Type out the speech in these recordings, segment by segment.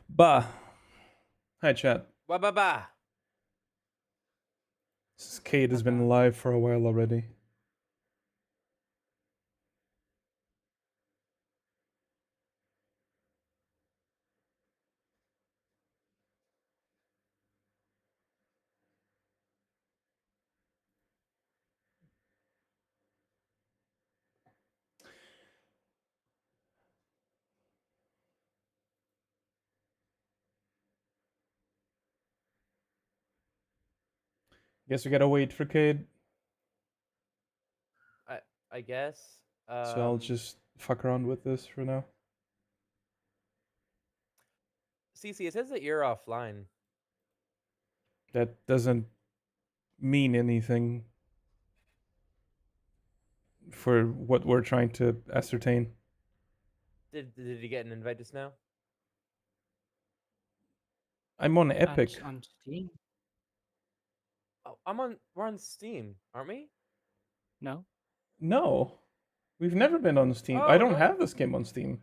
Bah. Hi, chat. Ba ba ba. Kate has been live for a while already. Guess we gotta wait for Kate. I guess. So I'll just fuck around with this for now. CC, it says that you're offline. That doesn't mean anything for what we're trying to ascertain. Did you get an invite just now? I'm on Epic. On Steam? Oh, we're on Steam, aren't we? No. No. We've never been on Steam. Oh, I don't no? have this game on Steam.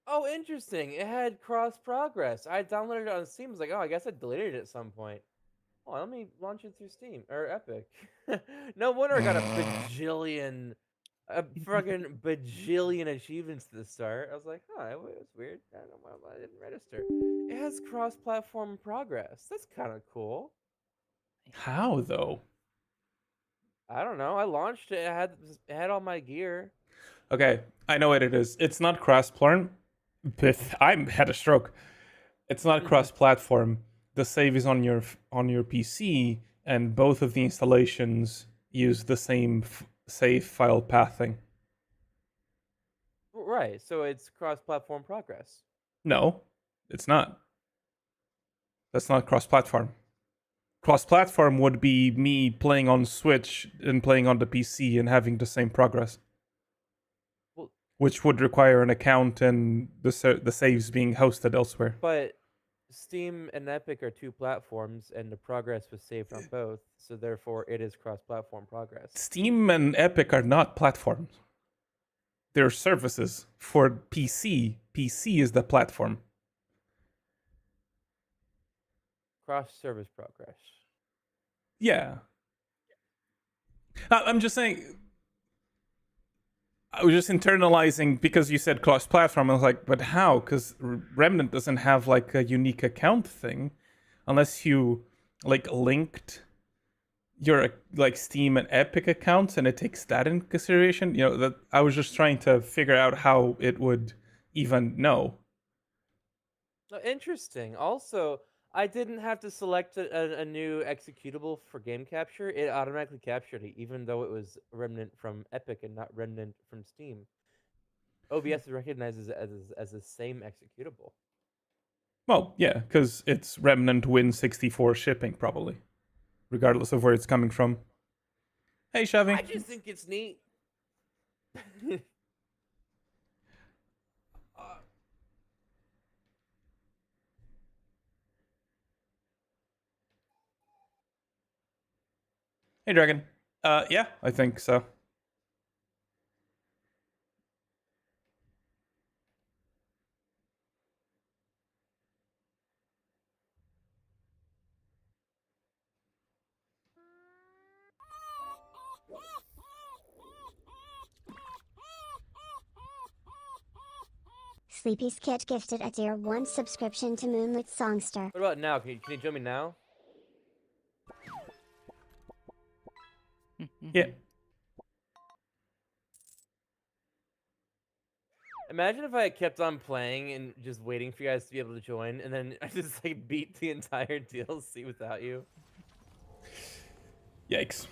Oh, interesting. It had cross progress. I downloaded it on Steam. I was like, oh, I guess I deleted it at some point. Oh, let me launch it through Steam or Epic. No wonder I got a fucking bajillion achievements to the start. I was like, huh, it was weird. I don't know why I didn't register. It has cross-platform progress. That's kind of cool. How though? I don't know. I launched it. It had all my gear. Okay, I know what it is. It's not cross-platform. I had a stroke. It's not cross-platform. The save is on your PC, and both of the installations use the same save file pathing. Right. So it's cross-platform progress. No, it's not. That's not cross-platform. Cross-platform would be me playing on Switch and playing on the PC and having the same progress, which would require an account and the saves being hosted elsewhere. But Steam and Epic are two platforms, and the progress was saved on both, so therefore it is cross-platform progress. Steam and Epic are not platforms. They're services for PC. PC is the platform. Cross-service progress. Yeah. I'm just saying. I was just internalizing because you said cross-platform. I was like, but how? Because Remnant doesn't have like a unique account thing, unless you like linked your like Steam and Epic accounts, and it takes that in consideration. You know, that I was just trying to figure out how it would even know. Interesting. Also, I didn't have to select a new executable for game capture. It automatically captured it, even though it was Remnant from Epic and not Remnant from Steam. OBS recognizes it as the same executable. Well, yeah, because it's Remnant Win64 shipping, probably, regardless of where it's coming from. Hey, Shavy. I just think it's neat. Hey, Dragon. Yeah, I think so. Sleepy's Kit gifted a tier 1 subscription to Moonlit Songster. What about now? Can you join me now? Yeah. Imagine if I kept on playing and just waiting for you guys to be able to join, and then I just like beat the entire DLC without you. Yikes.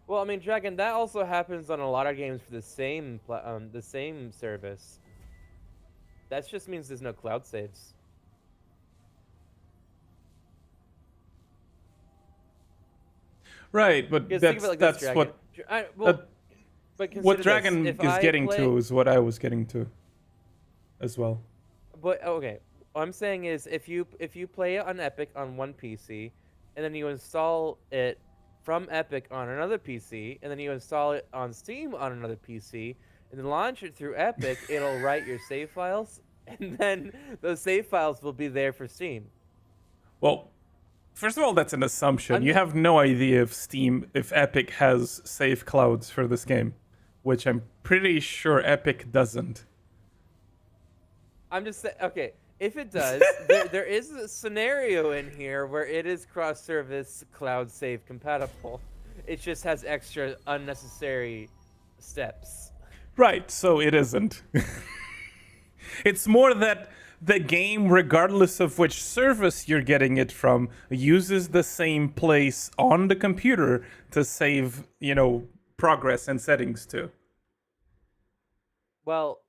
Well, I mean, Dragon, that also happens on a lot of games for the same service. That just means there's no cloud saves. Right, but that's what what Dragon is getting to is what I was getting to as well. But okay, What I'm saying is, if you play it on Epic on one PC, and then you install it from Epic on another PC, and then you install it on Steam on another PC, and then launch it through Epic, it'll write your save files, and then those save files will be there for Steam. Well, first of all, that's an assumption. I'm You ju- have no idea if Epic has save clouds for this game, which I'm pretty sure Epic doesn't. I'm just saying, okay, if it does, there is a scenario in here where it is cross-service cloud save compatible. It just has extra unnecessary steps. Right, so it isn't. It's more that the game, regardless of which service you're getting it from, uses the same place on the computer to save, progress and settings to. Well,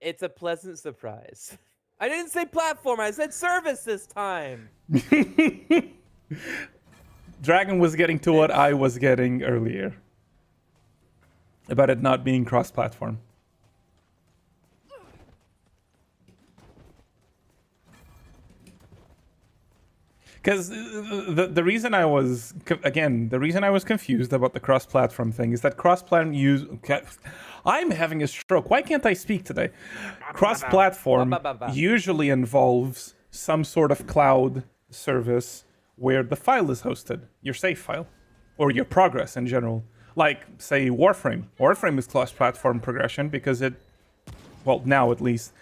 it's a pleasant surprise. I didn't say platform, I said service this time. Dragon was getting to what I was getting earlier about it not being cross-platform. Because the reason I was confused about the cross-platform thing is that I'm having a stroke. Why can't I speak today? Cross-platform usually involves some sort of cloud service where the file is hosted, your save file, or your progress in general. Like, say, Warframe. Warframe is cross-platform progression because now at least,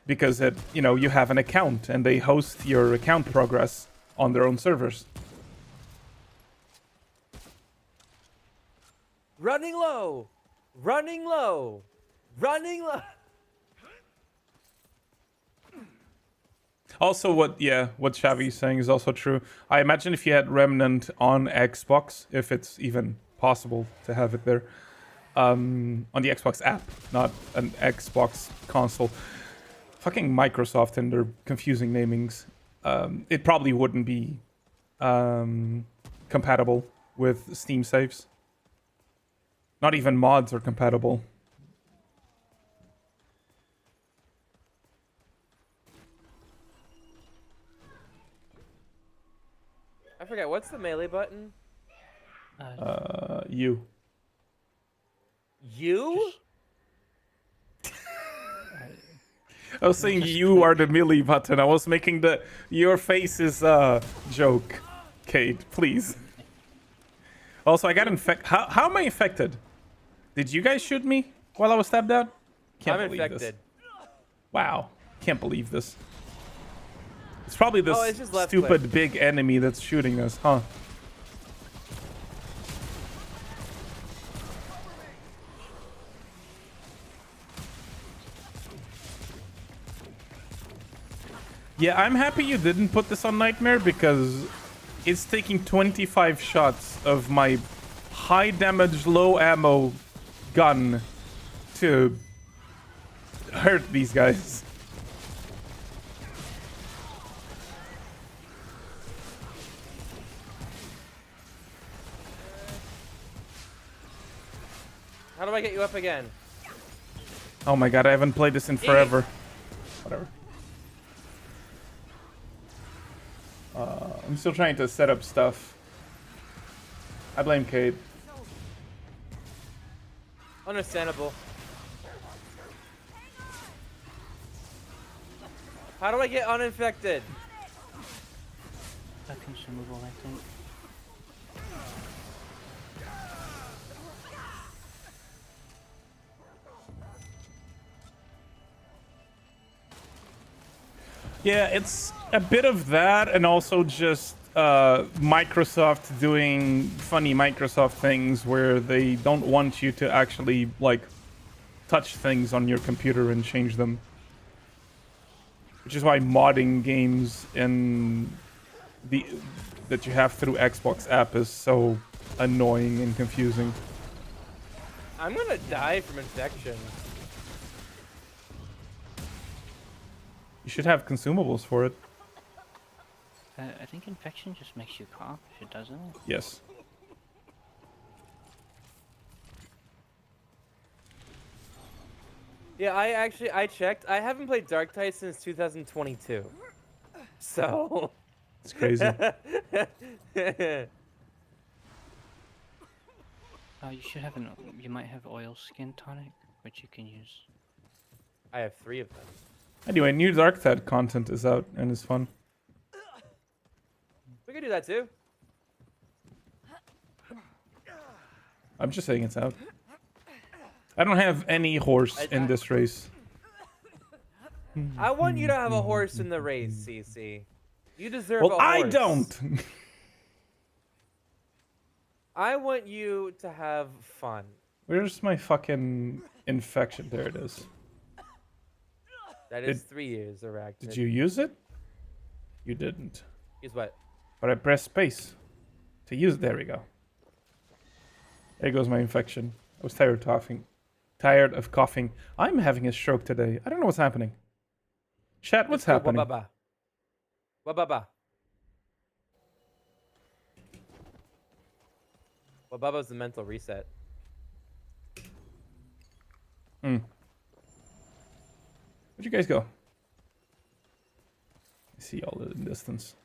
because you have an account and they host your account progress on their own servers. Running low! Running low! Running low! Also, what Xavi's saying is also true. I imagine if you had Remnant on Xbox, if it's even possible to have it there, on the Xbox app, not an Xbox console. Fucking Microsoft and their confusing namings. It probably wouldn't be compatible with Steam saves. Not even mods are compatible. I forgot, what's the melee button? You. You? I was saying you are the melee button. I was making your face is a joke. Kate, please. Also, I got infected. How am I infected? Did you guys shoot me while I was stabbed out? Can't I'm believe infected. this. Wow. Can't believe this. It's probably this it's just left stupid click. big enemy that's shooting us, huh? Yeah, I'm happy you didn't put this on Nightmare because it's taking 25 shots of my high damage, low ammo gun to hurt these guys. How do I get you up again? Oh my god, I haven't played this in forever. Whatever. I'm still trying to set up stuff. I blame Cade. Understandable. How do I get uninfected? A consumable, I think. Yeah, it's a bit of that, and also just Microsoft doing funny Microsoft things where they don't want you to actually touch things on your computer and change them. Which is why modding games that you have through Xbox app is so annoying and confusing. I'm gonna die from infection. You should have consumables for it. I think infection just makes you cough if it doesn't. Yes. Yeah, I checked. I haven't played Darktide since 2022. So. It's crazy. You should have you might have oil skin tonic, which you can use. I have 3 of them. Anyway, new Darktide content is out and it's fun. We can do that too. I'm just saying it's out. I don't have any horse in this race. I want you to have a horse in the race, CC. You deserve Well, a horse. I don't. I want you to have fun. Where's my fucking infection? There it is. That is 3 years, Arachnid. Did you use it? You didn't. Use what? But I pressed space to use. There we go. There goes my infection. I was tired of coughing. Tired of coughing. I'm having a stroke today. I don't know what's happening. Chat, what's happening? Wababa. Wababa. Wababa's the mental reset. Where'd you guys go? I see all in the distance.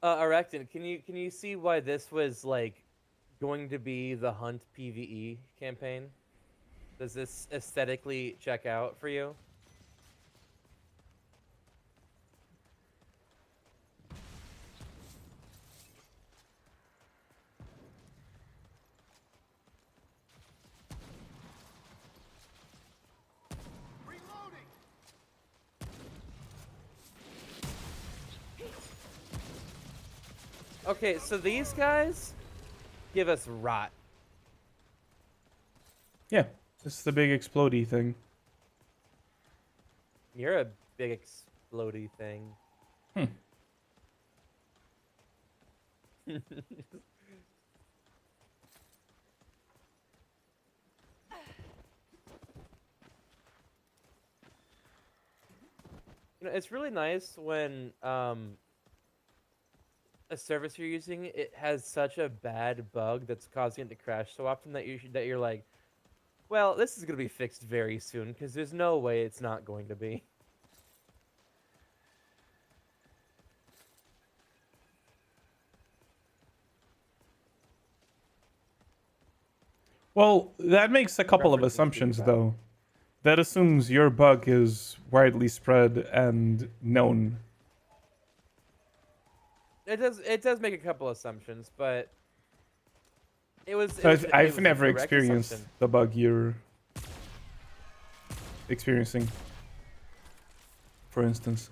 Arachnid, can you see why this was like going to be the Hunt PvE campaign? Does this aesthetically check out for you? Okay, so these guys give us rot. Yeah, this is the big explodey thing. You're a big explodey thing. You know, it's really nice when a service you're using it has such a bad bug that's causing it to crash so often that you're like, well, this is gonna be fixed very soon because there's no way it's not going to be. Well, that makes a couple of References to assumptions, that. though. That assumes your bug is widely spread and known. It does make a couple assumptions, but it was. I've never correct experienced assumption. the bug you're experiencing, for instance.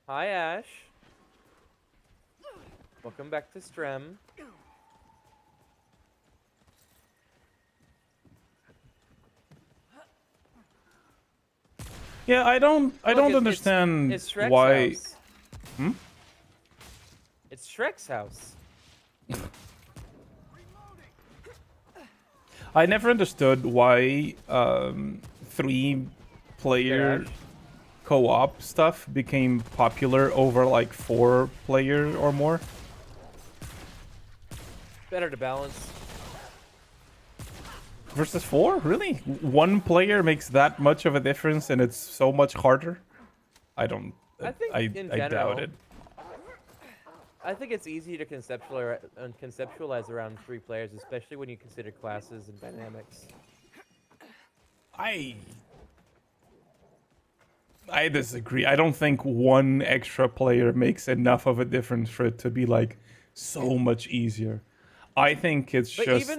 Hi, Ash. Welcome back to Strem. Yeah, I don't understand It's Shrek's why. house. Hmm? It's Shrek's house. I never understood why 3-player Ash. co-op stuff became popular over like 4-player or more. Better to balance. Versus 4? Really? 1 player makes that much of a difference and it's so much harder? I don't... I think I in doubt general- it. I think it's easy to conceptualize around 3 players, especially when you consider classes and dynamics. I disagree. I don't think 1 extra player makes enough of a difference for it to be like so much easier. I think it's But just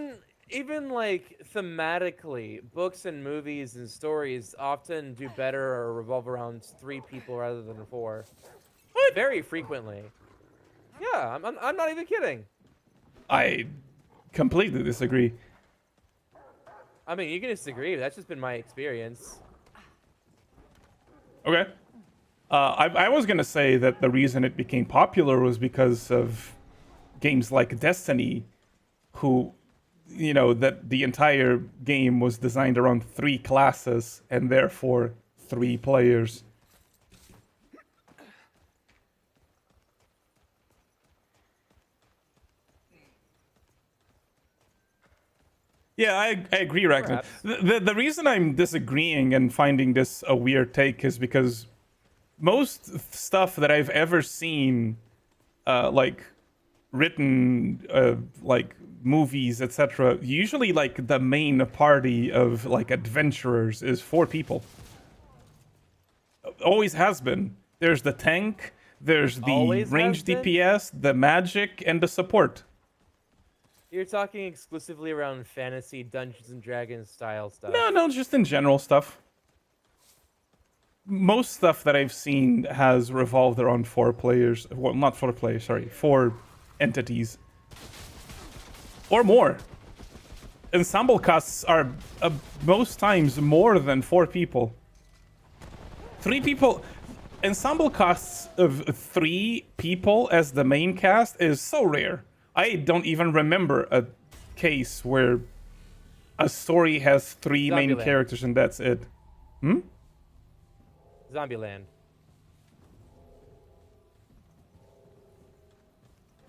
even like thematically, books and movies and stories often do better or revolve around 3 people rather than 4. What? Very frequently. Yeah, I'm not even kidding. I completely disagree. I mean, you can disagree, but that's just been my experience. Okay. I was gonna say that the reason it became popular was because of games like Destiny, who, you know, that the entire game was designed around 3 classes and therefore 3 players. Yeah, I agree, Ragnar. Perhaps. The reason I'm disagreeing and finding this a weird take is because most stuff that I've ever seen, like written, like movies, etc., usually like the main party of like adventurers is 4 people. Always has been. There's the tank, there's the Always range has been? DPS, the magic, and the support. You're talking exclusively around fantasy, Dungeons and Dragons style stuff. No, just in general stuff. Most stuff that I've seen has revolved around 4 players. Well, not 4 players, sorry. 4 entities. Or more. Ensemble casts are most times more than 4 people. 3 people. Ensemble casts of 3 people as the main cast is so rare. I don't even remember a case where a story has 3 main Zombieland. characters and that's it. Zombieland.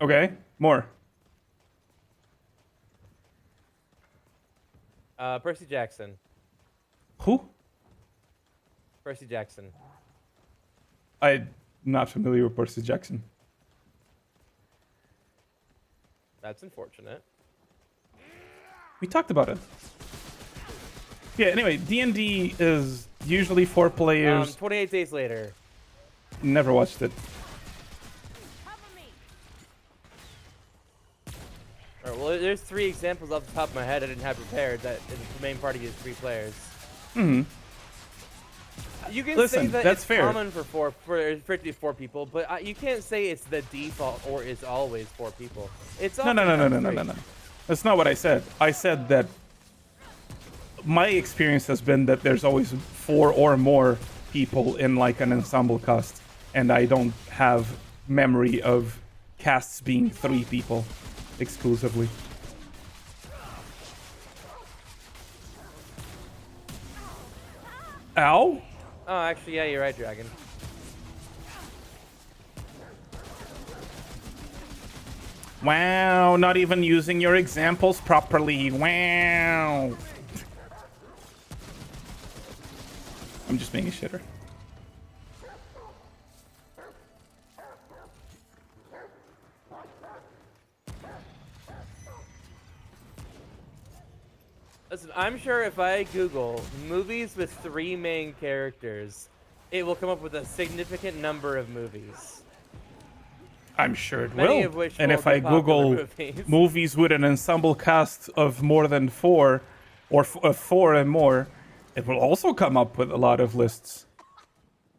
Okay, more. Percy Jackson. Who? Percy Jackson. I'm not familiar with Percy Jackson. That's unfortunate. We talked about it. Yeah, anyway, D&D is usually 4 players. 28 Days Later. Never watched it. Alright, well, there's 3 examples off the top of my head I didn't have prepared that the main party is 3 players. You can say Listen, that that's it's fair. common for it to be 4 people, but you can't say it's the default or it's always 4 people. It's No. That's not what I said. I said that my experience has been that there's always 4 or more people in like an ensemble cast, and I don't have memory of casts being 3 people exclusively. Ow? Oh, actually, yeah, you're right, Dragon. Wow, not even using your examples properly. Wow. I'm just being a shitter. Listen, I'm sure if I Google movies with 3 main characters, it will come up with a significant number of movies. I'm sure it Many will. of which And will if be I popular Google movies. movies with an ensemble cast of more than 4, or 4 and more, it will also come up with a lot of lists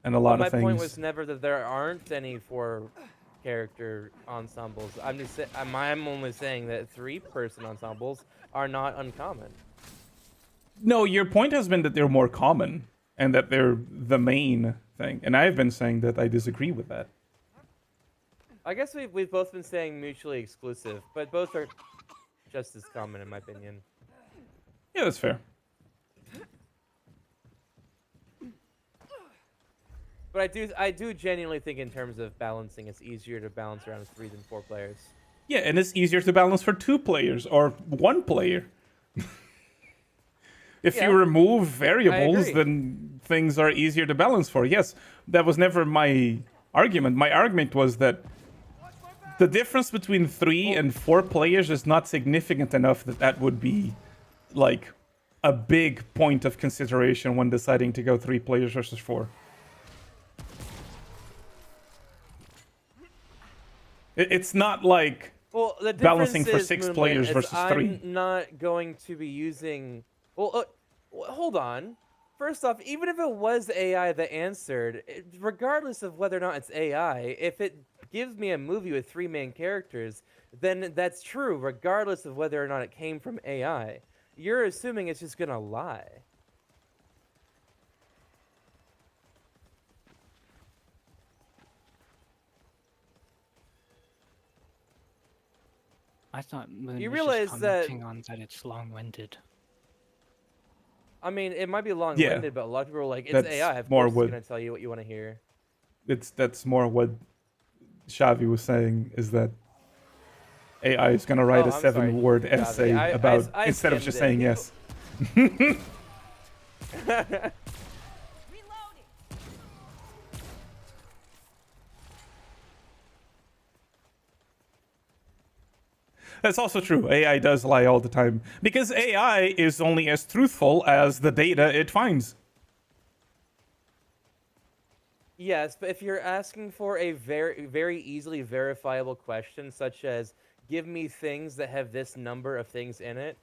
and a lot My of things. point was never that there aren't any 4 character ensembles. I'm only saying that 3-person ensembles are not uncommon. No, your point has been that they're more common and that they're the main thing. And I've been saying that I disagree with that. I guess we've both been saying mutually exclusive, but both are just as common in my opinion. Yeah, that's fair. But I do genuinely think in terms of balancing, it's easier to balance around 3 than 4 players. Yeah, and it's easier to balance for 2 players or 1 player. If Yeah, you remove variables, agree. then things are easier to balance for. Yes, that was never my argument. My argument was that the difference between 3 and 4 players is not significant enough that that would be like a big point of consideration when deciding to go 3 players versus 4. It's not like Well, the balancing difference for is, 6 Moonlight, players is versus I'm 3. not going to be using. Well, hold on. First off, even if it was AI that answered, regardless of whether or not it's AI, if it gives me a movie with 3 main characters, then that's true, regardless of whether or not it came from AI. You're assuming it's just gonna lie. I thought Moon You was realize just that- commenting on that it's long-winded. I mean, it might be long-winded, but a lot of people are like, "It's That's AI. Of more course, it's what- gonna tell you what you want to hear." That's more what Xavi was saying, is that AI is gonna write Oh, a I'm sorry, 7-word Javi. essay I- about I instead of just skimmed saying it. yes. That's also true. AI does lie all the time because AI is only as truthful as the data it finds. Yes, but if you're asking for a very easily verifiable question, such as "Give me things that have this number of things in it,"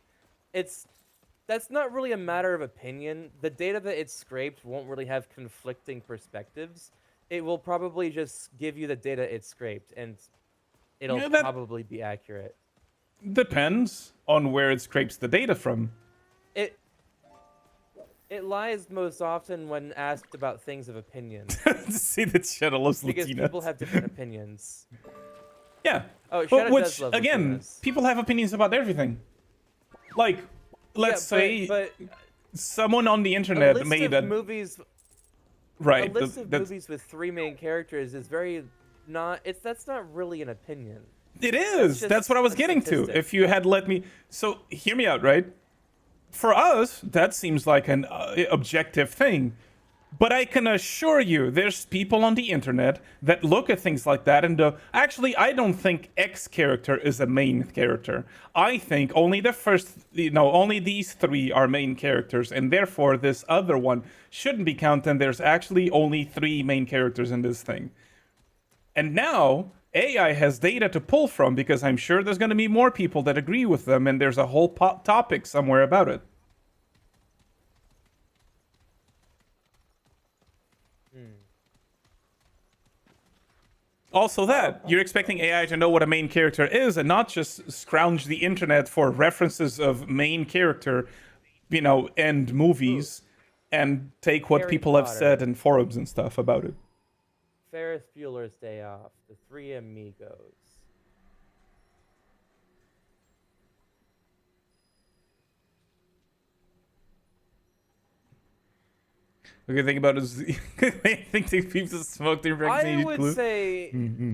that's not really a matter of opinion. The data that it's scraped won't really have conflicting perspectives. It will probably just give you the data it scraped, and it'll Yeah, that probably be accurate. depends on where it scrapes the data from. It it lies most often when asked about things of opinion, See that Shadow loves because Latina. people have different opinions. Yeah. Oh, Well, Shadow which does love again, Latinas. people have opinions about everything. Like, let's Yeah, say but someone on the a internet list made of a movies right. a list of that's, movies with 3 main characters is very not that's not really an opinion. it is. just That's what I was a getting to. statistic. If you had let me, so hear me out, right? For us, that seems like an objective thing. But I can assure you, there's people on the internet that look at things like that and go, actually, I don't think X character is a main character. I think only the first, only these 3 are main characters, and therefore this other one shouldn't be counted, and there's actually only 3 main characters in this thing. And now, AI has data to pull from because I'm sure there's going to be more people that agree with them, and there's a whole topic somewhere about it. Also, that you're expecting AI to know what a main character is and not just scrounge the internet for references of main character, and movies, and take what Harry people have Potter. said in forums and stuff about it. Ferris Bueller's Day Off, The Three Amigos. Okay, think about is I think these people smoke their I vaccinated would glue. say Mm-hmm.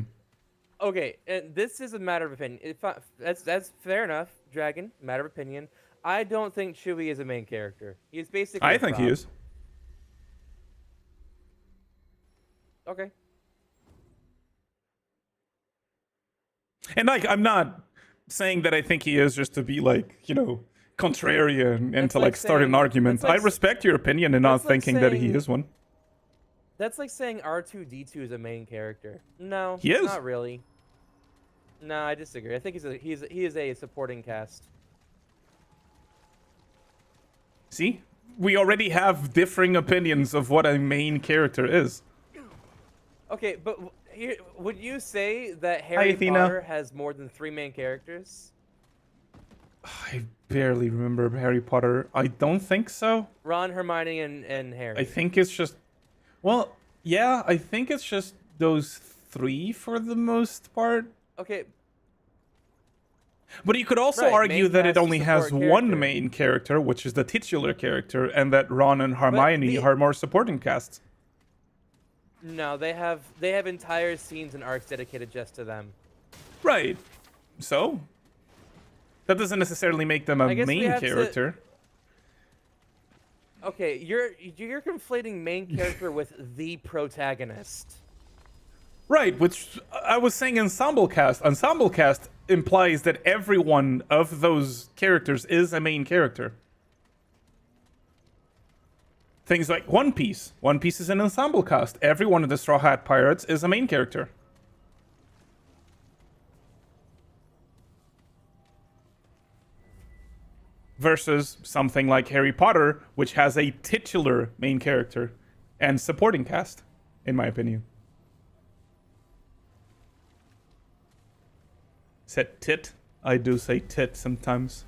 okay, and this is a matter of opinion. That's fair enough, Dragon. Matter of opinion. I don't think Chewie is a main character. He's basically. I a think he prop. is. Okay. And I'm not saying that I think he is just to be contrarian and That's to like start an saying- argument. that's like I respect your opinion in not that's like thinking that he saying- is one. That's like saying R2D2 is a main character. No, He is. not really. No, I disagree. I think he is a supporting cast. See? We already have differing opinions of what a main character is. Okay, but here, would you say that Harry Athena. Potter has more than 3 main characters? I barely remember Harry Potter. I don't think so. Ron, Hermione, and Harry. I think it's just... Well, yeah, I think it's just those 3 for the most part. Okay, But you could also Right, argue main that it cast only to has support one character. main character, which is the titular character, and that Ron and Hermione the- are more supporting casts. no, they have entire scenes and arcs dedicated just to them. Right. So? That doesn't necessarily make them a I guess we main have to- character. Okay, you're conflating main character with the protagonist. Right, which I was saying ensemble cast. Ensemble cast implies that every one of those characters is a main character. Things like One Piece. One Piece is an ensemble cast. Every one of the Straw Hat Pirates is a main character. Versus something like Harry Potter, which has a titular main character and supporting cast, in my opinion. Said tit. I do say tit sometimes.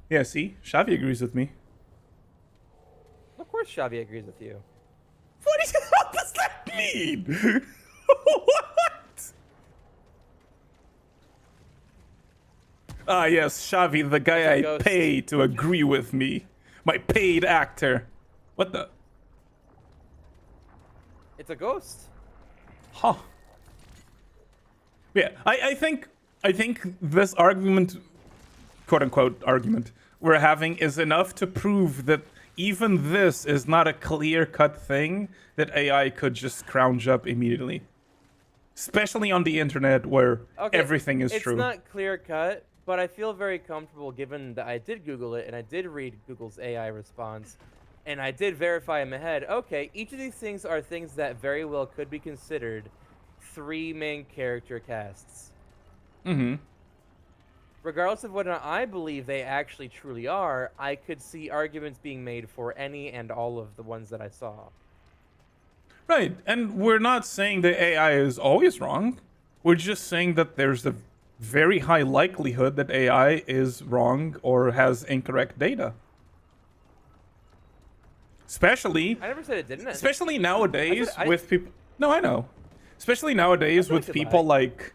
Yeah, see? Xavi agrees with me. Of course, Xavi agrees with you. What does that mean? What? Ah, yes, Xavi, the guy It's a I ghost. pay to agree with me. My paid actor. What the? It's a ghost. Huh. Yeah, I think this argument, quote unquote argument, we're having is enough to prove that even this is not a clear-cut thing that AI could just scrounge up immediately. Especially on the internet where everything is true. It's not clear cut, but I feel very comfortable given that I did Google it and I did read Google's AI response and I did verify in my head, okay, each of these things are things that very well could be considered 3 main character casts. Mm-hmm. Regardless of whether or not I believe they actually truly are, I could see arguments being made for any and all of the ones that I saw. Right, and we're not saying that AI is always wrong. We're just saying that there's a very high likelihood that AI is wrong or has incorrect data. Especially, I never said it didn't. especially nowadays I- with people. No, I know. Especially nowadays with people like,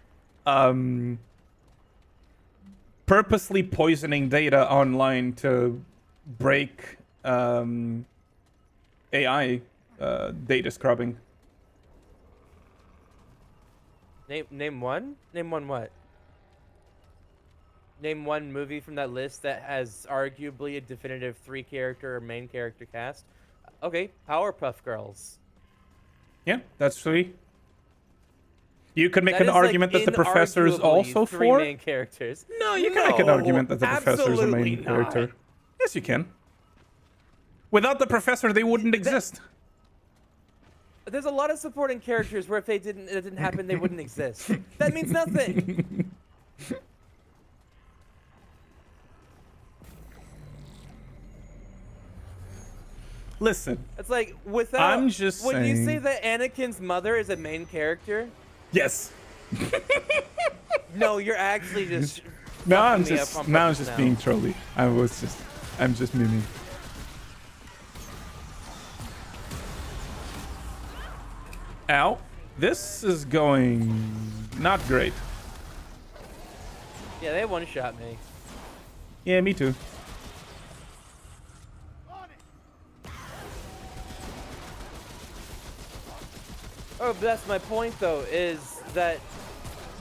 purposely poisoning data online to break AI data scrubbing. Name one? Name one what? Name one movie from that list that has arguably a definitive 3-character or main character cast. Okay, Powerpuff Girls. Yeah, that's 3. You could make That an is, like, argument that the professor is inarguably also 3 4. main characters. No, you can make an argument that the professor is a absolutely main not. character. Yes, you can. Without the professor, they wouldn't exist. There's a lot of supporting characters where if it didn't happen, they wouldn't exist. That means nothing. Listen, It's like without. I'm just when you say saying- that Anakin's mother is a main character, yes. no, you're actually just. Now I'm fucking me just up on now I'm purpose just now. being trolly. I'm just miming. Ow. This is going not great. Yeah, they one-shot me. Yeah, me too. Oh, but that's my point, though, is that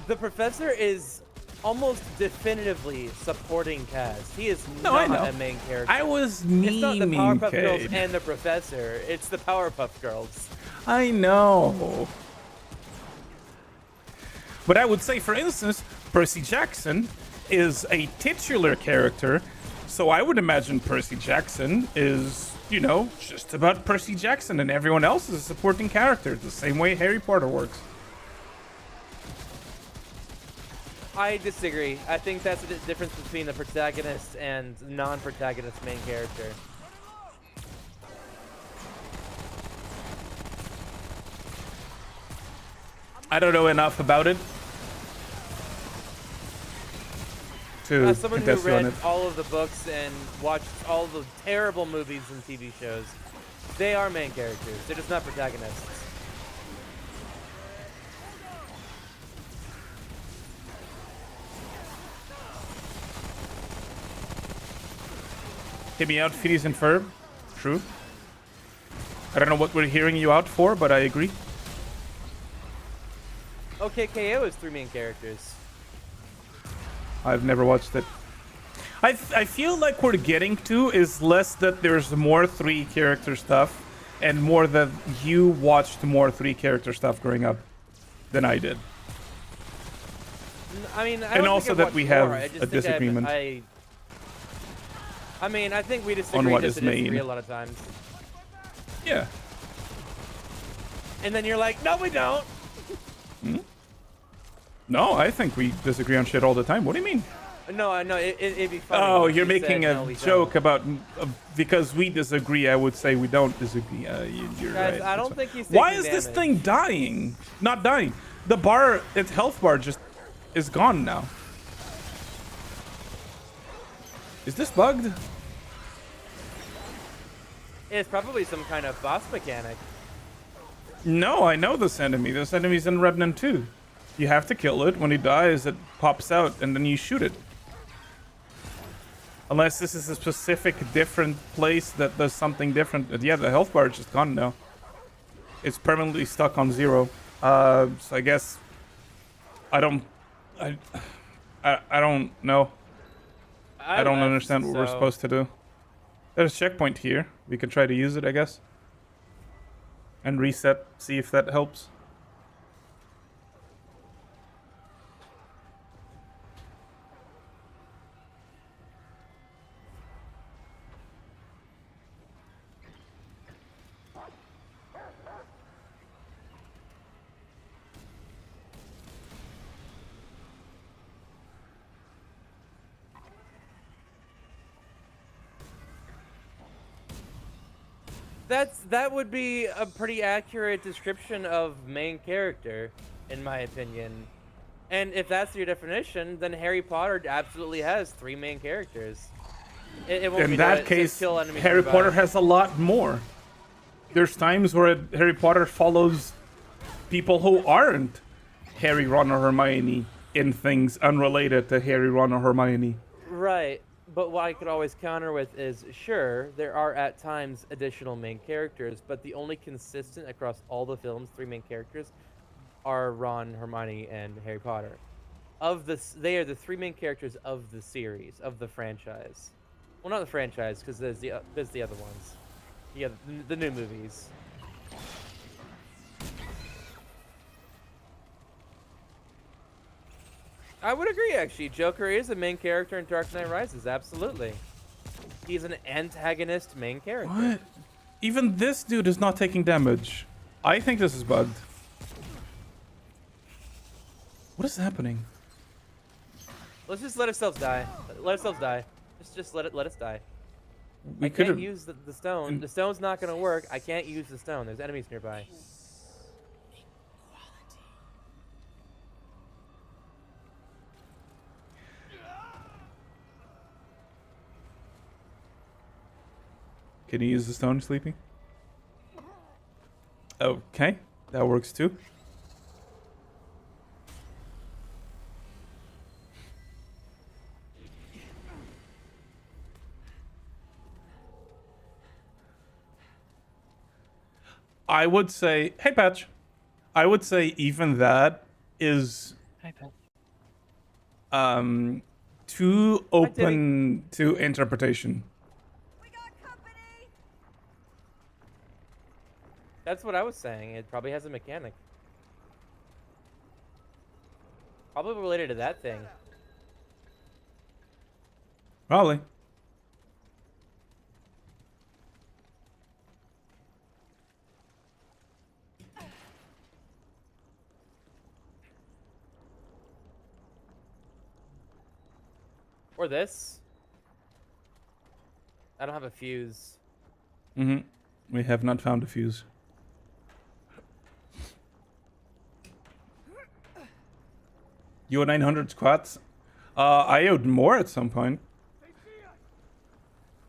the professor is almost definitively supporting cast. He is No, I not know. a main character. I was It's not the memeing, Powerpuff Girls Cade. and the professor. It's the Powerpuff Girls. I know. But I would say, for instance, Percy Jackson is a titular character, so I would imagine Percy Jackson is, you know, just about Percy Jackson, and everyone else is a supporting character, the same way Harry Potter works. I disagree. I think that's the difference between the protagonist and non-protagonist main character. I don't know enough about it to As someone who contest you on read it. all of the books and watched all the terrible movies and TV shows, they are main characters. They're just not protagonists. Hit me out, Phineas and Ferb. True. I don't know what we're hearing you out for, but I agree. OKKO is 3 main characters. I've never watched it. I feel like we're getting to is less that there's more 3-character stuff and more that you watched more 3-character stuff growing up than I did. I mean, I And don't also think that I've we watched have more. I just a think disagreement. I mean, I think we disagree what just is to disagree main. a lot of times. Yeah. And then you're like, no, we don't. No, I think we disagree on shit all the time. What do you mean? No, I know. It'd be funny. Oh, if you're you making said, a "No, we joke don't." about because we disagree. I would say we don't disagree. You're Guys, right. I don't That's think he's fine. Why taking is this damage. thing dying? Not dying. The bar, its health bar, just is gone now. Is this bugged? It's probably some kind of boss mechanic. No, I know this enemy. This enemy's in Remnant 2. You have to kill it. When he dies, it pops out, and then you shoot it. Unless this is a specific different place that does something different. Yeah, the health bar is just gone now. It's permanently stuck on 0. So I guess I don't I, I don't know. I don't left, understand what we're so- supposed to do. There's a checkpoint here. We could try to use it, I guess. And reset, see if that helps. That would be a pretty accurate description of main character, in my opinion. And if that's your definition, then Harry Potter absolutely has 3 main characters. It won't In be that it says case, kill enemies Harry nearby. Potter has a lot more. There's times where Harry Potter follows people who aren't Harry, Ron, or Hermione in things unrelated to Harry, Ron, or Hermione. Right, but what I could always counter with is, sure, there are at times additional main characters, but the only consistent across all the films 3 main characters are Ron, Hermione, and Harry Potter. They are the 3 main characters of the series, of the franchise. Well, not the franchise, because there's the other ones. Yeah, the new movies. I would agree, actually. Joker is a main character in Dark Knight Rises, absolutely. He's an antagonist main character. What? Even this dude is not taking damage. I think this is bugged. What is happening? Let's just let ourselves die. Let ourselves die. Just let us die. We I could can't have. use the stone. The stone's not gonna work. I can't use the stone. There's enemies nearby. Can you use the stone sleeping? Okay, that works too. I would say, hey Patch, I would say even that is Hi, Pat. too open to interpretation. That's what I was saying. It probably has a mechanic. Probably related to that thing. Probably. Or this. I don't have a fuse. Mm-hmm. We have not found a fuse. You had 900 squats? I owed more at some point.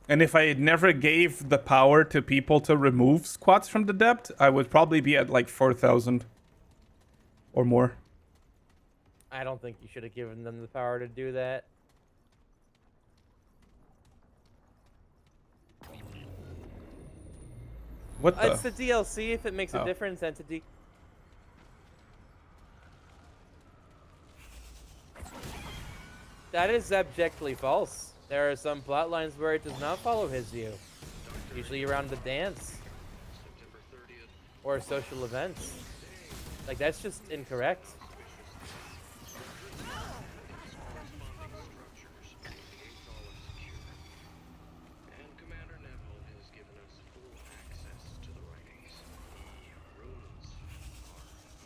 And if I never gave the power to people to remove squats from the depth, I would probably be at like 4,000 or more. I don't think you should have given them the power to do that. What the? It's the DLC if it makes a Oh. difference, entity. That is abjectly false. There are some plot lines where it does not follow his view. Usually around the dance. Or social events. Like, that's just incorrect.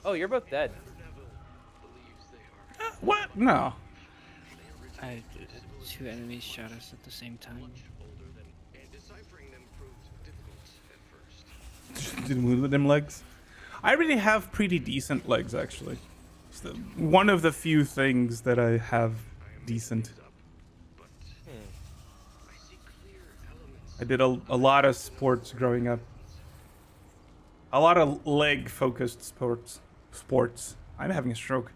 Oh, you're both dead. What? No. Two enemies shot us at the same time. Did move with them legs? I really have pretty decent legs, actually. It's one of the few things that I have decent. I did a lot of sports growing up. A lot of leg-focused sports. I'm having a stroke.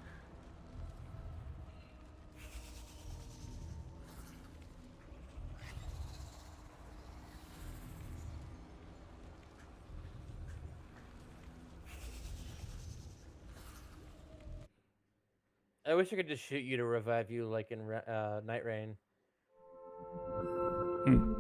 I wish I could just shoot you to revive you like in Night Rain. Hmm.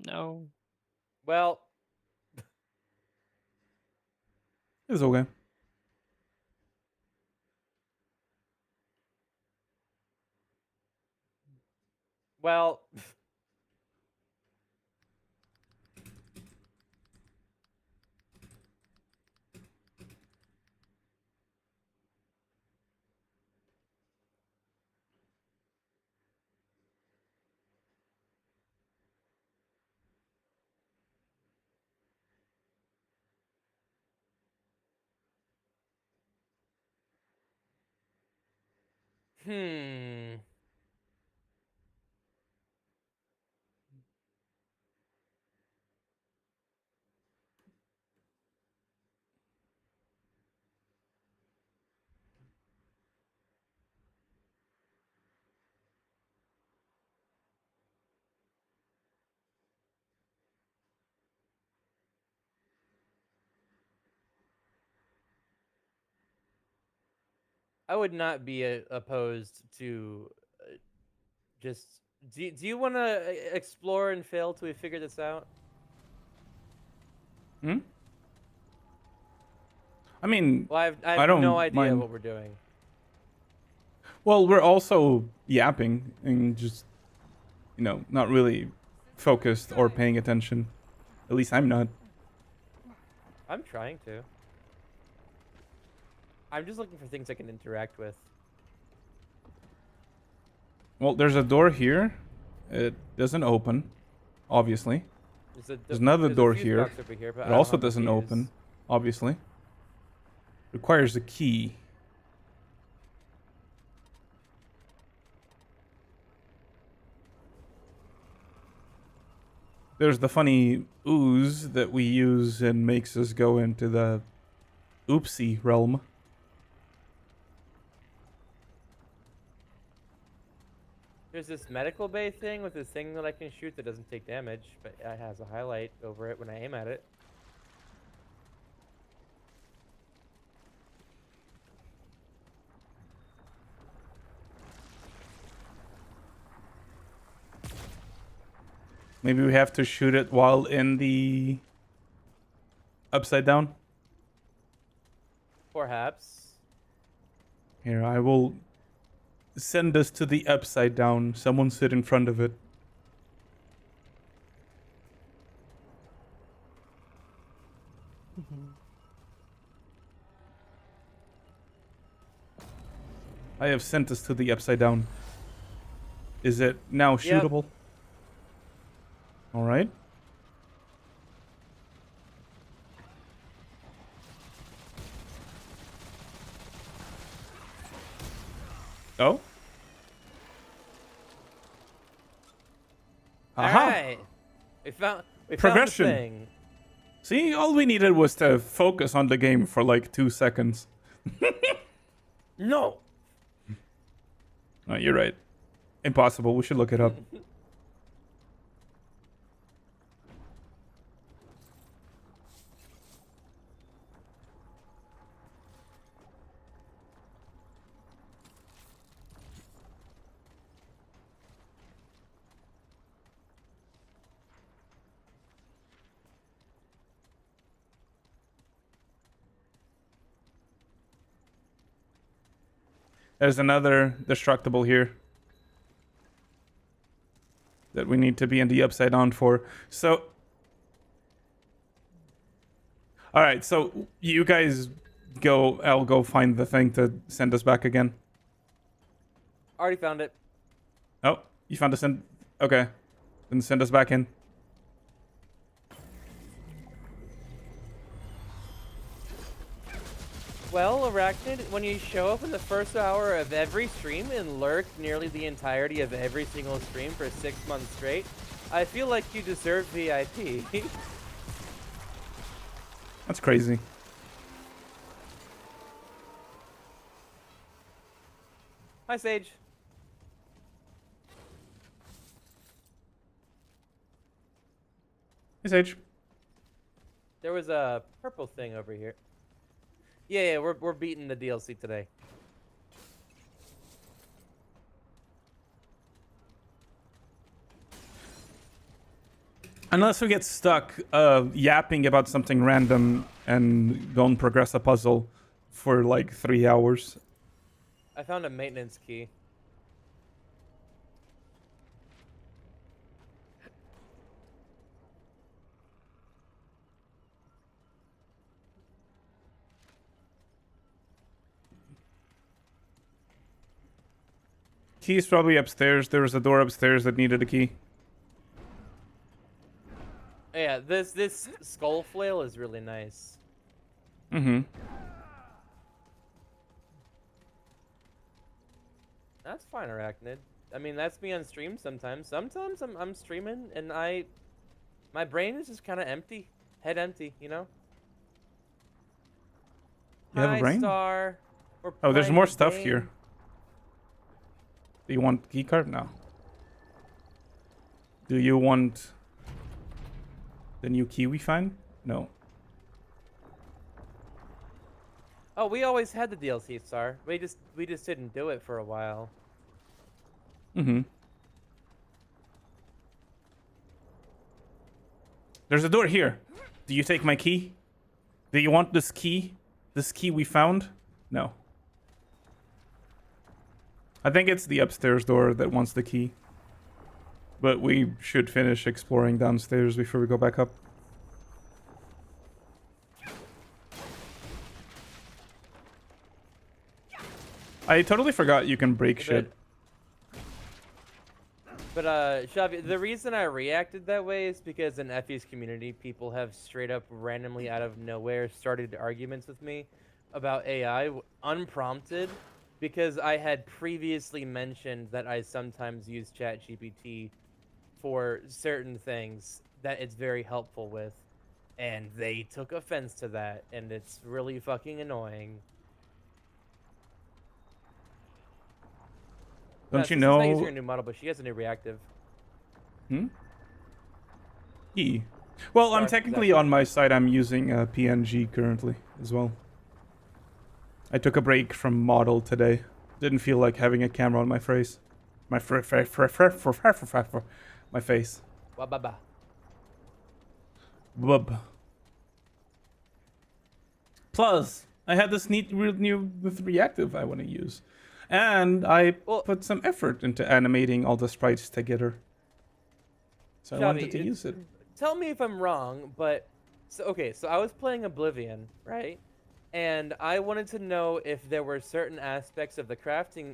No. Well, It's okay. well. Hmm. I would not be opposed to just. Do you want to explore and fail till we figure this out? Hmm? I mean, Well, I I have don't no idea mind. what we're doing. Well, we're also yapping and just, not really focused or paying attention. At least I'm not. I'm trying to. I'm just looking for things I can interact with. Well, there's a door here. It doesn't open, obviously. There's another a door fuse here. box over here, but I It don't also have the doesn't fuse. open, obviously. Requires a key. There's the funny ooze that we use and makes us go into the oopsie realm. There's this medical bay thing with this thing that I can shoot that doesn't take damage, but it has a highlight over it when I aim at it. Maybe we have to shoot it while in the upside down. Perhaps. Here, I will send us to the upside down. Someone sit in front of it. I have sent us to the upside down. Is it now Yep. shootable? All right. Oh. Aha. Alright. We found Progression. the thing. See, all we needed was to focus on the game for like 2 seconds. No. Oh, you're right. Impossible. We should look it up. There's another destructible here that we need to be in the upside down for. So, all right. So you guys go. I'll go find the thing to send us back again. Already found it. Oh, you found us in. Okay, then send us back in. Well, Arachnid, when you show up in the first hour of every stream and lurk nearly the entirety of every single stream for 6 months straight, I feel like you deserve VIP. That's crazy. Hi, Sage. Hey, Sage. There was a purple thing over here. Yeah, we're beating the DLC today. Unless we get stuck yapping about something random and don't progress a puzzle for like 3 hours. I found a maintenance key. Key's probably upstairs. There was a door upstairs that needed a key. Yeah, this skull flail is really nice. Mm-hmm. That's fine, Arachnid. I mean, that's me on stream sometimes. Sometimes I'm streaming and my brain is just kind of empty, head empty, you know. You have a Hi, brain? Star. We're Oh, there's playing more the stuff game. here. Do you want key card? No. Do you want the new key we find? No. Oh, we always had the DLC, Star. We just didn't do it for a while. Mm-hmm. There's a door here. Do you take my key? Do you want this key? This key we found? No. I think it's the upstairs door that wants the key. But we should finish exploring downstairs before we go back up. I totally forgot you can break shit. But Shavi, the reason I reacted that way is because in Effie's community, people have straight up randomly out of nowhere started arguments with me about AI unprompted, because I had previously mentioned that I sometimes use ChatGPT for certain things that it's very helpful with, and they took offense to that, and it's really fucking annoying. Don't Yes, you this is not know? using her new model, but she has a new reactive. Key. Well, I'm Sorry, technically exactly. on my side. I'm using PNG currently as well. I took a break from model today. Didn't feel like having a camera on my face. My face. Wa ba ba. Bub. Plus, I had this neat new with reactive I want to use. And I Well- put some effort into animating all the sprites together. So I wanted Xavi, to use it. Tell me if I'm wrong, but so I was playing Oblivion, right? And I wanted to know if there were certain aspects of the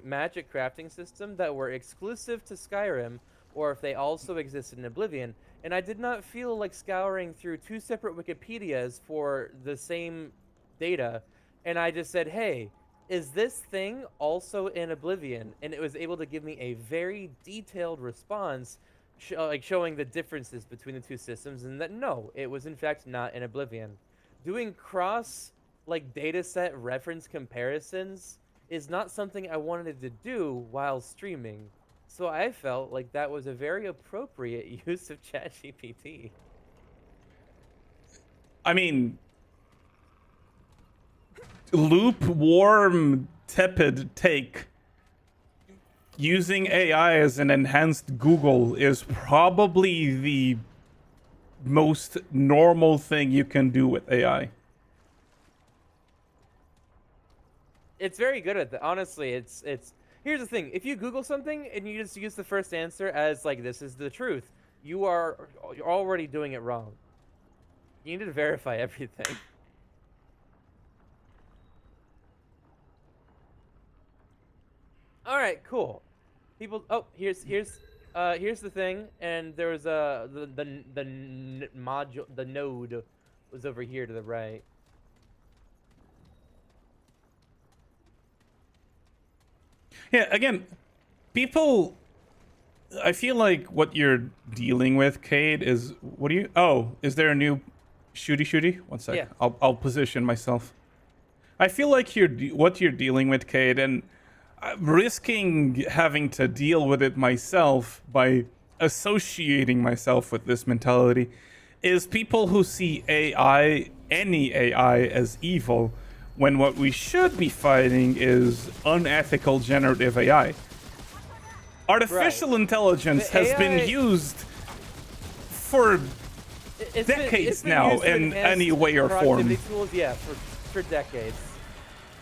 magic crafting system that were exclusive to Skyrim, or if they also existed in Oblivion. And I did not feel like scouring through 2 separate Wikipedias for the same data. And I just said, hey, is this thing also in Oblivion? And it was able to give me a very detailed response, showing the differences between the 2 systems, and that no, it was in fact not in Oblivion. Doing cross data set reference comparisons is not something I wanted to do while streaming. So I felt like that was a very appropriate use of ChatGPT. I mean, lukewarm, tepid take. Using AI as an enhanced Google is probably the most normal thing you can do with AI. It's very good at that. Honestly, it's here's the thing. If you Google something and you just use the first answer as this is the truth, you're already doing it wrong. You need to verify everything. All right, cool. People, oh, here's the thing, and there was the module, the node was over here to the right. Yeah, again, people. I feel like what you're dealing with, Cade, is what do you? Oh, is there a new shooty? One sec. Yeah. I'll position myself. I feel like what you're dealing with, Cade, and risking having to deal with it myself by associating myself with this mentality is people who see AI, any AI, as evil, when what we should be fighting is unethical generative AI. Artificial Right. intelligence The has AI been used for It's decades been now used to in enhance any way or form. productivity tools, yeah, for decades.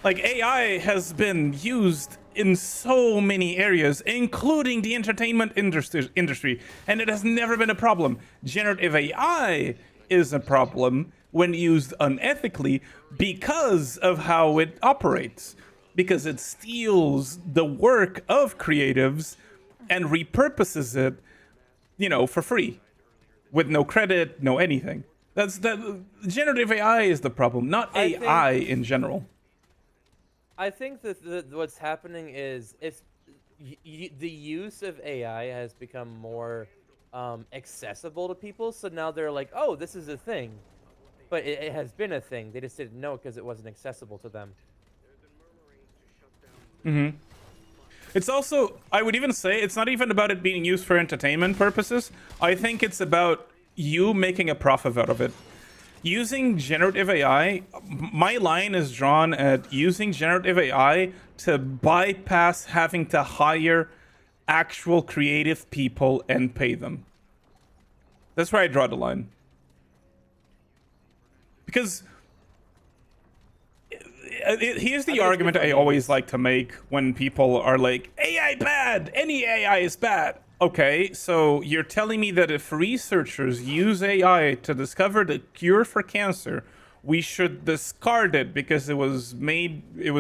Like, AI has been used in so many areas, including the entertainment industry, and it has never been a problem. Generative AI is a problem when used unethically because of how it operates, because it steals the work of creatives and repurposes it, for free, with no credit, no anything. Generative AI is the problem, not I think- AI in general. I think that what's happening is the use of AI has become more accessible to people. So now they're like, oh, this is a thing. But it has been a thing. They just didn't know because it wasn't accessible to them. It's also, I would even say, it's not even about it being used for entertainment purposes. I think it's about you making a profit out of it. Using generative AI, my line is drawn at using generative AI to bypass having to hire actual creative people and pay them. That's where I draw the line. Because here's the it's argument good for I always games. like to make when people are like, AI bad, any AI is bad. Okay, so you're telling me that if researchers use AI to discover the cure for cancer, we should discard it because it was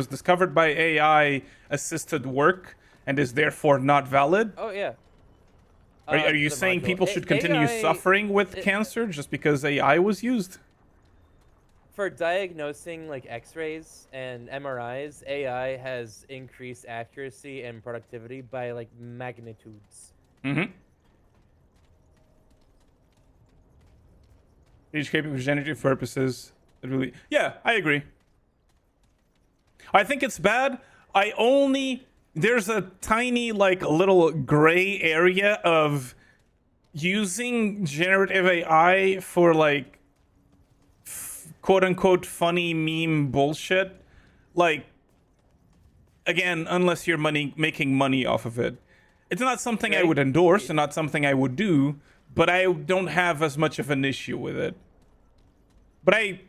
discovered by AI assisted work and is therefore not valid? Oh yeah. Are you the saying module. people should continue AI suffering with cancer just because AI was used? For diagnosing like X-rays and MRIs, AI has increased accuracy and productivity by like magnitudes. HKP for generative purposes. It really, yeah, I agree. I think it's bad. There's a tiny like little gray area of using generative AI for like quote unquote funny meme bullshit. Like, again, unless you're making money off of it. It's not something I Right. would endorse and not something I would do, but I don't have as much of an issue with it. But I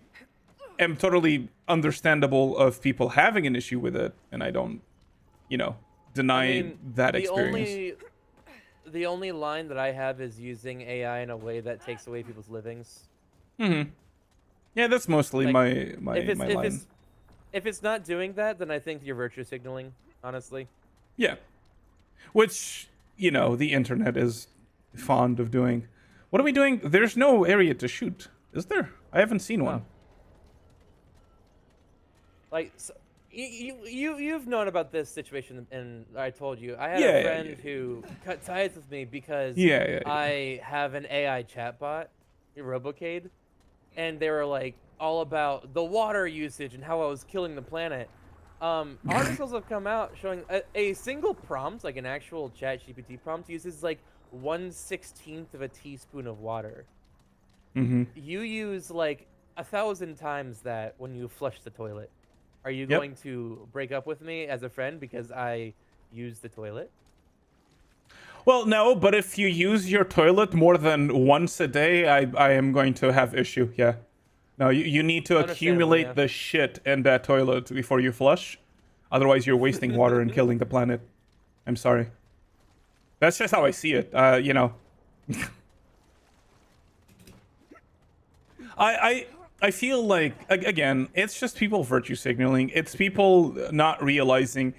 am totally understandable of people having an issue with it, and I don't, deny I mean, that experience. The only line that I have is using AI in a way that takes away people's livings. Yeah, that's mostly Like, my if line. it's not doing that, then I think you're virtue signaling. Honestly. Yeah. Which, the internet is fond of doing. What are we doing? There's no area to shoot, is there? I haven't seen one. Like, so, you've known about this situation, and I told you I had Yeah, a yeah, friend yeah. who cut ties with me because Yeah. I have an AI chatbot, Robocade, and they were like all about the water usage and how I was killing the planet. Articles have come out showing a single prompt, like an actual ChatGPT prompt, uses like 1/16 of a teaspoon of water. You use like 1,000 times that when you flush the toilet. Are you Yep. going to break up with me as a friend because I use the toilet? Well, no, but if you use your toilet more than once a day, I am going to have issue. Yeah. No, you need to Understandable, accumulate yeah. the shit in that toilet before you flush. Otherwise, you're wasting water and killing the planet. I'm sorry. That's just how I see it. I feel like again, it's just people virtue signaling. It's people not realizing.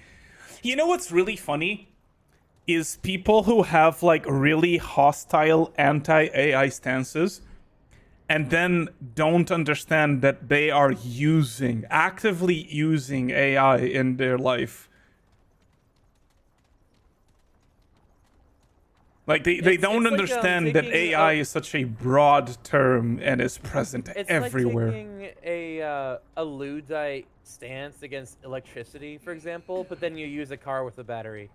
You know what's really funny is people who have like really hostile anti-AI stances and then don't understand that they are actively using AI in their life Like they It's don't like, understand that taking AI is such a broad term and is present It's everywhere. like taking a Luddite stance against electricity, for example, but then you use a car with a battery.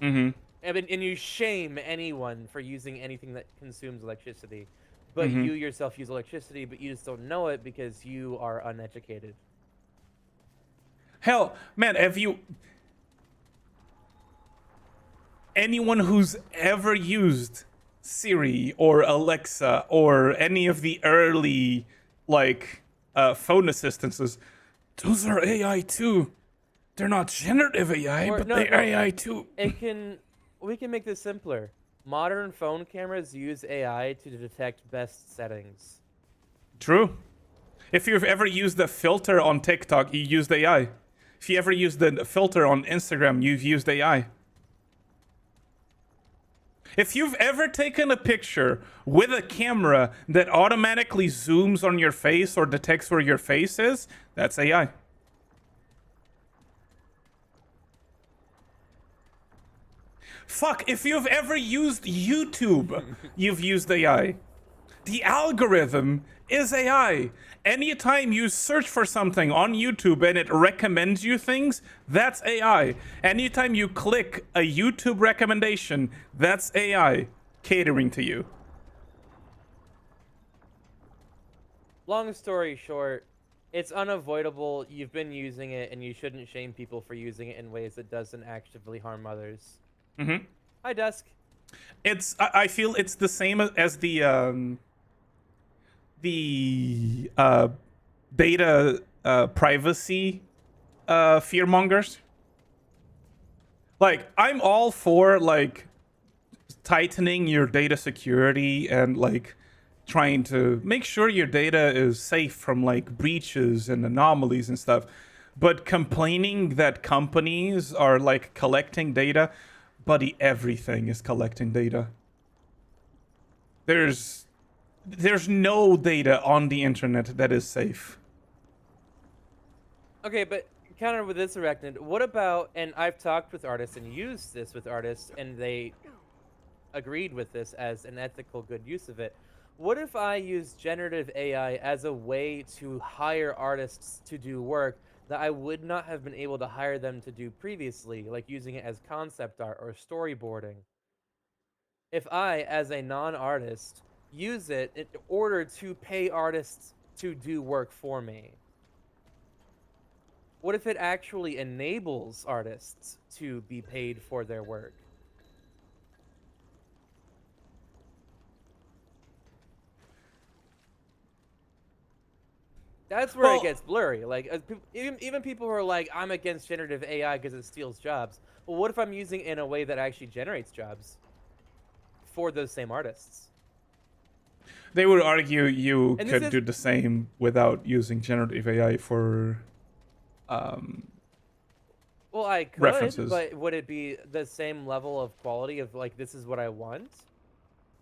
Mm-hmm. And you shame anyone for using anything that consumes electricity. But Mm-hmm. you yourself use electricity, but you just don't know it because you are uneducated. Hell, man, have you anyone who's ever used Siri or Alexa or any of the early like phone assistances, those are AI too. They're not generative AI, Or but no, they're no, AI too. we can make this simpler. Modern phone cameras use AI to detect best settings. True. If you've ever used the filter on TikTok, you used AI. If you ever used the filter on Instagram, you've used AI. If you've ever taken a picture with a camera that automatically zooms on your face or detects where your face is, that's AI. Fuck, if you've ever used YouTube, you've used AI. The algorithm is AI. Anytime you search for something on YouTube and it recommends you things, that's AI. Anytime you click a YouTube recommendation, that's AI catering to you. Long story short, it's unavoidable. You've been using it, and you shouldn't shame people for using it in ways that doesn't actively harm others. Mm-hmm. Hi, Dusk. I feel it's the same as the data privacy fearmongers. Like, I'm all for like tightening your data security and like trying to make sure your data is safe from like breaches and anomalies and stuff. But complaining that companies are like collecting data, buddy, everything is collecting data. There's no data on the internet that is safe. Okay, but counter with this, Arachnid, what about, and I've talked with artists and used this with artists, and they agreed with this as an ethical good use of it. What if I use generative AI as a way to hire artists to do work that I would not have been able to hire them to do previously, like using it as concept art or storyboarding? If I, as a non-artist, use it in order to pay artists to do work for me, what if it actually enables artists to be paid for their work? That's where Well, it gets blurry. Like, even people who are like, I'm against generative AI because it steals jobs. Well, what if I'm using it in a way that actually generates jobs for those same artists? they would argue you And this could is- do the same without using generative AI for Well, I could, references. but would it be the same level of quality of like, this is what I want?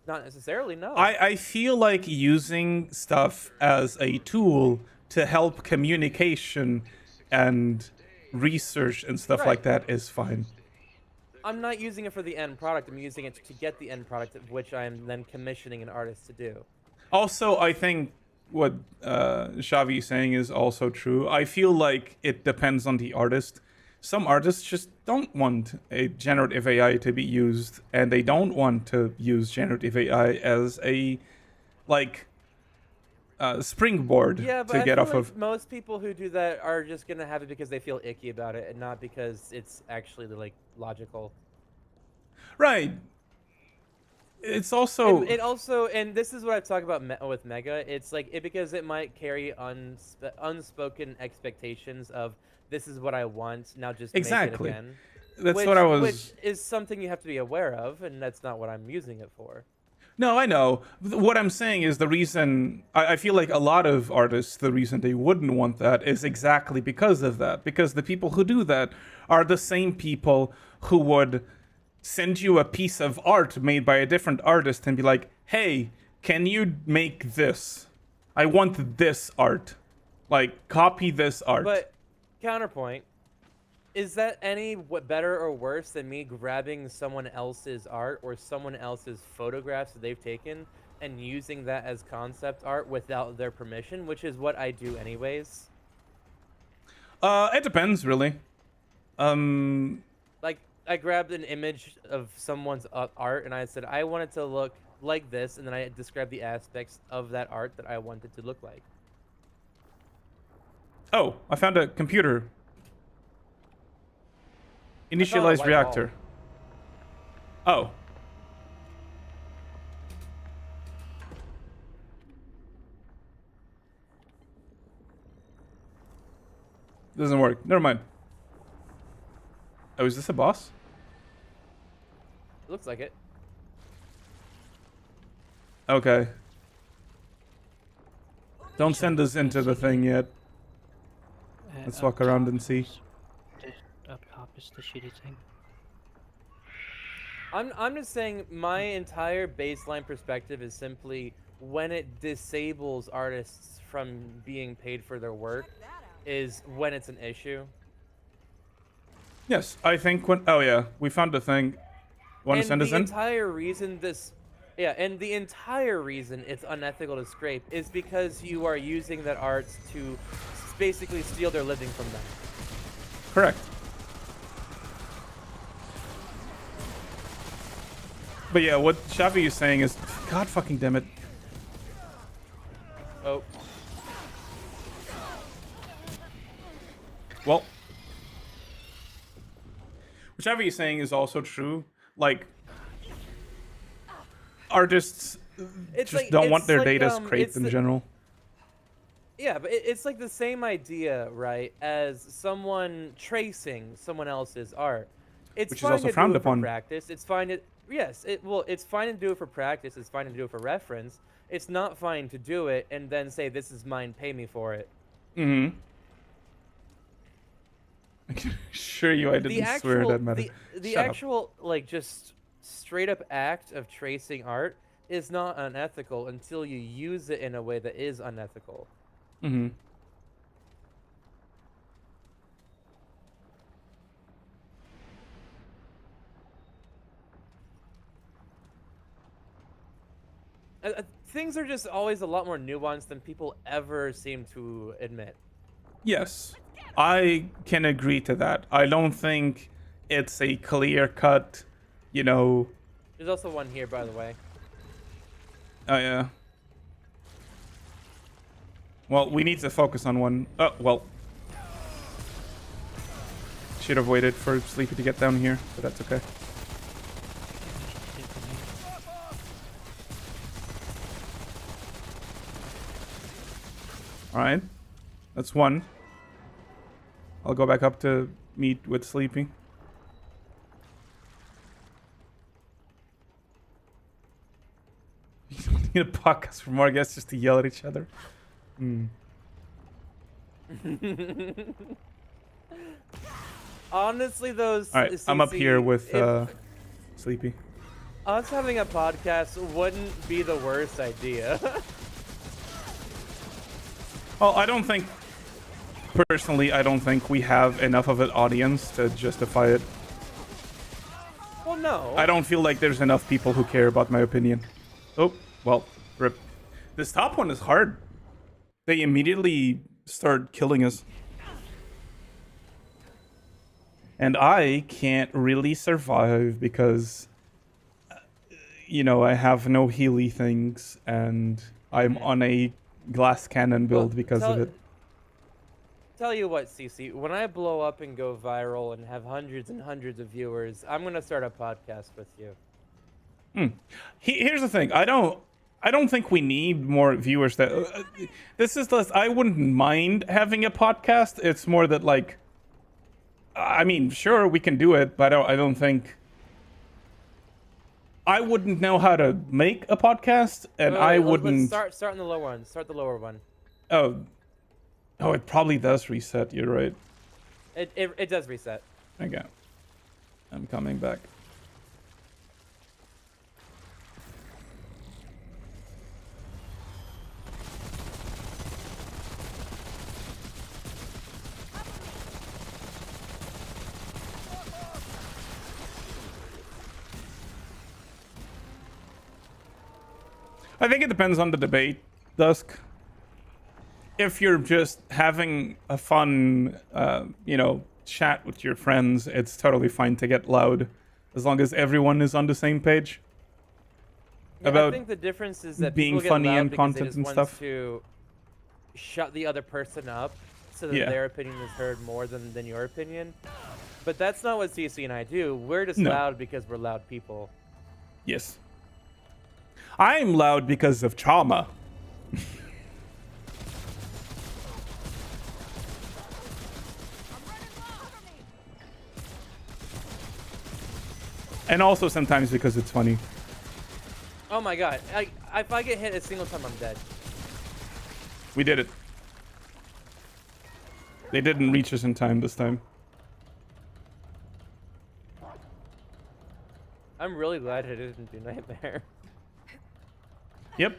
Not necessarily, no. I feel like using stuff as a tool to help communication and research and stuff like Right. that is fine. I'm not using it for the end product. I'm using it to get the end product, of which I am then commissioning an artist to do. Also, I think what Xavi is saying is also true. I feel like it depends on the artist. Some artists just don't want a generative AI to be used, and they don't want to use generative AI as a like springboard Yeah, but to I get feel off like of. most people who do that are just gonna have it because they feel icky about it, and not because it's actually like logical. Right. It's also And it also, and this is what I've talked about with Mega. It's like because it might carry unspoken expectations of this is what I want. Now just Exactly. make it again. That's what I was. Which is something you have to be aware of, and that's not what I'm using it for. No, I know. What I'm saying is the reason I feel like a lot of artists, the reason they wouldn't want that is exactly because of that. Because the people who do that are the same people who would send you a piece of art made by a different artist and be like, hey, can you make this? I want this art. Like, copy this art. But counterpoint, Is that any better or worse than me grabbing someone else's art or someone else's photographs that they've taken and using that as concept art without their permission, which is what I do anyways? It depends, really. Like, I grabbed an image of someone's art and I said I want it to look like this, and then I described the aspects of that art that I wanted to look like. Oh, I found a computer. found a Initialized white reactor. Oh. Doesn't work. Never mind. Oh, is this a boss? It looks like it. Okay. Don't send us into the thing yet. Let's Up walk around top and see. is up top is the shitty thing. I'm just saying my entire baseline perspective is simply when it disables artists from being paid for their work is when it's an issue. Yes, I think when... Oh, yeah. We found the thing. Want to And send us the in? entire reason this yeah, and the entire reason it's unethical to scrape is because you are using that art to basically steal their living from them. Correct. But yeah, what Shavi is saying is... God fucking damn it. Oh, Well... What Shavi is saying is also true. Like... Artists it's just like, don't want it's their like, data it's scraped in the- general. Yeah, but it's like the same idea, right? As someone tracing someone else's art. It's Which is fine also to frowned do it upon. for practice. It's fine to it's fine to do it for practice. It's fine to do it for reference. It's not fine to do it and then say this is mine, pay me for it. Mm-hmm. I can assure you I didn't swear that matter. The Shut up. actual like just straight up act of tracing art is not unethical until you use it in a way that is unethical. Mm-hmm. Things are just always a lot more nuanced than people ever seem to admit. Yes, I can agree to that. I don't think it's a clear cut, you know... There's also one here, by the way. Oh, yeah. Well, we need to focus on one. Oh, well. Should have waited for Sleepy to get down here, but that's okay. Alright. That's one. I'll go back up to meet with Sleepy. You don't need a podcast for more guests just to yell at each other. Hmm. Honestly, those. Alright, I'm up here CC, with if Sleepy. us having a podcast wouldn't be the worst idea. Well, I don't think... Personally, I don't think we have enough of an audience to justify it. Well, no. I don't feel like there's enough people who care about my opinion. Oh, well, rip. This top one is hard. They immediately start killing us. And I can't really survive because, you know, I have no Healy things and I'm on a glass cannon build Well, because of it. Tell you what, CC, when I blow up and go viral and have hundreds and hundreds of viewers, I'm gonna start a podcast with you. Here's the thing. I don't think we need more viewers. That this is less. I wouldn't mind having a podcast. It's more that like, I mean, sure we can do it, but I don't think. I wouldn't know how to make a podcast, and I wouldn't. Let's start in the lower one. Start the lower one. Oh, it probably does reset. You're right. It does reset. Okay, I'm coming back. I think it depends on the debate, Dusk. If you're just having a fun, chat with your friends, it's totally fine to get loud, as long as everyone is on the same page. Yeah, About I think the difference is that being people get funny loud and because content they just and want stuff. to shut the other person up so that Yeah. their opinion is heard more than your opinion. But that's not what CC and I do. We're just No. loud because we're loud people. Yes. I'm loud because of trauma. And also sometimes because it's funny. Oh my god. If I get hit a single time, I'm dead. We did it. They didn't reach us in time this time. I'm really glad I didn't do Nightmare. Yep.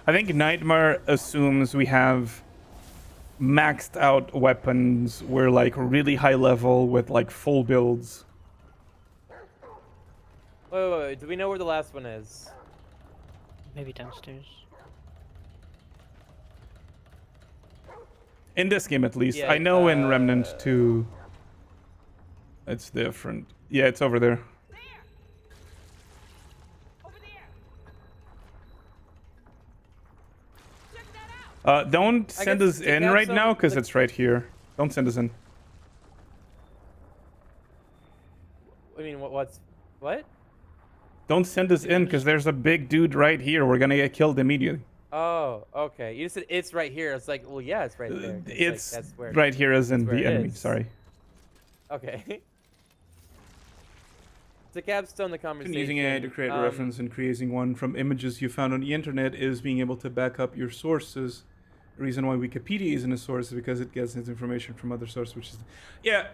I think Nightmare assumes we have maxed out weapons. We're like really high level with like full builds. Wait. Do we know where the last one is? Maybe downstairs. In this game, at least. Yeah, I know in Remnant 2, it's different. Yeah, it's over there. Don't send guess us to in have right now, some- because the- it's right here. Don't send us in. I mean, what? Don't send us in, because there's a big dude right here. We're gonna get killed immediately. Oh, okay. You just said it's right here. It's like, well, yeah, it's right there. 'cause, It's like, that's where. right here as in where the it enemy, is. sorry. Okay. To capstone the conversation. Using AI to create a reference and creating one from images you found on the internet is being able to back up your sources. The reason why Wikipedia isn't a source is because it gets its information from other sources, which is... Yeah,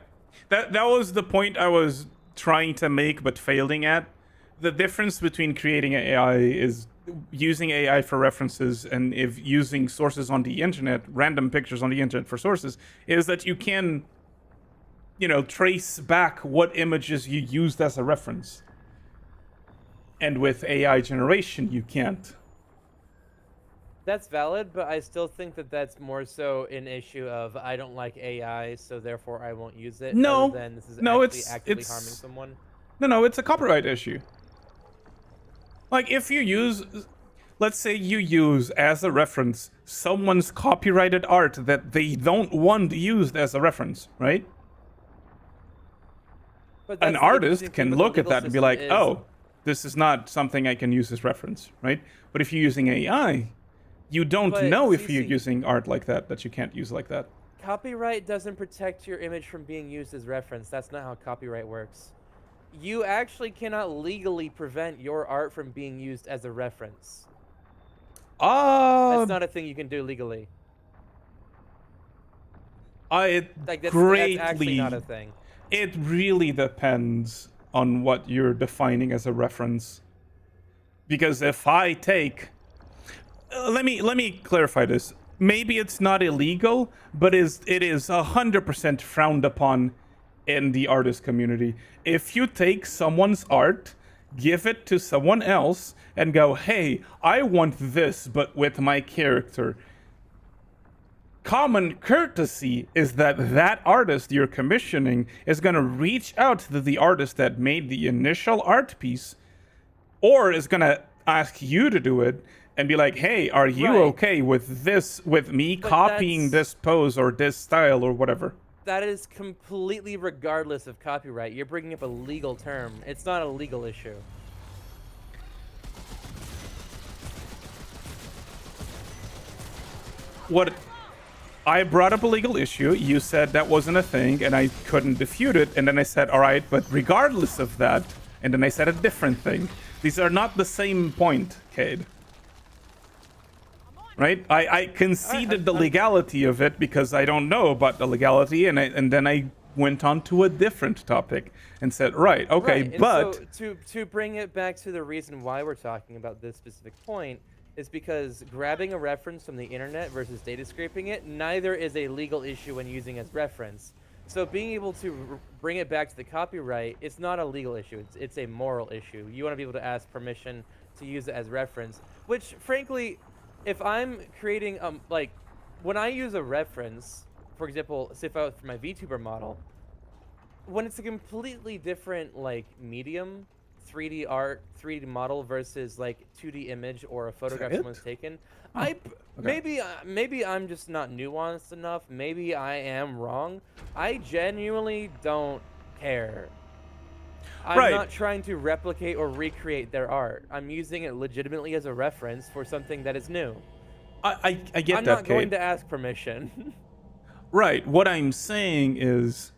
that was the point I was trying to make but failing at. The difference between creating AI is using AI for references and if using sources on the internet, random pictures on the internet for sources, is that you can, trace back what images you used as a reference. And with AI generation, you can't. That's valid, but I still think that that's more so an issue of I don't like AI, so therefore I won't use it. No. Rather than this is No, actually it's- actively it's- harming someone. No, it's a copyright issue. Like, if you use... Let's say you use as a reference someone's copyrighted art that they don't want used as a reference, right? But that's An the artist interesting thing can with the look at legal that and be system like, is- oh, this is not something I can use as reference, right? But if you're using AI, you don't But, know if you're CC using art like that you can't use like that. Copyright doesn't protect your image from being used as reference. That's not how copyright works. You actually cannot legally prevent your art from being used as a reference. That's not a thing you can do legally. It Like that's greatly... actually not a thing. It really depends on what you're defining as a reference. Because if I take... let me clarify this. Maybe it's not illegal, but it is 100% frowned upon in the artist community. If you take someone's art, give it to someone else, and go, hey, I want this, but with my character. Common courtesy is that artist you're commissioning is going to reach out to the artist that made the initial art piece, or is going to ask you to do it and be like, hey, are you Right. okay with this, with me But copying that's- this pose or this style or whatever? That is completely regardless of copyright. You're bringing up a legal term. It's not a legal issue. What I brought up a legal issue, you said that wasn't a thing, and I couldn't defute it, and then I said, all right, but regardless of that, and then I said a different thing. These are not the same point, Cade. Right? I conceded the legality of it because I don't know about the legality, and then I went on to a different topic and said, right, okay, Right, and but so to bring it back to the reason why we're talking about this specific point is because grabbing a reference from the internet versus data scraping it, neither is a legal issue when using as reference. So being able to bring it back to the copyright, it's not a legal issue. It's a moral issue. You want to be able to ask permission to use it as reference. Which, frankly, if I'm creating like, when I use a reference, for example, say if I was for my VTuber model, when it's a completely different like medium, 3D art, 3D model versus like 2D image or a photograph it? someone's taken, Oh, okay. maybe I'm just not nuanced enough. Maybe I am wrong. I genuinely don't care. I'm Right. not trying to replicate or recreate their art. I'm using it legitimately as a reference for something that is new. I get I'm that, not going Kate. to ask permission. Right. What I'm saying is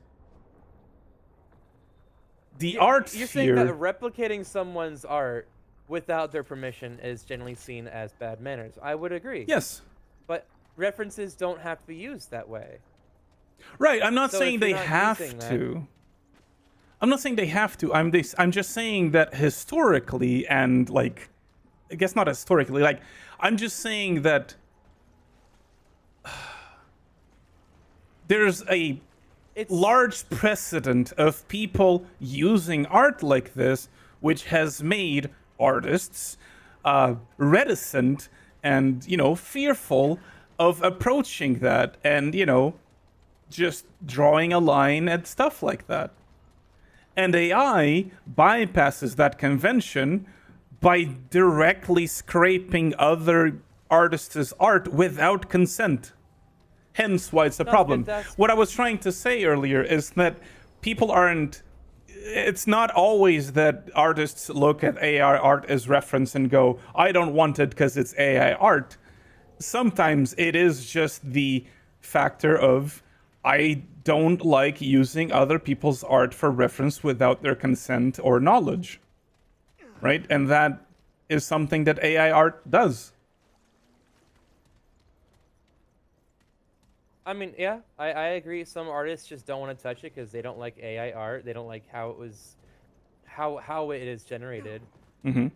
the art You're saying that here. replicating someone's art without their permission is generally seen as bad manners. I would agree. Yes. But references don't have to be used that way. Right. I'm not So saying if they you're not have using that- to. I'm not saying they have to. I'm just saying that historically and like, I guess not historically. Like, I'm just saying that there's a It's large precedent of people using art like this, which has made artists reticent and, fearful of approaching that and, just drawing a line and stuff like that. And AI bypasses that convention by directly scraping other artists' art without consent. Hence why it's a No, problem. that's- What I was trying to say earlier is that people aren't. It's not always that artists look at AI art as reference and go, I don't want it because it's AI art. Sometimes it is just the factor of, I don't like using other people's art for reference without their consent or knowledge. Right? And that is something that AI art does. I mean, yeah, I agree. Some artists just don't want to touch it because they don't like AI art. They don't like how it was, how it is generated. Mm-hmm.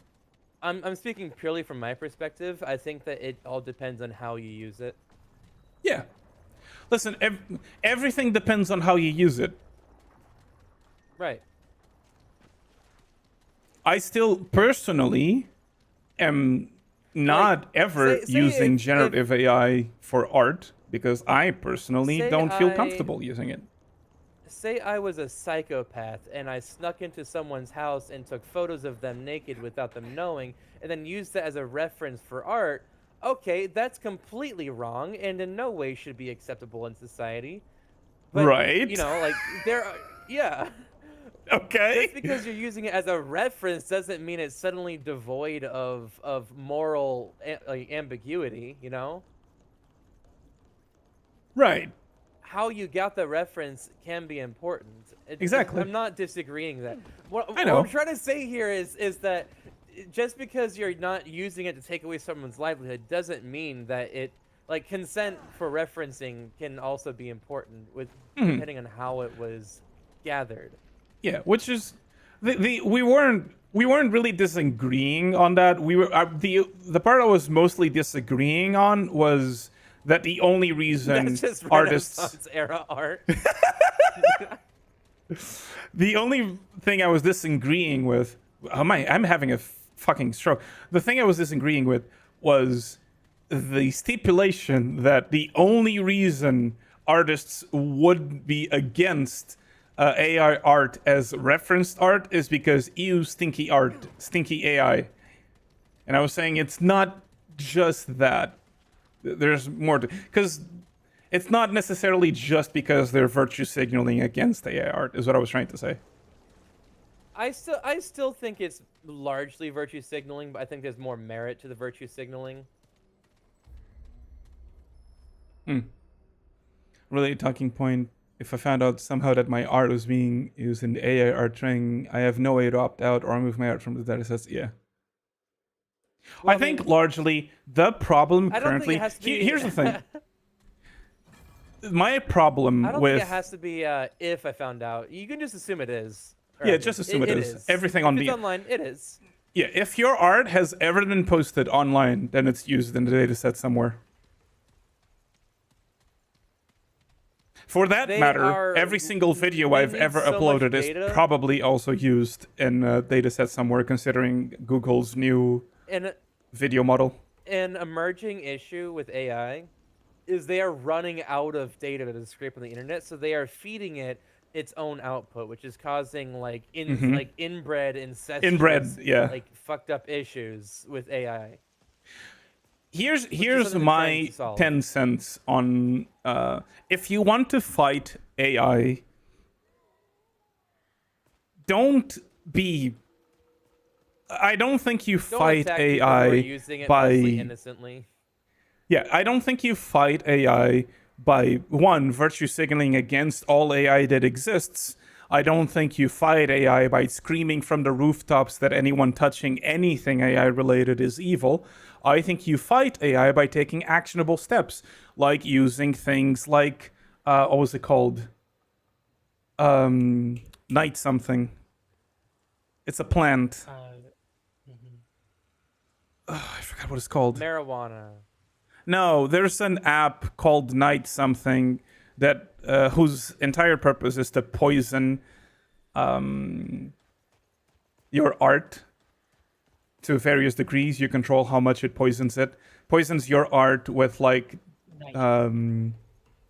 I'm speaking purely from my perspective. I think that it all depends on how you use it. Yeah. Listen, everything depends on how you use it. Right. I still personally am not ever say using if- generative AI for art because I personally Say don't feel I- comfortable using it. Say I was a psychopath and I snuck into someone's house and took photos of them naked without them knowing, and then used that as a reference for art. Okay, that's completely wrong and in no way should be acceptable in society. But, Right. like there are, yeah. Okay. Just because you're using it as a reference doesn't mean it's suddenly devoid of moral like, ambiguity, Right. How you got the reference can be important. Exactly. I'm not disagreeing that. What know. I'm trying to say here is that just because you're not using it to take away someone's livelihood doesn't mean that it like consent for referencing can also be important with depending on how it was gathered. Yeah, which is we weren't really disagreeing on that. We were the part I was mostly disagreeing on was that the only reason That's just artists Renaissance era art. the only thing I was disagreeing with I'm having a fucking stroke. The thing I was disagreeing with was the stipulation that the only reason artists would be against AI art as referenced art is because stinky art, stinky AI. And I was saying it's not just that. There's more to, because it's not necessarily just because they're virtue signaling against AI art, is what I was trying to say. I still think it's largely virtue signaling, but I think there's more merit to the virtue signaling. Really, talking point. If I found out somehow that my art was being used in the AI art training, I have no way to opt out or remove my art from the datasets. Yeah. Well, I think largely the problem I don't currently. think it has to be. Here's the thing. My problem I don't with think it has to be if I found out. You can just assume it is. Or Yeah, I just think assume it is. Everything on if the- it's online, it is. yeah, if your art has ever been posted online, then it's used in the dataset somewhere. For that They matter, are- every single video they I've need ever so much uploaded data. is probably also used in a dataset somewhere, considering Google's new And video model. an emerging issue with AI is they are running out of data to scrape on the internet, so they are feeding it its own output, which is causing like inbred incestuous, Inbred, yeah. like fucked up issues with AI. Here's something they're trying my to solve. 10 cents on if you want to fight AI, don't be. I don't think you Don't fight attack people who are AI using it by. mostly innocently. Yeah, I don't think you fight AI by one, virtue signaling against all AI that exists. I don't think you fight AI by screaming from the rooftops that anyone touching anything AI related is evil. I think you fight AI by taking actionable steps, like using things like what was it called? Night something. It's a plant. I forgot what it's called. Marijuana. No, there's an app called Night something that whose entire purpose is to poison your art to various degrees. You control how much it poisons it. Poisons your art with like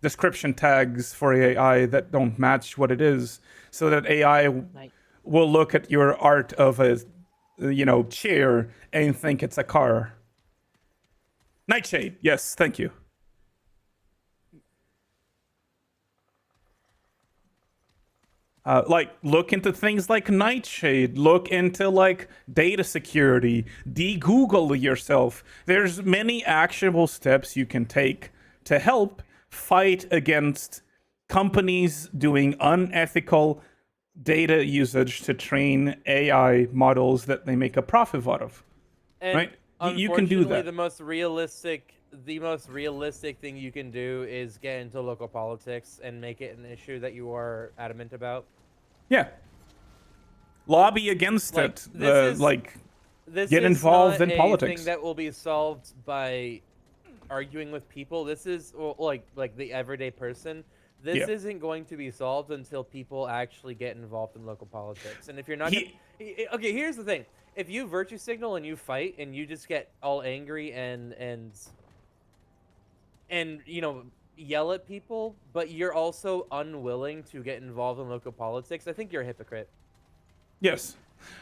description tags for AI that don't match what it is, so that AI will look at your art of a chair and think it's a car. Nightshade, yes, thank you. Look into things like Nightshade. Look into like data security. De-Google yourself. There's many actionable steps you can take to help fight against companies doing unethical data usage to train AI models that they make a profit out of. And Right? You can do unfortunately, that. the most realistic thing you can do is get into local politics and make it an issue that you are adamant about. Yeah. Lobby against Like, it. this is- This Get is involved not in a politics. thing that will be solved by arguing with people. This is like the everyday person. This Yeah. isn't going to be solved until people actually get involved in local politics. And if you're not, okay, here's the thing: if you virtue signal and you fight and you just get all angry and yell at people, but you're also unwilling to get involved in local politics, I think you're a hypocrite. Yes.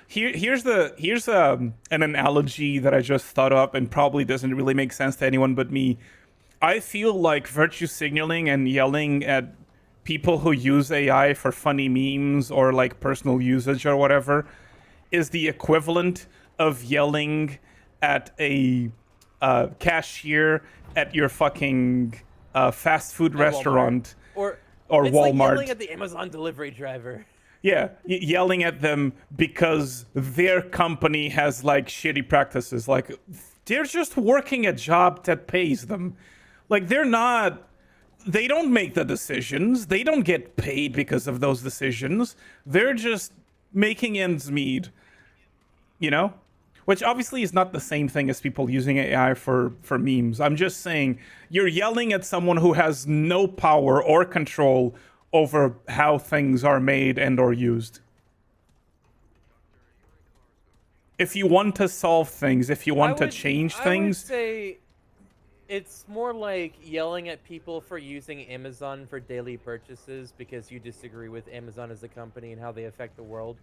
Here's an analogy that I just thought up and probably doesn't really make sense to anyone but me. I feel like virtue signaling and yelling at people who use AI for funny memes or like personal usage or whatever is the equivalent of yelling at a cashier at your fucking fast food At Walmart. restaurant Or or it's like Walmart. yelling at the Amazon delivery driver. Yeah, yelling at them because their company has like shitty practices. Like they're just working a job that pays them. Like they don't make the decisions. They don't get paid because of those decisions. They're just making ends meet. You know? Which obviously is not the same thing as people using AI for memes. I'm just saying you're yelling at someone who has no power or control over how things are made and or used. If you want to solve things, if you want to change I would things, say it's more like yelling at people for using Amazon for daily purchases because you disagree with Amazon as a company and how they affect the world.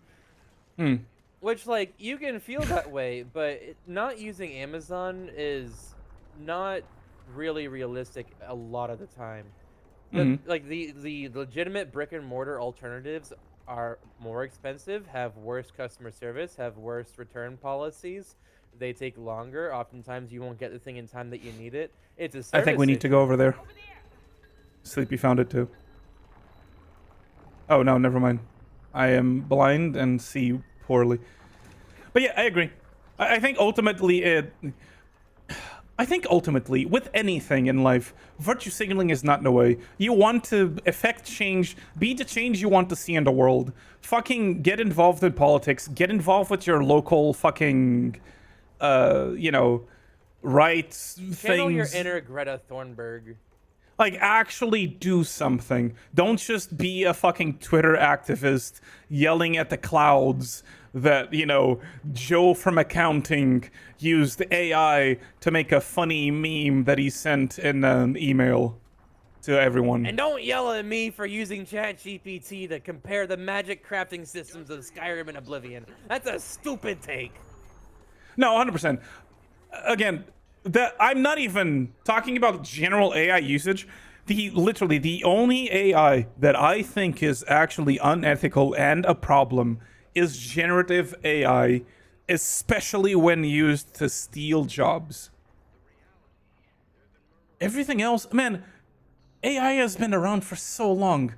Which, like, you can feel that way, but not using Amazon is not really realistic a lot of the time. Like, the legitimate brick and mortar alternatives are more expensive, have worse customer service, have worse return policies. They take longer. Oftentimes, you won't get the thing in time that you need it. It's a service I think we need to issue. go over there. Sleepy found it too. Oh no, never mind. I am blind and see poorly. But yeah, I agree. I think ultimately with anything in life, virtue signaling is not the way. You want to effect change, be the change you want to see in the world. Fucking get involved in politics, get involved with your local fucking, rights Channel your things. inner Greta Thunberg. Like, actually do something. Don't just be a fucking Twitter activist yelling at the clouds that, you know, Joe from accounting used AI to make a funny meme that he sent in an email to everyone. And don't yell at me for using ChatGPT to compare the magic crafting systems of Skyrim and Oblivion. That's a stupid take. No, 100%. Again, I'm not even talking about general AI usage. Literally, the only AI that I think is actually unethical and a problem is generative AI, especially when used to steal jobs. Everything else, man, AI has been around for so long.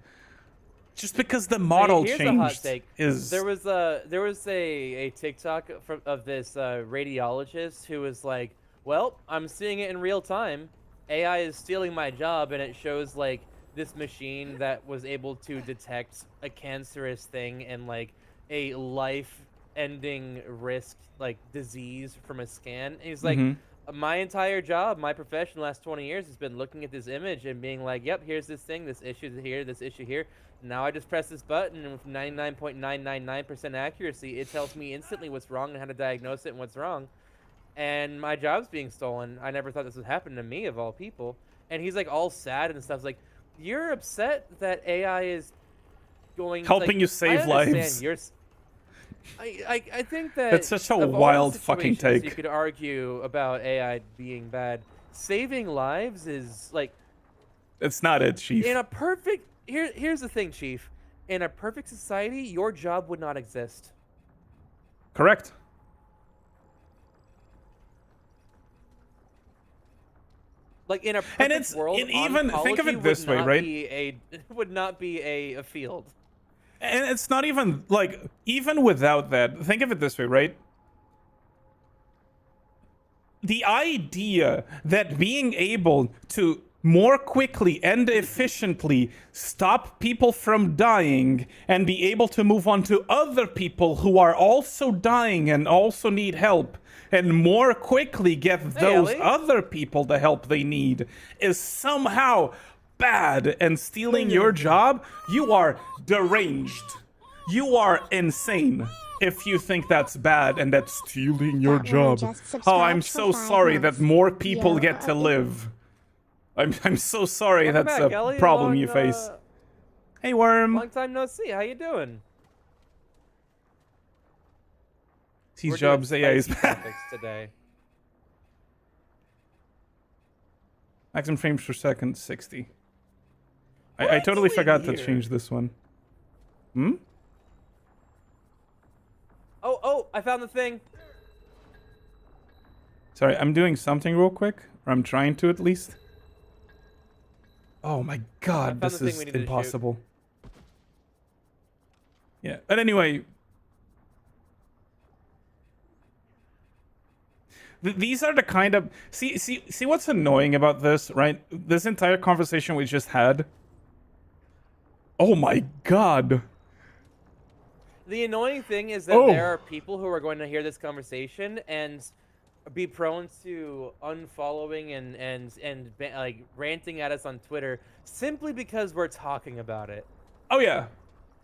Just because the model Here's a hot changed take. is... There was a TikTok of this radiologist who was like, well, I'm seeing it in real time. AI is stealing my job, and it shows like this machine that was able to detect a cancerous thing and like a life-ending risk, like disease from a scan. And he's like, my entire job, my profession, the last 20 years has been looking at this image and being like, yep, here's this thing, this issue here, this issue here. Now I just press this button, and with 99.999% accuracy, it tells me instantly what's wrong and how to diagnose it and what's wrong. And my job's being stolen. I never thought this would happen to me, of all people. And he's like all sad and stuff. Like, you're upset that AI is going helping like, you save lives. I think that it's such a of all the wild fucking situations take. You could argue about AI being bad. Saving lives is like, It's not it, Chief. in a perfect here's the thing, Chief. In a perfect society, your job would not exist. Correct. Like in a perfect world, and even think of it this way, right? It would not be a field. And it's not even like, even without that, think of it this way, right? The idea that being able to more quickly and efficiently stop people from dying and be able to move on to other people who are also dying and also need help and more quickly get those Ellie. other people the help they need is somehow bad and stealing your job, you are deranged. You are insane if you think that's bad and that's stealing your That woman job. just Oh, I'm subscribed so for 5 sorry months. that more people Yo, get to live. I'm so sorry Welcome that's back, a Ellie. problem you face. Hey, Worm. Long time no see. How you doing? Steve We're Jobs doing AI is spicy bad. topics today. Maximum frames per second, 60. What I are you totally doing forgot to here? change this one. Hmm? Oh, I found the thing. Sorry, I'm doing something real quick. Or I'm trying to, at least. Oh my god, found the this thing is we need to shoot. impossible. Yeah, but anyway... These are the kind of... See what's annoying about this, right? This entire conversation we just had. Oh my god. The annoying thing is that Oh. there are people who are going to hear this conversation and be prone to unfollowing and like ranting at us on Twitter simply because we're talking about it. Oh yeah.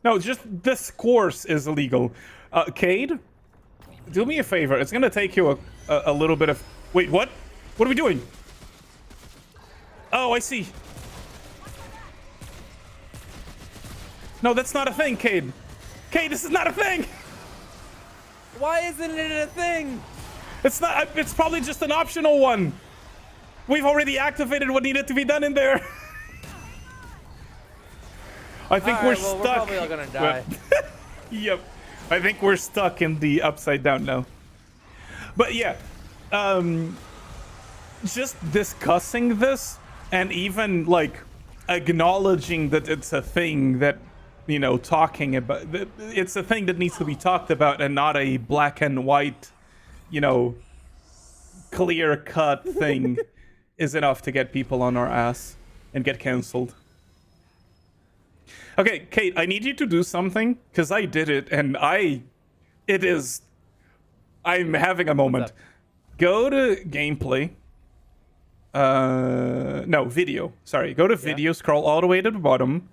No, just this course is illegal. Cade, do me a favor. It's gonna take you a little bit of... Wait, what? What are we doing? Oh, I see. No, that's not a thing, Cade. Cade, this is not a thing. Why isn't it a thing? It's not. It's probably just an optional one. We've already activated what needed to be done in there. I think we're Alright, well, stuck. we're probably all gonna die. Yep. I think we're stuck in the upside down now. But yeah, just discussing this and even like acknowledging that it's a thing that, you know, talking about, it's a thing that needs to be talked about and not a black and white, you know, clear cut thing is enough to get people on our ass and get cancelled. Okay, Kate, I need you to do something because I did it and I'm having a moment. up? Go to gameplay No, video. Sorry, go to video, scroll all the way to the bottom,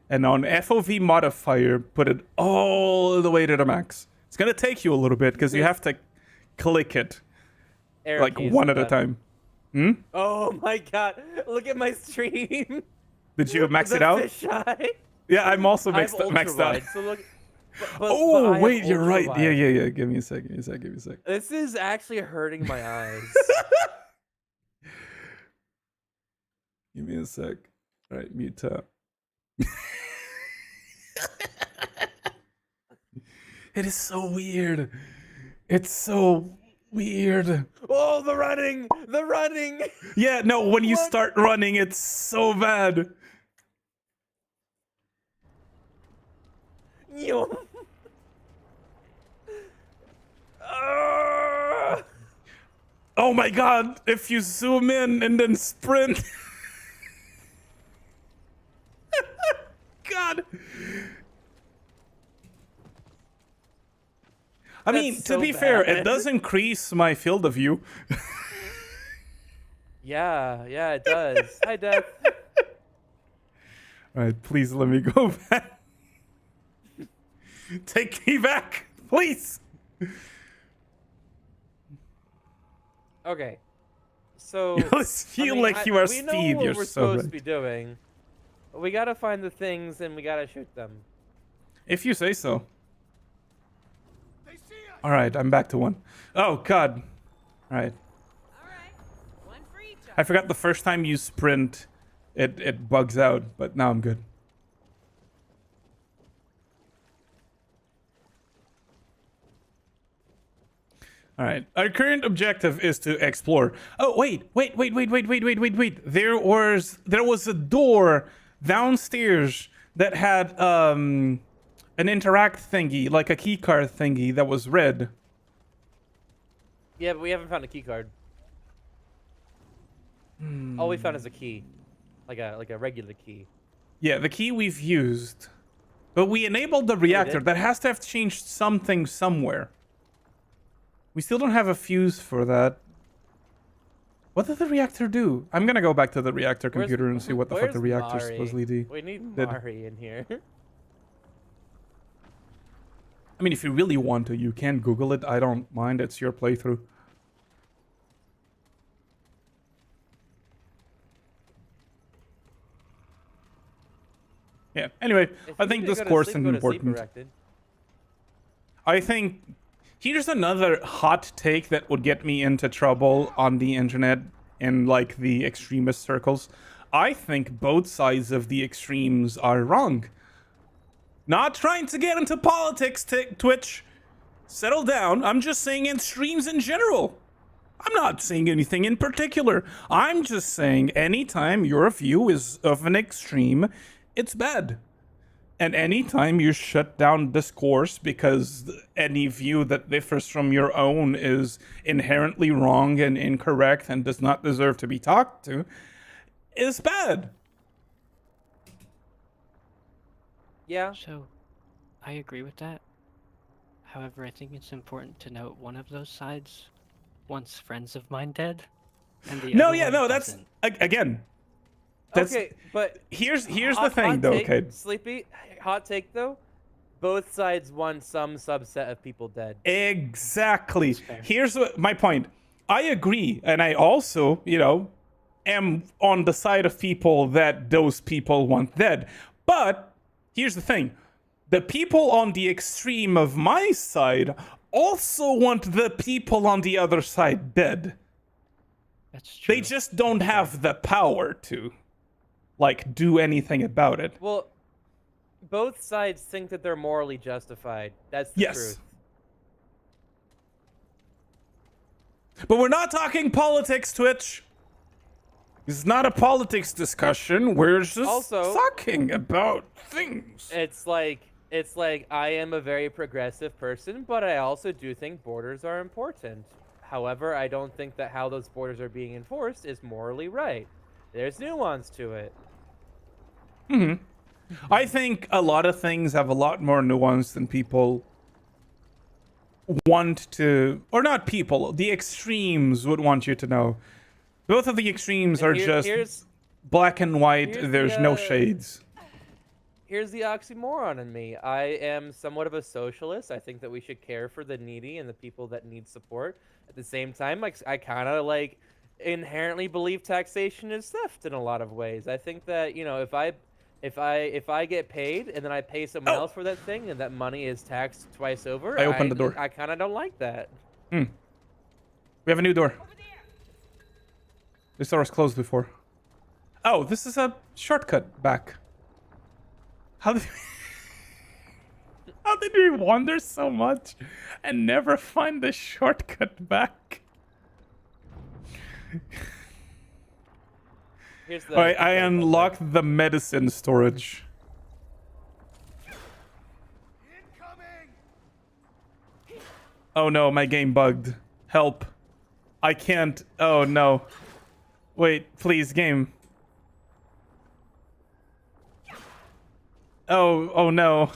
and on FOV modifier, put it all the way to the max. It's gonna take you a little bit because you have to click it Arrow like keys one are at a done. time. Oh my god! Look at my stream. Did you max The it out? fisheye. Yeah, I'm also I have maxed out. ultra-wide, so look. But I Oh, have wait, you're right. ultra-wide. Yeah. Give me a sec. Give me a sec. This is actually hurting my eyes. Give me a sec. All right, mute tab. It is so weird. It's so weird. Oh, the running! The running! Yeah, no, when you What? start running, it's so bad. Yo. Ah! Oh my god, if you zoom in and then sprint. God. I mean, That's to so be fair, it bad. does increase my field of view. Yeah, it does. Hi, Death. All right, please let me go back. Take me back, please. Okay. So You feel like you are we know Steve. what You're we're so supposed to right. be doing. We gotta find the things and we gotta shoot them. If you say so. All right, I'm back to one. Oh God. All right. One for each. I forgot the first time you sprint, it bugs out, but now I'm good. All right. Our current objective is to explore. Oh wait. There was a door downstairs that had an interact thingy, like a keycard thingy that was red. Yeah, but we haven't found a key card. All we found is a key, like a regular key. Yeah, the key we've used. But we enabled the reactor. did? That has to have changed something somewhere. We still don't have a fuse for that. What did the reactor do? I'm gonna go back to the reactor Where's- computer and see what the fuck the where's reactor Mari? supposedly did. We need did. Mari in here. I mean, if you really want to, you can Google it. I don't mind. It's your playthrough. Yeah. Anyway, If I you think need to this go to course sleep, is go to sleep, important. Erected. I think here's another hot take that would get me into trouble on the internet in like the extremist circles. I think both sides of the extremes are wrong. Not trying to get into politics, Twitch. Settle down. I'm just saying extremes in general. I'm not saying anything in particular. I'm just saying anytime your view is of an extreme, it's bad. And anytime you shut down discourse because any view that differs from your own is inherently wrong and incorrect and does not deserve to be talked to, is bad. Yeah. So, I agree with that. However, I think it's important to note one of those sides wants friends of mine dead, and the No, other yeah, one no, that's doesn't. Again. That's Okay, but here's the hot thing though, take, okay. Sleepy, hot take though. Both sides want some subset of people dead. Exactly. fair. Here's my point. I agree, and I also, am on the side of people that those people want dead. But here's the thing. The people on the extreme of my side also want the people on the other side dead. That's true. They just don't have the power to, do anything about it. Well, both sides think that they're morally justified. That's the Yes. truth. But we're not talking politics, Twitch. It's not a politics discussion. We're just Also- talking about things. It's like I am a very progressive person, but I also do think borders are important. However, I don't think that how those borders are being enforced is morally right. There's nuance to it. I think a lot of things have a lot more nuance than people want to, or not people, the extremes would want you to know. Both of the extremes And are just here's black and white. here's There's the, no shades. here's the oxymoron in me. I am somewhat of a socialist. I think that we should care for the needy and the people that need support. At the same time, like I kind of like inherently believe taxation is theft in a lot of ways. I think that, you know, if I get paid and then I pay someone Oh. else for that thing and that money is taxed twice over, I opened the door. I kind of don't like that. We have a new door. This door was closed before. Oh, this is a shortcut back. How did how did we wander so much and never find the shortcut back? Here's the. Alright, I unlocked the medicine storage. Oh no, my game bugged. Help. I can't. Oh no. Wait, please, game. Oh no.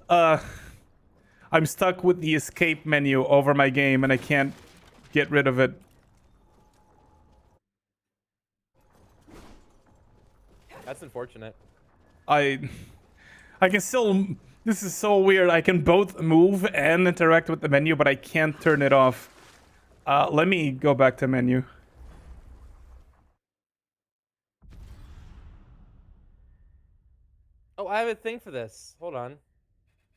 I'm stuck with the escape menu over my game and I can't get rid of it. That's unfortunate. I can still. This is so weird. I can both move and interact with the menu, but I can't turn it off. Let me go back to menu. Oh, I have a thing for this. Hold on.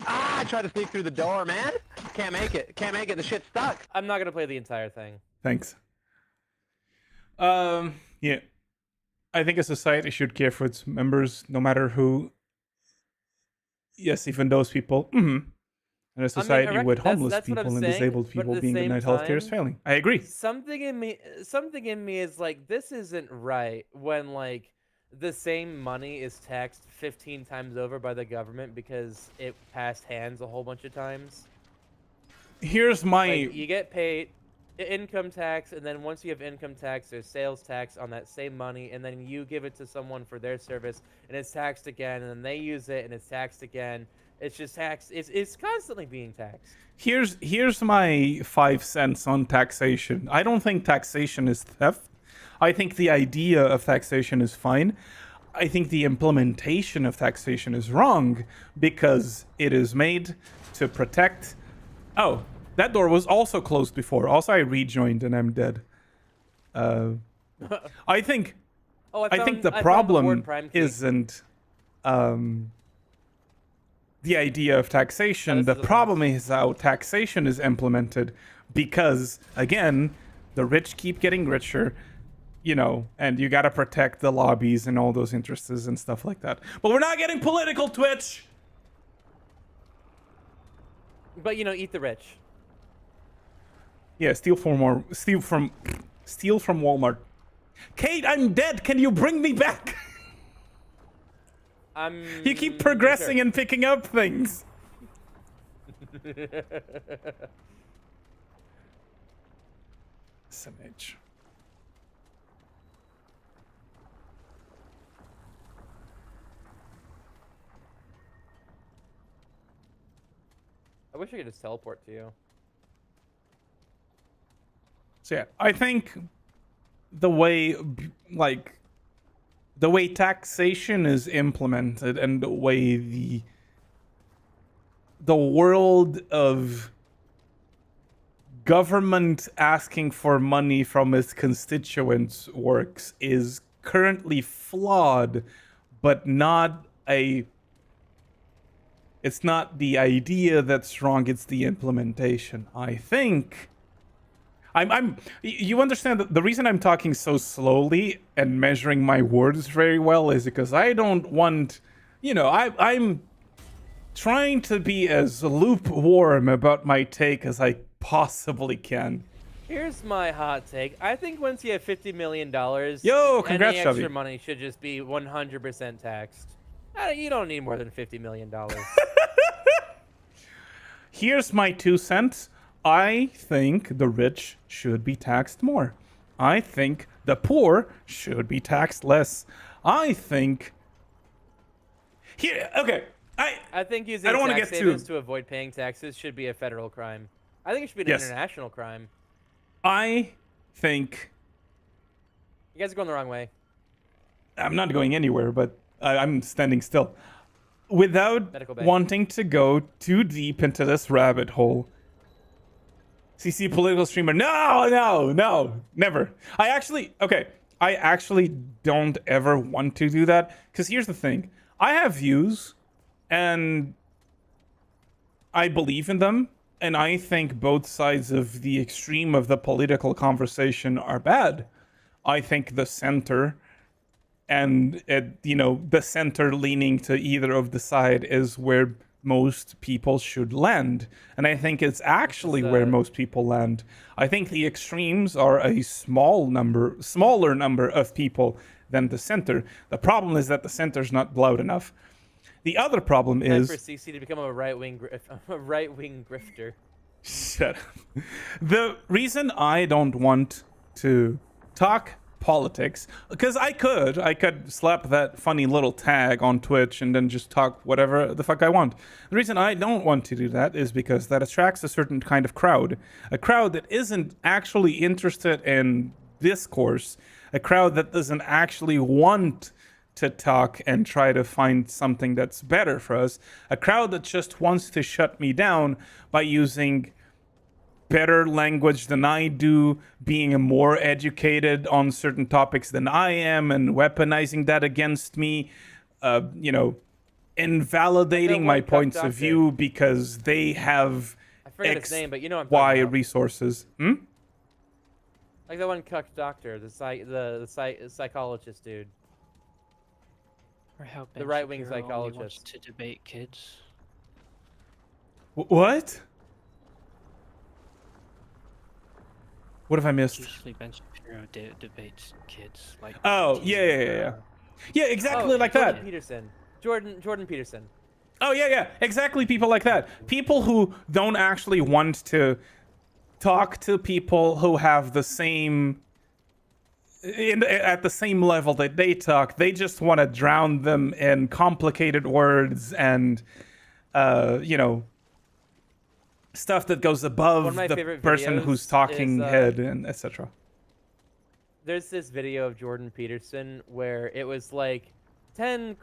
Ah, I tried to sneak through the door, man. Can't make it. Can't make it. The shit's stuck. I'm not gonna play the entire thing. Thanks. Yeah. I think a society should care for its members, no matter who. Yes, even those people. And a society with homeless that's what I'm people and saying, disabled but at people the being same denied healthcare is time- failing. I agree. Something in me is like, this isn't right when like the same money is taxed 15 times over by the government because it passed hands a whole bunch of times. Here's my. Like, you get paid income tax, and then once you have income tax, there's sales tax on that same money, and then you give it to someone for their service, and it's taxed again, and then they use it, and it's taxed again. It's just taxed. It's constantly being taxed. Here's my 5 cents on taxation. I don't think taxation is theft. I think the idea of taxation is fine. I think the implementation of taxation is wrong because it is made to protect. Oh, that door was also closed before. Also, I rejoined and I'm dead. I think Oh, I think the found problem Word Prime key. isn't the idea of taxation. this The is a problem is how taxation is implemented because, again, the rich keep getting richer, you know, and you got to protect the lobbies and all those interests and stuff like that. But we're not getting political, Twitch! But you know, eat the rich. Yeah, steal from Walmart. Kate, I'm dead. Can you bring me back? You keep progressing and picking up things. SMH. I wish I could just teleport to you. So yeah, I think the way the way taxation is implemented and the way the world of government asking for money from its constituents works is currently flawed, but not a. It's not the idea that's wrong, it's the implementation. I think you understand that the reason I'm talking so slowly and measuring my words very well is because I don't want, you know, I'm trying to be as lukewarm about my take as I possibly can. Here's my hot take. I think once you have $50 million, Yo, congrats, any extra Chubby. money should just be 100% taxed. You don't need more than $50 million. Here's my 2 cents. I think the rich should be taxed more. I think the poor should be taxed less. I think okay. I think using I don't wanna tax get too- havens to avoid paying taxes should be a federal crime. I think it should be an Yes. international crime. I think You guys are going the wrong way. I'm not going anywhere, but I'm standing still. Without Medical bay. wanting to go too deep into this rabbit hole. CC political streamer. No, never. I actually don't ever want to do that. Because here's the thing. I have views, and I believe in them. And I think both sides of the extreme of the political conversation are bad. I think the center and the center leaning to either of the side is where most people should land, and I think it's actually where most people land. I think the extremes are a smaller number of people than the center. The problem is that the center's not loud enough. The other problem Time is for CC to become a right-wing grifter. shut up. The reason I don't want to talk politics, because I could slap that funny little tag on Twitch and then just talk whatever the fuck I want. The reason I don't want to do that is because that attracts a certain kind of crowd, a crowd that isn't actually interested in discourse, a crowd that doesn't actually want to talk and try to find something that's better for us, a crowd that just wants to shut me down by using better language than I do, being more educated on certain topics than I am, and weaponizing that against me, invalidating my points of view because they have I forget his name, but you know what I'm Y talking about. resources. Like that one cuck doctor, the psychologist dude. Or how The Ben right-wing Shapiro only wants psychologist. to debate kids. What? What have I missed? Usually Ben Shapiro debates kids. Like. Oh, teen- yeah. Yeah, exactly like Jordan that. Peterson. Jordan Peterson. Oh, yeah. Exactly people like that. People who don't actually want to talk to people who have the same... at the same level that they talk. They just want to drown them in complicated words and, stuff that goes above One of my the favorite person who's videos talking is, head and etc. There's this video of Jordan Peterson where it was like 10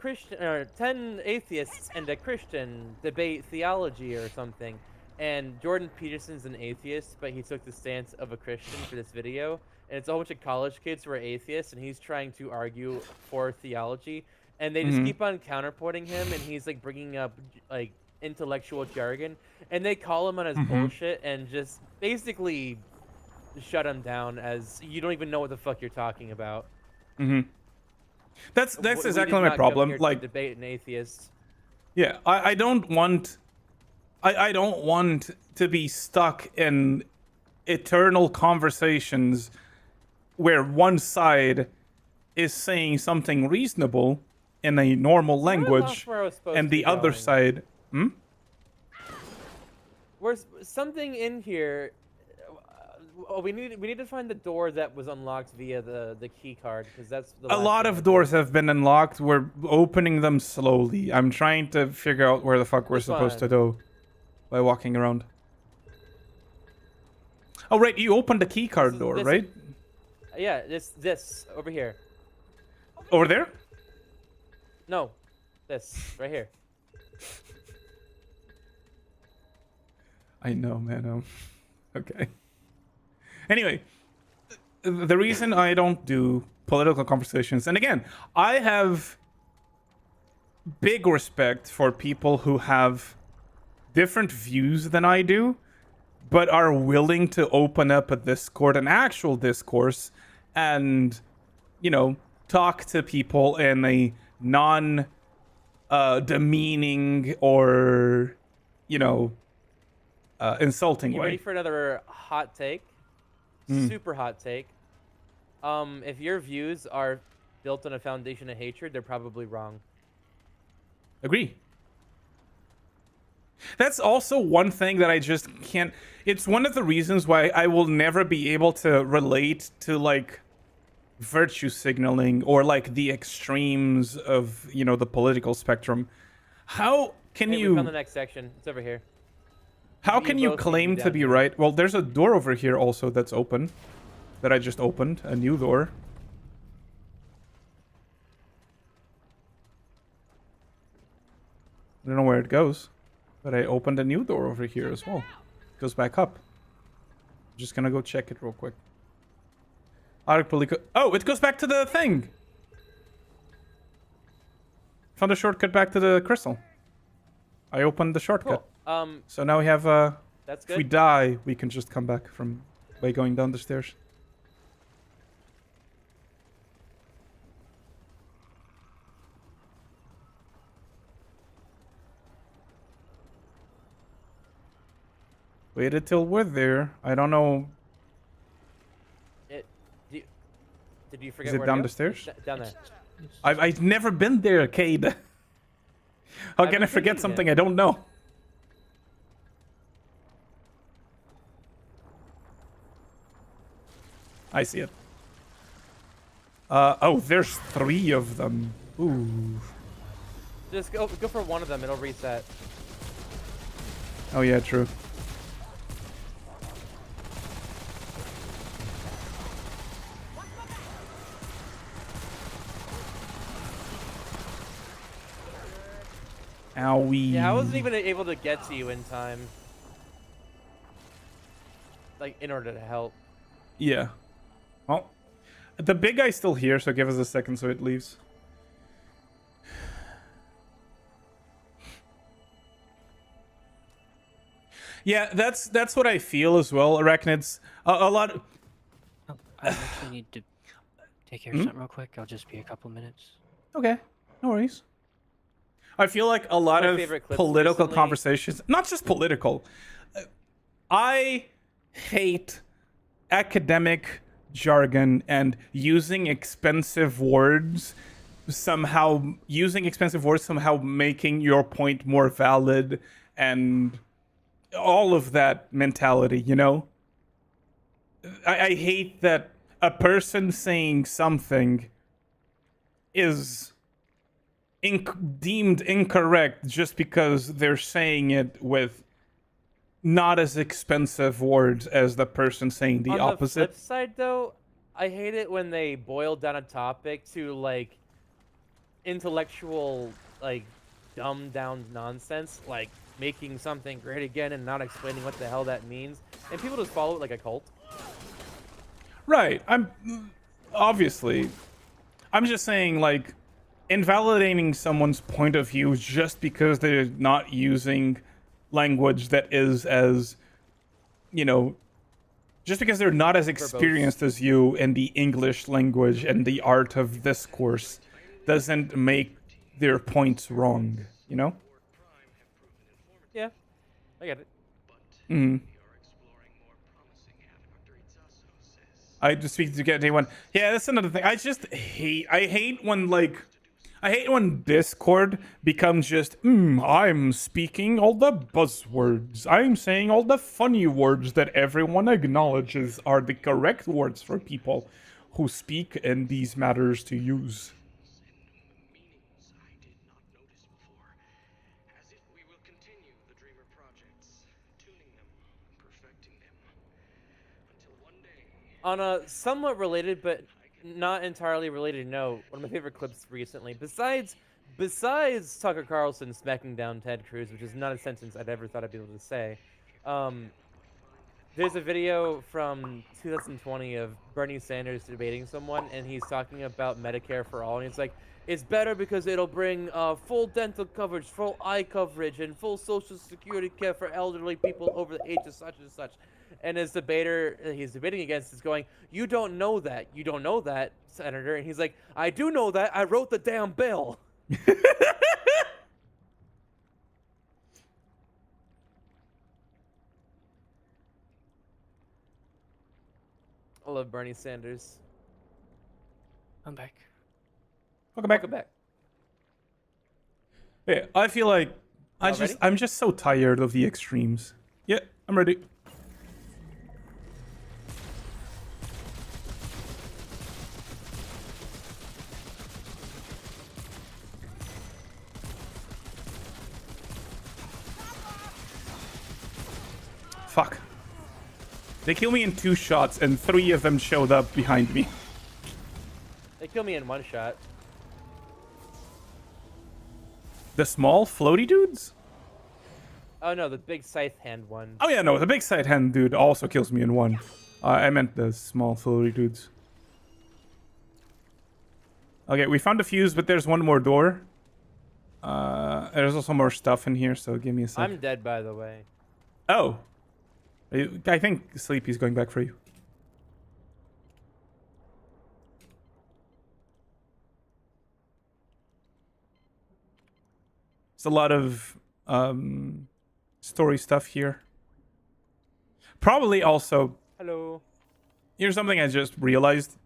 atheists and a Christian debate theology or something. And Jordan Peterson's an atheist, but he took the stance of a Christian for this video. And it's a whole bunch of college kids who are atheists, and he's trying to argue for theology. And they just keep on counterpointing him, and he's like bringing up like intellectual jargon, and they call him on his bullshit and just basically shut him down as you don't even know what the fuck you're talking about. That's We did exactly not my come problem. here to Like, debate an atheist. yeah, I don't want to be stuck in eternal conversations where one side is saying something reasonable in a normal language where I was supposed and to the be other going. side... Where's something in here? We need to find the door that was unlocked via the key card, because that's the A last lot thing of I did. doors have been unlocked. We're opening them slowly. I'm trying to figure out where the fuck we're That's supposed to fine. go by walking around. Oh, right. You opened the key card door, this- right? Yeah, this over here. Over there? No, this right here. I know, man. Okay. Anyway, the reason I don't do political conversations, and again, I have big respect for people who have different views than I do, but are willing to open up a Discord, an actual discourse, and, talk to people in a non demeaning or, insulting You ready way. for another hot take? Super hot take. If your views are built on a foundation of hatred, they're probably wrong. Agree. That's also one thing that I just can't... It's one of the reasons why I will never be able to relate to, like, virtue signaling or, like, the extremes of, the political spectrum. How can Hey, we found the you... next section. It's over here. How you can you both need to be claim to down be here. right? Well, there's a door over here also that's open. That I just opened. A new door. I don't know where it goes. But I opened a new door over here as well. It goes back up. I'm just gonna go check it real quick. Oh, it goes back to the thing! Found a shortcut back to the crystal. I opened the shortcut. Cool. So now we have, That's if we good. die, we can just come back from by going down the stairs. Waited till we're there. I don't know. Did you forget it where down to go? the stairs? Down there. I've never been there, Cade. How I've can I been forget thinking something it. I don't know? I see it. Oh, there's 3 of them. Ooh. Just go for one of them. It'll reset. Oh yeah, true. Owie. Yeah, I wasn't even able to get to you in time. Like, in order to help. Yeah. Well, the big guy's still here, so give us a second so it leaves. Yeah, that's what I feel as well. Arachnids, a lot. Oh, I actually need to take care of something real quick. I'll just be a couple minutes. Okay, no worries. I feel like a lot My of favorite clips political recently- conversations, not just political. I hate academic jargon and using expensive words somehow making your point more valid and all of that mentality, you know? I hate that a person saying something is deemed incorrect just because they're saying it with not as expensive words as the person saying the On opposite. the flip side, though, I hate it when they boil down a topic to, like, intellectual, like, dumbed down nonsense, like making something great again and not explaining what the hell that means. And people just follow it like a cult. Right. I'm just saying, like, invalidating someone's point of view just because they're not using language that is as, you know, just because they're not as experienced as you in the English language and the art of discourse doesn't make their points wrong, you know? Yeah, I get it. I just speak to get day one. Yeah, that's another thing. I hate when Discord becomes just, I'm speaking all the buzzwords. I'm saying all the funny words that everyone acknowledges are the correct words for people who speak in these matters to use. On a somewhat related but not entirely related note, one of my favorite clips recently, besides Tucker Carlson smacking down Ted Cruz, which is not a sentence I'd ever thought I'd be able to say, there's a video from 2020 of Bernie Sanders debating someone, and he's talking about Medicare for all, and he's like, it's better because it'll bring full dental coverage, full eye coverage, and full social security care for elderly people over the age of such and such. And his debater he's debating against is going, you don't know that, Senator. And he's like, I do know that, I wrote the damn bill. I love Bernie Sanders. I'm back. Welcome back. Welcome back. Yeah, I feel like Y'all ready? I'm just so tired of the extremes. Yeah, I'm ready. Fuck. They kill me in 2 shots and 3 of them showed up behind me. They kill me in one shot. The small floaty dudes? Oh no, the big scythe hand one. Oh yeah, no, the big side hand dude also kills me in one. I meant the small floaty dudes. Okay, we found a fuse, but there's one more door. There's also more stuff in here, so give me a sec. I'm dead, by the way. Oh. I think Sleepy's going back for you. It's a lot of story stuff here. Probably also, Hello. here's something I just realized.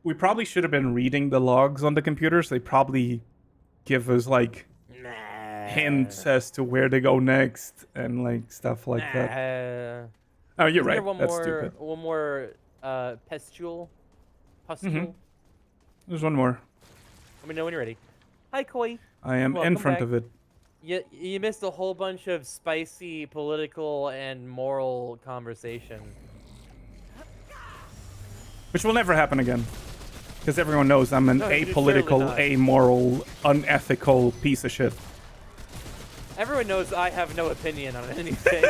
We probably should have been reading the logs on the computers. They probably give us like hints as to where to go next and like stuff like that. Oh, you're Isn't right. there one That's more, stupid. one more pustule? Mhm. There's one more. Let me know when you're ready. Hi, Koi. I am in Welcome front back. of it. You missed a whole bunch of spicy political and moral conversation. Which will never happen again. Because everyone knows I'm an No, you apolitical, certainly not. amoral, unethical piece of shit. Everyone knows I have no opinion on anything.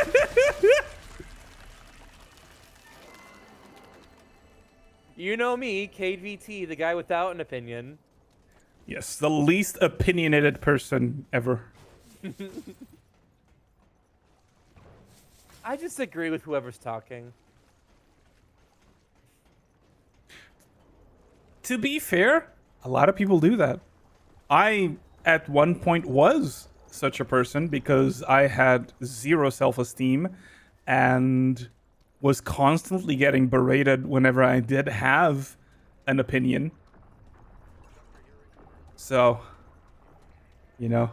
You know me, KVT, the guy without an opinion. Yes, the least opinionated person ever. I just agree with whoever's talking. To be fair, a lot of people do that. I, at one point, was such a person because I had zero self-esteem and was constantly getting berated whenever I did have an opinion. So, you know.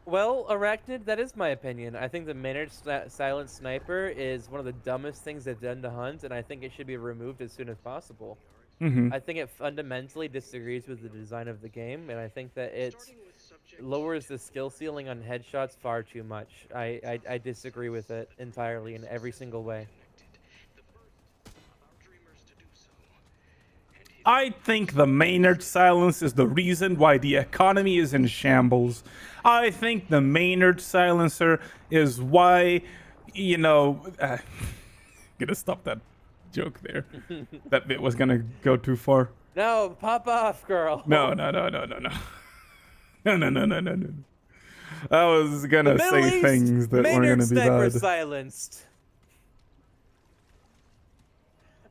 Well, Arachnid, that is my opinion. I think the Maynard Silent Sniper is one of the dumbest things they've done to Hunt, and I think it should be removed as soon as possible. Mm-hmm. I think it fundamentally disagrees with the design of the game, and I think that it lowers the skill ceiling on headshots far too much. I disagree with it entirely in every single way. I think the Maynard silence is the reason why the economy is in shambles. I think the Maynard silencer is why, you know, gonna stop that joke there. That bit was gonna go too far. No, pop off, girl. No. No. I was gonna Middle say East, things that Maynard weren't gonna be Sniper bad. silenced.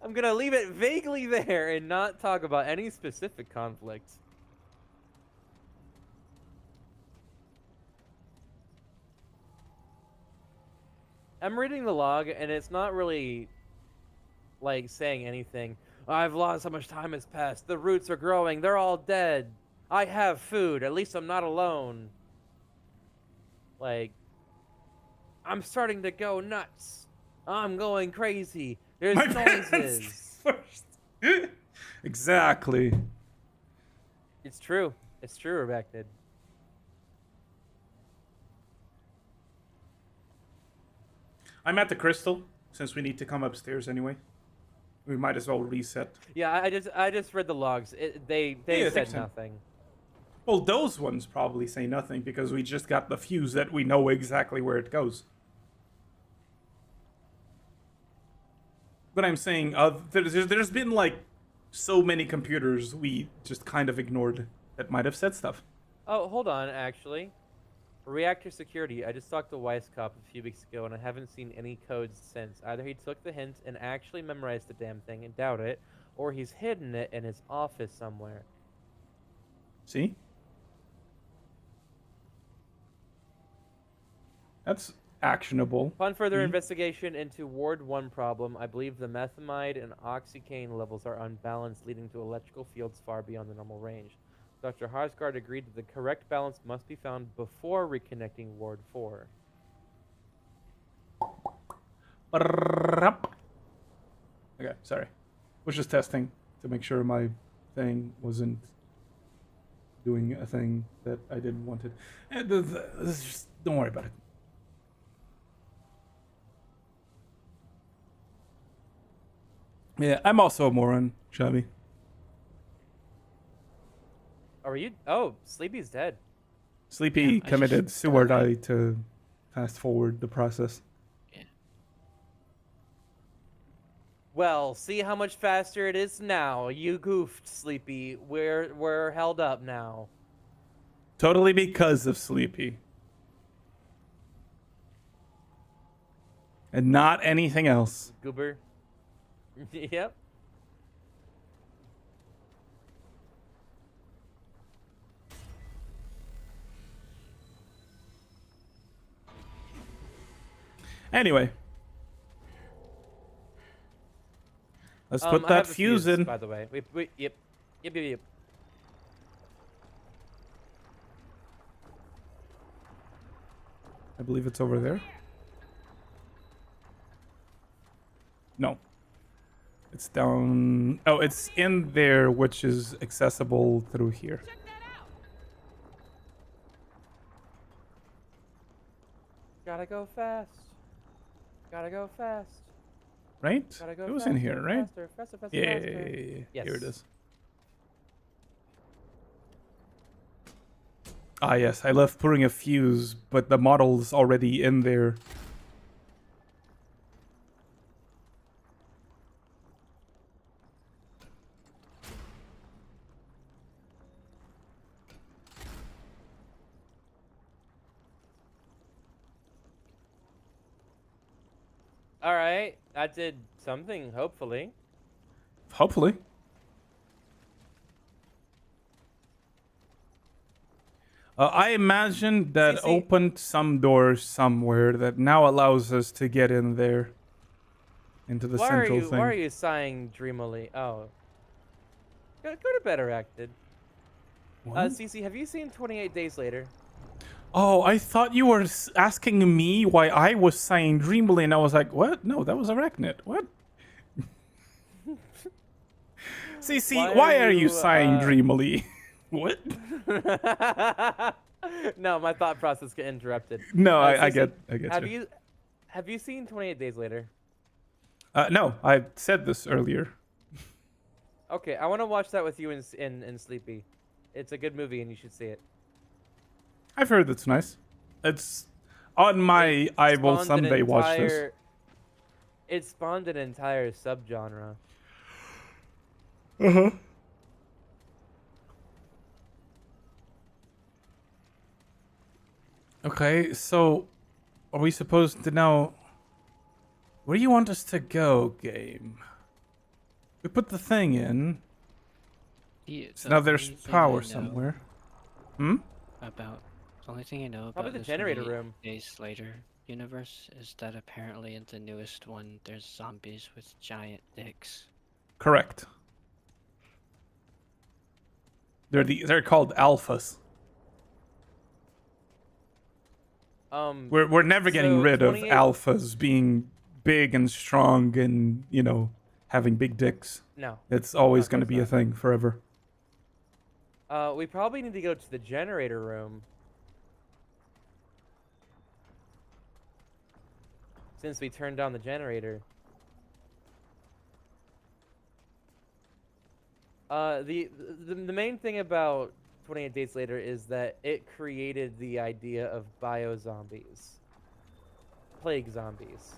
I'm gonna leave it vaguely there and not talk about any specific conflict. I'm reading the log and it's not really like saying anything. I've lost how much time has passed. The roots are growing. They're all dead. I have food. At least I'm not alone. Like, I'm starting to go nuts. I'm going crazy. There's My parents noises. first. Exactly. It's true. It's true, Arachnid. I'm at the crystal since we need to come upstairs anyway. We might as well reset. Yeah, I just read the logs. They Yeah, said thanks, Sam. nothing. Well, those ones probably say nothing because we just got the fuse that we know exactly where it goes. But I'm saying, there's been like so many computers we just kind of ignored that might have said stuff. Oh, hold on, actually. Reactor security. I just talked to Weisskopf a few weeks ago, and I haven't seen any codes since. Either he took the hint and actually memorized the damn thing and doubt it, or he's hidden it in his office somewhere. See? That's actionable. Upon further Mhm. investigation into Ward 1 problem, I believe the methamide and oxycane levels are unbalanced, leading to electrical fields far beyond the normal range. Dr. Harsgaard agreed that the correct balance must be found before reconnecting Ward 4. Okay, sorry. Was just testing to make sure my thing wasn't doing a thing that I didn't want it. Just don't worry about it. Yeah, I'm also a moron, Shabby. Are you? Oh, Sleepy's dead. Sleepy Yeah, I committed just- suicide to fast forward the process. Well, see how much faster it is now. You goofed, Sleepy. We're held up now. Totally because of Sleepy. And not anything else. Goober. Yep. Anyway. Let's put I that have a fuse in. by the way. Yep. I believe it's over there. No. It's down. Oh, it's in there, which is accessible through here. Check that out. Gotta go fast. Gotta go fast. Right? Gotta go It was faster, in here, right? Faster, Yeah. faster. Yes. Here it is. Ah, yes. I left putting a fuse, but the model's already in there. All right, that did something. Hopefully. Hopefully. I imagine that CC. opened some doors somewhere that now allows us to get in there. Into the Why central thing. Why are you sighing dreamily? Oh. Go to bed, Erected. What? Cece, have you seen 28 Days Later? Oh, I thought you were asking me why I was saying dreamily, and I was like, what? No, that was Arachnid. What? CC, why are you sighing dreamily? What? No, my thought process got interrupted. No, I Cece, get you. Have you seen 28 Days Later? No, I said this earlier. Okay, I want to watch that with you in Sleepy. It's a good movie and you should see it. I've heard it's nice. It's on my I will Spawned an someday watch this. entire- It spawned an entire subgenre. Uh-huh. Okay, so are we supposed to now... Where do you want us to go, game? We put the thing in. So now there's power somewhere. Hmm? About the only thing I know Probably about the this generator 28 room. Days Later universe is that apparently in the newest one there's zombies with giant dicks. Correct. They're called alphas. We're never getting so rid of 28 alphas being big and strong and, you know, having big dicks. No. It's always Of going to course be a not. thing forever. We probably need to go to the generator room. Since we turned on the generator. The main thing about 28 Days Later is that it created the idea of biozombies. Plague zombies.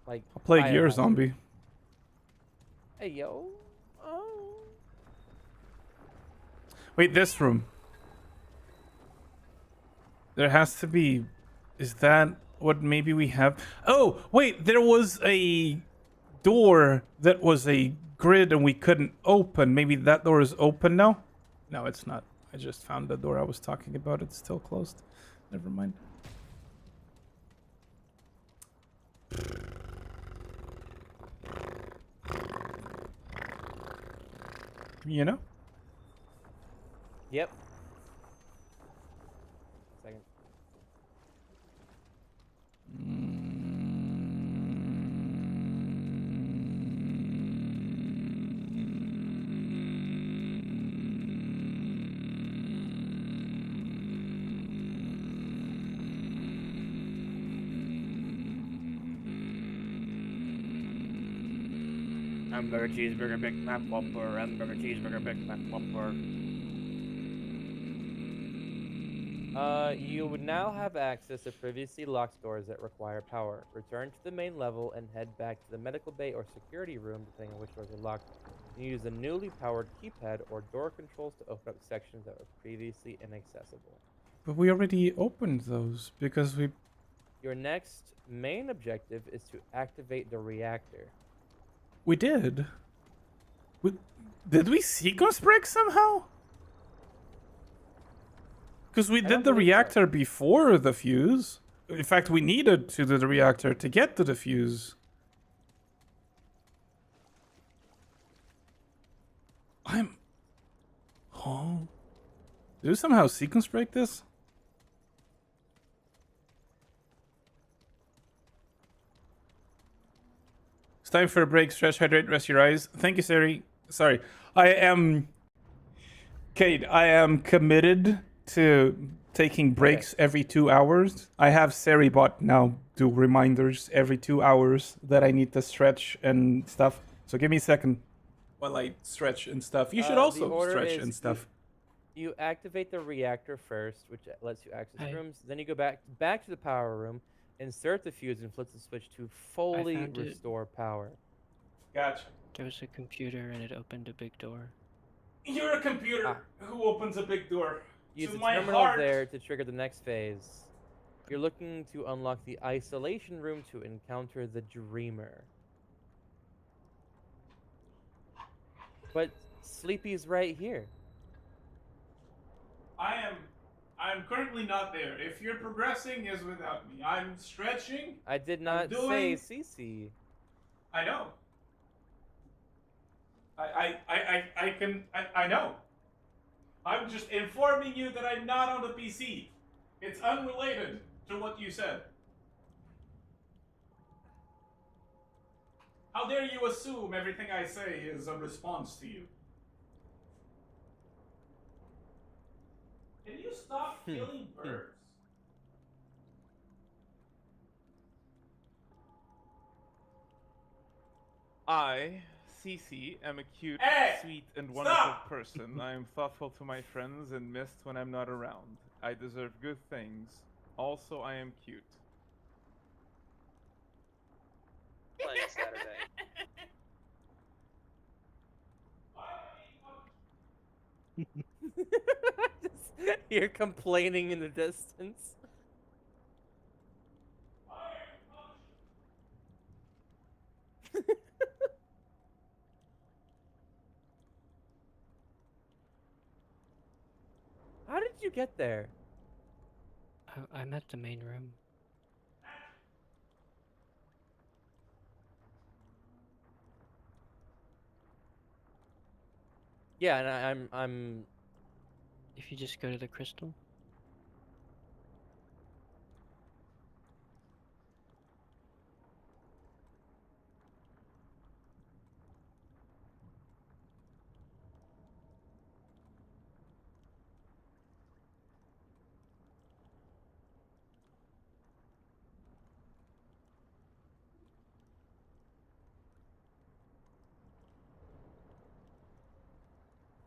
Like I'll plague your biohazard. zombie. Hey yo. Oh. Wait, this room. There has to be... Is that what maybe we have? Oh, wait, there was a door that was a grid and we couldn't open. Maybe that door is open now? No, it's not. I just found the door I was talking about. It's still closed. Never mind. You know? Yep. Second. Hamburger, cheeseburger, Big Mac, Whopper. Hamburger, cheeseburger, Big Mac, Whopper. You would now have access to previously locked doors that require power. Return to the main level and head back to the medical bay or security room, depending on which doors are locked. And use the newly powered keypad or door controls to open up sections that were previously inaccessible. But we already opened those because we. Your next main objective is to activate the reactor. We did. Did we sequence break somehow? Because we I did don't the believe so. reactor before the fuse. In fact, we needed to do the reactor to get to the fuse. Oh. Did we somehow sequence break this? It's time for a break. Stretch, hydrate, rest your eyes. Thank you, Sari. Sorry. I am... Kate, I am committed to taking breaks every 2 hours. I have Saribot now do reminders every 2 hours that I need to stretch and stuff. So give me a second while I stretch and stuff. You should The also order stretch is and stuff. You activate the reactor first, which lets you access Hey. rooms. Then you go back to the power room, insert the fuse, and flip the switch to fully found it. restore power. Gotcha. There was a computer and it opened a big door. You're a computer who opens a big door. Use to the my terminal heart. there to trigger the next phase. You're looking to unlock the isolation room to encounter the Dreamer. But Sleepy's right here. I'm currently not there. If you're progressing is without me. I'm stretching. I did not say CC. I know. I know. I'm just informing you that I'm not on the PC. It's unrelated to what you said. How dare you assume everything I say is a response to you? Can you stop killing birds? I, Cece, am a cute, Hey, sweet, and wonderful stop! person. I am thoughtful to my friends and missed when I'm not around. I deserve good things. Also, I am cute. Playing Saturday. Just hear complaining in the distance. How did you get there? I'm at the main room. Yeah, and I'm If you just go to the crystal.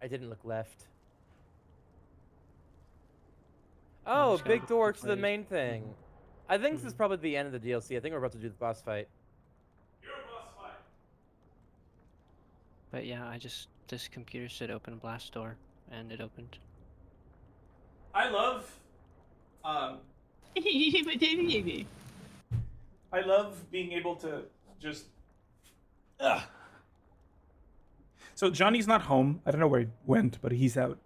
I didn't look left. Oh, just big gotta door look to the right. main thing. I think this is probably the end of the DLC. I think we're about to do the boss fight. You're a boss fight. But yeah, this computer said open blast door, and it opened. I love I love being able to just Ugh. So Johnny's not home. I don't know where he went, but he's out.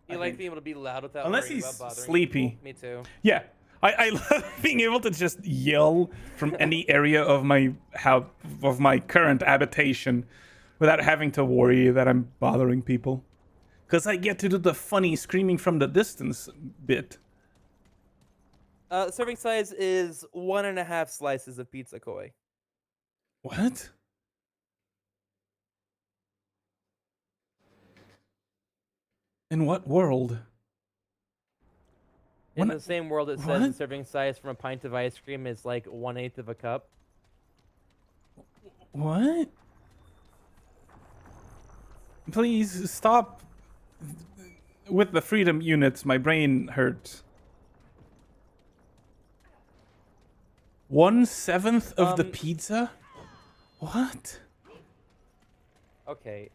You I like think. being able to be loud without Unless worrying he's about bothering sleepy. people. Me too. Yeah. I love being able to just yell from any area of my current habitation without having to worry that I'm bothering people. Because I get to do the funny screaming from the distance bit. Serving size is 1.5 slices of pizza koi. What? In what world? In One- the same world, it says the what? serving size from a pint of ice cream is like 1/8 of a cup. What? Please stop. with the freedom units, my brain hurts. 1/7 of the pizza? What? Okay.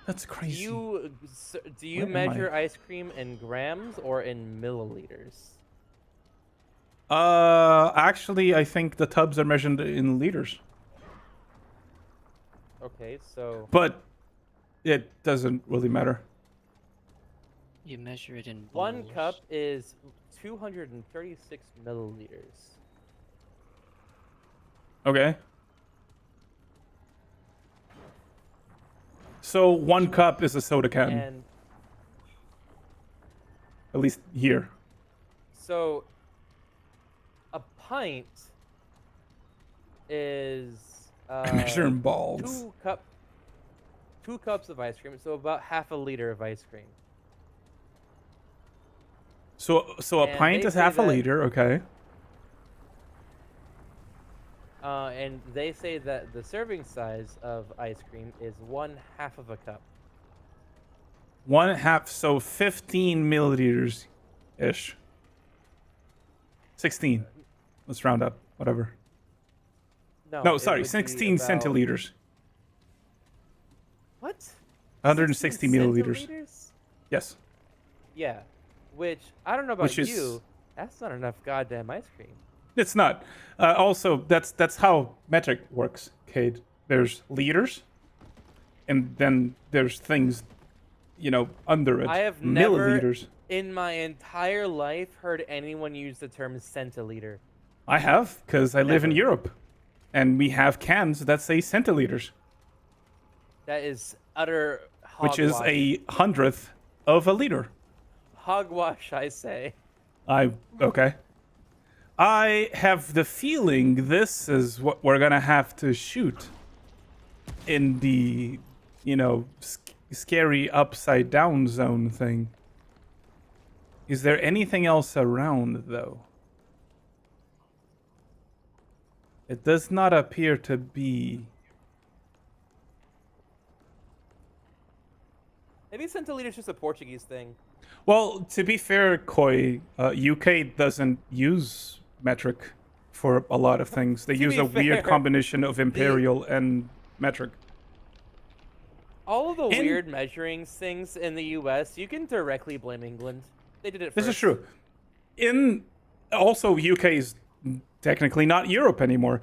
That's Do crazy. you Where am I? measure ice cream in grams or in milliliters? Actually, I think the tubs are measured in liters, Okay, so but it doesn't really matter. You measure it in one bowls. cup is 236 milliliters. Okay. So 1 cup is a soda can, And at least here. so a pint is Measuring balls. 2 cups of ice cream, so about half a liter of ice cream. So a And pint they is say half a that- liter, okay. And they say that the serving size of ice cream is 1/2 of a cup. 1/2, so 15 milliliters ish. 16. Let's round up, whatever. No, it sorry, would be 16 about- centiliters. What? 160 16 milliliters. centiliters? Yes. Yeah, which I don't know about Which is- you. That's not enough goddamn ice cream. It's not. Also, that's how metric works, Cade. There's liters, and then there's things, under it. I have never milliliters. in my entire life heard anyone use the term centiliter. I have, because I live in Never. Europe, and we have cans that say centiliters, That is utter which is hogwash. a 100th of a liter. Hogwash, I say. Okay. I have the feeling this is what we're gonna have to shoot in the, scary upside down zone thing. Is there anything else around, though? It does not appear to be. Maybe centiliter's just a Portuguese thing. Well, to be fair, Koi, UK doesn't use metric for a lot of things. They use be a weird fair, combination of imperial and metric. All of the In- weird measuring things in the U.S., you can directly blame England. They did it This first. is true. Also, UK is technically not Europe anymore.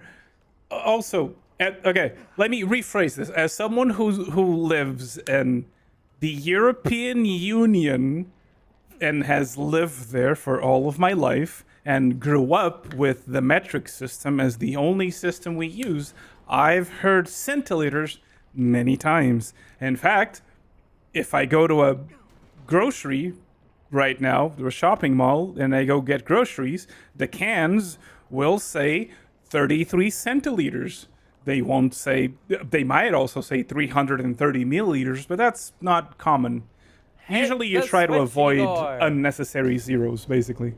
Also, okay, let me rephrase this. As someone who lives in the European Union and has lived there for all of my life and grew up with the metric system as the only system we use, I've heard centiliters many times. In fact, if I go to a grocery right now, to a shopping mall, and I go get groceries, the cans will say 33 centiliters. They won't say, they might also say 330 milliliters, but that's not common. Usually you the try to switching avoid door. unnecessary zeros, basically.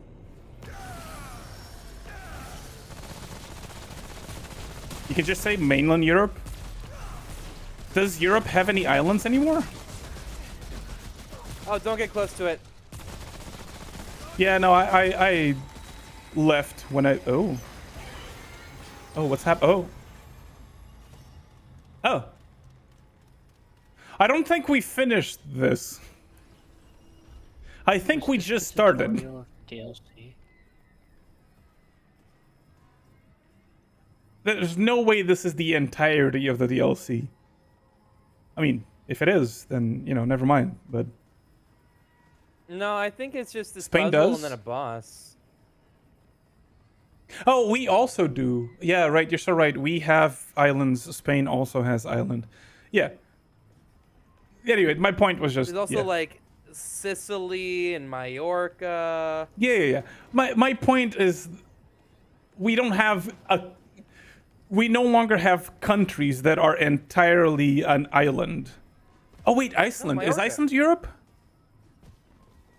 You can just say mainland Europe. Does Europe have any islands anymore? Oh, don't get close to it. Yeah, no, I left when I... Oh, what's happened? Oh. I don't think we finished this. I think we just started. Tutorial DLC. There's no way this is the entirety of the DLC. I mean, if it is, then, never mind. But No, I think it's just this Spain puzzle does? and then a boss. oh, we also do. Yeah, right. You're so right. We have islands. Spain also has island. Yeah. Anyway, my point was just. There's also yeah. like Sicily and Majorca. Yeah. My point is, we don't have we no longer have countries that are entirely an island. Oh wait, Iceland. Is Majorca. Iceland Europe?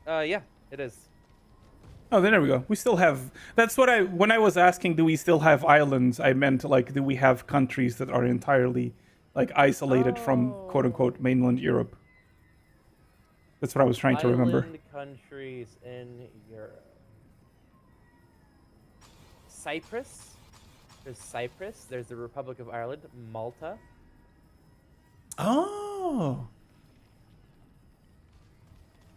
Yeah, it is. Oh, then there we go. We still have. That's what when I was asking, do we still have islands? I meant like, do we have countries that are entirely like isolated from quote unquote mainland Europe? That's what I was trying to remember. Island countries in Europe. Cyprus. There's Cyprus. There's the Republic of Ireland. Malta. Oh.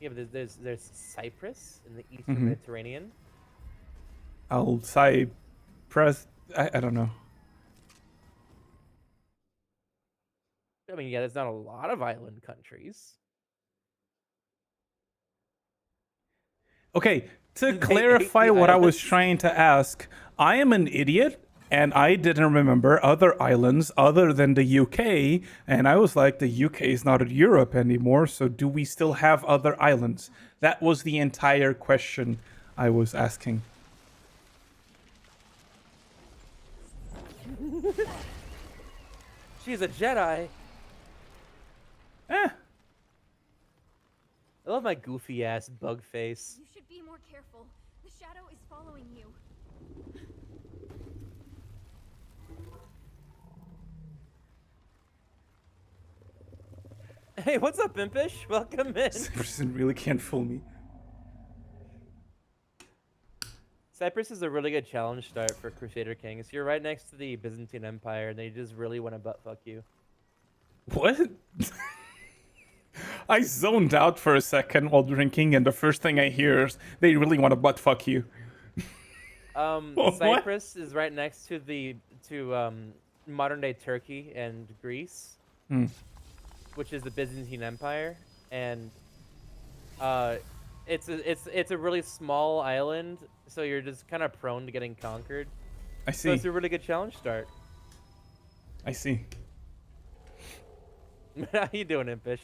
Yeah, but there's Cyprus in the Eastern Mhm. Mediterranean. I'll Cyprus. I don't know. I mean, yeah, there's not a lot of island countries. Okay, to They clarify ate the what I was islands. trying to ask, I am an idiot and I didn't remember other islands other than the UK, and I was like, the UK is not in Europe anymore, so do we still have other islands? That was the entire question I was asking. She's a Jedi. Eh, I love my goofy ass bug face. You should be more careful. The shadow is following you. Hey, what's up, Impish? Welcome in. Cyprus really can't fool me. Cyprus is a really good challenge start for Crusader Kings. You're right next to the Byzantine Empire, and they just really want to buttfuck you. What? I zoned out for a second while drinking, and the first thing I hear is they really want to butt fuck you. What? Cyprus is right next to the modern day Turkey and Greece, Hmm. which is the Byzantine Empire, and it's a really small island, so you're just kind of prone to getting conquered. I So see. it's a really good challenge start. I see. How you doing, Impish?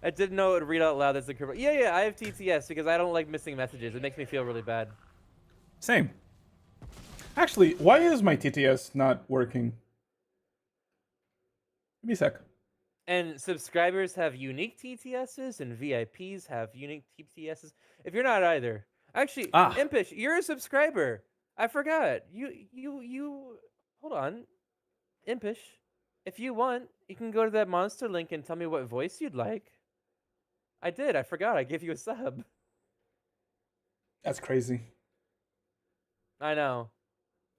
I didn't know it would read out loud as a curve. Yeah, I have TTS because I don't like missing messages. It makes me feel really bad. Same. Actually, why is my TTS not working? Give me a sec. And subscribers have unique TTSs, and VIPs have unique TTSs. If you're not either, actually, Ah. Impish, you're a subscriber. I forgot. You. Hold on, Impish. If you want, you can go to that monster link and tell me what voice you'd like. I did. I forgot. I gave you a sub. That's crazy. I know.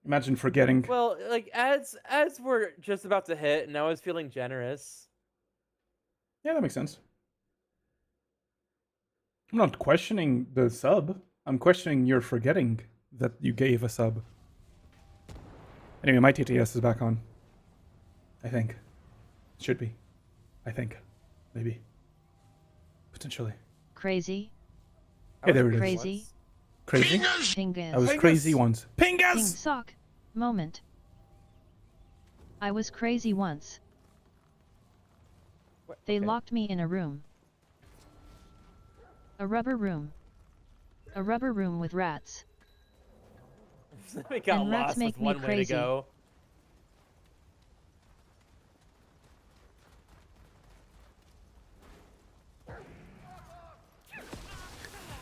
Imagine forgetting. Well, like ads were just about to hit, and I was feeling generous. Yeah, that makes sense. I'm not questioning the sub. I'm questioning your forgetting that you gave a sub. Anyway, my TTS is back on. I think. Should be. I think. Maybe. Potentially. Crazy. Hey, there it is. Crazy. Crazy? Pingus. I was crazy once. King Pingus! sock. Moment. I was crazy once. They Okay. locked me in a room. A rubber room. A rubber room with rats. We got And rats lost make with me one way to crazy. go.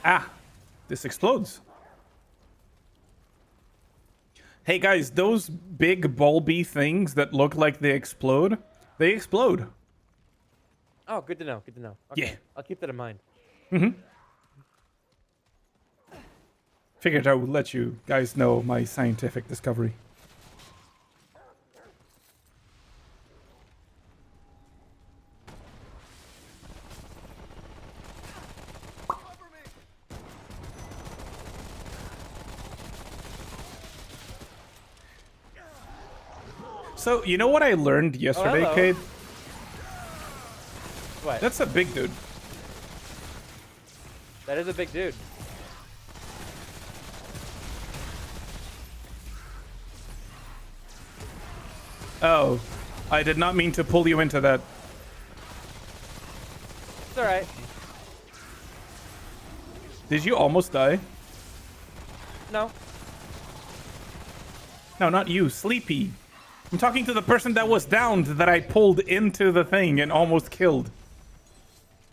Ah! This explodes. Hey guys, those big bulby things that look like they explode, Oh, good to know. Good to know. Okay. Yeah. I'll keep that in mind. Figured I would let you guys know my scientific discovery. So, you know what I learned yesterday, hello. Cade? What? That's a big dude. That is a big dude. Oh, I did not mean to pull you into that. It's alright. Did you almost die? No. No, not you, Sleepy. I'm talking to the person that was downed that I pulled into the thing and almost killed.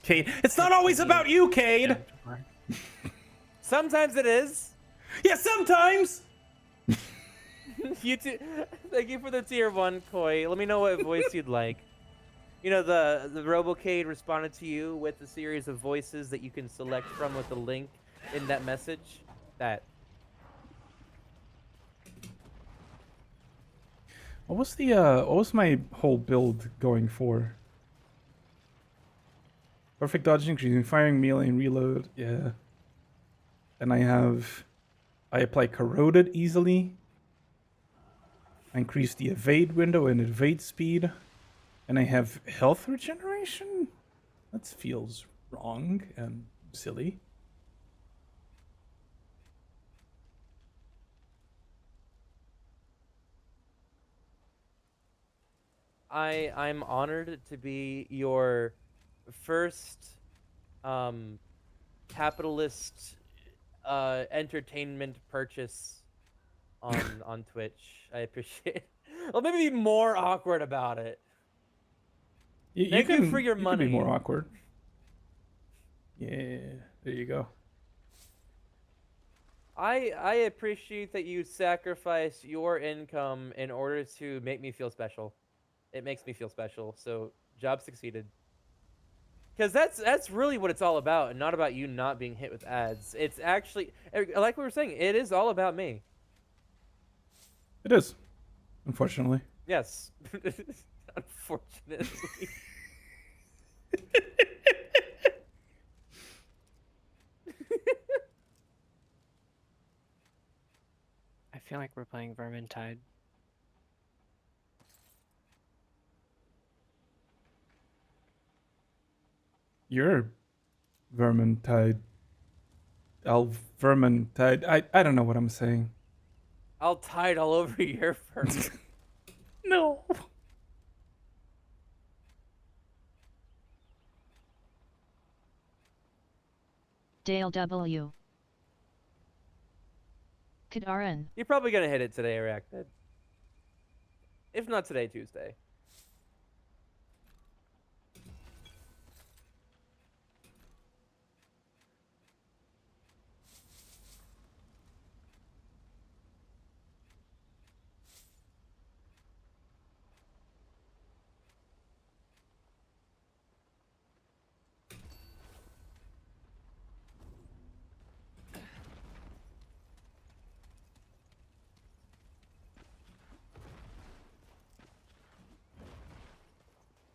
Cade, it's not always about you, Cade. Sometimes it is. Yeah, sometimes. You too. Thank you for the tier 1, Koi. Let me know what voice you'd like. You know, the Robocade responded to you with a series of voices that you can select from with the link in that message. That. What was my whole build going for? Perfect dodging, increasing firing, melee, and reload. Yeah. And I apply corroded easily. I increase the evade window and evade speed. And I have health regeneration? That feels wrong and silly. I'm honored to be your first capitalist entertainment purchase on Twitch. I appreciate it. Well, maybe be more awkward about it. Thank you for your you money. Can be more awkward. Yeah, there you go. I appreciate that you sacrifice your income in order to make me feel special. It makes me feel special. So, job succeeded. Because that's really what it's all about, and not about you not being hit with ads. It's actually, like we were saying, it is all about me. It is, unfortunately. Yes. Unfortunately. I feel like we're playing Vermintide. You're Vermintide. Vermintide. I don't know what I'm saying. I'll tie it all over your fur. No. Dale W. Kadaran. You're probably gonna hit it today, Arachnid. If not today, Tuesday.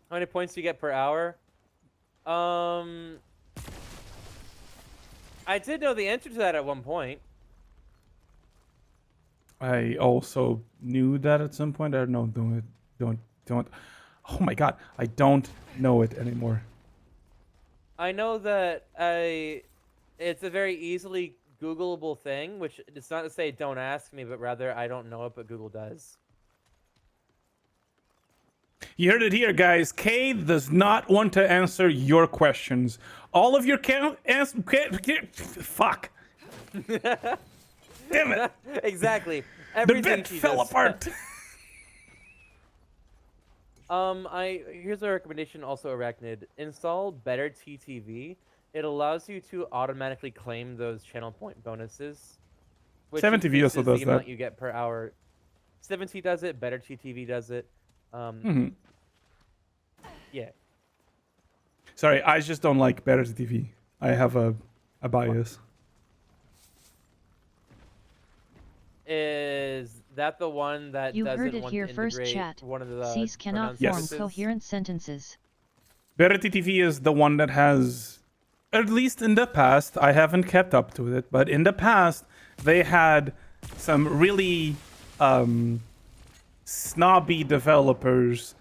How many points do you get per hour? I did know the answer to that at one point. I also knew that at some point. I don't know. Don't. Oh my god. I don't know it anymore. I know that it's a very easily Googleable thing, which it's not to say don't ask me, but rather I don't know it, but Google does. You heard it here, guys. Kay does not want to answer your questions. All of your fuck. Damn it. Exactly. The Everything bit she fell does. apart. Here's a recommendation also, Arachnid. Install Better TTV. It allows you to automatically claim those channel point bonuses. Which 7TV also increases does the that. amount you get per hour. 7T does it, Better TTV does it. Yeah. Sorry, I just don't like Better TV. I have a bias. Is that the one that You doesn't heard it want here to first, integrate chat. one of the Cease cannot form Yes. coherent sentences. Better TV is the one that has, at least in the past, I haven't kept up to it, but in the past, they had some really snobby developers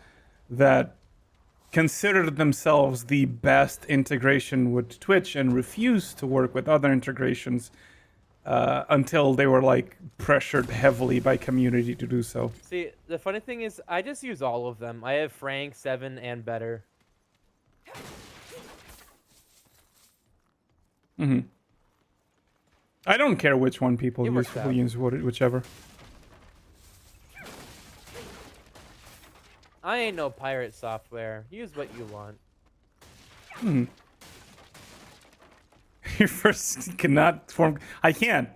that considered themselves the best integration with Twitch and refused to work with other integrations until they were like pressured heavily by community to do so. See, the funny thing is, I just use all of them. I have Frank, 7, and Better. I don't care which one people It use. works People out. use whichever. I ain't no pirate software. Use what you want. You first cannot form. I can't.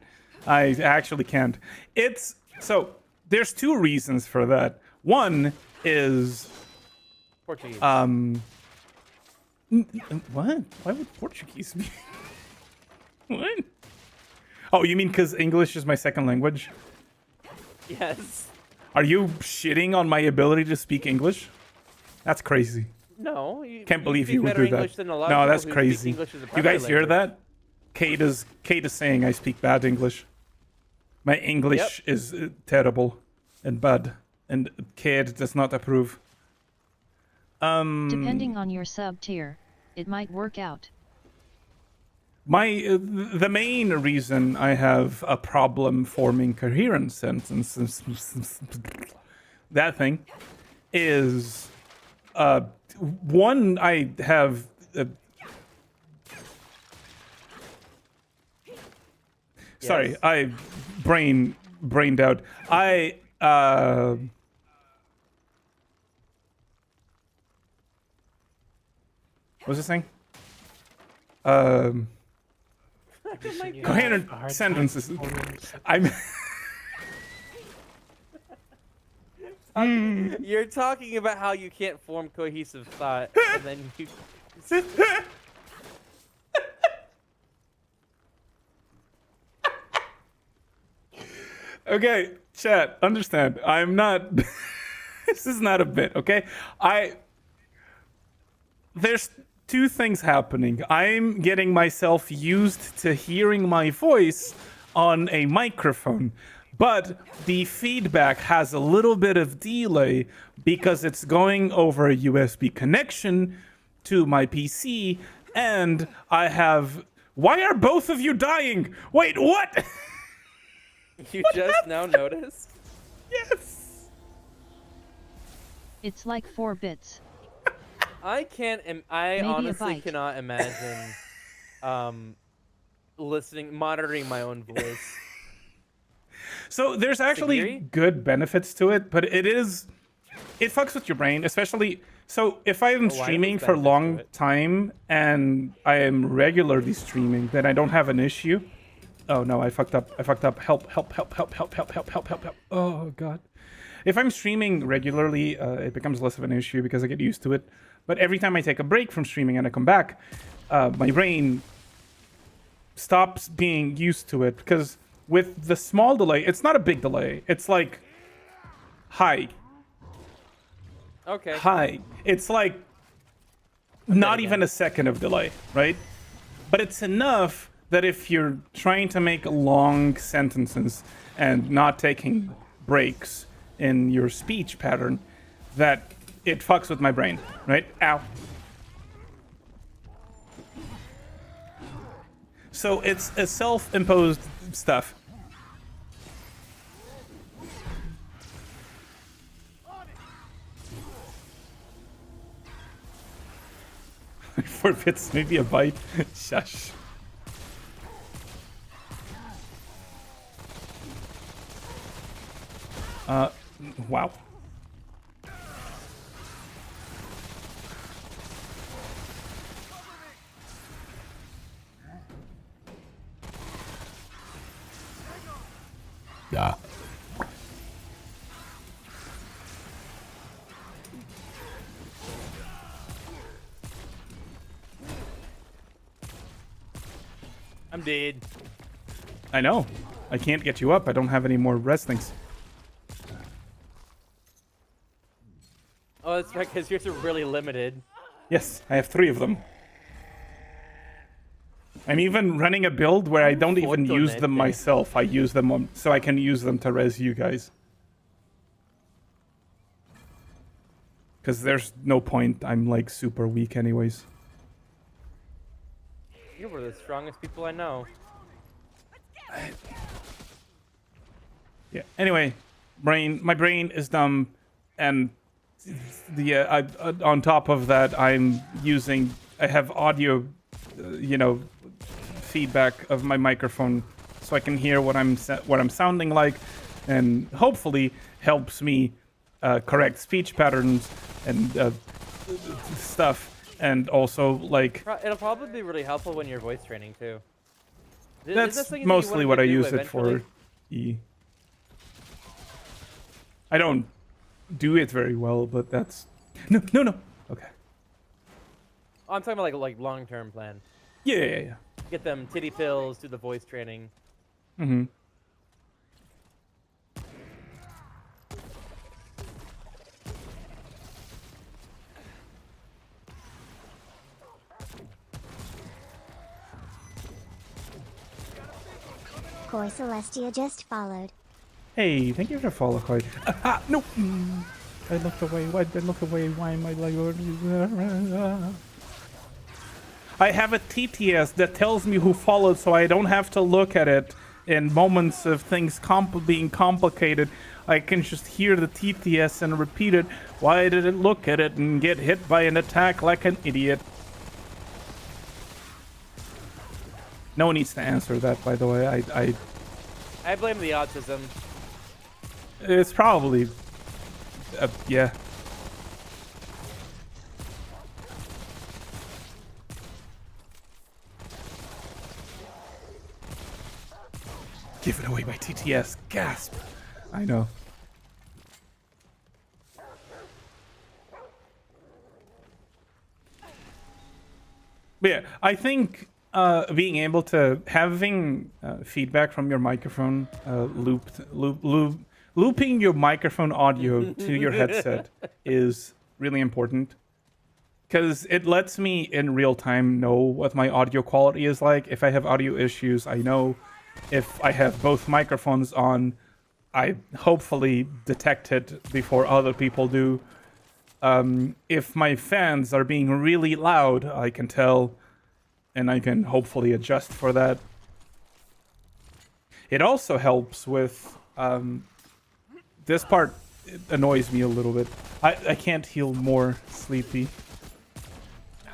I actually can't. It's so. There's two reasons for that. One is Portuguese. What? Why would Portuguese be? What? Oh, you mean because English is my second language? Yes. Are you shitting on my ability to speak English? That's crazy. No. You, Can't believe speak you would better do that. English than a lot No, of that's people who speak crazy. English as a You primary guys hear language. that? Kate is saying I speak bad English. My English is terrible and bad, and Kate does not approve. Depending on your sub tier, it might work out. The main reason I have a problem forming coherent sentences, that thing, is one, I have sorry, Yes. I brained out. What's this thing? You Coherent have a hard time sentences. forming sen- I'm You're talking about how you can't form cohesive thought, and then you. Okay, chat, understand. I'm not this is not a bit, okay? There's two things happening. I'm getting myself used to hearing my voice on a microphone, but the feedback has a little bit of delay because it's going over a USB connection to my PC, and I have. Why are both of you dying? Wait, what? You just now noticed? Yes. It's like 4 bits. I can't. I Maybe a honestly byte. cannot imagine, monitoring my own voice. So there's actually Sagiri? good benefits to it, but it fucks with your brain, especially. So if I am Oh, I know streaming there's for a benefits to long it. time and I am regularly streaming, then I don't have an issue. Oh no, I fucked up. Help. Oh god. If I'm streaming regularly, it becomes less of an issue because I get used to it. But every time I take a break from streaming and I come back, my brain stops being used to it because with the small delay, it's not a big delay. It's like, hi. Okay. Hi. It's like not again. even a second of delay, right? But it's enough that if you're trying to make long sentences and not taking breaks in your speech pattern, that it fucks with my brain, right? Ow. So it's a self-imposed stuff. Four bits, maybe a byte. Shush. Wow. Yeah. I'm dead. I know. I can't get you up. I don't have any more rest things. Oh, that's right, because yours are really limited. Yes, I have 3 of them. I'm even running a build where I don't even use them Fortunate. myself. I use them so I can use them to res you guys. Because there's no point. I'm like super weak anyways. You were the strongest people I know. Yeah. Anyway, my brain is dumb, and on top of that, I have audio, feedback of my microphone, so I can hear what I'm sounding like, and hopefully helps me correct speech patterns and stuff, and also like It'll probably be really helpful when you're voice training too. Is this that's something that you mostly wanted what to I do use it for. eventually? I don't do it very well, but that's no. Okay. Oh, I'm talking about like long-term plan. Yeah. Get them titty pills, do the voice training. Mm-hmm. Koi Celestia just followed. Hey, thank you for the follow, Koi. No! I looked away. Why did I look away? Why am I like... I have a TTS that tells me who followed, so I don't have to look at it in moments of things being complicated. I can just hear the TTS and repeat it. Why did it look at it and get hit by an attack like an idiot? No one needs to answer that, by the way. I blame the autism. It's probably... yeah. Given away by TTS. Gasp. I know. But yeah, I think being able to having feedback from your microphone looping your microphone audio to your headset is really important, because it lets me in real time know what my audio quality is like. If I have audio issues, I know. If I have both microphones on, I hopefully detect it before other people do. If my fans are being really loud, I can tell, and I can hopefully adjust for that. It also helps with this part. It annoys me a little bit. I can't heal more sleepy,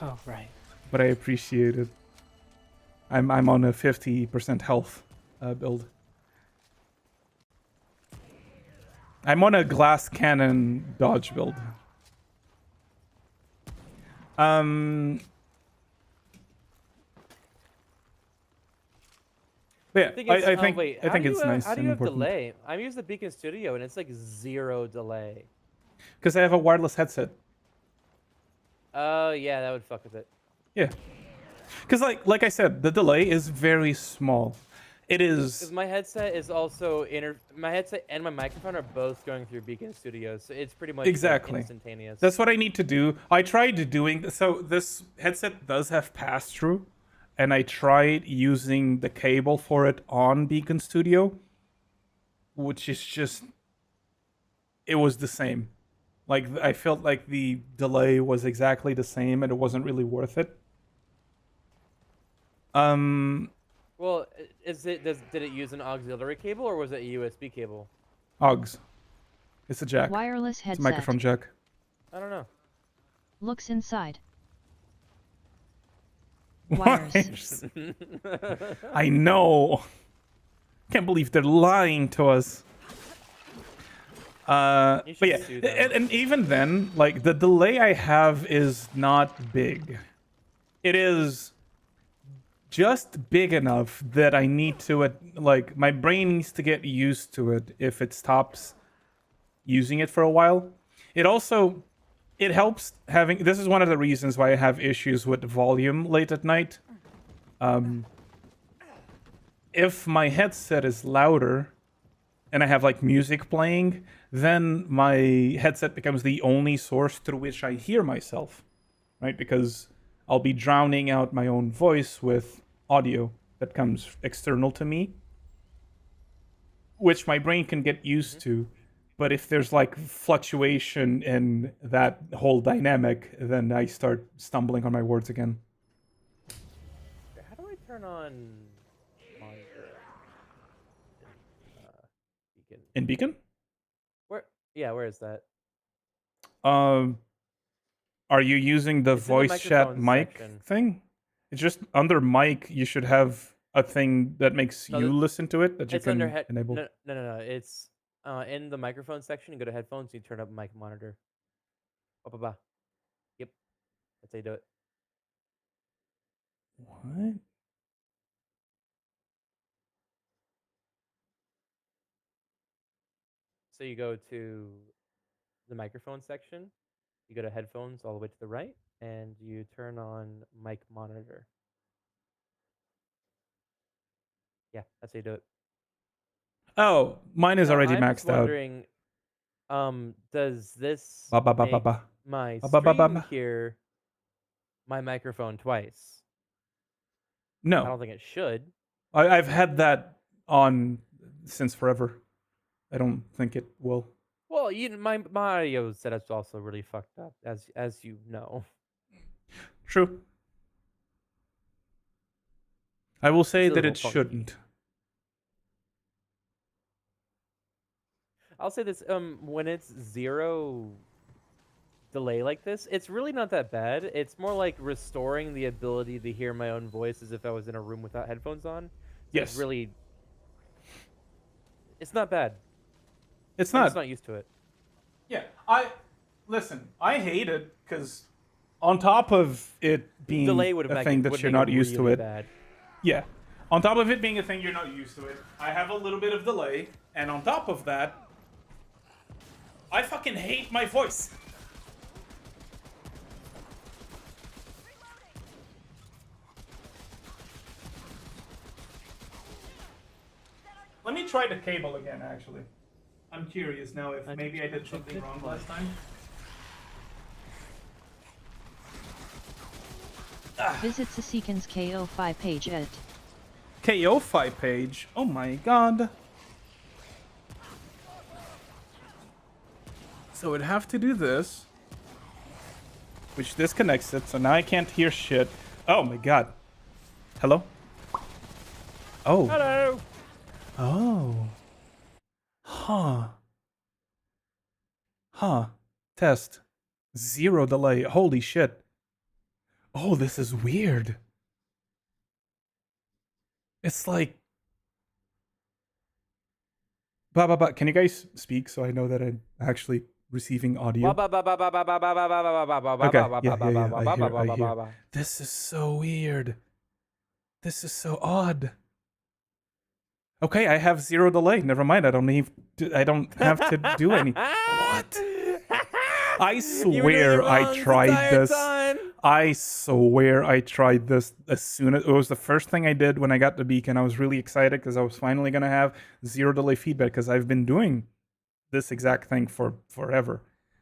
Oh, right. but I appreciate it. I'm on a 50% health build. I'm on a glass cannon dodge build. Yeah, I think it's nice How do and you have important. delay? I'm using the Beacon Studio and it's like 0 delay. Because I have a wireless headset. Oh yeah, that would fuck with it. Yeah. Because like I said, the delay is very small. It Because is my headset is also my headset and my microphone are both going through Beacon Studio, so it's pretty much like, exactly instantaneous. That's what I need to do. I tried doing so. This headset does have pass through, and I tried using the cable for it on Beacon Studio, which is just it was the same. Like I felt like the delay was exactly the same, and it wasn't really worth it. Well, did it use an auxiliary cable or was it a USB cable? Augs. It's a jack. Wireless It's a headset. microphone jack. I don't know. Looks inside. Wires. I know. Can't believe they're lying to us. But yeah, and even then, like the delay I have is not big. It is just big enough that I need to, like, my brain needs to get used to it if it stops using it for a while. It also, it helps having, this is one of the reasons why I have issues with volume late at night. If my headset is louder and I have like music playing, then my headset becomes the only source through which I hear myself, right? Because I'll be drowning out my own voice with audio that comes external to me, which my brain can get used to. But if there's like fluctuation in that whole dynamic, then I start stumbling on my words again. How do I turn on Beacon? In Beacon? Where? Yeah, where is that? Are you using the It's in the voice chat microphones mic section. thing? It's just under mic. You should have a thing that makes No, you listen to it that you It's can under enable. No. It's in the microphone section. You go to headphones. You turn up mic monitor. Ba. Yep, that's how you do it. What? So you go to the microphone section. You go to headphones all the way to the right, and you turn on mic monitor. Yeah, that's how you do it. Oh, mine is Now, already I'm just maxed out. wondering, does this Ba ba ba ba make ba. my Ba ba ba ba stream ba. hear my microphone twice? I No, don't think it should. I've had that on since forever. I don't think it will. Well, my audio setup's also really fucked up, as you know. True. I will say It's a that little it funky. shouldn't. I'll say this: when it's 0 delay like this, it's really not that bad. It's more like restoring the ability to hear my own voice as if I was in a room without headphones on. Yes. It's really, it's not bad. It's I'm not. just not used to it. Yeah, I hate it because on top of it being Delay would a make thing it, that would you're make not it used to really it. bad. Yeah. On top of it being a thing you're not used to it, I have a little bit of delay, and on top of that, I fucking hate my voice. Let me try the cable again, actually. I'm curious now if maybe I did something wrong last time. Visit Sasikhan's KO5 page at KO5 page. Oh my god. So it'd have to do this, which disconnects it, so now I can't hear shit. Oh my god. Hello? Oh. Hello. Oh. Huh. Huh. Test. 0 delay. Holy shit. Oh, this is weird. It's like... Can you guys speak so I know that I'm actually receiving audio? Okay, I hear. This is so weird. This is so odd. Okay, I have 0 delay. Never mind. I don't have to do any. What? I swear I tried this. I swear I tried this as soon as it was the first thing I did when I got the beacon. I was really excited because I was finally gonna have 0 delay feedback because I've been doing this exact thing for forever.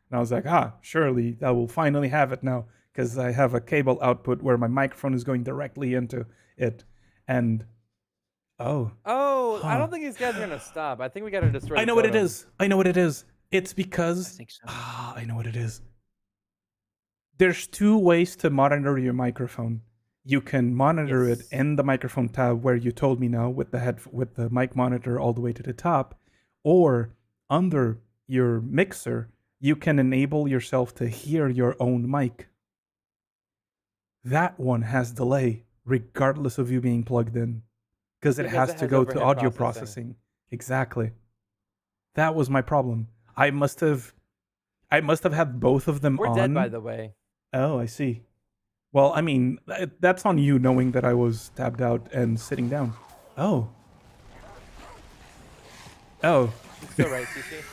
And I was like, surely I will finally have it now because I have a cable output where my microphone is going directly into it. And I don't think these guys are gonna stop. I think we gotta destroy. I know what it is. I know what it is. It's because I think so. I know what it is. There's 2 ways to monitor your microphone. You can monitor it in the microphone tab where you told me now with the mic monitor all the way to the top, or under your mixer, you can enable yourself to hear your own mic. That one has delay regardless of you being plugged in because it has to go to overhead audio processing. processing. Exactly. That was my problem. I must have had both of them We're on. dead, by the way. Oh, I see. Well, I mean, that's on you knowing that I was tabbed out and sitting down. Oh. Oh. It's still right, CC.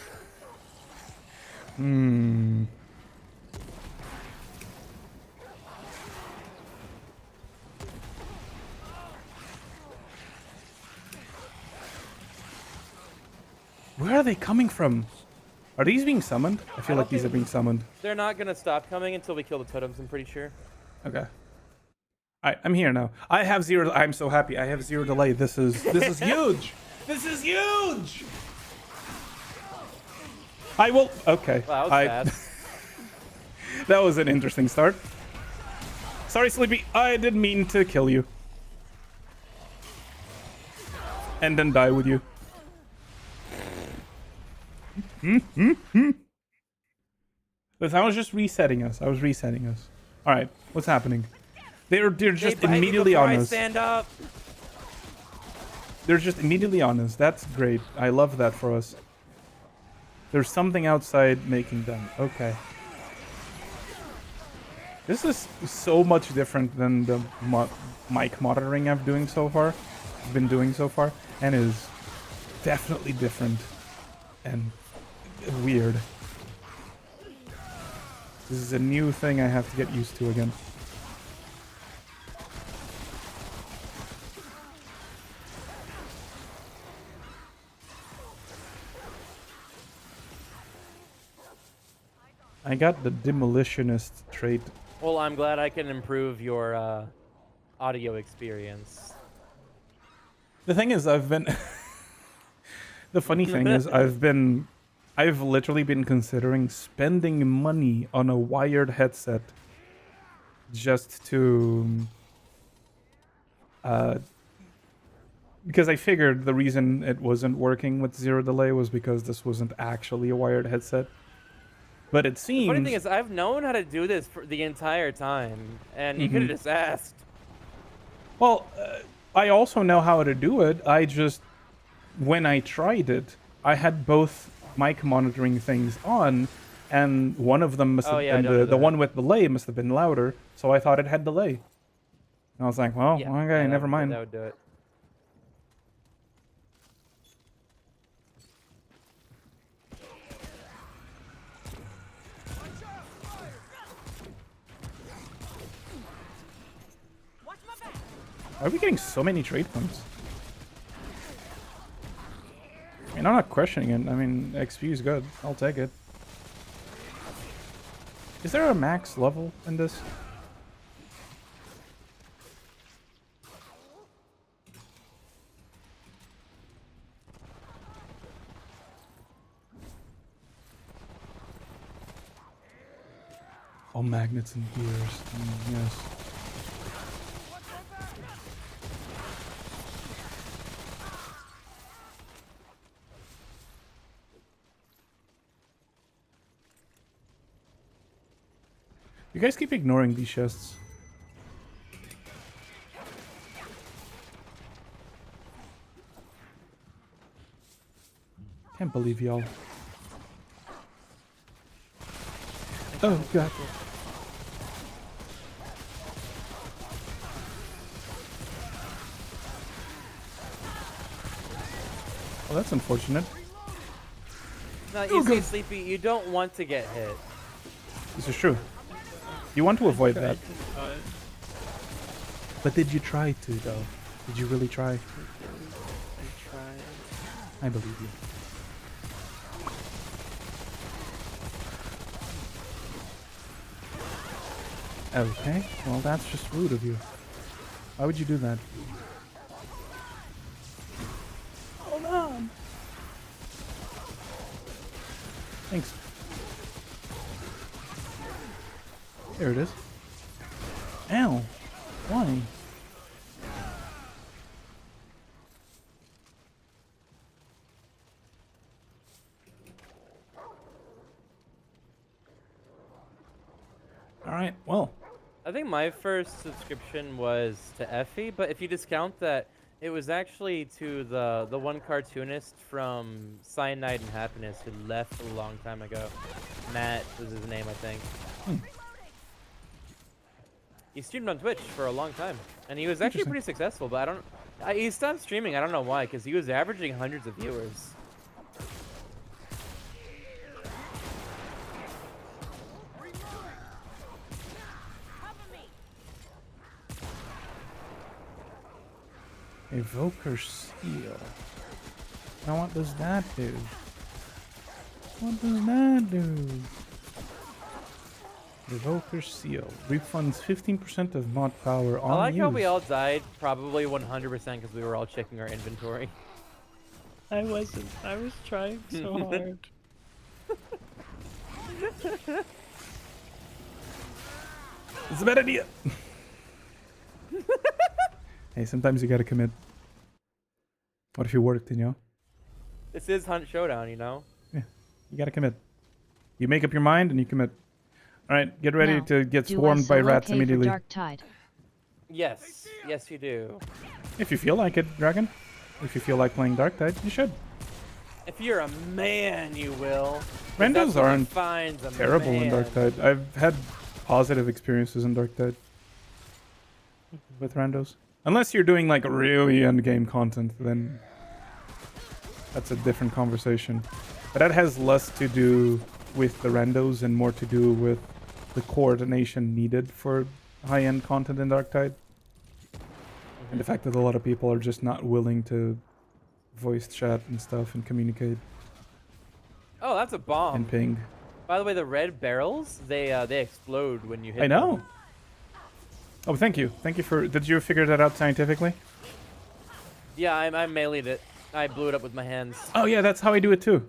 Where are they coming from? Are these being summoned? I feel don't like these are think- being summoned. They're not gonna stop coming until we kill the totems. I'm pretty sure. Okay. Alright, I'm here now. I have 0. I'm so happy. I have 0 delay. This is huge. This is huge. I will. Okay. Wow, that was fast. That was an interesting start. Sorry, Sleepy. I didn't mean to kill you. And then die with you. Listen, I was just resetting us. Alright, what's happening? They're just They bite me immediately before on I us. stand up. They're just immediately on us. That's great. I love that for us. There's something outside making them. Okay. This is so much different than the mic monitoring I've been doing so far, and is definitely different and weird. This is a new thing I have to get used to again. I got the demolitionist trait. Well, I'm glad I can improve your audio experience. The thing is, I've been... The funny thing is, I've literally been considering spending money on a wired headset just to... because I figured the reason it wasn't working with zero delay was because this wasn't actually a wired headset. But it seems... The funny thing is, I've known how to do this for the entire time, and you could have just asked. Well, I also know how to do it. I just... When I tried it, I had both mic monitoring things on, and one of them must have been... The one with delay must have been louder, so I thought it had delay. And I was like, well, okay, never mind. That would do it. Why are we getting so many trade points? I mean, I'm not questioning it. I mean, XP is good. I'll take it. Is there a max level in this? Oh, magnets and gears. Yes. You guys keep ignoring these chests. Can't believe y'all. Oh god. Well, that's unfortunate. No, you see, Sleepy, you don't want to get hit. This is true. You want to avoid that. But did you try to, though? Did you really try? I tried. I believe you. Okay, well that's just rude of you. Why would you do that? Hold on. Thanks. There it is. Ow. Why? Alright, well. I think my first subscription was to Effie, but if you discount that, it was actually to the one cartoonist from Cyanide and Happiness who left a long time ago. Matt was his name, I think. He streamed on Twitch for a long time, and he was actually pretty successful, but he stopped streaming, I don't know why, because he was averaging hundreds of viewers. Evoker Seal. Now what does that do? What does that do? Evoker Seal. Refunds 15% of mod power on I like how use. we all died, probably 100% because we were all checking our inventory. I wasn't. I was trying so hard. It's a bad idea. Hey, sometimes you gotta commit. What if you worked, you know? This is Hunt Showdown, you know? Yeah, you gotta commit. You make up your mind and you commit. Alright, get ready Now, to get do swarmed by SO rats okay immediately. For Dark Tide. Yes. Yes, you do. If you feel like it, Dragon. If you feel like playing Dark Tide, you should. If you're a man, you will. Randos aren't terrible terrible in Dark Tide. I've had positive experiences in Dark Tide with randos. Unless you're doing like really end-game content, then that's a different conversation. But that has less to do with the randos and more to do with the coordination needed for high-end content in Darktide. And the fact that a lot of people are just not willing to voice chat and stuff and communicate Oh, that's a bomb. and ping. By the way, the red barrels, they explode when you hit I them. know. Oh, thank you. Thank you for... Did you figure that out scientifically? Yeah, I meleeed it. I blew it up with my hands. Oh, yeah, that's how I do it too.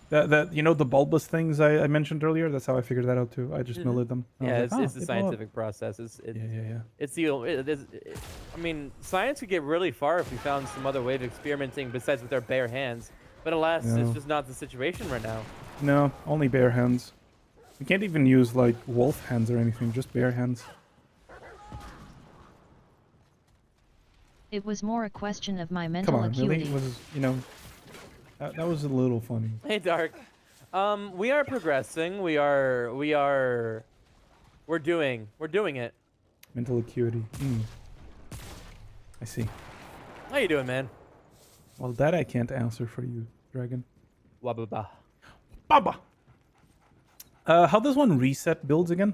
That you know, the bulbous things I mentioned earlier? That's how I figured that out too. I just meleeed them. I was Yeah, like, it's "Oh, the they blow up." scientific process. Yeah. It's the I mean, science could get really far if we found some other way of experimenting besides with our bare hands. But alas, No. it's just not the situation right now. No, only bare hands. We can't even use like wolf hands or anything, just bare hands. It was more a question of my Come mental on, really? acuity. It was, you know, that was a little funny. Hey, Dark. We are progressing. We're doing it. Mental acuity. I see. How you doing, man? Well, that I can't answer for you, Dragon. Wababa. Baba! How does one reset builds again?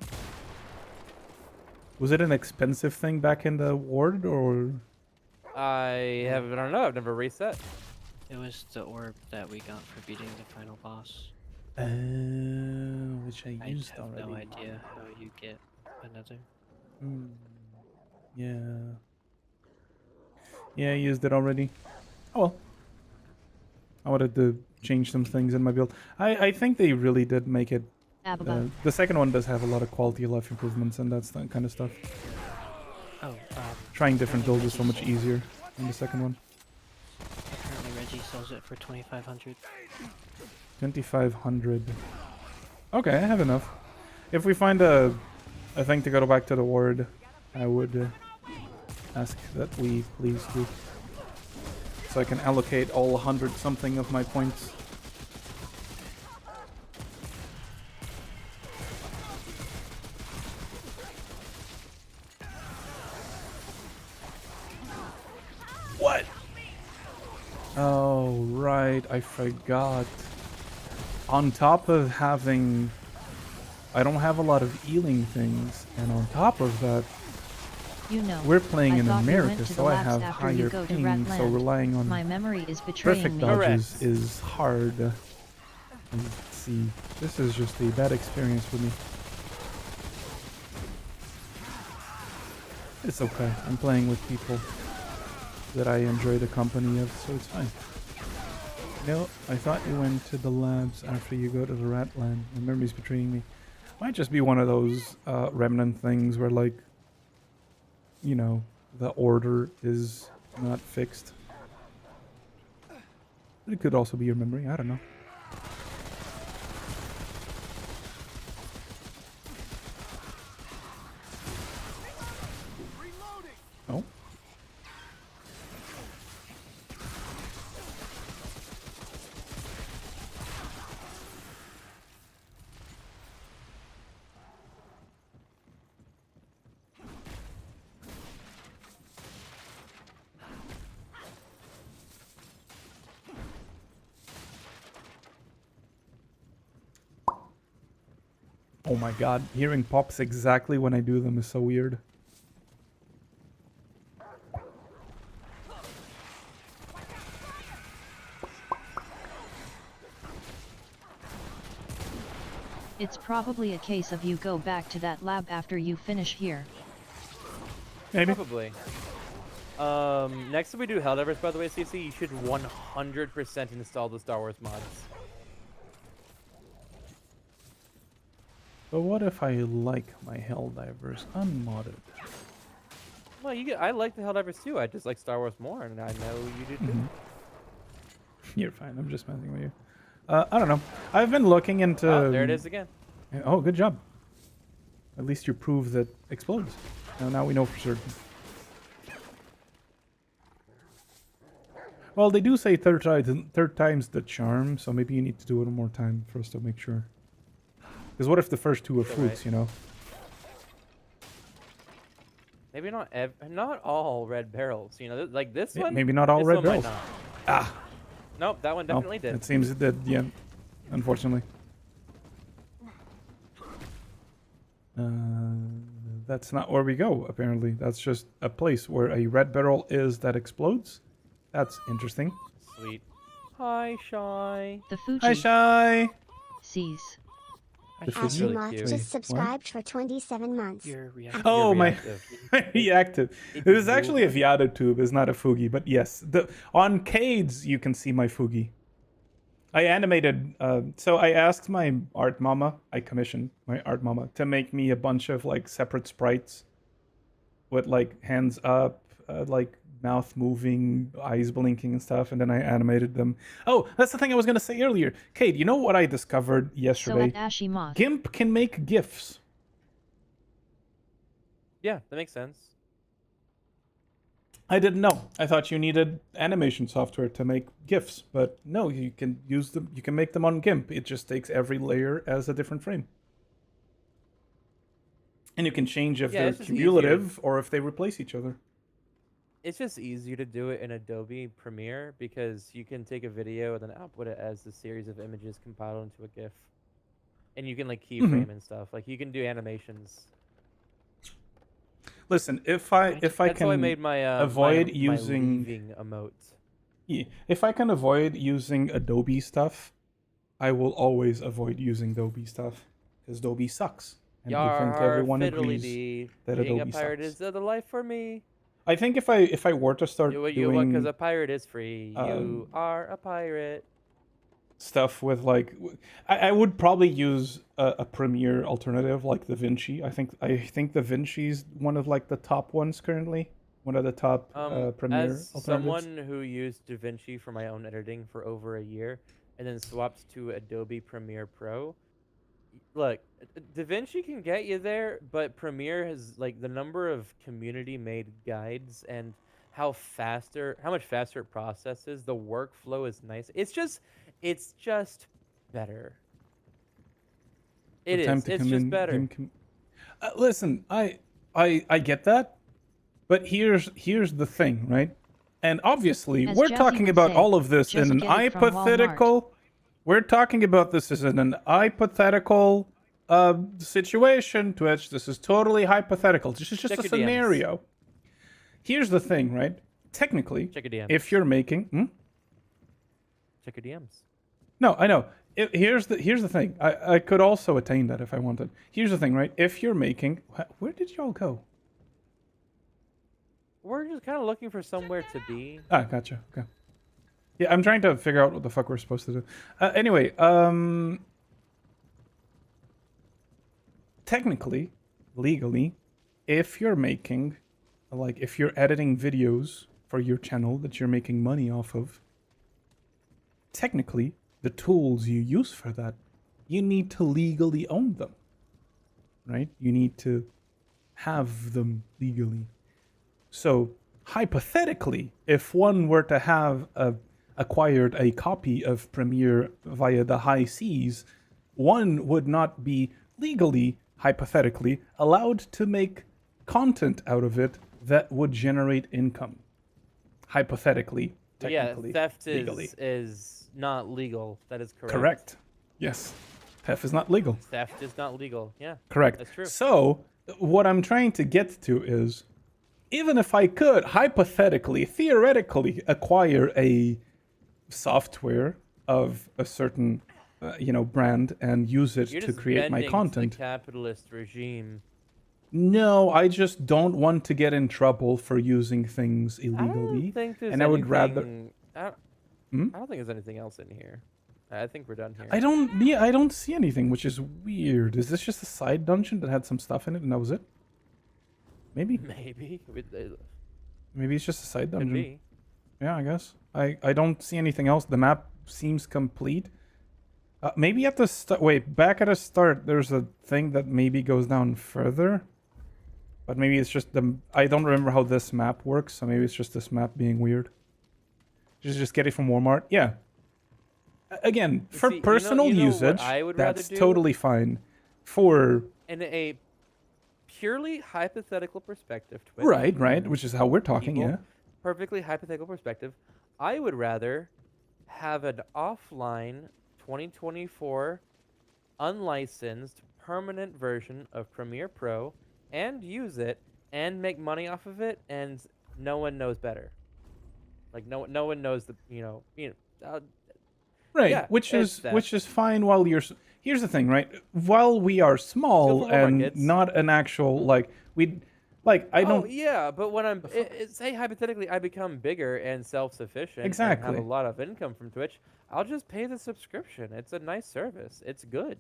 Was it an expensive thing back in the ward, or...? I don't know. I've never reset. It was the orb that we got for beating the final boss. Which I I used have already. no idea how you get another. Yeah. Yeah, I used it already. Oh well. I wanted to change some things in my build. I think they really did make it... Ababa. the second one does have a lot of quality of life improvements, and that's that kind of stuff. Oh, Trying different builds is so much easier in the second one. apparently Reggie sells it for 2,500. 2,500. Okay, I have enough. If we find a thing to go back to the ward, I would ask that we please do. So I can allocate all 100 something of my points. What? Oh, right, I forgot. On top of having... I don't have a lot of healing things, and on top of that, You know, we're playing I in thought you America, went to so the I labs have after you higher go to ping, so Ratland. relying on My memory is betraying perfect me. dodges Correct. is hard. Let's see, this is just a bad experience for me. It's okay, I'm playing with people that I enjoy the company of, so it's fine. No, I thought you went to the labs after you go to the Ratland. My memory's betraying me. Might just be one of those remnant things where, like, you know, the order is not fixed. But it could also be your memory, I don't know. Oh. Oh my god, hearing pops exactly when I do them is so weird. It's probably a case of you go back to that lab after you finish here. Maybe. Probably. Next, if we do Helldivers, by the way, CC, you should 100% install the Star Wars mods. But what if I like my Helldivers unmodded? Well, I like the Helldivers too. I just like Star Wars more, and I know you do too. You're fine, I'm just messing with you. I don't know. I've been looking into... Oh, there it is again. Oh, good job. At least you proved that explodes. Now we know for certain. Well, they do say third time's the charm, so maybe you need to do it one more time for us to make sure. Because what if the first two are That's fruits, right. you know? Maybe not all red barrels. You know, like this one. Maybe not all this red one might barrels. not. Ah! Nope, that one No, definitely did. it seems it did, yeah. Unfortunately. That's not where we go, apparently. That's just a place where a red barrel is that explodes. That's interesting. Sweet. Hi, Shy. The Fuji Hi, Shy! sees. The Fuji's Fuji. really Ashimoth cute. Wait, just subscribed for 27 months. You're reacting. Oh, my... reactive. reactive. It It is can actually a move. Viado tube, it's not a Fugi, but yes. On Cades, you can see my Fugi. I animated, so I asked my art mama, I commissioned my art mama to make me a bunch of like separate sprites with like hands up, like mouth moving, eyes blinking and stuff, and then I animated them. Oh, that's the thing I was gonna say earlier. Kate, you know what I discovered So yesterday? at Ashimoth. GIMP can make GIFs. Yeah, that makes sense. I didn't know. I thought you needed animation software to make GIFs, but no, you can use them. You can make them on GIMP. It just takes every layer as a different frame, and you can change if Yeah, they're it's just easier. cumulative or if they replace each other. It's just easier to do it in Adobe Premiere because you can take a video and then output it as a series of images compiled into a GIF, and you can like keyframe and stuff. Like you can do animations. Listen, if I That's can how I made my avoid my using- leaving emote. yeah, if I can avoid using Adobe stuff, I will always avoid using Adobe stuff because Adobe sucks, and I think Yar, everyone fiddly agrees dee. that Being Adobe a pirate sucks. is the life for me. I think if I were to start Do what you want because doing a pirate is free. You um, are a pirate. stuff with like I would probably use a Premiere alternative like DaVinci. I think DaVinci's one of like the top ones currently. One of the top Premiere As alternatives. someone who used DaVinci for my own editing for over a year and then swapped to Adobe Premiere Pro, look, DaVinci can get you there, but Premiere has like the number of community-made guides and how much faster it processes. The workflow is nice. It's just better. It The is. time to It's come just in, better. listen, I get that, but here's the thing, right? And obviously, As we're Jesse talking would about say, all of this in just an get it from Walmart. hypothetical. We're talking about this as in an hypothetical situation, Twitch. This is totally hypothetical. This is just Check a your DMs. scenario. Here's the thing, right? Technically, Check your DMs. if you're making, Check your DMs. no, I know. Here's the thing. I could also attain that if I wanted. Here's the thing, right? If you're making, where did y'all go? We're just kind of looking for somewhere to be. Ah, gotcha. Okay. Yeah, I'm trying to figure out what the fuck we're supposed to do. Anyway, technically, legally, if you're making, like, if you're editing videos for your channel that you're making money off of, technically, the tools you use for that, you need to legally own them, right? You need to have them legally. So, hypothetically, if one were to have acquired a copy of Premiere via the high seas, one would not be legally, hypothetically, allowed to make content out of it that would generate income. Hypothetically, But yeah, technically, theft legally. is not legal. That is correct. Correct. Yes. Theft is not legal. Theft is not legal. Yeah. Correct. That's true. So, what I'm trying to get to is, even if I could hypothetically, theoretically acquire a software of a certain, brand and use it You're to just create my bending to content, the capitalist regime. no, I just don't want to get in trouble for using things I illegally. don't think there's and I would rather. anything- I don't, Hmm? I don't think there's anything else in here. I think we're done here. I don't see anything, which is weird. Is this just a side dungeon that had some stuff in it and that was it? Maybe. Maybe. Maybe it's just a side Could dungeon. be. Yeah, I guess. I don't see anything else. The map seems complete. Maybe at the start. Wait, back at the start, there's a thing that maybe goes down further. But maybe it's just the. I don't remember how this map works, so maybe it's just this map being weird. Just get it from Walmart. Yeah. Again, You for see, personal you know what usage, I would rather that's do? totally fine. For In a purely hypothetical perspective, Twitch, right, which is how we're talking. people, Yeah. perfectly hypothetical perspective, I would rather have an offline 2024 unlicensed permanent version of Premiere Pro and use it and make money off of it, and no one knows better. Like no one knows the Right, yeah, which it's is fine while you're. Here's the thing, right? While we are small for home and markets. not an actual I Oh don't yeah, but when I'm say hypothetically I become bigger and self-sufficient and Exactly. have a lot of income from Twitch, I'll just pay the subscription. It's a nice service. It's good.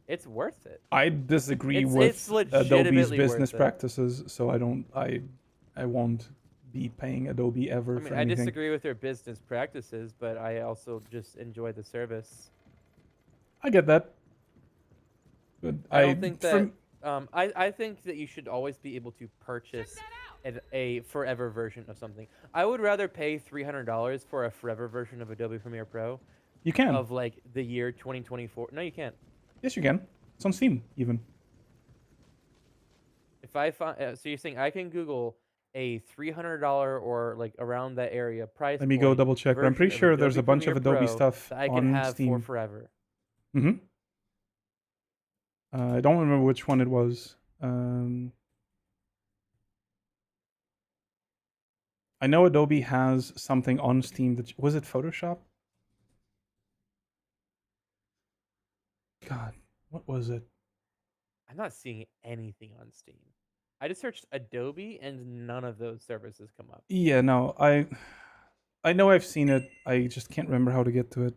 It's worth it. I disagree It's with Adobe's legitimately business worth it. practices, so I won't be paying Adobe ever I mean, for I anything. disagree with their business practices, but I also just enjoy the service. I get that. But I don't think that. from- I think that you should always be able to purchase a forever version of something. I would rather pay $300 for a forever version of Adobe Premiere Pro you can. of like the year 2024. No, you can't. Yes, you can. It's on Steam even. If I find, so you're saying I can Google a $300 or like around that area price. Let me go point double check, but I'm pretty version of sure there's a Adobe bunch of Premiere Adobe Pro stuff that I can on have for Steam. forever. Mm-hmm. I don't remember which one it was. I know Adobe has something on Steam that was it Photoshop? God, what was it? I'm not seeing anything on Steam. I just searched Adobe and none of those services come up. Yeah, no, I know I've seen it. I just can't remember how to get to it.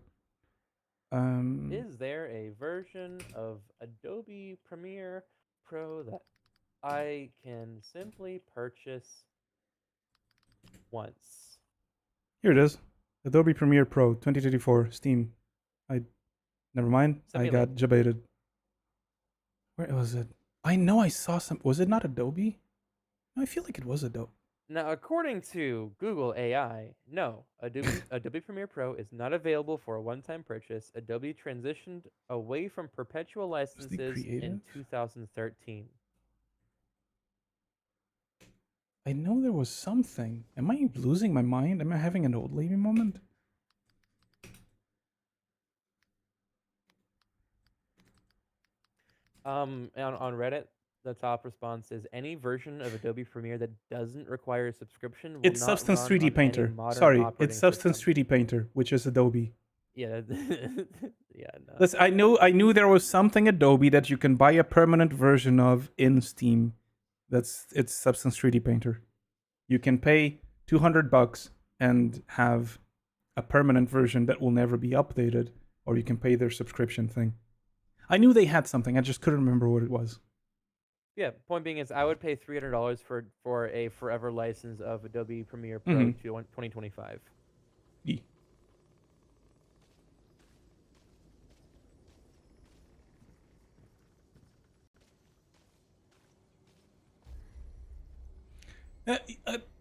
Is there a version of Adobe Premiere Pro that I can simply purchase once? Here it is. Adobe Premiere Pro 2024 Steam. Never mind. Send me I a got link. debated. Where was it? I know I saw some. Was it not Adobe? No, I feel like it was Adobe. Now, according to Google AI, no, Adobe Premiere Pro is not available for a one-time purchase. Adobe transitioned away from perpetual licenses in creative? 2013. I know there was something. Am I losing my mind? Am I having an old lady moment? On Reddit, the top response is any version of Adobe Premiere that doesn't require a subscription will It's not Substance run 3D on any Painter. modern Sorry, operating it's Substance system. 3D Painter, which is Adobe. Yeah, yeah, no. Listen, I knew there was something Adobe that you can buy a permanent version of in Steam. It's Substance 3D Painter. You can pay $200 and have a permanent version that will never be updated, or you can pay their subscription thing. I knew they had something, I just couldn't remember what it was. Yeah, point being is I would pay $300 for a forever license of Adobe Premiere Pro Mhm. to 2025. E.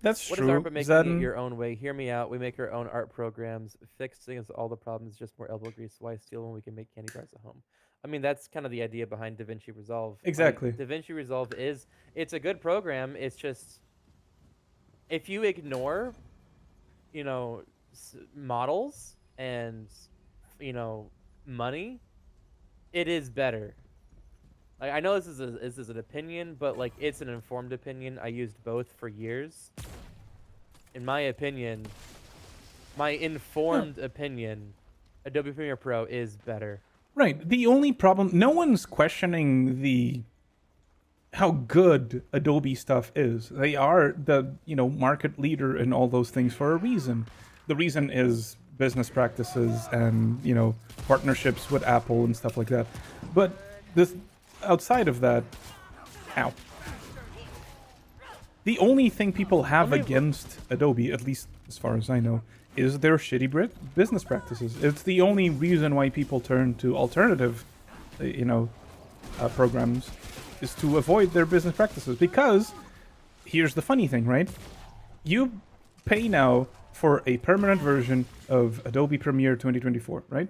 That's What true. is ARPA making Zen- it your own way? Hear me out. We make our own art programs. Fixing all the problems, just more elbow grease. Why steal when we can make candy bars at home? I mean, that's kind of the idea behind DaVinci Resolve. Like, Exactly. DaVinci Resolve it's a good program. It's just, if you ignore, models and, money, it is better. Like, I know this is an opinion, but like it's an informed opinion. I used both for years. In my opinion, my informed opinion, Adobe Premiere Pro is better. Right. The only problem, no one's questioning how good Adobe stuff is. They are the, market leader in all those things for a reason. The reason is business practices and, partnerships with Apple and stuff like that. But outside of that, the only thing people have against Adobe, at least as far as I know, is their shitty business practices. It's the only reason why people turn to alternative, programs, is to avoid their business practices. Because here's the funny thing, right? You pay now for a permanent version of Adobe Premiere 2024, right?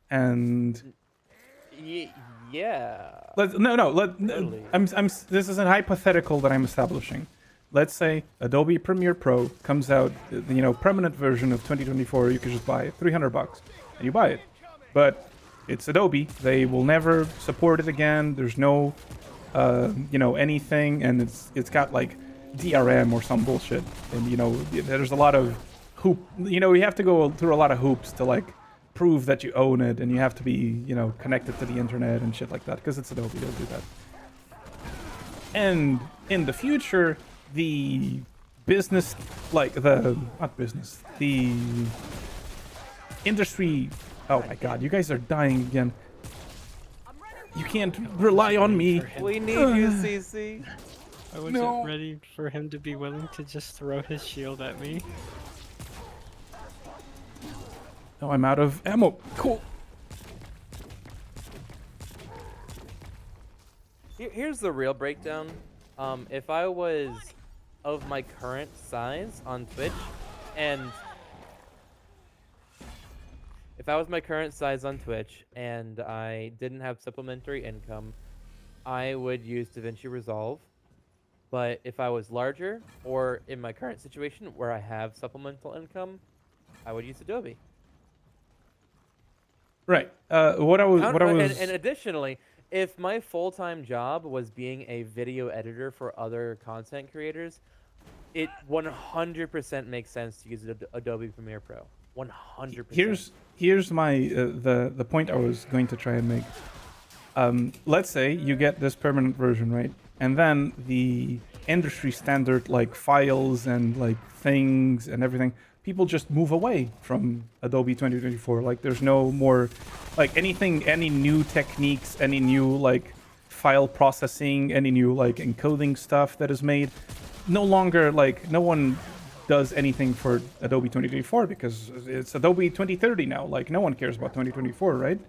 And Yeah. Totally. This is a hypothetical that I'm establishing. Let's say Adobe Premiere Pro comes out, permanent version of 2024. You can just buy it, $300, and you buy it. But it's Adobe. They will never support it again. There's no, you know, anything, and it's got like DRM or some bullshit. And you know, there's a lot of you know, you have to go through a lot of hoops to like prove that you own it, and you have to be, you know, connected to the internet and shit like that, because it's Adobe. They'll do that. And in the future, the business, like the industry. Oh my god, you guys are dying again. You can't rely on me. We need you, CC. I wasn't ready for him to be willing to just throw his shield at me. Oh, I'm out of ammo. Cool. Here's the real breakdown. If I was of my current size on Twitch, and I didn't have supplementary income, I would use DaVinci Resolve. But if I was larger, or in my current situation where I have supplemental income, I would use Adobe. Right. What I was. And additionally, if my full-time job was being a video editor for other content creators, it 100% makes sense to use Adobe Premiere Pro. 100%. Here's my the point I was going to try and make. Let's say you get this permanent version, right? And then the industry standard, like files and like things and everything, people just move away from Adobe 2024. Like there's no more, like anything, any new techniques, any new like file processing, any new like encoding stuff that is made. No longer, like, no one does anything for Adobe 2024 because it's Adobe 2030 now. Like no one cares about 2024, right?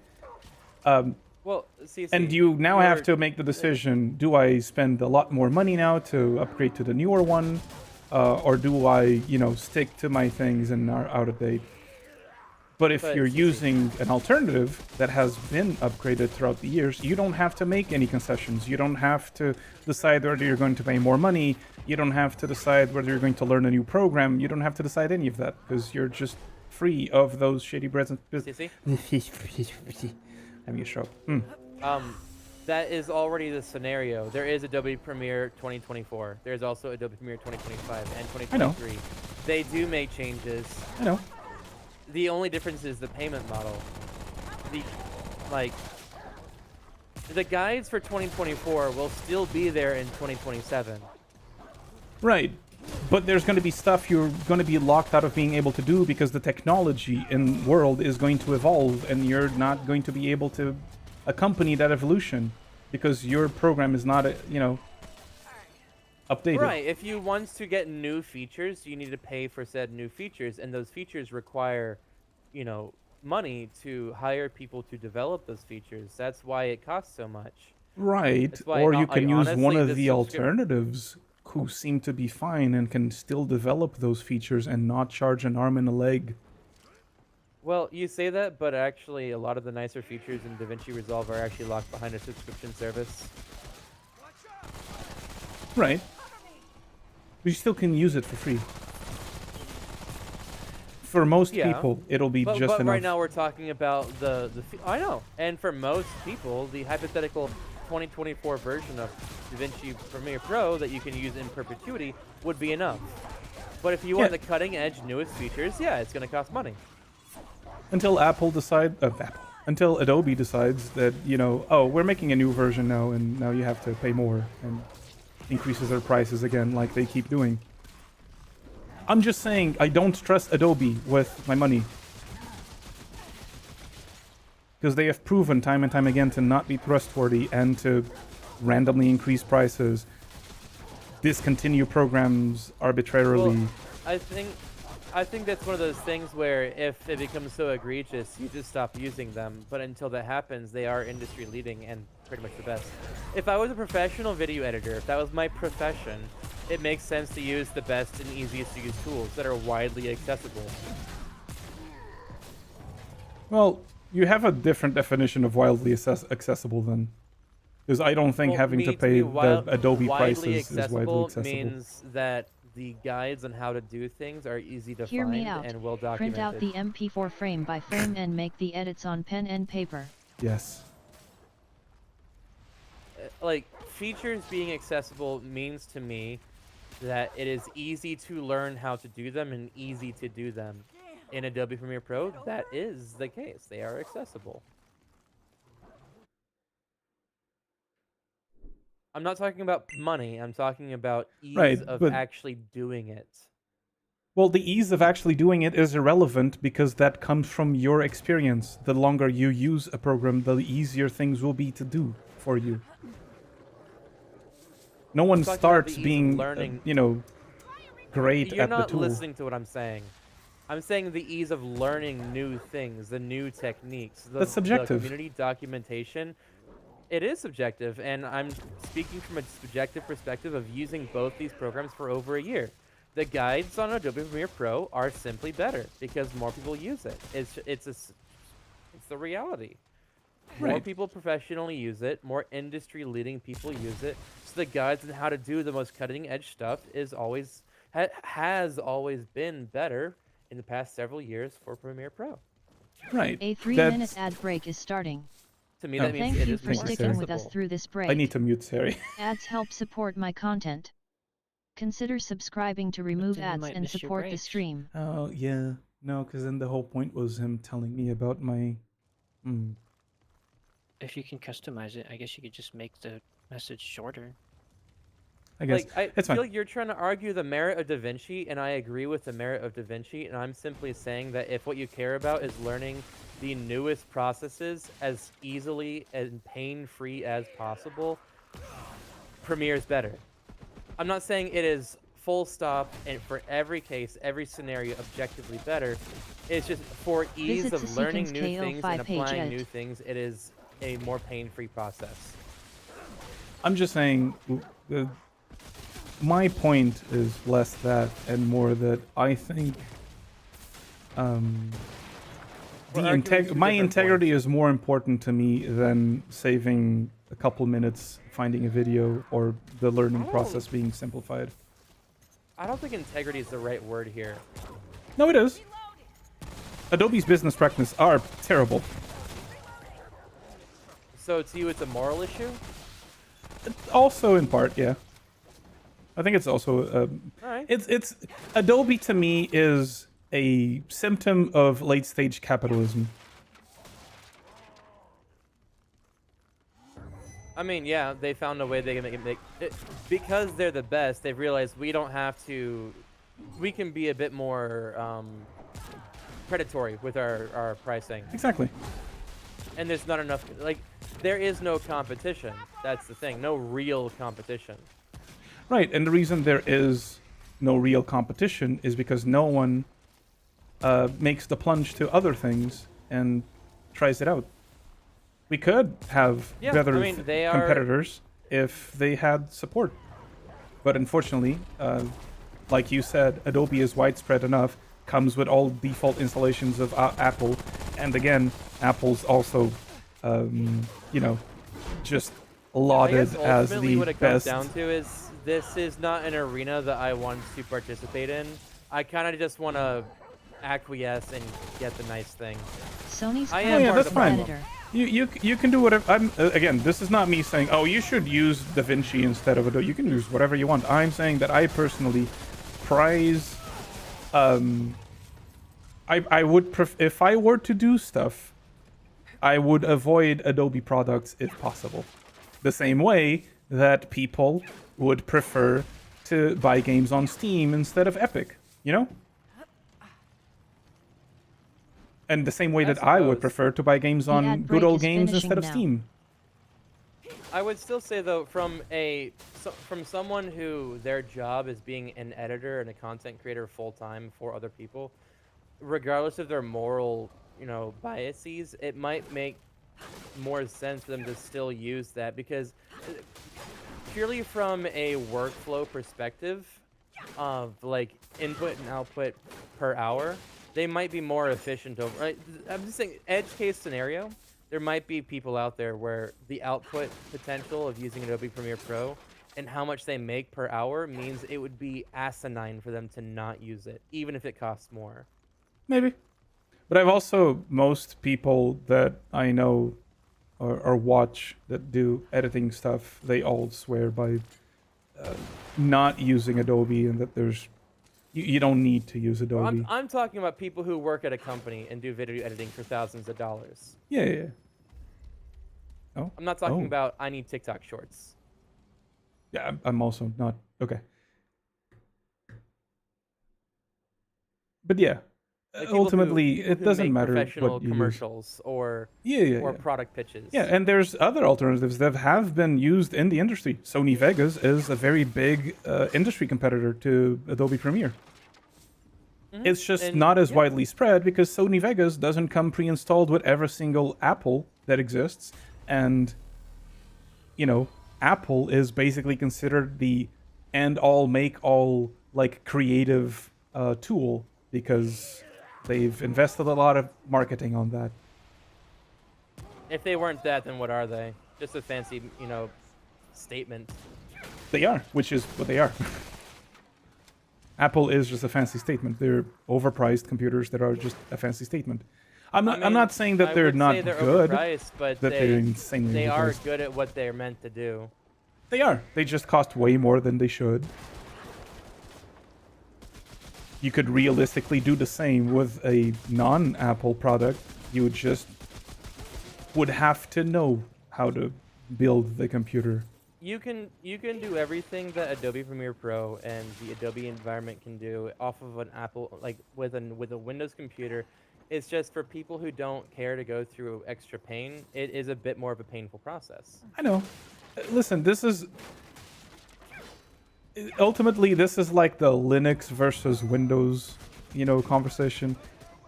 Well, see, and you now have to make the decision, do I spend a lot more money now to upgrade to the newer one? Or do I, you know, stick to my things and are out of date? But if you're using an alternative that has been upgraded throughout the years, you don't have to make any concessions. You don't have to decide whether you're going to pay more money. You don't have to decide whether you're going to learn a new program. You don't have to decide any of that because you're just free of those shady breads and having a stroke. That is already the scenario. There is Adobe Premiere 2024. There's also Adobe Premiere 2025 and 2023. I know. They do make changes. I know. The only difference is the payment model. The guides for 2024 will still be there in 2027. Right. But there's going to be stuff you're going to be locked out of being able to do because the technology in world is going to evolve and you're not going to be able to accompany that evolution because your program is not, you know, updated. Right. If you want to get new features, you need to pay for said new features, and those features require, you know, money to hire people to develop those features. That's why it costs so much. Right. Or you can use one of the alternatives who seem to be fine and can still develop those features and not charge an arm and a leg. Well, you say that, but actually a lot of the nicer features in DaVinci Resolve are actually locked behind a subscription service. Right. But you still can use it for free. For most people, it'll be just enough. But right now we're talking about I know. And for most people, the hypothetical 2024 version of DaVinci Premiere Pro that you can use in perpetuity would be enough. But if you want the cutting edge, newest features, yeah, it's going to cost money. Until until Adobe decides that, you know, oh, we're making a new version now, and now you have to pay more, and increases their prices again, like they keep doing. I'm just saying, I don't trust Adobe with my money. Because they have proven time and time again to not be trustworthy and to randomly increase prices, discontinue programs arbitrarily. Well, I think that's one of those things where if it becomes so egregious, you just stop using them. But until that happens, they are industry leading and pretty much the best. If I was a professional video editor, if that was my profession, it makes sense to use the best and easiest to use tools that are widely accessible. Well, you have a different definition of wildly accessible then. Because I don't think having to pay the Adobe prices is widely accessible. Means that the guides on how to do things are easy to Hear find me out. and well documented. Print out the MP4 frame by frame and make the edits on pen and paper. Yes. Like, features being accessible means to me that it is easy to learn how to do them and easy to do them. In Adobe Premiere Pro, that is the case. They are accessible. I'm not talking about money. I'm talking about ease Right, of but- actually doing it. Well, the ease of actually doing it is irrelevant because that comes from your experience. The longer you use a program, the easier things will be to do for you. No one talking about starts the ease of being, learning- great You're at the not tool. listening to what I'm saying. I'm saying the ease of learning new things, the new techniques, the, That's subjective. the community documentation. It is subjective, and I'm speaking from a subjective perspective of using both these programs for over a year. The guides on Adobe Premiere Pro are simply better because more people use it. It's the reality. More Right. people professionally use it. More industry-leading people use it. So the guides on how to do the most cutting-edge stuff is always has always been better in the past several years for Premiere Pro. Right. A 3-minute That's- ad break is starting. To me, Oh. that means Thank it you is for more Thank you, sticking sir. with us accessible. through this break. I need to mute Sari. Ads help support my content. Consider subscribing to remove then you ads might and miss your support the breaks. stream. Oh, yeah. No, because then the whole point was him telling me about my... If you can customize it, I guess you could just make the message shorter. I guess. Like, I it's feel fine. like you're trying to argue the merit of DaVinci, and I agree with the merit of DaVinci, and I'm simply saying that if what you care about is learning the newest processes as easily and pain-free as possible, Premiere is better. I'm not saying it is full stop and for every case, every scenario objectively better. It's just for ease Visit of learning Sequence new things and KO5 page applying edit. new things, it is a more pain-free process. I'm just saying, my point is less that and more that I think We're arguing two my different integrity points. is more important to me than saving a couple minutes finding a video or the learning Oh. process being simplified. I don't think integrity is the right word here. No, it is. Adobe's business practices are terrible. So to you, it's a moral issue? Also, in part, yeah. I think it's also Alright. it's Adobe to me is a symptom of late stage capitalism. I mean, yeah, they found a way they can make it, because they're the best. They've realized we don't have to. We can be a bit more predatory with our pricing, Exactly. and there's not enough. Like, there is no competition. That's the thing. No real competition. Right, and the reason there is no real competition is because no one makes the plunge to other things and tries it out. We could have Yeah, better I mean, they are- competitors if they had support. But unfortunately, like you said, Adobe is widespread enough, comes with all default installations of Apple, and again, Apple's also, just I lauded guess as ultimately the what it comes best. down to is this is not an arena that I want to participate in. I kind of just want to acquiesce and get the nice thing. Sony's I am current part that's of the fine. problem. competitor. You can do whatever. I'm again. This is not me saying, oh, you should use DaVinci instead of Adobe. You can use whatever you want. I'm saying that I personally prize. I would if I were to do stuff, I would avoid Adobe products if possible. The same way that people would prefer to buy games on Steam instead of Epic. You know. And the same way I that I would suppose. prefer to buy games The on ad good break old is games instead of finishing Steam. I would still say though, from someone who their job is being an editor and a content creator full time for other people, regardless of their moral, biases, it might make more sense for them to still use that because purely from a workflow perspective of like input and output per hour, they might be more efficient over. Right? I'm just saying, edge case scenario. There might be people out there where the output potential of using Adobe Premiere Pro and how much they make per hour means it would be asinine for them to not use it, even if it costs more. Maybe. But I've also, most people that I know or watch that do editing stuff, they all swear by not using Adobe, and that there's you don't need to use Adobe. I'm talking about people who work at a company and do video editing for thousands of dollars. Yeah. Oh. I'm not talking about I need TikTok shorts. Yeah, I'm also not okay. But yeah, Like people ultimately, people it who doesn't make matter professional what you use. commercials or Yeah. product pitches. Yeah, and there's other alternatives that have been used in the industry. Sony Vegas is a very big industry competitor to Adobe Premiere. It's just And- not as yeah. widely spread because Sony Vegas doesn't come pre-installed with every single Apple that exists, and Apple is basically considered the end-all, make-all like creative tool because they've invested a lot of marketing on that. If they weren't that, then what are they? Just a fancy, statement. They are, which is what they are. Apple is just a fancy statement. They're overpriced computers that are just a fancy statement. I'm not saying that I they're would not say they're good. overpriced, but that they're insanely they are overpriced. good at what they're meant to do. They are. They just cost way more than they should. You could realistically do the same with a non-Apple product. You would have to know how to build the computer. You can do everything that Adobe Premiere Pro and the Adobe environment can do off of an Apple, like with a Windows computer. It's just for people who don't care to go through extra pain. It is a bit more of a painful process. I know. Listen, ultimately this is like the Linux versus Windows, conversation.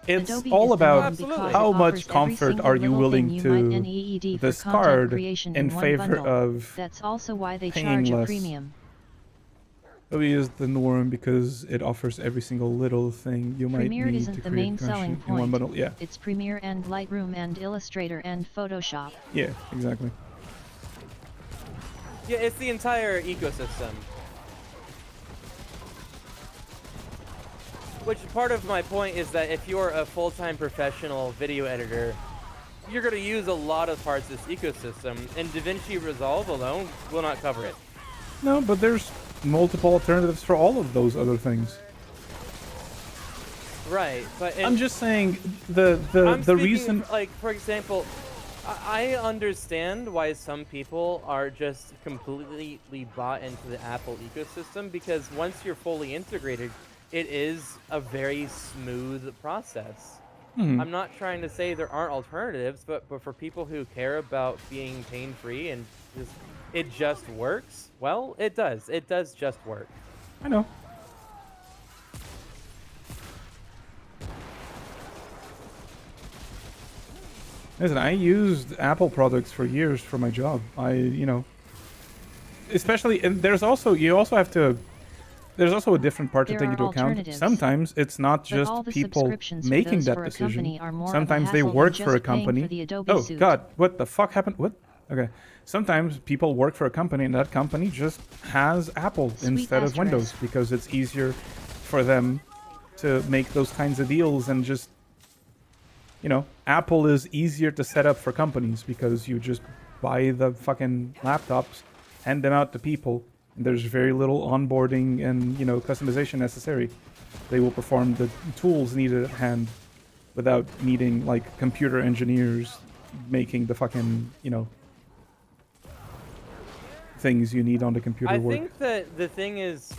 It's Adobe all is the about norm because how it much offers every comfort single are you little willing thing you to might need for content discard creation in one favor bundle. of That's also why they paying charge a less. premium. Adobe is the norm because it offers every single little thing you might Premiere need isn't to the create main selling in one point. bundle. Yeah, It's Premiere and Lightroom and Illustrator and Photoshop. yeah, exactly. Yeah, it's the entire ecosystem. Which part of my point is that if you're a full-time professional video editor, you're going to use a lot of parts of this ecosystem, and DaVinci Resolve alone will not cover it. No, but there's multiple alternatives for all of those other things. Right, but I'm just saying the speaking reason. for example, I understand why some people are just completely bought into the Apple ecosystem, because once you're fully integrated, it is a very smooth process. I'm not trying to say there aren't alternatives, but for people who care about being pain-free and it just works, well, it does. It does just work. I know. Listen, I used Apple products for years for my job. Especially, and there's also a different part to There take are into account. alternatives. Sometimes it's not But just all the people subscriptions for making those that for a decision. company are more of a Sometimes they hassle than work for a just paying for company. the Adobe Oh suite. God, what the fuck happened? What? Okay. Sometimes people work for a company and that company just has Apple Sweet instead of asterisk. Windows because it's easier for them to make those kinds of deals, and just Apple is easier to set up for companies because you just buy the fucking laptops, hand them out to people, and there's very little onboarding and customization necessary. They will perform the tools needed at hand without needing like computer engineers making the fucking things you need on the computer I work. think that the thing is,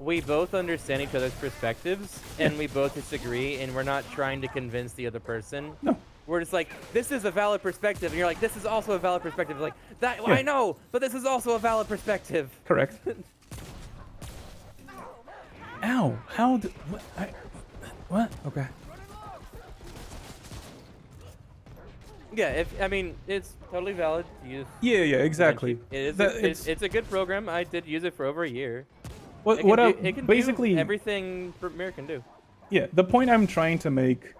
we both understand each other's perspectives, and we both disagree, and we're not trying to convince the other person. No. We're just like, this is a valid perspective, and you're like, this is also a valid perspective. Like, that Yeah. I know, but this is also a valid perspective. Correct. Ow! How did what? Okay. Yeah, it's totally valid to use. Yeah, exactly. It is. That- It's a good program. I did use it for over a year. What It can basically do everything Premiere can do. Yeah, the point I'm trying to make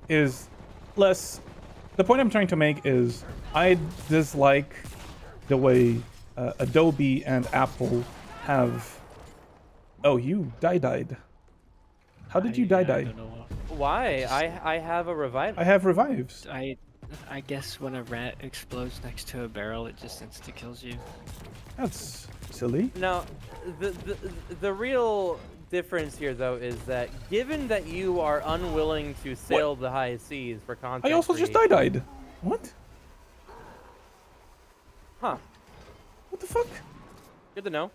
is less. The point I'm trying to make is I dislike the way Adobe and Apple have. Oh, you died. How did you die? I don't know. Why? I have a revival. I have revives. I I guess when a rat explodes next to a barrel, it just insta kills you. That's silly. Now, the real difference here, though, is that given that you are unwilling to sail the high seas for content, I also just creation- died. What? Huh? What the fuck? Good to know.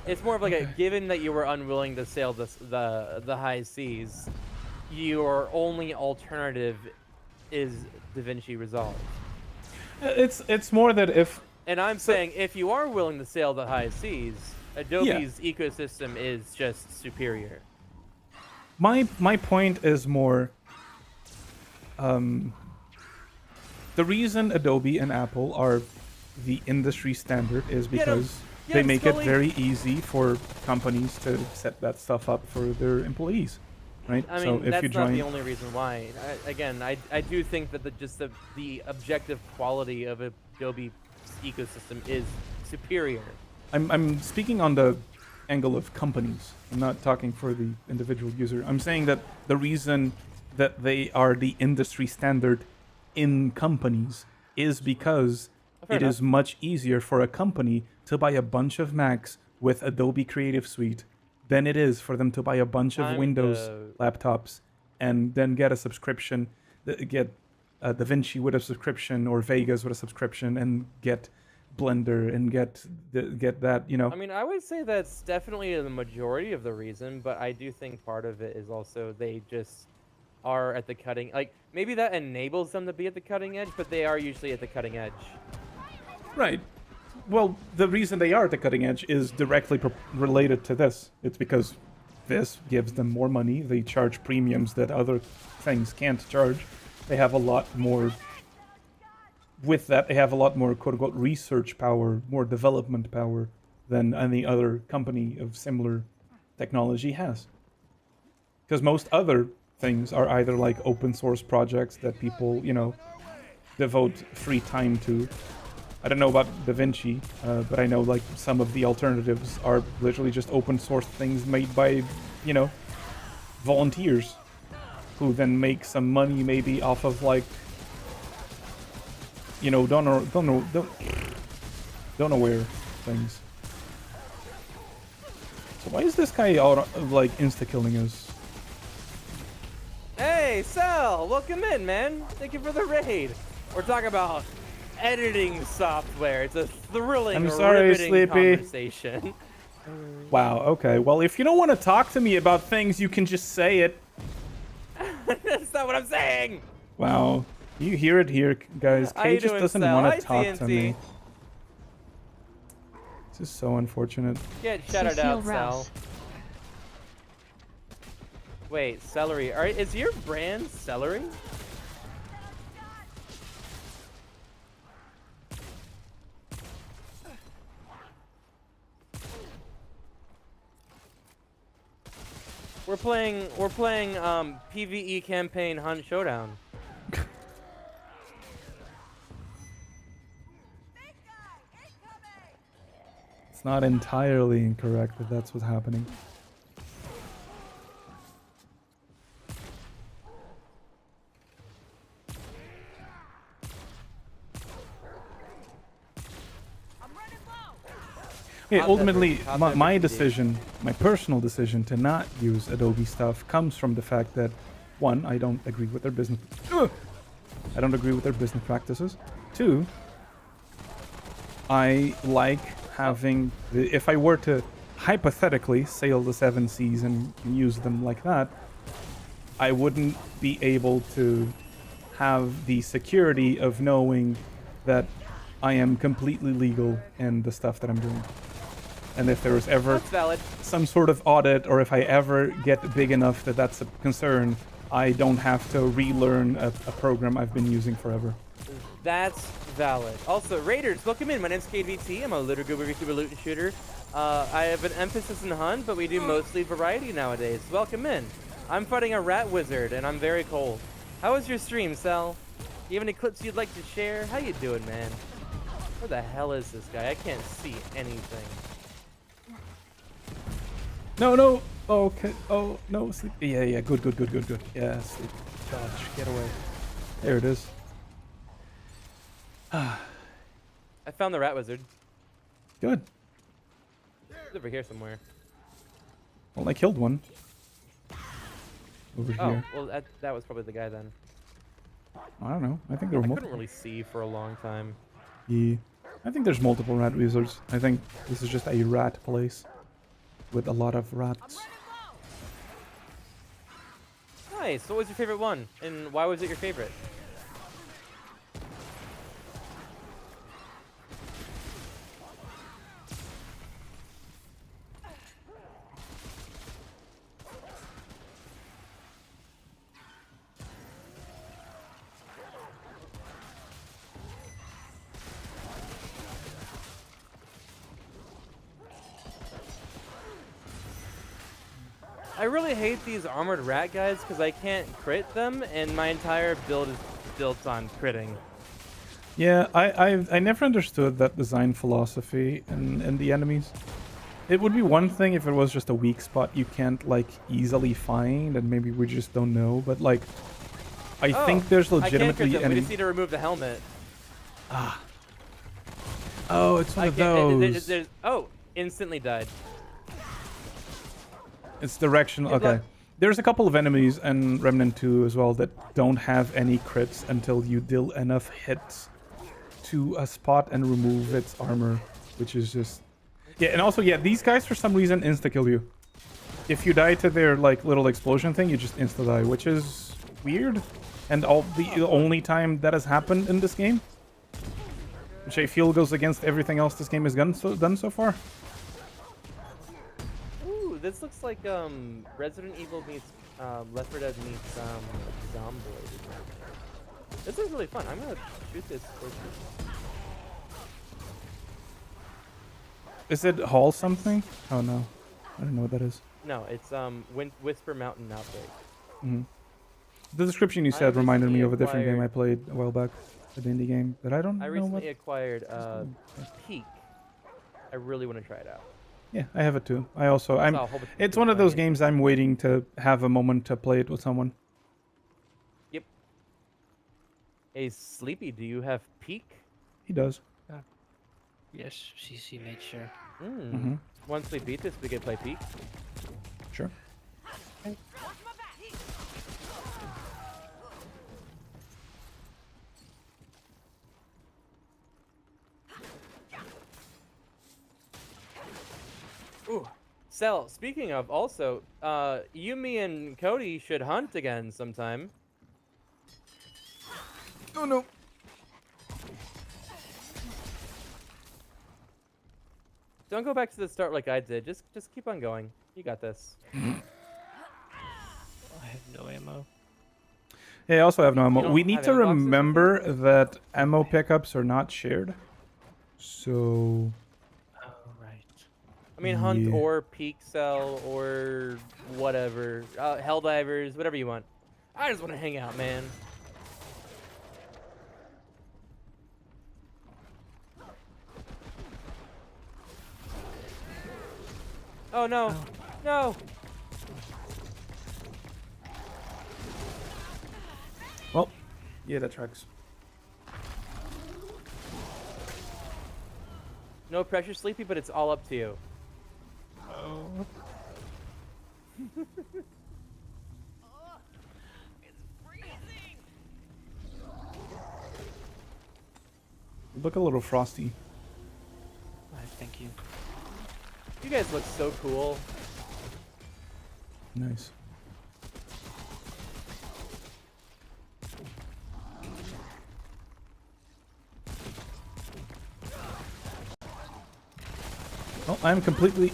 It's more of like a given that you were unwilling to sail the high seas, your only alternative is DaVinci Resolve. It's more that if And I'm saying if you are willing to sail the high seas, Adobe's ecosystem is just superior. my point is more the reason Adobe and Apple are the industry standard is because Get they 'em, make it Scully. very easy for companies to set that stuff up for their employees, right? I mean, so if that's you not join, the only reason why. I do think that the objective quality of Adobe's ecosystem is superior. I'm speaking on the angle of companies. I'm not talking for the individual user. I'm saying that the reason that they are the industry standard in companies is because Fair it enough. is much easier for a company to buy a bunch of Macs with Adobe Creative Suite than it is for them to buy a bunch of Time Windows to- laptops and then get a subscription, get DaVinci with a subscription or Vegas with a subscription and get Blender and get that, you know. I mean, I would say that's definitely the majority of the reason, but I do think part of it is also they just are at the cutting. Like maybe that enables them to be at the cutting edge, but they are usually at the cutting edge. Right. Well, the reason they are at the cutting edge is directly related to this. It's because this gives them more money. They charge premiums that other things can't charge. They have a lot more. With that, they have a lot more "quote unquote" research power, more development power than any other company of similar technology has. Because most other things are either like open source projects that people, you know, devote free time to. I don't know about DaVinci, but I know like some of the alternatives are literally just open source things made by, you know, volunteers who then make some money maybe off of like, you know, don't know where things. So why is this guy out like insta killing us? Hey, Sal, welcome in, man. Thank you for the raid. We're talking about editing software. It's a thrilling, I'm sorry, riveting Sleepy. conversation. Wow. Okay. Well, if you don't want to talk to me about things, you can just say it. That's not what I'm saying. Wow. You hear it here, guys. How Kay you just doing, doesn't Sal? want Hi, to talk to TNT. me. This is so unfortunate. Get shouted Cecile out, Sal. Rouse. Wait, celery. Is your brand celery? We're playing PvE campaign Hunt Showdown. It's not entirely incorrect that that's what's happening. Okay, How's ultimately, everything? How's my everything, dude? decision, my personal decision to not use Adobe stuff comes from the fact that, one, I don't agree with their business. I don't agree with their business practices. Two, I like having. If I were to hypothetically sail the 7 seas and use them like that, I wouldn't be able to have the security of knowing that I am completely legal in the stuff that I'm doing. And if there was ever That's valid. some sort of audit, or if I ever get big enough that that's a concern, I don't have to relearn a program I've been using forever. That's valid. Also, Raiders, welcome in. My name's KVT. I'm a looter goober super loot and shooter. I have an emphasis in hunt, but we do mostly variety nowadays. Welcome in. I'm fighting a rat wizard, and I'm very cold. How was your stream, Sal? You have any clips you'd like to share? How you doing, man? Where the hell is this guy? I can't see anything. No, Okay. Oh no, sleep. Yeah. Good. Yeah, sleep. Dodge. Get away. There it is. I found the rat wizard. Good. He's over here somewhere. Well, I killed one. Over Oh, here. well, that was probably the guy then. I don't know. I think there were I couldn't multiple. really see for a long time. Yeah. I think there's multiple rat wizards. I think this is just a rat place with a lot of rats. Nice. What was your favorite one, and why was it your favorite? I really hate these armored rat guys because I can't crit them, and my entire build is built on critting. Yeah, I never understood that design philosophy in the enemies. It would be one thing if it was just a weak spot you can't like easily find, and maybe we just don't know. But like, I think there's I can't crit legitimately them. We enemies. just need to remove the helmet. Oh, it's one I of can't. those. Oh, instantly died. It's directional. Good Okay. luck. There's a couple of enemies in Remnant 2 as well that don't have any crits until you deal enough hits to a spot and remove its armor, which is just... Yeah, and also, yeah, these guys for some reason insta-kill you. If you die to their, like, little explosion thing, you just insta-die, which is weird. And the only time that has happened in this game. Which I feel goes against everything else this game has done so far. Ooh, this looks like Resident Evil meets Left 4 Dead meets Zomboid. This is really fun. I'm gonna shoot this person. Is it Hall something? Oh no, I don't know what that is. No, it's Whisper Mountain Outbreak. Mm-hmm. The description you I said reminded me recently of a different game I acquired- played a while back, an indie game that I don't I know recently what. acquired Peak. I really want to try it out. Yeah, I have it too. I'm. Saw a whole bunch of It's people one of those playing it. games I'm waiting to have a moment to play it with someone. Yep. Hey, Sleepy, do you have Peak? He does. Yes, CC made sure. Mm-hmm. Once we beat this, we can play Peak. Sure. Ooh. Cell, speaking of, also, Yumi and Cody should hunt again sometime. Oh no. Don't go back to the start like I did. Just keep on going. You got this. I have no ammo. Yeah, I also have no ammo. don't We need have to ammo boxes with you? remember that ammo pickups are not shared. So Oh, right. I mean, hunt Yeah. or Peak Cell or whatever. Helldivers, whatever you want. I just want to hang out, man. Oh no! No! well, yeah, that tracks. No pressure, Sleepy, but it's all up to you. Oh. Look a little frosty. Thank you. You guys look so cool. Nice. Well, I'm completely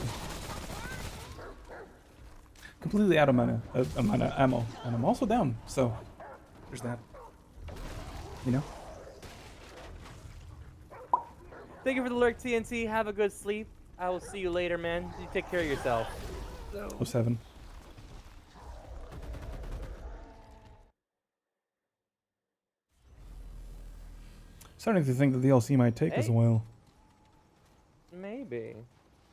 out of ammo, and I'm also down. So there's that. You know. Thank you for the lurk, TNT. Have a good sleep. I will see you later, man. You take care of yourself. 07. Starting to think the DLC might take us a Hey. while. Maybe.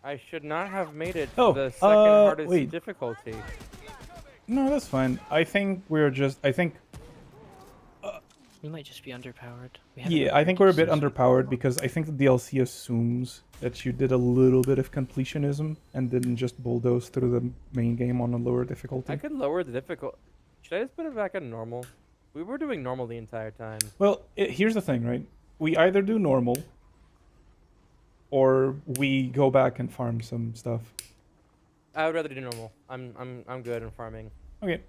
I should not have made it Oh, the second hardest wait. difficulty. No, that's fine. I think we're just. I think. We might just be underpowered. We haven't Yeah, I think we're a bit upgraded since we- underpowered because I think the DLC assumes that you did a little bit of completionism and didn't just bulldoze through the main game on a lower difficulty. I could lower the difficult. Should I just put it back on normal? We were doing normal the entire time. Well, here's the thing, right? We either do normal or we go back and farm some stuff. I would rather do normal. I'm good in farming. Okay.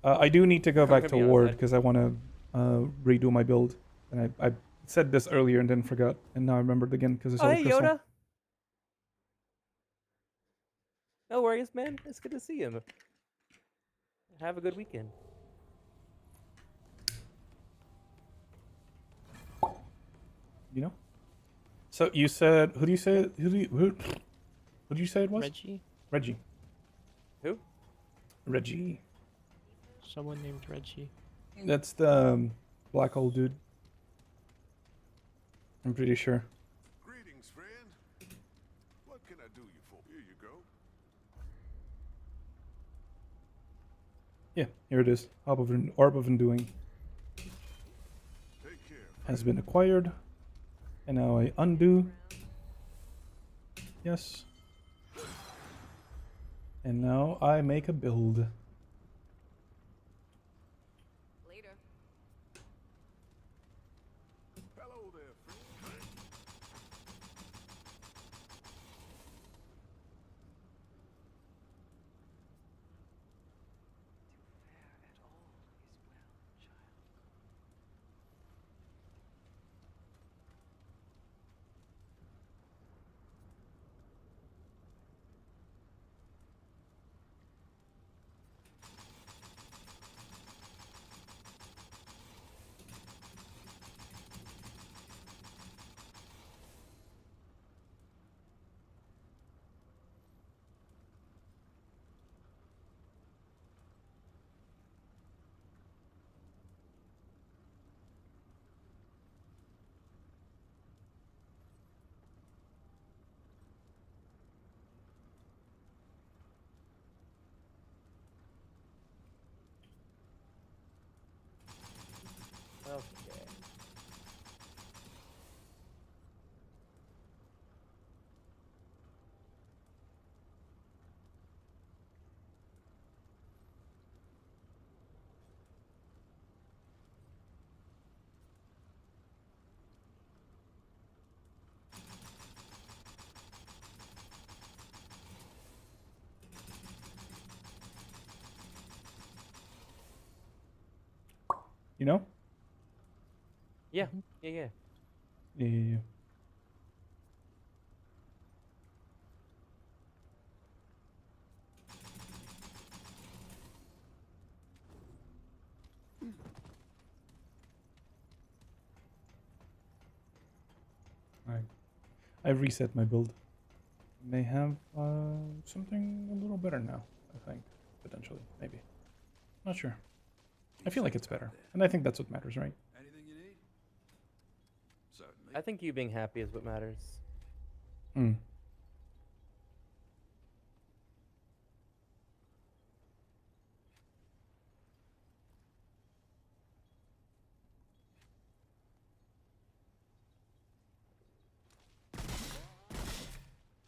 I do need to go back Come to be on Ward side. because I want to redo my build. And I said this earlier and then forgot. And now I remembered again because I saw Oh, the hey, crystal. Yoda. No worries, man. It's good to see you. Have a good weekend. You know? So you said, who do you say it was? Reggie? Reggie. Who? Reggie. Someone named Reggie. That's the black hole dude. I'm pretty sure. Greetings, friend. What can I do you for? Here you go. Yeah, here it is. Orb of Undoing Take care. has been acquired. And now I undo. Yes. And now I make a build. Later. Hello there, friend. Okay. You know? Yeah. Yeah. Yeah. Yeah. Alright. I reset my build. May have something a little better now, I think. Potentially. Maybe. Not sure. I feel like it's better. And I think that's what matters, right? Anything you need? Certainly. I think you being happy is what matters. Hmm.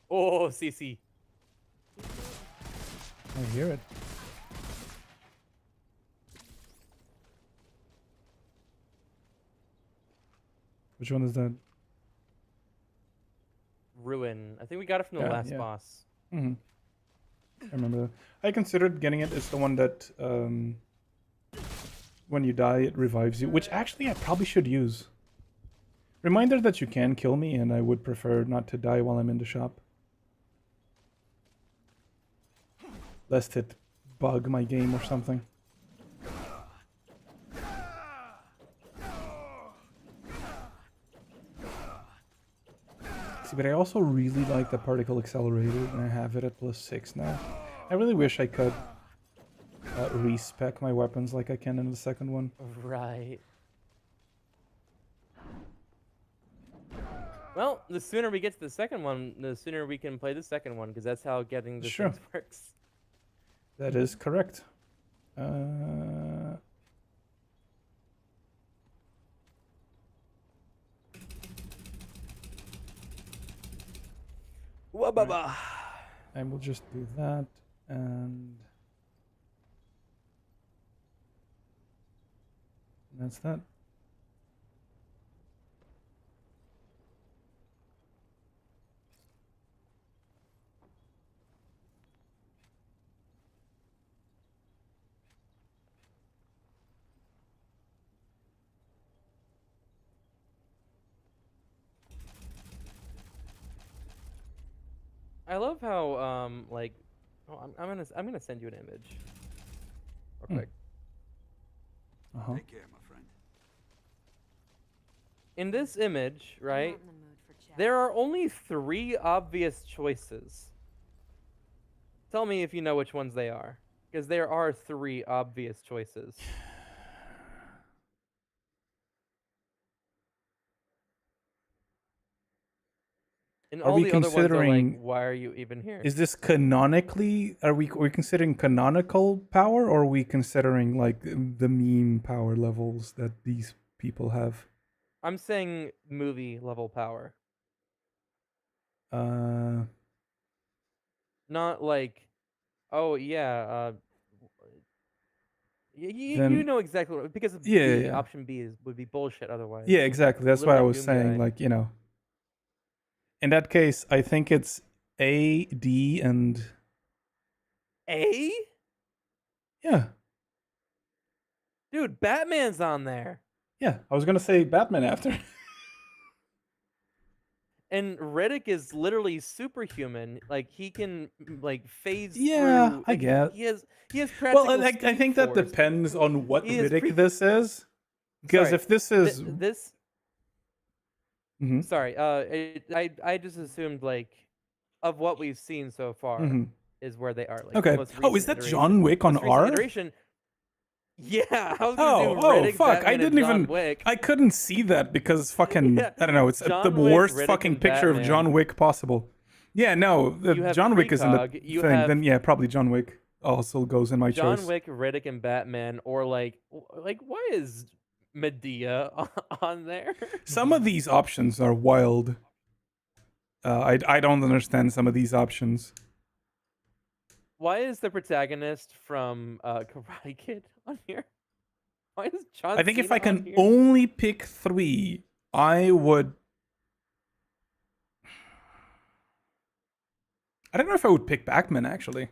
Oh, CC. I hear it. Which one is that? Ruin. I think we got it from the Yeah, last yeah. boss. Mm-hmm. I remember that. I considered getting it. It's the one that when you die, it revives you, which actually I probably should use. Reminder that you can kill me, and I would prefer not to die while I'm in the shop. Lest it bug my game or something. See, but I also really like the particle accelerator, and I have it at +6 now. I really wish I could respec my weapons like I can in the second one. Right. Well, the sooner we get to the second one, the sooner we can play the second one, because that's how getting the Sure. things works. That is correct. Wababa. I will just do that and that's that. I love how like, oh, I'm gonna send you an image. Real quick. Uh-huh. Take care, my friend. In this image, right? There are only 3 obvious choices. Tell me if you know which ones they are, because there are 3 obvious choices. And Are all we the other ones are like, considering- why are you even here? Is this canonically? Are we considering canonical power, or are we considering like the meme power levels that these people have? I'm saying movie level power, not like, oh yeah, you Then- know exactly what, because Yeah, B, yeah. option B would be bullshit otherwise. Yeah, exactly. That's why I Literally was Doom saying, guy. like, you know. In that case, I think it's A, D, and A? yeah, Dude, Batman's on there. yeah. I was gonna say Batman after. And Riddick is literally superhuman. Like he can like phase Yeah, through. I like, get. He has practical Well, I speed think that force. depends on what He is Riddick pre- this is. Because Sorry, if this is, this Mhm, sorry, I just assumed like of what we've seen so far mhm. is where they are. Like the Okay. most Oh, is recent that iteration. John Wick on Most recent R? iteration. Yeah, I was gonna do Oh, Riddick, fuck! Batman, I and didn't John even. Wick. I couldn't see that because fucking. Yeah, I don't know. It's John the Wick, worst Riddick, fucking and picture of Batman. John Wick possible. Yeah, no. You have John Wick isn't the Precog, you thing. have- Then yeah, probably John Wick also goes in my John choice. Wick, Riddick, and Batman, or like why is Medea on there? Some of these options are wild. I don't understand some of these options. Why is the protagonist from Karate Kid on here? Why is John? I think if Cena I can on here? only pick 3, I would. I don't know if I would pick Batman actually.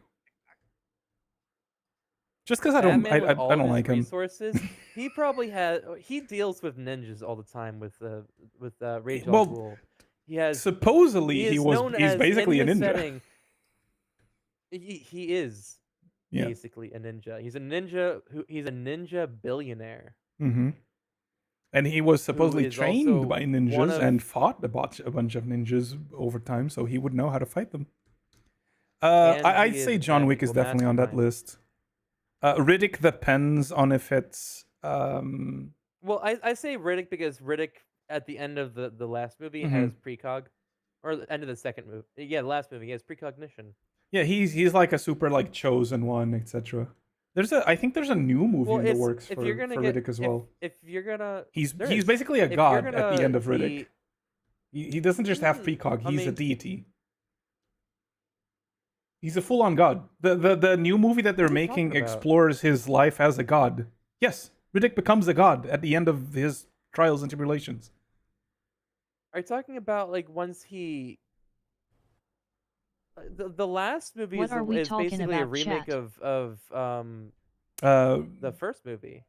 Just because I don't, Batman with all I don't of his like him. resources, he probably he deals with ninjas all the time with Rage Al Well, Ghul. He has Supposedly he is known he's as, basically a in this ninja. setting, he is Yeah. basically a ninja. He's a ninja billionaire. Mm-hmm. And he was supposedly is trained also by one ninjas of- and fought a bunch of ninjas over time, so he would know how to fight them. And I'd he say is a John Wick is technical definitely on that mastermind. list. Riddick depends on if it's Well, I say Riddick because Riddick at the end of the last movie Mhm. has precog, or the end of the second movie. Yeah, the last movie he has precognition. yeah, he's like a super like chosen one, etc. I think there's a new movie Well, in the it's, works if for you're gonna Riddick as well. If you're gonna, He's there he's is. basically a If you're god at the gonna end of Riddick. be- He doesn't just have Mm, precog; I he's a mean- deity. He's a full-on god. The new movie that they're What are you making talking about? explores his life as a god. Yes, Riddick becomes a god at the end of his trials and tribulations. Are you talking about like once he? The last movie What are we is talking basically a about, remake chat? of the first movie.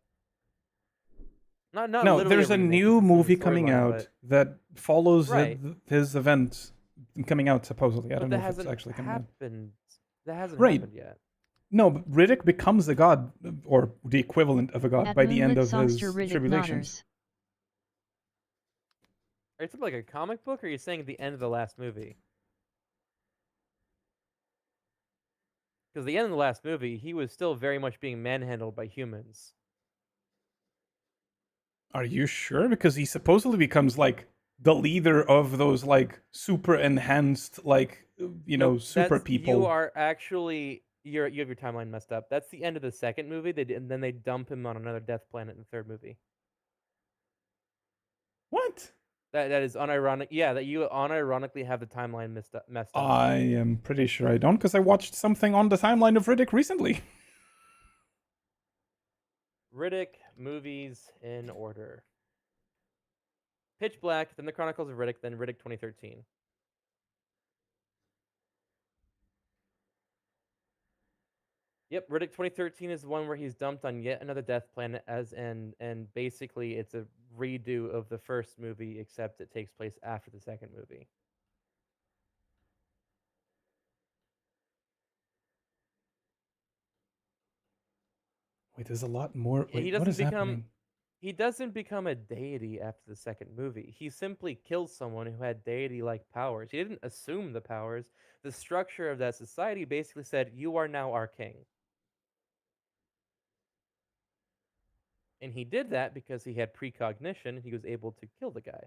Not no, literally there's a remake, new it's the same movie coming storyline, out that follows Right. his events coming out supposedly. I but don't that know if it's hasn't actually coming out. happened. That hasn't Right. happened yet. No, but Riddick becomes a god, or the equivalent of a god, At by the end Moonlit of his Songster Riddick tribulations. Nodders. Are you talking like a comic book, or are you saying at the end of the last movie? Because the end of the last movie, he was still very much being manhandled by humans. Are you sure? Because he supposedly becomes like the leader of those like super enhanced like Nope, super people. You are actually you have your timeline messed up. That's the end of the second movie. And then they dump him on another death planet in the third movie. What? That is unironic. Yeah, that you unironically have the timeline messed up. I am pretty sure I don't, because I watched something on the timeline of Riddick recently. Riddick movies in order. Pitch Black, then The Chronicles of Riddick, then Riddick 2013. Yep, Riddick 2013 is the one where he's dumped on yet another death planet and basically it's a redo of the first movie, except it takes place after the second movie. Wait, there's a lot more. He Wait, doesn't what is become happening? he doesn't become a deity after the second movie. He simply kills someone who had deity-like powers. He didn't assume the powers. The structure of that society basically said, "You are now our king." And he did that because he had precognition. He was able to kill the guy.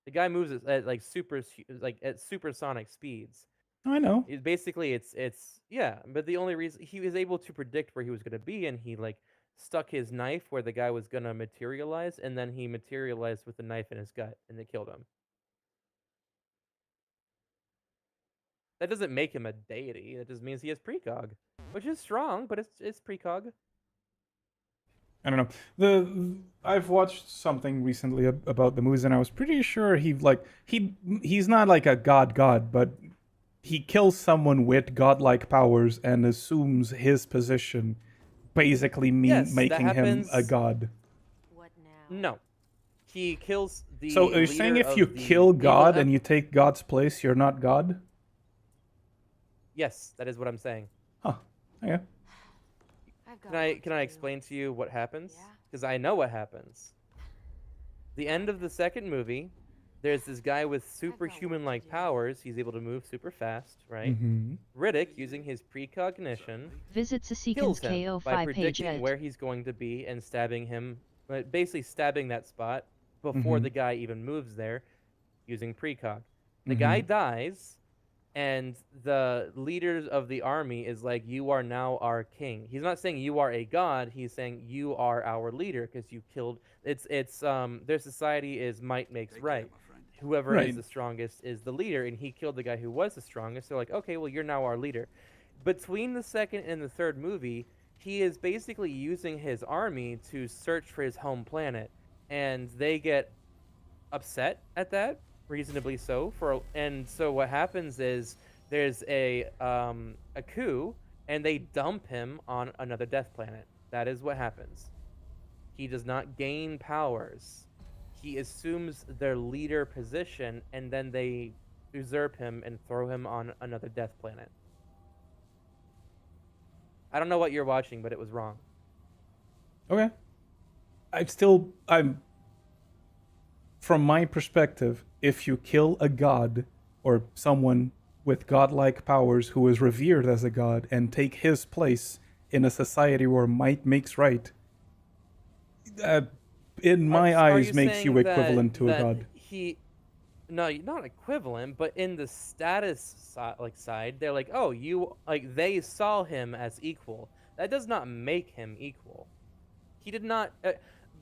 The guy moves at like supersonic speeds. I know. It's yeah, but the only reason he was able to predict where he was going to be, and he like stuck his knife where the guy was going to materialize, and then he materialized with the knife in his gut, and it killed him. That doesn't make him a deity. It just means he has precog, which is strong, but it's precog. I don't know. I've watched something recently about the movies, and I was pretty sure he's not like a god, but he kills someone with godlike powers and assumes his position, basically making him a god. What now? No, he kills the. So are you saying leader if you of the kill God evil and you take God's place, you're not God? Yes, that is what I'm saying. Huh. Yeah. Can I explain to you what happens? Yeah. Because I know what happens. The end of the second movie, there's this guy with superhuman-like powers. He's able to move super fast, right? Mm-hmm. Riddick, using his precognition, Visit kills Sasikhan's him by KO5 page predicting at where he's going to be and stabbing him, basically stabbing that spot before Mhm. the guy even moves there, using precog. The guy dies, and the leaders of the army is like, "You are now our king." He's not saying you are a god. He's saying you are our leader because you killed. It's their society is might makes right. Whoever Right. is the strongest is the leader, and he killed the guy who was the strongest. They're like, okay, well, you're now our leader. Between the second and the third movie, he is basically using his army to search for his home planet, and they get upset at that, reasonably so. And so what happens is there's a coup, and they dump him on another death planet. That is what happens. He does not gain powers. He assumes their leader position, and then they usurp him and throw him on another death planet. I don't know what you're watching, but it was wrong. Okay. From my perspective, if you kill a god or someone with godlike powers who is revered as a god and take his place in a society where might makes right, in my eyes makes you equivalent to a god. No, not equivalent, but in the status side, they're like, oh, they saw him as equal. That does not make him equal. He did not,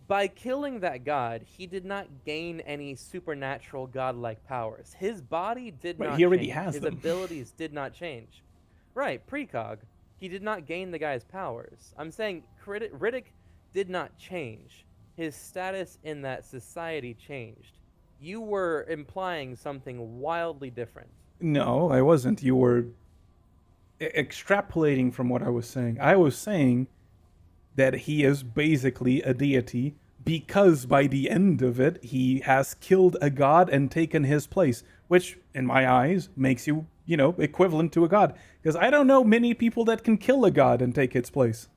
by killing that god, he did not gain any supernatural godlike powers. His body did not. He already change. has His them. abilities did not change. Right, precog. He did not gain the guy's powers. I'm saying Riddick did not change. His status in that society changed. You were implying something wildly different. No, I wasn't. You were extrapolating from what I was saying. I was saying that he is basically a deity because by the end of it, he has killed a god and taken his place, which, in my eyes, makes you, equivalent to a god. Because I don't know many people that can kill a god and take its place.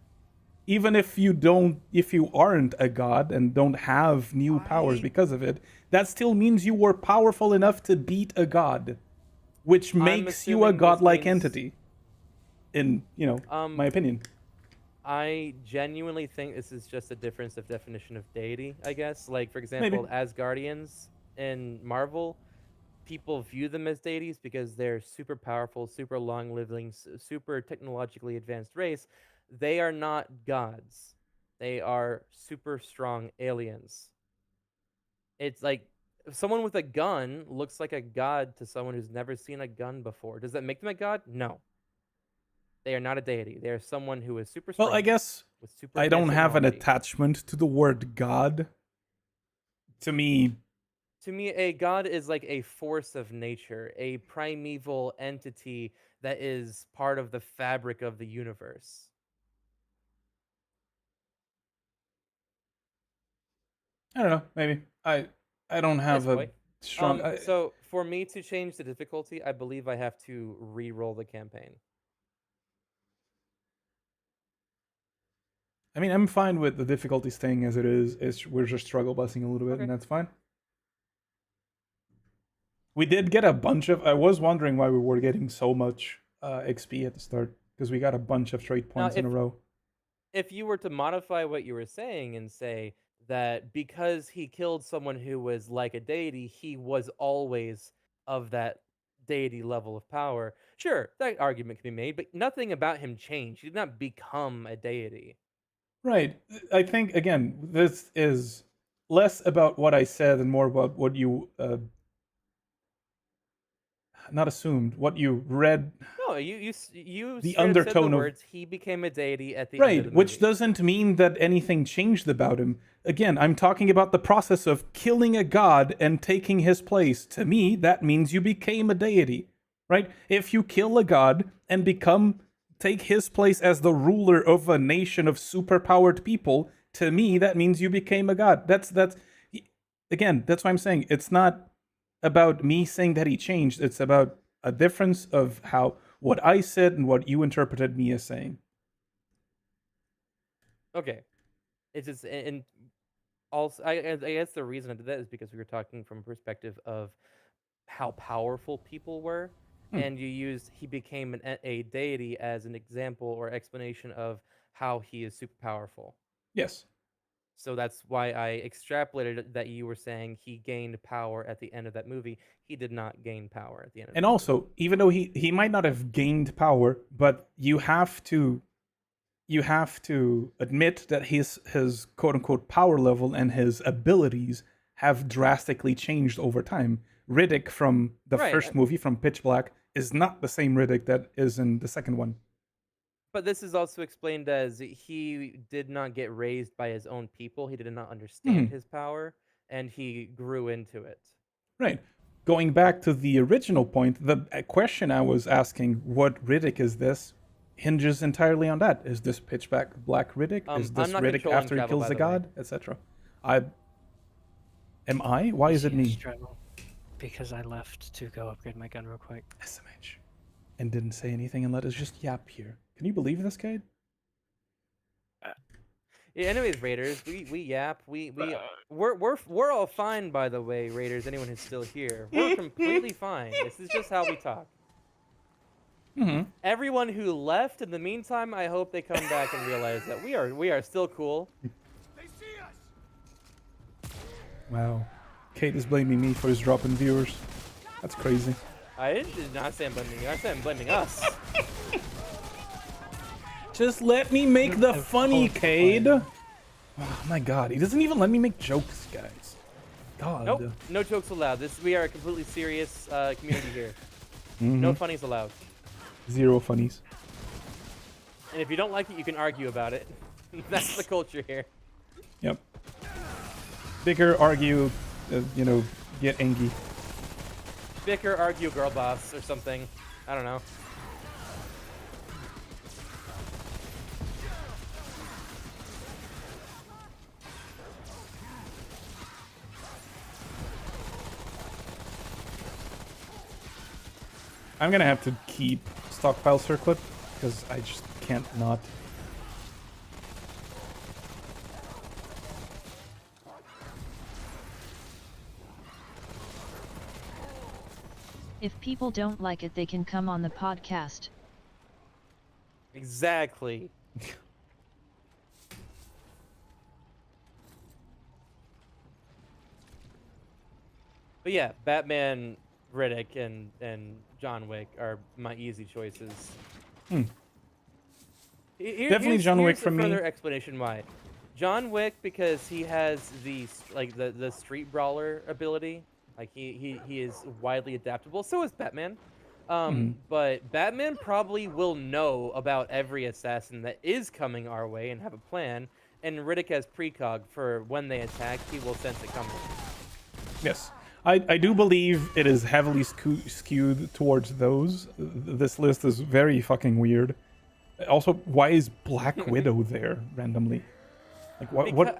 Even if you aren't a god and don't have new powers because of it, that still means you were powerful enough to beat a god, which makes you a godlike entity. In my opinion. I genuinely think this is just a difference of definition of deity, I guess. Like, for example, Maybe. Asgardians in Marvel, people view them as deities because they're super powerful, super long-living, super technologically advanced race. They are not gods. They are super strong aliens. It's like someone with a gun looks like a god to someone who's never seen a gun before. Does that make them a god? No. They are not a deity. They are someone who is super strong. Well, I guess with super I don't advanced have an technology. attachment to the word God. To me, To me, a god is like a force of nature, a primeval entity that is part of the fabric of the universe. I don't know. Maybe I don't have Nice a boy. strong. So for me to change the difficulty, I believe I have to re-roll the campaign. I mean, I'm fine with the difficulty staying as it is. We're just struggle busing a little bit, Okay. and that's fine. We did get a bunch of. I was wondering why we were getting so much XP at the start because we got a bunch of trade points in a row. If you were to modify what you were saying and say that because he killed someone who was like a deity, he was always of that deity level of power, sure, that argument can be made, but nothing about him changed. He did not become a deity. Right. I think again, this is less about what I said and more about what you not assumed, what you read. No, you The straight up said the undertone of- words, he became a deity at the end of Right, the which movie. doesn't mean that anything changed about him. Again, I'm talking about the process of killing a god and taking his place. To me, that means you became a deity, right? If you kill a god and take his place as the ruler of a nation of superpowered people, to me, that means you became a god. Again, that's why I'm saying it's not about me saying that he changed. It's about a difference of what I said and what you interpreted me as saying. Okay. It's just, and also, I guess the reason I did that is because we were talking from a perspective of how powerful people were, and you used he became a deity as an example or explanation of how he is super powerful. Yes. So that's why I extrapolated that you were saying he gained power at the end of that movie. He did not gain power at the end of And the also, even though he might not have gained power, but you have to admit that his quote unquote power level and his abilities have drastically changed over time. Riddick from the Right, first movie, from Pitch Black, is not the same Riddick that is in the second one. But this is also explained as he did not get raised by his own people. He did not understand his power, and he grew into it. Right. Going back to the original point, the question I was asking, what Riddick is this, hinges entirely on that. Is this Pitch Black Riddick? Is this I'm not Riddick controlling after he travel, kills by the the way. god, etc.? Am I? Why is it Yes, me? Travel, because I left to go upgrade my gun real quick. SMH. And didn't say anything and let us just yap here. Can you believe this, Cade? Yeah, anyways, Raiders, we yap. We're all fine, by the way, Raiders. Anyone who's still here, we're completely fine. This is just how we talk. Mm-hmm. Everyone who left in the meantime, I hope they come back and realize that we are still cool. They see us. Wow. Cade is blaming me for his drop in viewers. That's crazy. I did not say I'm blaming you. I said I'm blaming us. Just let me make the funny, Cade. Oh my god, he doesn't even let me make jokes, guys. God. Nope, no jokes allowed. We are a completely serious community here. No funnies allowed. Zero funnies. And if you don't like it, you can argue about it. That's the culture here. Yep. Bicker, argue, get angry. Bicker, argue, girl boss, or something. I don't know. I'm gonna have to keep stockpile circlet because I just can't not. If people don't like it, they can come on the podcast. Exactly. But yeah, Batman, Riddick, and John Wick are my easy choices. Hmm. Definitely John Wick here's for a me. further explanation why. John Wick because he has the street brawler ability. Like he is widely adaptable. So is Batman. But Batman probably will know about every assassin that is coming our way and have a plan. And Riddick has precog for when they attack, he will sense it coming. Yes. I do believe it is heavily skewed towards those. This list is very fucking weird. Also, why is Black Widow there randomly? Like what?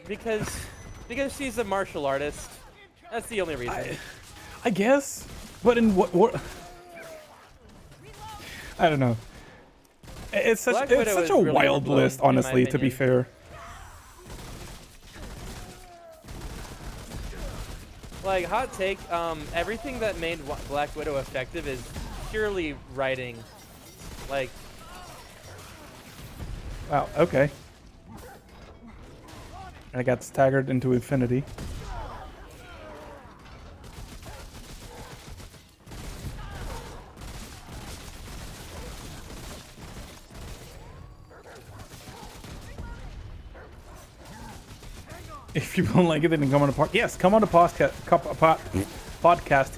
Because she's a martial artist. That's the only reason. I guess, but in what? I don't know. It's such Black Widow a is really wild overblown, list, in my honestly. To be opinion. fair, Like, hot take, everything that made Black Widow effective is purely writing. Like, wow. Okay. I got staggered into infinity. If you don't like it, then come on the podcast. Yes, come on the podcast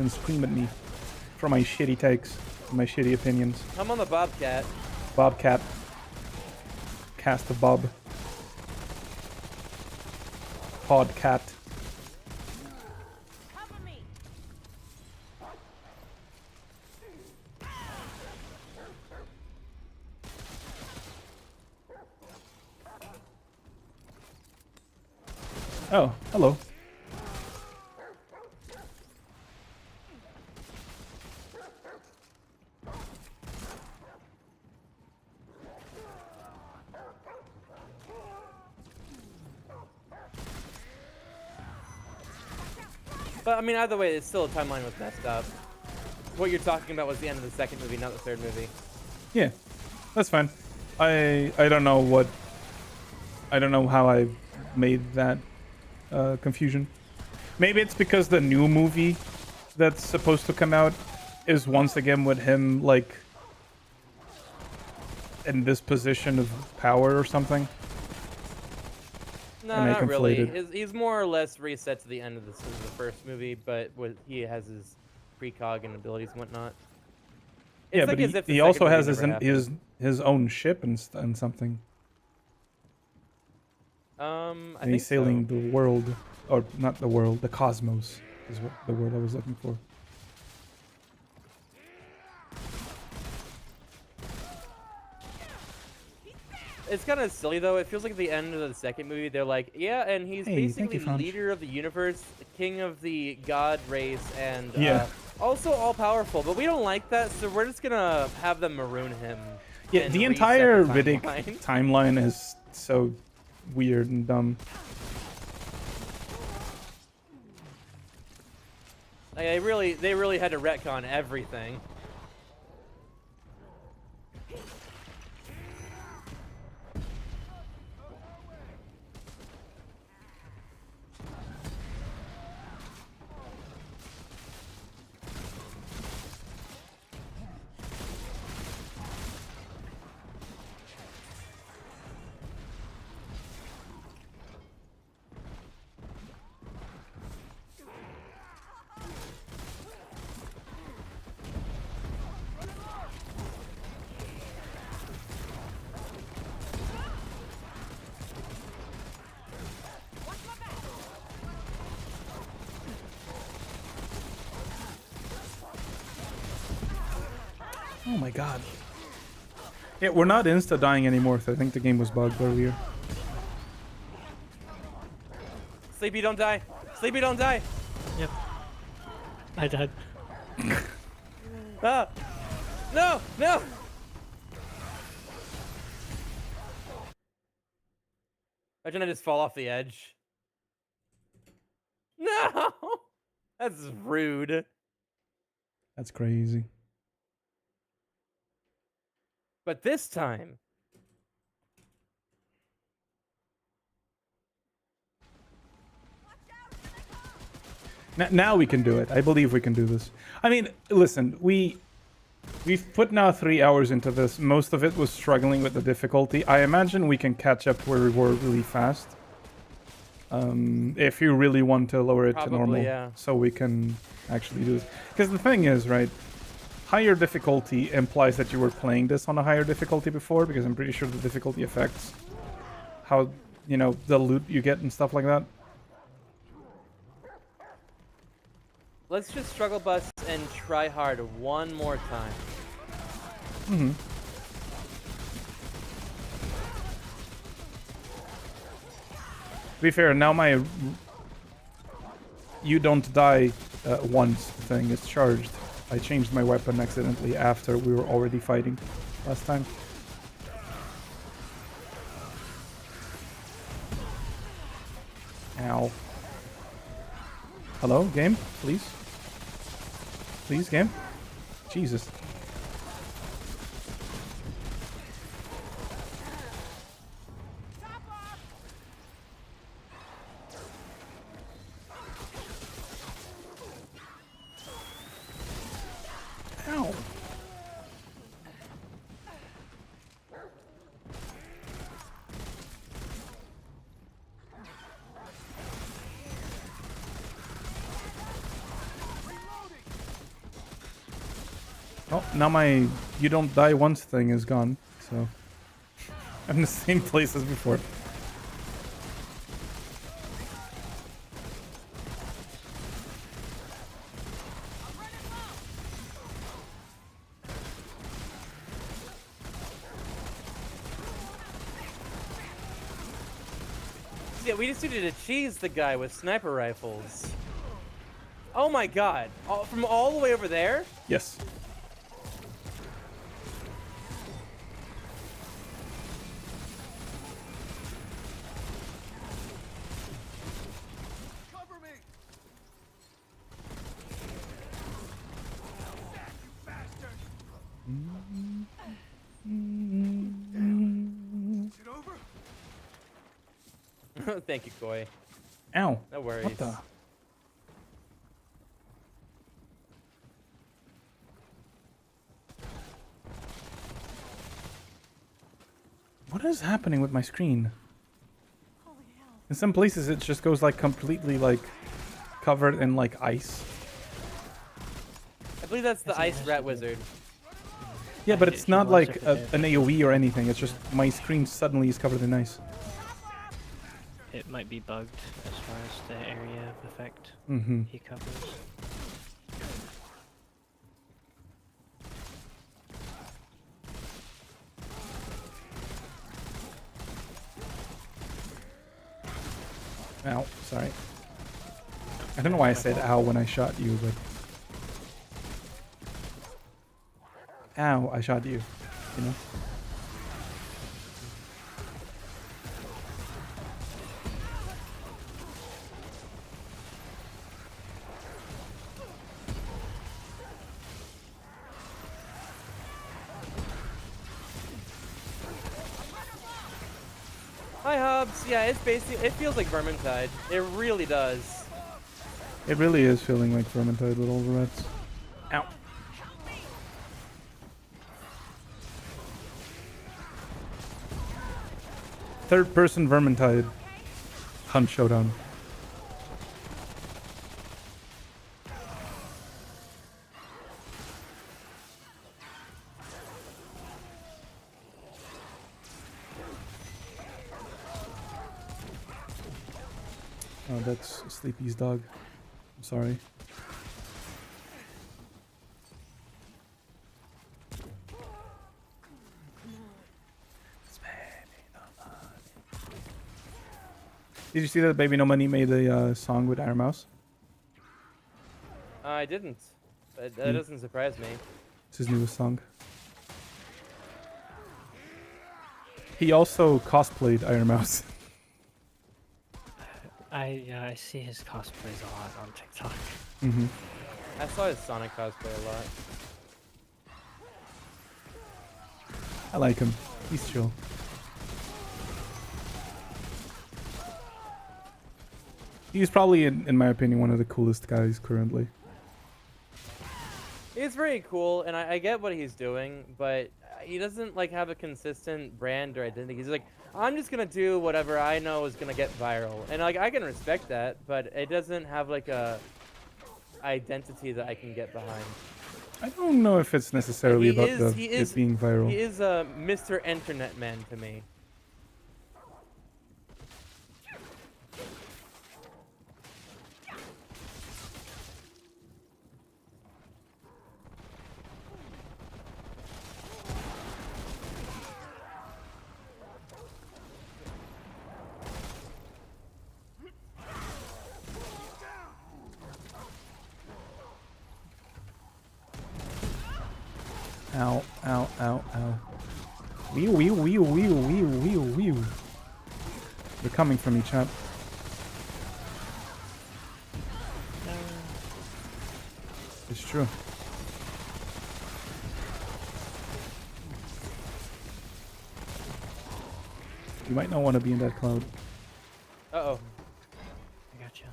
and scream at me for my shitty takes, my shitty opinions. come on the Bobcat. Bobcat. Cast of Bob. Podcat. Oh, hello. But, I mean, either way, it's still a timeline was messed up. What you're talking about was the end of the second movie, not the third movie. Yeah, that's fine. I don't know what. I don't know how I made that confusion. Maybe it's because the new movie that's supposed to come out is once again with him like in this position of power or something. No, And I not really. conflated. He's more or less reset to the end of the first movie, but he has his precog and abilities and whatnot. It's Yeah, like but as if the he second also movie has never happened. his own ship and something. I And think he's sailing the world, or not the world, the cosmos is what the word I was looking for. It's kind of silly though. It feels like at the end of the second movie, they're like, yeah, and he's Hey, thank basically you, Franch. leader of the universe, king of the god race, and Yeah. also all powerful. But we don't like that, so we're just gonna have them maroon him. Yeah, and the reset entire the Riddick timeline. timeline is so weird and dumb. Like, they really had to retcon everything. Oh my god. Yeah, we're not insta dying anymore. So I think the game was bugged earlier. Sleepy, don't die. Sleepy, don't die. Yep. I died. Ah! No! No! Imagine I just fall off the edge. No! That's rude. That's crazy. But this time, Now we can do it. I believe we can do this. I mean, listen, we've put now 3 hours into this. Most of it was struggling with the difficulty. I imagine we can catch up where we were really fast. If you really want to lower it to normal, yeah. so we can actually do this. Because the thing is, right, higher difficulty implies that you were playing this on a higher difficulty before, because I'm pretty sure the difficulty affects how, you know, the loot you get and stuff like that. Let's just struggle bus and try hard one more time. Mm-hmm. To be fair, now my you don't die once thing is charged. I changed my weapon accidentally after we were already fighting last time. Ow. Hello, game? Please? Please, game? Jesus. Ow. Oh, now my you don't die once thing is gone, so I'm in the same place as before. Yeah, we just needed to cheese the guy with sniper rifles. Oh my god. From all the way over there? Yes. Cover me! Is it over? Thank you, Koi. Ow. No worries. What the? What is happening with my screen? In some places it just goes like completely like covered in like ice. I believe that's the Ice Rat Wizard. Yeah, but it's not like an AoE or anything. It's just my screen suddenly is covered in ice. It might be bugged as far as the area of effect Mm-hmm. he covers. Ow, sorry. I don't know why I said ow when I shot you, but... Ow, I shot you, you know? Hi, Hobbs. Yeah, it's basically, it feels like Vermintide. It really does. It really is feeling like Vermintide with all the rats. Ow. Third-person Vermintide. Hunt Showdown. Oh, that's Sleepy's dog. I'm sorry. Did you see that Baby No Money made a song with Iron Mouse? I didn't. But that doesn't surprise me. It's his newest song. He also cosplayed Iron Mouse. I see his cosplays a lot on TikTok. Mm-hmm. I saw his Sonic cosplay a lot. I like him. He's chill. He's probably, in my opinion, one of the coolest guys currently. It's very cool, and I get what he's doing, but he doesn't like have a consistent brand or identity. He's like, I'm just gonna do whatever I know is gonna get viral, and like I can respect that, but it doesn't have like a identity that I can get behind. I don't know if it's necessarily about it being viral. He is a Mr. Internet Man to me. Ow, ow, ow, ow. Wee wee wee wee wee wee wee. They're coming from each other. It's true. You might not want to be in that cloud. Uh-oh. I gotcha.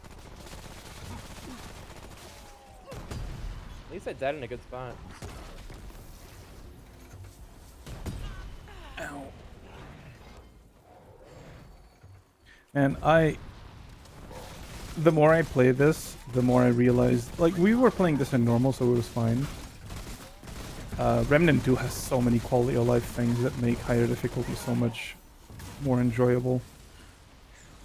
At least I died in a good spot. Ow. And the more I play this, the more I realized, like, we were playing this in normal, so it was fine. Remnant 2 has so many quality of life things that make higher difficulty so much more enjoyable.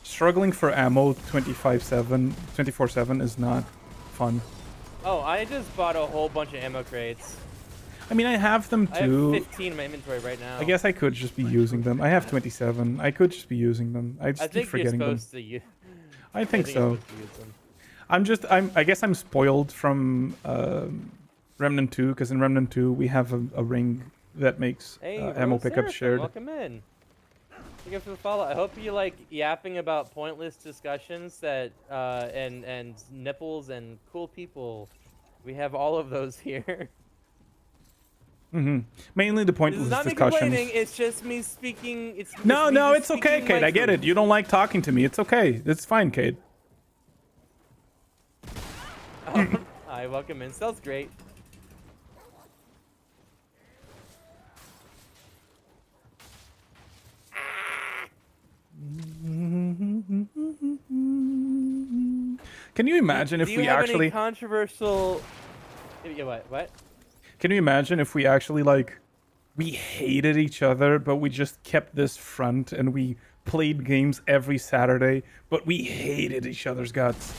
Struggling for ammo 24/7 is not fun. Oh, I just bought a whole bunch of ammo crates. I mean, I have them I have too. 15 in my inventory right now. I guess I could just be using them. I have 27. I could just be using them. I just I keep think you're forgetting them. supposed to use. I think you're so. supposed to use them. I guess I'm spoiled from Remnant 2, because in Remnant 2 we have a ring that makes Hey, ammo Rose pickup Seraphim, shared. welcome in. Thank you for the follow. I hope you like yapping about pointless discussions that and nipples and cool people. We have all of those here. Mainly the This pointless is not me discussions. complaining. It's just me speaking. No, me no, just it's okay, speaking Kate. my I get truth. it. You don't like talking to me. It's okay. It's fine, Kate. Hi, welcome in. Sounds great. Can you imagine if Do you we have actually... any controversial? Yeah, what? Can you imagine if we actually, like, we hated each other, but we just kept this front and we played games every Saturday, but we hated each other's guts.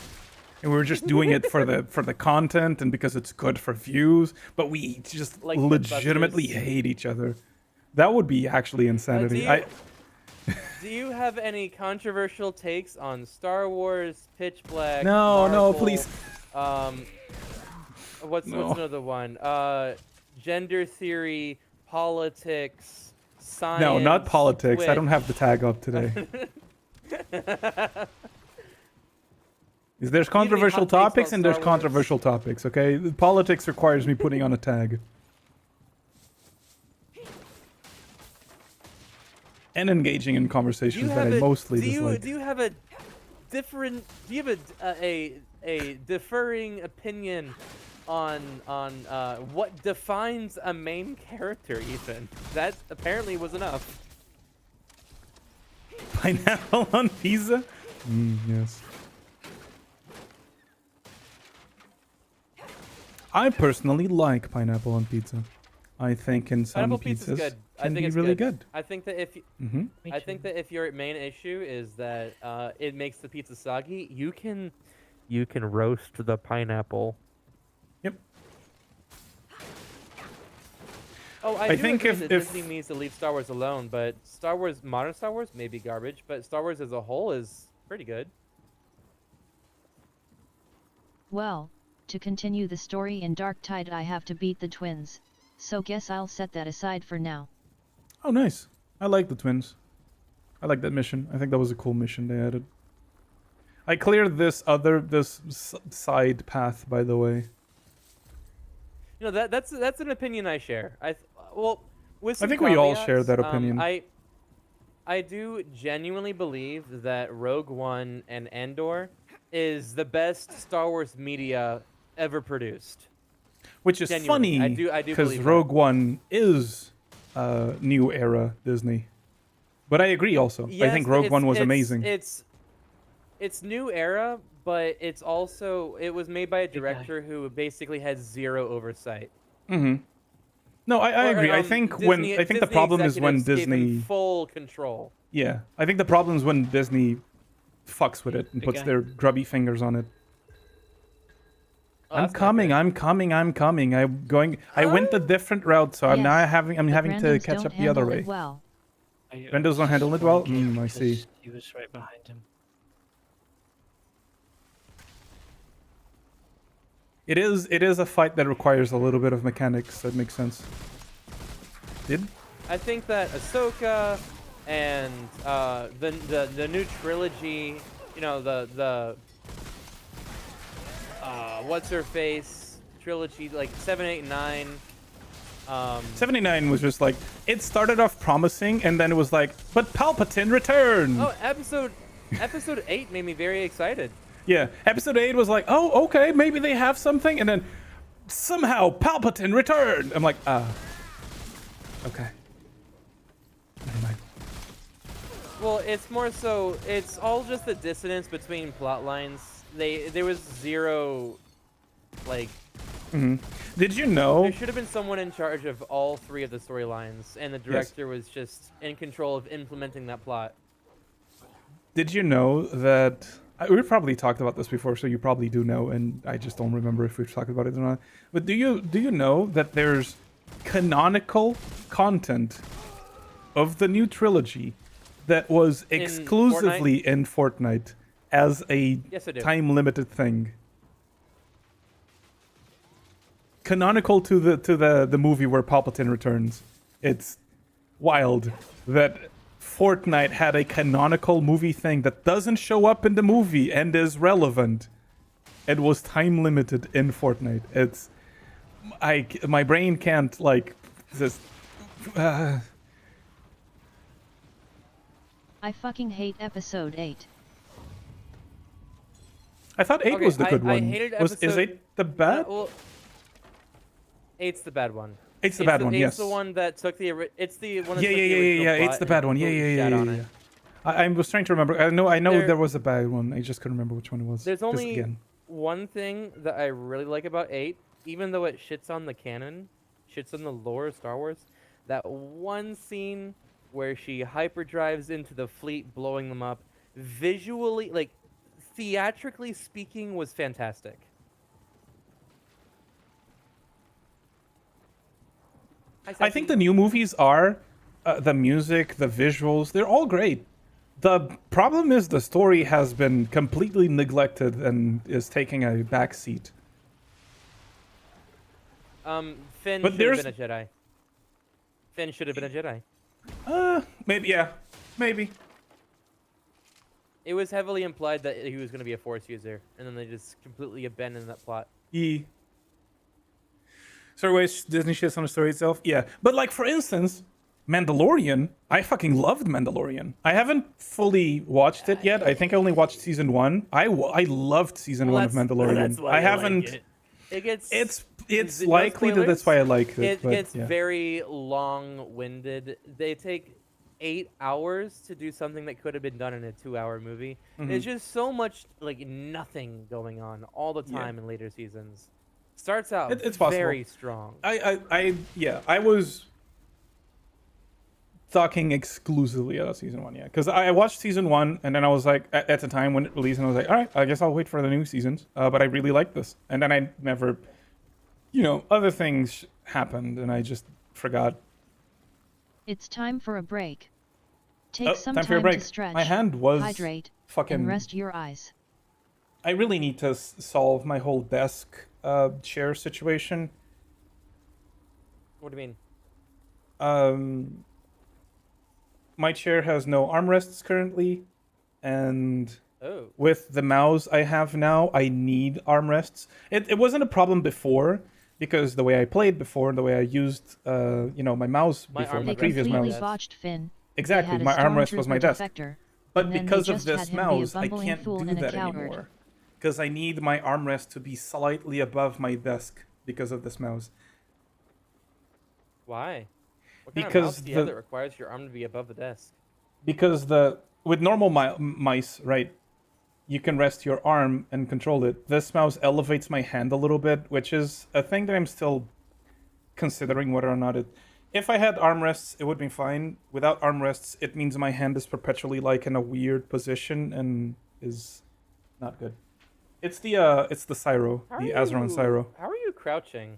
And we were just doing it for the content and because it's good for views, but we just Like legitimately Mythbusters. hate each other. That would be actually insanity. Do you have any controversial takes on Star Wars, Pitch Black? No, no, Marvel, please. What's No. another one? Gender theory, politics, science. No, not politics. I don't Twitch. have the tag up today. There's controversial hot takes about topics and there's Star Wars? controversial topics, okay? Politics requires me putting on a tag. And engaging in conversations that I mostly dislike. Do you have a different? Do you have a differing opinion on what defines a main character? Ethan, that apparently was enough. Pineapple on pizza? Yes. I personally like pineapple on pizza. I think in some Pineapple pizza's pizzas good. I can think be it's really good. I think that if Mm-hmm. I think that if your main issue is that it makes the pizza soggy, you can roast the pineapple. Yep. Oh, I do think agree if- that if- Disney needs to leave Star Wars alone, but Star Wars, modern Star Wars, may be garbage, but Star Wars as a whole is pretty good. Well, to continue the story in Dark Tide I have to beat the twins, so guess I'll set that aside for now. Oh, nice. I like the twins. I like that mission. I think that was a cool mission they added. I cleared this side path, by the way. You know that's an opinion I share. Well, with I some think we all share caveats, that opinion. I do genuinely believe that Rogue One and Andor is the best Star Wars media ever produced. Which is Genuinely, I funny do because believe that. Rogue One is new era Disney. But I agree also. I think Rogue One was amazing. It's new era, but it's also it was made by a director who basically had zero oversight. Mm-hmm. No, I agree. I think Disney, I think the Disney problem is when executives gave him Disney. full control. Yeah, I think the problem is when Disney fucks with it and The puts guy- their grubby fingers on it. Oh, I'm that's not coming. good. I'm coming. I'm coming. I'm going. I went a different route, so I'm now Yes, I'm The having to Brandons catch don't up the other handle way. it well. Brenda's don't handle it well? I see. He was right behind him. It is a fight that requires a little bit of mechanics. That makes sense. I think that Ahsoka and the new trilogy, you know, the what's her face trilogy, like 7, 8, 9. 79 was just like it started off promising, and then it was like, but Palpatine returned. Oh, episode 8 made me very excited. Yeah, episode 8 was like, oh, okay, maybe they have something, and then somehow Palpatine returned. I'm like, okay. Never mind. Well, it's more so it's all just the dissonance between plot lines. There was zero, like. Did you know? There should have been someone in charge of all 3 of the storylines, and the director was just in control of implementing that plot. Did you know that we've probably talked about this before, so you probably do know, and I just don't remember if we've talked about it or not. But do you know that there's canonical content of the new trilogy that was exclusively in Fortnite as a Yes, I do. time-limited thing? Canonical to the movie where Palpatine returns. It's wild that Fortnite had a canonical movie thing that doesn't show up in the movie and is relevant. It was time limited in Fortnite. It's my brain can't like just. I fucking hate episode 8. I thought 8 Okay, was the good I one. hated Is episode- 8 the bad? Well, 8's the bad one. 8's the bad one. Yes. It's the one that took the. It's the one. That Yeah, took yeah, the yeah, original yeah. plot 8's the and bad one. Yeah, completely yeah, shat yeah, on yeah. it. I was trying to remember. I know There- there was a bad one. I just couldn't remember which one it was. There's Just only again. one thing that I really like about 8, even though it shits on the canon, shits on the lore of Star Wars. That one scene where she hyperdrives into the fleet, blowing them up, visually, like theatrically speaking, was fantastic. I think the new movies are the music, the visuals, they're all great. The problem is the story has been completely neglected and is taking a back seat. Finn But should have been a Jedi. Finn should have been a Jedi. Maybe, yeah. Maybe. It was heavily implied that he was going to be a Force user, and then they just completely abandoned that plot. So anyways, Disney shits on the story itself? Yeah. But like, for instance, Mandalorian, I fucking loved Mandalorian. I haven't fully watched it yet. I think I only watched season 1. I loved season 1 of Mandalorian. That's why I I haven't... Like it. It gets. It's no likely that that's why I like it. It but, gets yeah. very long-winded. They take 8 hours to do something that could have been done in a 2-hour movie. There's just so much like nothing going on all the time in later seasons. Starts out It's possible. very strong. I was talking exclusively about season 1, yeah, because I watched season 1 and then I was like, at the time when it released, and I was like, all right, I guess I'll wait for the new seasons. But I really like this, and then I never, other things happened and I just forgot. It's time for a break. Take some time for a time break. to stretch, My hand was hydrate, fucking. and rest your eyes. I really need to solve my whole desk chair situation. What do you mean? My chair has no armrests currently, and Oh. with the mouse I have now, I need armrests. It wasn't a problem before, because the way I played before, the way I used, my mouse My before, arm my They previous completely mouse. botched Finn. Exactly, They had a my armrest was my stormtrooper desk. defector, But and then because they of just this had him be a mouse, I bumbling can't fool do and a that coward. anymore. because I need my armrest to be slightly above my desk because of this mouse. Why? What kind of Because mouse do you have that requires your arm to be above the desk? Because with normal mice, right, you can rest your arm and control it. This mouse elevates my hand a little bit, which is a thing that I'm still considering whether or not it... If I had armrests, it would be fine. Without armrests, it means my hand is perpetually like in a weird position and is not good. It's the Cyro, the Azeron Cyro. How are you crouching?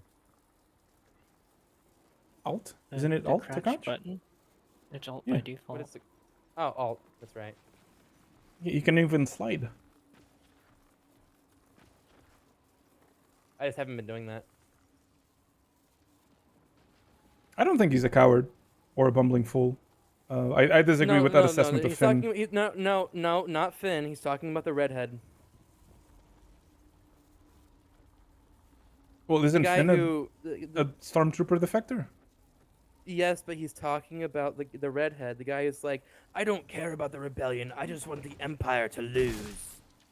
Alt? Isn't it Alt to crouch? Button. It's Alt Yeah. by default. What is the... Oh, Alt. That's right. You can even slide. I just haven't been doing that. I don't think he's a coward or a bumbling fool. I disagree with that assessment of he's Finn. No, not Finn. He's talking about the redhead. Well, isn't guy Finn who, a stormtrooper defector? Yes, but he's talking about the redhead. The guy is like, I don't care about the rebellion. I just want the Empire to lose.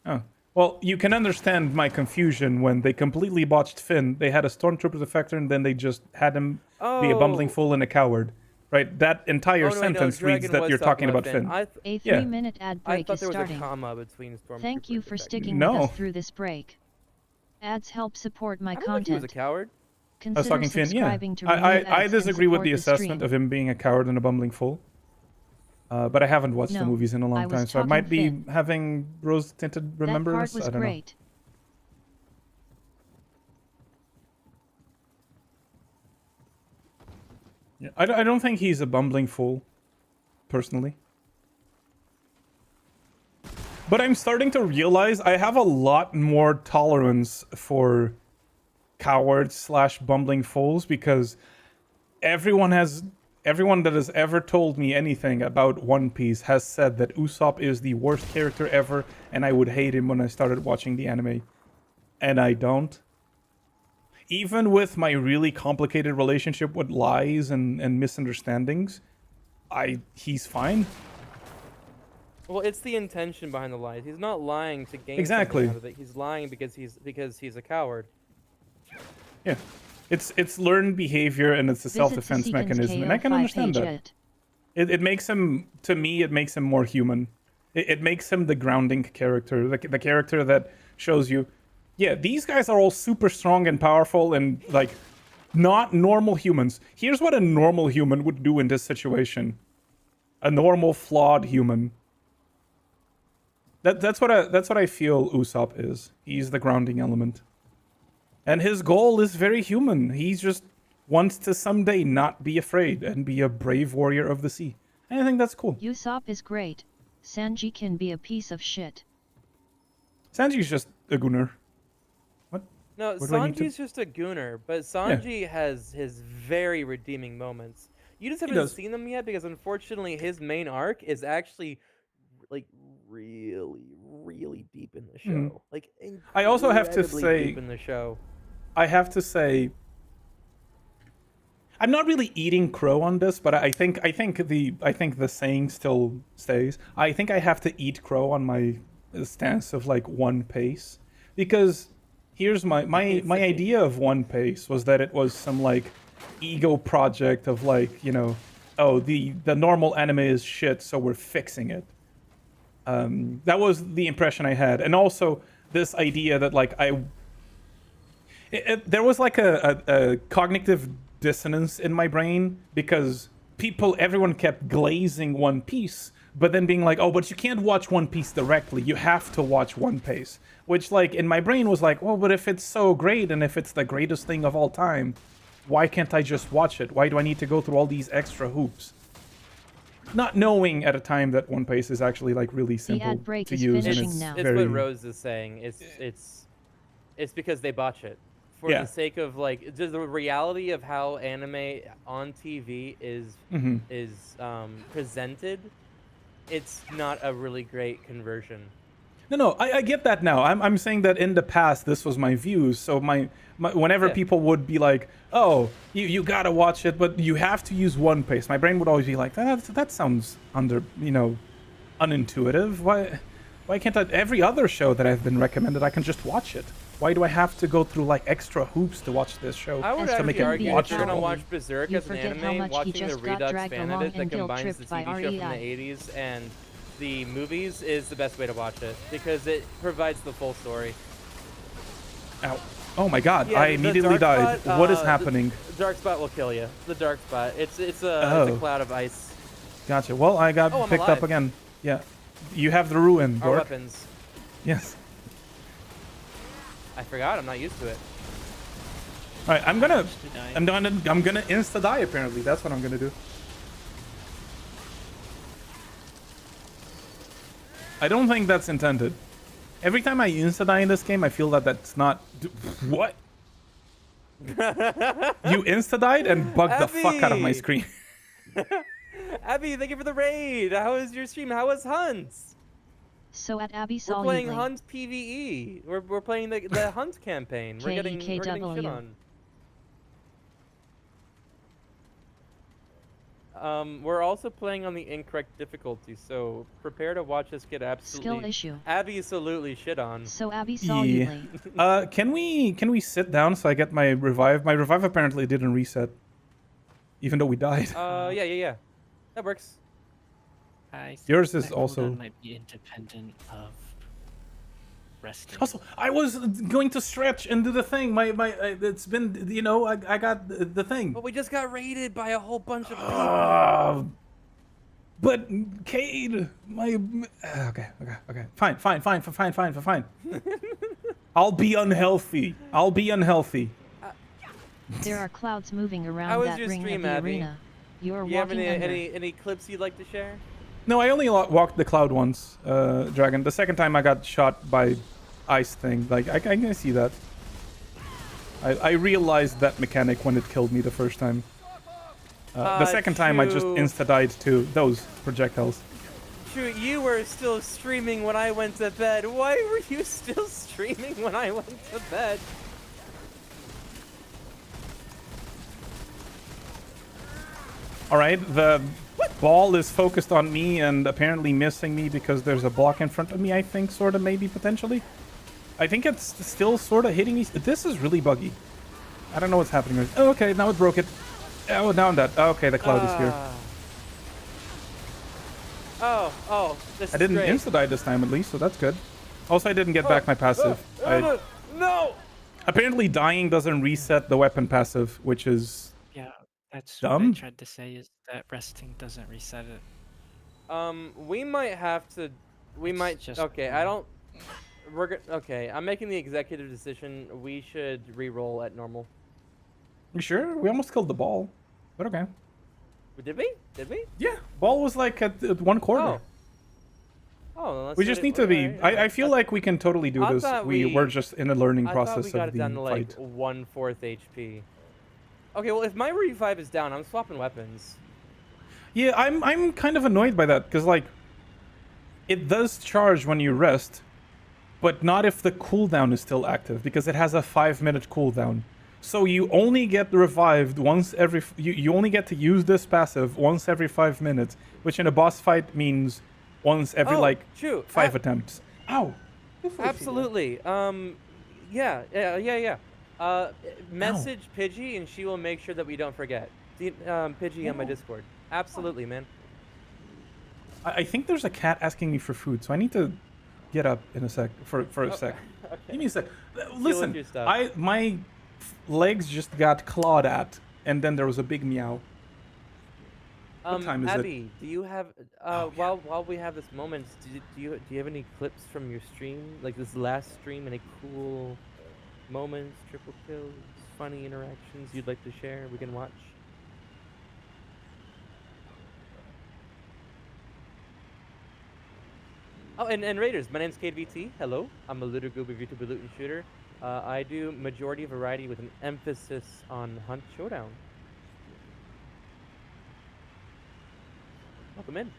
Oh. Well, you can understand my confusion when they completely botched Finn. They had a stormtrooper defector and then they just had him be a bumbling fool and a coward. Right? That entire sentence reads that you're talking about Finn. A 3-minute ad I break thought is there was starting. a comma between stormtrooper. Thank you and for defector. sticking No. with us through this break. Ads help support my I don't think he was a content. coward. I was Consider talking Finn, yeah. subscribing to remove ads I and disagree with support the assessment stream. of him being a coward and a bumbling fool. But I haven't watched the No, movies in a I long was time, so I talking might be Finn. having rose-tinted That remembers. part was I don't know. great. Yeah, I don't think he's a bumbling fool, personally. But I'm starting to realize I have a lot more tolerance for cowards / bumbling fools because everyone that has ever told me anything about One Piece has said that Usopp is the worst character ever and I would hate him when I started watching the anime. And I don't. Even with my really complicated relationship with lies and misunderstandings, he's fine. Well, it's the intention behind the lies. He's not lying to gain Exactly. something out of it. He's lying because he's a coward. Yeah. It's learned behavior and it's a Visit self-defense Seekins mechanism, and I can KO5 understand page that. edit. It makes him, to me, it makes him more human. It makes him the grounding character, the character that shows you, yeah, these guys are all super strong and powerful and, like, not normal humans. Here's what a normal human would do in this situation. A normal, flawed human. That's what I feel Usopp is. He's the grounding element. And his goal is very human. He just wants to someday not be afraid and be a brave warrior of the sea. And I think that's cool. Usopp is great. Sanji can be a piece of shit. Sanji's just a gooner. What? No, What do I need to- Sanji's just a gooner, but Sanji has his very redeeming moments. You just haven't does. seen them yet because unfortunately his main arc is actually like really deep in the show. Mhm. Like I also have to incredibly say- deep in the show. I have to say, I'm not really eating crow on this, but I think the saying still stays. I think I have to eat crow on my stance of like One Piece, because here's my idea of One Piece was that it was some like ego project of like, you know, oh, the normal anime is shit, so we're fixing it. That was the impression I had, and also this idea that like there was like a cognitive dissonance in my brain because everyone kept glazing One Piece, but then being like, oh, but you can't watch One Piece directly. You have to watch One Piece, which like in my brain was like, well, but if it's so great and if it's the greatest thing of all time, why can't I just watch it? Why do I need to go through all these extra hoops? Not knowing at a time that One Piece is actually like really simple ad break to is use, and finishing it's now. It's very what Rose is saying. It's because they botch it. For Yeah. the sake of like just the reality of how anime on TV is presented, it's not a really great conversion. No, I get that now. I'm saying that in the past this was my views. So whenever Yeah. people would be like, "Oh, you gotta watch it, but you have to use One Piece," my brain would always be like, "That sounds unintuitive. Why?" Why can't I? Every other show that I've been recommended, I can just watch it. Why do I have to go through like extra hoops to watch this show? I would As to make actually it argue if watchable. you're gonna watch Berserk You as an forget how anime, much he watching the just got Redux dragged fan along edit that and combines the guilt-tripped by TV show from the REI. 80s and the movies is the best way to watch it because it provides the full story. Ow. Oh my god, Yeah, I the immediately dark died. spot, What is the happening? Dark spot will kill you. The dark spot. It's a Oh. cloud of ice. Gotcha. Well, I got Oh, I'm picked alive. up again. Yeah. You have the ruin, Our Dork. weapons. Yes. I forgot. I'm not used to it. All right, I'm gonna Used to die. I'm gonna insta die. Apparently, that's what I'm gonna do. I don't think that's intended. Every time I insta die in this game, I feel that that's not. What? You insta died and bugged the fuck out of my Abby! screen. Abby, thank you for the raid. How was your stream? How was Hunt's? So at Abby We're playing Solubly. Hunt's PvE. We're playing the Hunt campaign. We're getting shit KEKW. on. We're also playing on the incorrect difficulty, so prepare to watch us get Skill absolutely issue. absolutely shit on. So Abby Yeah. Solubly. Can we sit down so I get my revive? My revive apparently didn't reset, even though we died. Yeah. That works. I think Yours is my also- cooldown might be independent of resting. Also, I was going to stretch and do the thing. It's been, you know, I got the thing. But we just got raided by a whole bunch of people. But Cade, okay. Fine. I'll be unhealthy. There are clouds moving How around was that your ring stream, of the Abby? arena. You're You have walking under. any clips you'd like to share? No, I only walked the cloud once, Dragon. The second time I got shot by ice thing. Like, I can see that. I realized that mechanic when it killed me the first time. The second time I just Shoo. insta-died to those projectiles. Shoot, you were still streaming when I went to bed. Why were you still streaming when I went to bed? Alright, the ball is focused on me and apparently missing me because there's a block in front of me, I think, sort of, maybe, potentially. I think it's still sort of hitting me. This is really buggy. I don't know what's happening. Oh, okay, now it broke it. Oh, now I'm dead. Oh, okay, the cloud is here. Oh, this I is didn't great. insta-die this time, at least, so that's good. Also, I didn't get back my passive. No! Apparently, dying doesn't reset the weapon passive, which is... Yeah, that's Dumb? what I tried to say is that resting doesn't reset it. We might have to. We It's might. just Okay, I don't. Okay, I'm making the executive decision. We should re-roll at normal. You sure? We almost killed the ball. But okay. Did we? Did we? Yeah, ball was like at one corner. Oh, We just need to be... I feel like we can totally do I this. thought We're just in the learning I thought process we got of it the down to like fight. 1/4 HP. Okay, well if my revive is down, I'm swapping weapons. Yeah, I'm kind of annoyed by that, because, like, it does charge when you rest, but not if the cooldown is still active, because it has a 5-minute cooldown. So you only get revived once every... You only get to use this passive once every 5 minutes, which in a boss fight means once every, like, true. 5 attempts. Ow! Absolutely. Yeah. Message Pidgey and she will make sure that we don't forget. Pidgey on my Discord. Absolutely, man. I think there's a cat asking me for food, so I need to get up in a sec. For a sec. Okay. Give me a sec. with Listen, your stuff. my legs just got clawed at, and then there was a big meow. What time is it? Abby, do you have while we have this moment, do you have any clips from your stream, like this last stream, any cool moments, triple kills, funny interactions you'd like to share we can watch? Oh, and Raiders, my name's KVT. Hello, I'm a looter goober VTuber loot and shooter. I do majority variety with an emphasis on Hunt Showdown. Welcome in.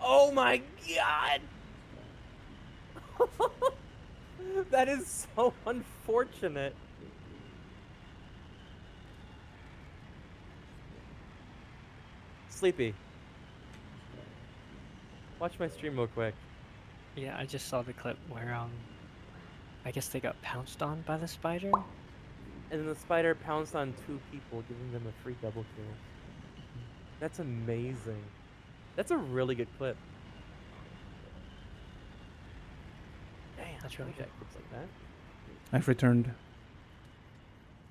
Oh my god! That is so unfortunate. Sleepy. Watch my stream real quick. Yeah, I just saw the clip where I guess they got pounced on by the spider. And then the spider pounced on 2 people, giving them a free double kill. That's amazing. That's a really good clip. Damn, That's really I wish I had clips like that. I've returned.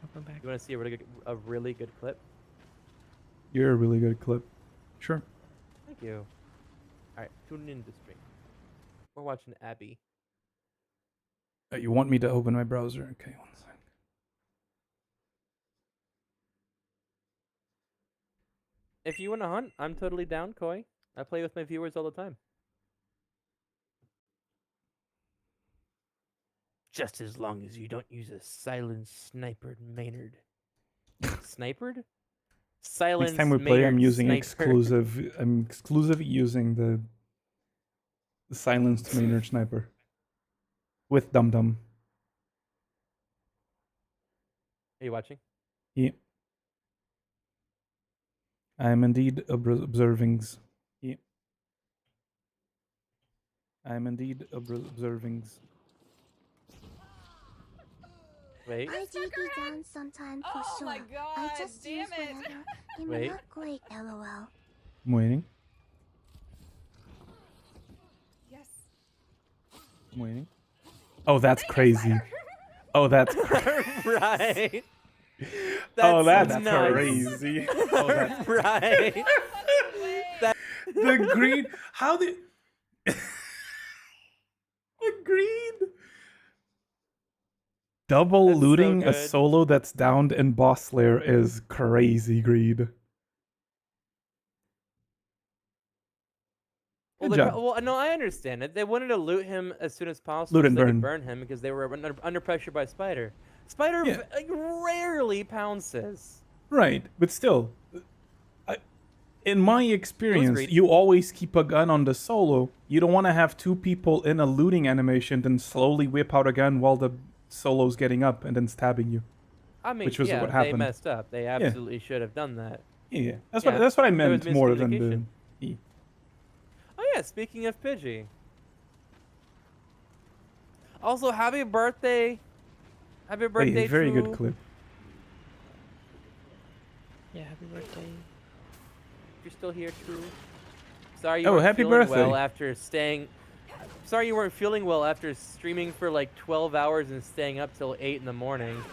Welcome back. You want to see a really good clip? You're a really good clip. Sure. Thank you. Alright, tune in to stream. We're watching Abby. You want me to open my browser? Okay, one sec. If you want to hunt, I'm totally down, Koi. I play with my viewers all the time. Just as long as you don't use a silent sniper Maynard. Snipered? Silence Next time we play, I'm Maynard using sniper. exclusive. I'm exclusive using the silenced Maynard sniper with Dum Dum. Are you watching? Yeah. I am indeed observings. Yeah. I am indeed observings. Wait. I do be down sometime for Oh sure. my I god, just damn use it. whatever. Wait. You're not great, lol. I'm waiting. Yes. I'm waiting. Oh, that's crazy. Oh, that's Right. oh, that's nuts. crazy. Oh, that's Right. the green. How did the green double That's so looting a good. solo that's downed in Boss Slayer is crazy greed. Well, Good they job. well, no, I understand it. They wanted to loot him as soon as possible Loot so and they burn. could burn him because they were under pressure by Spider. Spider Yeah. rarely pounces. Right, but still, in my experience, great. you always keep a gun on the solo. You don't want to have 2 people in a looting animation, then slowly whip out a gun while the solo's getting up and then stabbing you. I mean, Which was yeah, what they happened. messed up. They absolutely should have done that. Yeah, that's Yeah, what I there was meant more than the. miscommunication. Yeah. Oh yeah, speaking of Pidgey. Also, happy birthday. Happy birthday Hey, very to... good clip. Yeah, happy birthday. If you're still here, True. Sorry you Oh, weren't happy feeling birthday. well after staying... Sorry you weren't feeling well after streaming for like 12 hours and staying up till 8 in the morning.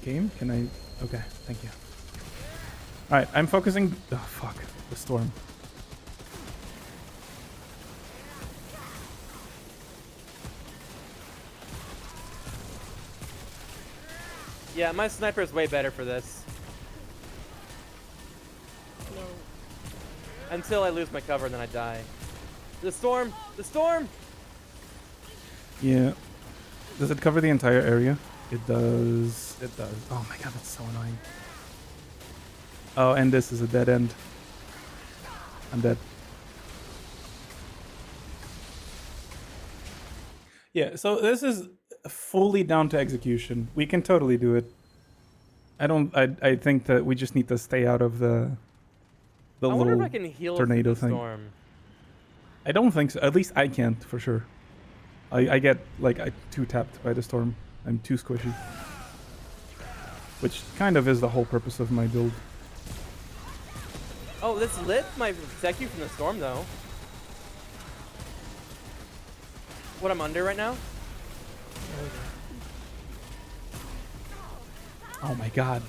Game? Can I? Okay, thank you. Alright, I'm focusing. Oh, fuck. The storm. Yeah, my sniper is way better for this. Until I lose my cover and then I die. The storm! The storm! Yeah. Does it cover the entire area? It does. It does. Oh my god, that's so annoying. Oh, and this is a dead end. I'm dead. Yeah, so this is fully down to execution. We can totally do it. I think that we just need to stay out of the I wonder little if I can heal tornado through the thing. storm. I don't think so. At least I can't, for sure. I get, like, too tapped by the storm. I'm too squishy. Which kind of is the whole purpose of my build. Oh, this lit might protect you from the storm, though. What I'm under right now? Oh my god.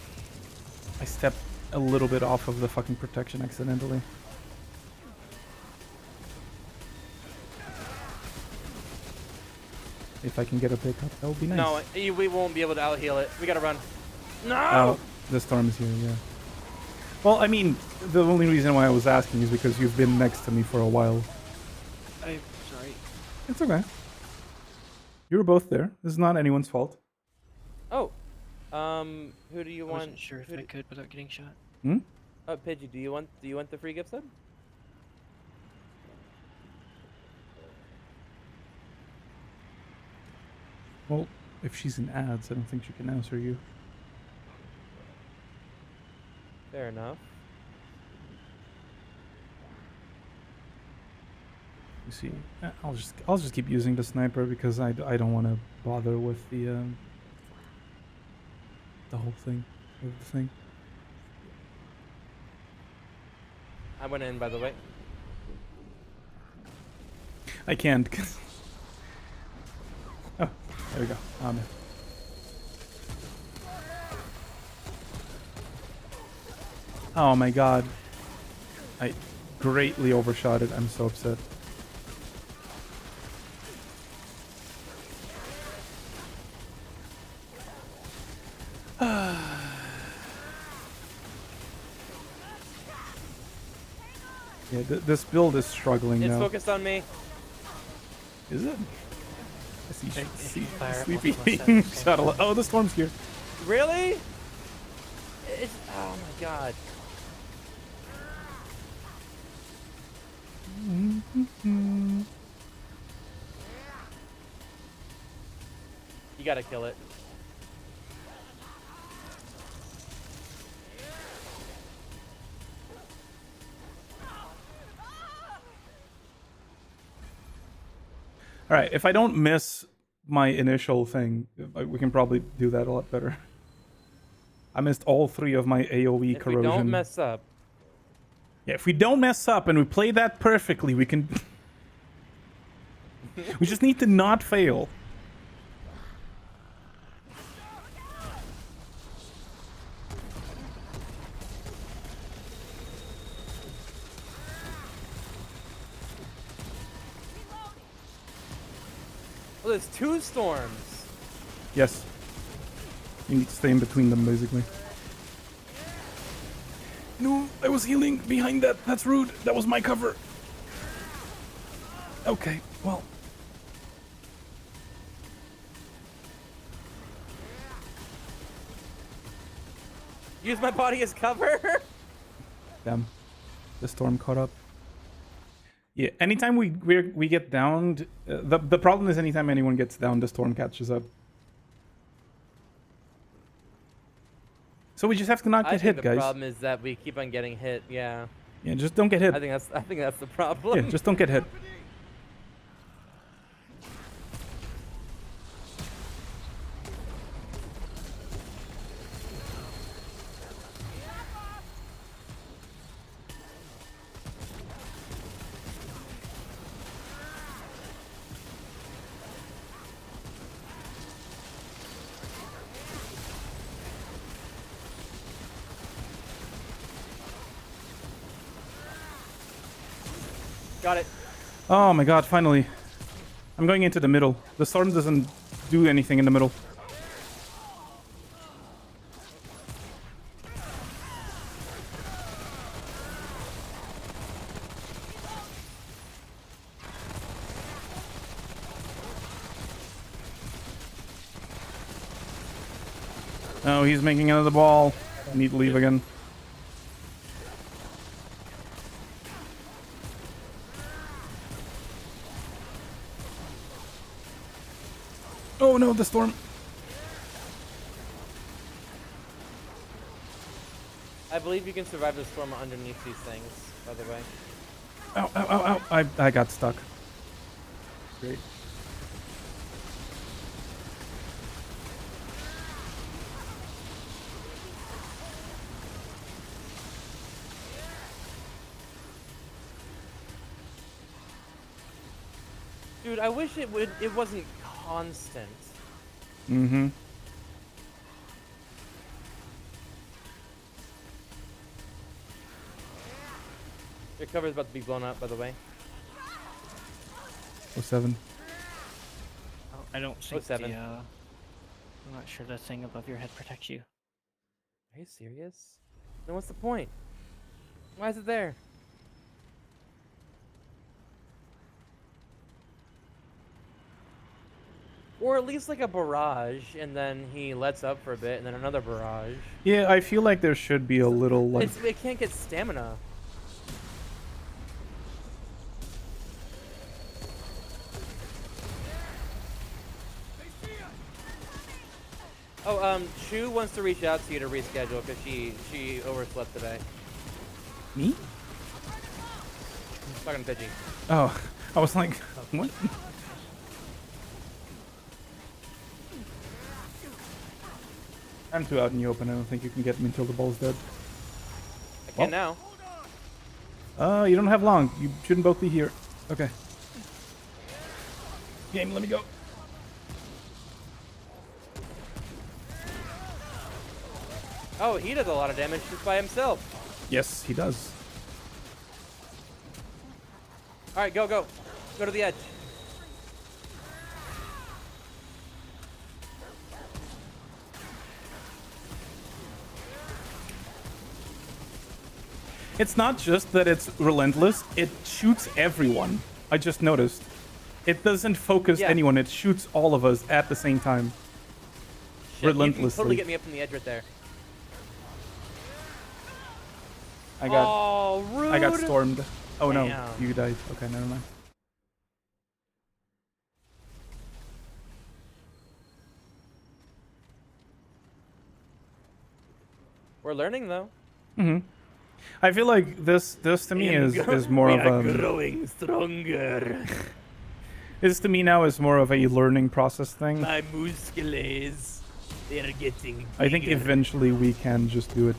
I stepped a little bit off of the fucking protection accidentally. If I can get a pickup, that would be nice. No, we won't be able to out heal it. We gotta run. No! Oh, the storm is here, yeah. Well, I mean, the only reason why I was asking is because you've been next to me for a while. I'm sorry. It's okay. You were both there. This is not anyone's fault. Oh, who do you I want? wasn't sure if I could without getting shot. Hmm? Oh, Pidgey, do you want the free gift sub? Well, if she's in ads, I don't think she can answer you. Fair enough. You see, I'll just keep using the sniper because I don't want to bother with the whole thing, with the thing. I went in, by the way. I can't. 'Cause... Oh, there we go. I'm in. Oh my god. I greatly overshot it. I'm so upset. Yeah, this build is struggling It's now. focused on me. Is it? I see, If you fire it sleepy multiple times at the same shuttle. time. Oh, the storm's here. Really? It's, oh my god. You gotta kill it. All right, if I don't miss my initial thing, we can probably do that a lot better. I missed all 3 of my AoE If corrosion. we don't mess up, Yeah, if we don't mess up and we play that perfectly, we can... We just need to not fail. oh, there's 2 storms. Yes. You need to stay in between them, basically. No, I was healing behind that. That's rude. That was my cover. Okay, well... Use my body as cover. Damn. The storm caught up. Yeah, anytime we get downed, the problem is anytime anyone gets down, the storm catches up. So we just have to not I get think hit, the guys. problem is that we keep on getting hit. Yeah. Yeah, just don't get hit. I think that's the problem. Yeah, just don't get hit. Got it. Oh my god, finally. I'm going into the middle. The storm doesn't do anything in the middle. Oh, he's making another ball. I need to leave again. Oh no, the storm. I believe you can survive the storm underneath these things, by the way. Ow, ow, ow, ow. I got stuck. Great. Dude, I wish it wasn't constant. Mm-hmm. Your cover's about to be blown up, by the way. 07. Oh, I don't think 07. I'm not sure the thing above your head protects you. Are you serious? Then what's the point? Why is it there? Or at least like a barrage, and then he lets up for a bit, and then another barrage. Yeah, I feel like there should be a little like. It can't get stamina. Oh, Chu wants to reach out to you to reschedule because she overslept today. Me? I'm talking to Pidgey. Oh, I was like, what? I'm too out in the open. I don't think you can get me until the ball's dead. I can now. You don't have long. You shouldn't both be here. Okay. Game, let me go. Oh, he does a lot of damage just by himself. Yes, he does. All right, go, go. Go to the edge. It's not just that it's relentless, it shoots everyone. I just noticed. It doesn't focus anyone, it shoots all of us at the same time. Shit, Relentlessly. you can totally get me up from the edge right there. I got Oh, rude. I got stormed. Oh no, Damn. you died. Okay, never mind. We're learning though. I feel like this to me is more of a growing stronger. this to me now is more of a learning process thing. My muscles, they're getting I think bigger. eventually we can just do it.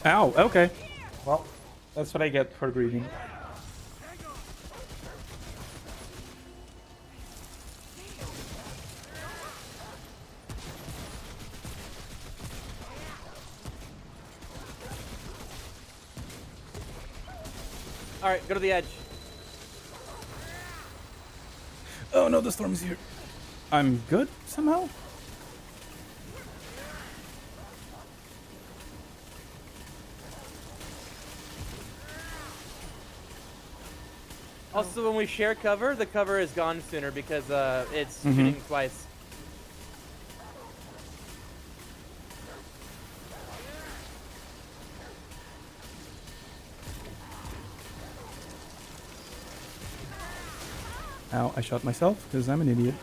Ow, okay. Well, that's what I get for grieving. All right, go to the edge. Oh no, the storm's here. I'm good somehow? Also, when we share cover, the cover is gone sooner because it's shooting twice. Ow, I shot myself because I'm an idiot.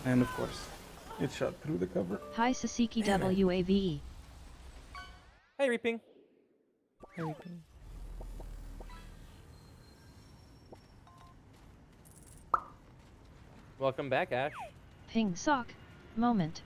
And of course, it shot through the cover. Hi Sasiki WAVE. Hey, Reaping. Welcome back, Ash. Ping sock. Moment.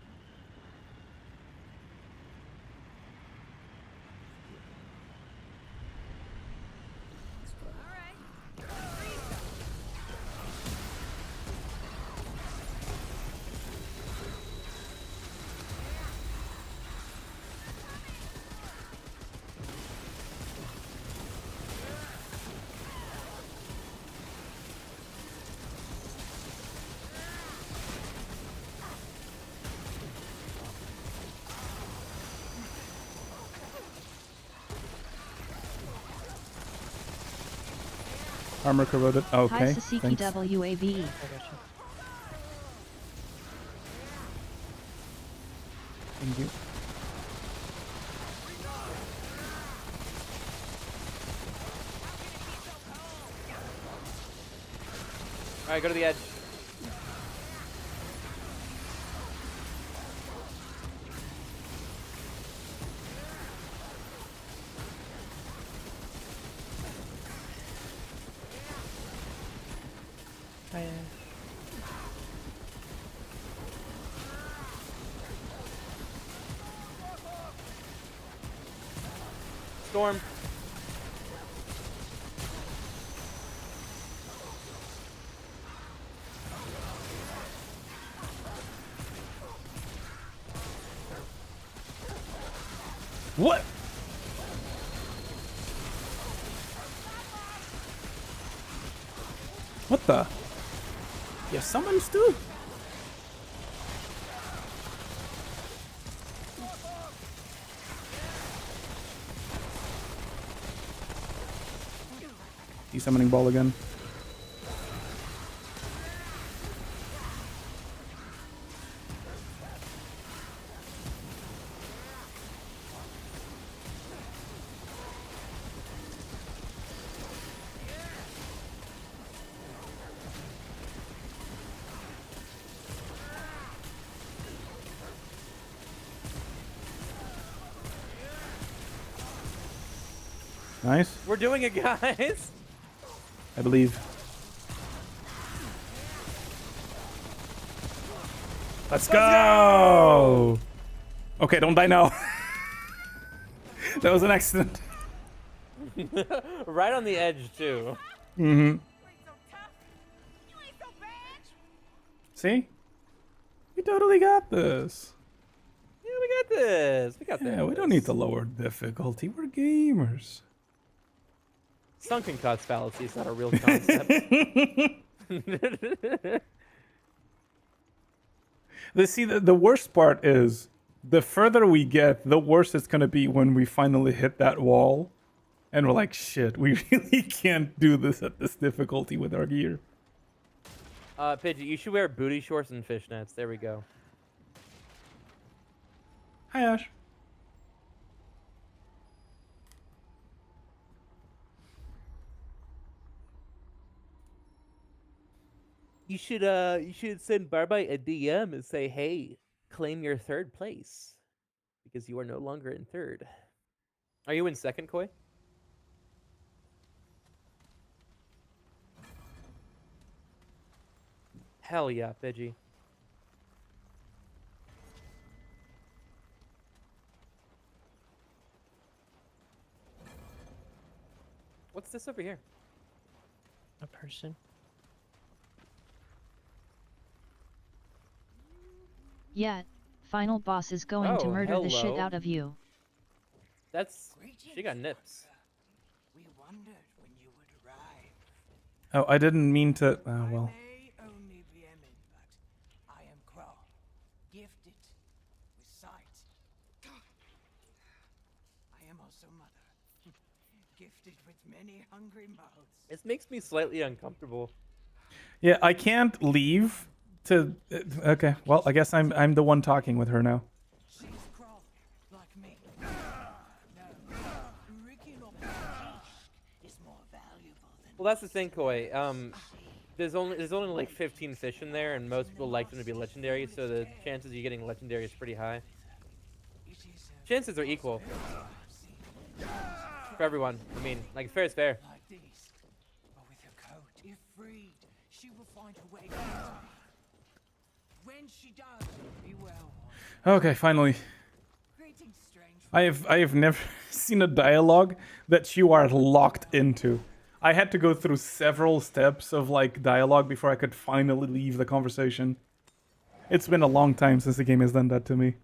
Armor corroded. Okay, Hi Sasiki thanks. WAVE. Thank you. All right, go to the edge. Storm. What? What the? You summons too? He's summoning ball again. Nice. We're doing it, guys. I believe. Let's go! Okay, don't die now. That was an accident. Right on the edge too. Mm-hmm. See? We totally got this. Yeah, we got this. We got this. Yeah, we don't need to lower difficulty. We're gamers. Sunken cost fallacy is not a real concept. The worst part is the further we get, the worse it's gonna be when we finally hit that wall, and we're like, shit, we really can't do this at this difficulty with our gear. Pidgey, you should wear booty shorts and fishnets. There we go. Hi, Ash. You should send Barbite a DM and say, hey, claim your third place. Because you are no longer in third. Are you in second, Koi? Hell yeah, Pidgey. What's this over here? A person. Yeah, final boss is going to Oh, murder the shit hello. out of you. That's... She got nips. We wondered when you would arrive. Oh, I didn't mean to. Oh, I well. may only be Emin, but I am Kral, gifted with sight. I am also mother, gifted with many hungry mouths. This makes me slightly uncomfortable. Yeah, I can't leave to. Okay, well, I guess I'm the one talking with her now. She's Kral, like me. No, original is more valuable than. Well, that's the thing, Koi. There's only like 15 fish in there, and most people like them to be legendary, so the chances of you getting legendary is pretty high. Chances are equal for everyone. I mean, like fair is fair. Like these, but with her coat. If freed, she will find her way back. When she does, be well. Okay, finally. Greetings, strange. I have never seen a dialogue that you are locked into. I had to go through several steps of like dialogue before I could finally leave the conversation. It's been a long time since the game has done that to me.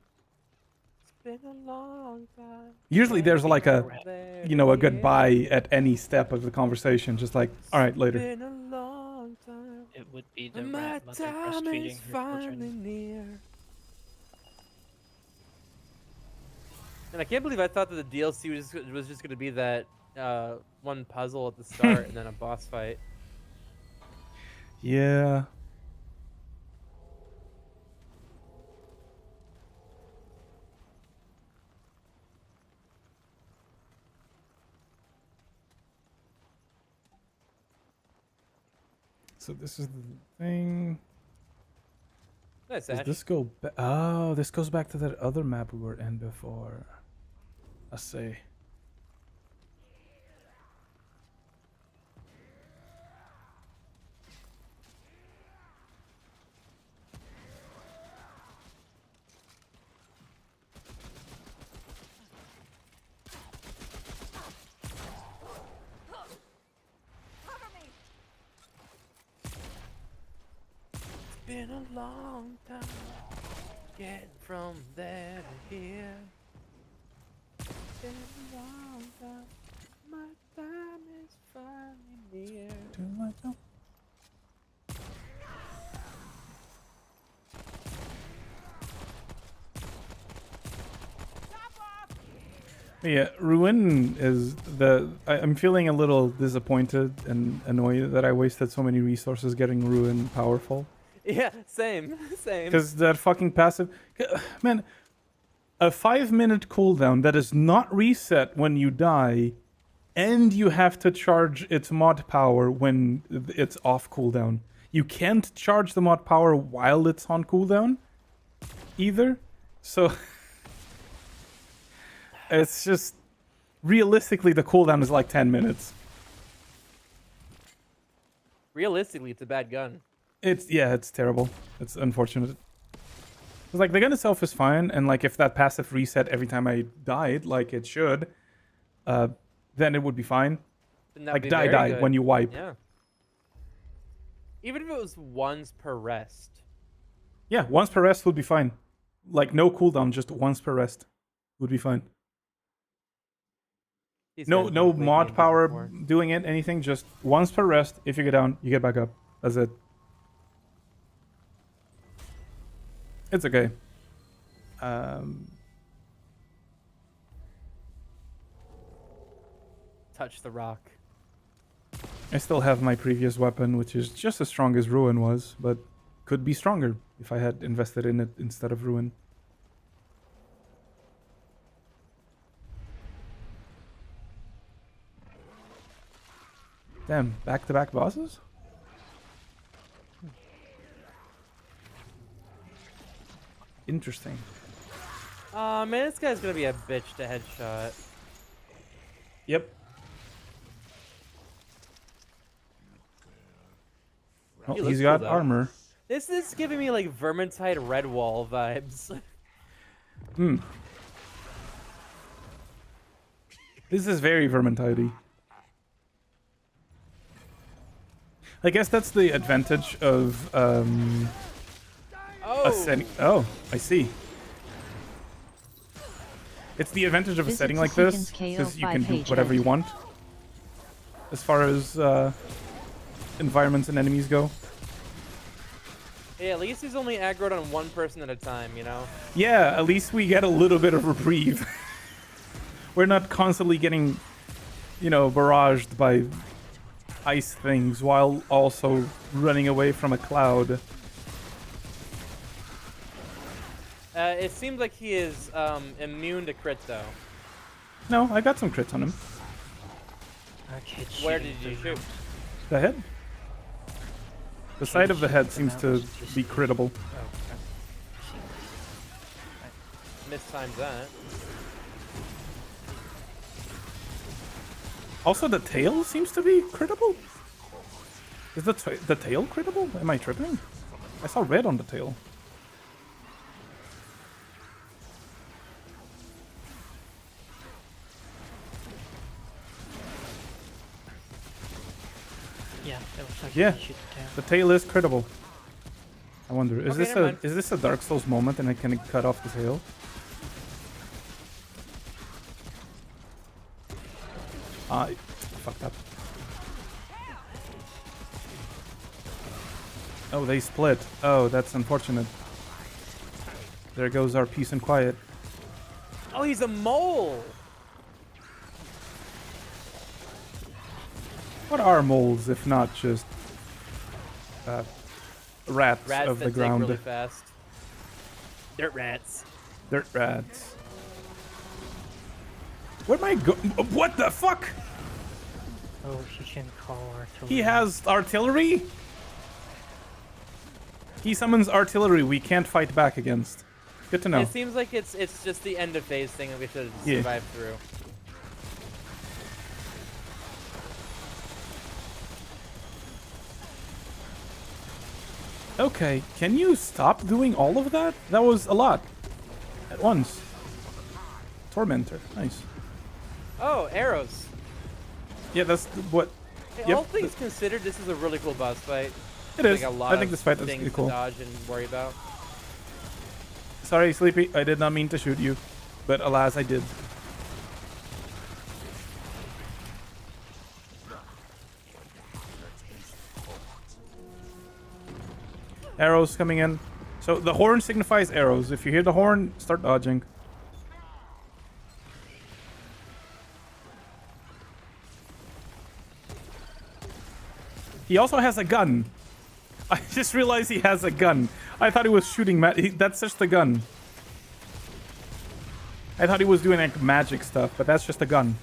It's been a long time. Usually there's like a, you know, a goodbye at any step of the conversation. Just like, all right, later. It's been a long time. It would be the And my rat mother time breastfeeding is her finally children. near. And I can't believe I thought that the DLC was just going to be that one puzzle at the start and then a boss fight. Yeah. So this is the thing. Nice, Does Ash. this go back? Oh, this goes back to that other map we were in before. I see. Been a long time getting from there to here. Been a long time. My time is finally near. Yeah, Ruin is I'm feeling a little disappointed and annoyed that I wasted so many resources getting Ruin powerful. Yeah, same. Because that fucking passive... Man, a 5-minute cooldown that is not reset when you die, and you have to charge its mod power when it's off cooldown. You can't charge the mod power while it's on cooldown, either. So... It's just... Realistically, the cooldown is like 10 minutes. Realistically, it's a bad gun. It's terrible. It's unfortunate. It's like, the gun itself is fine, and like, if that passive reset every time I died, like it should, then it would be fine. Then that'd Like, be die very good. when you wipe. Yeah. Even if it was once per rest. Yeah, once per rest would be fine. Like, no cooldown, just once per rest would be fine. These No guys no don't play mod games power before. doing it, anything, just once per rest. If you get down, you get back up. That's it. It's okay. Touch the rock. I still have my previous weapon, which is just as strong as Ruin was, but could be stronger if I had invested in it instead of Ruin. Damn, back-to-back bosses? Interesting. Aw, man, this guy's gonna be a bitch to headshot. Yep. Oh, He he's looks got cool, though. armor. This is giving me like Vermintide Redwall vibes. Hmm. This is very Vermintide-y. I guess that's the advantage of a setting. Oh, I see. It's the advantage of a Visit setting like this Seekins because you KO can do page whatever you edit. want as far as environments and enemies go. Yeah, at least he's only aggroed on one person at a time, you know? Yeah, at least we get a little bit of reprieve. We're not constantly getting, barraged by ice things while also running away from a cloud. It seems like he is immune to crit, though. No, I got some crits on him. Arcade Where shooting did you through shoot? The head? The side of the head seems to be crittable. Oh, Mistimed that. Also, the tail seems to be crittable. Is the tail crittable? Am I tripping? I saw red on the tail. okay. Yeah, it looks like Yeah, you can shoot the tail. the tail is crittable. I wonder, is Okay, this never mind. is this a Dark Souls moment and I can cut off the tail? I fucked up. Oh, they split. Oh, that's unfortunate. There goes our peace and quiet. Oh, he's a mole! What are moles if not just rats Rats of that the dig ground? really fast. Dirt rats. Dirt rats. Where am I go? What the fuck? Oh, he can call artillery. He has artillery? He summons artillery we can't fight back against. Good to know. It seems like it's just the end of phase thing that we should Yeah. survive through. Okay, can you stop doing all of that? That was a lot. At once. Tormentor. Nice. Oh, arrows. Yeah, that's what... Hey, Yep, all things considered, this is a really cool boss fight. It is. Like a lot I think of this fight is things pretty cool. to dodge and worry about. Sorry, Sleepy. I did not mean to shoot you. But alas, I did. Arrows coming in. So the horn signifies arrows. If you hear the horn, start dodging. He also has a gun. I just realized he has a gun. I thought he was shooting. That's just a gun. I thought he was doing like magic stuff, but that's just a gun.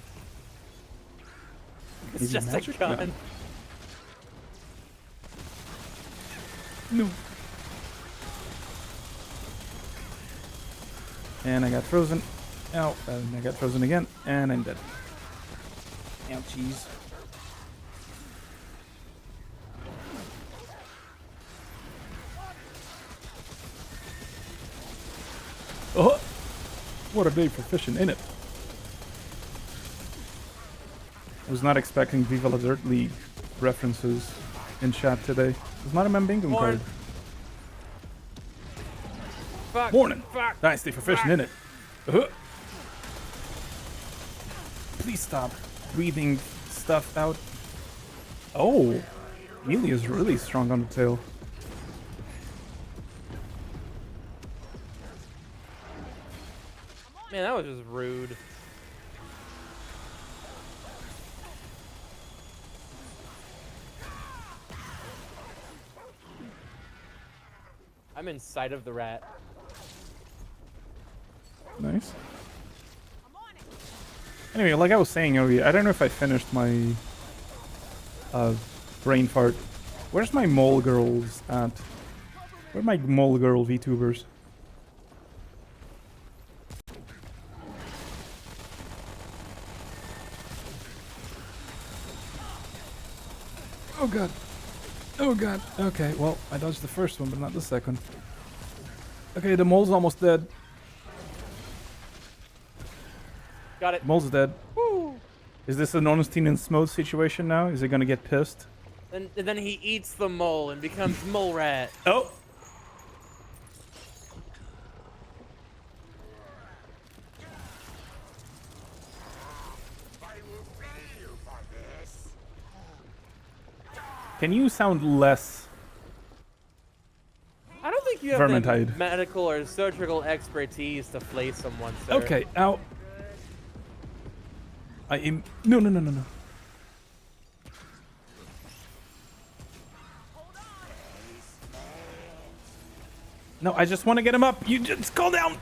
It's Is it just a magic? gun. No. And I got frozen. Ow. And I got frozen again. And I'm dead. Ouchies. Oh! What a day for fishing, ain't it? I was not expecting Viva la Dirt League references in chat today. It's not a Mambingo card. Fuck. Morning. Fuck. Nice day for fishing, innit? Please stop breathing stuff out. Oh, Melee is really strong on the tail. Man, that was just rude. I'm inside of the rat. Nice. Anyway, like I was saying earlier, I don't know if I finished my brain fart. Where's my mole girls at? Where are my mole girl VTubers? Oh god. Oh god. Okay, well, I dodged the first one, but not the second. Okay, the mole's almost dead. Got it. Mole's dead. Woo. Is this an Ornstein and Smooth situation now? Is it gonna get pissed? And then he eats the mole and becomes mole rat. Oh! Can you sound less? I don't think you have the Vermintide. medical or surgical expertise to flay someone, sir. Okay, ow. I am. No, no, no, no, no. No, I just want to get him up. You just calm down.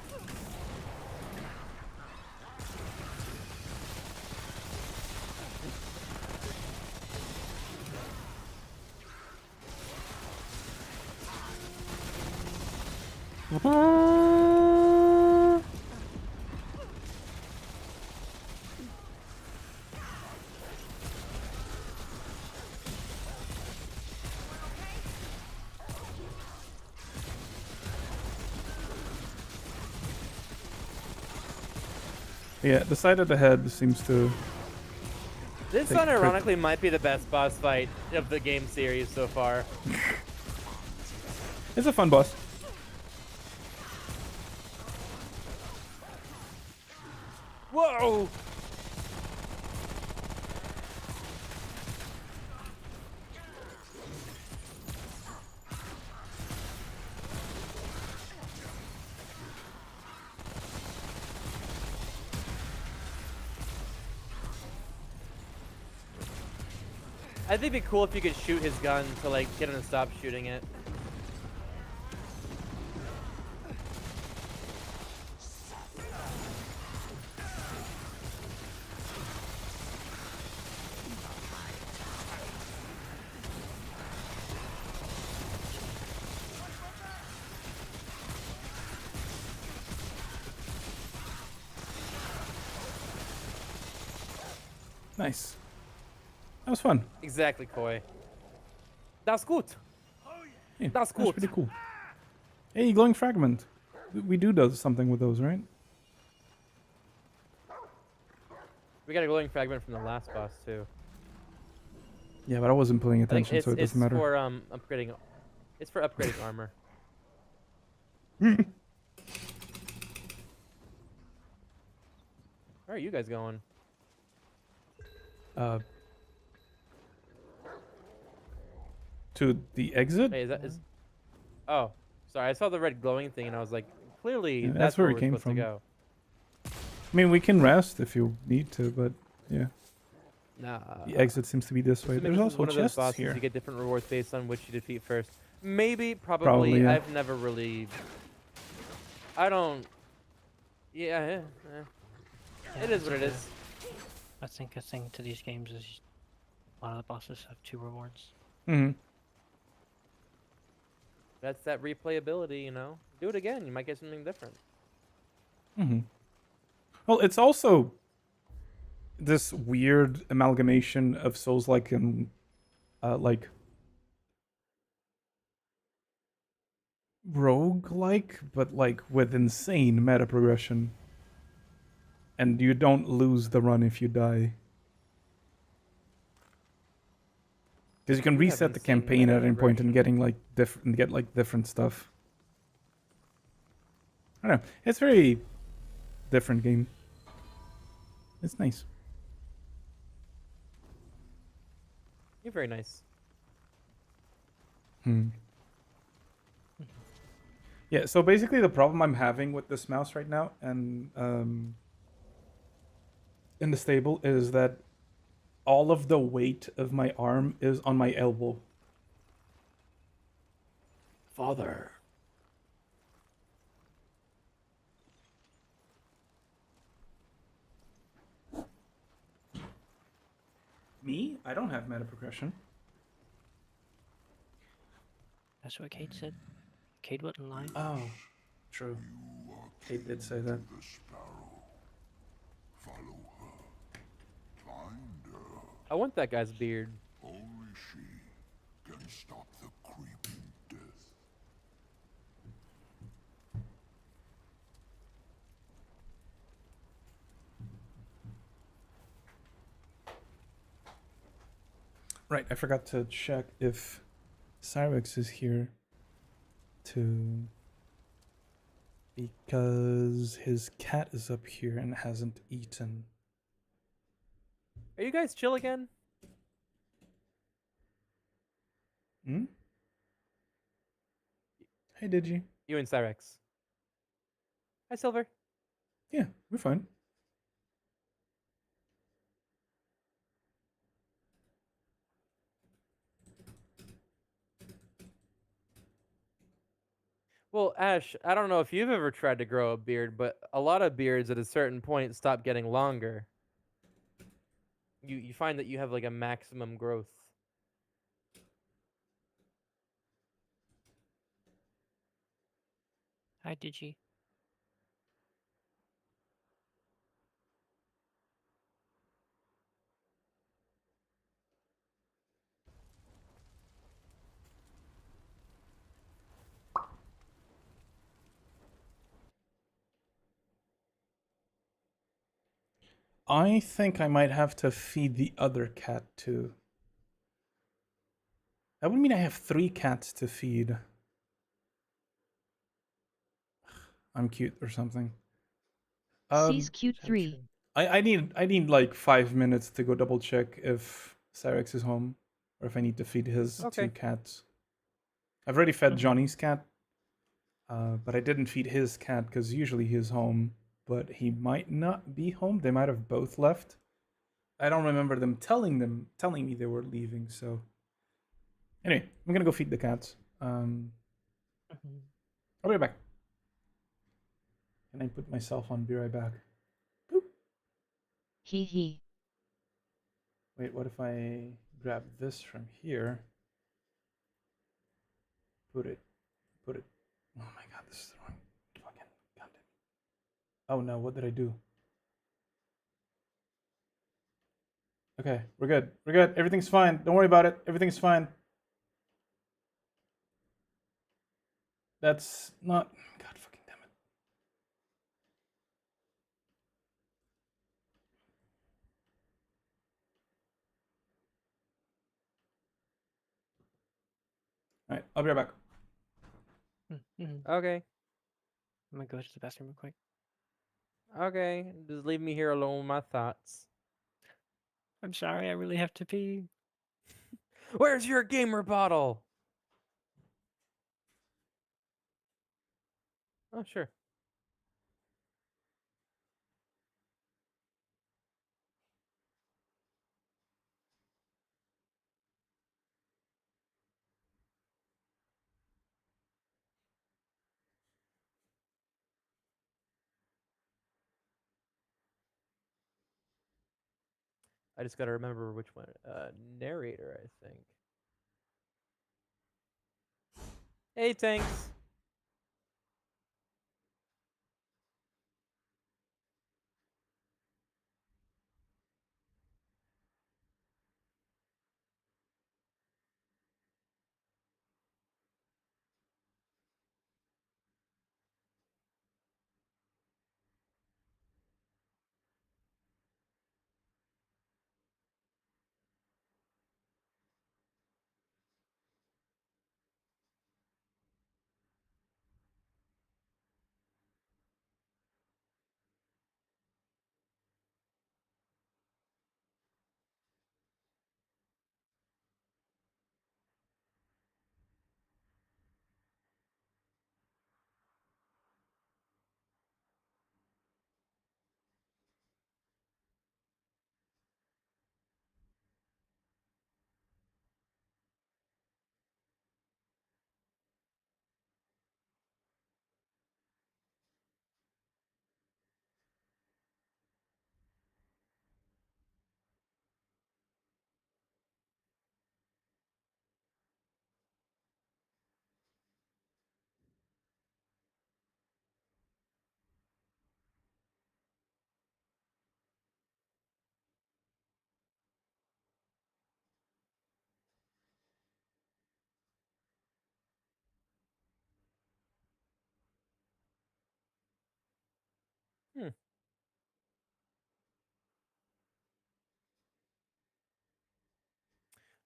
Yeah, the side of the head seems to... This Take one, crit. ironically, might be the best boss fight of the game series so far. It's a fun boss. Whoa! I think it'd be cool if you could shoot his gun to like get him to stop shooting it. Nice. That was fun. Exactly, Koi. That's good. Yeah, That's That's good. pretty cool. Hey, glowing fragment. We do something with those, right? We got a glowing fragment from the last boss too. Yeah, but I wasn't paying Like, attention, so it doesn't matter. for upgrading. It's for upgrading armor. Where are you guys going? To the exit? Hey, is? Oh, sorry. I saw the red glowing thing, and I was like, clearly Yeah, that's where we we're came supposed from. to go. I mean, we can rest if you need to, but yeah. Nah. The exit seems to be this way. Assuming There's this is also one of those chests bosses here. you get different rewards based on which you defeat first. Maybe, probably. Probably, yeah. I've never really. I don't. Yeah. It is what it is. I think a thing to these games is a lot of the bosses have 2 rewards. Hmm. That's that replayability, you know. Do it again. You might get something different. Hmm. Well, it's also this weird amalgamation of Souls-like and like rogue-like, but like with insane meta progression. And you don't lose the run if you die. Because you can We have reset the insane campaign meta at any point and progression. get like different stuff. I don't know. It's very different game. It's nice. You're very nice. Yeah, so basically the problem I'm having with this mouse right now and in the stable is that all of the weight of my arm is on my elbow. Father. Me? I don't have meta progression. That's what Kate said. Kate wasn't lying. Oh, true. Kate did say that. The sparrow. Follow her. Find her. I want that guy's beard. Only she can stop the creeping death. Right, I forgot to check if Cyrex is here too. Because his cat is up here and hasn't eaten. Are you guys chill again? Hmm? Hey, did you? You and Cyrex. Hi, Silver. Yeah, we're fine. Well, Ash, I don't know if you've ever tried to grow a beard, but a lot of beards at a certain point stop getting longer. You find that you have like a maximum growth. Hi, Digi. I think I might have to feed the other cat too. That would mean I have 3 cats to feed. I'm cute or something. C's cute 3. I need like 5 minutes to go double check if Cyrex is home or if I need to feed his 2 cats. I've already fed Johnny's cat, but I didn't feed his cat because usually he's home, but he might not be home. They might have both left. I don't remember them telling me they were leaving. So anyway, I'm gonna go feed the cats. I'll be right back. Can I put myself on be right back? Hee hee. Wait, what if I grab this from here? Put it. Oh my god, this is the wrong fucking content. Oh no, what did I do? Okay, we're good. Everything's fine. Don't worry about it. Everything's fine. That's not... God fucking damn it. Alright, I'll be right back. Okay. I'm gonna go to the bathroom real quick. Okay. Just leave me here alone with my thoughts. I'm sorry, I really have to pee. Where's your gamer bottle? Oh, sure. I just gotta remember which one. Narrator, I think. Hey, Tanks. Hmm.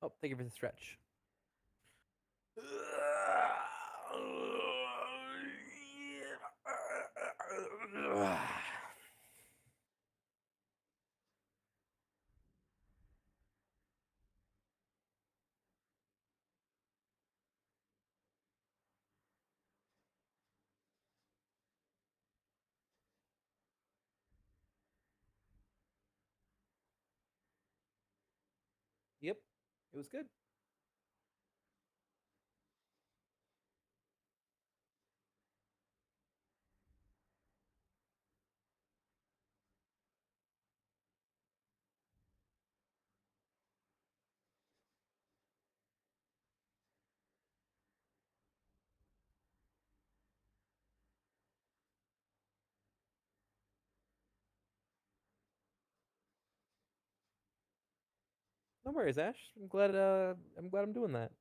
Oh, thank you for the stretch. Yep, it was good. No worries, Ash. I'm glad. I'm glad I'm doing that.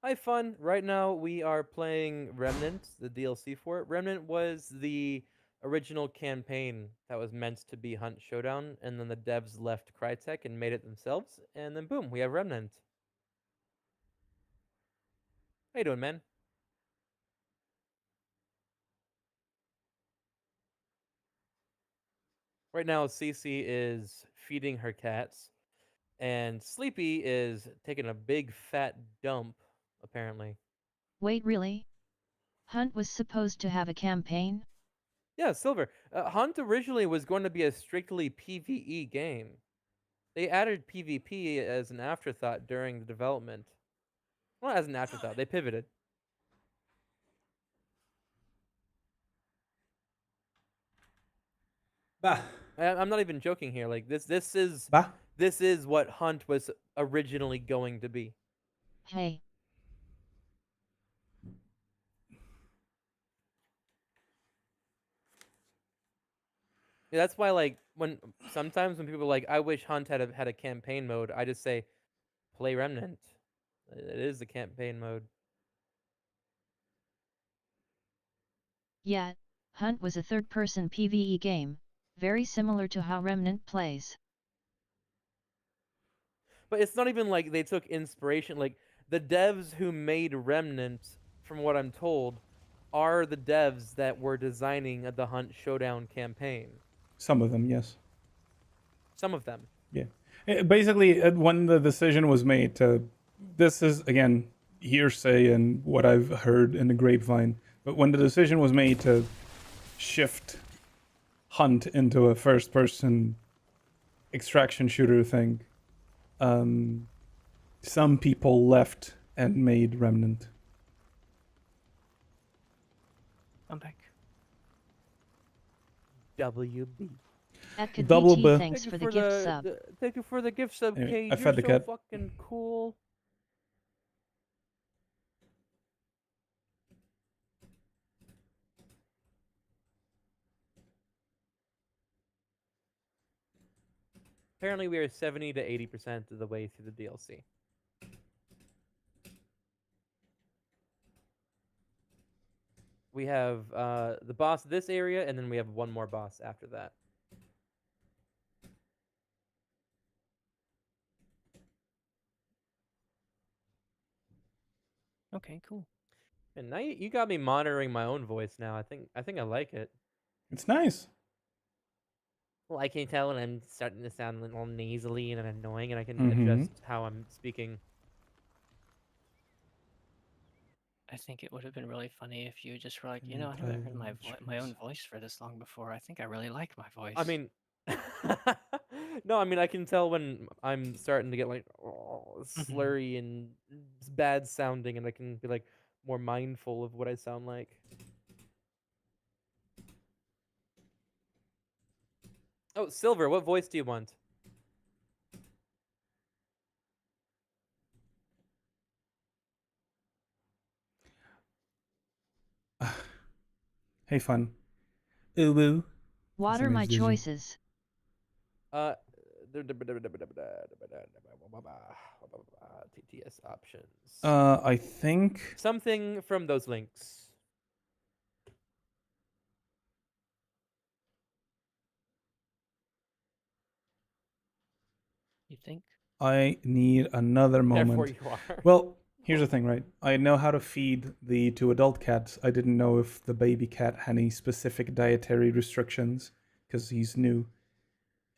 Hi, fun. Right now we are playing Remnant, the DLC for it. Remnant was the original campaign that was meant to be Hunt Showdown, and then the devs left Crytek and made it themselves, and then boom, we have Remnant. How you doing, man? Right now, Cece is feeding her cats, and Sleepy is taking a big fat dump, apparently. Wait, really? Hunt was supposed to have a campaign? Yeah, Silver. Hunt originally was going to be a strictly PvE game. They added PvP as an afterthought during the development. Well, as an afterthought, they pivoted. Bah. I'm not even joking here. Like this is Bah. this is what Hunt was originally going to be. Hey. Yeah, that's why, like, when sometimes when people are like, I wish Hunt had a campaign mode, I just say, play Remnant. It is the campaign mode. Yeah, Hunt was a third-person PvE game, very similar to how Remnant plays. But it's not even like they took inspiration. Like, the devs who made Remnant, from what I'm told, are the devs that were designing the Hunt Showdown campaign. Some of them, yes. Some of them. Yeah. Basically, when the decision was made to, this is again hearsay and what I've heard in the grapevine, but when the decision was made to shift Hunt into a first-person extraction shooter thing, some people left and made Remnant. I'm back. WB. Double Ekadbt, B. thanks for the gift sub. Thank you for the gift sub, Anyway, Cage. I You're fed the so cat. fucking cool. Apparently, we are 70 to 80% of the way through the DLC. We have the boss of this area, and then we have one more boss after that. Okay, cool. And now you got me monitoring my own voice now. I think I like it. It's nice. Well, I can tell when I'm starting to sound a little nasally and annoying, and I can Mhm. adjust how I'm speaking. I think it would have been really funny if you just were like, you Mm, know, I haven't heard my own choice. voice for this long before. I think I really like my voice. I mean, no, I mean I can tell when I'm starting to get like slurry and bad sounding, and I can be like more mindful of what I sound like. Oh, Silver, what voice do you want? Hey, fun. Ooh woo. What are my choices? TTS options. I think Something from those links. You think? I need another Therefore, moment. you are. Well, here's the thing, right? I know how to feed the two adult cats. I didn't know if the baby cat had any specific dietary restrictions because he's new.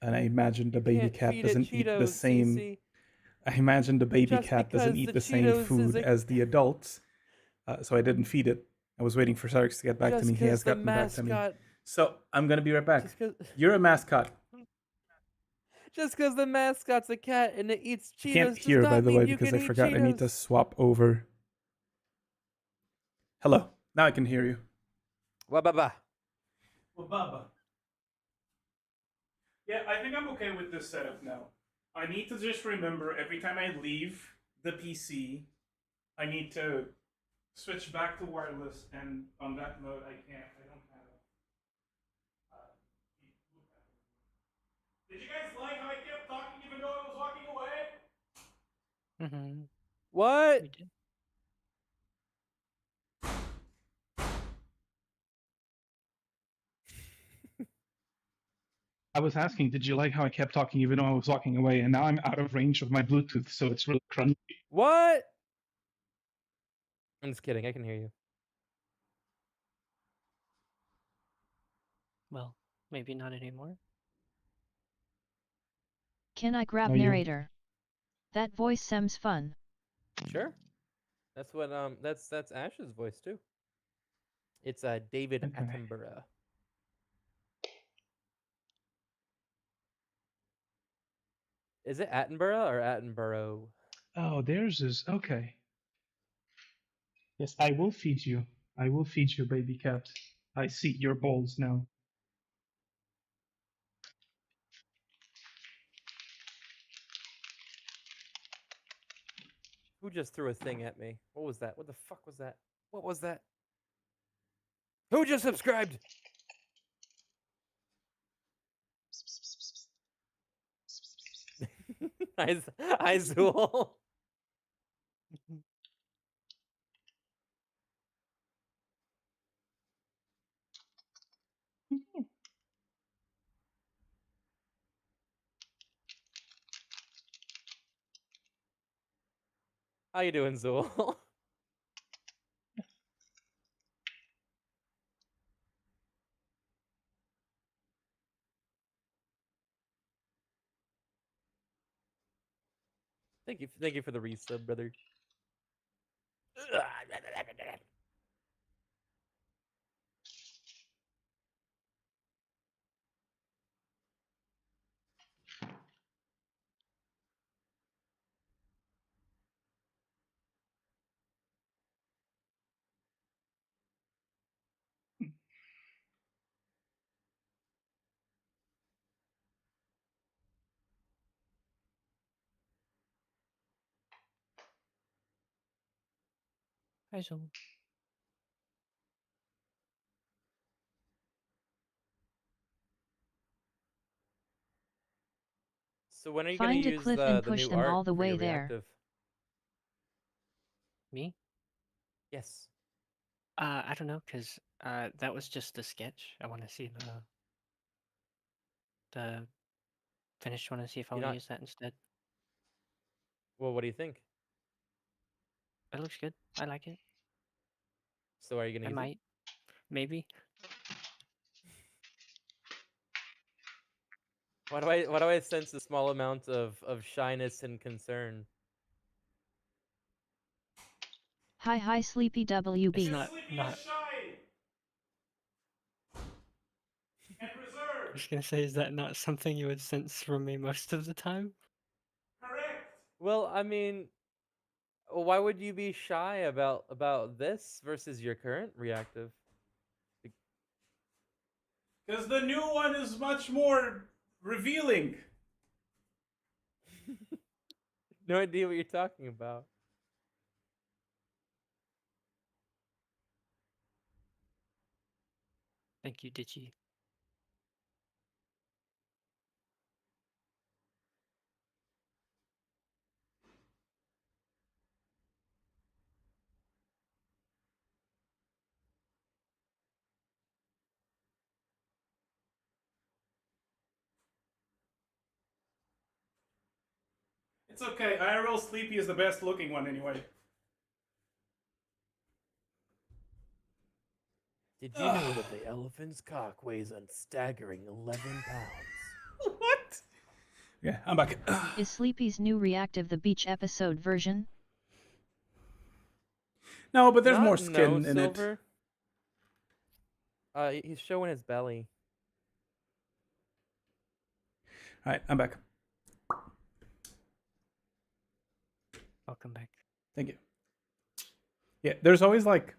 And I imagine the baby Can't cat feed it doesn't eat the Cheetos, same. Cece. I imagine the baby Just cat doesn't because eat the the same Cheetos is food a- as the adults. So I didn't feed it. I was waiting for Sarks to get back to Just me. He 'cause has the gotten back to me. mascot- So I'm gonna be right back. Just 'cause- You're a mascot. Just because the mascot's a cat and it eats Cheetos I can't does hear, not by the mean way, you because can I eat forgot I need to Cheetos. swap over. Hello. Now I can hear you. Wababa. Wababa. Yeah, I think I'm okay with this setup now. I need to just remember every time I leave the PC, I need to switch back to wireless, and on that mode, I don't have. Did you guys like how I kept talking even though I was walking away? Mm-hmm. What? We did. I was asking, did you like how I kept talking even though I was walking away? And now I'm out of range of my Bluetooth, so it's really crunchy. What? I'm just kidding. I can hear you. Well, maybe not anymore. Can I grab No, you- narrator? That voice seems fun. Sure. That's what that's Ash's voice too. It's David Okay. Attenborough. Is it Attenborough or Attenborough? Oh, theirs is okay. Yes, I will feed you. I will feed you, baby cat. I see your balls now. Who just threw a thing at me? What was that? What the fuck was that? What was that? Who just subscribed? Hi, Zool. How you doing, Zool? Thank you for the resub, brother. Hi, Zoom. So when are you Find gonna a use cliff and the push new them art all the for your way there. reactive? Me? Yes. I don't know, cause that was just the sketch. I want to see the finished one and see if I You're want to not. use that instead. Well, what do you think? It looks good. I like it. So are you gonna I use might, maybe. it? Why do I sense a small amount of shyness and concern? Hi Sleepy It's WB. not. And I reserved. was gonna say, is that not something you would sense from me most of the time? Correct. Well, I mean, why would you be shy about this versus your current reactive? Because the new one is much more revealing. No idea what you're talking about. Thank you, Ditchy. It's okay. IRL Sleepy is the best looking one anyway. Did you know that the elephant's cock weighs a staggering 11 pounds? What? Yeah, I'm back. Is Sleepy's new reactive the beach episode version? No, but there's Not more skin no, in Silver. He's showing his belly. it. Alright, I'm back. Welcome back. Thank you. Yeah, there's always like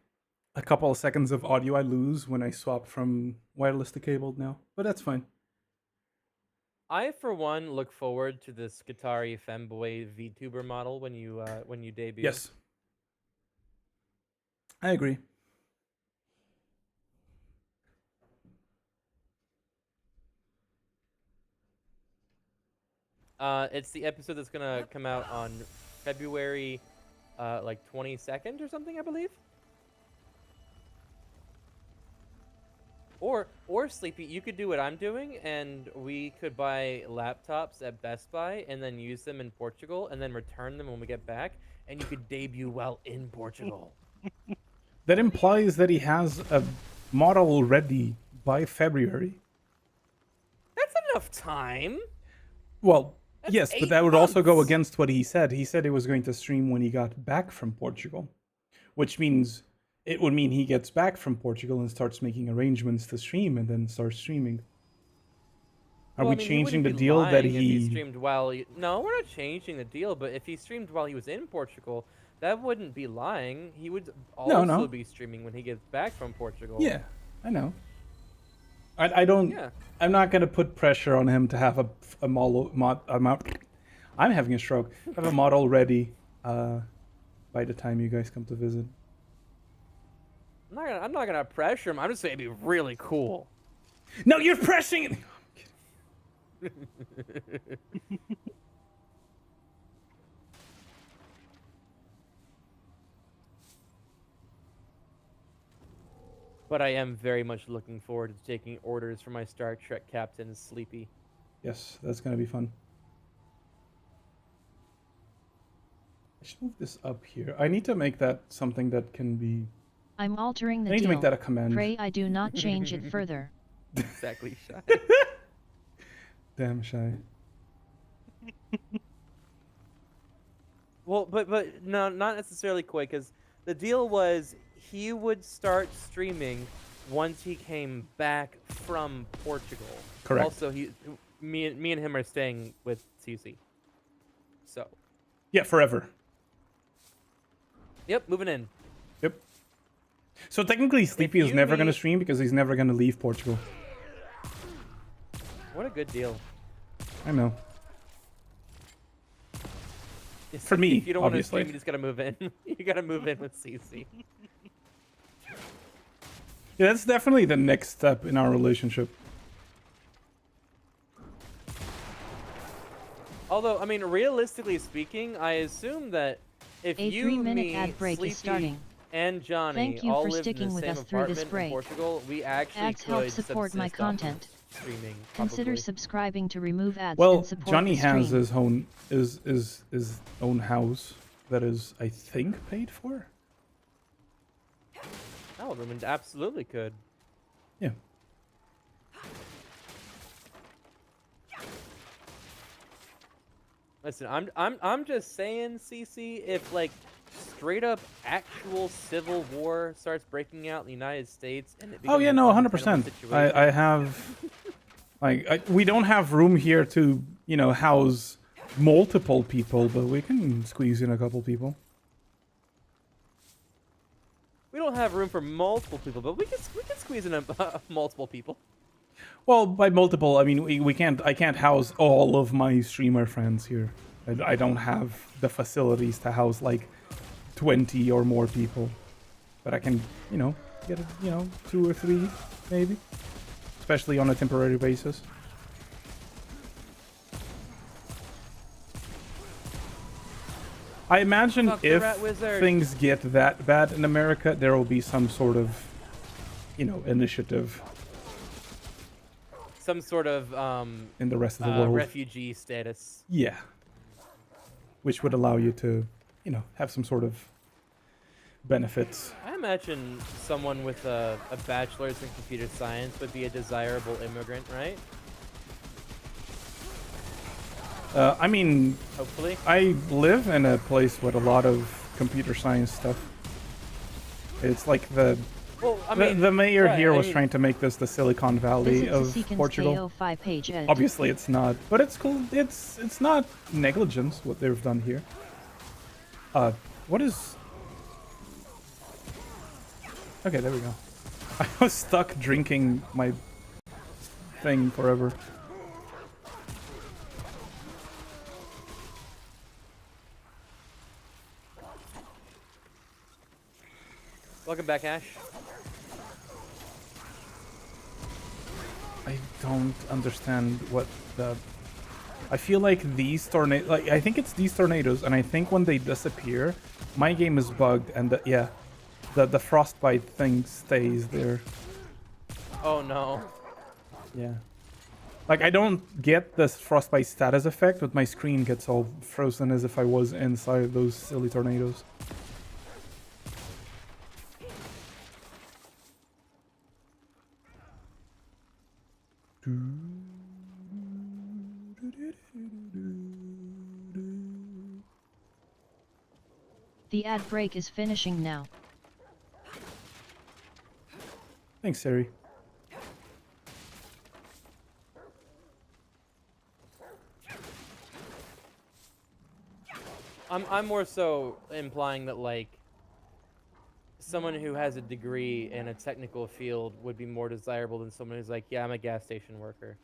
a couple of seconds of audio I lose when I swap from wireless to cabled now, but that's fine. I, for one, look forward to this Qatari femboy VTuber model when you debut. Yes. I agree. It's the episode that's gonna come out on February, like 22nd or something, I believe. Or Sleepy, you could do what I'm doing, and we could buy laptops at Best Buy and then use them in Portugal, and then return them when we get back, and you could debut while in Portugal. That implies that he has a model ready by February. That's enough time. Well, That's yes, but 8 that would also go months. against what he said. He said he was going to stream when he got back from Portugal, which means it would mean he gets back from Portugal and starts making arrangements to stream and then starts streaming. Are Well, we I mean, changing the wouldn't be deal that lying if he... streamed while he... No, we're not changing the deal, but if he streamed while he was in Portugal, that wouldn't be lying. He would also No. be streaming when he gets back from Portugal. Yeah, I know. I don't... Yeah. I'm not going to put pressure on him to have a model... I'm having a stroke. Have a model ready by the time you guys come to visit. I'm not gonna pressure him. I'm just saying it'd be really cool. No, you're pressing it! But I am very much looking forward to taking orders from my Star Trek captain, Sleepy. Yes, that's going to be fun. I should move this up here. I need to make that something that can be... I'm altering the I need deal. to make that a command. Pray I do not change it further. Exactly, shy. Damn shy. Well, but no, not necessarily Koi, because the deal was he would start streaming once he came back from Portugal. Correct. Also, me and him are staying with CC. So. Yeah, forever. Yep, moving in. Yep. So technically, Sleepy is you never going to meet- stream because he's never going to leave Portugal. What a good deal. I know. It's For like, me, if you don't want to obviously. stream, you just gotta move in. You gotta move in with CC. Yeah, that's definitely the next step in our relationship. Although, I mean, realistically speaking, I assume that if A you, 3-minute me, ad break Sleepy, is starting. and Johnny Thank you all for lived in sticking the with same us through this apartment in break. Portugal, we actually Ads could help support my subsist off of content. streaming. Consider probably. subscribing to remove ads Well, and support Johnny the has stream. his own house that is, I think, paid for. Oh, I mean, absolutely could. Yeah. Listen, I'm just saying, CC, if like straight up actual civil war starts breaking out in the United States, and it Oh becomes yeah, an no, 100%. untenable situation, I have, like, we don't have room here to, you know, house multiple people, but we can squeeze in a couple people. we don't have room for multiple people, but we can squeeze in multiple people. Well, by multiple, I mean we can't. I can't house all of my streamer friends here. I don't have the facilities to house like 20 or more people, but I can, you know, get 2 or 3 maybe, especially on a temporary basis. I imagine Fuck the if Rat Wizard. things get that bad in America, there will be some sort of, you know, initiative Some sort of in the rest of the world. refugee status. Yeah. Which would allow you to, you know, have some sort of benefits. I imagine someone with a bachelor's in computer science would be a desirable immigrant, right? I mean, Hopefully. I live in a place with a lot of computer science stuff. It's like the Well, I the, mean, the mayor right, here I was mean- trying to make this the Silicon Valley Visit of Seekins Portugal. KO5 page edit. Obviously, it's not, but it's cool. It's not negligence what they've done here. What is? Okay, there we go. I was stuck drinking my thing forever. Welcome back, Ash. I don't understand what the. I feel like these tornadoes. Like I think it's these tornadoes, and I think when they disappear, my game is bugged, and the frostbite thing stays there. Oh no. Yeah. Like I don't get this frostbite status effect, but my screen gets all frozen as if I was inside those silly tornadoes. The ad break is finishing now. Thanks, Siri. I'm more so implying that like someone who has a degree in a technical field would be more desirable than someone who's like, yeah, I'm a gas station worker.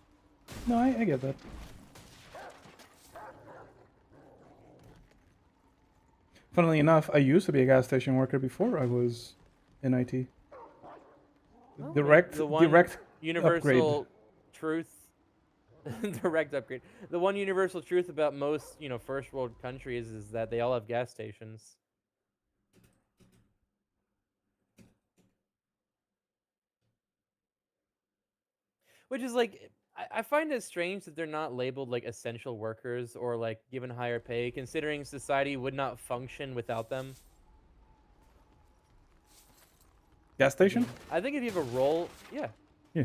No, I get that. Funnily enough, I used to be a gas station worker before I was in IT. Well, Direct universal upgrade. truth. Direct upgrade. The one universal truth about most, first world countries is that they all have gas stations. Which is like, I find it strange that they're not labeled like essential workers or like given higher pay, considering society would not function without them. Gas station? I think if you have a role, yeah. Yeah.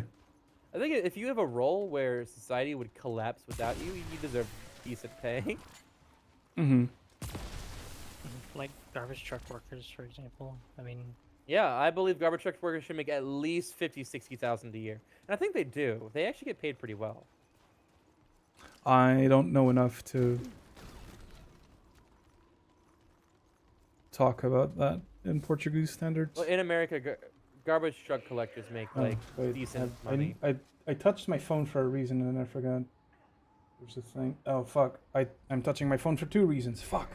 I think if you have a role where society would collapse without you, you deserve decent pay. Mm-hmm. Like garbage truck workers, for example. I mean, Yeah, I believe garbage truck workers should make at least 50,000-60,000 a year. And I think they do. They actually get paid pretty well. I don't know enough to talk about that in Portuguese standards. Well, in America, garbage truck collectors make like wait, decent I money. I touched my phone for a reason and I forgot. There's a thing. Oh fuck! I'm touching my phone for 2 reasons. Fuck.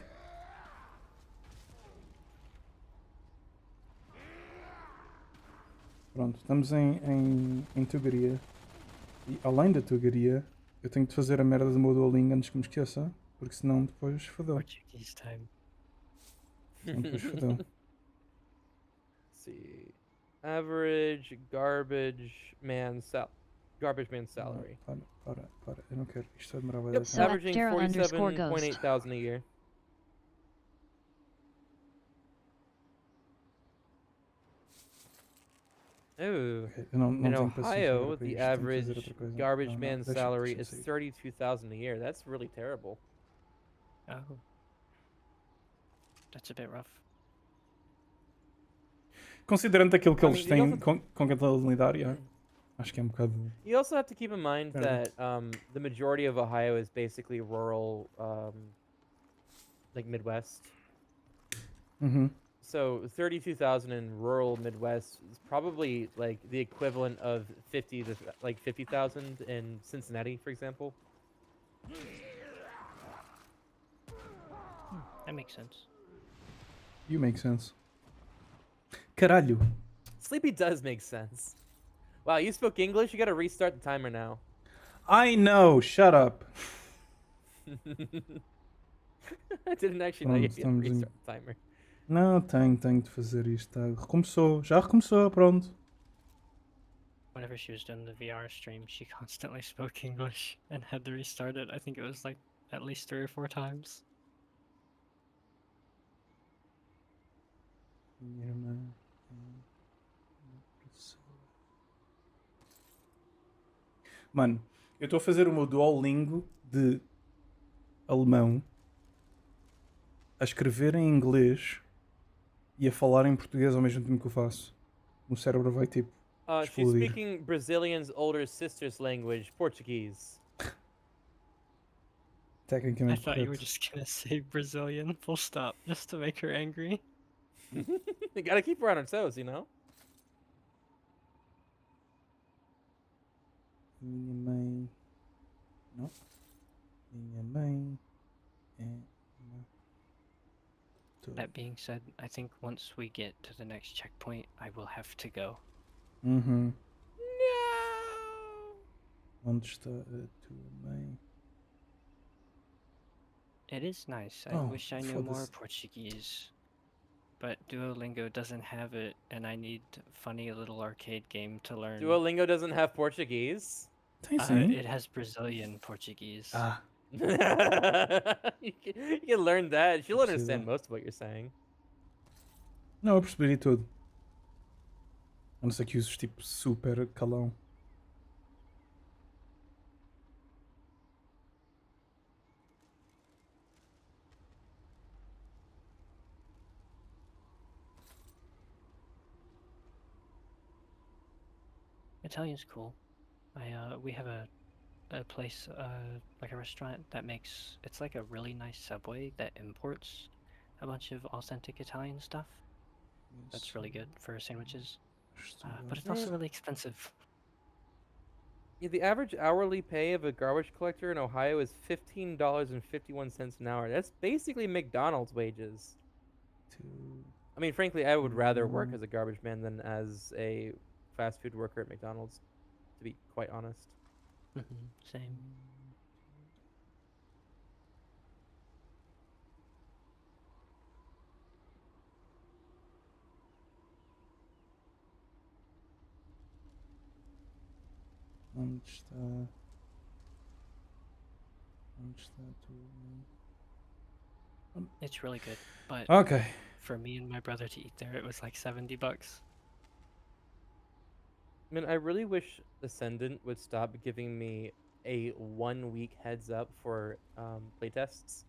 Pronto, estamos em Tugaria. E além da Tugaria, eu tenho de fazer a merda do meu Duolingo antes que me esqueça. Porque senão depois fodeu. Portuguese time. Senão depois fodeu. Let's see. Average garbage man salary. Para. Eu não quero. Isto vai demorar Yep, So at averaging Daryl_Ghost. 47,8 thousand a year. Ooh. Ok, eu não In tenho paciência agora Ohio, para the isto, tenho que fazer average outra coisa. garbage Não, man deixa- salary deixa-me is sair. 32,000 a year. That's really terrible. Oh. That's a bit rough. Considerando aquilo que I eles mean, you têm also- com contabilidade, acho que é um bocado. You also have to keep in mind Fair. that the majority of Ohio is basically rural, like Midwest. Uhum. So 32,000 in rural Midwest is probably like the equivalent of 50,000 in Cincinnati, for example. That makes sense. You make sense. Caralho. Sleepy does make sense. Wow, you spoke English? You gotta restart the timer now. I know, shut up. I didn't actually know you had to Estamos em- restart the timer. Não, tenho de fazer isto. Tá? Recomeçou, já recomeçou, pronto. Whenever she was doing the VR stream, she constantly spoke English and had to restart it. I think it was like at least 3 or 4 times. Minha irmã. Mano, eu estou a fazer o meu Duolingo de alemão, a escrever em inglês e a falar em português ao mesmo tempo que eu faço. O meu cérebro vai tipo She's explodir. speaking Brazilian's older sister's language, Portuguese. I Tecnicamente thought you were correto. just gonna say Brazilian, full stop, just to make her angry. You gotta keep her on her toes, you know? Minha mãe. Não. Minha mãe é uma toda. That being said, I think once we get to the next checkpoint, I will have to go. Uhum. No! Onde está a tua mãe? It is nice. I Oh, wish I knew more foda-se. Portuguese. But Duolingo doesn't have it, and I need a funny little arcade game to learn. Duolingo doesn't have Portuguese. Tem sim. It has Brazilian Portuguese. Ah, You can learn that. She'll Possível. understand most of what you're saying. não, eu percebi tudo. A não ser que uses tipo super calão. Italian's cool. We have a place like a restaurant that makes it's like a really nice Subway that imports a bunch of authentic Italian stuff. That's really good for sandwiches. But it's also really expensive. Yeah, the average hourly pay of a garbage collector in Ohio is $15.51 an hour. That's basically McDonald's wages. I mean, frankly, I would rather work as a garbage man than as a fast food worker at McDonald's, to be quite honest. Same. Onde está? Onde está a tua mãe? It's really good, but Ok. for me and my brother to eat there, it was like $70. I mean, I really wish Ascendant would stop giving me a 1 week heads up for playtests.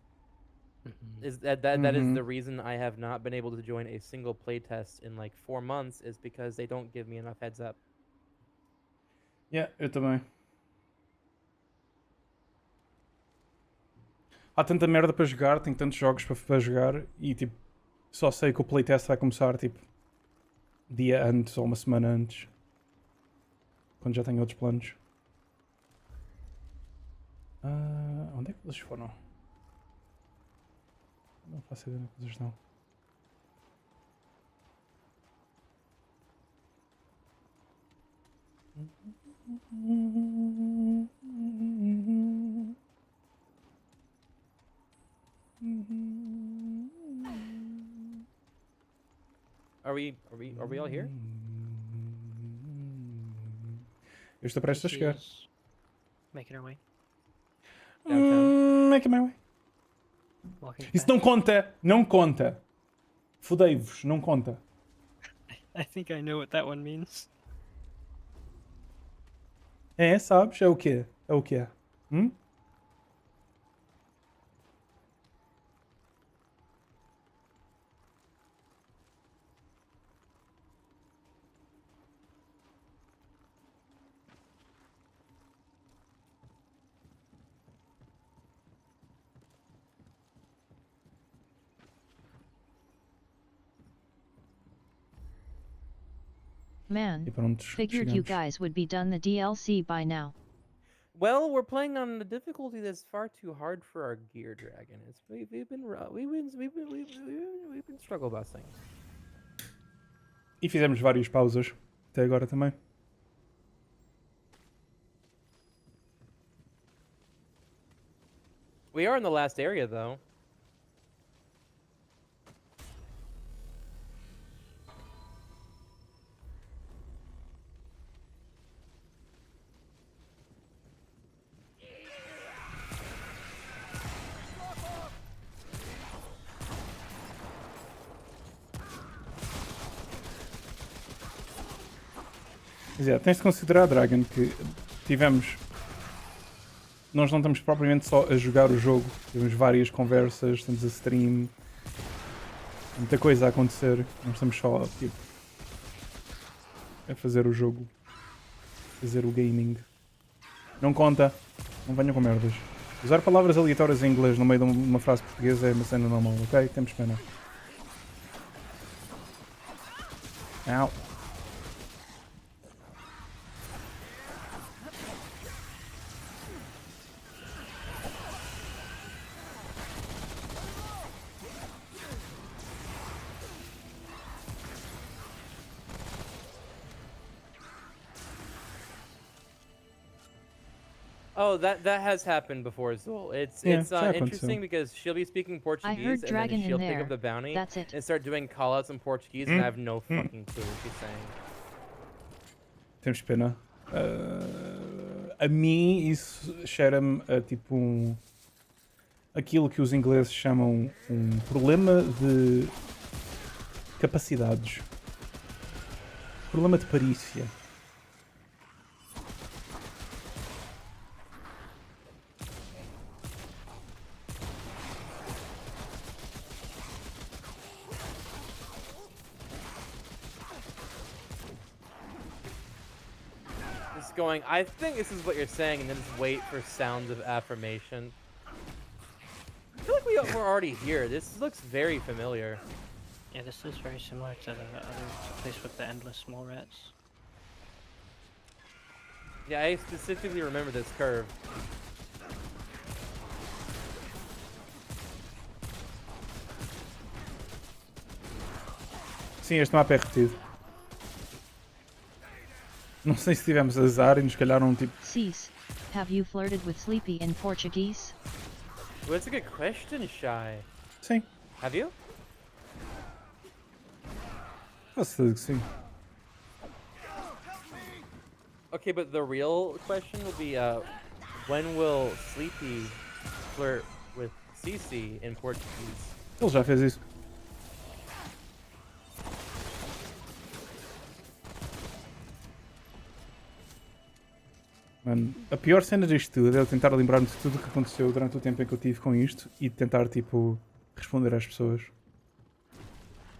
Is that is the reason I have not been able to join a single playtest in like 4 months is because they don't give me enough heads up. Yeah, eu também. Há tanta merda para jogar, tenho tantos jogos para jogar e tipo, só sei que o playtest vai começar tipo dia antes ou uma semana antes. Quando já tenho outros planos. Onde é que eles foram? Não faço ideia onde é que eles estão. Are we all here? Eu estou prestes a chegar. She's making her way. Making my way. Walking Isso fast. não conta! Não conta! Fodei-vos, não conta. I think I know what that one means. É, sabes? É o quê? É o quê? Man, E pronto, figured you chegamos. guys would be done the DLC by now. Well, we're playing on the difficulty that's far too hard for our gear dragon. We've been struggle busing. E fizemos várias pausas até agora também. We are in the last area though. Mas é, tens de considerar, Dragon, que tivemos. Nós não estamos propriamente só a jogar o jogo, temos várias conversas, estamos a stream, muita coisa a acontecer, não estamos só tipo, a fazer o jogo, fazer o gaming. Não conta, não venham com merdas. Usar palavras aleatórias em inglês no meio de uma frase portuguesa é uma cena normal, ok? Temos pena. Au. Oh, that has happened before, Zul. It's Yeah, it's it's happened, interesting so. because she'll be speaking Portuguese and dragon then she'll in pick there. up the bounty That's it. and start doing callouts in Portuguese, and I have no fucking clue what she's saying. Temos pena. A mim isso cheira-me a tipo aquilo que os ingleses chamam um problema de capacidades. Problema de perícia. Just going, I think this is what you're saying, and then just wait for sounds of affirmation. I feel like we're already here. This looks very familiar. Yeah, this is very similar to the other place with the endless mole rats. Yeah, I specifically remember this curve. Sim, este mapa é repetido. Não sei se tivemos azar e nos calharam tipo. Cease. Have you flirted with Sleepy in Portuguese? Well, that's a good question, Shy. Sim, Have you? posso dizer que sim. Okay, but the real question will be, when will Sleepy flirt with Cece in Portuguese? Ele já fez isso. Mano, a pior cena disto tudo é eu tentar lembrar-me de tudo o que aconteceu durante o tempo em que eu tive com isto e tentar, tipo, responder às pessoas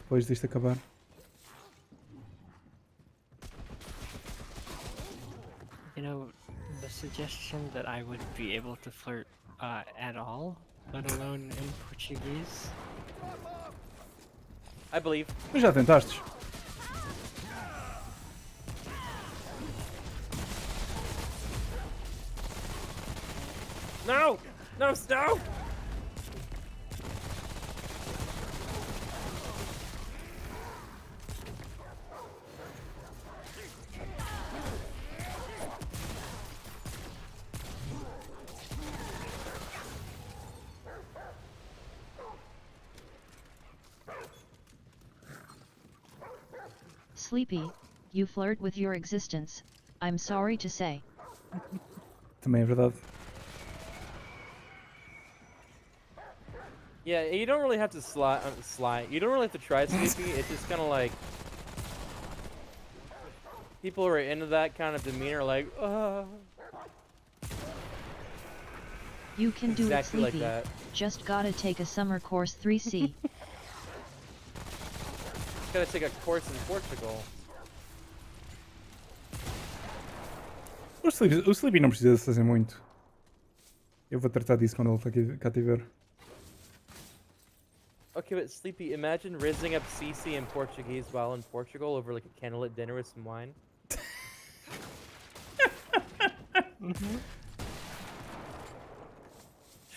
depois disto acabar. You know, the suggestion that I would be able to flirt at all, let alone in Portuguese. I believe. Mas já tentaste? No! No, Snow! Sleepy, you flirt with your existence, I'm sorry to say. Também é verdade. Yeah, you don't really have to you don't really have to try Sleepy. It's just kind of like people who are into that kind of demeanor, like, You can do exactly it, like Sleepy. that. Just gotta take a summer course 3C. Gotta take a course in Portugal. O Sleepy não precisa de fazer muito. Eu vou tratar disso quando ele cá tiver. Okay, but Sleepy, imagine rizzing up CC in Portuguese while in Portugal over like a candlelit dinner with some wine.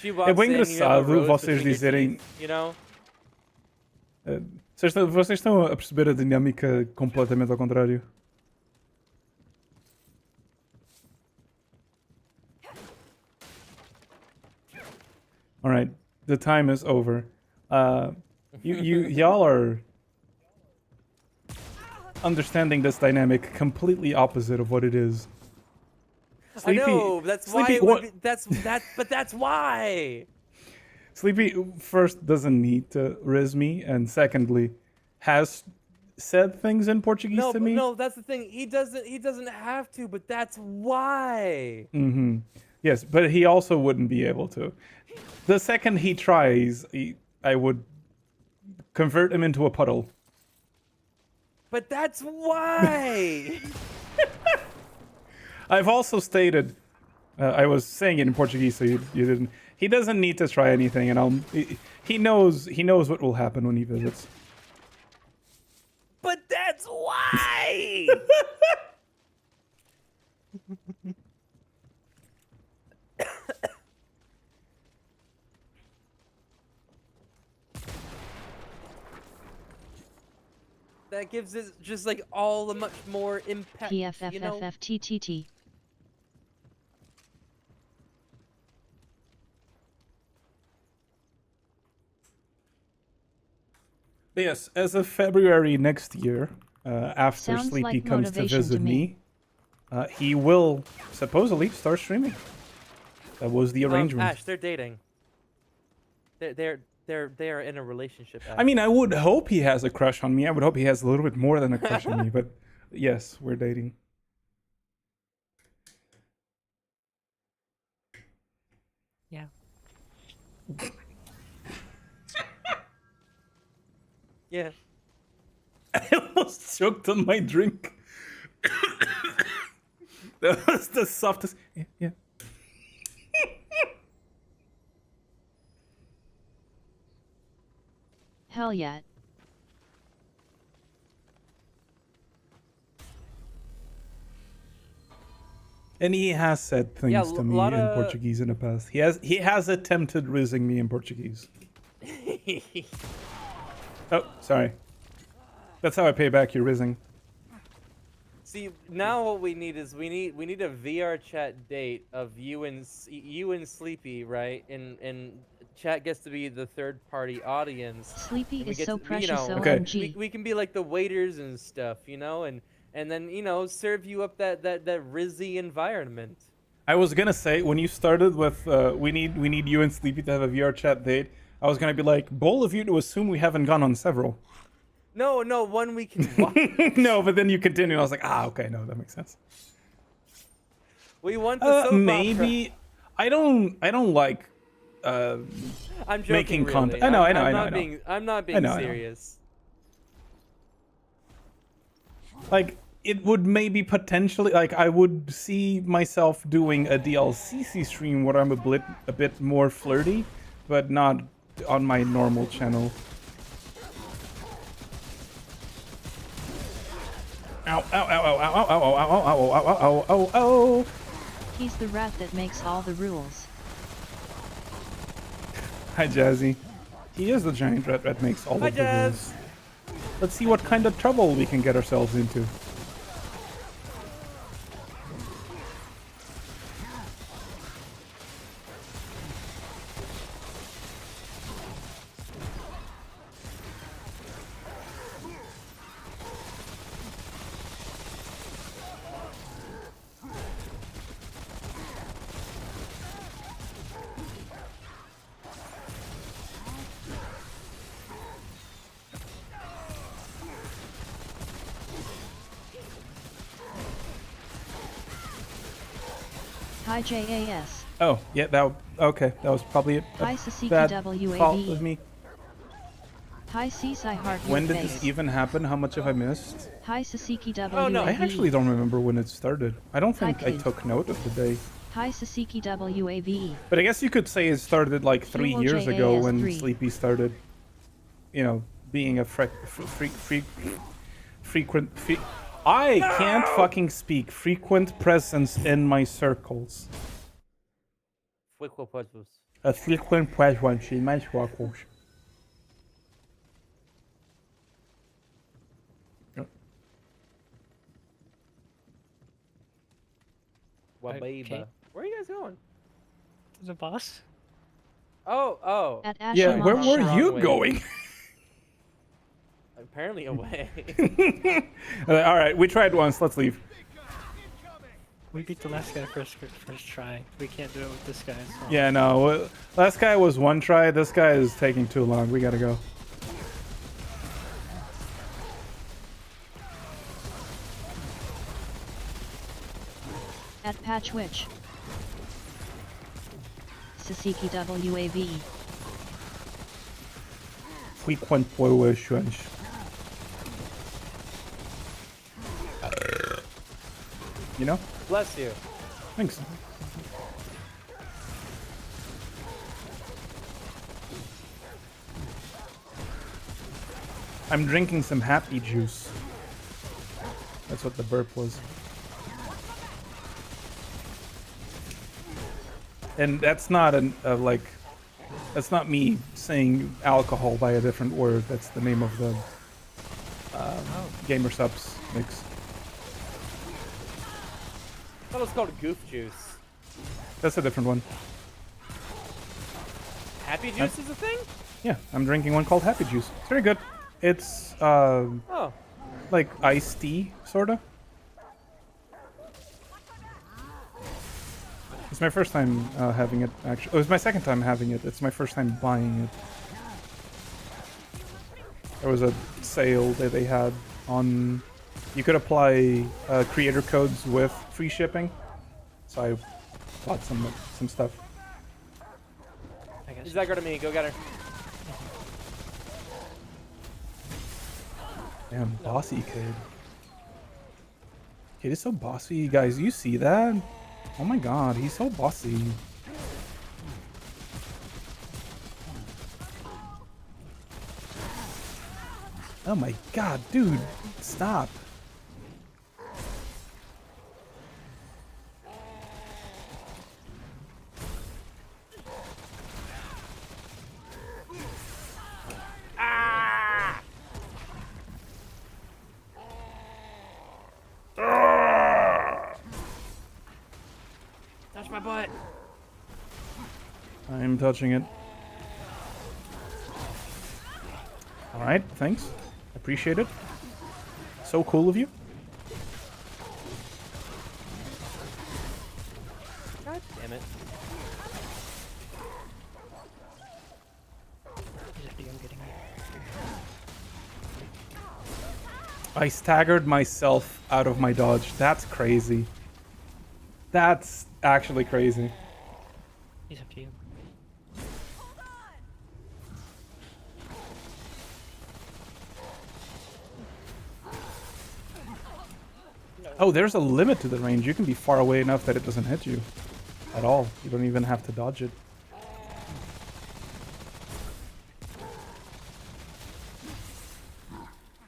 É bem engraçado vocês dizerem. You know? Vocês estão a perceber a dinâmica completamente ao contrário. Alright, the time is over. Y'all are understanding this dynamic completely opposite of what it is. Sleepy, I know, that's Sleepy, why it would be, but that's why. Sleepy first doesn't need to riz me, and secondly, has said things in Portuguese to me. No, that's the thing. He doesn't have to, but that's why. Mm-hmm. Yes, but he also wouldn't be able to. The second he tries, I would convert him into a puddle. But that's why. I've also stated, I was saying it in Portuguese, so you didn't. He doesn't need to try anything, and he knows what will happen when he visits. But that's why. That gives it just like all the much more impact. You know? PFFFFTTT. Yes, as of February next year, after Sounds Sleepy like comes to motivation visit to me. he will supposedly start streaming. That was the arrangement. Ash, they're dating. They are in a relationship. Ash. I mean, I would hope he has a crush on me. I would hope he has a little bit more than a crush on me. But yes, we're dating. Yeah. Yeah. I almost choked on my drink. That was the softest. Yeah. Hell yeah. And he has said things to me in Portuguese in the past. He has attempted rizzing me in Portuguese. Oh, sorry. That's how I pay back your rizzing. See, now what we need is we need a VR chat date of you and Sleepy, right? And chat gets to be the third party audience. Sleepy is so to, precious, you know, OMG. we can be like the waiters and stuff, you know, and then, you know, serve you up that rizzy environment. I was gonna say, when you started with we need you and Sleepy to have a VR chat date, I was gonna be like, bold of you to assume we haven't gone on several. No, one we can watch. No, but then you continue, and I was like, okay, no, that makes sense. We want the soap maybe opera. I don't like I'm joking, making really. content. I know. I'm not being serious. Like, it would maybe potentially, like, I would see myself doing a DLCC stream where I'm a bit more flirty, but not on my normal channel. Ow, ow, ow, ow, ow, ow, ow, ow, ow, ow, ow, ow, ow. He's the rat that makes all the rules. Hi, Jazzy. He is the giant rat that makes all of the Jazz. rules. Let's see what kind of trouble we can get ourselves into. Hi JAS. Oh, yeah, okay. That was probably a Hi Sasiki bad fault WAVE. with me. Hi Seaside Heart. When did this even happen? How much have I missed? Hi Sasiki WAVE. Oh, no. I actually don't remember when it started. I don't think I Kid. took note of the day. Hi Sasiki WAVE. But I guess you could say it started like 3 Hugo years ago when JAS3. Sleepy started, you know, being a I can't fucking speak. Frequent presence in my circles. A frequent presence in my circles. Wabeba. Where are you guys going? The boss? Oh. At Yeah, where Ashamon were Shop. you Wrong way. going? Apparently away. Alright, we tried once. Let's leave. We beat the last guy first try. We can't do it with this guy. So. Yeah, no. Last guy was one try. This guy is taking too long. We gotta go. At Patch Witch. Sasiki WAV. Frequent presence. You know? Bless you. Thanks. I'm drinking some happy juice. That's what the burp was. And that's not that's not me saying alcohol by a different word. That's the name of the Gamer Subs mix. I thought it was called Goof Juice. That's a different one. Happy Juice is a thing? Yeah, I'm drinking one called Happy Juice. It's very good. It's Oh. like iced tea, sorta. It's my first time having it, actually. It was my second time having it. It's my first time buying it. There was a sale that they had on... You could apply creator codes with free shipping. So I bought some stuff. I guess. She's aggro to me. Go get her. Damn, bossy kid. Kid is so bossy, guys. You see that? Oh my god, he's so bossy. Oh my god, dude. Stop. Touch my butt. I'm touching it. Alright, thanks. Appreciate it. So cool of you. God damn it. I'm getting I staggered myself out of my dodge. That's crazy. That's actually crazy. He's up to you. Oh, there's a limit to the range. You can be far away enough that it doesn't hit you at all. You don't even have to dodge it.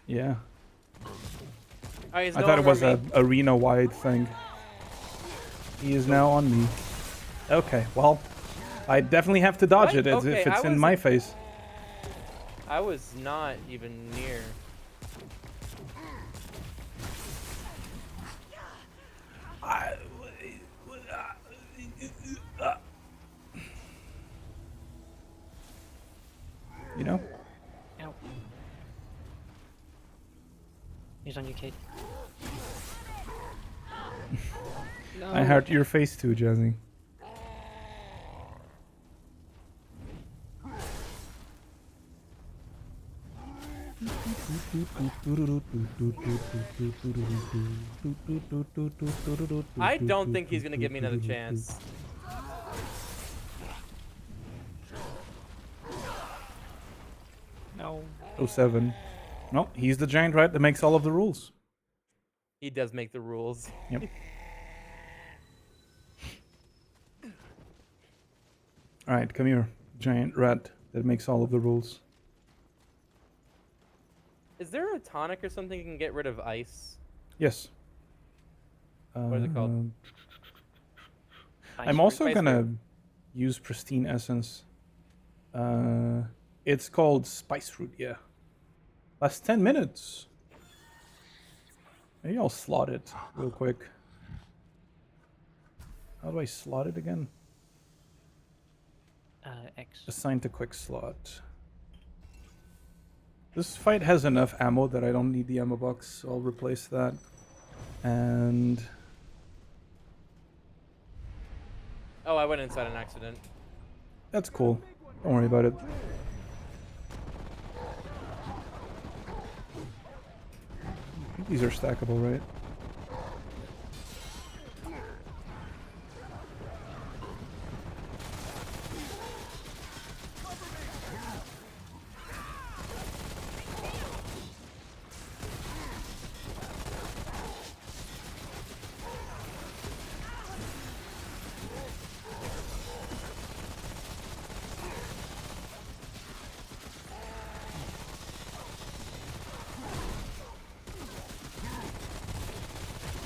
Yeah. I thought it was a arena-wide thing. He is now on me. Okay, well, I definitely have to dodge it as if it's in my face. I was not even near. You know? Ow. He's on you, Kate. No. I hurt your face too, Jazzy. I don't think he's gonna give me another chance. No. 07. No, he's the giant rat that makes all of the rules. He does make the rules. Yep. Alright, come here, giant rat that makes all of the rules. Is there a tonic or something you can get rid of ice? Yes. What is it called? I'm also Spice gonna root. use pristine essence. It's called spice root, yeah. Last 10 minutes. Maybe I'll slot it real quick. How do I slot it again? X. Assign to quick slot. This fight has enough ammo that I don't need the ammo box, so I'll replace that. And Oh, I went inside an accident. that's cool. Don't worry about it. I think these are stackable, right?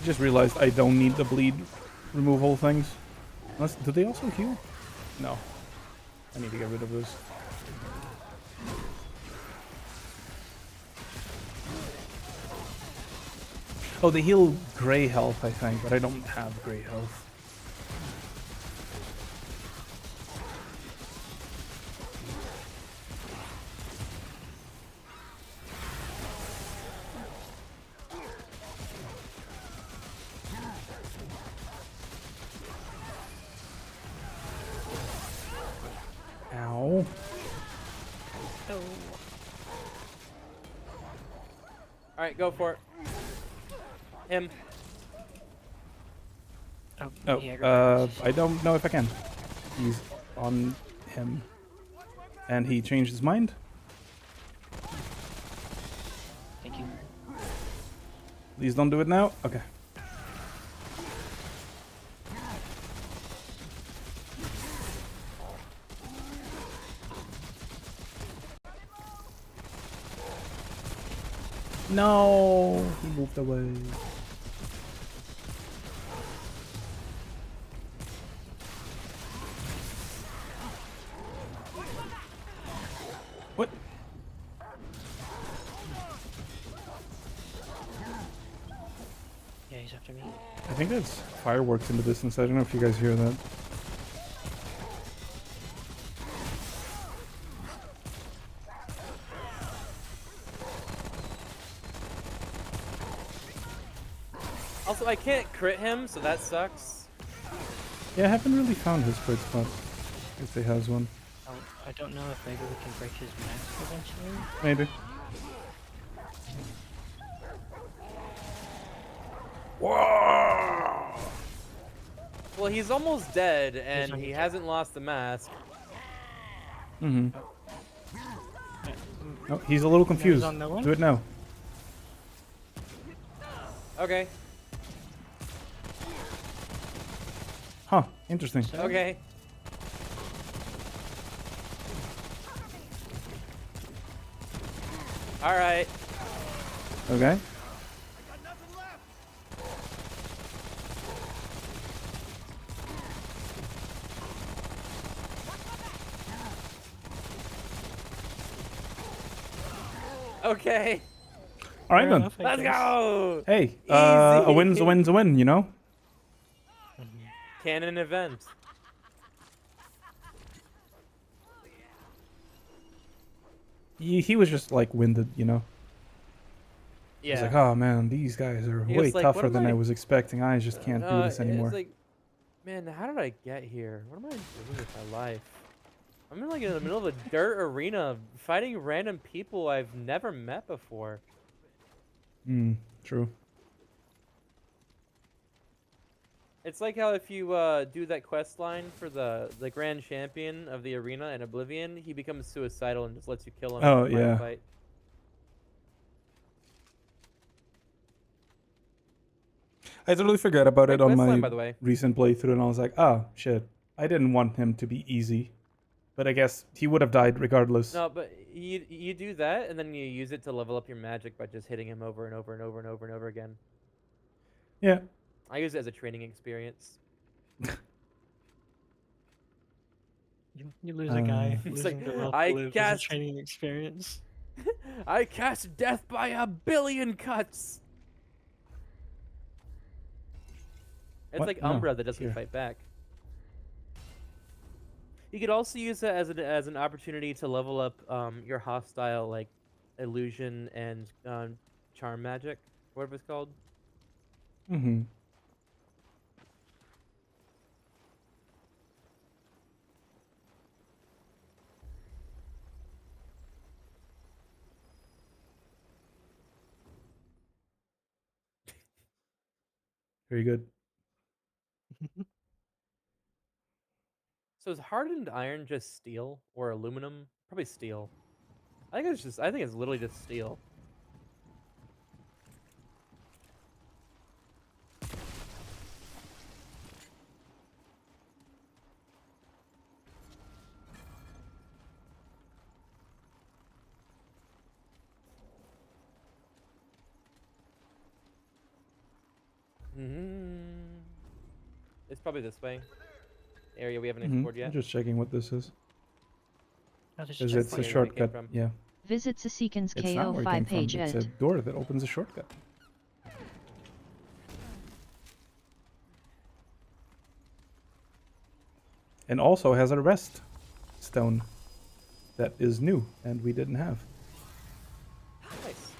Just realized I don't need the bleed removal things. Unless, do they also heal? No. I need to get rid of this. Oh, they heal gray health, I think, but I don't have gray health. Ow. Alright, go for it. Him. Oh, yeah, I don't know if I can. He's on him. And he changed his mind? Thank you. Please don't do it now? Okay. No, he moved away. What? Yeah, he's after me. I think that's fireworks in the distance. I don't know if you guys hear that. Also, I can't crit him, so that sucks. Yeah, I haven't really found his crit spot. If he has one. Oh, I don't know if maybe we can break his mask eventually. Maybe. Whoa! Well, he's almost dead, and he hasn't lost the mask. Mm-hmm. Oh, he's a little confused. on that one? Do it now. Okay. Huh, interesting. Okay. Alright. Okay. Okay. All right Fair then. enough, I Let's guess. go! Hey, a Easy. win's a win's a win, you know? Canon event. He was just like winded, you know? Yeah. He's like, oh man, these guys are He way was like, "What tougher am than I I- was expecting. I just can't do this anymore. It's like, man, how did I get here? What am I doing with my life? I'm in like in the middle of a dirt arena fighting random people I've never met before. True. It's like how if you do that quest line for the grand champion of the arena in Oblivion, he becomes suicidal and just lets you kill him. Oh, in the final yeah. Fight. I totally forgot about it Great on quest my line, by the way. recent playthrough, and I was like, oh, shit. I didn't want him to be easy. But I guess he would have died regardless. No, but you do that, and then you use it to level up your magic by just hitting him over and over and over and over and over again. Yeah. I use it as a training experience. You lose a guy. It's Losing like, the will to I live is a cast- training experience. I cast death by a billion cuts. It's What? like No, Umbra that doesn't here. fight back. You could also use it as an opportunity to level up your hostile like illusion and charm magic, whatever it's called. Mm-hmm. Very good. So is hardened iron just steel or aluminum? Probably steel. I think it's literally just steel. It's probably this way. Area we haven't explored I'm yet. just checking what this is. I'll just Because check it's for a where you. it came shortcut. from. Yeah. Visit Sasikins It's not KO where it came 5 from. page It's a ed. door that opens a shortcut. And also has a rest stone that is new and we didn't have. Nice.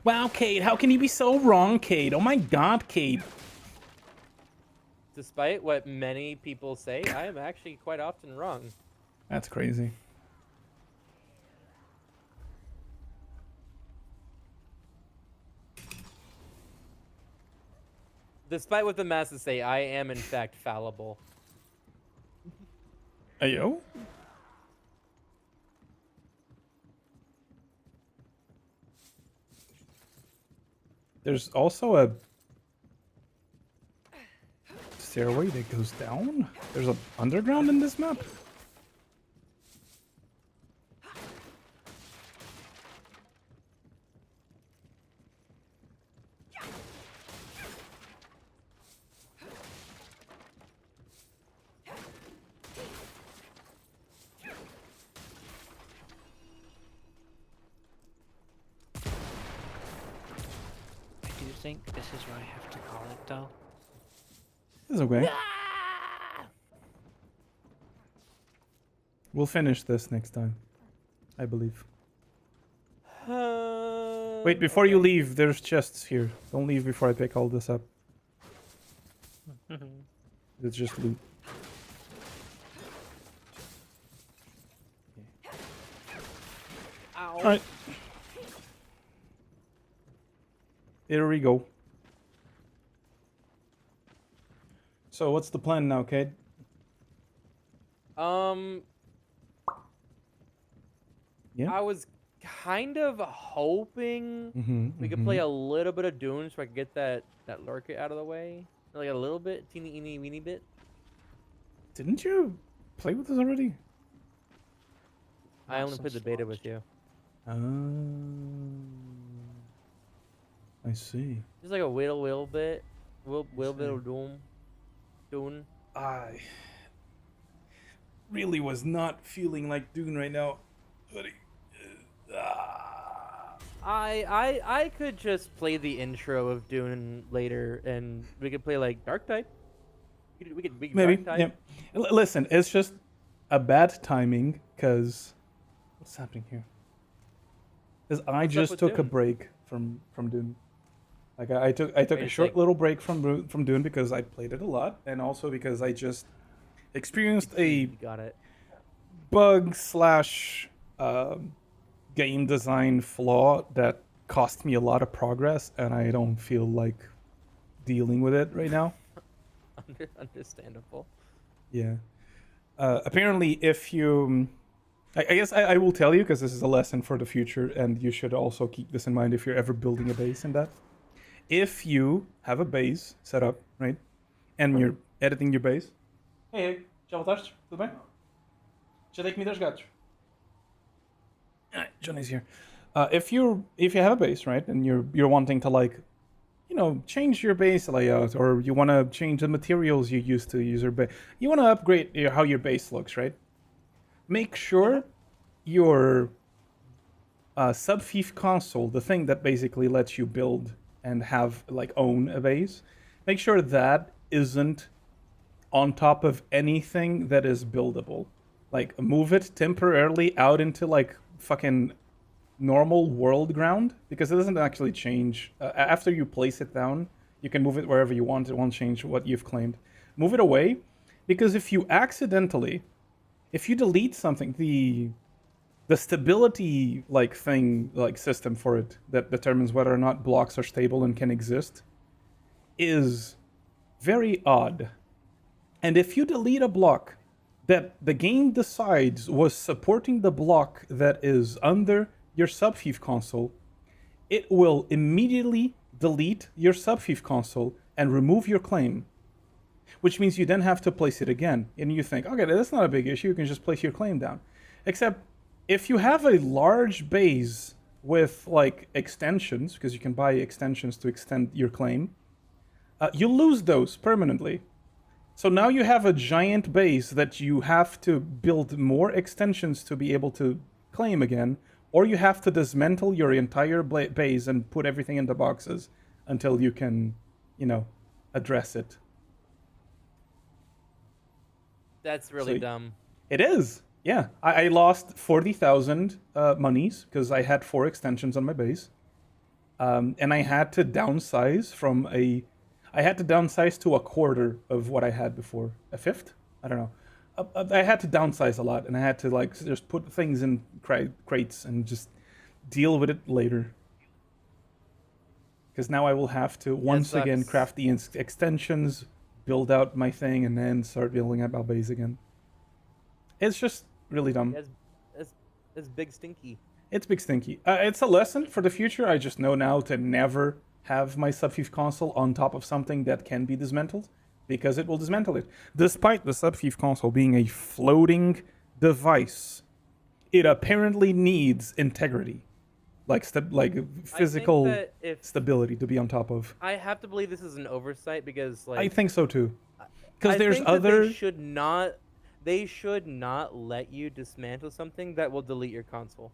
Wow, Cade, how can you be so wrong, Cade? Oh my god, Cade. Despite what many people say, I am actually quite often wrong. That's crazy. Despite what the masses say, I am in fact fallible. Ayo? There's also a stairway that goes down? There's a underground in this map? I do think this is where I have to call it, though. It's okay. We'll finish this next time, I believe. Wait, before you leave, there's chests here. Don't leave before I pick all this up. It's just loot. Ow. Alright. Here we go. So what's the plan now, Cade? Yeah? I was kind of hoping Mm-hmm, we could play a little bit of Dune so I could get that lurker out of the way. Like a little bit, teeny weeny bit. Didn't you play with this already? I only Awesome played the beta slot. with you. I see. Just like a little bit. Little bit of Dune. I really was not feeling like Dune right now. Buddy. I could just play the intro of Dune later, and we could play like Dark Type. We could Maybe. Dark Yeah. Type. Listen, it's just a bad timing because what's happening here? Because I What's up just with took a Dune? break from Dune. Like I took Wait a a short sec. little break from Dune because I played it a lot, and also because I just experienced a You got it. bug / game design flaw that cost me a lot of progress, and I don't feel like dealing with it right now. Understandable. Yeah. Apparently, if you... I guess I will tell you, because this is a lesson for the future, and you should also keep this in mind if you're ever building a base in that. If you have a base set up, right, and you're editing your base... Hey, já voltaste? Tudo bem? Já dei comida aos gatos. Johnny's here. If you have a base, right, and you're wanting to, like, you know, change your base layout, or you want to change the materials you use to use your base, you want to upgrade how your base looks, right? Make sure your Subfief console, the thing that basically lets you build and have, like, own a base, make sure that isn't on top of anything that is buildable. Like, move it temporarily out into, like, fucking normal world ground, because it doesn't actually change. After you place it down, you can move it wherever you want. It won't change what you've claimed. Move it away, because if you accidentally... If you delete something, the stability system for it that determines whether or not blocks are stable and can exist is very odd. And if you delete a block that the game decides was supporting the block that is under your Subfief console, it will immediately delete your Subfief console and remove your claim. Which means you then have to place it again. And you think, okay, that's not a big issue. You can just place your claim down. Except if you have a large base with, like, extensions, because you can buy extensions to extend your claim, you lose those permanently. So now you have a giant base that you have to build more extensions to be able to claim again, or you have to dismantle your entire base and put everything into boxes until you can, you know, address it. That's really dumb. It is. Yeah. I lost 40,000 monies because I had 4 extensions on my base. And I had to downsize from I had to downsize to a quarter of what I had before. A fifth? I don't know. I had to downsize a lot, and I had to, like, just put things in crates and just deal with it later. Because now I will have to once again craft the extensions, build out my thing, and then start building out my base again. It's just really dumb. It's big stinky. It's big stinky. It's a lesson for the future. I just know now to never have my Subfief console on top of something that can be dismantled, because it will dismantle it. Despite the Subfief console being a floating device, it apparently needs integrity. Like physical stability to be on top of. I have to believe this is an oversight, because, like, I think so too. Because there's other. They should not let you dismantle something that will delete your console.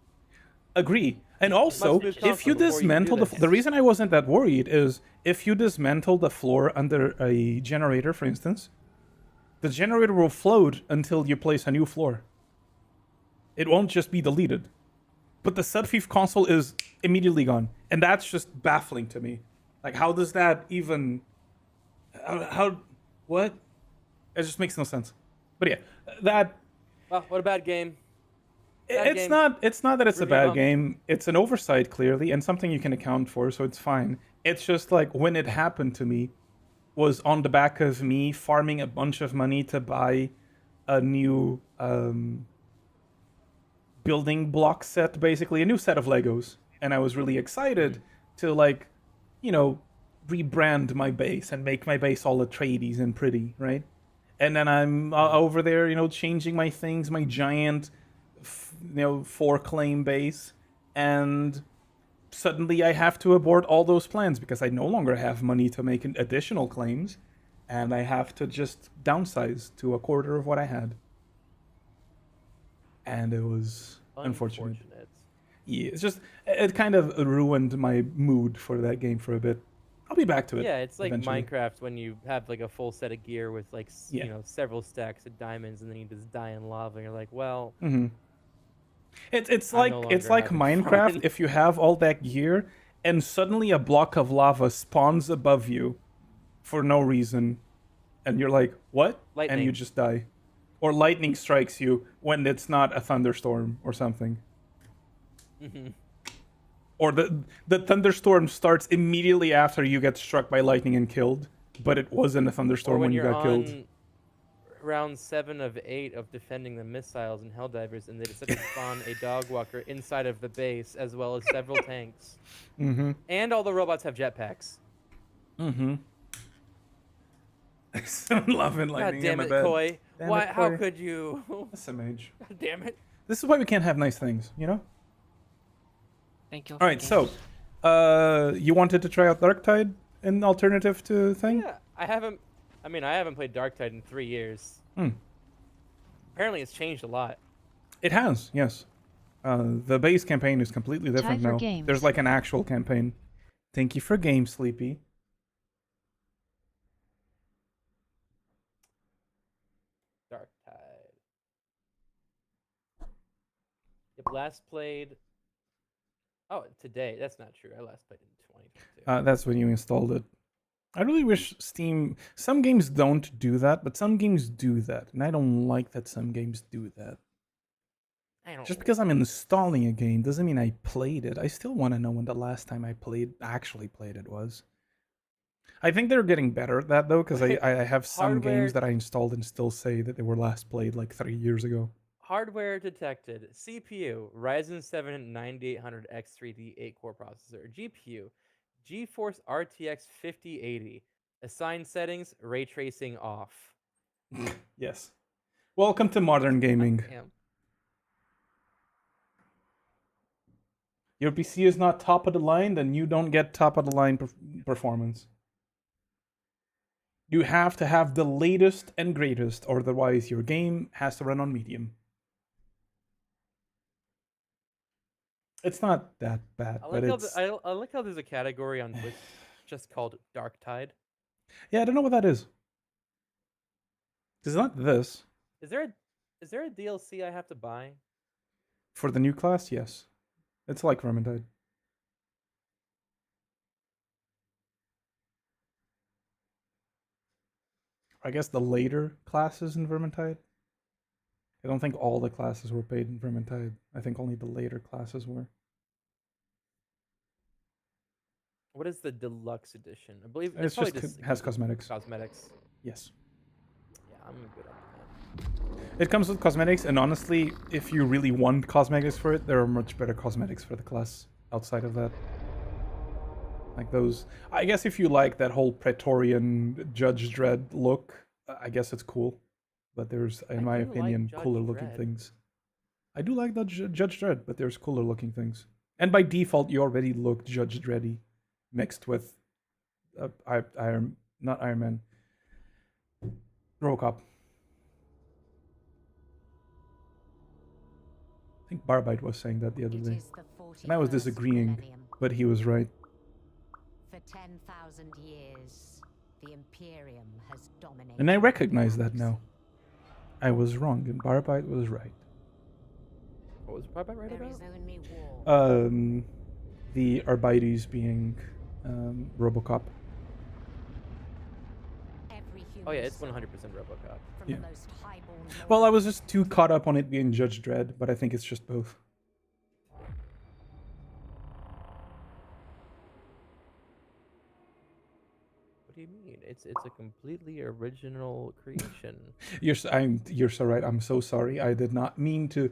Agree. And also, if you dismantle the reason I wasn't that worried is if you dismantle the floor under a generator, for instance, the generator will float until you place a new floor. It won't just be deleted. But the Subfief console is immediately gone. And that's just baffling to me. Like, how does that even... What? It just makes no sense. But yeah, that... Well, what a bad game. It's not that it's a bad game. It's an oversight, clearly, and something you can account for, so it's fine. It's just, like, when it happened to me was on the back of me farming a bunch of money to buy a new... building block set, basically a new set of Legos, and I was really excited to, like, you know, rebrand my base and make my base all Atreides and pretty, right? And then I'm over there, you know, changing my things, my giant, 4-claim base, and suddenly I have to abort all those plans because I no longer have money to make additional claims, and I have to just downsize to a quarter of what I had. And it was unfortunate. Yeah, it's just, it kind of ruined my mood for that game for a bit. I'll be back to it. Yeah, it's like eventually. Minecraft when you have, like, a full set of gear with, like, you know, several stacks of diamonds, and then you just die in lava, and you're like, well... Mm-hmm. It's like Minecraft fun. If you have all that gear, and suddenly a block of lava spawns above you for no reason, and you're like, what? Lightning. And you just die. Or lightning strikes you when it's not a thunderstorm or something. Mm-hmm. Or the thunderstorm starts immediately after you get struck by lightning and killed, but it wasn't a Or thunderstorm when you you're got killed. on round 7 of 8 of defending the missiles and Helldivers, and they decided to spawn a dog walker inside of the base, as well as several tanks. Mm-hmm. And all the robots have jetpacks. Mm-hmm. I'm loving God lightning damn in my it, bed. Koi. Damn Why? it, How Koi. could you? SMH. God damn it. This is why we can't have nice things, you know? Thank you. All right, so, you wanted to try out Darktide in alternative to thing? Yeah, I haven't played Darktide in 3 years. Hmm. Apparently, it's changed a lot. It has, yes. The base campaign is completely different for now. games. There's like an actual campaign. Thank you for game, Sleepy. Darktide. Yep, last played. Oh, today. That's not true. I last played in 2022. That's when you installed it. I really wish Steam... Some games don't do that, but some games do that. And I don't like that some games do that. Just because I'm installing a game doesn't mean I played it. I still want to know when the last time I actually played it was. I think they're getting better at that, though, because I have some games that I installed and still say that they were last played like 3 years ago. Hardware detected. CPU, Ryzen 7 9800X 3D 8-core processor. GPU, GeForce RTX 5080. Assigned settings, ray tracing off. Yes. Welcome to modern gaming. Damn. Your PC is not top of the line, then you don't get top of the line performance. You have to have the latest and greatest, or otherwise your game has to run on medium. It's not that bad, but it's... I like how there's a category on Twitch just called Darktide. Yeah, I don't know what that is. It's not this. Is there a DLC I have to buy? For the new class, yes. It's like Vermintide. I guess the later classes in Vermintide. I don't think all the classes were paid in Vermintide. I think only the later classes were. What is the deluxe edition? I believe It's probably just has cosmetics. Cosmetics. Yes. Yeah, I'm good on that. It comes with cosmetics, and honestly, if you really want cosmetics for it, there are much better cosmetics for the class outside of that. Like those... I guess if you like that whole Praetorian Judge Dredd look, I guess it's cool. But there's, in my opinion, cooler looking things. I do like that Judge Dredd, but there's cooler looking things. And by default, you already look Judge Dreddy mixed with not Iron Man, Robocop. I think Barbite was saying that the other day. And I was disagreeing, but he was right. For 10,000 years, the Imperium has dominated. And I recognize that now. I was wrong, and Barbite was right. What was Barbite right about? The Arbites being Robocop. Oh yeah, it's 100% RoboCop. Yeah. Well, I was just too caught up on it being Judge Dredd, but I think it's just both. What do you mean? It's a completely original creation. You're so right. I'm so sorry. I did not mean to.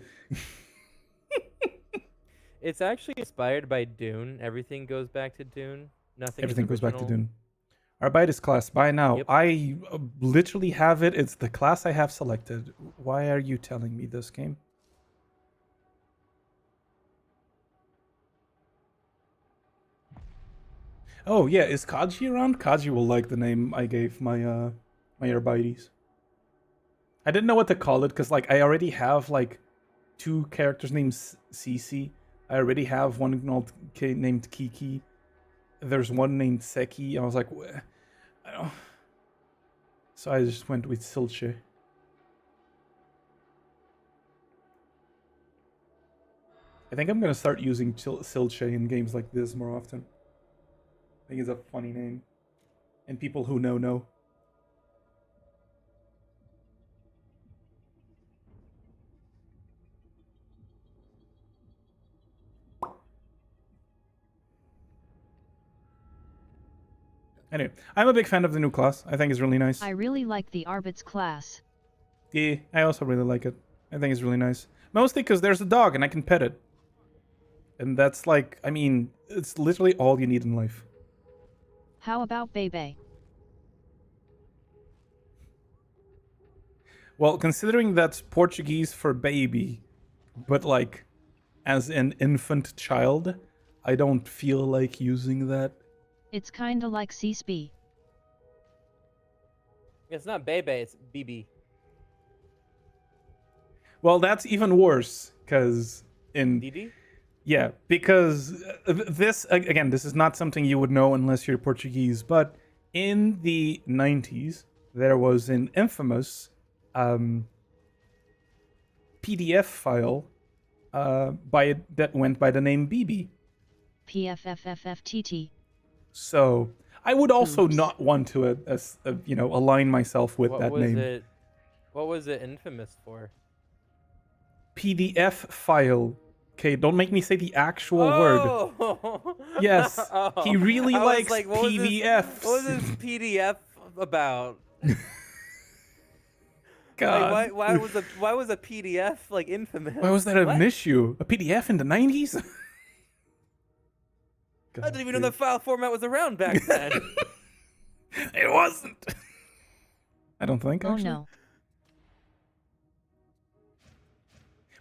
It's actually inspired by Dune. Everything goes back to Dune. Everything goes back to Dune. Arbites class, buy now. Yep. I literally have it. It's the class I have selected. Why are you telling me this game? Oh yeah, is Kaji around? Kaji will like the name I gave my my Arbites. I didn't know what to call it because like I already have like 2 characters named Cece. I already have one named Kiki. There's one named Seki. I was like, I don't. So I just went with Silche. I think I'm gonna start using Silche in games like this more often. I think it's a funny name, and people who know. Anyway, I'm a big fan of the new class. I think it's really nice. I really like the Arbit's class. Yeah, I also really like it. I think it's really nice. Mostly because there's a dog and I can pet it. And that's like, I mean, it's literally all you need in life. How about Bebe? Well, considering that's Portuguese for baby, but like as an infant child, I don't feel like using that. It's kinda like CSP. It's not Bebe, it's BB. Well, that's even worse, because in... DD? Yeah, because this, again, this is not something you would know unless you're Portuguese, but in the 90s, there was an infamous PDF file that went by the name BB. PFFFFTT. So I would also not want to, align myself with that name. What was it infamous for? PDF file. Okay, don't make me say the actual word. Yes, he really likes PDFs. What was this PDF about? God. Like, why was a PDF like infamous? Why was that an issue? A PDF in the 90s? I didn't even know that file format was around back then. It wasn't. I don't think. Oh actually. no.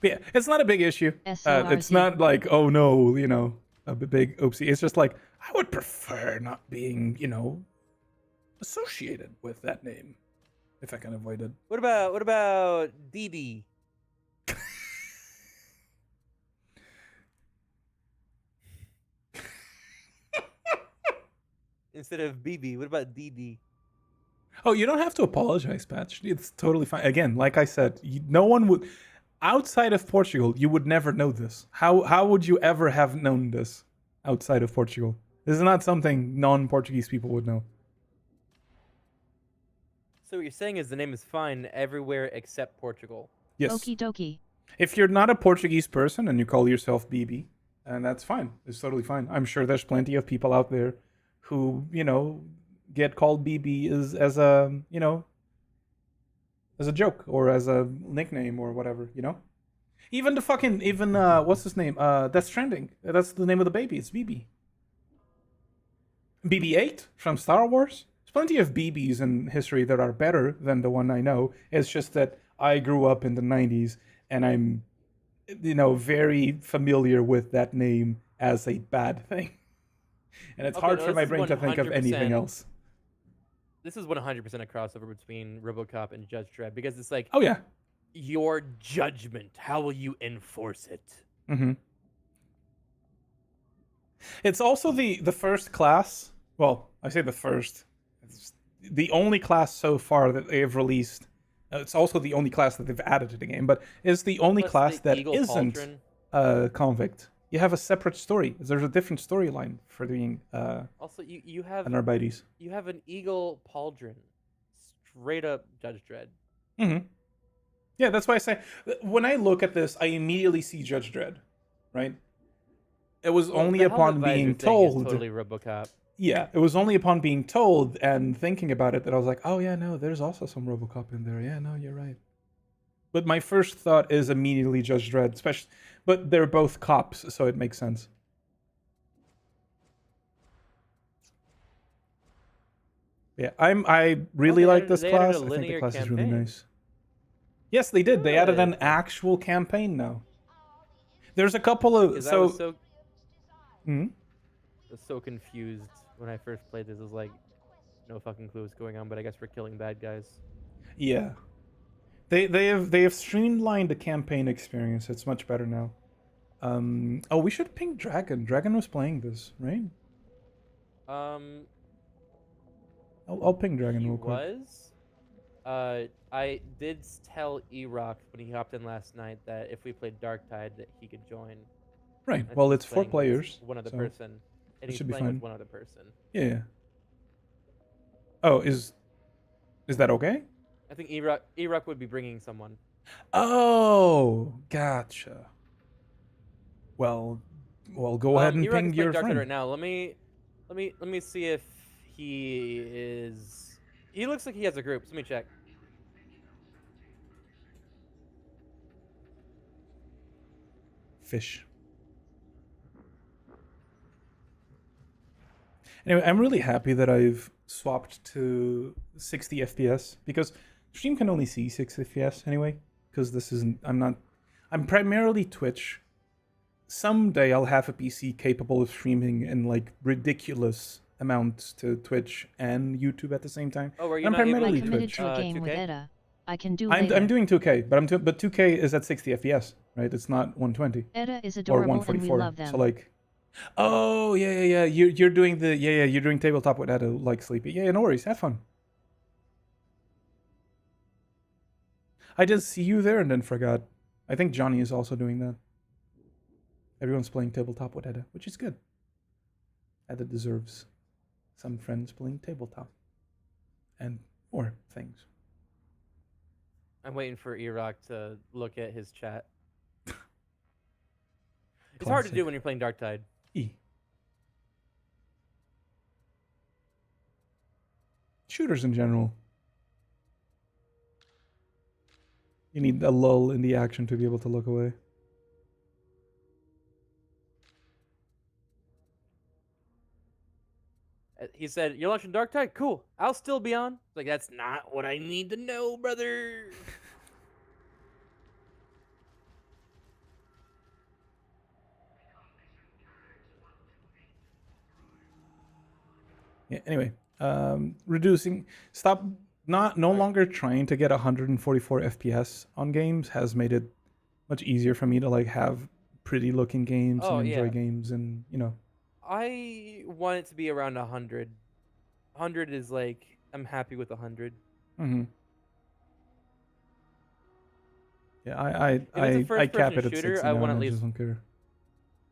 But yeah, it's not a big issue. It's SORZ. not like, oh no, a big oopsie. It's just like, I would prefer not being, associated with that name, if I can avoid it. What about DD? Instead of BB, what about DD? Oh, you don't have to apologize, Patch. It's totally fine. Again, like I said, no one would... Outside of Portugal, you would never know this. How would you ever have known this outside of Portugal? This is not something non-Portuguese people would know. So what you're saying is the name is fine everywhere except Portugal. Yes. Okie dokie. If you're not a Portuguese person and you call yourself BB, and that's fine. It's totally fine. I'm sure there's plenty of people out there who, get called BB as a, as a joke or as a nickname or whatever, Even what's his name? Death Stranding. That's the name of the baby. It's BB. BB-8 from Star Wars. There's plenty of BBs in history that are better than the one I know. It's just that I grew up in the 90s and I'm, very familiar with that name as a bad thing. And it's hard for my brain to think of anything else. This is 100% a crossover between RoboCop and Judge Dredd because it's like, oh yeah, your judgment. How will you enforce it? Mm-hmm. It's also the first class. Well, I say the first. It's the only class so far that they've released. It's also the only class that they've added to the game, but it's the only class that isn't convict. You have a separate story. There's a different storyline for being also you have an Arbites. You have an Eagle Pauldron, straight up Judge Dredd. Mm-hmm. Yeah, that's why I say when I look at this, I immediately see Judge Dredd, right? It was only upon being told. Totally RoboCop. Yeah, it was only upon being told and thinking about it that I was like, oh yeah, no, there's also some RoboCop in there. Yeah, no, you're right. But my first thought is immediately Judge Dredd, especially. But they're both cops, so it makes sense. Yeah, I really like this class. I think the class is really nice. Yes, they did. They added an actual campaign now. There's a couple of I was so confused when I first played this. I was like, no fucking clue what's going on. But I guess we're killing bad guys. Yeah. They have streamlined the campaign experience. It's much better now. Oh, we should ping Dragon. Dragon was playing this, right? I'll ping Dragon real quick. I did tell E-Rock when he hopped in last night that if we played Darktide that he could join. Right. Well, it's 4 players. One other so person, and he's should be playing fine. with one other person. Yeah. Oh, is that okay? I think E-Rock would be bringing someone. Oh, gotcha. Well, go ahead and E-Rock ping is your playing Darktide friend. right now. Let me see if He looks like he has a group. Let me check. Fish. Anyway, I'm really happy that I've swapped to 60 FPS because stream can only see 60 FPS anyway. Because this isn't. I'm primarily Twitch. Someday I'll have a PC capable of streaming in like ridiculous amounts to Twitch and YouTube at the same time. Oh, are you I'm not able primarily I committed Twitch. to a game with 2K? Edda. I can do I'm later. doing 2K, but 2K is at 60 FPS, right? It's not 120 Edda is or adorable and we 144. love them. So like, oh yeah. You're doing the you're doing tabletop with Edda like Sleepy. Yeah, no worries. Have fun. I did see you there and then forgot. I think Johnny is also doing that. Everyone's playing tabletop with Edda, which is good. Edda deserves some friends playing tabletop. And more things. I'm waiting for Erock to look at his chat. It's hard to Classic. do when you're playing Darktide. E. Shooters in general. You need a lull in the action to be able to look away. He said, "You're launching Darktide? Cool. I'll still be on." It's like, that's not what I need to know, brother. Yeah, anyway, reducing, no longer trying to get 144 FPS on games has made it much easier for me to like have pretty looking games Oh, and enjoy yeah. games and, you know. I want it to be around 100. 100 is like, I'm happy with 100. Mm-hmm. Yeah, it's a I cap first-person it at shooter, 60 I now, want and at I least- just don't care.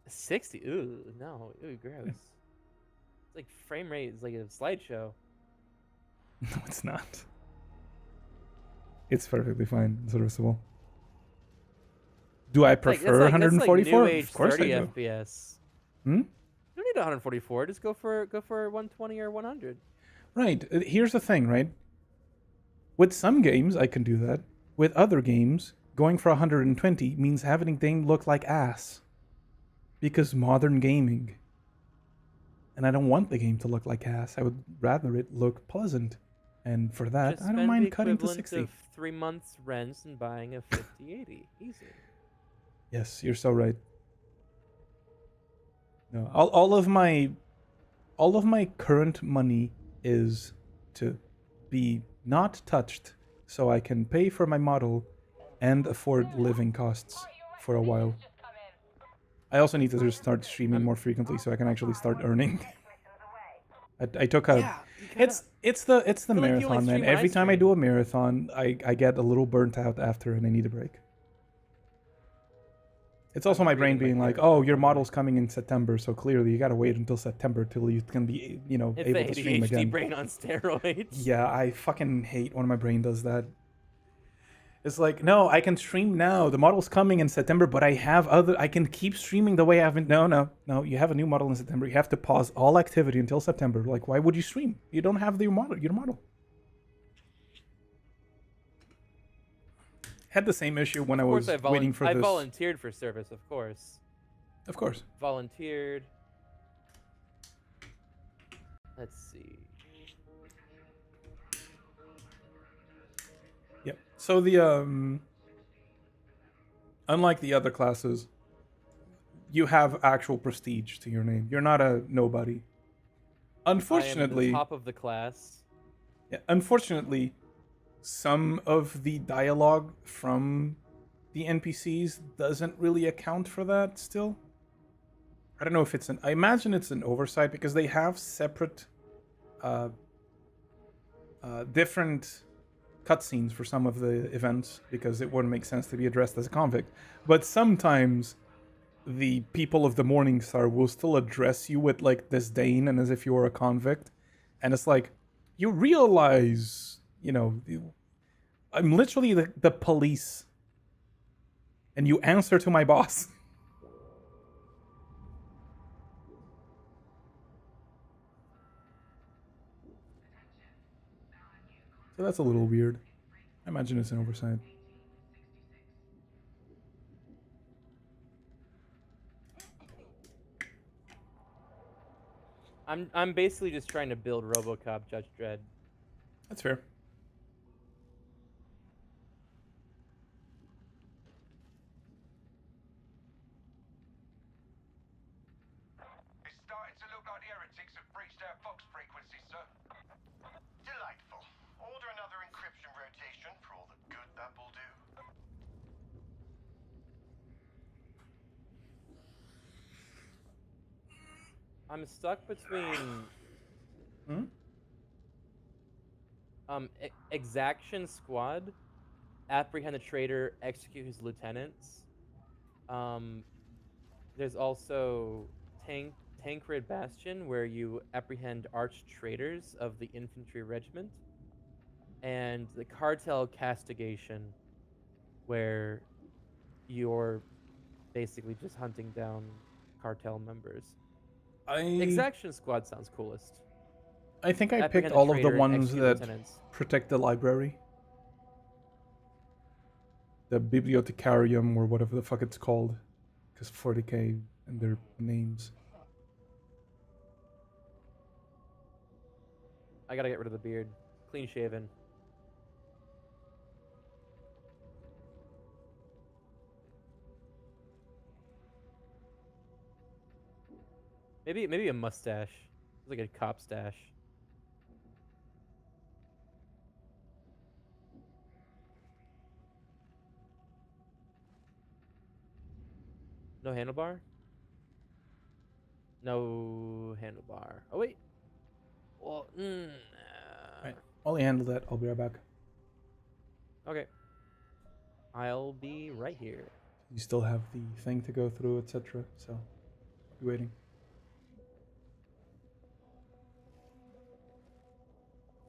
60? Ooh, no. Ooh, gross. It's like frame rate is like a slideshow. No, it's not. It's perfectly fine, first of all. Do I prefer That's 144? New age Of course I 30 do. FPS. Hmm? You don't need 144. Just go for 120 or 100. Right. Here's the thing, right? With some games, I can do that. With other games, going for 120 means having things look like ass. Because modern gaming. And I don't want the game to look like ass. I would rather it look pleasant. And for that, Just I don't spend mind the cutting to equivalent 60. of 3 months rents and buying a 5080. Easy. Yes, you're so right. No, all of my current money is to be not touched so I can pay for my model and afford living costs for a while. I also need to just start streaming more frequently so I can actually start earning. I took a it's the feel like you only marathon, man. stream when I Every time I stream. do a marathon, I get a little burnt out after and I need a break. It's also my brain being like, "Oh, your model's coming in September, so clearly you gotta wait until September till you can be, you know, It's able the to stream ADHD again." brain on steroids. Yeah, I fucking hate when my brain does that. It's like, no, I can stream now. The model's coming in September, but I can keep streaming the way I've been. No. You have a new model in September. You have to pause all activity until September. Like, why would you stream? You don't have your model. Had the same issue when I Of was course, waiting for I this. volunteered for service, of course. Of course. Volunteered. Let's see. Yep. So the unlike the other classes, you have actual prestige to your name. You're not a nobody. Unfortunately, I am the top of the class. Yeah, unfortunately, some of the dialogue from the NPCs doesn't really account for that still. I don't know if I imagine it's an oversight because they have separate different cutscenes for some of the events because it wouldn't make sense to be addressed as a convict. But sometimes the people of the Morning Star will still address you with like disdain and as if you were a convict. And it's like, you realize, you know, I'm literally the police. And you answer to my boss. So that's a little weird. I imagine it's an oversight. I'm basically just trying to build RoboCop Judge Dredd. That's fair. It's starting to look like the heretics have breached our Fox frequency, sir. Delightful. Order another encryption rotation for all the good that will do. I'm stuck between Exaction Squad, apprehend the traitor, execute his lieutenants. There's also Tancred Bastion, where you apprehend arch traitors of the infantry regiment, and the Cartel Castigation, where you're basically just hunting down cartel members. Exaction Squad sounds coolest. I think I picked Apprehend the all of the traitor and ones execute that lieutenants. protect the library. The Bibliothecarium, or whatever the fuck it's called. Because 40k and their names. I gotta get rid of the beard. Clean shaven. Maybe a mustache. It's like a cop stash. No handlebar? No handlebar. Oh wait. Well, Right. While you handle that, I'll be right back. Okay. I'll be right here. You still have the thing to go through, etc. So, I'll be waiting.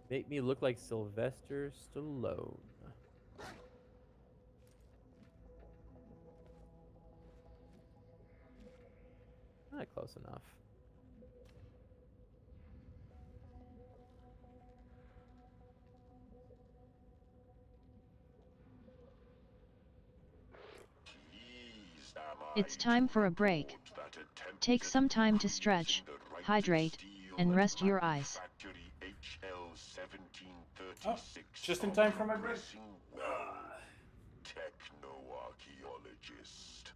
Make me look like Sylvester Stallone. Not close enough. It's time for a break. Take some time to stretch, hydrate, and rest your eyes. Oh, just in time for my break. Techno-archaeologist.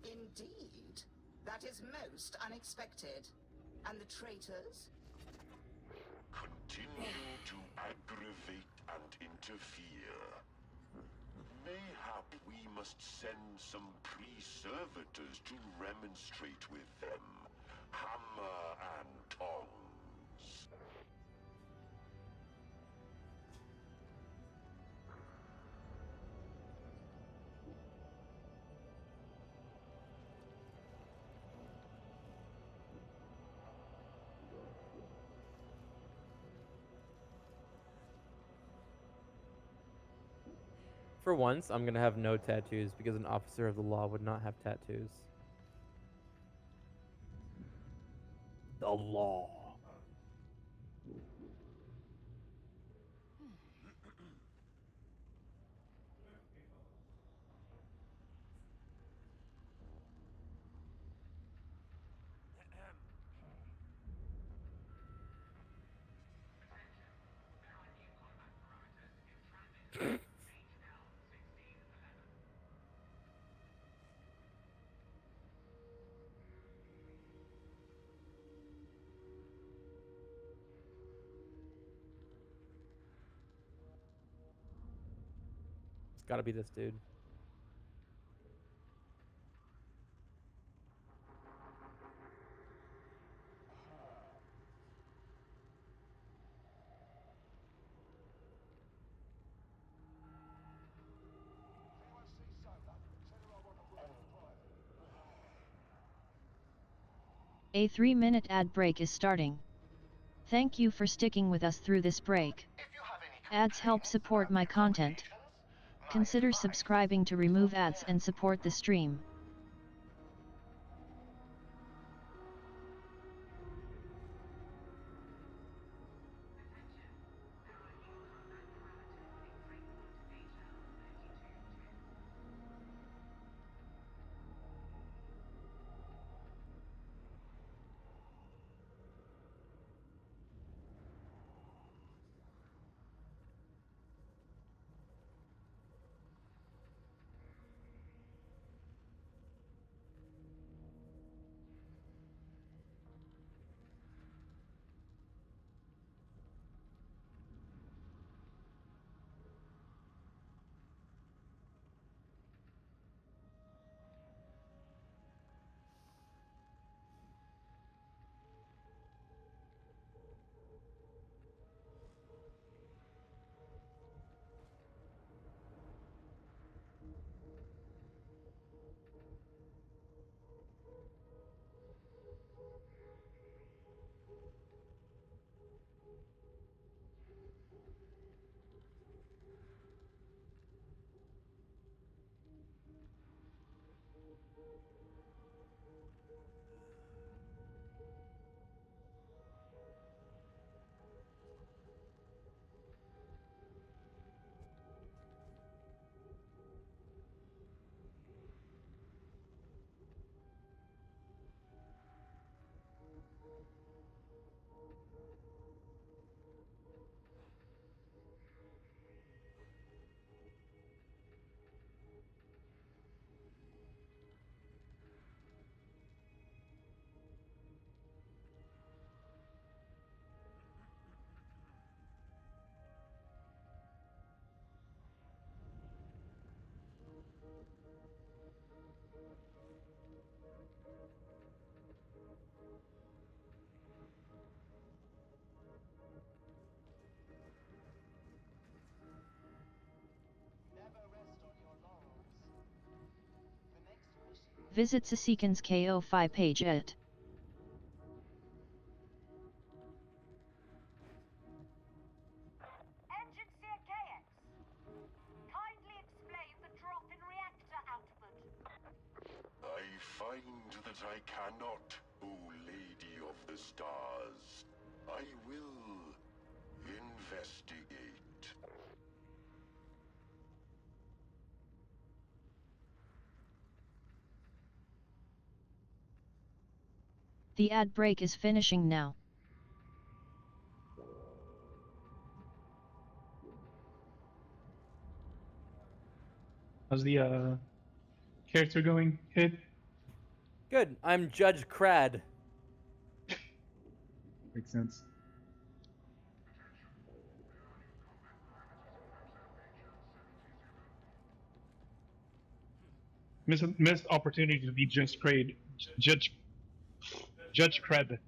Indeed. That is most unexpected. And the traitors? Continue to aggravate and interfere. Mayhap we must send some pre-servitors to remonstrate with them. Hammer and tongs. For once, I'm gonna have no tattoos because an officer of the law would not have tattoos. The law. It's gotta be this dude. A 3-minute ad break is starting. Thank you for sticking with us through this break. Ads help support my content. Consider subscribing to remove ads and support the stream. Visit Sasikan's KO5 page at Engineer KX, kindly explain the drop in reactor output. I find that I cannot, O Lady of the Stars. I will investigate. the ad break is finishing now. How's the character going, Kid? Good. I'm Judge Crad. Makes sense. Missed opportunity to be Judge Cred. Judge Cred.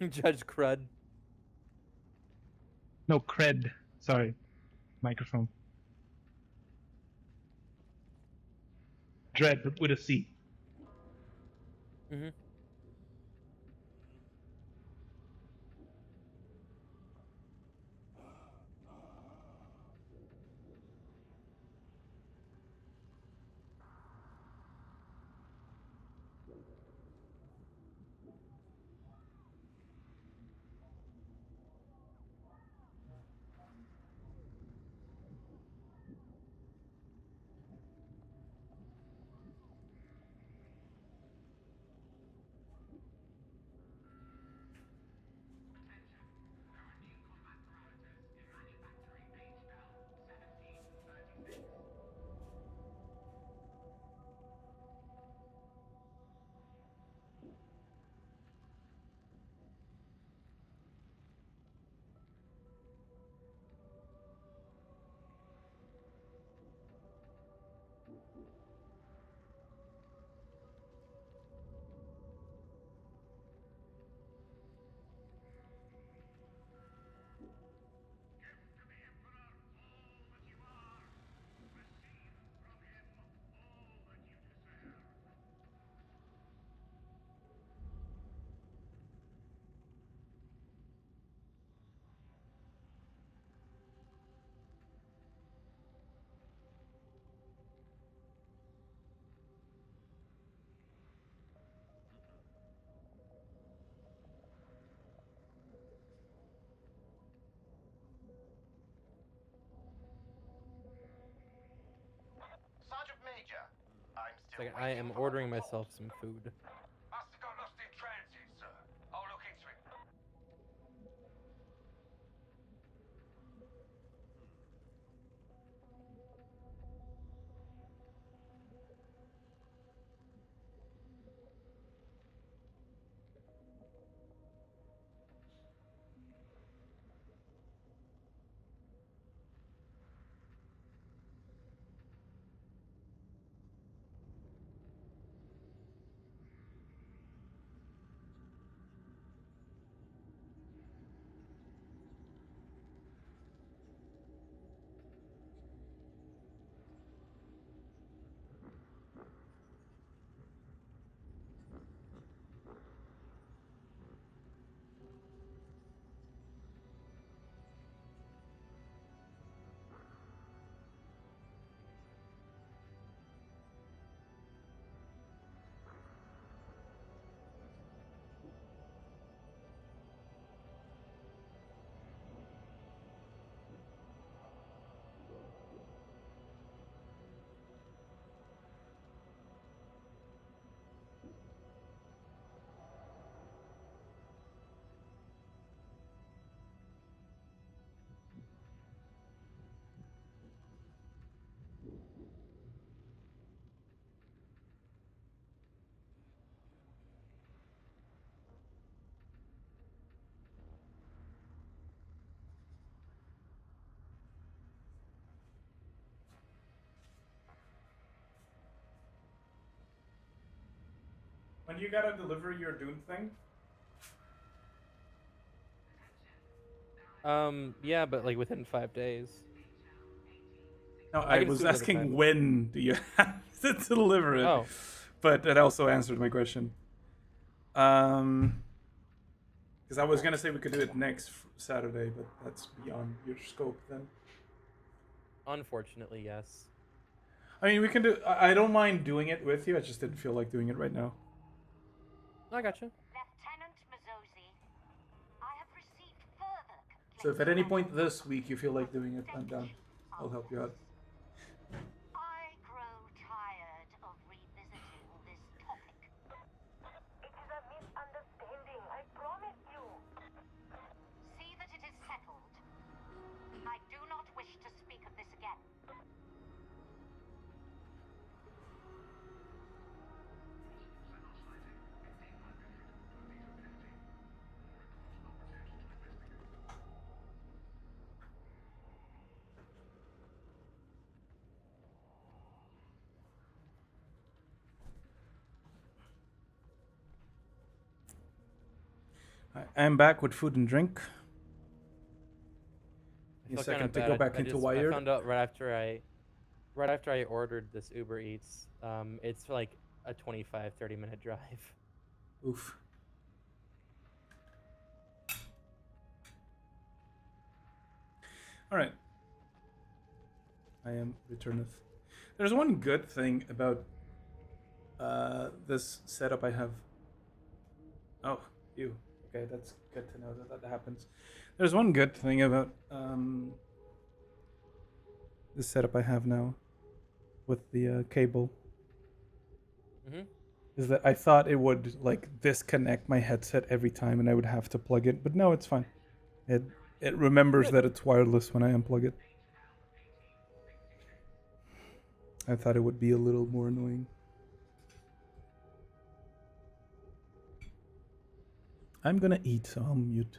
Judge Crud. No, Cred. Sorry. Microphone. Dread, but with a C. Mm-hmm. Sergeant Major, I'm still Second, I am ordering myself some food. Must have got lost in transit, sir. I'll look into it. When you gotta deliver your Doom thing? Yeah, but like within 5 days. No, I I can was do it another asking time. when do you have to deliver it? Oh. But that also answered my question. Because I was gonna say we could do it next Saturday, but that's beyond your scope then. Unfortunately, yes. I mean, we can do. I don't mind doing it with you. I just didn't feel like doing it right now. I gotcha. Lieutenant Mazozi, I have received further So if at any point this week you feel like doing it, I'm down. I'll help you out. I grow tired of revisiting this topic. It is a misunderstanding, I promise you. See that it is settled. I do not wish to speak of this again. I'm back with food and drink. I A feel second kinda to bad. go back into I Wired. found out right after I ordered this Uber Eats. It's like a 25-30 minute drive. Oof. All right. I am returneth. There's one good thing about this setup I have. Oh, you. Okay, that's good to know that that happens. There's one good thing about this setup I have now with the cable. Mhm. Is that I thought it would like disconnect my headset every time and I would have to plug it, but no, it's fine. It remembers that it's wireless when I unplug it. I thought it would be a little more annoying. I'm gonna eat, so I'll mute.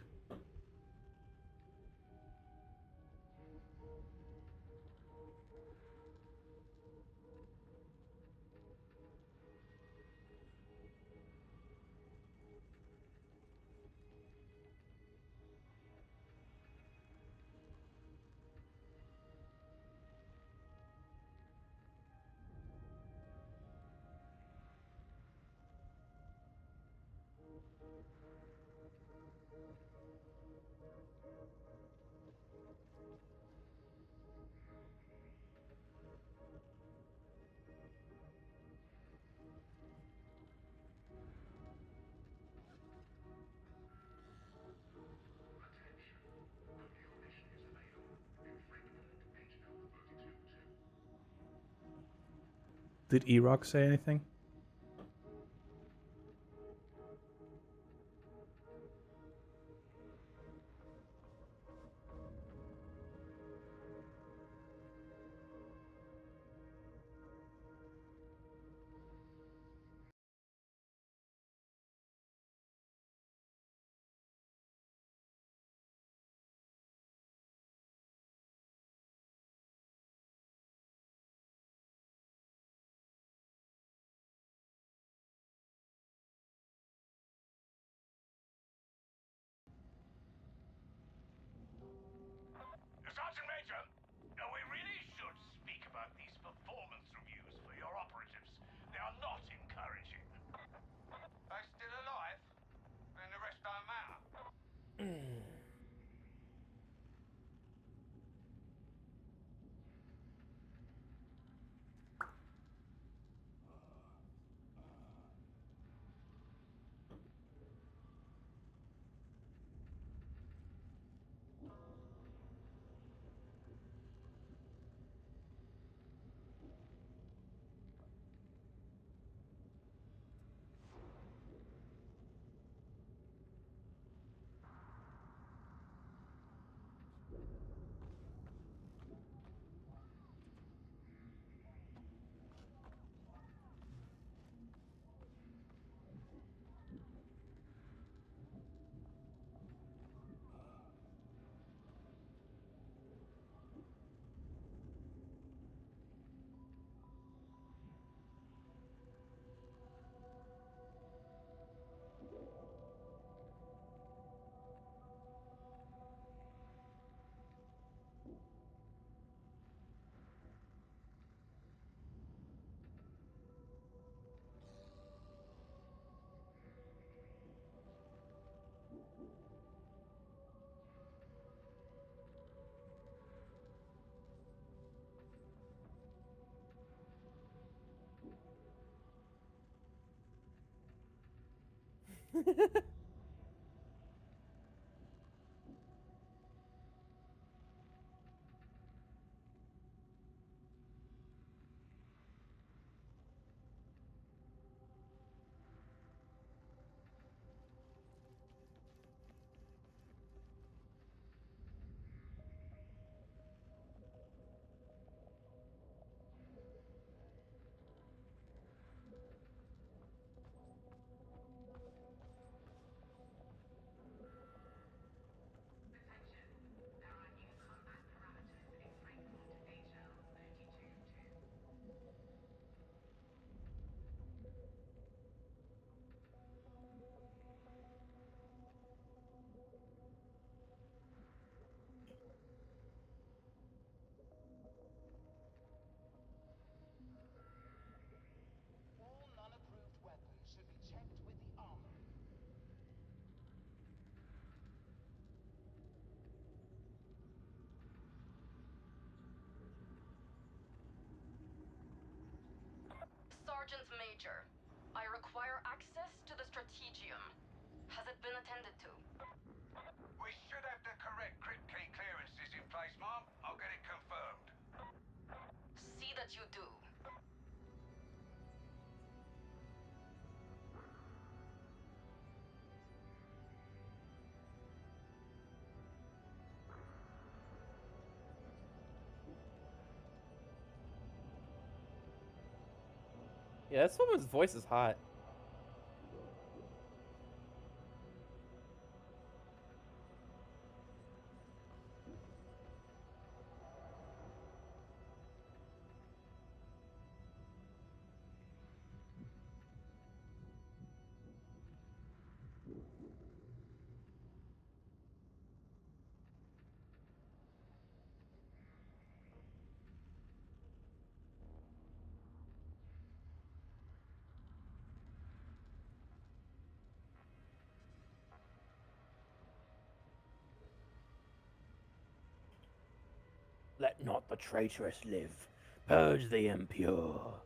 Did E-Rock say anything? All non-approved weapons should be checked with the armor. Sergeant Major, I require access to the Strategium. Has it been attended to? We should have the correct crypt key clearances in place, Mom. I'll get it confirmed. See that you do. Yeah, this woman's voice is hot. Let not the traitorous live. Purge the impure.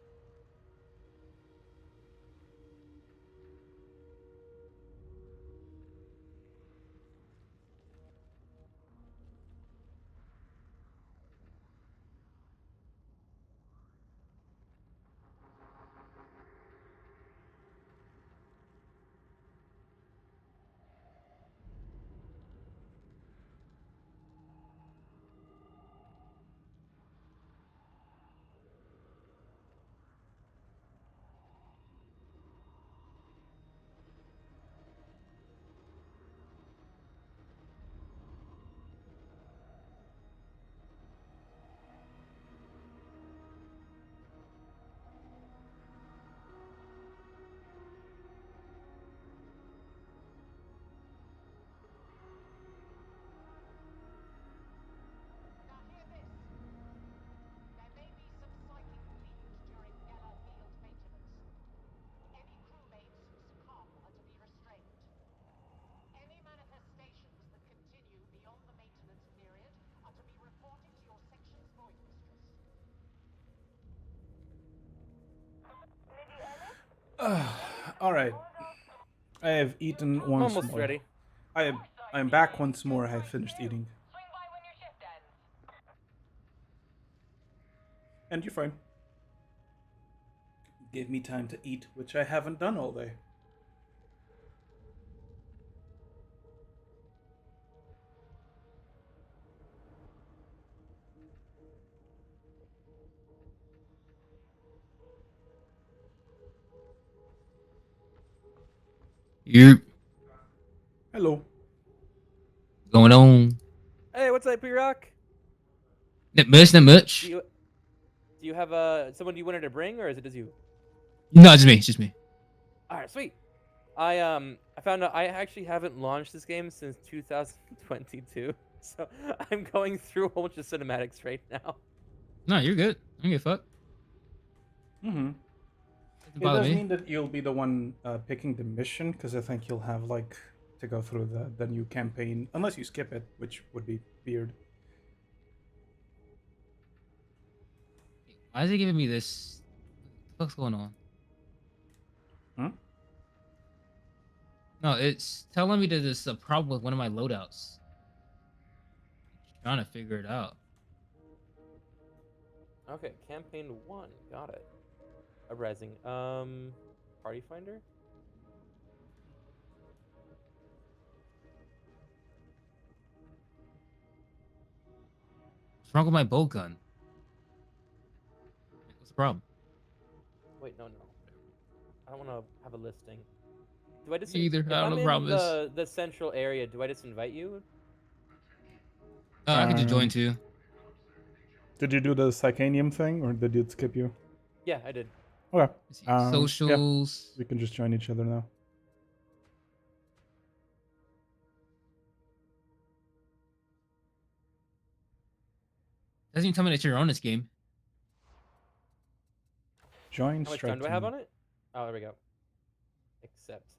Now hear this. There may be some psychic bleed during Geller field maintenance. Any crewmates who succumb are to be restrained. Any manifestations that continue beyond the maintenance period are to be reported to your section's void mistress. All right. I have eaten once Almost more. ready. I'm back once more. I have finished eating. And you're fine. Give me time to eat, which I haven't done all day. You Hello. going on? Hey, what's up, P-Rock? Not much, not much. Do you have someone you wanted to bring, or is it just you? No, it's just me. It's just me. All right, sweet. I found out I actually haven't launched this game since 2022, so I'm going through a whole bunch of cinematics right now. No, you're good. I don't give a fuck. Mm-hmm. Doesn't It bother does me. mean that you'll be the one picking the mission, because I think you'll have like to go through the new campaign, unless you skip it, which would be weird. Why is it giving me this? What the fuck's going on? Hmm? No, it's telling me that there's a problem with one of my loadouts. Trying to figure it out. Okay, campaign 1. Got it. A resing. Party finder? What's wrong with my bolt gun? What's the problem? Wait, no. I don't want to have a listing. Do I just Me either. If I don't I'm know in promise. the central area, do I just invite you? I could just join too. Did you do the Psychanium thing, or did it skip you? Yeah, I did. Okay. Socials. Yeah, we can just join each other now. Doesn't even tell me that you're on this game. Join How much time do I have on it? Oh, there we go. Accept.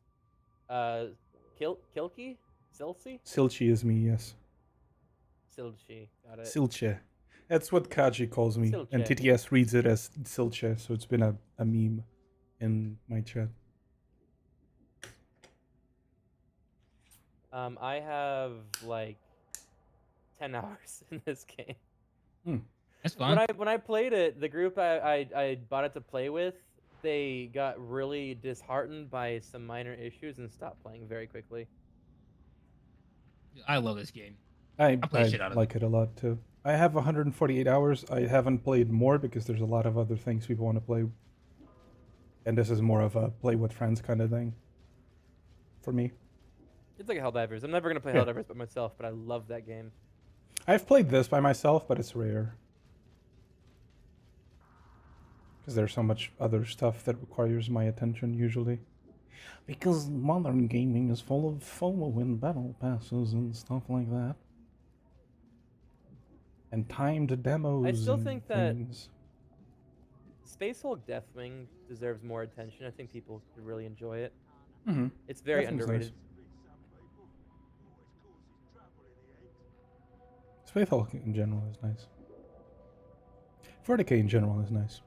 Kilky? Silci? Silchi is me, yes. Silchi. Got it. Silche. That's what Kaji calls me. And Silche. TTS reads it as Silche, so it's been a meme in my chat. I have like 10 hours in this game. That's fine. When I played it, the group I bought it to play with, they got really disheartened by some minor issues and stopped playing very quickly. I love this game. I play shit out of like it a lot too. I have 148 hours. I haven't played more because there's a lot of other things people want to play. And this is more of a play with friends kind of thing for me. It's like Helldivers. I'm never gonna play Yeah. Helldivers by myself, but I love that game. I've played this by myself, but it's rare. Because there's so much other stuff that requires my attention usually. Because modern gaming is full of FOMO and battle passes and stuff like that. And timed demos. I still and think that things. Space Hulk Deathwing deserves more attention. I think people could really enjoy it. Mhm. It's very Deathwing's nice. underrated. Space Hulk in general is nice. 40k in general is nice.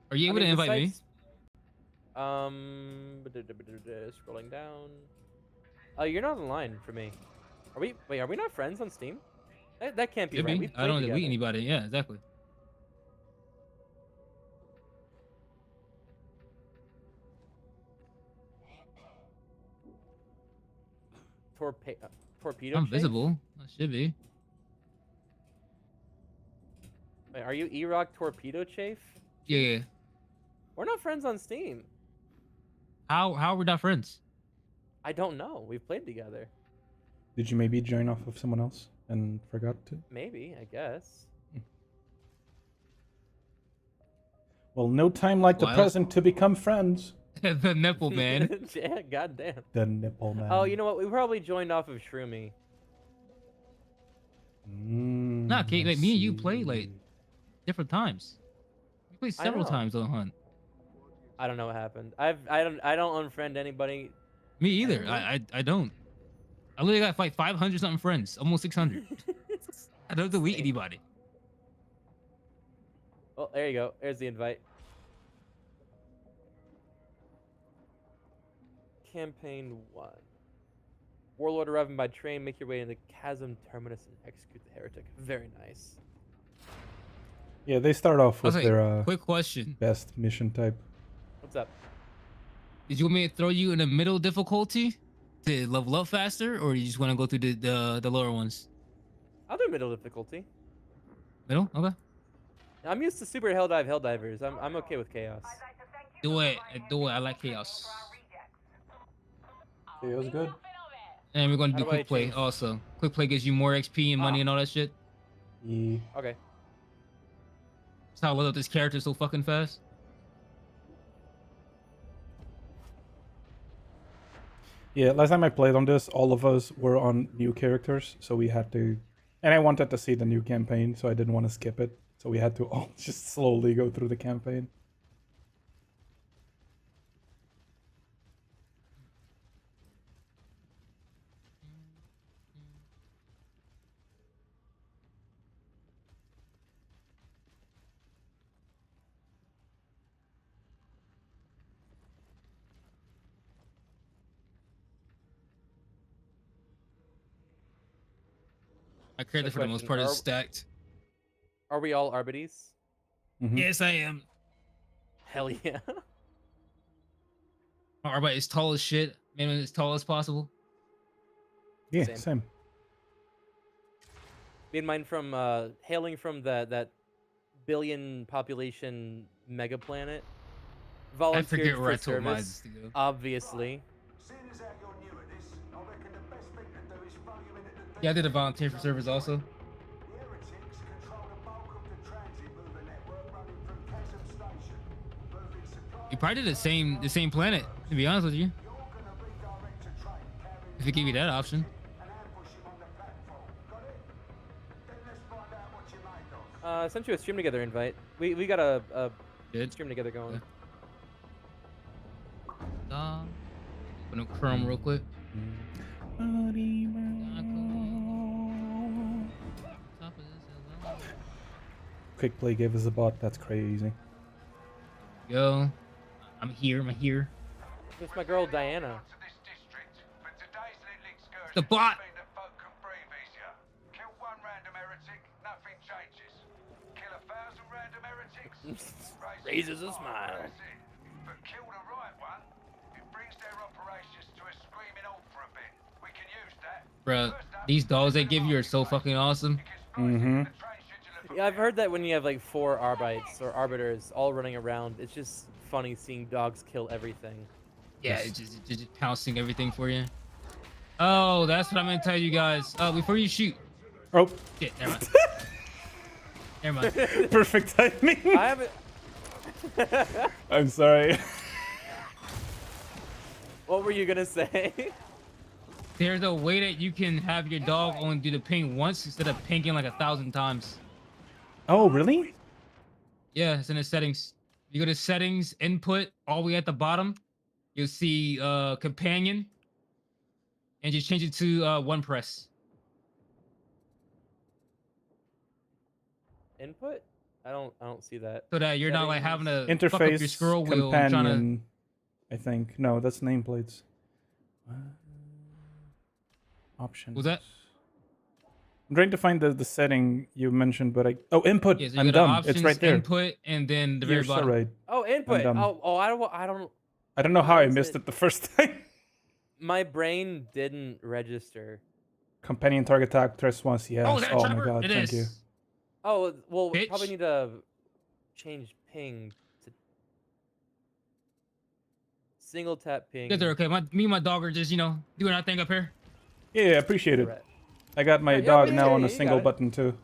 Are you able to invite me? Scrolling down. Oh, you're not online for me. Are we? Wait, are we not friends on Steam? That can't be Could right. be. We've I don't played delete together. anybody. Yeah, exactly. Torpedo. I'm Chafe? visible. I should be. Wait, are you E-Rock Torpedo Chafe? Yeah. We're not friends on Steam. How are we not friends? I don't know. We've played together. Did you maybe join off of someone else and forgot to? Maybe, I guess. Well, no time like the Well, present to become friends. The nipple man. Yeah, goddamn. The nipple man. Oh, you know what? We probably joined off of Shroomy. Nah, Kate, like me and you play like different times. We played I several know. times on Hunt. I don't know what happened. I don't unfriend anybody. Me either. I don't. I literally got like 500 something friends, almost 600. I don't delete anybody. Oh, there you go. There's the invite. Campaign 1. Warlord arriving by train, make your way into Chasm Terminus and execute the heretic. Very nice. Yeah, they start off with Okay, their quick question. best mission type. What's up? Did you want me to throw you in the middle difficulty to level up faster, or you just want to go through the lower ones? I'll do middle difficulty. Middle? Okay. I'm used to super Helldivers. I'm okay with chaos. Do it. Do it. I like chaos. Feels good. And we're gonna How do do I quick play change? also. Quick play gives you more XP and money and all that shit. Yeah. Okay. That's how I level up this character so fucking fast. Yeah, last time I played on this, all of us were on new characters, so we had to... And I wanted to see the new campaign, so I didn't want to skip it. So we had to all just slowly go through the campaign. I carried So it for the most question, part. It's stacked. Are we all Arbites? Mhm. Yes, I am. Hell yeah. My Arbite is tall as shit. Made him as tall as possible. Yeah, Same. same. Me and mine from hailing from that billion population mega planet. Volunteered forget where for I told mine service, to go. obviously. Yeah, I did a volunteer for service also. You probably did the same planet, to be honest with you. If they give you that option. I sent you a stream together invite. We got a Did? stream together going. Open up Chrome real quick. Quick play gave us a bot. That's crazy. Yo, I'm here. It's my girl Diana. The bot. Raises a smile. Bruh, these dogs they give you are so fucking awesome. Mm-hmm. Yeah, I've heard that when you have like 4 Arbites or Arbiters all running around, it's just funny seeing dogs kill everything. Yeah, it's just pouncing everything for you. Oh, that's what I meant to tell you guys. Before you shoot. Oh. Shit, never mind. Never mind. Perfect timing. I haven't. I'm sorry. What were you gonna say? There's a way that you can have your dog only do the ping once instead of pinging like 1,000 times. Oh, really? Yeah, it's in the settings. You go to settings, input, all the way at the bottom. You'll see companion, and just change it to one press. Input? I don't see that. So that you're not like having to fuck up Interface your scroll wheel companion. and I think no, that's nameplates. Options. Was that? I'm trying to find the setting you mentioned, but input. Yeah, so you I'm go to dumb. options, It's right there. Input, and then the You're very so bottom. right. Oh, input. dumb. Oh, I don't. I don't know how why I is missed it- it the first time. My brain didn't register. Companion target tag press once. Yes. Oh, is that a Oh my trapper? god. It Thank is. you. Oh well, Bitch. probably need to change ping to single tap ping. Guys are okay. Me and my dog are just doing our thing up here. Yeah, appreciate it. Right. I got my Yeah, dog yeah, now yeah, on a you got single it. button too.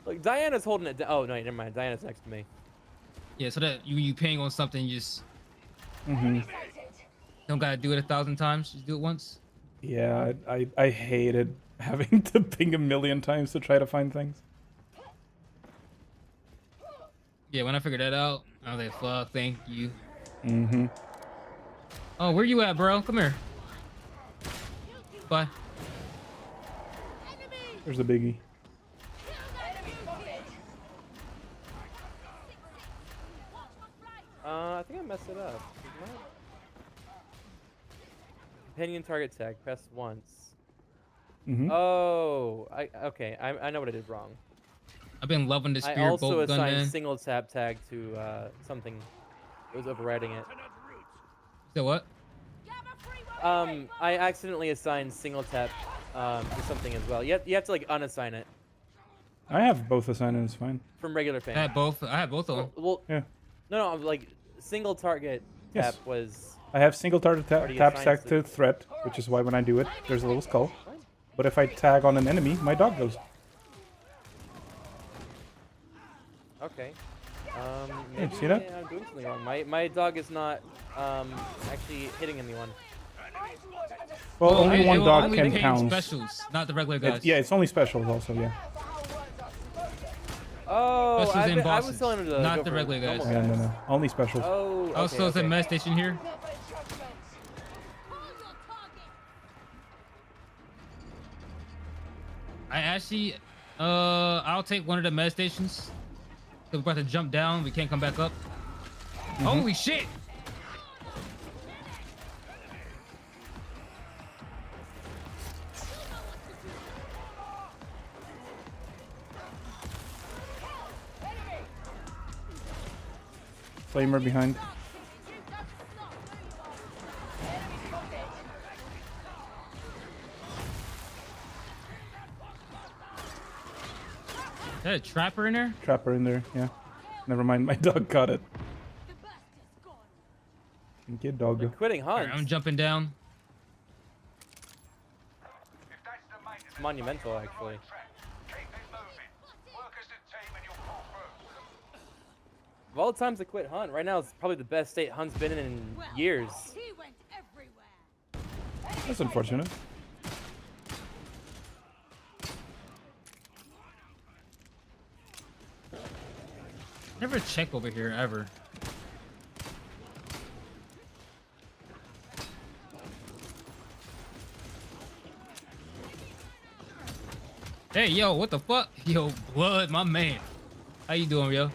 Like Diana's holding it. Oh no, never mind. Diana's next to me. Yeah, so that you ping on something, you just Mm-hmm. don't gotta do it 1,000 times. Just do it once. Yeah, I hated having to ping a million times to try to find things. Yeah, when I figured that out, I was like, fuck, thank you. Mm-hmm. Oh, where you at, bro? Come here. Bye. There's a biggie. I think I messed it up. Companion target tag. Press once. Mm-hmm. Oh, okay. I know what I did wrong. I've been loving the I spirit also bolt gun, assigned man. single tap tag to something. It was overriding it. So what? I accidentally assigned single tap to something as well. You have to like unassign it I have both assigned and it's fine. from regular I ping. had both. I had both of them. Well, Yeah. no, like single target tap Yes. was. I have single target Already tap assigned stack to- to threat, which is why when I do it, there's a little skull. But if I tag on an enemy, my dog goes. Okay. Yeah, Maybe see that? I'm doing something wrong. My dog is not actually hitting anyone. Well, only it one will dog only can ping count. specials, not the regular guys. Yeah, it's only specials also, yeah. Oh, Specials and I was bosses, telling him to not go the for regular guys. normal No. Only specials. Oh, okay, Also, it's a okay. med station here. I actually, I'll take one of the med stations. We're about to jump down. We can't come back up. Holy shit! Flamer behind. Is that a trapper in there? Trapper in there, yeah. Never mind, my dog caught it. Thank you, dog. They're quitting All hunts. right, I'm jumping down. It's monumental, actually. Of all the times I quit hunt, right now it's probably the best state hunt's been in years. That's unfortunate. Never check over here ever. Hey, yo, what the fuck? Yo, Blood, my man. How you doing, yo?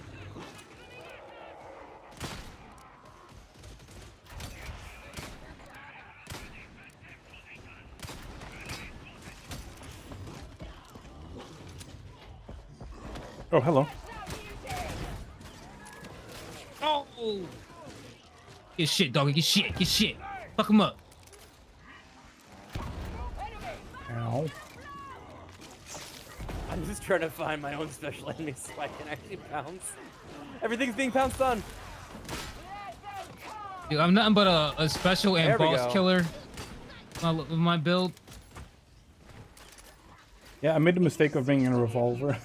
Oh, hello. Oh! Get shit, doggy. Get shit. Get shit. Fuck him up. Ow. I'm just trying to find my own special enemy so I can actually pounce. Everything's being pounced on. Dude, I'm nothing but a special and There we boss go. killer. With my build. Yeah, I made the mistake of bringing a revolver.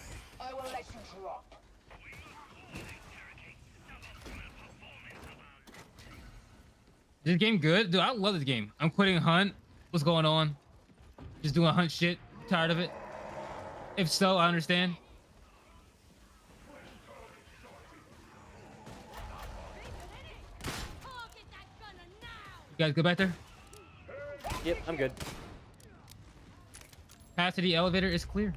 This game good? Dude, I love this game. I'm quitting hunt. What's going on? Just doing hunt shit. Tired of it. If so, I understand. You guys good back there? Yep, I'm good. Path to the elevator is clear.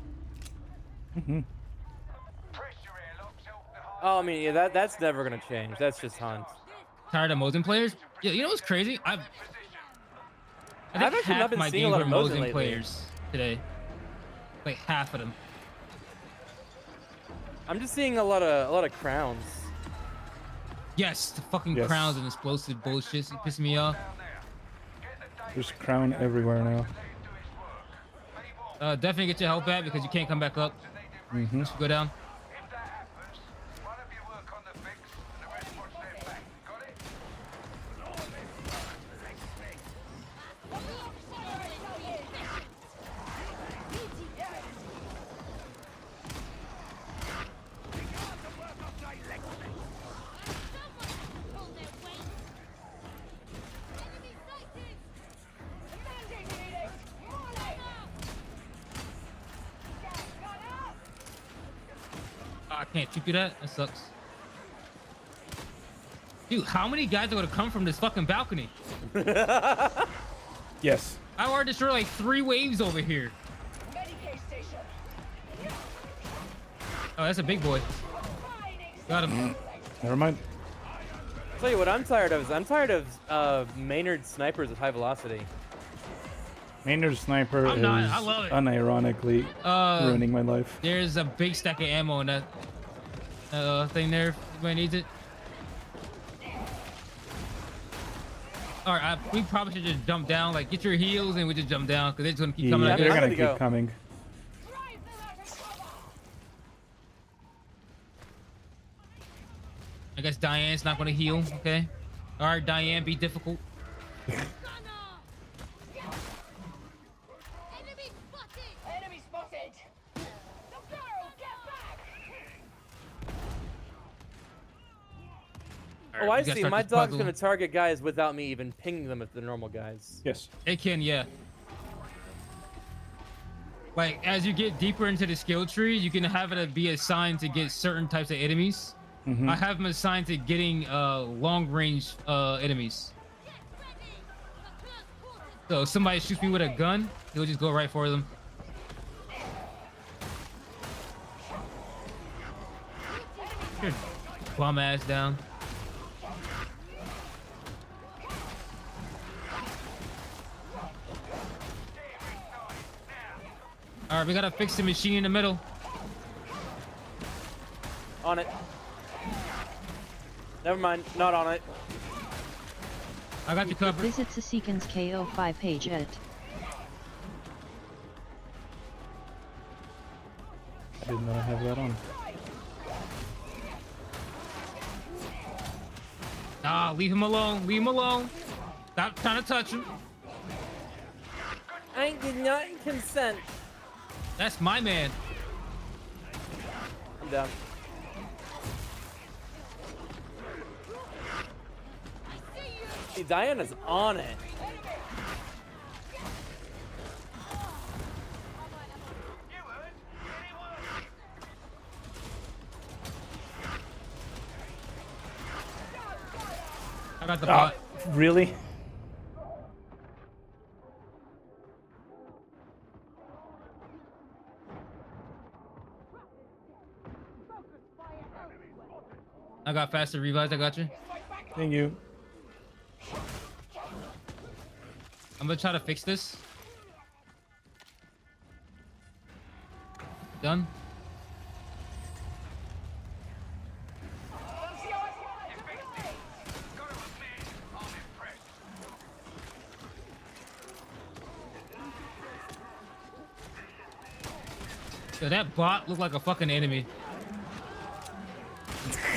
Oh, I mean, yeah, that's never gonna change. That's just hunt. Tired of Mosin players? Yeah, you know what's crazy? I I've think actually not half been my seeing a games lot were of Mosin Mosin lately. players today. Like half of them. I'm just seeing a lot of crowns. Yes, the fucking Yes. crowns and explosive bullshit. It's pissing me off. There's crown everywhere now. Definitely get your health back because you can't come back up. Mm-hmm. Go down. I can't shoot you that. That sucks. Dude, how many guys are gonna come from this fucking balcony? Yes. I already destroyed like 3 waves over here. Oh, that's a big boy. Got him. Never mind. Tell you what I'm tired of is I'm tired of Maynard snipers at high velocity. Maynard Sniper I'm is not- I love it. unironically ruining my life. There's a big stack of ammo in that thing there. If anybody needs it. All right, we probably should just jump down. Like, get your heals and we just jump down because they're just gonna keep coming. Yeah, at they're us. gonna keep coming. I guess Diane's not gonna heal. Okay. All right, Diane, be difficult. Enemy spotted! The barrel, get back! All right, Oh, I we gotta see. start My this dog's puzzle. gonna target guys without me even pinging them if they're normal guys. Yes. It can, yeah. Like, as you get deeper into the skill tree, you can have it be assigned to get certain types of enemies. Mhm. I have them assigned to getting long-range enemies. So if somebody shoots me with a gun, he'll just go right for them. Your bum ass down. All right, we gotta fix the machine in the middle. On it. Never mind. Not on it. I got you covered. Visit Sasikhan's KO5 page edit. I did not have that on. Nah, leave him alone. Leave him alone. Stop trying to touch him. I did not consent. That's my man. I'm down. See, Diana's on it. I got the bot. Really? I got faster revives. I got you. Thank you. I'm gonna try to fix this. Done. Yo, that bot looked like a fucking enemy.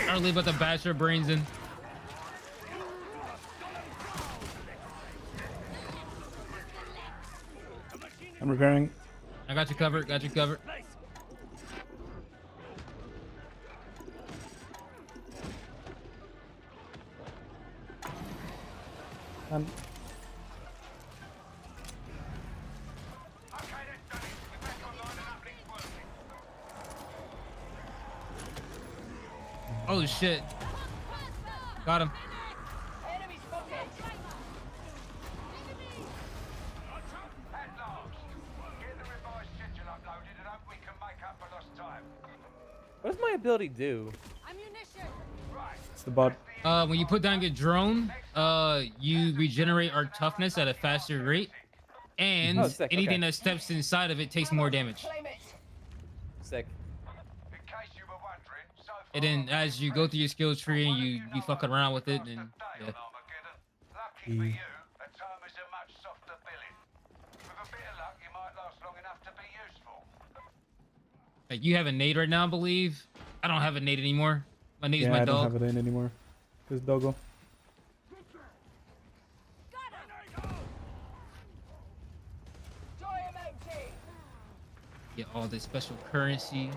Early, but the bash your brains in. I'm repairing. I got you covered. Got you covered. Oh shit. Got him. What does my ability do? It's the bot. When you put down your drone, you regenerate our toughness at a faster rate, and Oh, sick, anything okay. that steps inside of it takes more damage. Sick. And then as you go through your skill tree and you fuck around with it, and yeah. Like you have a nade right now, I believe. I don't have a nade anymore. My nade's Yeah, my I don't dog. have it in anymore. This doggo. Get all this special currency.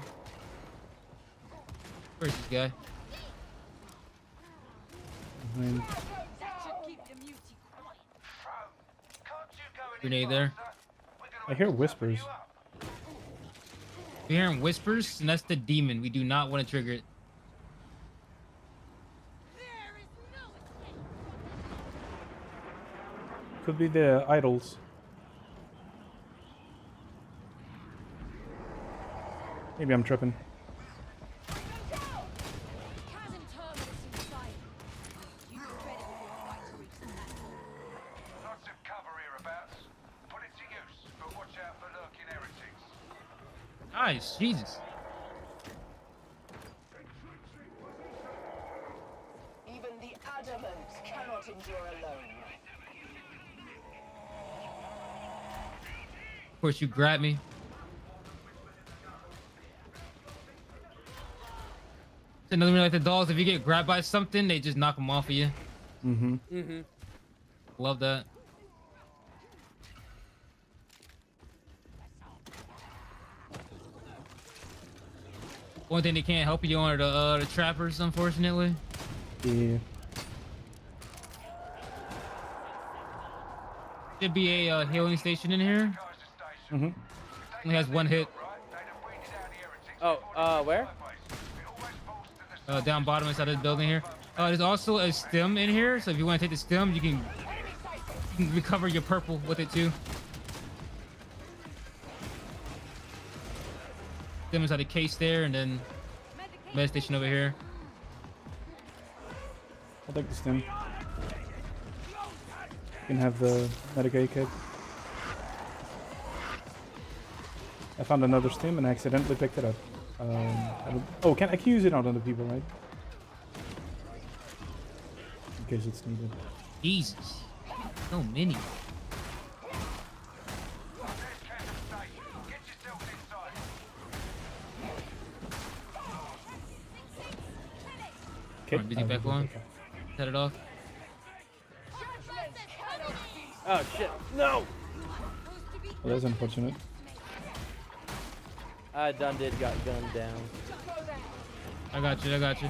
Where's this guy? Behind. Grenade there. I hear whispers. We're hearing whispers, and that's the demon. We do not want to trigger it. Could be the idols. Maybe I'm tripping. Nice, Jesus. Even the adamant cannot endure alone. Of course, you grab me. It's another one like the dolls. If you get grabbed by something, they just knock them off of you. Mm-hmm. Mm-hmm. Love that. One thing they can't help you on are the trappers, unfortunately. Yeah. Should be a healing station in here. Mm-hmm. Only has one hit. Oh, where? Down bottom inside of the building here. There's also a stem in here, so if you want to take the stem, you can recover your purple with it too. Stem inside the case there, and then med station over here. I'll take the stem. You can have the Medicaid kit. I found another stem and accidentally picked it up. I can use it on other people, right? in case it's needed. Jesus. So many. Okay. Busy back on. Set it off. Oh shit! No. Well, that's unfortunate. Done did got gunned down. I got you. I got you.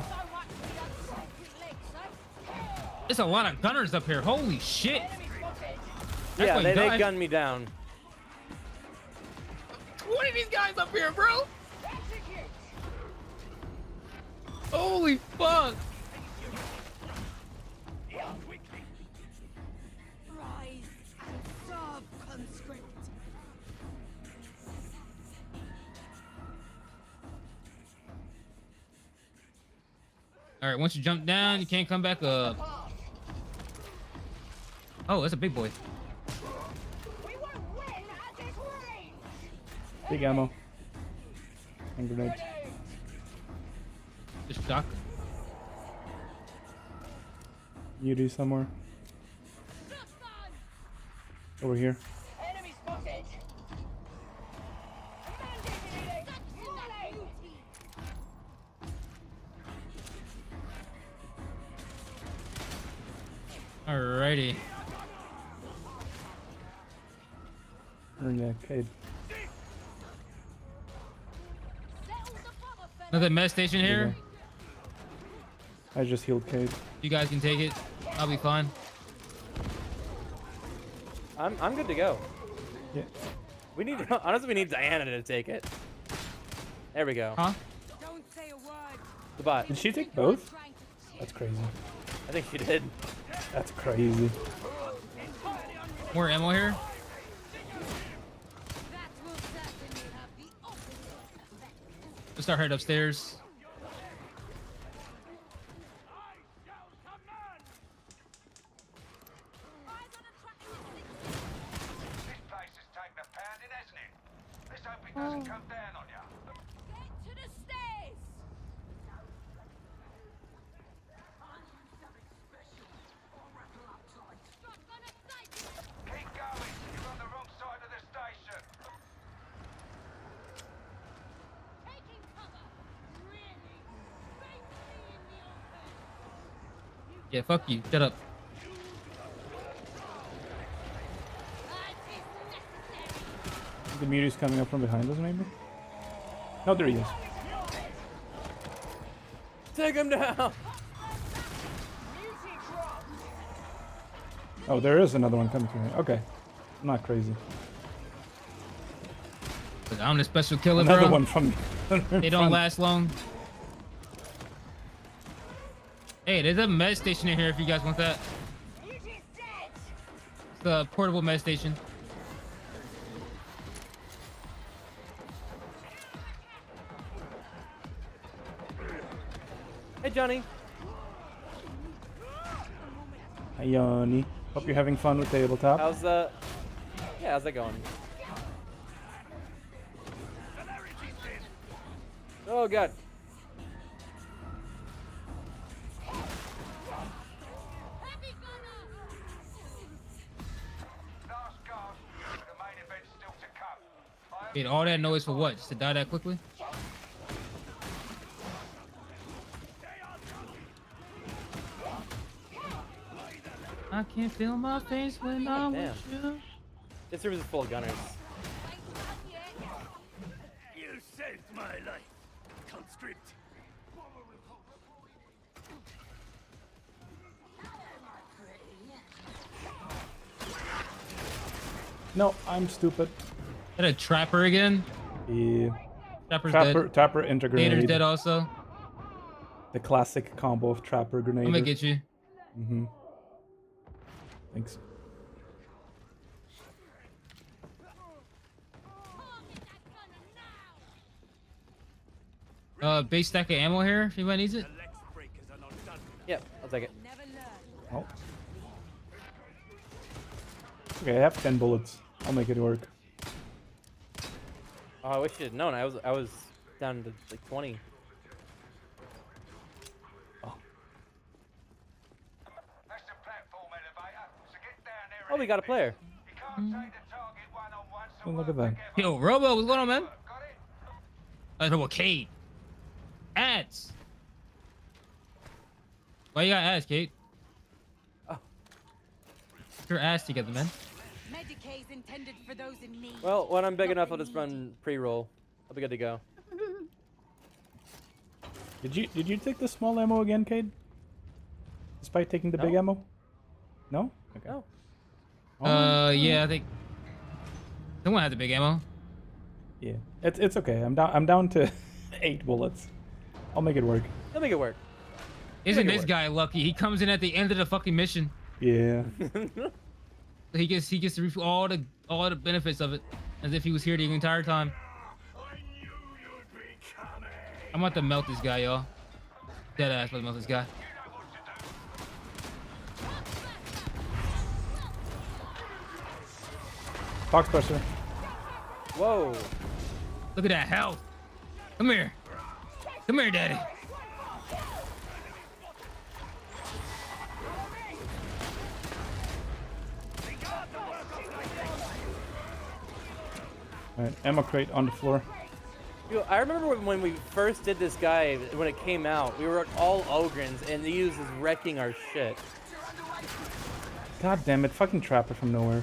There's a lot of gunners up here. Holy shit! That's Yeah, why they you died. gunned me down. 20 of these guys up here, bro. Holy fuck! Rise and serve, conscript. All right, once you jump down, you can't come back up. Oh, that's a big boy. Big ammo. And grenades. Just shock. Beauty somewhere. Over here. Enemy spotted. Alrighty. We're in the arcade. Another med station here. I just healed Kate. You guys can take it. I'll be fine. I'm good to go. Yeah. We need honestly we need Diana to take it. There we go. Huh? Don't say a word. The bot. Did she take both? That's crazy. I think she did. That's crazy. More ammo here. Let's start heading upstairs. This place has taken a pounding, hasn't it? Let's hope it doesn't come down on you. Get to the stairs! Keep going. You're on the wrong side of the station. Taking cover! Really? Safely in the open! Yeah, fuck you. Shut up. The Mewtwo's coming up from behind us, maybe? No, there he is. Take him down! Oh, there is another one coming through here. Okay. I'm not crazy. Look, I'm the special killer, Another bro. one from They don't last long. Hey, there's a med station in here if you guys want that. It's a portable med station. Hey Johnny. Hi, Yanni. Hope you're having fun with tabletop. How's yeah, how's that going? Oh god. Wait, all that noise for what? Just to die that quickly? I can't feel my face when I'm Damn. with you. This room is full of gunners. You saved my life, conscript. No, I'm stupid. Is that a trapper again? Yeah. Trapper's Trapper, dead. Trapper, enter Gator's grenade. dead also. The classic combo of Trapper, grenade. I'm gonna get you. Mm-hmm. Thanks. Base stack of ammo here if anybody needs it. Yep, I'll take it. Oh. Okay, I have 10 bullets. I'll make it work. Oh, I wish you'd known. I was down to like 20. That Oh, we got a player. Oh, look at that. Yo, Robo, what's going on, man? Robo, Kate. Ads. Why you got ads, Kate? Oh. Get your ass together, man. Medicaid's intended for those in need. Well, when I'm big enough, I'll just run pre-roll. I'll be good to go. Did you take the small ammo again, Cade? Despite taking the big ammo? No? Okay. No. Yeah, I think someone had the big ammo. Yeah, it's okay. I'm down to 8 bullets. I'll make it work. I'll make it work. Isn't this guy lucky? He comes in at the end of the fucking mission. Yeah. He gets to reap all the benefits of it, as if he was here the entire time. I'm about to melt this guy, y'all. Dead ass, about to melt this guy. Foxbuster. Whoa. Look at that health. Come here. Come here, daddy. Alright, ammo crate on the floor. Yo, I remember when we first did this guy, when it came out, we were all Ogrins, and he was just wrecking our shit. God damn it, fucking trapper from nowhere.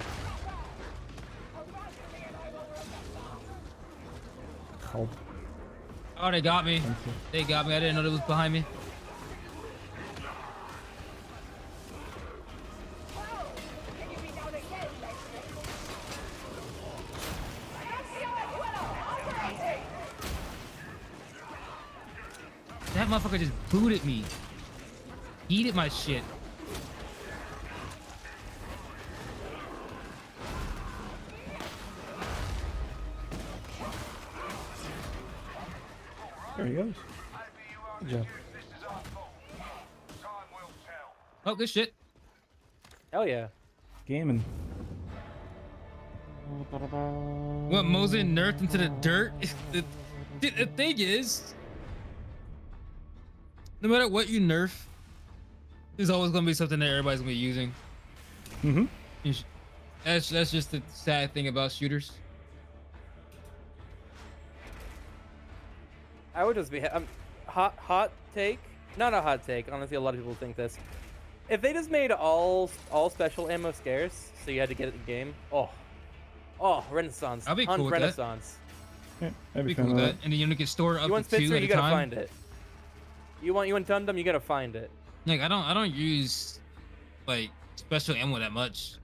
Help. Oh, they got me. They got me. I didn't know it was behind me. That motherfucker just booted me. Eated my shit. There he goes. Good job. Oh, good shit. Hell yeah. Gaming. What, Mosin nerfed into the dirt? The thing is, no matter what you nerf, there's always gonna be something that everybody's gonna be using. Mm-hmm. That's just the sad thing about shooters. I would just be hot take. Not a hot take. Honestly, a lot of people think this. If they just made all special ammo scarce, so you had to get it in the game. Oh, Renaissance. I'll be cool with Renaissance. Yeah, I'd be cool with that. And then you can store up You want to 2 Spitzer? at You a gotta time. find it. You want Gundam? You gotta find it. Like I don't use like special ammo that much.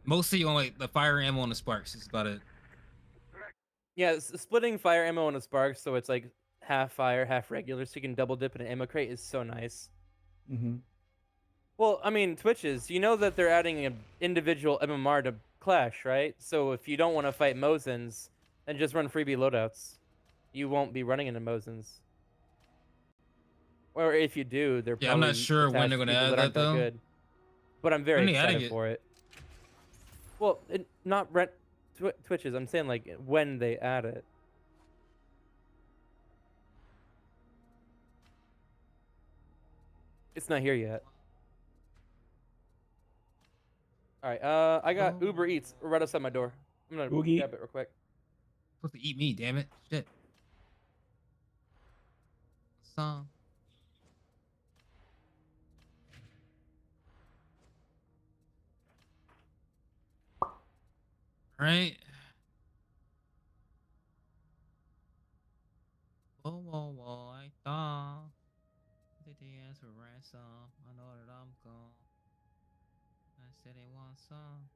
Mostly on like the fire ammo and the sparks. Is about it. Yeah, splitting fire ammo and a spark, so it's like half fire, half regular, so you can double dip in an ammo crate is so nice. Mm-hmm. Well, I mean, Twitches, you know that they're adding an individual MMR to Clash, right? So if you don't want to fight Mosins, then just run freebie loadouts. You won't be running into Mosins. Or if you do, they're Yeah, I'm not probably sure when attached they're to gonna people add that aren't that, though. good. But I'm very When they adding excited it? for it. Well, not Twitches. I'm saying like when they add it. It's not here yet. All right. I got Uber Eats right outside my door. I'm gonna Oogie. grab it real quick. Supposed to eat me, damn it. Shit. Song. Right. Whoa, I thought that they asked for ransom. I know that I'm gone. I said they want some.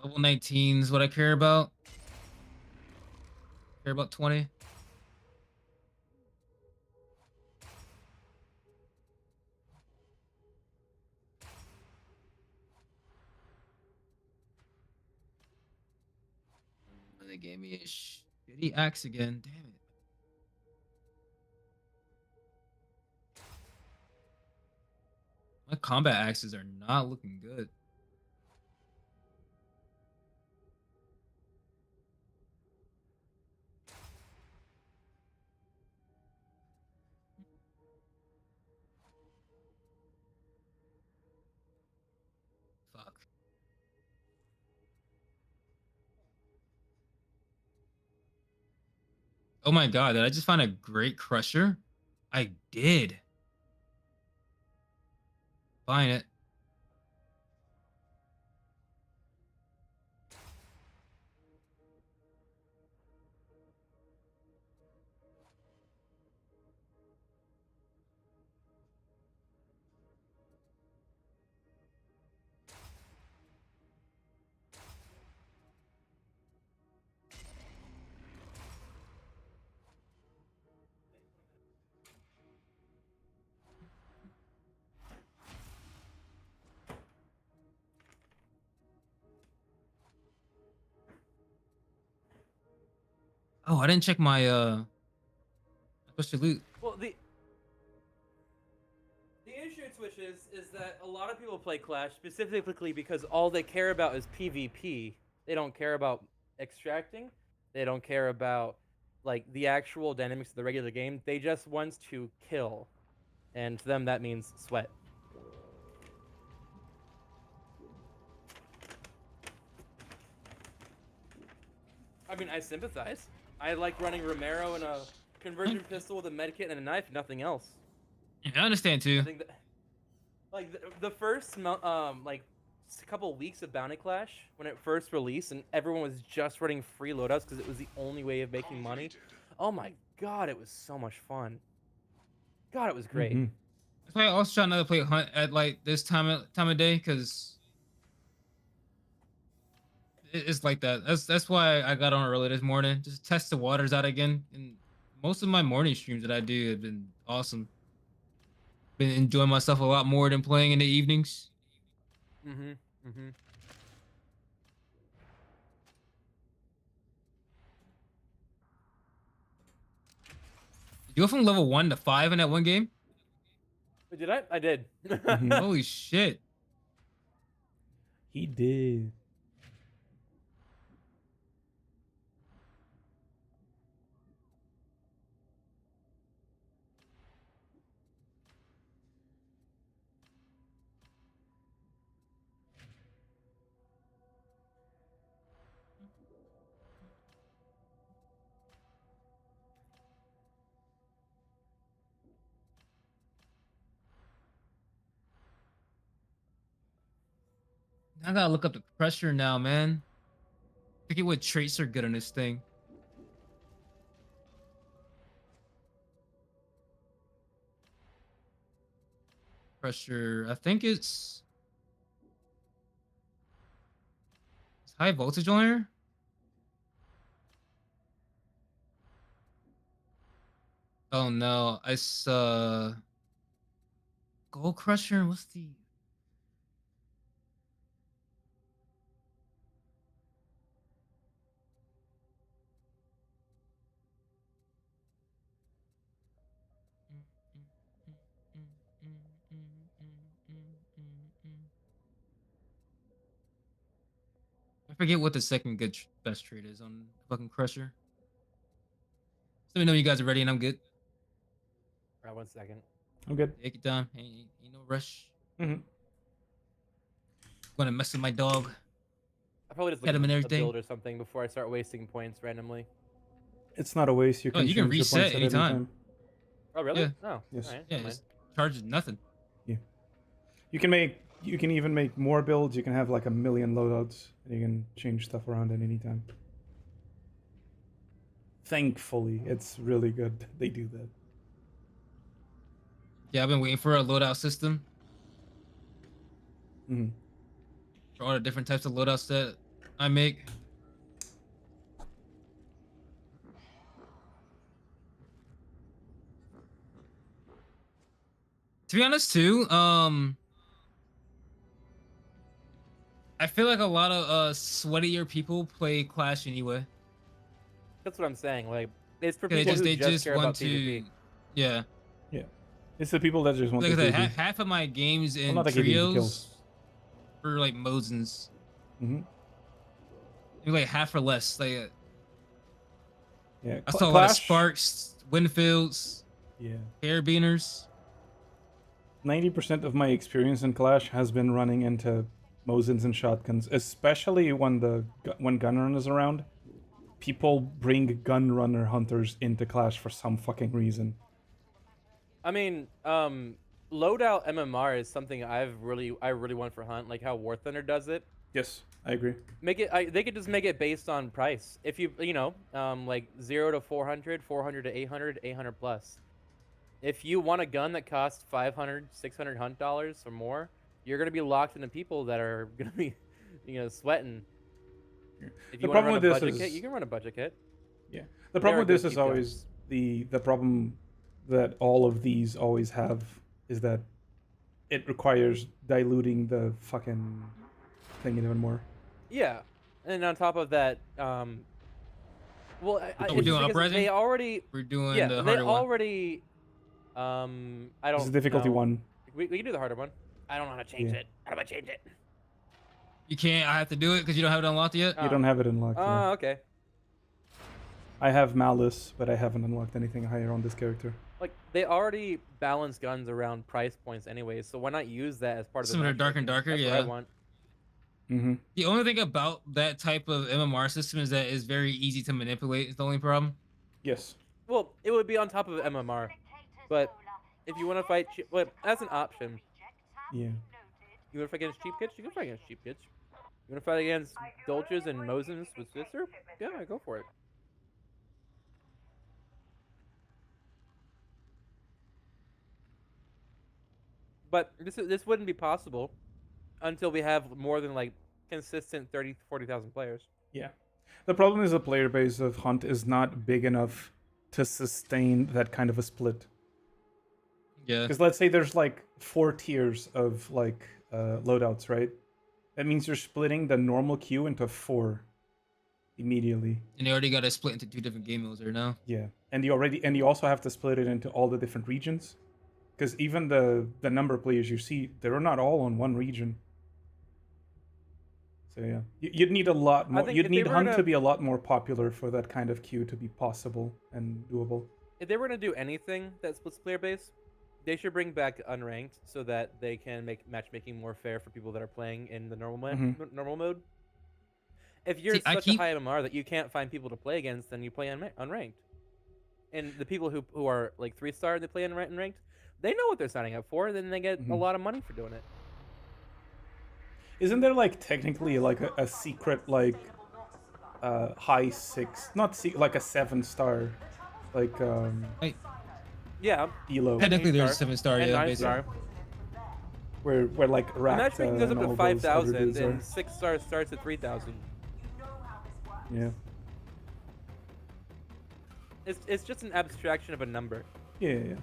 Level 19 is what I care about. Care about 20. They gave me a shitty axe again. Damn it. My combat axes are not looking good. Oh my god, did I just find a great crusher? I did. Buying it. Oh, I didn't check my special loot. Well, the issue with Twitch is that a lot of people play Clash specifically because all they care about is PvP. They don't care about extracting. They don't care about like the actual dynamics of the regular game. They just want to kill, and to them that means sweat. I mean, I sympathize. I like running Romero and a conversion pistol with a medkit and a knife, nothing else. Yeah, I understand too. I think that, like the first like a couple weeks of Bounty Clash when it first released and everyone was just running free loadouts because it was the only way of making money. Oh my god, it was so much fun. God, it was great. That's why I also try not to play Hunt at like this time of day because it's like that. That's why I got on early this morning. Just test the waters out again. And most of my morning streams that I do have been awesome. Been enjoying myself a lot more than playing in the evenings. Mm-hmm. You go from level 1 to 5 in that one game? Did I? I did. Holy shit. He did. I gotta look up the pressure now, man. Forget what traits are good on this thing. Pressure, I think it's high voltage on here. Oh no, it's Gold Crusher. What's the I forget what the second good best trait is on fucking Crusher. So let me know you guys are ready and I'm good. All right, 1 second. I'm good. Take your time. Ain't no rush. Mm-hmm. Gonna mess with my dog. I probably just Pet look him and at a everything. build or something before I start wasting points randomly. It's not a waste. You Oh, can you can change your reset points at any anytime. time. Oh, really? Yeah. Oh, Yes. all right. Yeah, never just mind. charges nothing. You can even make more builds. You can have like 1 million loadouts, and you can change stuff around at any time. Thankfully, it's really good. They do that. Yeah, I've been waiting for a loadout system Mhm. for all the different types of loadouts that I make. To be honest, too, I feel like a lot of sweatier people play Clash anyway. That's what I'm saying. Like, it's for They people just who they just just care want about to, PvP. yeah. Yeah, it's the people that just want Like I to said, do half of my games in not that they give you trios kills. for like Mosins. Mm-hmm. Maybe like half or less. Like Yeah, I saw a lot of Clash- Sparks, Winfields, Yeah. Carabiners. 90% of my experience in Clash has been running into Mosins and shotguns, especially when when Gunrun is around. people bring gun runner hunters into Clash for some fucking reason. I mean, loadout MMR is something I really want for Hunt, like how War Thunder does it. Yes, I agree. Make it. They could just make it based on price. If you know, like 0 to 400, 400 to 800, 800 plus. If you want a gun that costs 500, 600 Hunt dollars or more, you're gonna be locked into people that are gonna be, sweating. If you want to run a budget kit, you can run a budget kit. Yeah. The problem with this is always the problem that all of these always have is that it requires diluting the fucking thing even more. Yeah, and on top of that, well, we're doing uprising. They already. We're doing yeah, the they harder one. already. I don't. This is difficulty know. 1. We can do the harder one. I don't know how to change it. How do I change it? You can't. I have to do it because you don't have it unlocked yet. You don't have it unlocked. Oh, okay. I have Malice, but I haven't unlocked anything higher on this character. Like they already balance guns around price points anyway, so why not use that as part of the? Some are darker and darker. That's Yeah. what I want. Mm-hmm. The only thing about that type of MMR system is that it's very easy to manipulate. Is the only problem. Yes. Well, it would be on top of MMR, but if you want to fight, well, that's an option. Yeah. You want to fight against cheap kits? You can fight against cheap kits. You want to fight against Dolches and Mosins with Sister? Yeah, go for it. But this wouldn't be possible until we have more than like consistent 40,000 players. Yeah. The problem is the player base of Hunt is not big enough to sustain that kind of a split. Yeah. Because let's say there's like 4 tiers of like loadouts, right? That means you're splitting the normal queue into 4 immediately. And they already got to split into 2 different game modes right now. Yeah. And you also have to split it into all the different regions. Because even the number of players you see, they're not all on one region. So yeah, you'd need a lot more. You'd need Hunt to be a lot more popular for that kind of queue to be possible and doable. If they were going to do anything that splits player base, they should bring back unranked so that they can make matchmaking more fair for people that are playing in the normal mode. If you're such a high MMR that you can't find people to play against, then you play unranked. And the people who are like 3-star and they play unranked, they know what they're signing up for, then they get a lot of money for doing it. Isn't there like technically like a secret like high 6, not like a 7-star, like yeah, elo. Technically, there's a 7-star, yeah, 9-star. Where like matchmaking goes up to 5,000, and and 6-star starts at 3,000. Yeah. It's just an abstraction of a number. Yeah.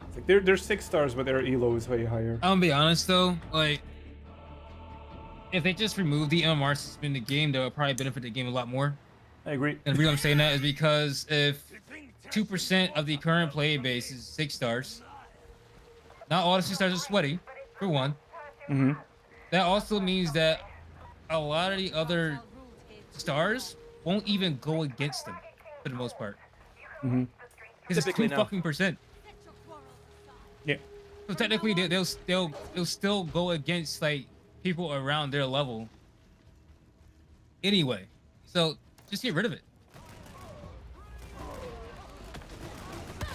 It's like there's 6 stars, but their elo is way higher. I'm gonna be honest though, like if they just remove the MMR system in the game, that would probably benefit the game a lot more. I agree. And the reason I'm saying that is because if 2% of the current play base is 6 stars, not all the 6 stars are sweaty, for one. Mm-hmm. That also means that a lot of the other stars won't even go against them for the most part. Mm-hmm. Because it's 2%. Yeah. So technically, they'll still go against like people around their level. Anyway, so just get rid of it.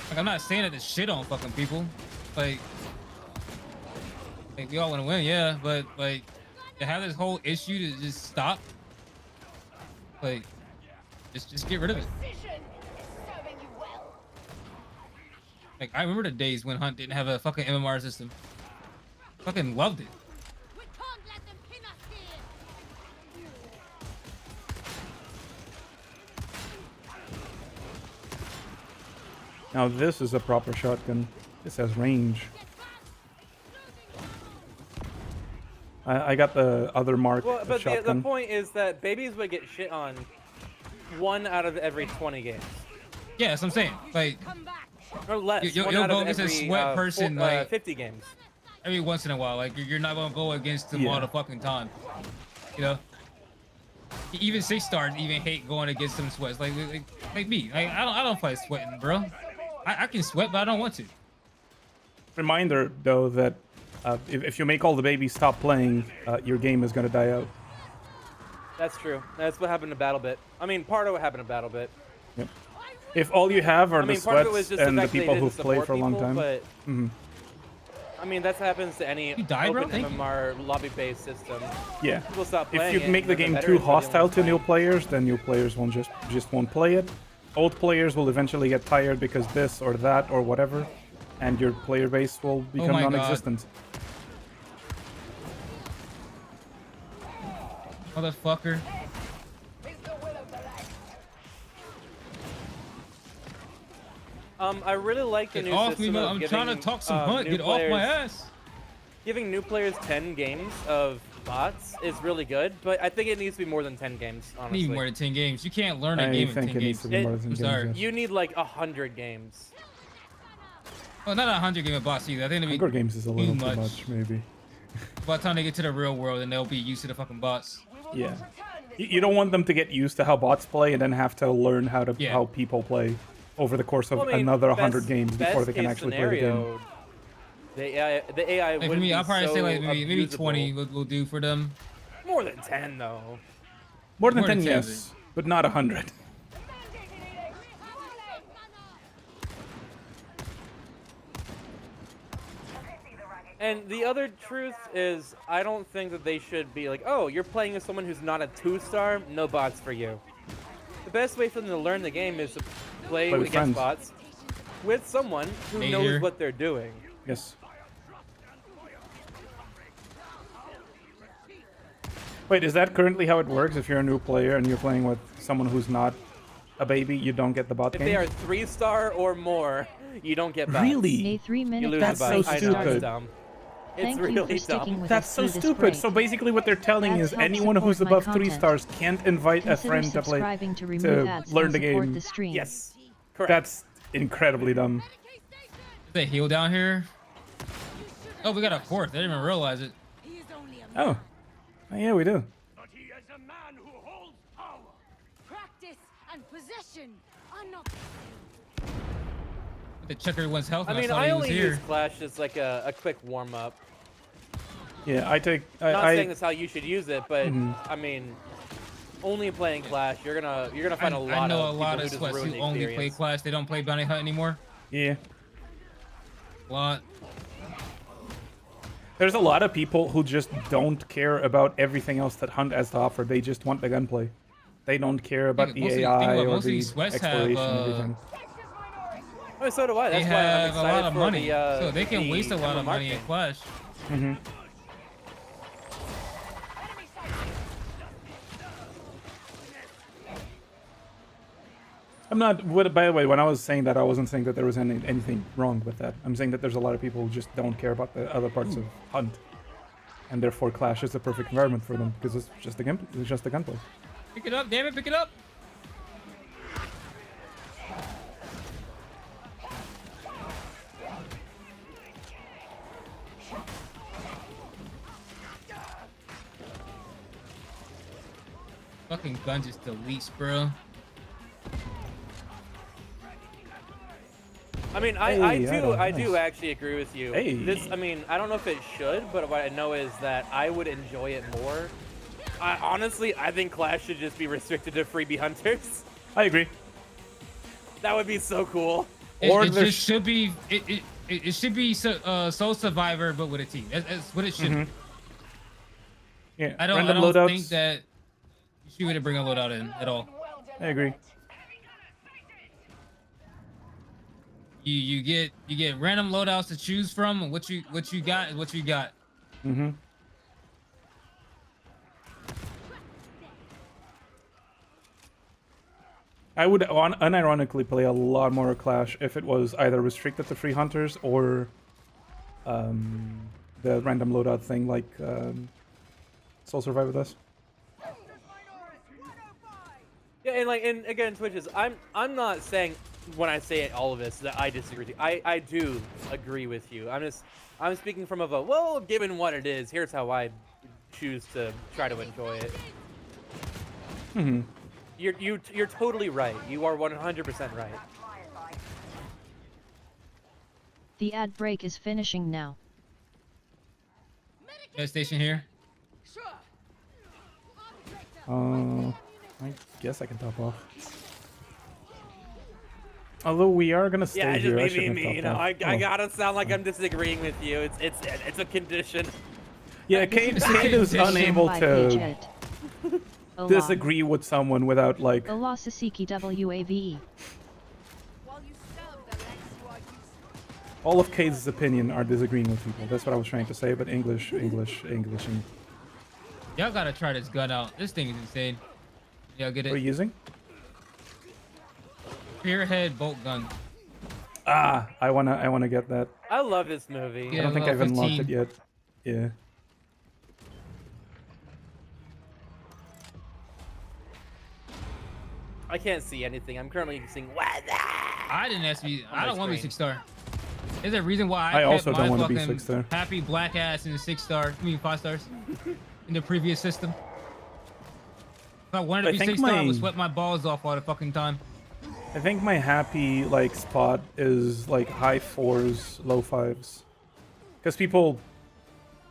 Like I'm not saying that to shit on fucking people, like we all want to win, yeah, but like to have this whole issue to just stop, like just get rid of it. Like I remember the days when Hunt didn't have a fucking MMR system. Fucking loved it. Now this is a proper shotgun. This has range. I got the other mark Well, of but the shotgun. point is that babies would get shit on 1 out of every 20 games. Yeah, that's what I'm saying. Like, or less. You'll go against a sweat person like 50 games. Every once in a while, like you're not gonna go against them all the fucking time. You know. Even 6 stars even hate going against some sweats. Like me. Like I don't fight sweating, bro. I can sweat, but I don't want to. Reminder though that if you make all the babies stop playing, your game is gonna die out. That's true. That's what happened to BattleBit. I mean, part of what happened to BattleBit. Yep. If all you have are I mean, the part of it was sweats just and the the fact they people didn't who've played support for a long people, time. but Mhm. I mean, that happens to any died, bro? open Thank you. MMR lobby-based system. Yeah. People stop playing If you it, make and the then game veterans too are the only hostile ones to new playing. players, then new players won't just won't play it. Old players will eventually get tired because this or that or whatever, and your player base will become my God. non-existent. Motherfucker. I really like the Get new off system me, man. of I'm giving, trying to talk some hunt. new Get off my players- ass. Giving new players 10 games of bots is really good, but I think it needs to be more than 10 games, I honestly. need more than 10 games. You can't learn a I game in think 10 it needs games. to be more than 10 I'm sorry. games, yes. You need like 100 games. Well, not 100 game of bots either. I think it'd be Hunger Games is a little too too much, maybe. By the time they get to the real world, and they'll be used to the fucking bots. Yeah. You don't want them to get used to how bots play and then have to learn how people play over the course of Well, I mean, another 100 best- games before they can best actually case play the game. scenario, The AI Like, would for me, be I'll probably so say like maybe 20 abusable. will do for them. More than 10 though. More than More than 10, 10, yes, but not 100. And the other truth is, I don't think that they should be like, oh, you're playing as someone who's not a 2-star, no bots for you. The best way for them to learn the game is to play Play with against friends. bots with someone who Major. knows what they're doing. Yes. Wait, is that currently how it works? If you're a new player and you're playing with someone who's not a baby, you don't get the bot If game? they are 3-star or more, you don't get bots. Really? A 3-minute You lose That's the so bots. I know, stupid. it's dumb. It's Thank you for really sticking dumb. with That's us so through this stupid. break. So basically what they're telling Ads is help anyone who's support my above 3 content. stars can't invite a Consider friend to play subscribing to remove ads learn and the support game. the stream. Yes. Correct. That's incredibly dumb. Is there heal down here? Oh, we got a fourth. I didn't even realize it. Oh. Yeah, we do. Practice and possession are not. The check everyone's health. I and mean, saw I he was only here. use Clash as like a quick warm-up. Yeah, I take... Not I saying that's how you should use it, but Mhm. I mean, only playing Clash, you're gonna find a lot I know of a lot people of who just sweats ruin who the only play experience. Clash. They don't play Bounty Hunt anymore. Yeah. A lot. There's a lot of people who just don't care about everything else that Hunt has to offer. They just want the gunplay. They don't care about the most of these- AI think about or most of the these sweats have, exploration and everything. Oh, so do I. They That's why I'm have a excited lot of for money, the, so they can the waste a lot of MMR money in thing. Clash. Mm-hmm. I'm not. By the way, when I was saying that, I wasn't saying that there was anything wrong with that. I'm saying that there's a lot of people who just don't care about the other parts of Hunt, and therefore Clash is the perfect environment for them because it's just the game. It's just the gunplay. Pick it up, damn it, pick it up. Fucking gun just deletes, bro. I mean, Hey, I do nice. actually agree with you. Hey. This, I mean, I don't know if it should, but what I know is that I would enjoy it more. Honestly, I think Clash should just be restricted to freebie hunters. I agree. That would be so cool. It just should be. It should be Soul Survivor, but with a team. That's what it should. Mhm. be. Yeah. I don't random think loadouts. that you should bring a loadout in at all. I agree. You get random loadouts to choose from, and what you got is what you got. Mm-hmm. I would unironically play a lot more Clash if it was either restricted to free hunters or the random loadout thing like Soul Survivor does. Yeah, and again, Twitches, I'm not saying when I say all of this that I disagree with you. I do agree with you. I'm speaking from a well, given what it is, here's how I choose to try to enjoy it. Mm-hmm. You're totally right. You are 100% right. The ad break is finishing now. Gas station here. I guess I can top off. Although we are gonna stay Yeah, just here, I me shouldn't being have me. topped You know, off. I Oh. gotta sound like I'm disagreeing with you. It's a condition. Yeah, Kate is unable to disagree with someone without like. Ola Sasiki WAVE. All of Kate's opinion are disagreeing with people. That's what I was trying to say, but English. Y'all gotta try this gun out. This thing is insane. Y'all get it? What are you using? Spearhead bolt gun. Ah, I wanna get that. I love this movie. I don't think I've unlocked it yet. Yeah. I can't see anything. I'm currently seeing weather. I didn't ask me. On I my don't want to be screen. 6-star. There's a reason why I kept also don't my wanna be fucking 6-star. Happy black ass in the 6-star. I mean 5 stars in the previous system. If I wanted to I be think 6-star, I would my- sweat my balls off all the fucking time. I think my happy like spot is like high 4s, low 5s. Because people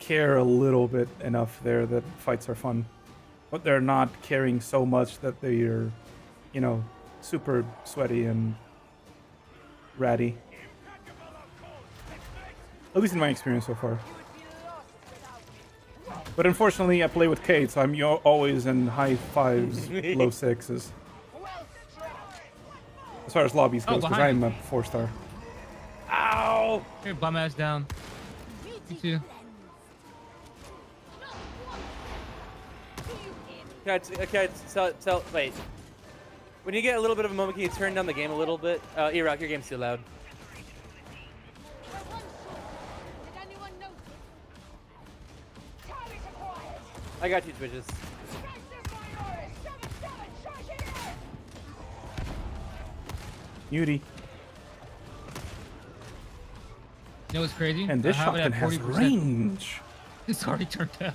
care a little bit enough there that fights are fun. But they're not caring so much that they're, you know, super sweaty and ratty. At least in my experience so far. But unfortunately, I play with Kate, so I'm always in high 5s, low 6s. As far as lobbies Oh, goes, because behind I'm a 4-star. Ow! Here, bum ass down. You too. Wait. When you get a little bit of a moment, can you turn down the game a little bit? E-Rock, your game's too loud. I got you, Twitches. Beauty. You know what's crazy? And this I have it shotgun at has 40%. range. It's already turned down.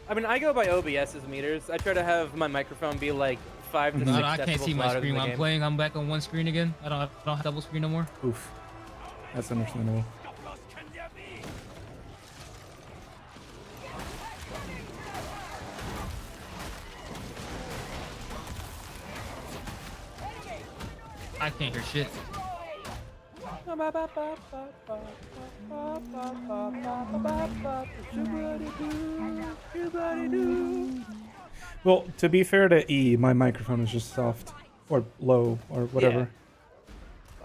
I mean, I go by OBS's meters. I try to have my microphone be like 5 to 6 No, I can't decibels see my louder screen than the while I'm game. playing. I'm back on one screen again. I don't have double screen no more. Oof. That's understandable. I can't hear shit. Well, to be fair to E, my microphone is just soft. Or low, or whatever.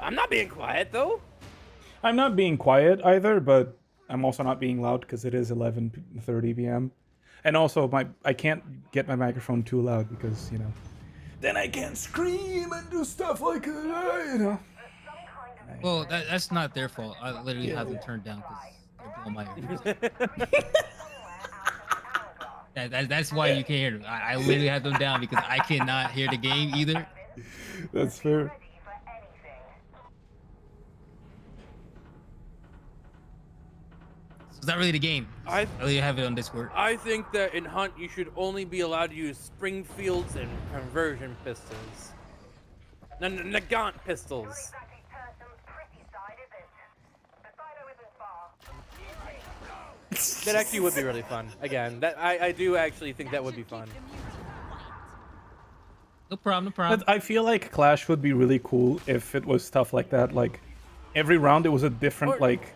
I'm not being quiet, though. I'm not being quiet either, but I'm also not being loud because it is 11:30 p.m. And also, I can't get my microphone too loud because, you know, then I can't scream and do stuff like, you know. Well, that's not their fault. I literally have them turned down because they're blowing my ears. That's why you can't hear them. I literally have them down because I cannot hear the game either. That's fair. It's not really the game. I literally have it on Discord. I think that in Hunt, you should only be allowed to use Springfields and conversion pistols. Nagant pistols. That actually would be really fun. Again, that I do actually think that would be fun. No problem, no problem. But I feel like Clash would be really cool if it was stuff like that. Like, every round it was a different, like,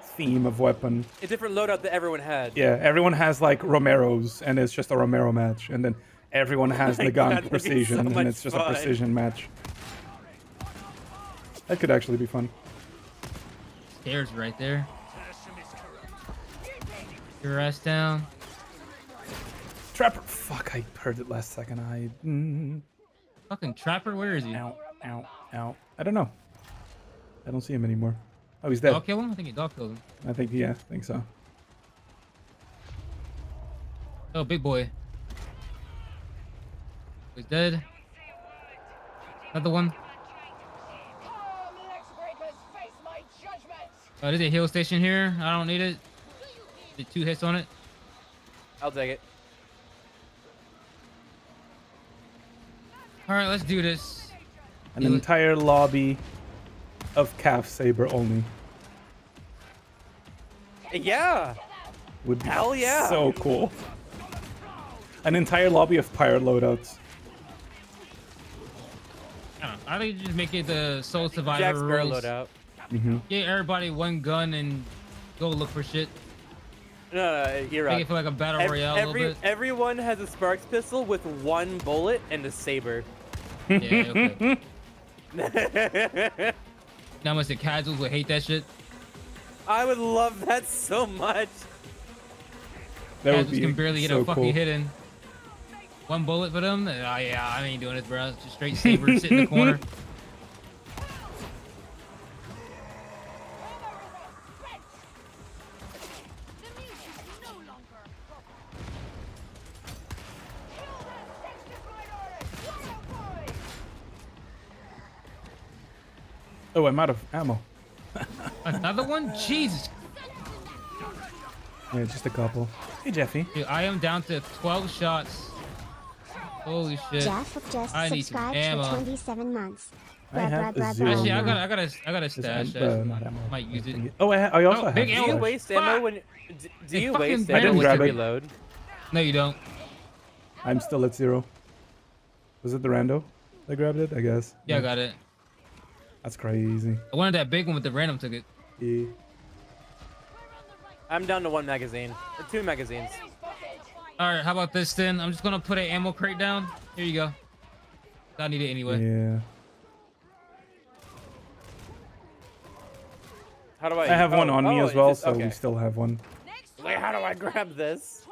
theme of weapon. A different loadout that everyone had. Yeah, everyone has, like, Romeros, and it's just a Romero match. And then everyone has my the gun God, that'd be precision, so and much it's just fun. a precision match. That could actually be fun. Stairs right there. Your ass down. Trapper. Fuck, I heard it last second. Fucking Trapper, where is he? Ow, ow, ow. I don't know. I don't see him anymore. Oh, he's dead. Dog kill him? I think he dog killed him. I think, yeah, I think so. Oh, big boy. He's dead. Another one. Oh, there's a heal station here. I don't need it. Did 2 hits on it. I'll take it. All right, let's do this. An entire lobby of Calf Saber only. Yeah. Would be Hell yeah. so cool. An entire lobby of pirate loadouts. I think you just make it the Soul Survivor Jack Sparrow rules. loadout. Get everybody one gun and go look for shit. No, you're Make right. it feel like a battle royale a little bit. Everyone has a Sparks pistol with 1 bullet and a saber. Yeah, okay. Now much the casuals would hate that shit. I would love that so much. That would Casuals be can barely get so a fucking cool. hit in. 1 bullet for them? Oh yeah, I ain't doing this, bro. Just straight saber sit in the corner. Oh, I'm out of ammo. Another one? Jesus. Yeah, just a couple. Hey, Jeffy. Dude, I am down to 12 shots. Holy shit. Jeff just I need some subscribed ammo. for 27 months. I have a zero. Actually, I ammo. got a stash. Not ammo. Might use it. Oh, I also have. big Do ammo. you waste ammo when? Do you fucking waste I didn't ammo when you grab it. reload? No, you don't. I'm still at 0. Was it the rando that grabbed it? I guess. Yeah, I got it. That's crazy. I wanted that big one with the random ticket. Yeah. I'm down to 1 magazine. Or 2 magazines. All right, how about this then? I'm just gonna put an ammo crate down. Here you go. I need it anyway. Yeah. How do I? I have one on me oh, as well, it's just- so okay. we still have one. Wait, how do I grab this?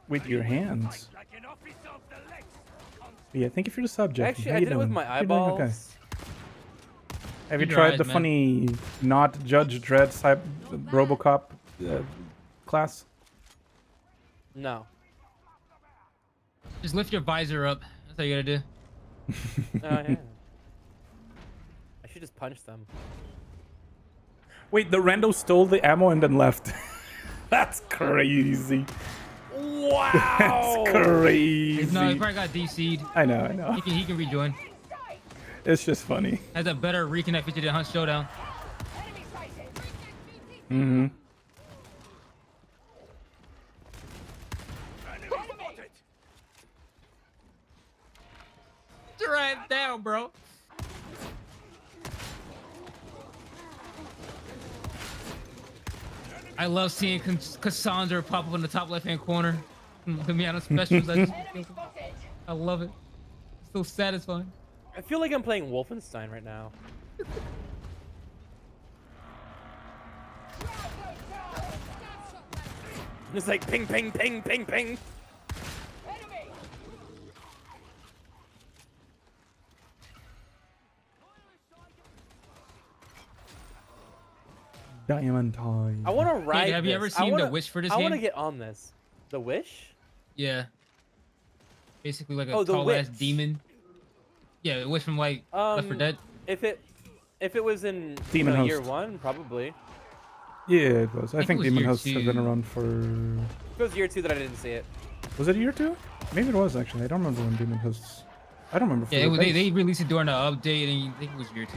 With your hands. But yeah, thank you for the sub, Jeffy. Actually, How I you did it with doing? my You doing eyeballs. okay? Have you Keep your tried eyes, the man. funny not Judge Dredd type RoboCop class? No. Just lift your visor up. That's how you gotta do. Oh yeah. I should just punch them. Wait, the rando stole the ammo and then left. That's crazy. Wow. That's crazy. No, he probably got DC'd. I know. He can rejoin. It's just funny. Has a better reconnect feature than Hunt Showdown. Mm-hmm. Right down, bro. I love seeing Cassandra pop up in the top left-hand corner. The Miata specials. I love it. It's so satisfying. I feel like I'm playing Wolfenstein right now. It's like ping, ping, ping, ping, ping. Diamond time. I want to ride. have you ever seen The Wish for this I want to game? get on this. The Wish? Yeah. Basically like a Oh, the tall ass Witch. demon. Yeah, Wish from like Left 4 Dead. If it was in Demon Host. year 1, probably. Yeah, it was. I think it was Demon year Hosts have been 2. around for... If it was year 2 that I didn't see it. Was it year 2? Maybe it was, actually. I don't remember when Demon Hosts... I don't remember. Yeah, it was, they released it during the update, and I think it was year 2.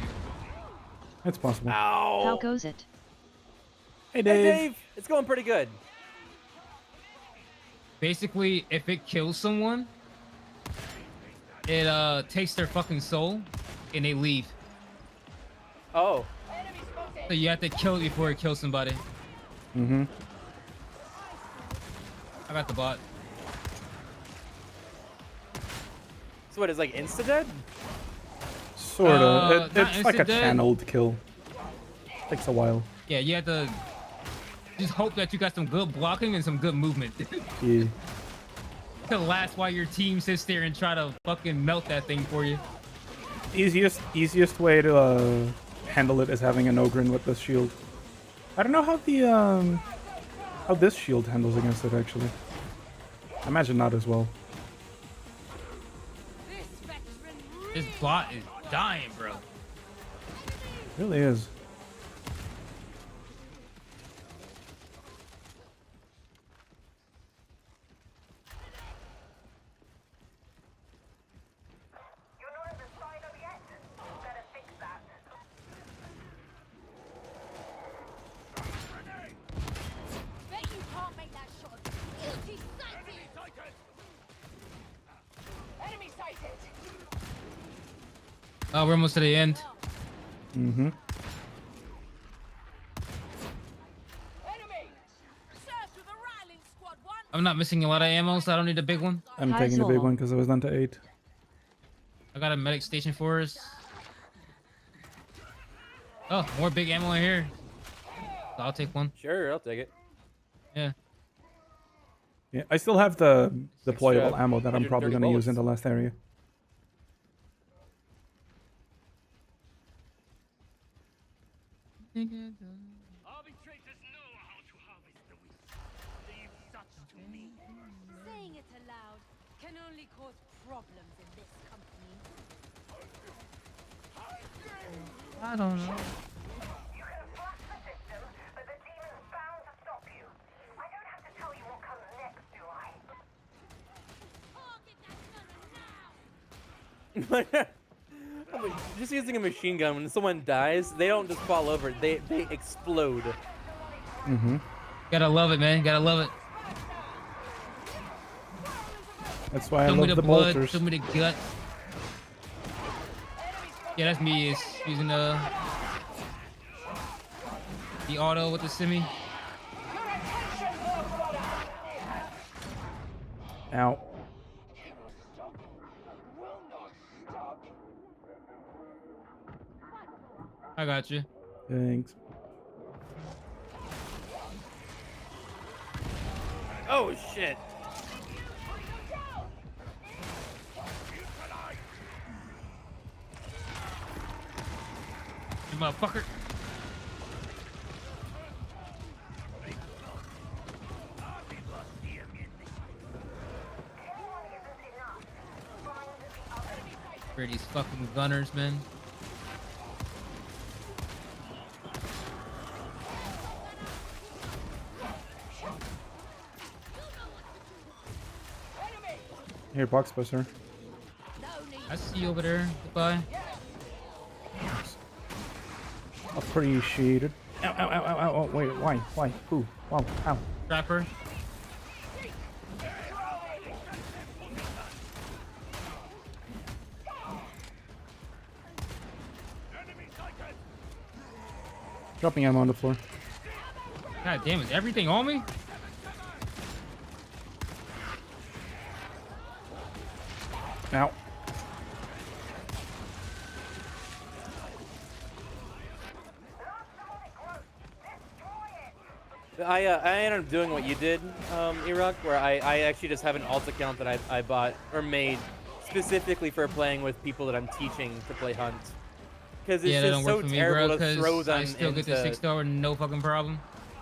It's possible. Ow! How goes it? Hey, Hey, Dave. Dave! It's going pretty good. Basically, if it kills someone, it takes their fucking soul, and they leave. Oh. So you have to kill it before it kills somebody. Mm-hmm. I got the bot. So what, is like insta-dead? Sorta. not It's like a insta-dead. channeled kill. Takes a while. Yeah, you have to just hope that you got some good blocking and some good movement. Yeah. To last while your team sits there and try to fucking melt that thing for you. Easiest way to handle it is having an Ogren with this shield. I don't know how the how this shield handles against it actually. I imagine not as well. This bot is dying, bro. It really is. Bet you can't make that shot. Guilty sighted. Oh, we're almost to the end. Mm-hmm. I'm not missing a lot of ammo, so I don't need a big one. I'm taking the big one because I was down to 8. I got a medic station for us. Oh, more big ammo in here. So I'll take one. Sure, I'll take it. Yeah. Yeah, I still have the deployable ammo that I'm 130 probably going to use in the bullets. last area. Saying it aloud can only cause problems in this company. I don't know. You can flush the system, but the demon's bound to stop you. I don't have to tell you what comes next, do I? Just using a machine gun, when someone dies, they don't just fall over, they explode. Mm-hmm. Gotta love it, man. Gotta love it. That's why I Show me love the the blood. bolters. Show me the gut. Yeah, that's me. Is using the auto with the semi. Ow. I got you. Thanks. Oh shit. You motherfucker. For these fucking gunners, man. Here, box buster. I see you over there. Goodbye. Appreciated. Ow, ow, ow, ow, ow. Oh, wait, why? Who? Wow, ow. Trapper. Dropping ammo on the floor. God damn it. Everything on me? Ow. I ended up doing what you did, Iraq, where I actually just have an alt account that I bought or made specifically for playing with people that I'm teaching to play Hunt. Because it's Yeah, that just don't so work for me, terrible bro, to throw 'cause them I still get the into- 6-star no fucking problem.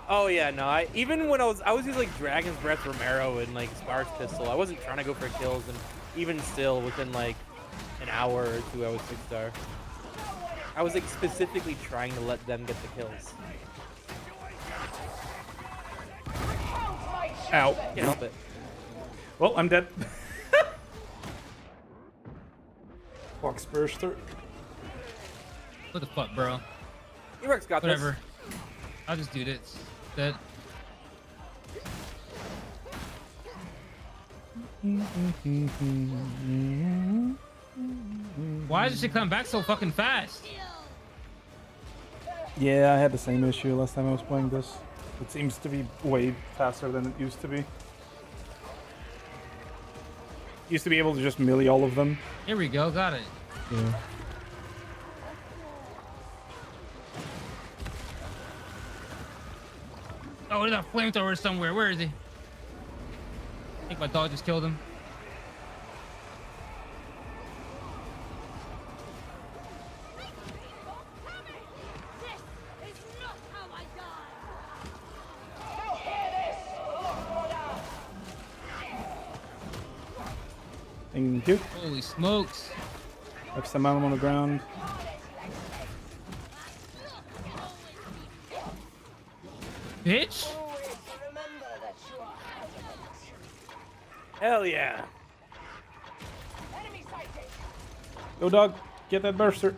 Oh yeah, no. Even when I was using like Dragon's Breath Romero and like Sparks Pistol, I wasn't trying to go for kills, and even still, within like an hour or two, I was 6-star. I was like specifically trying to let them get the kills. Ow. Can't help it. Well, I'm dead. Box burster. What the fuck, bro? Iraq's got this. Whatever. I'll just do this. That. Why does it come back so fucking fast? Yeah, I had the same issue last time I was playing this. It seems to be way faster than it used to be. Used to be able to just melee all of them. Here we go. Got it. Yeah. Oh, there's a flamethrower somewhere. Where is he? I think my dog just killed him. Thank you. Holy smokes. Have some ammo on the ground. Bitch. Hell yeah. Go, dog. Get that burster.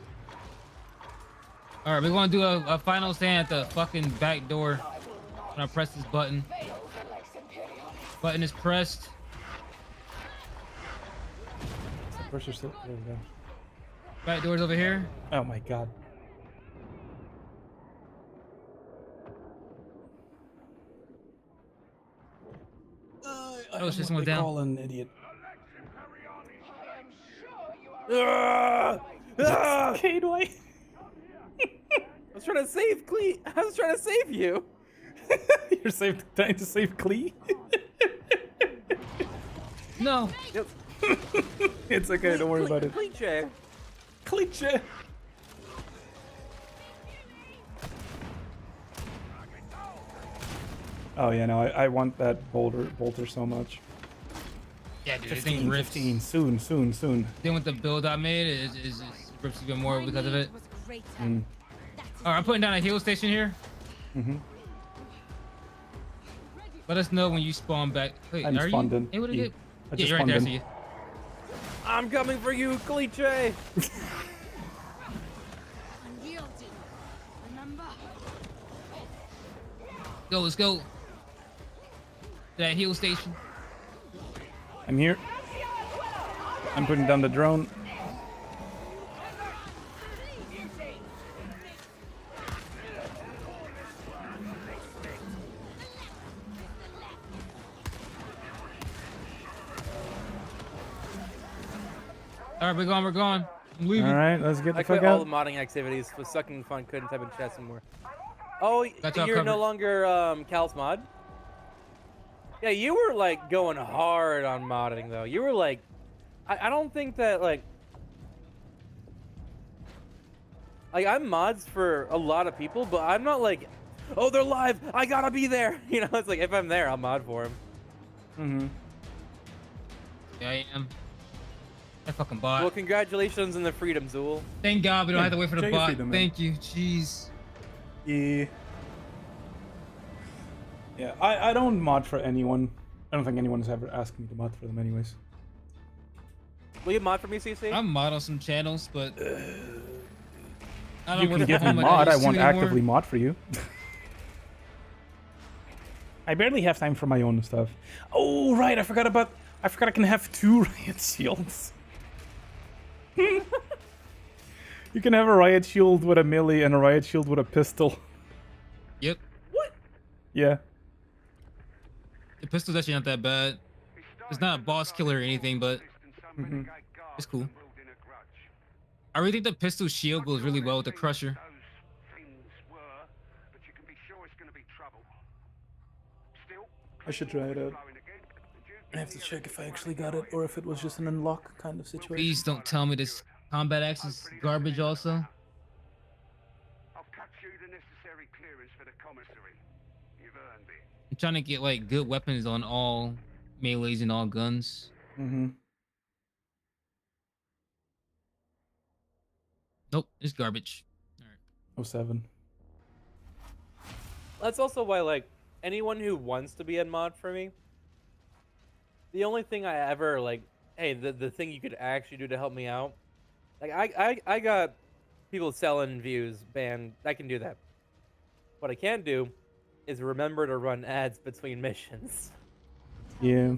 All right, we're gonna do a final stand at the fucking back door. I'm gonna press this button. Button is pressed. Where's your still? There we go. Right doors over here. Oh my god. Oh, it's just one down. Call an idiot. K-Dwight. I was trying to save Clee. I was trying to save you. You're trying to save Klee? No. Yep. It's okay, don't worry about it. Cliche. Cliche. Oh yeah, no, I want that bolter so much. Yeah, dude, 15, 15, soon. Then with the build I made, it rips even more because of it. Alright, I'm putting down a heal station here. Mm-hmm. Let us know when you spawn back. Wait, I'm are spawned you in. able to Yeah, get? I Yeah, just you're right there. I spawned see in. you. I'm coming for you, Cliche. Go, let's go. To that heal station. I'm here. I'm putting down the drone. Alright, we're going. I'm leaving. Alright, let's get the I fuck quit all out. the modding activities. Was sucking fun. Couldn't type in chess anymore. Oh, Got y'all you're no covered. longer Cal's mod. Yeah, you were like going hard on modding though. You were like, I don't think that like I'm mods for a lot of people, but I'm not like, oh they're live, I gotta be there. You know, it's like if I'm there, I'll mod for them. Mm-hmm. Yeah, I am. I fucking bot. Well, congratulations on the freedom, Zool. Thank God we don't have to wait for the check your bot. freedom, man. Thank you. Jeez. Yeah. Yeah, I don't mod for anyone. I don't think anyone's ever asked me to mod for them anyways. Will you mod for me, CC? I'm mod on some channels, but I don't You work can from give me home like mod, I used to won't anymore. actively mod for you. I barely have time for my own stuff. Oh right, I forgot I can have 2 riot shields. You can have a riot shield with a melee and a riot shield with a pistol. Yep. What? Yeah. The pistol's actually not that bad. It's not a boss killer or anything, but it's cool. I really think the pistol shield goes really well with the crusher. I should try it out. I have to check if I actually got it or if it was just an unlock kind of situation. Please don't tell me this combat axe is garbage also. I'll cut you the necessary clearance for the commissary. You've earned it. I'm trying to get like good weapons on all melees and all guns. Mm-hmm. Nope, it's garbage. 07. That's also why, like, anyone who wants to be a mod for me, the only thing I ever, like, hey, the thing you could actually do to help me out, like, I got people selling views banned. I can do that. What I can't do is remember to run ads between missions. Yeah.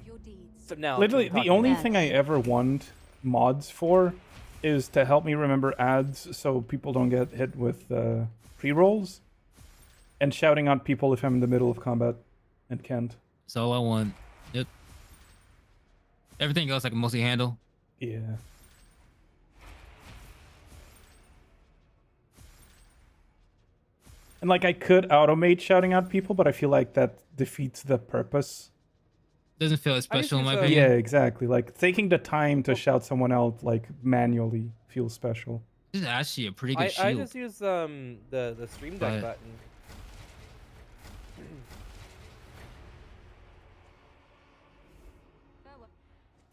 So now, Literally, the only thing I ever want mods for is to help me remember ads so people don't get hit with pre-rolls and shouting out people if I'm in the middle of combat and can't. That's all I want. Yep. Everything else I can mostly handle. Yeah. And like I could automate shouting out people, but I feel like that defeats the purpose. Doesn't feel as special in my Yeah, opinion. exactly. Like taking the time to shout someone out like manually feels special. This is actually a pretty good I shield. just use the stream deck Right. button.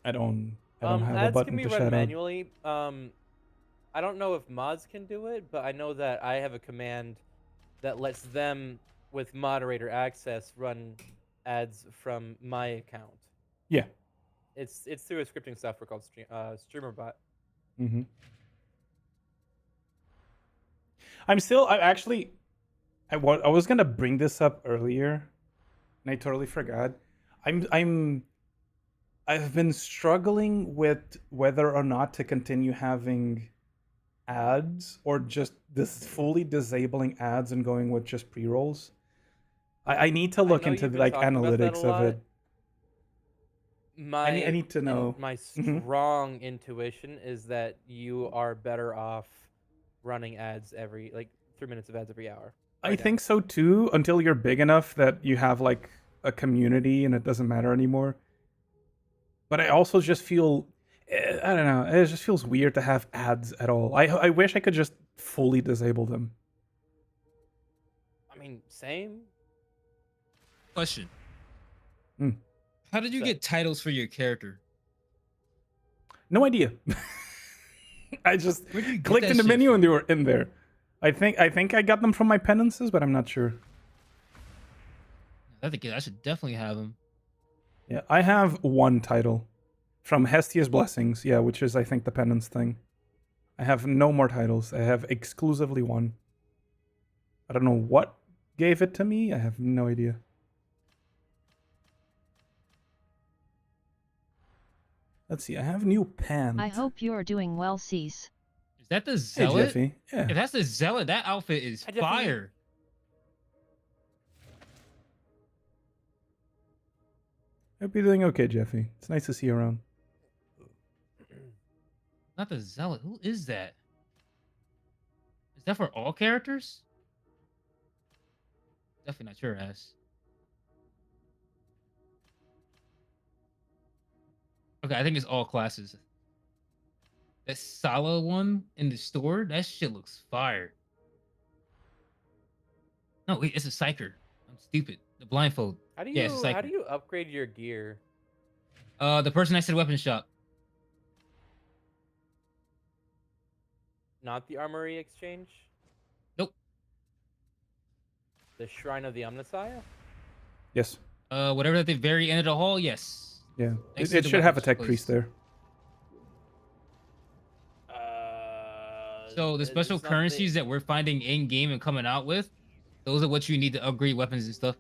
I don't have a Ads button can be to run shout out. manually. I don't know if mods can do it, but I know that I have a command that lets them, with moderator access, run ads from my account. Yeah. It's through a scripting software called StreamerBot. Mm-hmm. I was gonna bring this up earlier, and I totally forgot. I've been struggling with whether or not to continue having ads or just this fully disabling ads and going with just pre-rolls. I need to look know into you've been like talking about that a analytics of lot. it. My I need to know. My Mhm. strong intuition is that you are better off running ads every 3 minutes of ads every hour. I think so too, until you're big enough that you have like a community and it doesn't matter anymore. But I also just feel, I don't know, it just feels weird to have ads at all. I wish I could just fully disable them. I mean, same. Question. Hmm. How did you get titles for your character? No idea. I just Where'd you get clicked that in the shit menu from? and they were in there. I think I got them from my penances, but I'm not sure. I think I should definitely have them. Yeah, I have one title from Hestia's Blessings, yeah, which is I think the penance thing. I have no more titles. I have exclusively one. I don't know what gave it to me. I have no idea. Let's see. I have new pants. I hope you're doing well, Cease. Is that the Hey, zealot? Jeffy. Yeah. If that's the zealot, that outfit is Hi, Jeffy. fire. Hope you're doing okay, Jeffy. It's nice to see you around. Not the zealot. Who is that? Is that for all characters? Definitely not your ass. Okay, I think it's all classes. That Sala one in the store, that shit looks fire. No, wait, it's a psyker. I'm stupid. The blindfold. How do Yeah, it's a psyker. you upgrade your gear? The person next to the weapon shop. Not the armory exchange? Nope. The Shrine of the Omnissiah? Yes. Whatever at the very end of the hall, yes. Yeah. Next It, to it the should have a weapons tech place. priest there. So the special it's not currencies that we're finding in game and coming out with, those are what you need to upgrade weapons and stuff.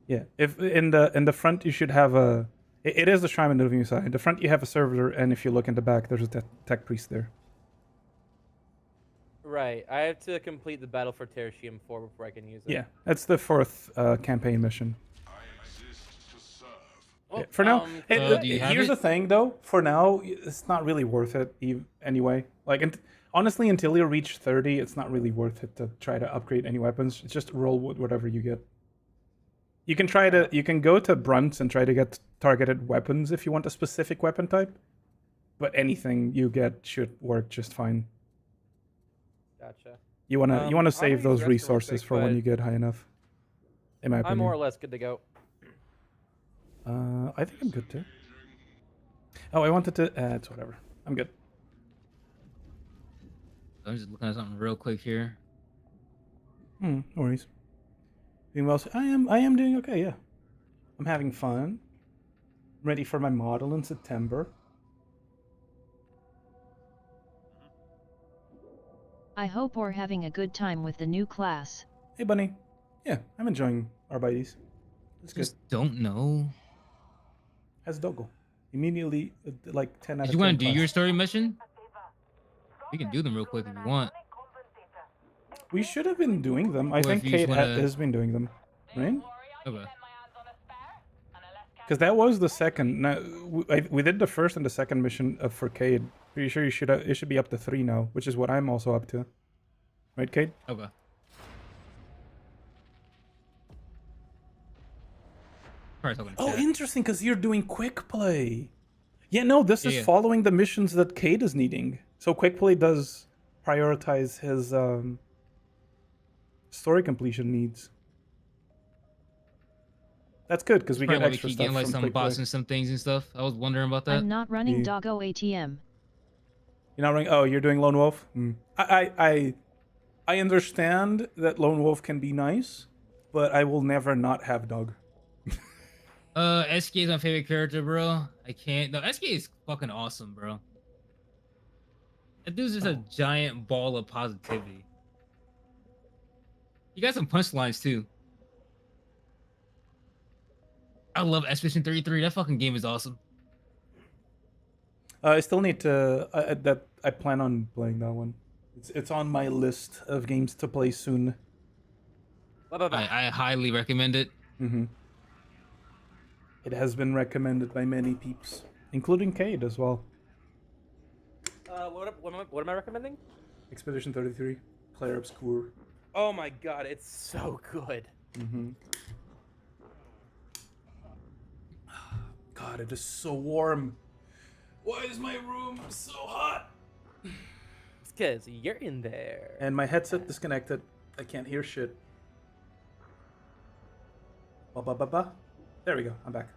Yeah. If in the front you should have a. It is the Shrine of the Living Side. In the front you have a servitor, and if you look in the back, there's a tech priest there. Right. I have to complete the Battle for Tertium 4 before I can use it. Yeah, that's the fourth campaign mission. Well, Yeah, for now, do you have here's it? the thing though. For now, it's not really worth it anyway. Like, honestly, until you reach 30, it's not really worth it to try to upgrade any weapons. Just roll with whatever you get. You can go to Brunt and try to get targeted weapons if you want a specific weapon type, but anything you get should work just fine. Gotcha. You wanna save use those restroom real resources quick, for when but you get high enough. In my opinion. I'm more or less good to go. I think I'm good too. Oh, I wanted to. It's whatever. I'm good. I'm just looking at something real quick here. No worries. Doing well. I am doing okay. Yeah, I'm having fun. I'm ready for my model in September. I hope we're having a good time with the new class. Hey, Bunny. Yeah, I'm enjoying Arbites. It's good. Just don't know. How's Doggo? Immediately, like 10 out Did of you 10 want to do class. your story mission? We can do them real quick if you want. We should have been doing them. I Or think if you just Kate wanna- has been doing them, right? Okay. Because that was the second. Now we did the first and the second mission for Cade. Pretty sure it should be up to 3 now, which is what I'm also up to. Right, Cade? Okay. Probably talking to Oh, chat. interesting, because you're doing quick play. Yeah, no, this is Yeah. following the missions that Cade is needing. So quick play does prioritize his story completion needs. That's good because we Probably get why we extra keep stuff getting like from some quick bots play. and some things and stuff. I was wondering about that. I'm not running Yeah. Doggo ATM. You're not running. Oh, you're doing Lone Wolf. I understand that Lone Wolf can be nice, but I will never not have Dog. SK is my favorite character, bro. I can't. No, SK is fucking awesome, bro. That dude's just a giant ball of positivity. You got some punchlines too. I love Expedition 33. That fucking game is awesome. I still need to. I plan on playing that one. It's on my list of games to play soon. I highly recommend it. Mm-hmm. It has been recommended by many peeps, including Cade as well. What am I recommending? Expedition 33, Clair Obscur. Oh my god, it's so good. Mm-hmm. God, it is so warm. Why is my room so hot? It's because you're in there. And my headset disconnected. I can't hear shit. Ba-ba-ba-ba. There we go. I'm back.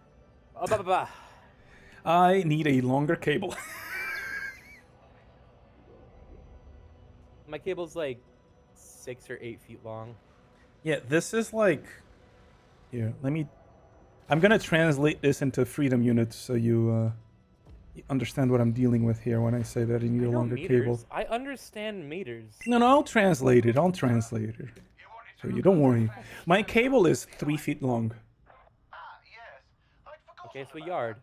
Ba-ba-ba. I need a longer cable. My cable's like 6 or 8 feet long. Yeah, this is like... Here, let me... I'm gonna translate this into freedom units so you understand what I'm dealing with here when I say that I need a longer cable. I understand meters. No, I'll translate it. So you don't worry. My cable is 3 feet long. Okay, so a yard.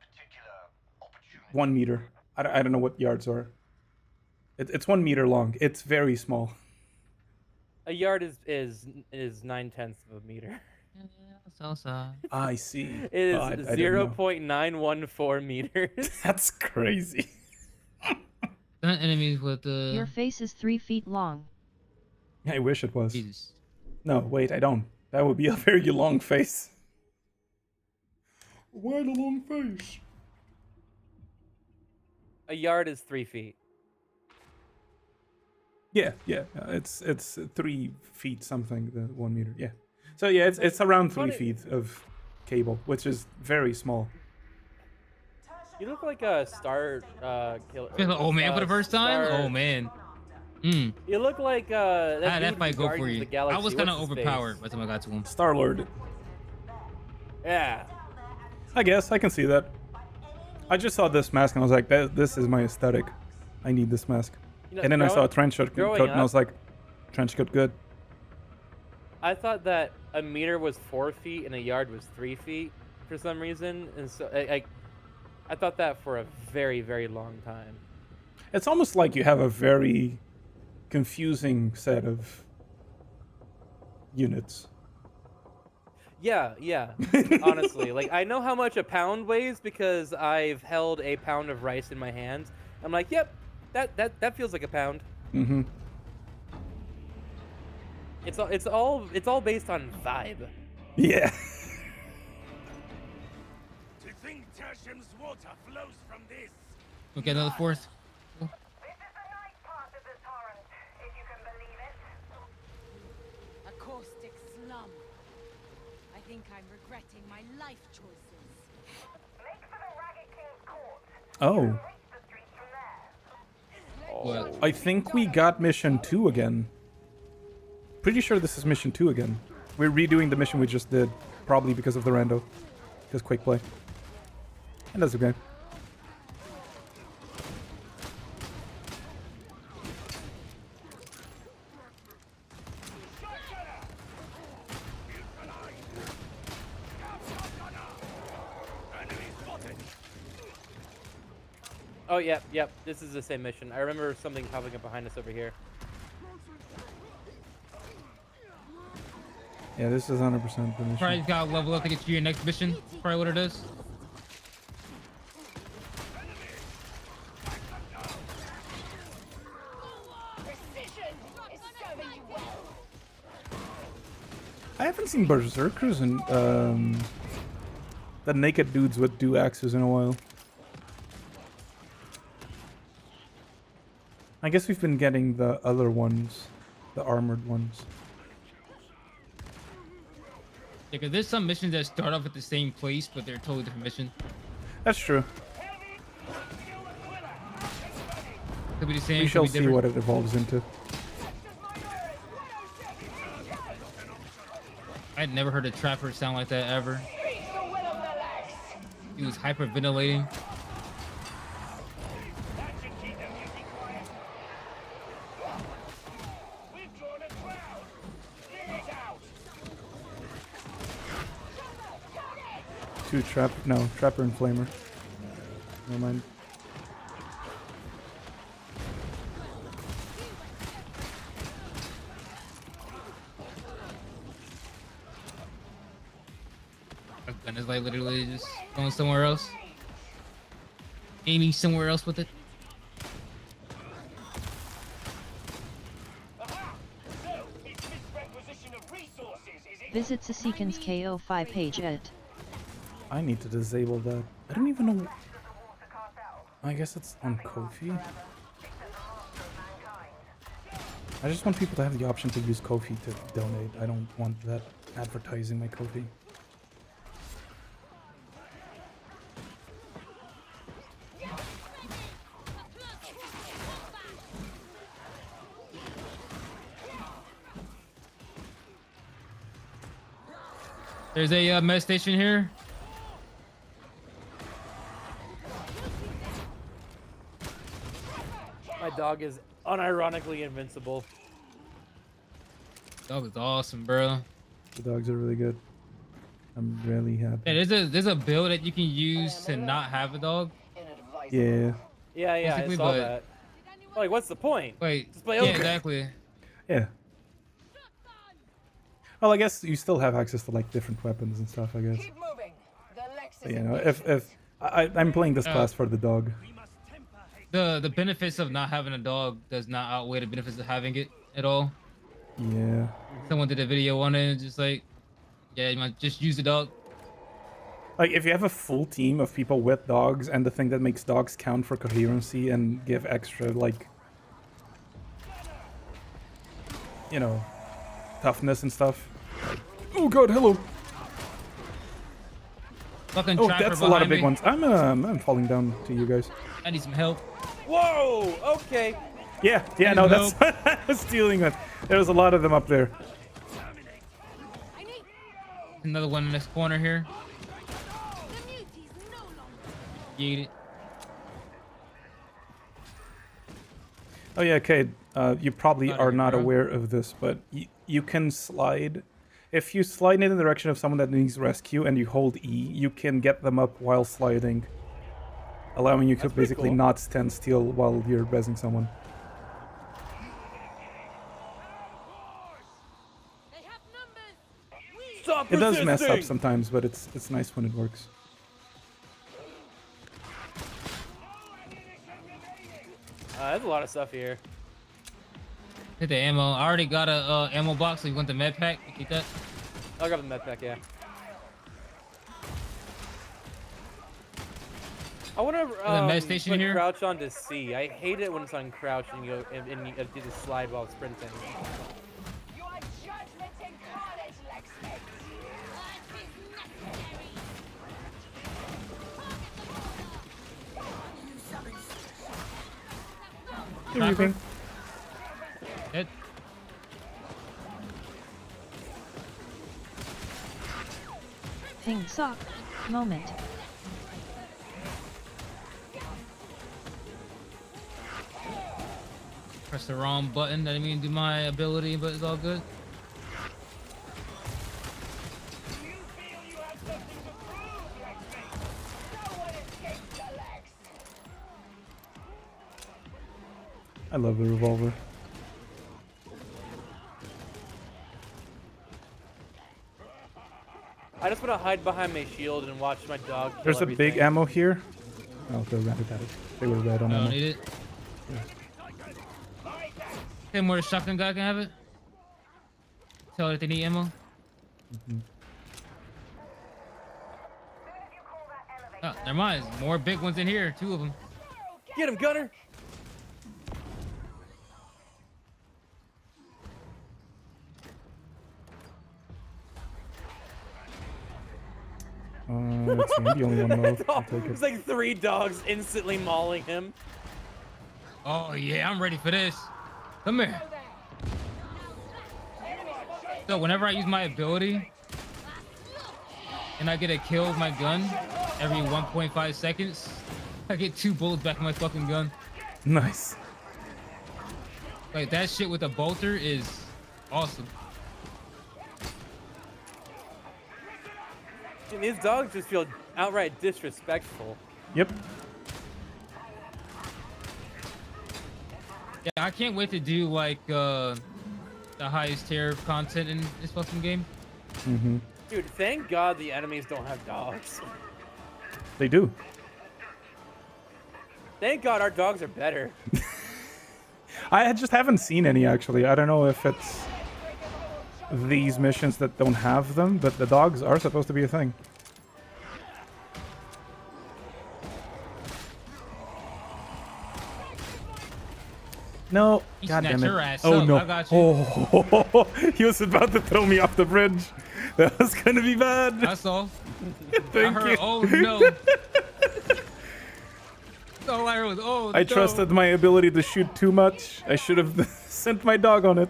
1 meter. I don't know what yards are. It's 1 meter long. It's very small. A yard is 9/10 of a meter. I see. It is 0.914 meters. That's crazy. Enemies with the... Your face is 3 feet long. I wish it was. Jesus. No, wait, I don't. That would be a very long face. Why the long face? A yard is 3 feet. Yeah. It's 3 feet something. The 1 meter. Yeah. So yeah, it's around 3 feet of cable, which is very small. You look like a star killer. Oh man, for the first time? Oh man. You look like that might go for you. I was kind of overpowered by the time I got to him. Star-Lord. Yeah. I guess I can see that. I just saw this mask and I was like, this is my aesthetic. I need this mask. You know, and then I saw a trench coat and I was like, trench coat good. I thought that a meter was 4 feet and a yard was 3 feet for some reason, and so I thought that for a very, very long time. It's almost like you have a very confusing set of units. Yeah. Honestly, like I know how much a pound weighs because I've held a pound of rice in my hands. I'm like, yep, that feels like a pound. Mm-hmm. It's all based on vibe. Yeah. To think Tertium's water flows from this. We'll get another fourth. This is the night part of the torrent, if you can believe it. A caustic slum. I think I'm regretting my life choices. Make for the Ragged King's court. Oh. Reach the streets from there. What? I think we got mission 2 again. Pretty sure this is mission 2 again. We're redoing the mission we just did. Probably because of the rando. Because quick play. And that's okay. Oh, yep. This is the same mission. I remember something popping up behind us over here. Yeah, this is 100% the mission. Probably got to level up to get to your next mission. Probably what it is. I haven't seen berserkers and the naked dudes with do axes in a while. I guess we've been getting the other ones, the armored ones. Yeah, because there's some missions that start off at the same place, but they're a totally different mission. That's true. Could be the same. We shall see different. what it evolves into. I'd never heard a trapper sound like that ever. He was hyperventilating. 2 Trapper and Flamer. Never mind. My gun is like literally just going somewhere else. Aiming somewhere else with it. Visit Sasikhan's KO5 page at. I need to disable that. I don't even know. I guess it's on Ko-fi. I just want people to have the option to use Ko-fi to donate. I don't want that advertising my Ko-fi. There's a med station here. My dog is unironically invincible. Dog is awesome, bro. The dogs are really good. I'm really happy. Yeah, there's a build that you can use to not have a dog. Yeah. Yeah, I Basically, saw but- that. Like, what's the point? Wait, Just play yeah, Ogre. exactly. Yeah. Well, I guess you still have access to like different weapons and stuff. I guess. But, you know, if I'm playing this class for the dog. The benefits of not having a dog does not outweigh the benefits of having it at all. Yeah. Someone did a video on it, and just like, yeah, you might just use the dog. Like if you have a full team of people with dogs, and the thing that makes dogs count for coherency and give extra like, you know, toughness and stuff. Like, oh god, hello. Fucking Oh, trapper that's a lot of big behind ones. I'm falling down to you guys. me. I need some help. Whoa! Okay. Yeah, no, that's what I was dealing with. There was a lot of them up there. Another one in this corner here. Yeet it. Oh yeah, Cade, you probably Not are here, not bro. aware of this, but you can slide. If you slide in the direction of someone that needs rescue and you hold E, you can get them up while sliding, allowing you to That's pretty basically cool. not stand still while you're rezzing someone. Stop It does mess up resisting! sometimes, but it's nice when it works. There's a lot of stuff here. Hit the ammo. I already got a ammo box, so you want the med pack? You keep that? I'll grab the med pack, yeah. I want the med to station put here? crouch on to C. I hate it when it's on crouch and you go and you do the slide while sprinting. You're reaping. Hit. Ping sock. Moment. Press the wrong button. That didn't mean to do my ability, but it's all good. I love the revolver. I just want to hide behind my shield and watch my dog kill There's a everything. big ammo here. Oh, they're red at it. They were red on I ammo. don't need it. Hey, more the shotgun guy can have it. Tell her if they need ammo. Oh, never mind. There's more big ones in here. 2 of them. Get him, Gunner! Let's see, I'm the only one left. I'll take It's it. like 3 dogs instantly mauling him. Oh yeah, I'm ready for this. Come here. So whenever I use my ability and I get a kill with my gun every 1.5 seconds, I get 2 bullets back in my fucking gun. Nice. Like that shit with a bolter is awesome. And these dogs just feel outright disrespectful. Yep. Yeah, I can't wait to do like the highest tier content in this fucking game. Mm-hmm. Dude, thank God the enemies don't have dogs. They do. Thank God our dogs are better. I just haven't seen any actually. I don't know if it's these missions that don't have them, but the dogs are supposed to be a thing. No, He god snatched damn your it! ass Oh up. no! I got you. Oh, he was about to throw me off the bridge. That was gonna be bad. I saw. Thank I heard, you. oh no. All I heard was, oh, I no. trusted my ability to shoot too much. I should have sent my dog on it.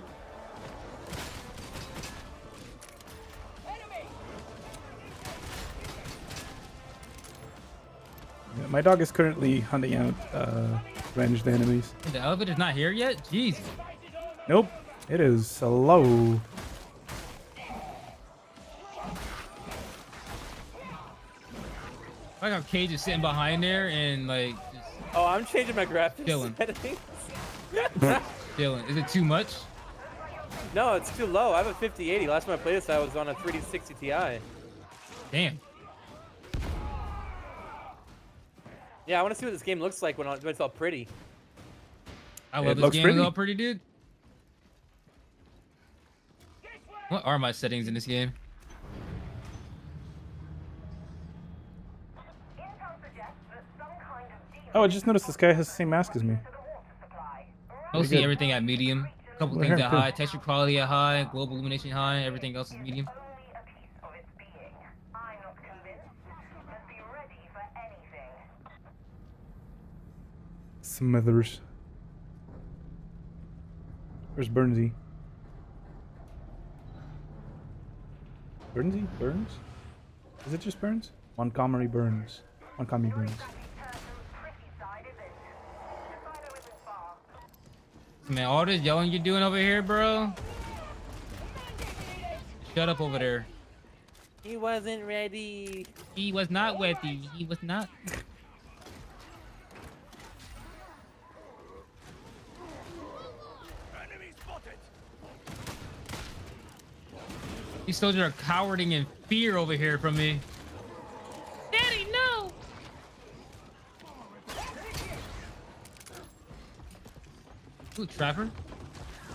Yeah, my dog is currently hunting out ranged enemies. The elevator's not here yet? Jeez. Nope, it is slow. I like how Cage is sitting behind there and like just Oh, I'm changing my graphics Chilling. settings. chilling. Is it too much? No, it's too low. I have a 5080. Last time I played this, I was on a 3060 Ti. Damn. Yeah, I want to see what this game looks like when it's all pretty. I love this game. It's all pretty, dude. What are my settings in this game? Oh, I just noticed this guy has the same mask as me. Mostly good. everything at medium. A couple We're things here at too. high. Texture quality at high. Global illumination high. Everything else is medium. Smithers. Where's Burnsy? Burnsy? Burns? Is it just Burns? Montgomery Burns. Montgomery Burns. Man, all this yelling you're doing over here, bro. Shut up over there. He wasn't ready. He was not ready. He was not. These soldiers are cowering in fear over here from me. Daddy, no! Ooh, Trapper.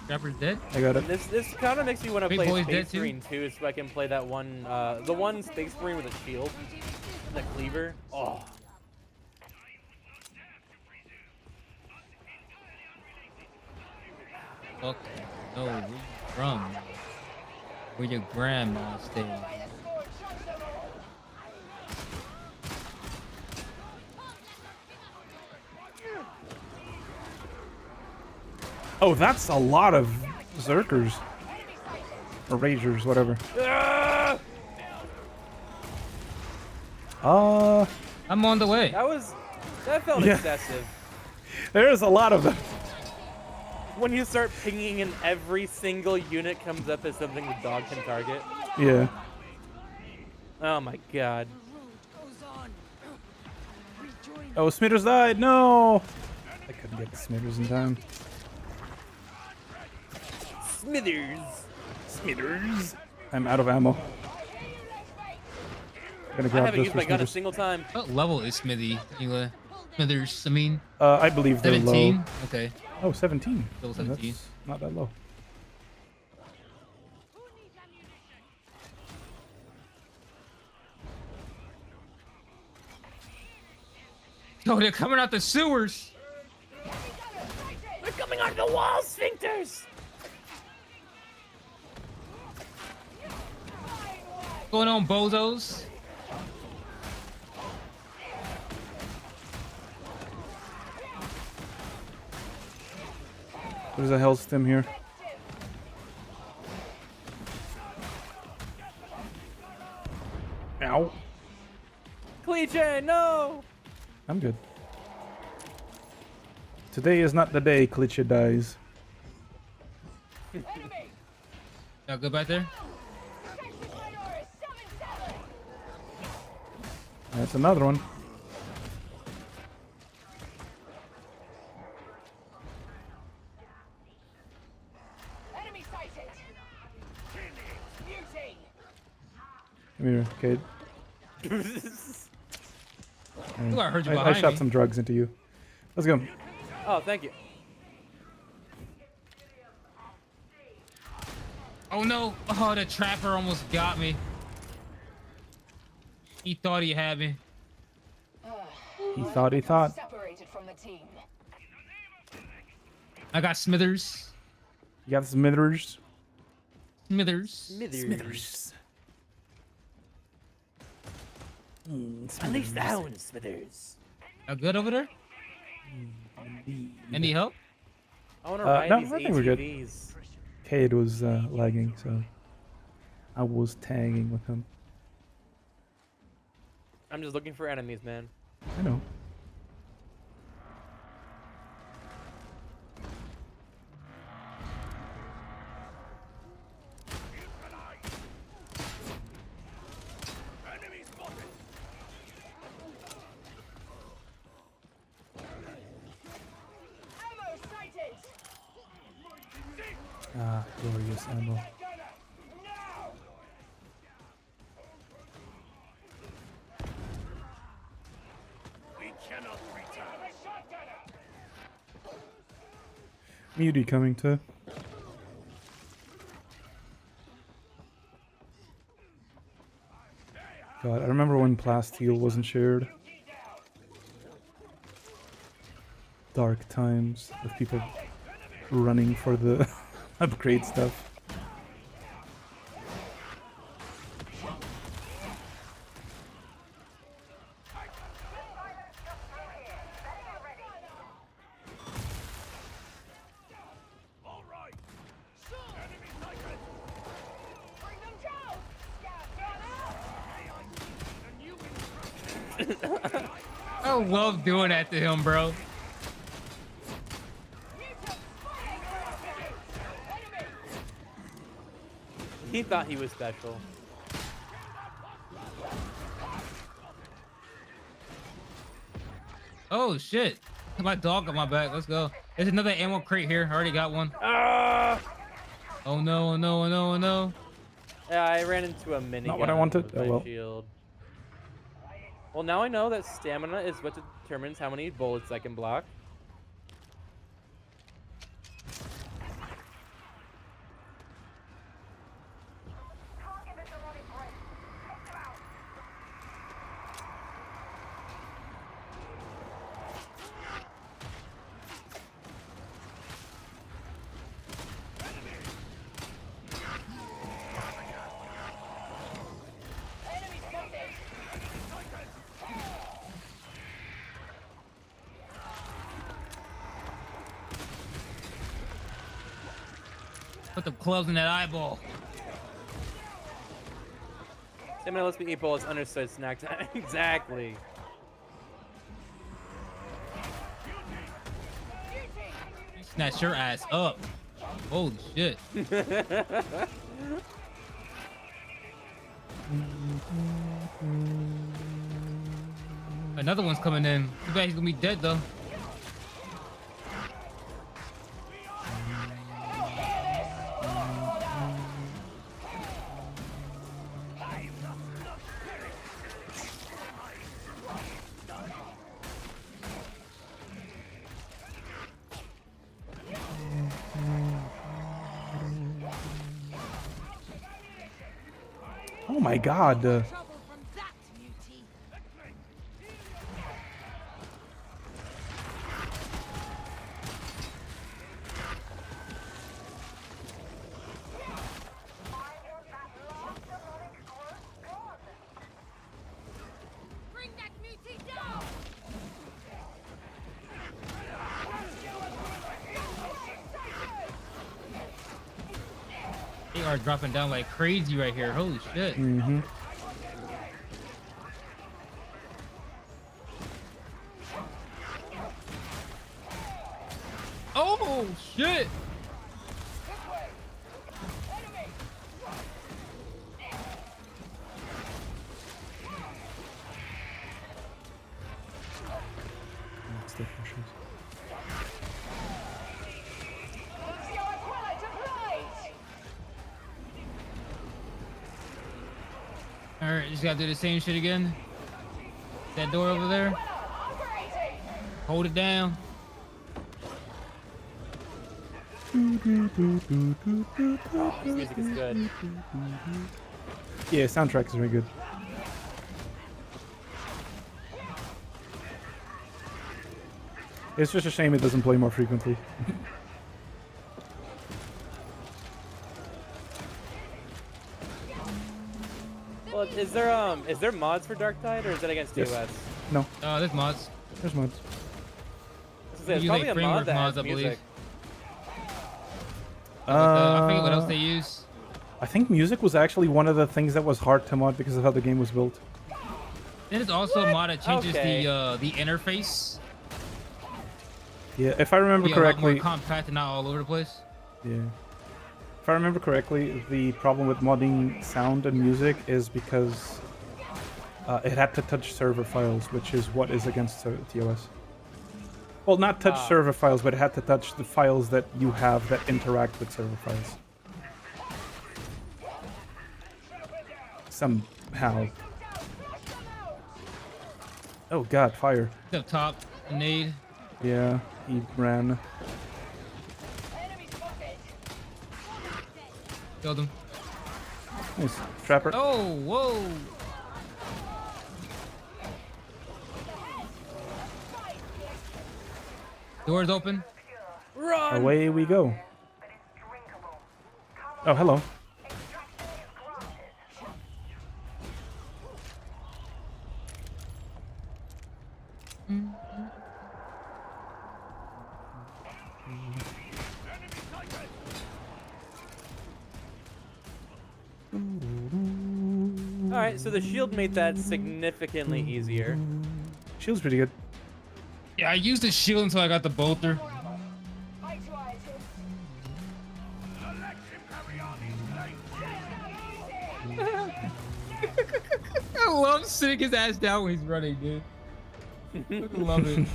Trapper's dead. I got it. This kind of makes me want to Big play boy's Space dead too? Marine too, so I can play that one, the one Space Marine with a shield, the cleaver. Oh. Fuck. No, where you from? Where your grandma stays. Oh, that's a lot of Zerkers. Or Ragers, whatever. I'm on the way. That felt Yeah. excessive. There's a lot of them. When you start pinging and every single unit comes up as something the dog can target. Yeah. Oh my god. Oh, Smithers died. No. I couldn't get the Smithers in time. Smithers. Smithers. I'm out of ammo. Gonna I grab haven't this used for my gun a Smithers. single time. What level is Smithy? Anyway, Smithers, I mean. I believe they're 17? low. Okay. Oh, 17. Level Oh, 17. that's not that low. Oh, they're coming out the sewers. They're coming out of the wall, sphincters. What's going on, bozos? There's a hell stem here. Ow. Cliche, no. I'm good. Today is not the day Klitschko dies. Y'all good back there? That's another one. Enemy sighted. Beauty. Come here, kid. Ooh, I heard you I behind shot me. some drugs into you. Let's go. Oh, thank you. Oh no! Oh, the trapper almost got me. He thought he had me. He thought he thought. Separated from the team. I got Smithers. You got Smithers. Smithers. Smithers. Smithers. Unleash the hounds, Smithers. Are good over there? Any help? I want to No, ride I these think we're good. ATVs. Cade was lagging, so I was tagging with him. I'm just looking for enemies, man. I know. Ammo sighted. Ah, glorious ammo. Muty coming too. God, I remember when Plasteel wasn't shared. Dark times with people running for the upgrade stuff. I love doing that to him, bro. He thought he was special. Oh shit! My dog got my back. Let's go. There's another ammo crate here. I already got one. Ah! Oh no! Oh no! Oh no! Oh no! Yeah, I ran into a minigun. Not what I wanted. with Oh, my well. shield. Well, now I know that stamina is what determines how many bullets I can block. Put the clubs in that eyeball. Stamina lets me eat bullets, understood snack time. Exactly. You snatched your ass up. Holy shit. Another one's coming in. Too bad he's gonna be dead though. Oh my god. Bring that mutie down! They are dropping down like crazy right here. Holy shit. Mm-hmm. Oh shit. still pushes. Alright, just gotta do the same shit again. That door over there. Hold it down. Oh, this music is good. Yeah, soundtrack is very good. It's just a shame it doesn't play more frequently. Well, is there mods for Dark Tide, or is that against Yes. TOS? No. There's mods. There's mods. There's Use, probably like, a mod framework that mods, has I believe. music. I forget what else they use. I think music was actually one of the things that was hard to mod because of how the game was built. Then there's also a mod that changes Okay. the interface. Yeah, if I remember Be a lot correctly. more compact and not all over the place. Yeah. If I remember correctly, the problem with modding sound and music is because it had to touch server files, which is what is against TOS. Well, not touch server files, but it had to touch the files that you have that interact with server files. Somehow. Oh god, fire. Up top, nade. Yeah, he ran. Killed him. Nice. Trapper. Oh, whoa. Doors open. Run! Away we go. Oh, hello. Alright, so the shield made that significantly easier. Shield's pretty good. Yeah, I used the shield until I got the bolter. I love sitting his ass down when he's running, dude. I love it.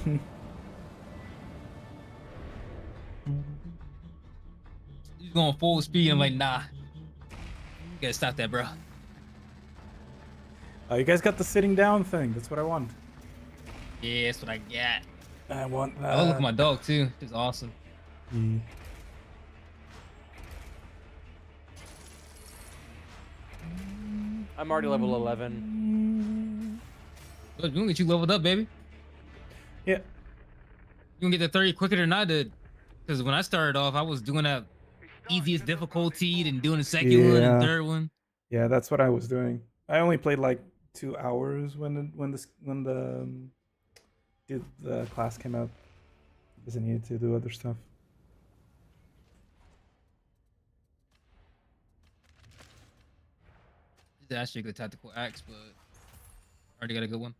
He's going full speed. I'm like, nah. You gotta stop that, bro. Oh, you guys got the sitting down thing. That's what I want. Yeah, that's what I got. I want that. Oh, look at my dog, too. It's awesome. Mm. I'm already level 11. Look, we gonna get you leveled up, baby. Yeah. You gonna get to 30 quicker than I did. Because when I started off, I was doing that easiest difficulty, then doing the second one and third one. Yeah, that's what I was doing. I only played like 2 hours when the class came out, because I needed to do other stuff. It's actually a good tactical axe, but I already got a good one.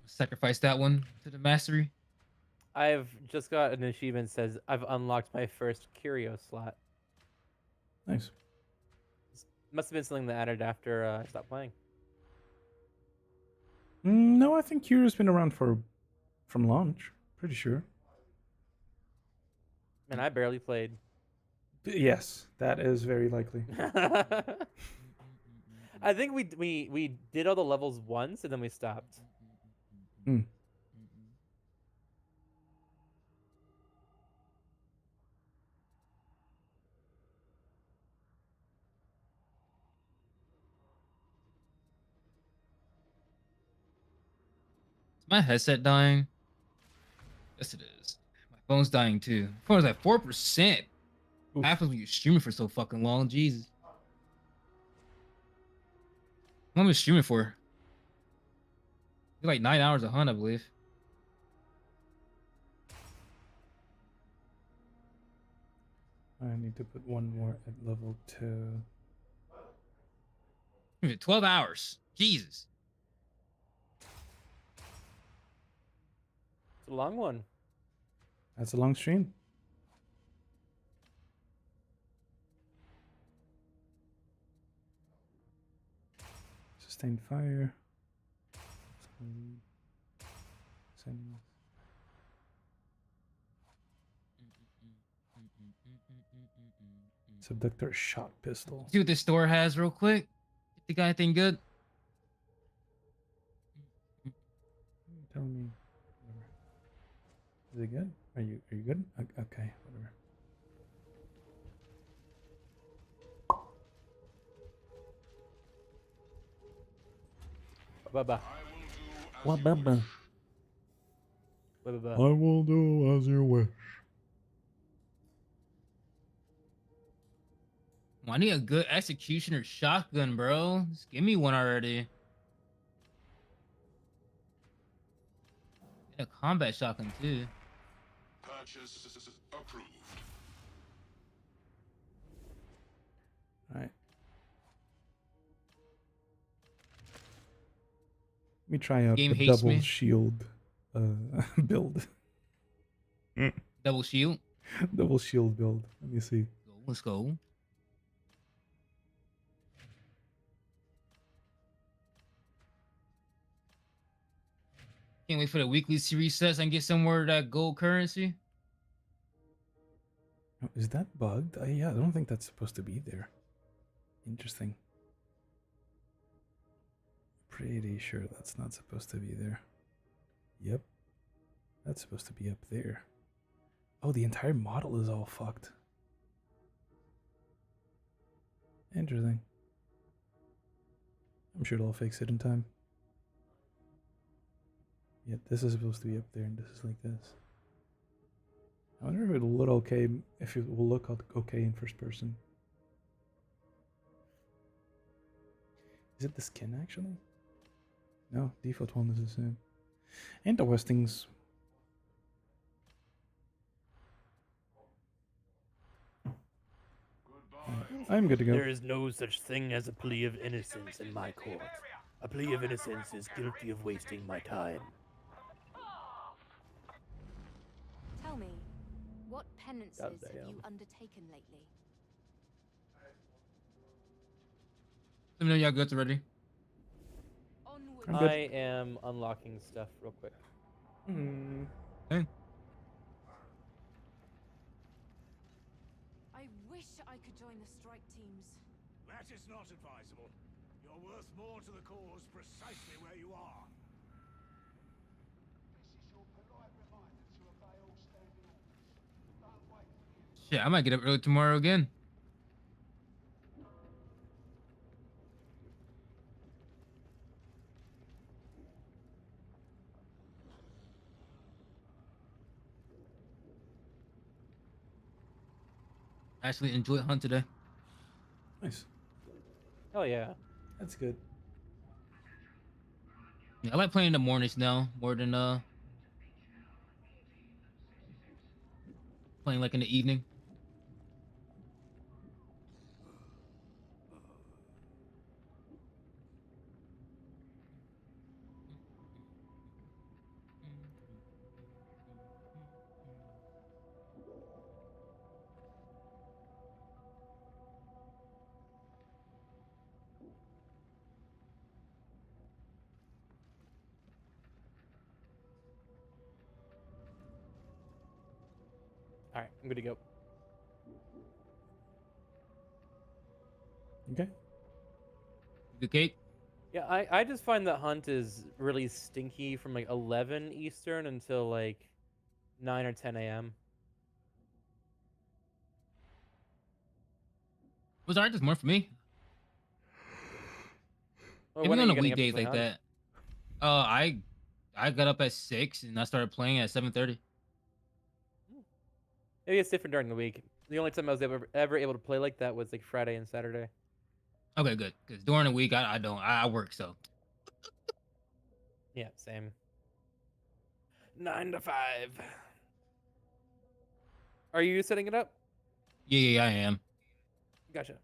Sacrifice that one to the mastery. I've just got an achievement that says I've unlocked my first curio slot. Nice. Must have been something that added after I stopped playing. No, I think Curio's been around from launch. Pretty sure. And I barely played. Yes, that is very likely. I think we did all the levels once and then we stopped. Hmm. Is my headset dying? Yes, it is. My phone's dying too. My phone's at 4%. What happens when you're streaming for so fucking long? Jesus. How long was streaming for? Like 9 hours a hunt, I believe. I need to put one more at level 2. 12 hours. Jesus. It's a long one. That's a long stream. Sustained fire. Send- Subductor shot pistol. See what this store has real quick. If they got anything good. Tell me. Whatever. Is it good? Are you good? Okay, whatever. Bye-bye. What baba? Bye-bye. I will do as you wish. Well, I need a good executioner shotgun, bro. Just give me one already. And a combat shotgun too. Purchase approved. Alright. Let me try out Game the hates double me. shield build. Double shield. Double shield build. Let me see. Let's go. Can't wait for the weekly series sets and get some more of that gold currency. Oh, is that bugged? Yeah, I don't think that's supposed to be there. Interesting. Pretty sure that's not supposed to be there. Yep. That's supposed to be up there. Oh, the entire model is all fucked. Interesting. I'm sure they'll fix it in time. Yeah, this is supposed to be up there, and this is like this. I wonder if it'll look okay. If it will look okay in first person. Is it the skin actually? No, default one is the same. And the Westings. I'm good to go. There is no such thing as a plea of innocence in my court. A plea of innocence is guilty of wasting my time. Tell me, what penances have Goddamn. you undertaken lately? Let me know y'all good already. I'm good. I am unlocking stuff real quick. Okay. I wish I could join the strike teams. That is not advisable. You're worth more to the cause precisely where you are. Shit, I might get up early tomorrow again. Actually enjoyed hunt today. Nice. Oh yeah. That's good. Yeah, I like playing in the mornings now more than playing like in the evening. All right, I'm good to go. Okay. Good cake. Yeah, I just find that hunt is really stinky from like 11 Eastern until like 9 or 10 a.m. Was alright this morning for me. Well, Even when are on you a getting up to weekdays play like Hunt? that. I got up at 6 and I started playing at 7:30. Maybe it's different during the week. The only time I was ever able to play like that was like Friday and Saturday. Okay, good. Because during the week I work, so Yeah, same. 9 to 5. Are you setting it up? yeah, I am. Gotcha.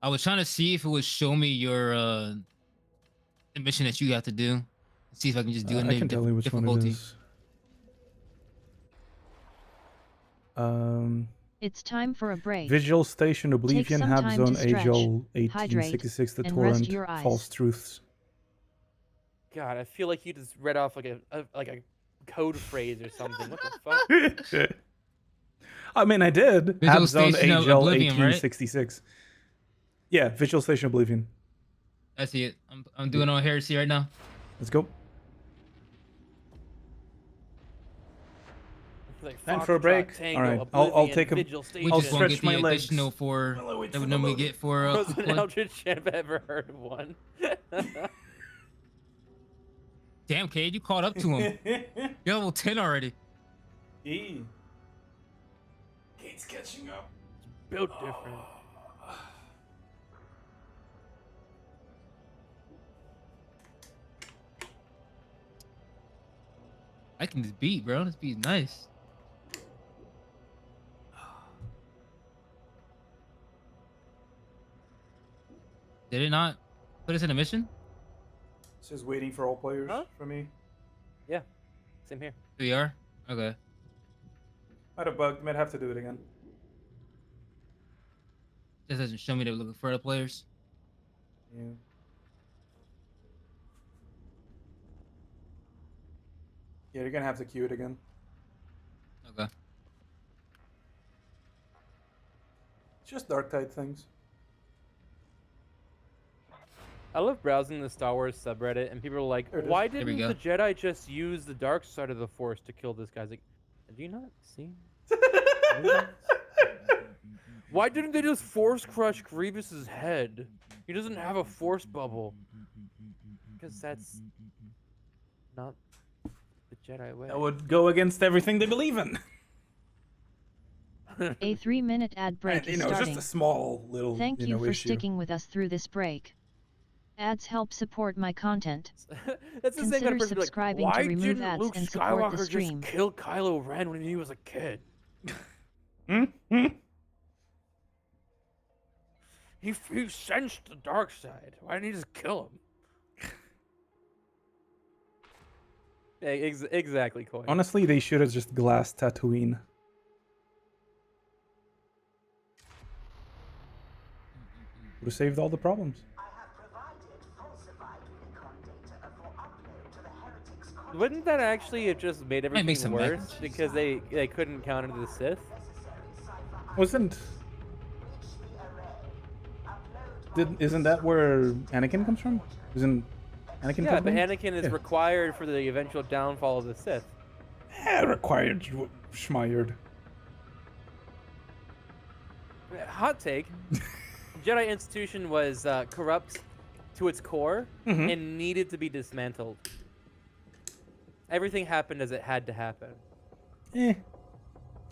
I was trying to see if it would show me your the mission that you have to do. See if I can just do it I in can tell you which one it difficulty. is. It's time for a break. Visual Station, Take Oblivion, some Hab time Zone, to stretch, Agel, hydrate, 1866, The and Torrent, rest your eyes. False Truths. God, I feel like you just read off like a code phrase or something. What the fuck? I mean, I did. Visual Abzone Station of AGL Oblivion, right? 1866. Yeah, Visual Station Oblivion. I see it. I'm doing on Heresy right now. Let's go. Like Time for a break. All right, I'll take a. We I'll just won't stretch get my the legs. additional for that we normally get for. Most an Eldritch champ I've ever heard of one. Damn, Cade, you caught up to him. You're level 10 already. Cade's catching up. Built different. I can just beat, bro. This beat's nice. Did it not put us in a mission? It says waiting for all players for me. Yeah, same here. We are? Okay. Might have bugged. Might have to do it again. This doesn't show me that we're looking for other players. Yeah. Yeah, you're gonna have to queue it again. Okay. It's just Darktide things. I love browsing the Star Wars subreddit, and people are like, There it is. "Why There we didn't go. the Jedi just use the dark side of the Force to kill this guy?" It's like, do you not see? Why didn't they just Force crush Grievous's head? He doesn't have a Force bubble. Because that's not the Jedi way. That would go against everything they believe in. A 3-minute ad break And, you is know, it's starting. just a small little. Thank you you know, for issue. sticking with us through this break. Ads help support my content. That's the same kind Consider of person be like, subscribing why to remove didn't ads Luke and support Skywalker the stream. just kill Kylo Ren when he was a kid? He sensed the dark side. Why didn't he just kill him? Yeah, exactly, Coy. Honestly, they should have just glassed Tatooine. Would have saved all the problems. Wouldn't that actually have just made Might make everything some worse sense. because they couldn't counter the Sith? Wasn't. Isn't that where Anakin comes from? Isn't Anakin? Yeah, but from? Anakin is required for the eventual downfall of the Sith. Yeah, required schmired. Hot take. Jedi Institution was corrupt to its core Mhm. and needed to be dismantled. Everything happened as it had to happen. I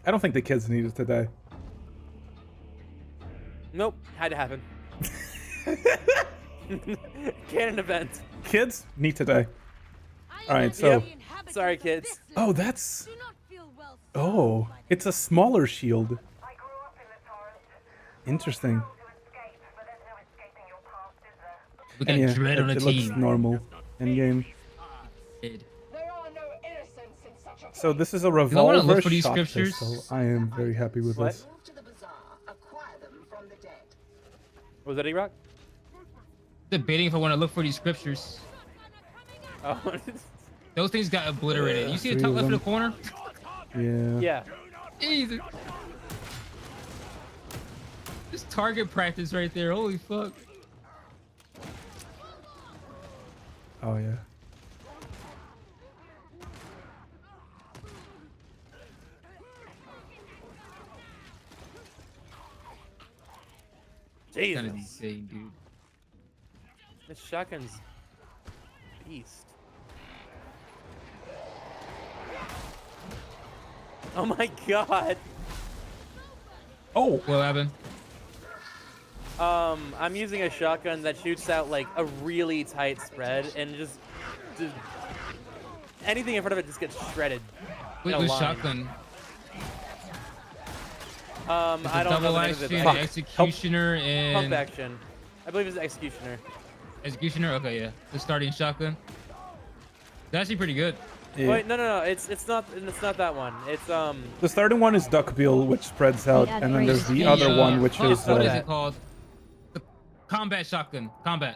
don't think the kids needed to die. Nope, had to happen. Canon event. Kids need to die. All right, so. Yep. Sorry, kids. Oh, that's. Oh, it's a smaller shield. Interesting. We got And yeah, Dread on a it team. looks normal in game. So this is a wanna revolver look for these shot scriptures? pistol. I am very happy with What? this. Was that E-Rock? Debating if I want to look for these scriptures. Oh. Those things got obliterated. You see the Three top of left of the them. corner? Yeah. Yeah. Easy. This target practice right there. Holy fuck. Oh yeah. Jesus. Kind of insane, dude. This shotgun's beast. Oh my god. Oh. What happened? I'm using a shotgun that shoots out like a really tight spread and just anything in front of it just gets shredded. in a With line. shotgun. I don't know Double the name of it. action, but- executioner, and Pump action. I believe it's executioner. executioner. Okay, yeah. The starting shotgun. It's actually pretty good. Yeah. Wait, no. It's not that one. It's The starting one is duckbill, which spreads out, Yeah, and then there's the The, other one, which what is is it called? The combat shotgun. Combat.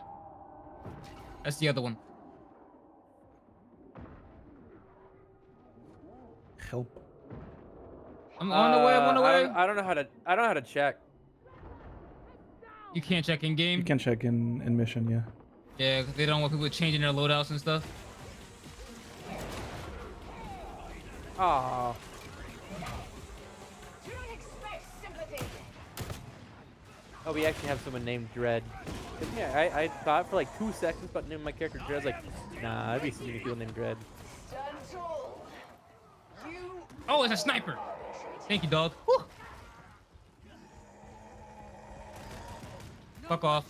That's the other one. help? I'm on the way. I'm on the way. I don't know how to check. You can't check in game. You can check in mission, yeah. Yeah, 'cause they don't want people changing their loadouts and stuff. Oh. Oh, we actually have someone named Dread. Yeah, I thought for like 2 seconds about naming my character Dread. I was like, nah, I'd be seeing people named Dread. Oh, it's a sniper. Thank you, dog. Woo. Fuck off.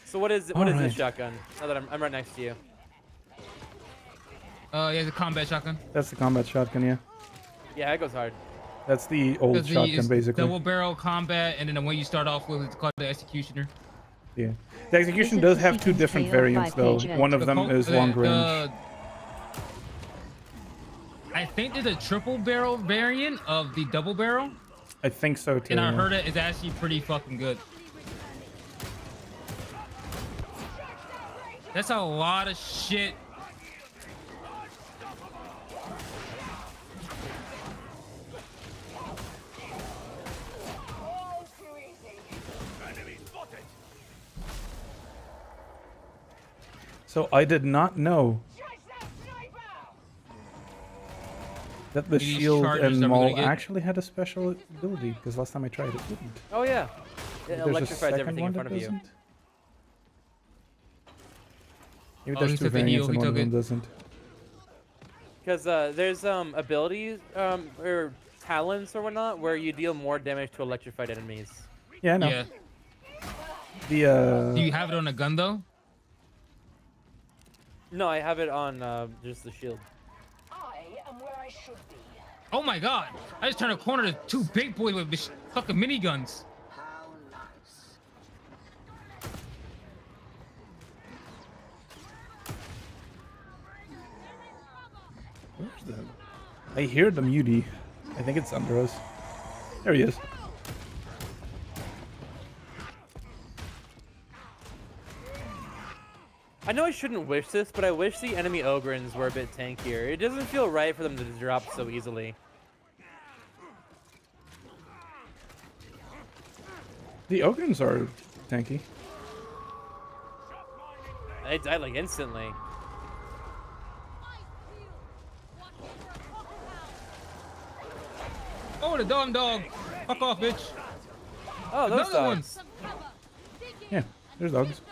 So what is this shotgun? Now that I'm right next to you. Yeah, it's a combat shotgun. That's the combat shotgun, yeah. Yeah, it goes hard. That's the old shotgun, basically. Double barrel combat, and then the one you start off with is called the executioner. Yeah. The execution does have 2 different variants, though. One of them is long range. I think there's a triple barrel variant of the double barrel. I think so, too. And I heard it is actually pretty fucking good. That's a lot of shit. So I did not know that the These shield charges and that we're gonna Maul get. actually had a special ability, because last time I tried it didn't. Oh yeah, it There's a electrifies second everything one in front that of you. doesn't? Maybe Oh, there's he 2 took the heal, variants and he one of took them it. doesn't. Because there's abilities or talents or whatnot where you deal more damage to electrified enemies. Yeah, I know. Yeah. The Do you have it on a gun though? No, I have it on just the shield. Oh my god! I just turned a corner to 2 big boys with fucking miniguns. Where's that? I hear the mutie. I think it's under us. There he is. I know I shouldn't wish this, but I wish the enemy Ogrins were a bit tankier. It doesn't feel right for them to drop so easily. The Ogrins are tanky. They died like instantly. Oh, the dumb dog! Fuck off, bitch! Oh, those Another dogs. Yeah, there's dogs.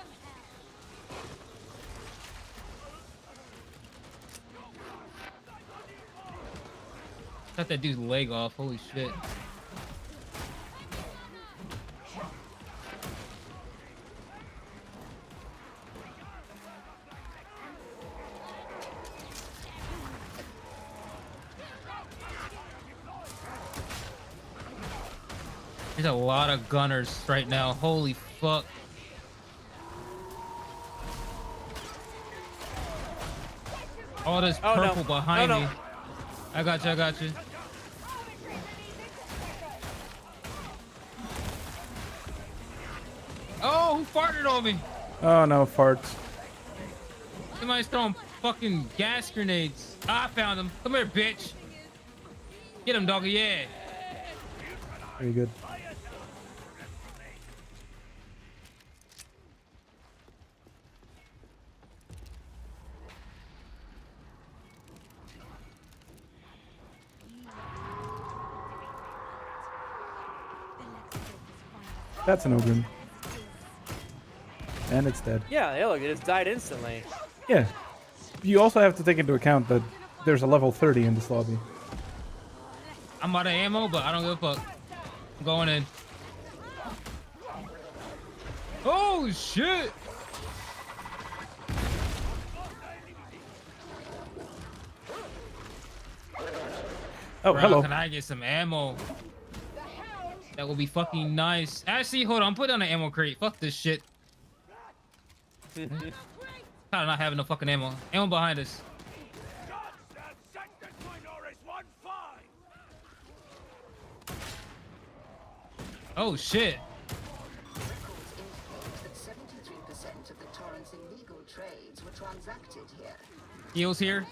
Cut that dude's leg off. Holy shit! There's a lot of gunners right now. Holy fuck. All this Oh, no. purple behind No, no. me. I got you, I got you. Oh, who farted on me? Oh no, farts. Somebody's throwing fucking gas grenades. I found him. Come here, bitch. Get him, doggy, yeah. Very good. That's an Ogren. And it's dead. Yeah, hey, look, it just died instantly. Yeah. You also have to take into account that there's a level 30 in this lobby. I'm out of ammo, but I don't give a fuck. I'm going in. Oh, shit. Oh, Bro, hello. Can I get some ammo? That would be fucking nice. Actually, hold on. Put down the ammo crate. Fuck this shit. Tired of not having no fucking ammo. Ammo behind us. Oh shit. 73% of the torrent's illegal trades were transacted here. Heals here.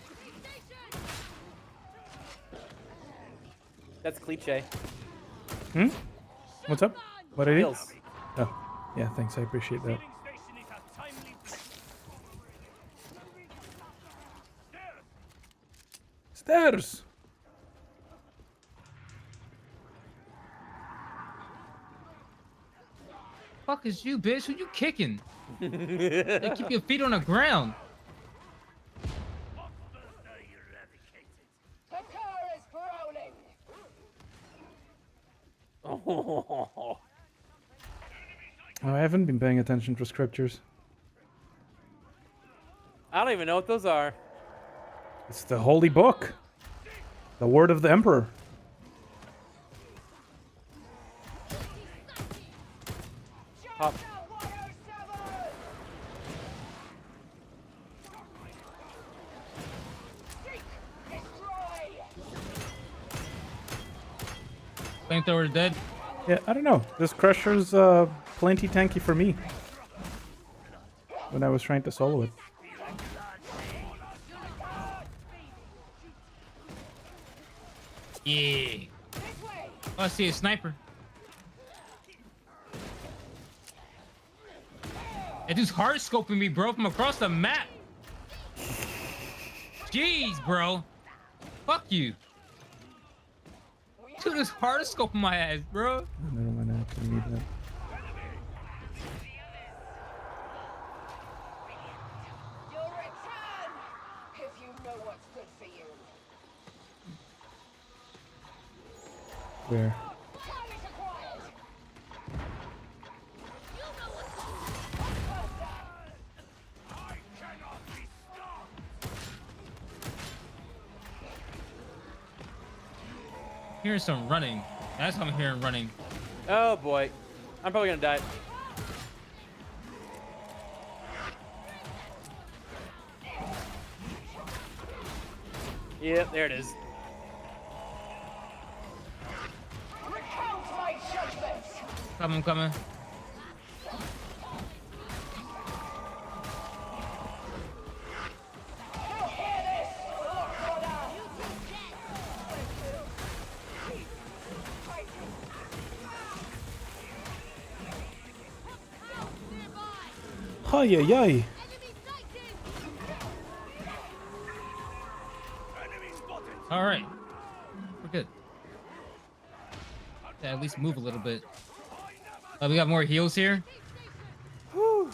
That's cliche. Hmm? What's up? What did he? Heals. Oh, yeah, thanks. I appreciate that. Stairs! Fuck is you, bitch? Who you kicking? They keep your feet on the ground. Oh. Oh, I haven't been paying attention to scriptures. I don't even know what those are. It's the holy book. The word of the emperor. Hop. Flamethrower dead. Yeah, I don't know. This Crusher's plenty tanky for me. When I was trying to solo it. Yeah. Oh, I see a sniper. That dude's hard scoping me, bro, from across the map. Jeez, bro. Fuck you. Dude is hard scoping my ass, bro. Never mind, I actually need that. You'll return if you know what's good for you. Where? Hearing some running. That's what I'm hearing running. Oh boy. I'm probably gonna die. Yep, there it is. Recount my judgment. I'm coming. Ay, ay, ay. All right. We're good. Yeah, at least move a little bit. We got more heals here. Whew.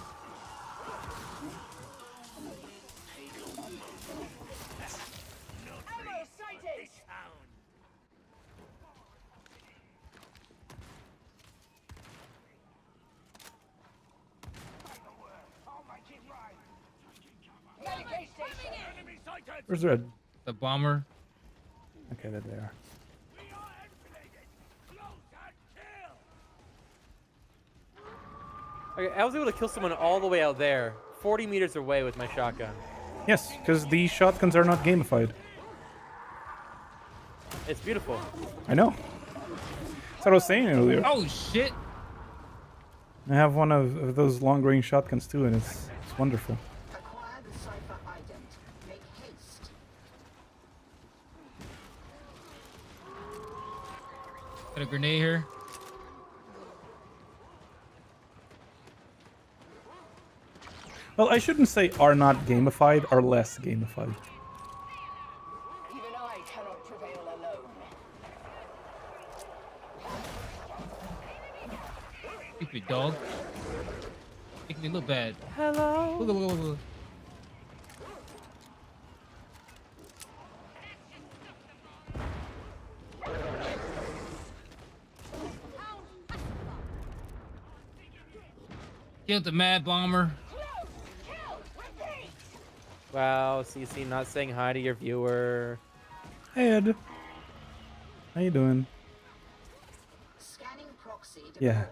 Where's Red? The bomber. Okay, there they are. Okay, I was able to kill someone all the way out there, 40 meters away with my shotgun. Yes, because these shotguns are not gamified. It's beautiful. I know. That's what I was saying earlier. Oh shit! I have one of those long-range shotguns too, and it's wonderful. Acquire the cipher ident. Make haste. Got a grenade here. Well, I shouldn't say are not gamified, are less gamified. Even I cannot prevail alone. Stupid dog. Making me look bad. Hello. Look. Killed the mad bomber. Wow, CC not saying hi to your viewer. Hey, Ed. How you doing? Scanning proxy Yeah.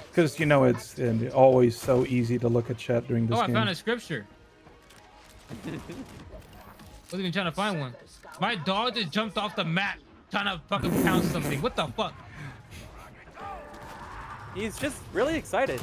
Because, you know, it's always so easy to look at chat during this Oh, I game. found a scripture. Wasn't even trying to find one. My dog just jumped off the map trying to fucking pound something. What the fuck? He's just really excited.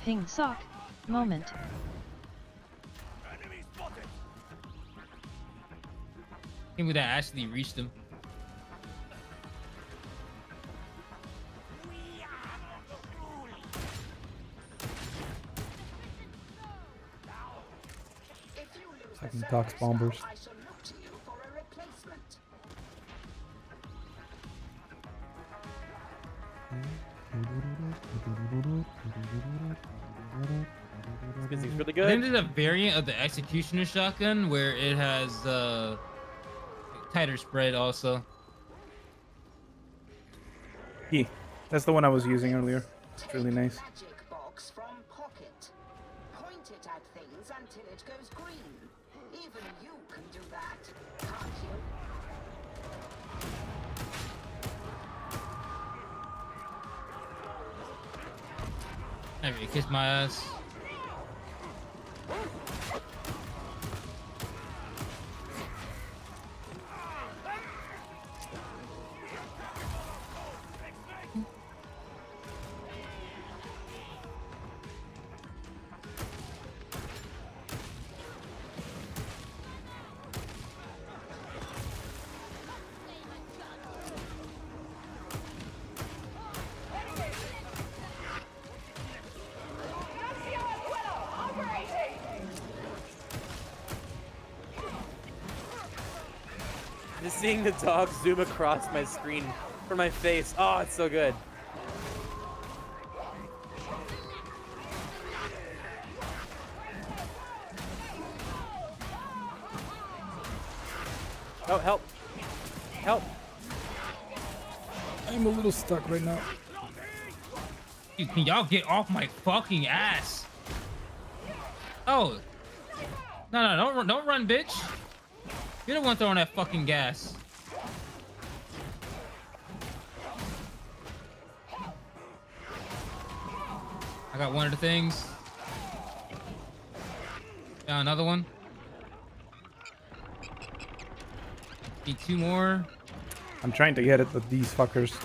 Ping sock. Moment. Can't believe that actually reached him. Fucking Dox bombers. I shall look to you for a replacement. This is really I good. think there's a variant of the Executioner shotgun where it has tighter spread also. Yeah, that's the one I was using earlier. It's really nice. Magic box from pocket. Point it at things until it goes green. Even you can do that, can't you? There you kiss my ass. Just seeing the dog zoom across my screen for my face. Oh, it's so good. Oh, help. Help. I'm a little stuck right now. Dude, can y'all get off my fucking ass? Oh. No, don't run, bitch. You're the one throwing that fucking gas. I got one of the things. Got another one. Need two more. I'm trying to get it with these fuckers.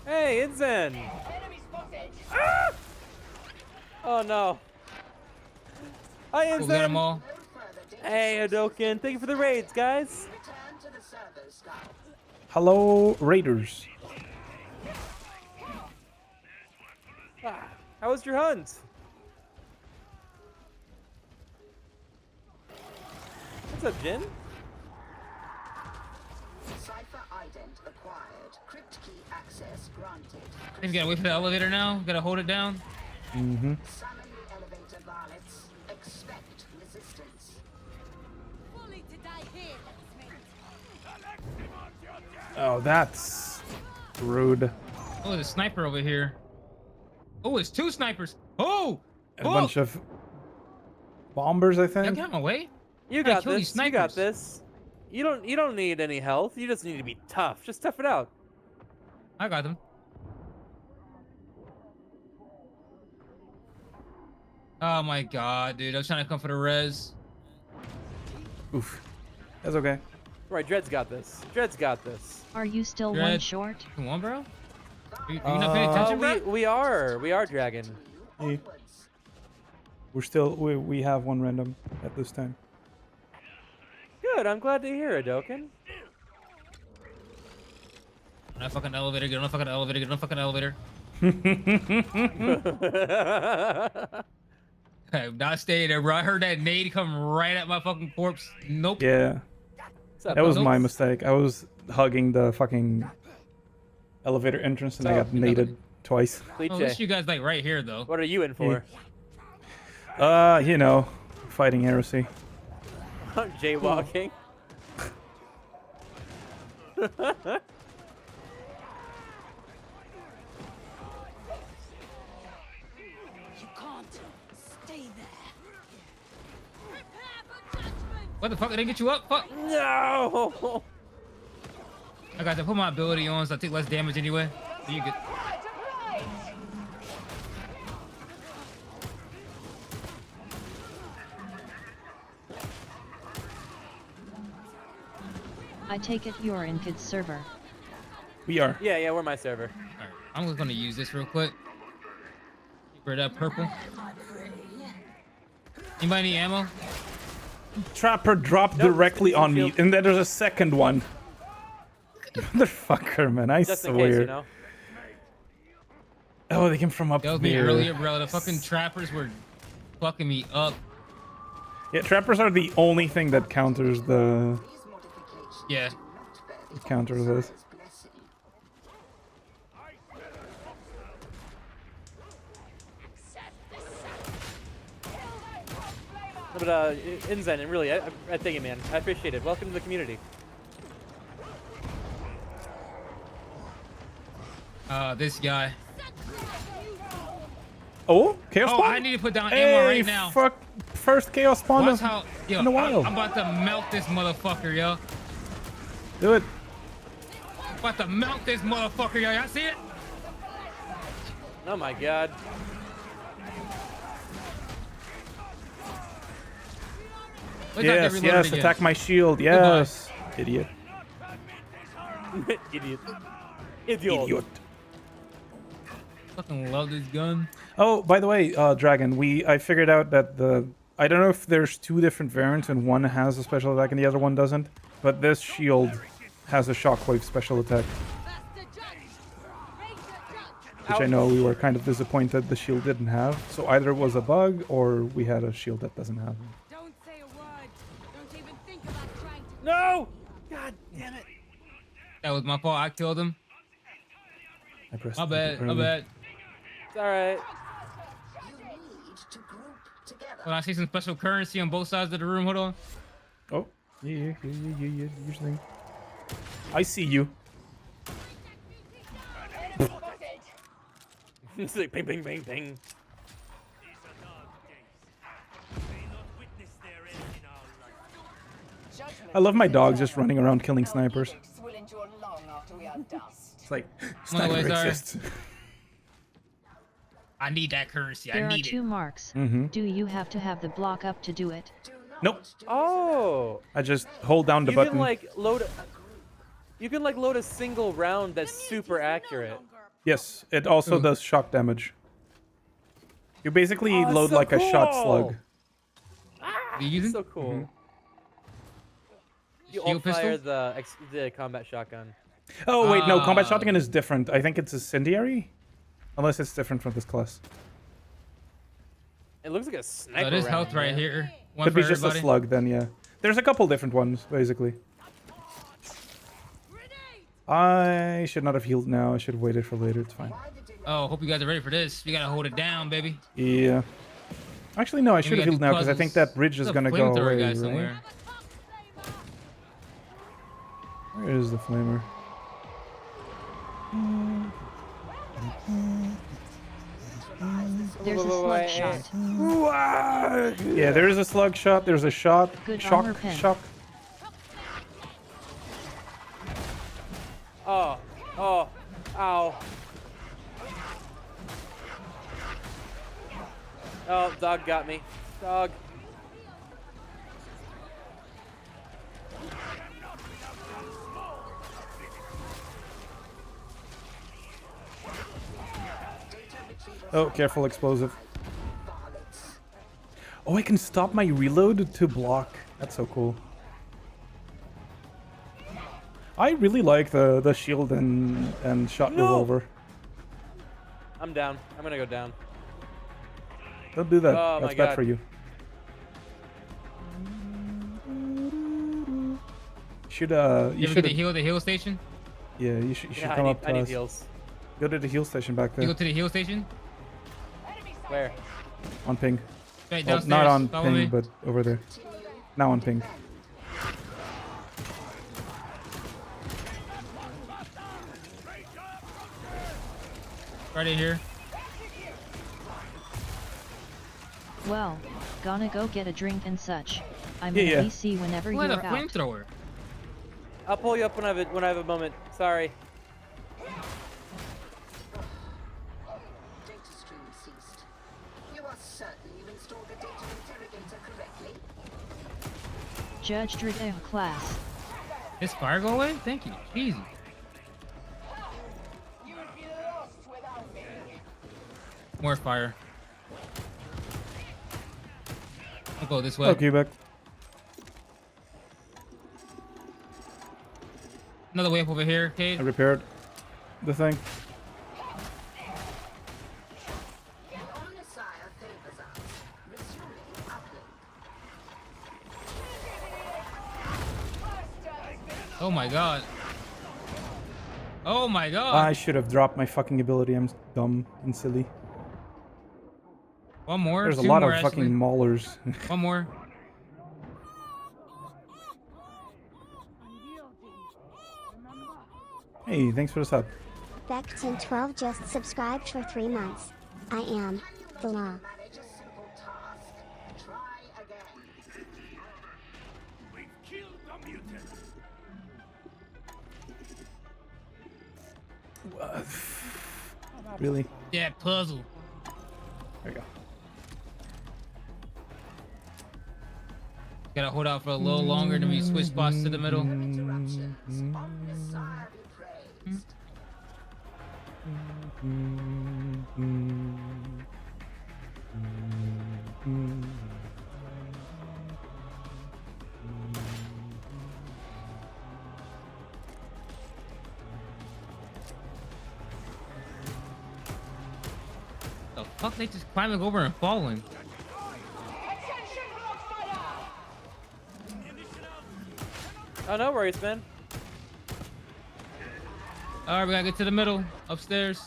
Hey, Inzen! Ah! Oh no. Hi, We'll get them Inzen! all. Hey, Adoken. Thank you for the raids, guys. Return to the servers, Skull. Hello, Raiders. Ah, how was your hunt? What's up, Jin? Cipher ident acquired. Crypt key access granted. You gotta wait for the elevator now. Gotta hold it down. Mm-hmm. Summon the elevator varlets. Expect resistance. Fully to die here, Oh, that's rude. Oh, there's a sniper over here. Oh, it's two snipers. Oh! A bunch of bombers, I Y'all think. get out of my way. You I gotta got kill these this. You got snipers. this. You don't need any health. You just need to be tough. Just tough it out. I got them. Oh my god, dude. I was trying to come for the res. Oof. That's okay. Right, Dred's got this. Dred's got this. Are you still one Dread. short? Come on, bro. Are you not paying attention, bro? We are Dragon. Hey. We have one random at this time. Good. I'm glad to hear, Adoken. Get on that fucking elevator. Get on the fucking elevator. Get on the fucking elevator. I'm not staying there, bro. I heard that nade come right at my fucking corpse. Nope. Yeah. Up, That was Nope. my mistake. I was hugging the fucking elevator entrance and I got naded twice. Oh, at least you guys like right here though. What are you in for? You know, fighting heresy. Jaywalking. You can't stay there. What the fuck? Did they get you up? Fuck. No. I got to put my ability on so I take less damage anyway. So you good. I take it you're in Kid's server. We are. Yeah, we're my server. Alright, I'm just gonna use this real quick. For that purple. Anybody need ammo? Trapper dropped directly on me, and then there's a second one. Motherfucker, man, I Just in swear. case, you know. Oh, they came from up That was there. me earlier, bro. The fucking trappers were fucking me up. Yeah, trappers are the only thing that counters the... Yeah. Counters this. But Inzen, really, I thank you, man. I appreciate it. Welcome to the community. This guy. Oh, Chaos Oh, Spawn? I need to put down Hey, ammo right now. fuck. First Chaos Spawn Watch of- how, yo, in a while. I'm about to melt this motherfucker, yo. Do it. About to melt this motherfucker, yo. Y'all see it? Oh my god. Look how they Yes, reloaded yes, again. attack my shield, yes. Idiot. Idiot. Idiot. Fucking love this gun. Oh, by the way, Dragon, I figured out that I don't know if there's two different variants and one has a special attack and the other one doesn't, but this shield has a shockwave special attack. Which I know we were kind of disappointed the shield didn't have. So either it was a bug or we had a shield that doesn't have it. Don't say a word. Don't even think about trying to. No! God damn it. That was my fault. I killed him. I pressed My it bad. My early. bad. It's alright. When I see some special currency on both sides of the room, hold on. Oh, yeah, usually. I see you. It's like ping, ping, ping, ping. I love my dog just running around killing snipers. Will endure long after we are dust. It's like, Wait, sniper sorry. exists. I need that currency. There I are need 2 it. marks. Mhm. Do you have to have the block up to do it? Nope. Oh! I just hold down the You button. can like load. You can like load a single round that's super accurate. Yes, it also does shock damage. You basically Oh, load so like a shot cool. slug. You using? So cool. Mm-hmm. You Shield alt fire pistol? the combat shotgun. Oh wait, no, combat Ah. shotgun is different. I think it's incendiary, unless it's different from this class. It looks like a sniper. Oh, there's round, health right man. here. One Could for be just everybody. a slug then, yeah. There's a couple different ones, basically. I should not have healed now. I should have waited for later. It's fine. Oh, hope you guys are ready for this. We gotta hold it down, baby. Yeah. Actually, no, I we should have got healed these now because I think puzzles. that bridge is There's a gonna go flamethrower away, guy right? somewhere. Where is the flamer? There's a slug shot. Yeah, there is a slug shot. There's a shot. Good Shock. armor pin. Shock. Oh, oh, ow. Oh, dog got me. Dog. Oh, careful, explosive. Oh, I can stop my reload to block. That's so cool. I really like the shield and shot No! revolver. I'm down. I'm gonna go down. Don't do that. Oh, my That's bad God. for you. Should You ever get should the heal at the heal station? yeah, you should Yeah, come I up to need us. heals. Go to the heal station back You go there to the heal station? Where? on ping. Right Well, downstairs. not on Follow ping, me. but over there. Now on ping. Right in here. Well, gonna go get a drink and such. I'm Yeah, in yeah. BC whenever What you're a out. flamethrower. I'll pull you up when I have a moment. Sorry. Data stream ceased. You are certain you installed the data interrogator correctly? Judge Dredd in class. This fire go away? Thank you. Easy. You would be lost without me. More fire. go this way. Oh, Quebec. Another way up over here, Cade. I repaired the thing. Oh my god. Oh my god. I should have dropped my fucking ability. I'm dumb and silly. One more. There's a two lot more, of fucking actually. maulers. One more. Hey, thanks for the sub. Beckton12 just subscribed for 3 months. I am the law. Really? Yeah, puzzle. There you go. Gotta hold out for a little longer than we switch spots to the middle. The fuck, they just climbing over and falling. Oh, no worries, man. Alright, we gotta get to the middle, upstairs.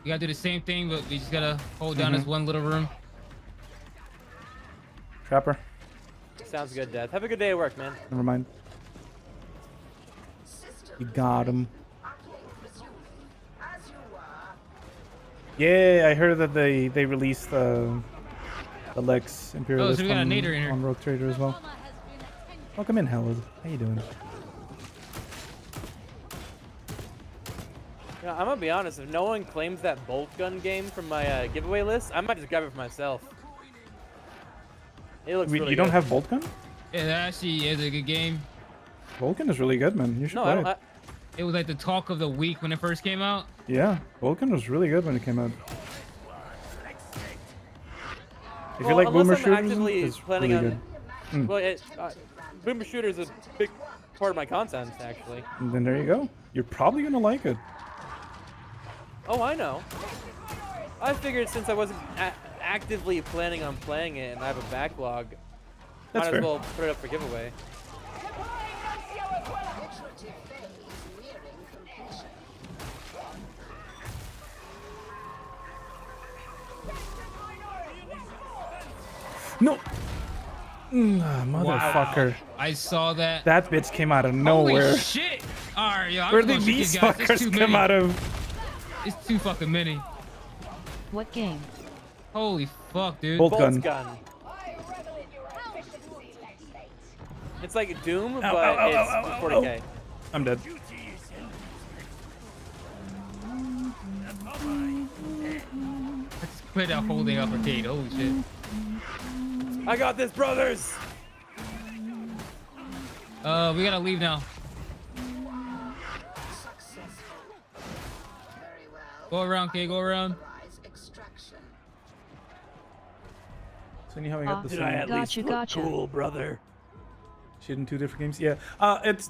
We gotta do the same thing, but we just gotta hold down this one little room. Trapper. Sounds good, Death. Have a good day at work, man. Never mind. You got him. Yeah, I heard that they released the Lex Imperialist so we got a nader in here. on Rogue Trader as well. Welcome in, Howard. How you doing? You know, I'm gonna be honest. If no one claims that bolt gun game from my giveaway list, I might just grab it for myself. It looks really You don't good. have Bolt Gun? Yeah, that actually is a good game. Bolt Gun is really good, man. You should No, play I don't. it. It was like the talk of the week when it first came out. Yeah, Bolt Gun was really good when it came out. If Well, you like unless boomer I'm shooters, actively it's planning really on. good. Well, boomer shooter is a big part of my content, actually. And then there you go. You're probably gonna like it. Oh, I know. I figured since I wasn't actively planning on playing it and I have a backlog, That's might fair. as well put it up for giveaway. No. Motherfucker. Wow. I saw that. That bitch came out of nowhere. Holy shit! Alright, yo, I'm Where gonna did shoot these these guys. There's fuckers too come many. out of? It's too fucking many. What game? Holy fuck, dude. Bolt Bolt's gun. It's like Doom, Ow, but ow, ow, it's ow, ow, 40k. I'm dead. Let's quit that whole thing up for Cade. Holy shit. I got this, brothers! We gotta leave now. Go around, Cade. Go around. So anyhow, we got the Did same. I at least look Gotcha. cool, brother? Shit in 2 different games. Yeah. It's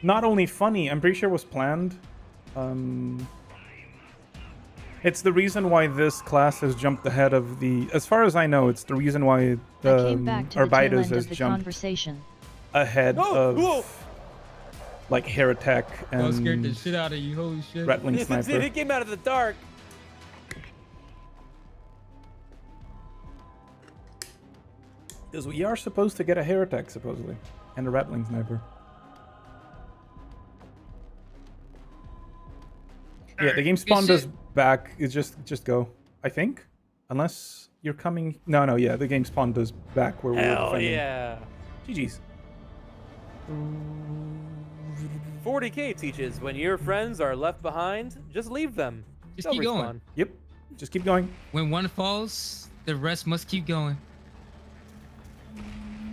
not only funny. I'm pretty sure it was planned. It's the reason why this class has jumped ahead of the. As far as I know, it's the reason why I the came back to the tail Arbitos end has of the jumped conversation. ahead of like Heretic I scared the and shit out of you. Holy shit. Rattling Sniper. It came out of the dark. Because we are supposed to get a Heretic, supposedly, and a Rattling Sniper. Yeah, the game spawned us back. It's just go. I think, unless you're coming. No, yeah, the game spawned us back where we were Hell defending. yeah. GG's. 40k teaches when your friends are left behind, just leave them. Just They'll keep going. respawn. Yep. Just keep going. When one falls, the rest must keep going.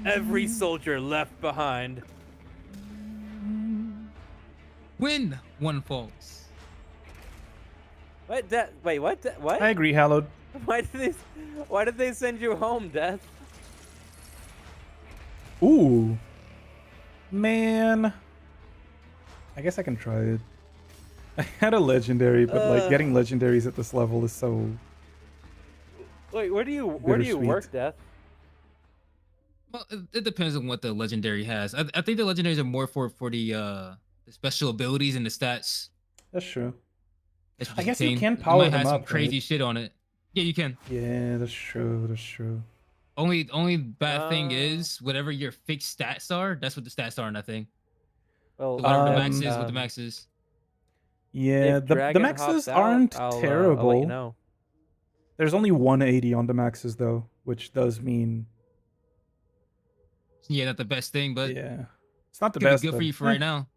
Every soldier left behind. When one falls. What? Wait, what? What? I agree, Hallowed. Why did they send you home, Death? Ooh. Man. I guess I can try it. I had a legendary, but like getting legendaries at this level is so. Wait, where do you work, bittersweet. Death? Well, it depends on what the legendary has. I think the legendaries are more for the special abilities and the stats. That's true. That's I guess you insane. can You power might them have some up, crazy right? shit on it. Yeah, you can. Yeah, that's true. That's true. Only bad thing is whatever your fixed stats are, that's what the stats are in that thing. Well, So whatever the max is, what the um, max is. Yeah, If the Dragon maxes hops out, aren't I'll terrible. let you know. There's only 180 on the maxes though, which does mean Yeah, not the best thing, but yeah, it's not the could be best. good for but you for right now.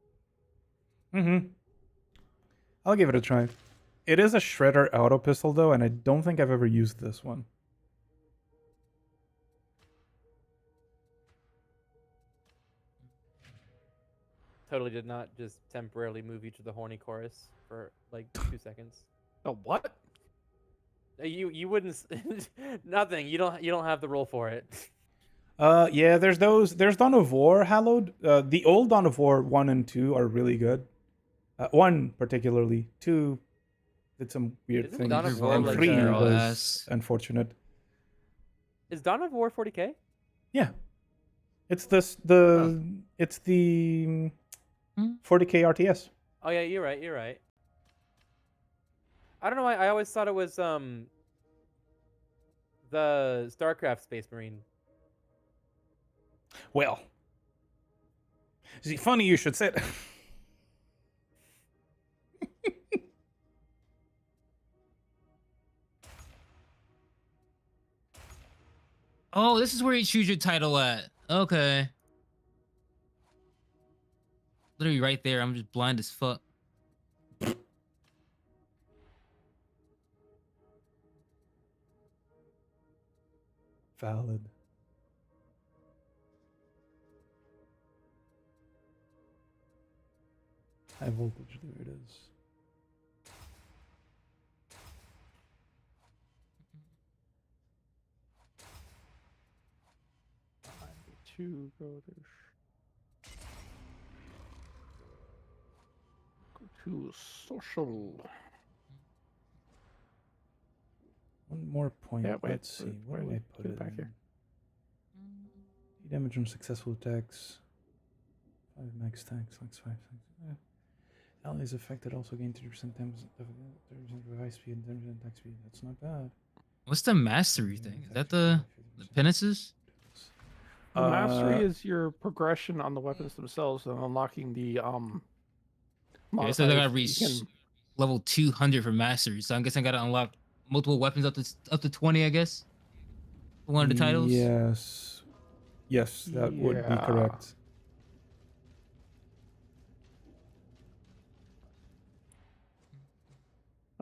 I'll give it a try. It is a shredder auto pistol though, and I don't think I've ever used this one. Totally did not just temporarily move you to the horny chorus for like 2 seconds. Oh, what? You wouldn't nothing. You don't have the roll for it. Yeah, there's Dawn of War Hallowed. The old Dawn of War 1 and 2 are really good. 1 particularly. 2 did some weird Isn't things. Dawn of War And like 3 a- was unfortunate. Is Dawn of War 40K? Yeah. It's the 40k RTS. Oh yeah, you're right. You're right. I don't know. I always thought it was the StarCraft Space Marine. Well, see, funny you should say that. Oh, this is where you choose your title at. Okay. Literally right there. I'm just blind as fuck. Valid. High voltage, there it is. To go to social. One more point. Yeah, wait, Let's see. What do I put it back in? here? Damage from successful attacks. 5 max attacks, max 5. Allies affected also gain 30% damage, 30% revive speed, and 30% attack speed. That's not bad. What's the mastery thing? Is that the penances? Mastery is your progression on the weapons themselves and unlocking the Yeah, so I gotta modifiers. reach You can- level 200 for mastery. So I'm guessing I gotta unlock multiple weapons up to 20, I guess. For one of the titles. Yes. Yes, that would be Yeah. correct.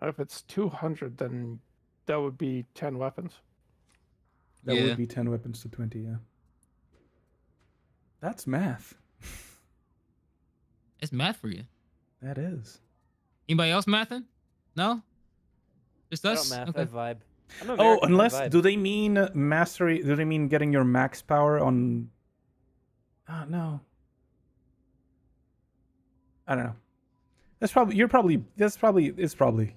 If it's 200, then that would be 10 weapons. That Yeah. would be 10 weapons to 20, yeah. That's math. It's math for you. That is. Anybody else mathing? No? Just I us? don't math. Okay. I vibe. I'm a Oh, American, I unless vibe. do they mean mastery? Do they mean getting your max power on? No. I don't know. That's probably it's probably it's probably.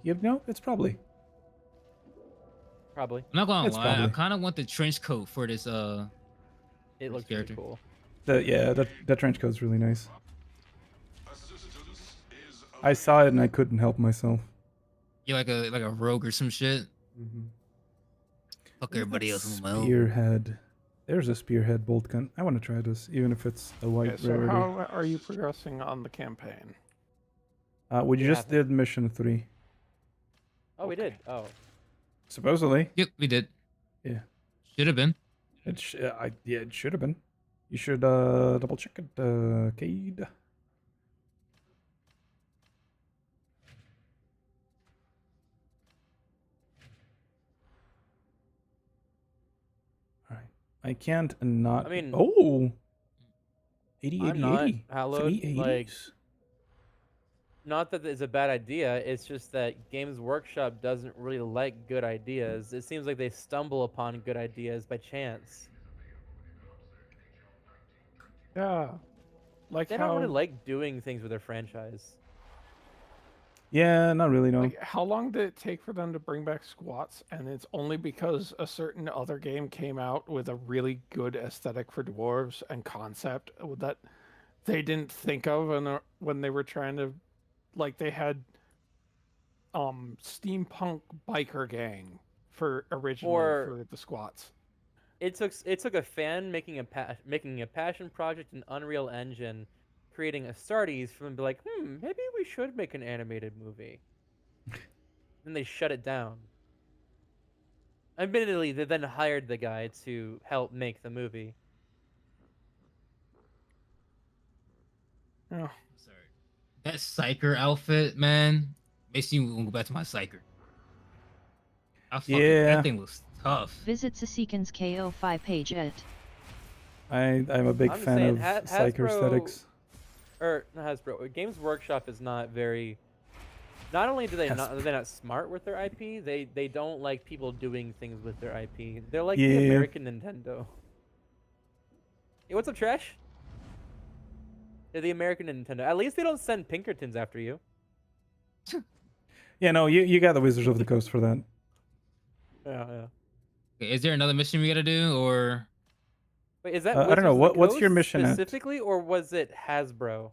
Probably. I'm not gonna It's lie. I probably. kind of want the trench coat for this It this looks character. pretty cool. That trench coat's really nice. I saw it and I couldn't help myself. You're like a rogue or some shit. Mm-hmm. Fuck everybody else in the mouth. Spearhead. There's a spearhead bolt gun. I want to try this, even if it's a white Okay, so rarity. how are you progressing on the campaign? We You just haven't. did mission 3. Oh, we did. Oh. Supposedly. Yep, we did. Yeah. Should have been. It should have been. You should double check it, Cade. Alright. I can't not. I mean, oh! 80, I'm 80, not 80. hallowed, 380s. like- Not that it's a bad idea. It's just that Games Workshop doesn't really like good ideas. It seems like they stumble upon good ideas by chance. Yeah, like They how don't really like doing things with their franchise. Yeah, not really. No. like how long did it take for them to bring back squats? And it's only because a certain other game came out with a really good aesthetic for dwarves and concept that they didn't think of when they were trying to, like they had steampunk biker gang for originally for the squats. It took a fan making a passion project in Unreal Engine, creating Astartes, for them to be like, maybe we should make an animated movie. Then they shut it down. Admittedly, they then hired the guy to help make the movie. Oh. Sorry. That Psyker outfit, man, makes me want to go back to my Psyker. Yeah. That thing looks tough. Visit Sasikins KO5 page at. I'm a big I'm just fan saying, of Psyker aesthetics. Or not Hasbro. Games Workshop is not very. Not only do they not, they're not smart with their IP. They don't like people doing things with their IP. They're like the American Nintendo. Hey, what's up, Trash? They're the American Nintendo. At least they don't send Pinkertons after you. Yeah, no, you got the Wizards of the Coast for that. Yeah. Okay, is there another mission we gotta do, or? Wait, is that I don't know. What's your mission at? specifically, or was it Hasbro?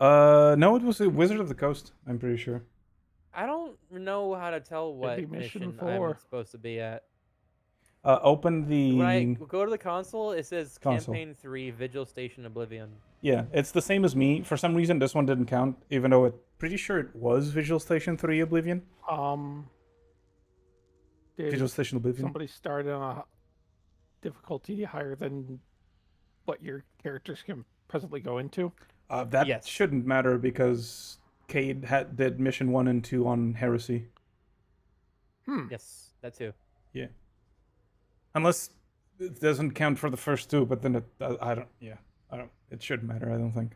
No, it was a Wizard of the Coast. I'm pretty sure. I don't know how to tell what be mission mission 4. I'm supposed to be at. Open the. When I go to the console, it says Console. Campaign 3, Vigil Station Oblivion. Yeah, it's the same as me. For some reason, this one didn't count, even though it pretty sure it was Visual Station 3 Oblivion. Did Visual Station Oblivion. somebody started on a difficulty higher than what your characters can presently go into? That shouldn't matter because Cade did mission 1 and 2 on Heresy. Yes, that too. Yeah. Unless it doesn't count for the first 2, but then I don't. It shouldn't matter. I don't think.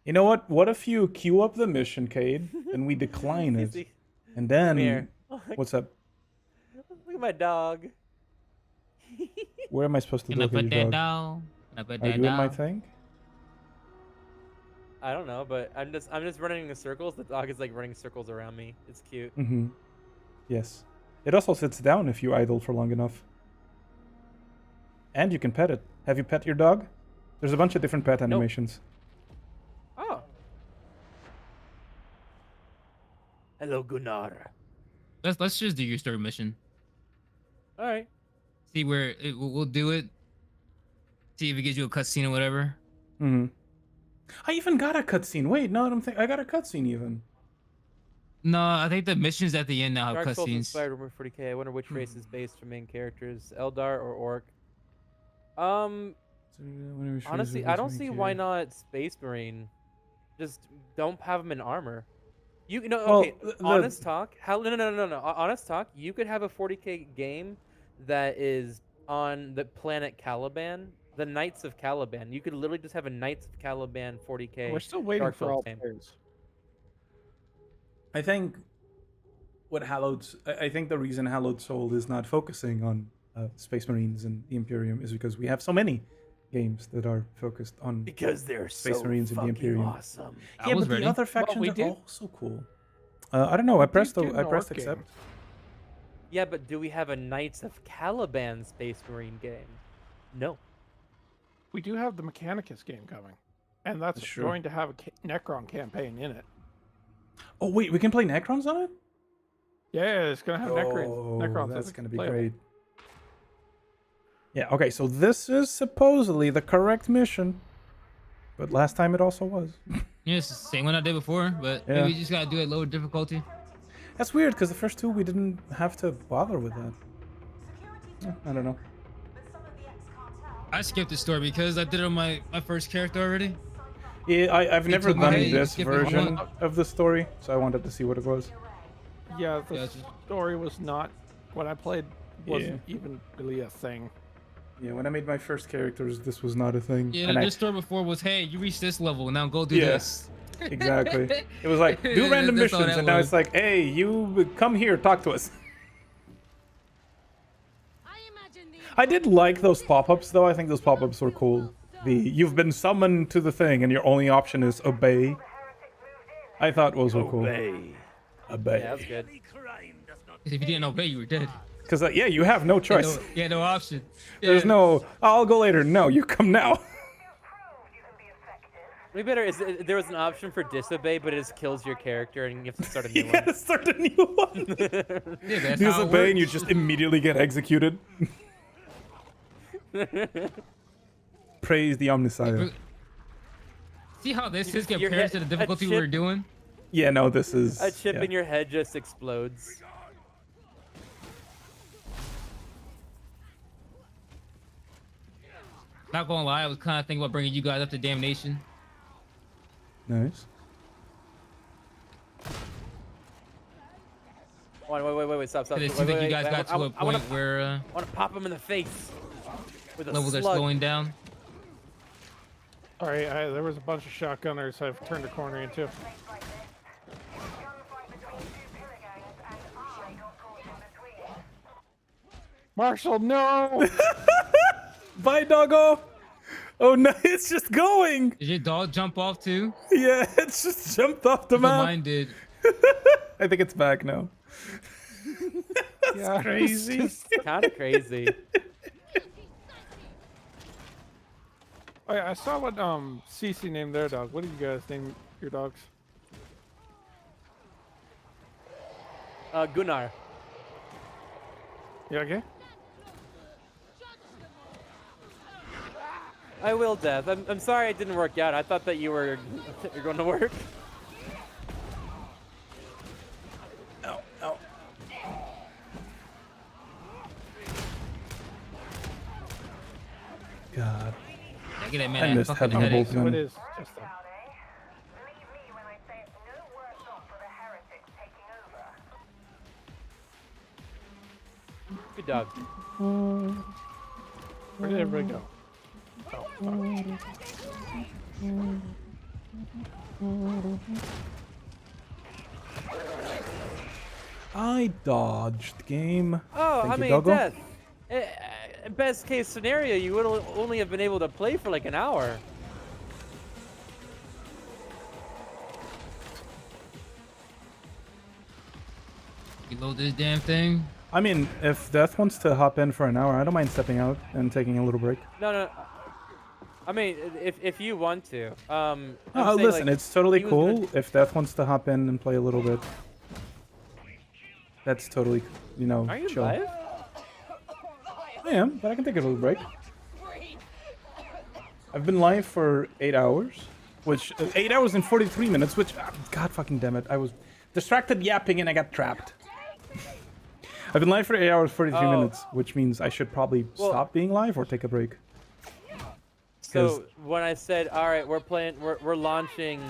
You know what? What if you queue up the mission, Cade, and we decline it, Easy. and then Come here. what's up? Look at my dog. Where am I supposed to Can I look at put your that dog? down? Can I put Are you that doing my down? thing? I don't know, but I'm just running in circles. The dog is like running circles around me. It's cute. Mm-hmm. Yes. It also sits down if you idle for long enough. And you can pet it. Have you pet your dog? There's a bunch of different pet animations. Oh. Hello, Gunnar. Let's just do your story mission. All right. See where we'll do it. See if it gives you a cutscene or whatever. Mm-hmm. I even got a cutscene. Wait, no, I got a cutscene even. No, I think the missions at the end now have Dark Souls cutscenes. inspired Rumor 40k. I wonder which race is based for main characters, Eldar or Orc. Honestly, I don't see why not Space Marine. Just don't have them in armor. You know, Well, okay. Honest talk. No. Honest talk. You could have a 40k game that is on the planet Caliban, the Knights of Caliban. You could literally just have a Knights of Caliban 40k. We're still waiting Dark for Souls all game. players. I think what I think the reason Hallowed Soul is not focusing on Space Marines and the Imperium is because we have so many games that are focused on they're Space so Marines and the fucking Imperium. awesome. Yeah, but the other factions are also cool. I don't know. I pressed accept. game. Yeah, but do we have a Knights of Caliban Space Marine game? No. We do have the Mechanicus game coming, and that's Sure. going to have a Necron campaign in it. Oh wait, we can play Necrons on it? Yeah, it's going to have Necrons. That's going to be playable. great. Yeah, okay, so this is supposedly the correct mission. But last time it also was. Yeah, it's the same one I did before, but Yeah. maybe we just gotta do it lower difficulty. That's weird, because the first 2 we didn't have to bother with that. I don't know. I skipped the story because I did it on my first character already. Yeah, I've They never took my done head, this skip it version on. of the story, so I wanted to see what it was. Yeah, the story was not... What I played wasn't Yeah. even really a thing. Yeah, when I made my first characters, this was not a thing. Yeah, and this story before was, hey, you reached this level, now go do Yeah. this. Exactly. It was like, do random That's all missions, that and now was. it's like, hey, you come here, talk to us. I did like those pop-ups, though. I think those pop-ups were cool. You've been summoned to the thing, and your only option is obey. I thought those were cool. Obey. Obey. Yeah, that's good. If you didn't obey, you were dead. Because, yeah, you have no choice. Yeah, no option. There's Yeah. no, I'll go later. No, you come now. We better. There was an option for disobey, but it just kills your character, and you have to start a new You gotta start a new one. Yeah, that's how it Disobey, and you works. just immediately get executed. Praise the Omnissiah. See how this is Your compared to head- the a difficulty we were chip- doing? Yeah, no, this is... A chip yeah. in your head just explodes. Not gonna lie, I was kind of thinking about bringing you guys up to Damnation. Nice. Wait, stop. It Wait, seems like wait, you guys wait, got to a I wanna- point where I want to pop him in the face with a levels are slug. slowing down. All right, there was a bunch of shotgunners I've turned a corner into. Marshall, no! Bye, doggo! Oh no, it's just going! Did your dog jump off too? Yeah, it's just jumped off the But map. mine did. I think it's back now. Yeah, crazy. It's kind of crazy. Oh, yeah, I saw what Cece named their dog. What did you guys name your dogs? Gunnar. You okay? I will, Death. I'm sorry it didn't work out. I thought that you're going to work. Ow, ow. God. I get that man I that missed fucking having a headache. bolt So it gun. is just a... Good dog. Where did everybody go? Oh, fuck. I dodged game. Oh, Thank I you, mean, doggo. Death. Best case scenario, you would only have been able to play for like an hour. Reload this damn thing. I mean, if Death wants to hop in for an hour, I don't mind stepping out and taking a little break. No. I mean, if you want to. I'm Oh, saying, listen, like, it's totally he was gonna- cool if Death wants to hop in and play a little bit. That's totally, Are you chill. live? I am, but I can take a little break. I've been live for 8 hours, which 8 hours and 43 minutes, which God fucking damn it, I was distracted yapping and I got trapped. I've been live for 8 hours 43 Oh. minutes, which means I should probably Well- stop being live or take a break. So when I said, all right, we're launching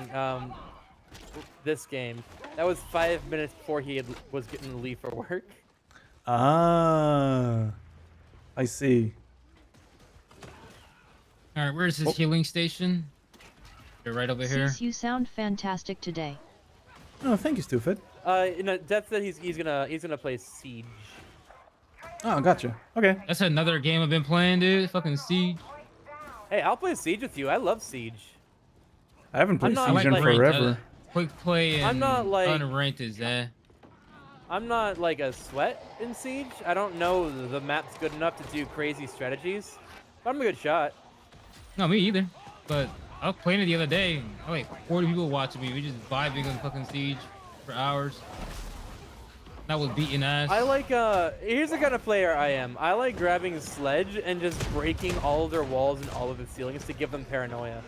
this game, that was 5 minutes before he was getting to leave for work. Ah, I see. All right, where's this healing station? They're right over here. Cease, you sound fantastic today. Oh, thank you, Stufit. Death said he's gonna play Siege. Oh, gotcha. Okay. That's another game I've been playing, dude. Fucking Siege. Hey, I'll play Siege with you. I love Siege. I haven't played not Siege like- in like- forever. Quick play and I'm not like- unranked is that. I'm not like a sweat in Siege. I don't know the map's good enough to do crazy strategies, but I'm a good shot. No, me either. But I was playing it the other day. Oh, wait, 40 people watching me. We just vibing on fucking Siege for hours. That was beating ass. I like here's the kind of player I am. I like grabbing a sledge and just breaking all of their walls and all of the ceilings to give them paranoia.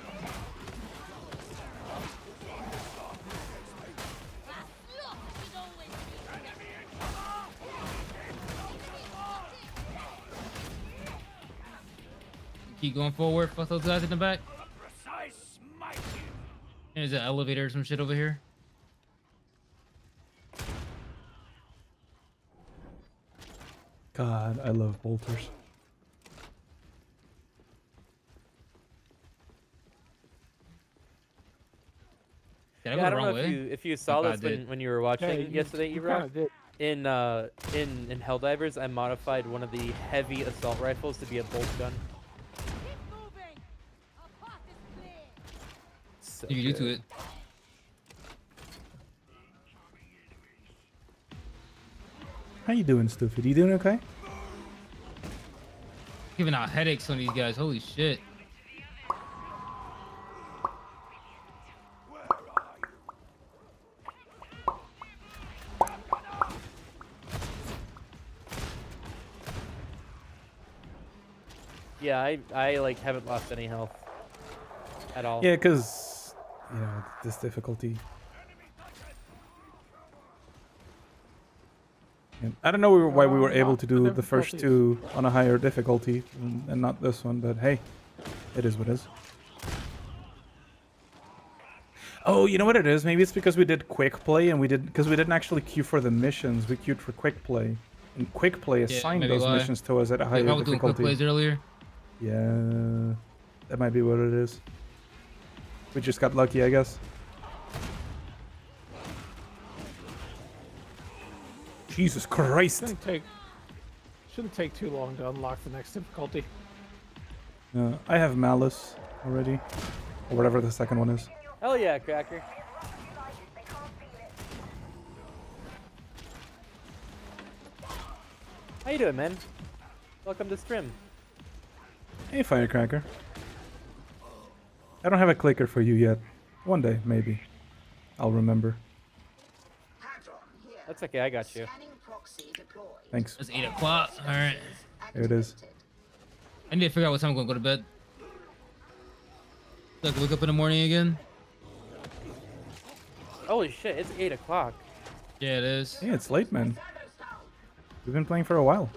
Keep going forward. Fuck those guys in the back. There's an elevator or some shit over here. God, I love bolters. Did I Yeah, go I the don't wrong know way? if you saw thought I this did. when you were watching you yesterday, kinda Ebro. did. In Helldivers, I modified one of the heavy assault rifles to be a bolt gun. So You can do to good. it. How you doing, Stupid? You doing okay? Giving out headaches on these guys. Holy shit. Yeah, I like haven't lost any health at all. Yeah, because you know this difficulty. Yeah, I don't know why we were able to do the first two on a higher difficulty and not this one, but hey, it is what it is. Oh, you know what it is? Maybe it's because we did quick play and we didn't actually queue for the missions. We queued for quick play, and quick play assigned maybe those why. missions to us at a higher I was doing quick difficulty. plays earlier. Yeah, that might be what it is. We just got lucky, I guess. Jesus Christ! Shouldn't take too long to unlock the next difficulty. I have Malice already, or whatever the second one is. Hell yeah, Cracker. How you doing, man? Welcome to stream. Hey, Firecracker. I don't have a clicker for you yet. One day, maybe. I'll remember. That's okay, I got you. Thanks. It's 8 o'clock. All right. Here it is. I need to figure out what time I'm gonna go to bed. So I can wake up in the morning again. Holy shit, it's 8 o'clock. Yeah, it is. Yeah, it's late, man. We've been playing for a while.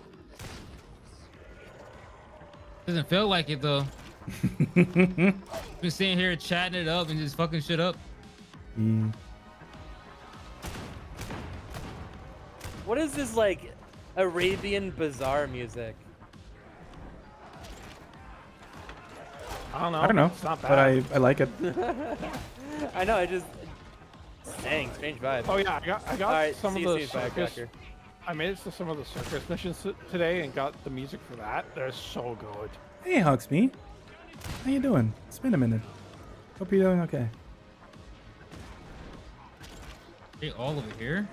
Doesn't feel like it though. Been sitting here chatting it up and just fucking shit up. What is this like Arabian Bazaar music? I don't know. I don't know, It's not but bad. I like it. I know, I just dang strange vibe. Oh yeah, I got Alright, some see of you the soon, circus. Firecracker. I made it to some of the circus missions today and got the music for that. They're so good. Hey, Hawksby. How you doing? It's been a minute. Hope you're doing okay. Hey, all over here.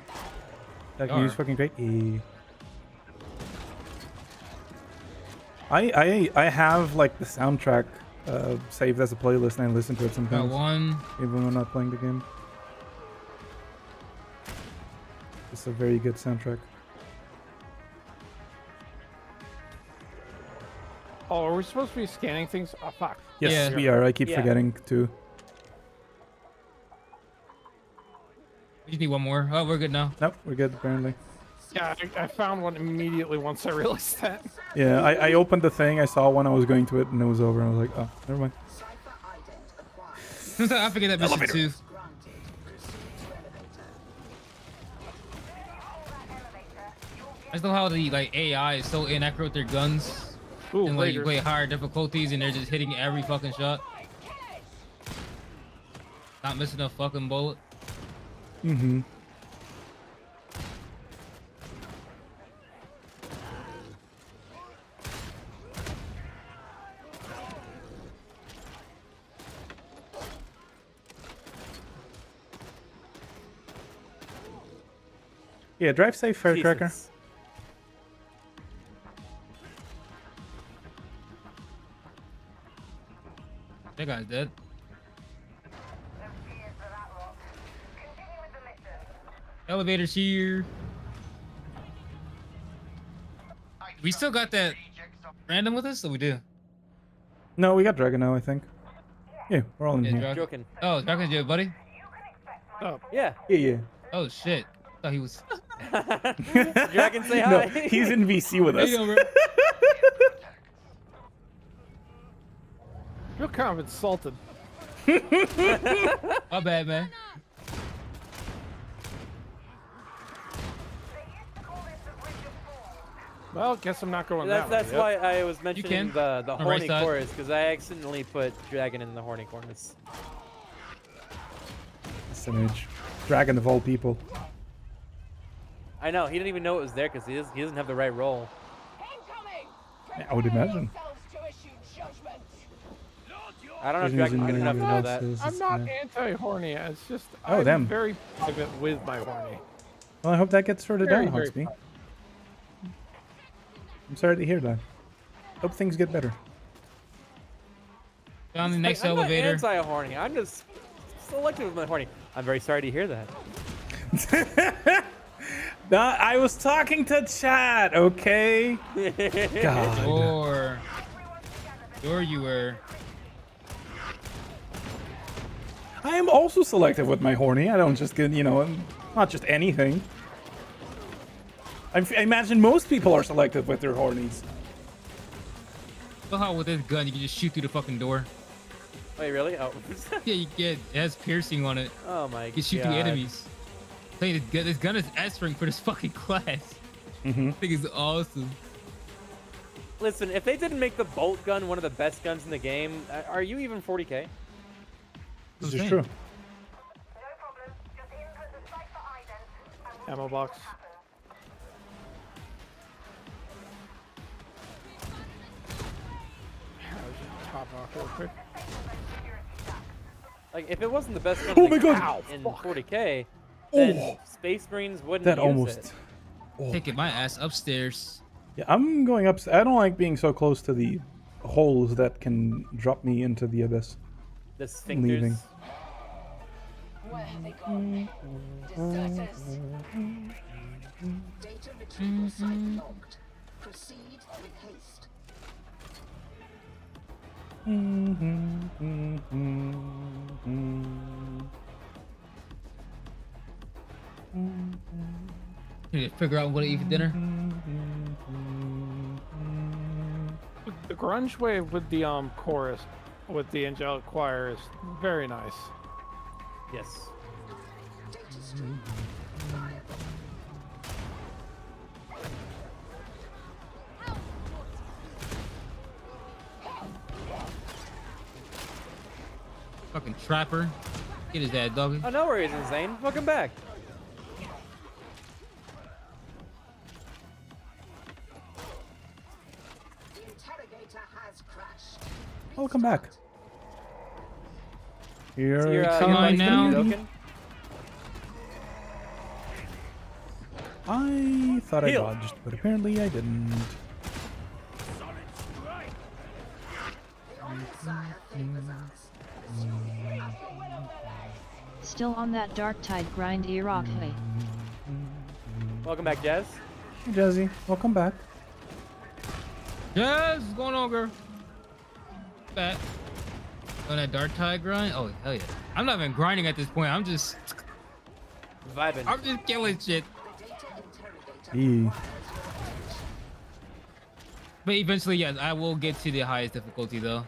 That They music's are. fucking great. I have like the soundtrack saved as a playlist and I listen to it sometimes. Got one. Even when I'm not playing the game. It's a very good soundtrack. Oh, are we supposed to be scanning things? Oh fuck. Yes, we are. I keep forgetting to. We just need one more. Oh, we're good now. Nope, we're good apparently. Yeah, I found one immediately once I realized that. Yeah, I opened the thing, I saw one, I was going to it, and it was over. And I was like, oh, never mind. Sometimes I forget that mission too. I just know how the like AI is so inaccurate with their guns. Ooh, and like you Raiders. play higher difficulties and they're just hitting every fucking shot. Not missing a fucking bullet. Mm-hmm. Yeah, drive safe, Firecracker. Jesus. That guy's dead. Elevator's here. We still got that random with us? So we do. No, we got Dragon now, I think. Yeah, we're all in Yeah, here. Dragon. Joking. Oh, Dragon's your buddy? Oh. Yeah. Yeah. Oh shit. Thought he was. Dragon, say No, hi. he's in VC with There us. you go, bro. Feel kind of insulted. My bad, man. Well, guess I'm not going That's that way. why I was mentioning can. the On the right horny side. chorus because I accidentally put Dragon in the horny chorus. Sinage. Dragon of all people. I know, he didn't even know it was there because he doesn't have the right role. I would imagine. I don't know if Dragon's good enough to know that. I'm not anti-horny. It's just Oh, I'm damn. very private with my horny. Well, I hope that gets sorted Very, out, very Hogsby. I'm sorry to hear that. Hope things get better. Down the next I'm elevator. not anti-horny. I'm just selective with my horny. I'm very sorry to hear that. No, I was talking to chat, okay? God. Sure you were. I am also selective with my horny. I don't just get, you know, not just anything. I imagine most people are selective with their hornies. Somehow with this gun, you can just shoot through the fucking door. Wait, really? Oh. Yeah, you get. It has piercing on it. Oh my god. You can shoot through enemies. Hey, this gun is S-ring for this fucking class. I think it's awesome. Listen, if they didn't make the bolt gun one of the best guns in the game, are you even 40k? This is true. Ammo box. Top off real quick. Like, if it wasn't the best gun Oh in, my the God. in 40k, then Space Marines wouldn't That use almost. it. Taking my ass upstairs. Yeah, I'm going up. I don't like being so close to the holes that can drop me into the abyss. The I'm leaving. sphincters. Where have they gone? Deserters. Data retrieval site logged. Proceed with haste. You need to figure out what to eat for dinner. The grunge wave with the chorus, with the angelic choir is very nice. Yes. Fucking trapper. Get his dad, doggy. Oh, no worries, Insane. Welcome back. The interrogator has crashed. Welcome back. Here So you're, it you're comes. now. Broken? I thought I Heal. dodged, but apparently I didn't. Still on that dark tide grind, Iraq. Hey. Welcome back, Jazz. Hey, Jazzy, welcome back. Yes, what's going on, girl? Back. On that dark tide grind? Oh, hell yeah. I'm not even grinding at this point. I'm just vibing. I'm just killing shit. E. But eventually, yes, I will get to the highest difficulty, though.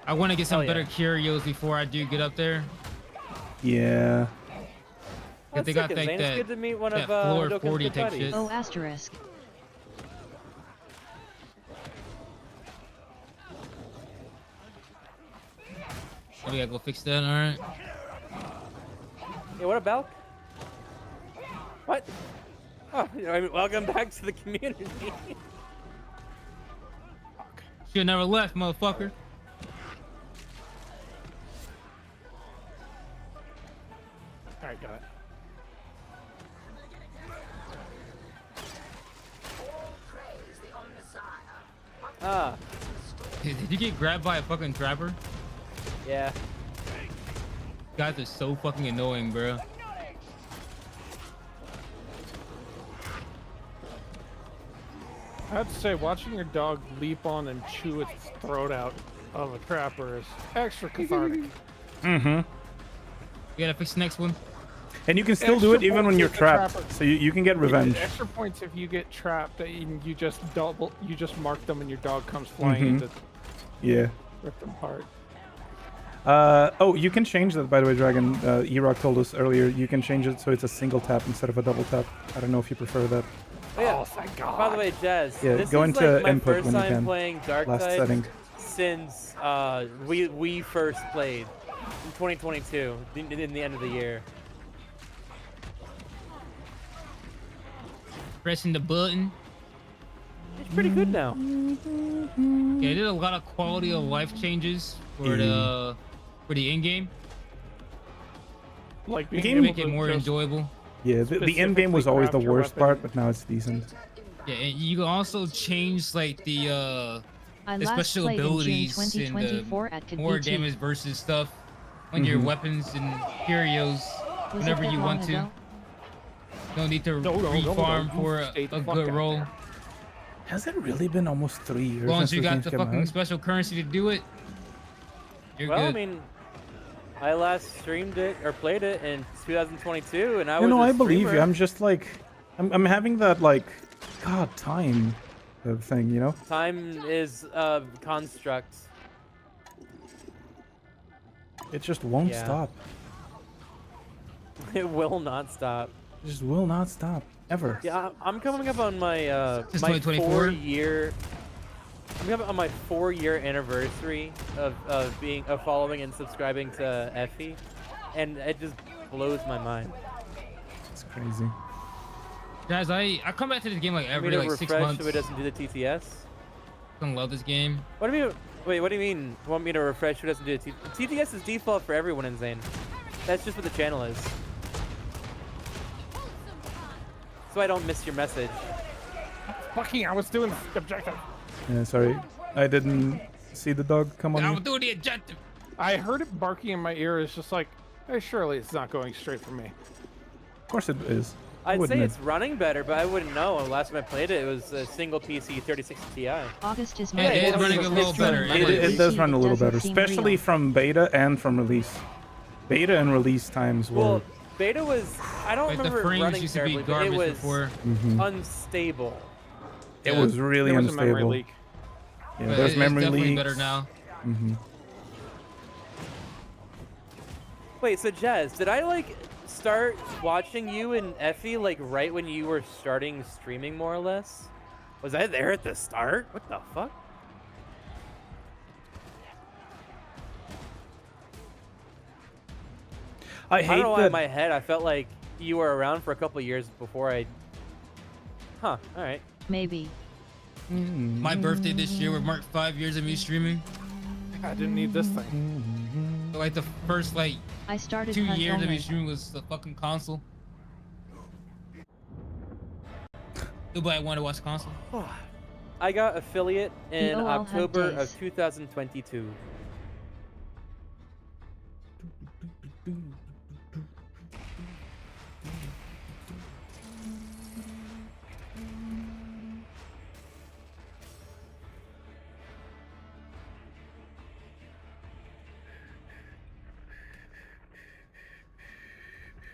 I want to get some Hell yeah. better curios before I do get up there. Yeah. If they got It's like that, good to meet one that of floor Dokkan's 40 good type buddies. shit. Oh, asterisk. Oh, we gotta go fix that, alright. Hey, what about? What? Oh, I mean, welcome back to the community. Should've never left, motherfucker. Alright, got it. Ah, Did you get grabbed by a fucking trapper? yeah. Guys are so fucking annoying, bro. I have to say, watching your dog leap on and chew its throat out of a trapper is extra cathartic. Mm-hmm. You gotta fix the next one. And you can still do it Extra even when points you're if the trapped, trapper- so you can get revenge. Extra points if you get trapped and you just mark them and your dog comes flying in to Yeah. rip them apart. Oh, you can change that, by the way, Dragon. E-Rock told us earlier, you can change it so it's a single tap instead of a double tap. I don't know if you prefer that. Oh, yeah. Oh, thank God. By the way, Jazz, Yeah, this go is into like my input first when you time can. playing Dark Last Tide setting. since we first played. in 2022, in the end of the year. Pressing the button. It's pretty good now. Yeah, they did a lot of quality of life changes for the in game. Like The being game able make it to more just enjoyable. Yeah, the end game was always the craft your worst weapon. part, but now it's decent. Yeah, and you can also change like the I the last special played in June abilities and 2024 the at Could more Be Tea. damage versus stuff on your Mhm. weapons and curios Was it whenever that you want long to. ago? Don't need to No, re-farm you for stay a the fuck good out roll. there. Has it really been almost 3 years As long as since you the got games the came fucking out? special currency to do it, you're Well, good. I mean, I last streamed it or played it in 2022, and I You was know, a I believe you. streamer. I'm just like, I'm having that like, God, time thing, you know? Time is a construct. It just won't Yeah. stop. It will not stop. It just will not stop ever. Yeah, I'm coming up on my Since my 2024? 4-year. I'm coming up on my 4-year anniversary of following and subscribing to Effie, and it just blows my mind. It's crazy. Guys, I come back to this game like I every mean, like 6 refresh months. so it doesn't do the TTS. I love this game. What do you mean? Wait, what do you mean? You want me to refresh so it doesn't do the TTS is default for everyone in Zane. That's just what the channel is. So I don't miss your message. Fucking, I was doing the objective. Yeah, sorry. I didn't see the dog come on. I me. was doing the objective. I heard it barking in my ear. It's just like, hey, surely it's not going straight for me. Of course it is. I'd Wouldn't say it? it's running better, but I wouldn't know. Last time I played it, it was a single PC 3060 Ti. August is Yeah, it is Monday. running a little better. It does run a little better, seem especially real. from beta and from release. Beta and release times were. Well, beta was, I don't Like the remember it frames running used to be terribly, but it garbage was before. Mhm. unstable. It was really There was a memory unstable. leak. Yeah, But there's it's memory definitely leaks. better now. hmm Wait, so Jazz, did I like start watching you and Effie like right when you were starting streaming more or less? Was I there at the start? What the fuck? I I hate don't know why in that. my head I felt like you were around for a couple years before I. Huh. All right. Maybe. My birthday this year would mark 5 years of me streaming. I didn't need this thing. So, like the first like I started 2 Hunt years of me only. streaming was the fucking console. Nobody wanted to watch the console. I got affiliate in all have October days. of 2022.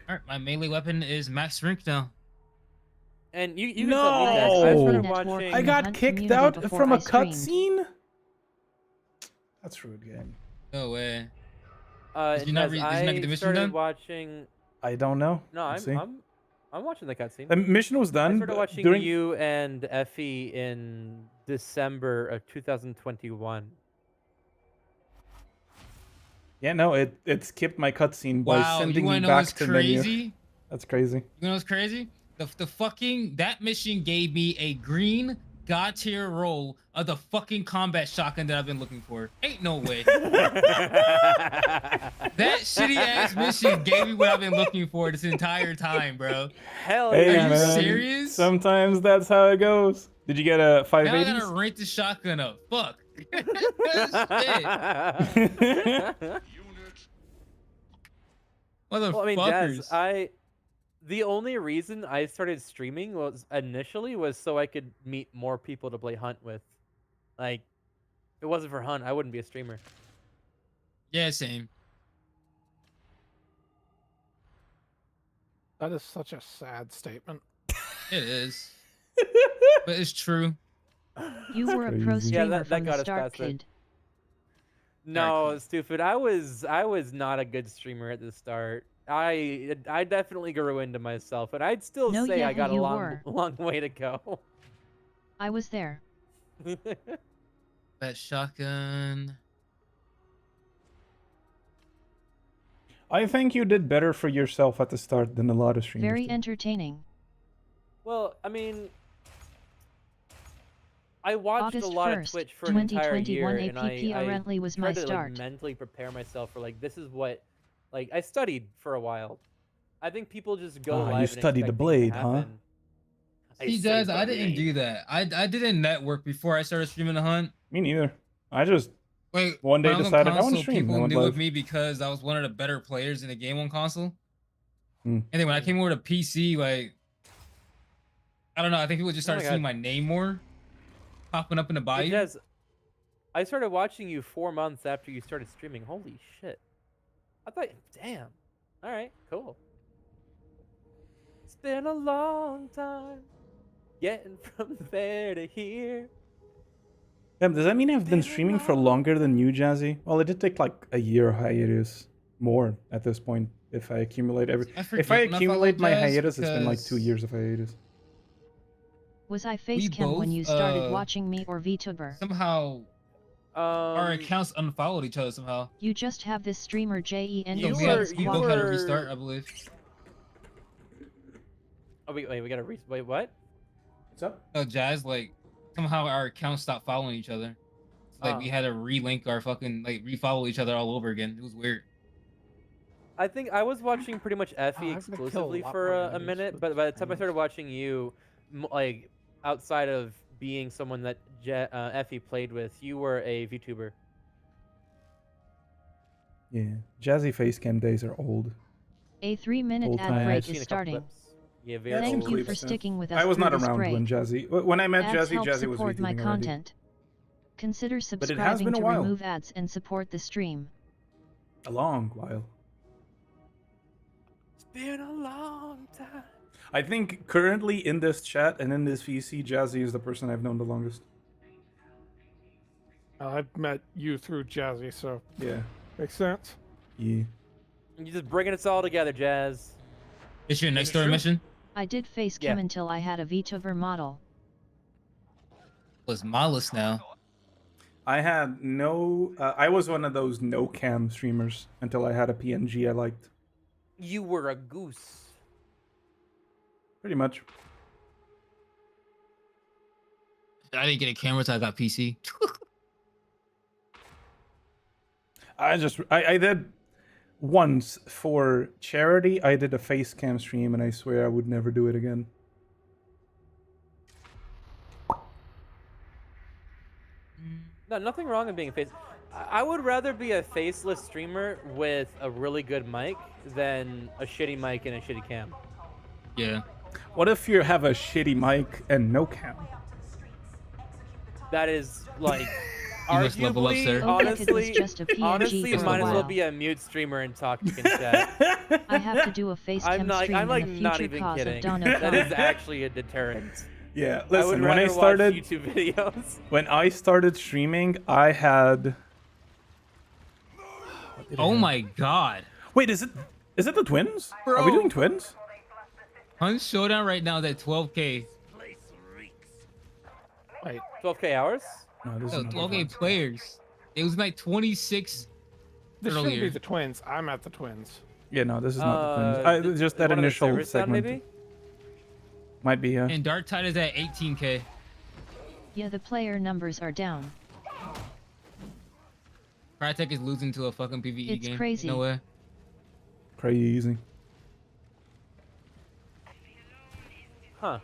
Alright, my melee weapon is max strength now. And you can tell me that. 'cause I started No! watching. I got Hunt kicked community out before from I a streamed. cutscene. That's rude, game. No way. And you not as did you not get the I mission started done? watching. I don't know. No, Let's see. I'm watching the cutscene. The mission was I done started watching during. you and Effie in December of 2021. Yeah, no, it skipped my cutscene by Wow, you sending wanna me know back what's to menu. crazy? That's crazy. You know what's crazy? The fucking that mission gave me a green god tier roll of the fucking combat shotgun that I've been looking for. Ain't no way. That shitty ass mission gave me what I've been looking for this entire time, bro. Hell Hey, yeah! Are you man. serious? Sometimes that's how it goes. Did you get a Now I 580? gotta rank the shotgun up. Fuck. Shit. Motherfuckers. Well, I mean, Jazz, the only reason I started streaming was initially was so I could meet more people to play Hunt with. Like, if it wasn't for Hunt, I wouldn't be a streamer. Yeah, same. That is such a sad statement. It is. But it's true. You were a pro crazy. streamer that from got the us start, past that. kid. No, stupid. I was not a good streamer at the start. I definitely grew into myself, and I'd still No, say yeah, I got a you long were. long way to go. I was there. That shotgun. I think you did better for yourself at the start than a lot of streamers. Very did. entertaining. Well, I mean, I watched August a lot of 1st, Twitch for an entire year, 2021 and APP I Rentley was my tried to start. like mentally prepare myself for like this is what, like I studied for a while. I think people just go live. You and studied the expect things to blade, huh? happen. See, guys, I didn't do that. I didn't network before I started streaming the hunt. Me neither. I just Wait, one day when I was on decided I want to console, stream. people I went knew live. of me because I was one of the better players in the game on console. Hmm. And then when I came over to PC, like, I don't know, I think people just Oh my started seeing God. my name more, popping up in the Hey, bio. Jez, I started watching you 4 months after you started streaming. Holy shit! I thought, damn. All right, cool. It's been a long time getting from there to here. Yeah, does that mean I've been streaming for longer than you, Jazzy? Well, it did take like a year hiatus, more at this point. If I accumulate forget if I when I accumulate my followed Jazz hiatus, it's been like 2 because- years of hiatus. Was I facecam when both, you started watching me or VTuber? Somehow, our accounts unfollowed each other somehow. You just have this streamer JEN. So we both had to restart, I believe. Oh wait, we gotta wait. What? What's up? Oh, Jazz, like, somehow our accounts stopped following each other. It's like we had to relink our fucking, like, refollow each other all over again. It was weird. I think I was watching pretty much Effie I'm gonna kill a exclusively lot for more a enemies minute, with but by the time I started watching you, like outside of being someone that Effie played with, you were a VTuber. Yeah, Jazzy facecam days are old. A 3-minute Old ad times. break I've is starting. Yeah, very Thank old. you for sticking with us I was through not this around break. when Jazzy. When I met Ads Jazzy, help Jazzy was support my VTubing already. content. Consider it has subscribing been a to while. remove ads and support the stream. A long while. It's been a long time. I think currently in this chat and in this VC, Jazzy is the person I've known the longest. I've met you through Jazzy, so Yeah. makes sense. Yeah. You're just bringing us all together, Jazz. It's your next story mission? I did facecam until I had a VTuber model. Was Mollis now. I had no. I was one of those no cam streamers until I had a PNG I liked. You were a goose. Pretty much. I didn't get a camera until I got PC. I did once for charity. I did a face cam stream, and I swear I would never do it again. No, nothing wrong with being a face. I would rather be a faceless streamer with a really good mic than a shitty mic and a shitty cam. Yeah. What if you have a shitty mic and no cam? That is like You must level up, sir. honestly, just a PNG honestly, for a might as well while. be a mute streamer and talk in chat. I have to do a facecam stream I'm like in the not future even cause kidding. of Dono That is Con. actually a deterrent. Yeah, I would listen. When I rather started watch YouTube videos. when I started streaming, I had. Oh my god. Wait, is it the twins? Are we doing twins? Hunt Showdown right now is at 12K. Wait, 12K hours? No, this No, is not 12K players. It was like 26 this shouldn't be earlier. the twins. I'm at the twins. Yeah, no, this is not the twins. Just that one of the initial servers down, segment. maybe? Might be, yeah. And Dark Tide is at 18K. Yeah, the player numbers are down. Crytek is losing to a fucking PvE It's game. crazy. No way. Crazy. Huh.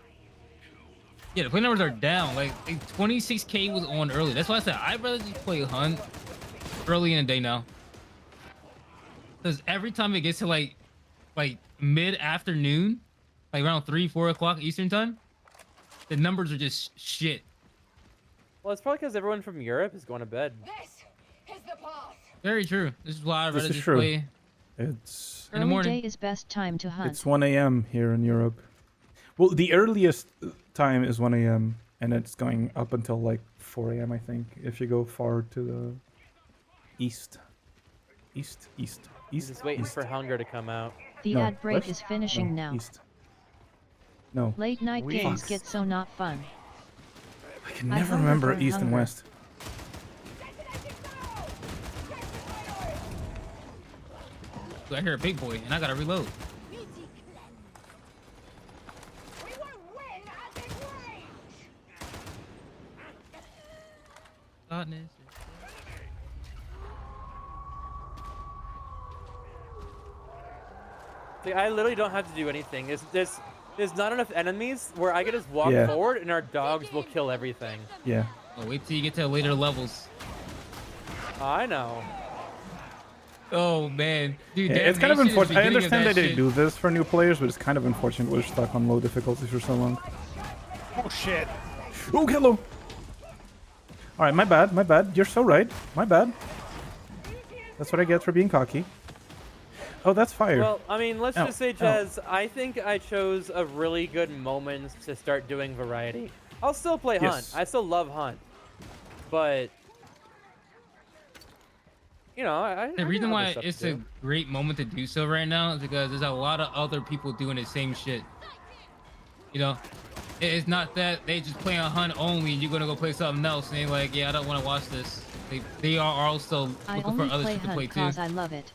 Yeah, the play numbers are down. Like 26K was on early. That's why I said I'd rather just play Hunt early in the day now. Because every time it gets to like mid-afternoon, like around 3-4 o'clock Eastern time, the numbers are just shit. Well, it's probably because everyone from Europe is going to bed. Very true. This is why I'd This rather is just true. play It's in the Early morning. day is best time to hunt. it's 1 a.m. here in Europe. Well, the earliest time is 1 a.m. and it's going up until like 4 a.m. I think. If you go far to the east. Just waiting for hunger to come out. The No, ad break west? is finishing No, now. East. No. Late night games West. get so not fun. I can I never hunger remember for east and hunger. west. I hear a big boy, and I gotta reload. Darkness. See, I literally don't have to do anything. There's not enough enemies where I can just walk Yeah. forward and our dogs will kill everything. Yeah. Oh, wait till you get to later levels. I know. Oh man, dude, Yeah, it's kind of unfortunate. I unfortunate. understand that they do this for new players, but it's kind of unfortunate we're stuck on low difficulties for so long. Oh shit. Oh, hello. All right, my bad, my bad. You're so right. My bad. That's what I get for being cocky. Oh, that's fire. Well, I mean, let's Ow, just say, ow. Jazz, I think I chose a really good moment to start doing variety. I'll still play Hunt. Yes. I still love Hunt. But, you know, The reason got other why stuff it's to a do. great moment to do so right now is because there's a lot of other people doing the same shit. You know, it's not that they just play on Hunt only. You're gonna go play something else, and they're like, yeah, I don't want to watch this. They are also I looking for only other play shit to play Hunt too. cause I love it.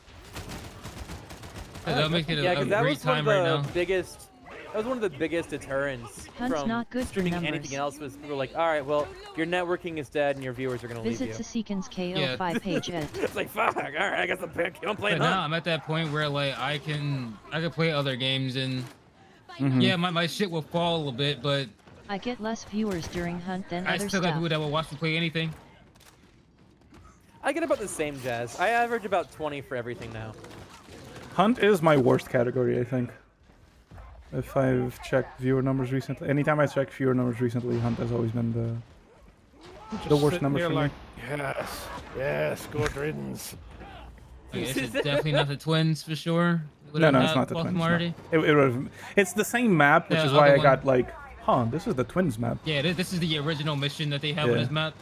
That makes it Yeah, a 'cause that great was one time of right the now. biggest. That was one of the biggest deterrents Hunt's from not good for streaming numbers. anything else. Was people were like, all right, well, your networking is dead and your viewers are gonna leave Visit you. Sasikins Yeah. KO5 page edit. It's like, fuck. All right, I guess I'm playing But now Hunt. I'm at that point where like I can play other games and Mhm. yeah, my shit will fall a little bit, but I get less viewers during Hunt than I other still got stuff. people that will watch me play anything. I get about the same, Jazz. I average about 20 for everything now. Hunt is my worst category, I think. If I've checked viewer numbers recently, anytime I checked viewer numbers recently, Hunt has always been the worst sitting number here for like, me. yes, good riddance. I guess it's definitely not the twins for sure. No, no, it's not the Baltimore twins. already. No. It's the same map, which The is why other I one. got like, huh, this is the twins map. Yeah, this is the original mission that they have on Yeah. this map.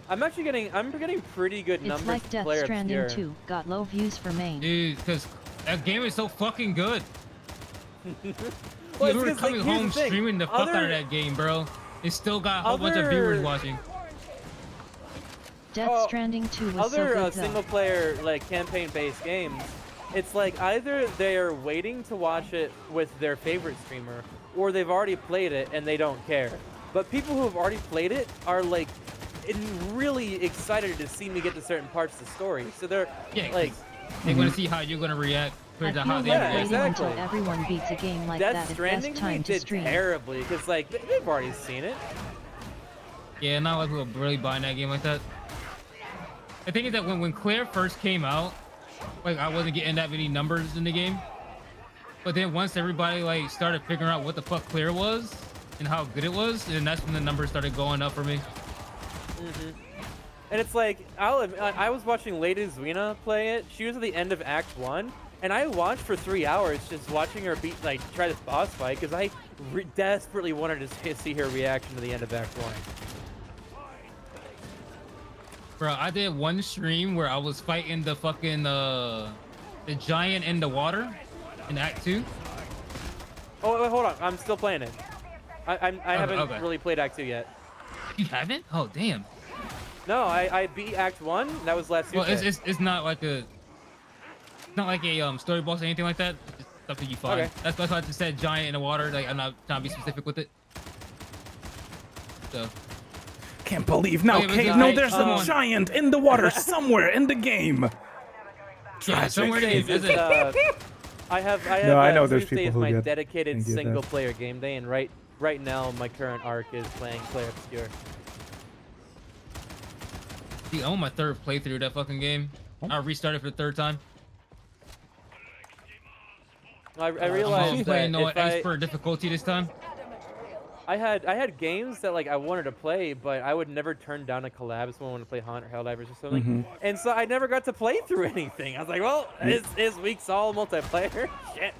I'm getting pretty good It's numbers like for Death player Stranding obscure. 2, got low views for main. Dude, because that game is so fucking good. Well, You it's were 'cause, like, coming here's home the thing. streaming the fuck out Other- of that game, bro. It still got a whole bunch of viewers Other- watching. Death Oh, Stranding 2 was so Other good though. single player like campaign-based games, it's like either they're waiting to watch it with their favorite streamer, or they've already played it and they don't care. But people who have already played it are like really excited to see me get to certain parts of the story. So they're like, They want to see how you're gonna react I compared to feel how like they Yeah, react. waiting exactly. until everyone beats a game like Death that is Stranding best time to did stream. terribly because like they've already seen it. Yeah, not like people really buying that game like that. The thing is that when Claire first came out, like I wasn't getting that many numbers in the game. But then once everybody like started figuring out what the fuck Claire was and how good it was, and that's when the numbers started going up for me. And it's like, I was watching Lady Zwina play it. She was at the end of Act 1, and I watched for 3 hours just watching her try this boss fight because I desperately wanted to see her reaction to the end of Act 1. Bro, I did one stream where I was fighting the fucking the giant in the water in Act 2. Oh, wait, hold on. I'm still playing it. I haven't okay. really played Act 2 yet. You haven't? Oh damn. No, I beat Act 1. That was last Well, Tuesday. it's not like a story boss or anything like that. It's just stuff that you find. Okay. That's why I just said giant in the water. Like I'm not trying to be specific with it. So. Can't believe now, Okay, but Kate. the- No, I- there's a giant in the water somewhere in the game. Yeah, somewhere it is. Tuesdays, I have No, I know there's Tuesday people is who my get dedicated angry at that. single player game day, and right now my current arc is playing Player Obscure. See, I'm on my third playthrough of that fucking game. I restarted for the third time. I I'm realized playing that no if I expert difficulty this time. I had games that like I wanted to play, but I would never turn down a collab if someone wanted to play Hunt or Helldivers or something. Mhm. And so I never got to play through anything. I was like, well, this week's all multiplayer. Shit.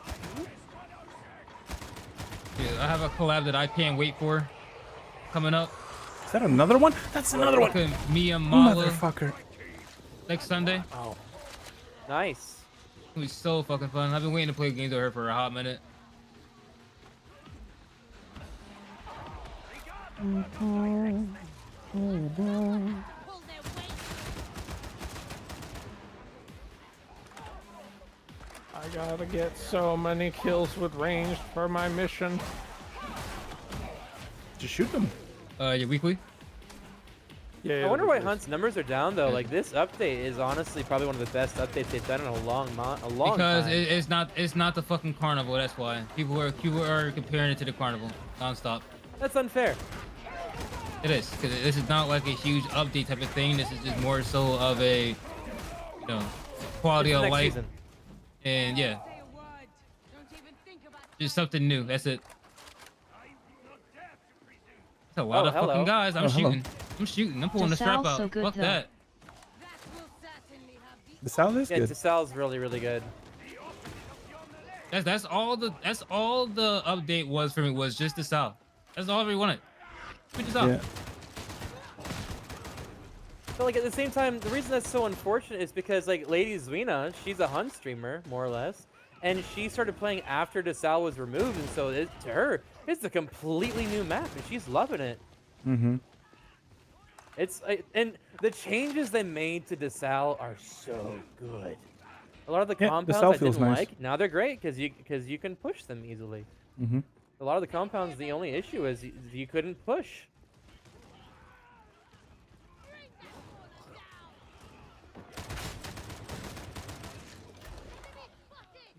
Yeah, I have a collab that I can't wait for coming up. Is that another one? That's another one. Fucking Mia Mala Motherfucker. next Sunday. Oh, nice. It'll be so fucking fun. I've been waiting to play games with her for a hot minute. gotta get so many kills with ranged for my mission. Just shoot them. Your weekly. Yeah. I wonder why Hunt's numbers are down though. Like this update is honestly probably one of the best updates they've done in a long Because time. it's not the fucking carnival. That's why people are comparing it to the carnival nonstop. That's unfair. It is, because this is not like a huge update type of thing. This is just more so of a, you know, quality It's of next life. season. And yeah, just something new. That's it. That's a lot of fucking guys. I'm shooting. I'm shooting. I'm pulling the strap out. so good, Fuck though. that. The sound is Yeah, good. DeSal's really good. That's all the update was for me, was just the South. That's all we wanted. We just Yeah. But like at the same time, the reason that's so unfortunate is because like Lady Zwina, she's a Hunt streamer more or less, and she started playing after DeSal was removed, and so to her, it's a completely new map, and she's loving it. Mm-hmm. And the changes they made to DeSal are so good. A lot of the Yeah, compounds DeSal I feels didn't nice. like, now they're great because you can push them easily. Mm-hmm. A lot of the compounds, the only issue is you couldn't push.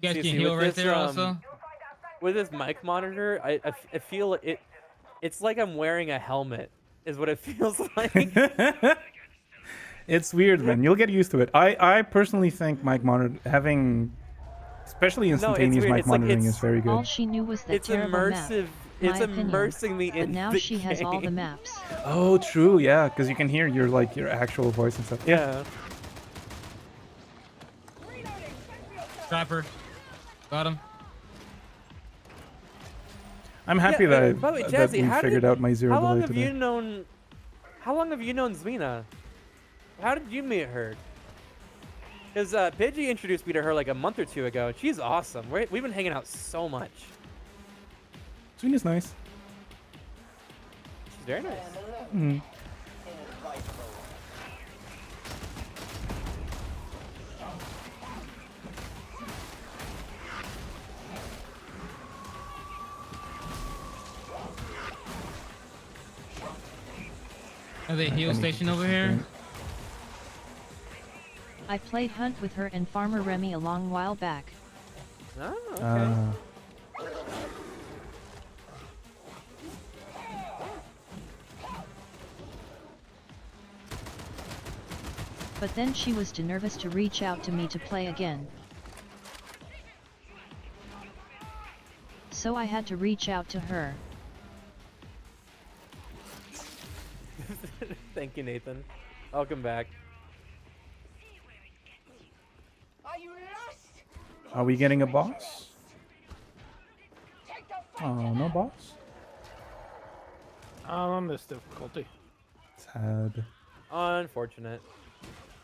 You guys See, can heal with right this, there also. With this mic monitor, I feel it's like I'm wearing a helmet, is what it feels like. It's weird, man. You'll get used to it. I personally think mic monitor having, especially instantaneous weird. mic It's like monitoring is very All good. she knew was the It's terrible immersive. map. It's my opinion. immersing me But in now the she has all the game. maps. Oh, true. Yeah, because you can hear your actual voice and stuff. Yeah. Trapper. Got him. I'm happy Yeah, that by the way, that Jazzy, we how figured did- out my zero How long delay have today. you known? How long have you known Zwina? How did you meet her? Because Pidgey introduced me to her like a month or two ago, and she's awesome. We've been hanging out so much. Zwina's nice. She's very nice. Mm-hmm. Have a heal station over here? I played Hunt with her and Farmer Remy a long while back. Oh, okay. But then she was too nervous to reach out to me to play again. So I had to reach out to her. Thank you, Nathan. Welcome back. Are we getting a boss? Oh, no boss? On this difficulty. Sad. Unfortunate.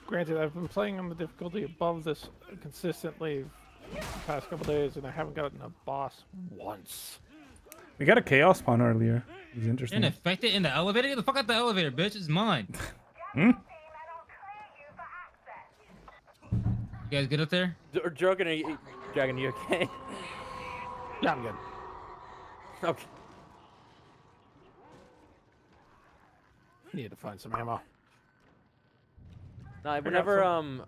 Granted, I've been playing on the difficulty above this consistently the past couple days, and I haven't gotten a boss once. We got a chaos spawn earlier. It was interesting. And infected in the elevator? Get the fuck out the elevator, bitch. It's mine. Hmm? You guys good up there? Dragon, you okay? Yeah, I'm good. Okay. Need to find some ammo. No, got whenever some.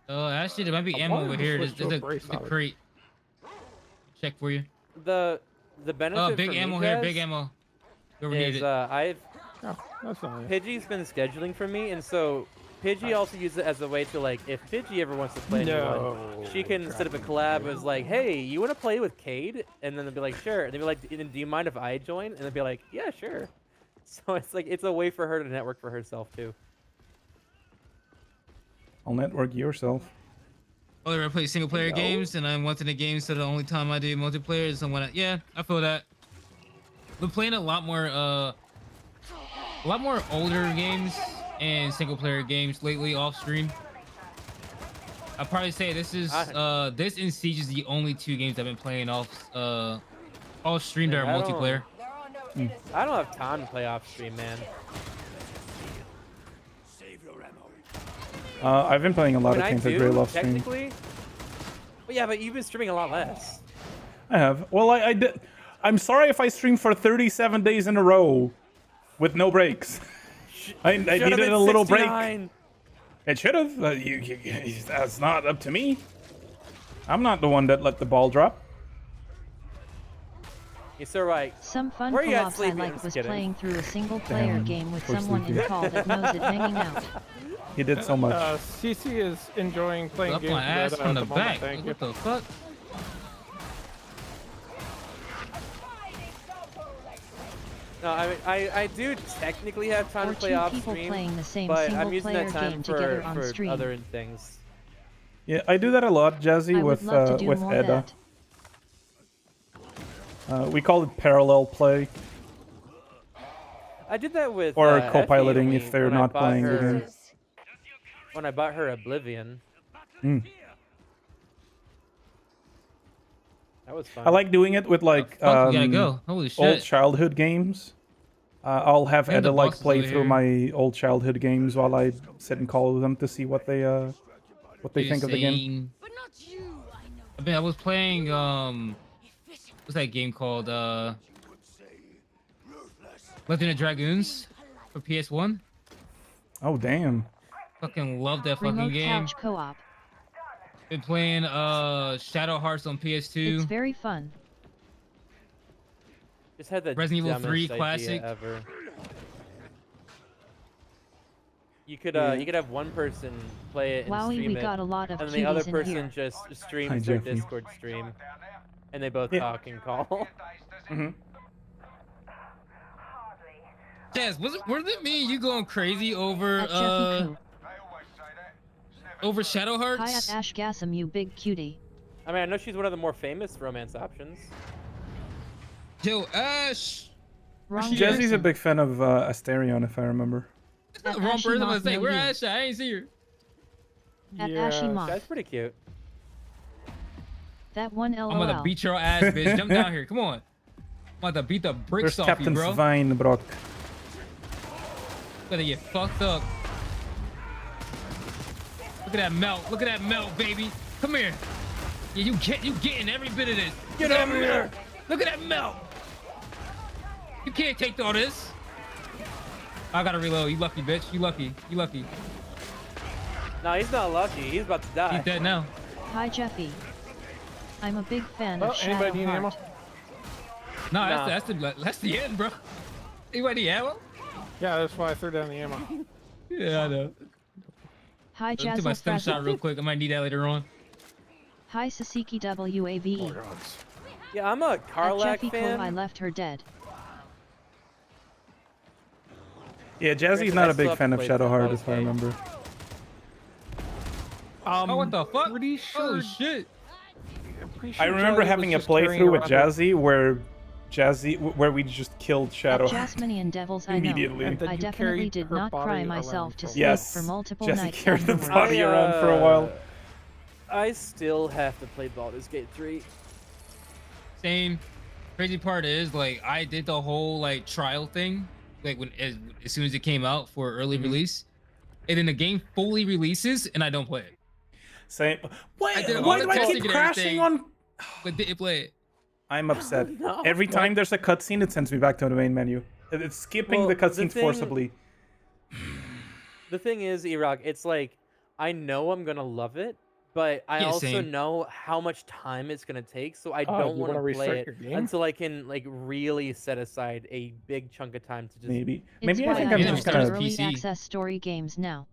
Actually, there might be I ammo wanted over to here. switch There's to a a brace on it. crate. Check for you. the benefit Oh, big for me, ammo here. Jazz, Big ammo. Whoever needed is it. I've Oh, that's not it. Pidgey's been scheduling for me, and so Pidgey also uses it as a way to like, if Pidgey ever wants to play anyone, she can set up a collab as like, hey, you want to play with Cade? And then they'll be like, sure. And they'll be like, do you mind if I join? And they'll be like, yeah, sure. So it's like it's a way for her to network for herself too. I'll network yourself. Oh, I play single player games, and I'm wanting the games, so the only time I do multiplayer is when yeah, I feel that. We're playing a lot more older games and single player games lately off stream. I'd probably say this is this and Siege is the only two games I've been playing off stream that are multiplayer. I don't have time to play off stream, man. I've been playing a lot of Tainted Grail off stream. Technically. But yeah, but you've been streaming a lot less. I have. Well, I did. I'm sorry if I streamed for 37 days in a row with no breaks. I needed a little break. It should have. That's not up to me. I'm not the one that let the ball drop. It's alright. Some fun Where are you at co-ops I sleeping? like Just was kidding. playing through a single-player Damn, game with poor someone in Sleepy. call that knows it hanging out. He did so much. CC is enjoying playing Up games my ass with from the at moment, back. Thank you. What the fuck? No, I do technically have time Or to play two off people stream, playing the same but I'm using single-player that time game together on for stream. other things. Yeah, I do that a lot, Jazzy, I would with love to do with more Edda. that. We call it parallel play, I did that with or Effie co-piloting when if they're when I not bought playing the her- game. When I bought her Oblivion, Mm. that was fun. I like doing it with like fuck, we gotta go. Holy old shit. childhood games. I'll have Yeah, the Edda like boss is play over through here. my old childhood games while I sit and call with them to see what they think of the game. Insane. I mean, I was playing what's that game called? Legend of Dragoons for PS1. Oh damn! Fucking love that fucking Remote game. couch co-op. Been playing Shadow Hearts on PS2. It's very fun. Just had the Resident Evil 3 dumbest idea classic. ever. You could Yeah. you could have one person play it and Wowie, stream we it, got a lot of and then the other cuties in person here. just streams Hi, their Jeffy. Discord stream, and they both Yeah. talk and call. Mm-hmm. Jazz, wasn't it me and you going crazy over At Jeffy Coo. over Shadow Hi Hearts? at Ash Gassam, you big cutie. I mean, I know she's one of the more famous romance options. Yo, Ash. Wrong She is. Jazzy's a big fan of Asterion, if I remember. That's not At the wrong Ashy person I'm Moth, gonna say. no Where you. Ash at? I ain't see her. At Ashy Moth. That's pretty cute. That one LOL. I'm gonna beat your ass, bitch. Jump down here. Come on. I'm about to beat the bricks There's off Captain you, bro. Sveinbrock. Gonna get fucked up. Look at that melt. Look at that melt, baby. Come here. Yeah, you getting every bit of this. Get Look at over that here. melt. Look at that melt. You can't take all this. I gotta reload. You lucky, bitch. You lucky. You lucky. No, he's not lucky. He's about to die. He's dead now. Hi Jeffy. I'm a big fan Well, of anybody need ammo? Shadowheart. No, Nah. that's the end, bro. Anybody need ammo? Yeah, that's why I threw down the ammo. Yeah, I know. Hi Let me take my Jazzle stem shot Frazzle. real quick. I might need that later on. Hi Sasiki WAVE. Yeah, I'm a At Karlak Jeffy fan. Cole, I left her dead. Yeah, Jazzy's Granted, not I a big still fan have of to play Shadowheart, Baldur's if I Gate. remember. Oh, what the fuck? Pretty sure. Oh shit. Pretty I sure remember Jazzy having a was just carrying playthrough with around Jazzy where we just killed At Shadowheart Jasmine Devils I know. immediately. And then I you definitely carried did her not body cry around myself to for a sleep Yes, for multiple Jazzy nights carried the afterwards. body around for a while. I still have to play Baldur's Gate 3. Same. Crazy part is like I did the whole like trial thing, like when as soon as it came out for early release, and then the game fully releases and I don't play it. Same. I did all Why the do I testing keep and crashing everything. on? But didn't play it. I'm upset. No. Every time there's a cutscene, it sends me back to the main menu. It's skipping Well, the the cutscenes thing- forcibly. The thing is, Iraq, it's like I know I'm gonna love it, but I Yeah, also same. know how much time it's gonna take, so I Oh, don't you want to wanna play restart it your game? until I can like really set aside a big chunk of time to just Maybe. It's Maybe why I think I I'm don't just play gonna. early PC. access story games now.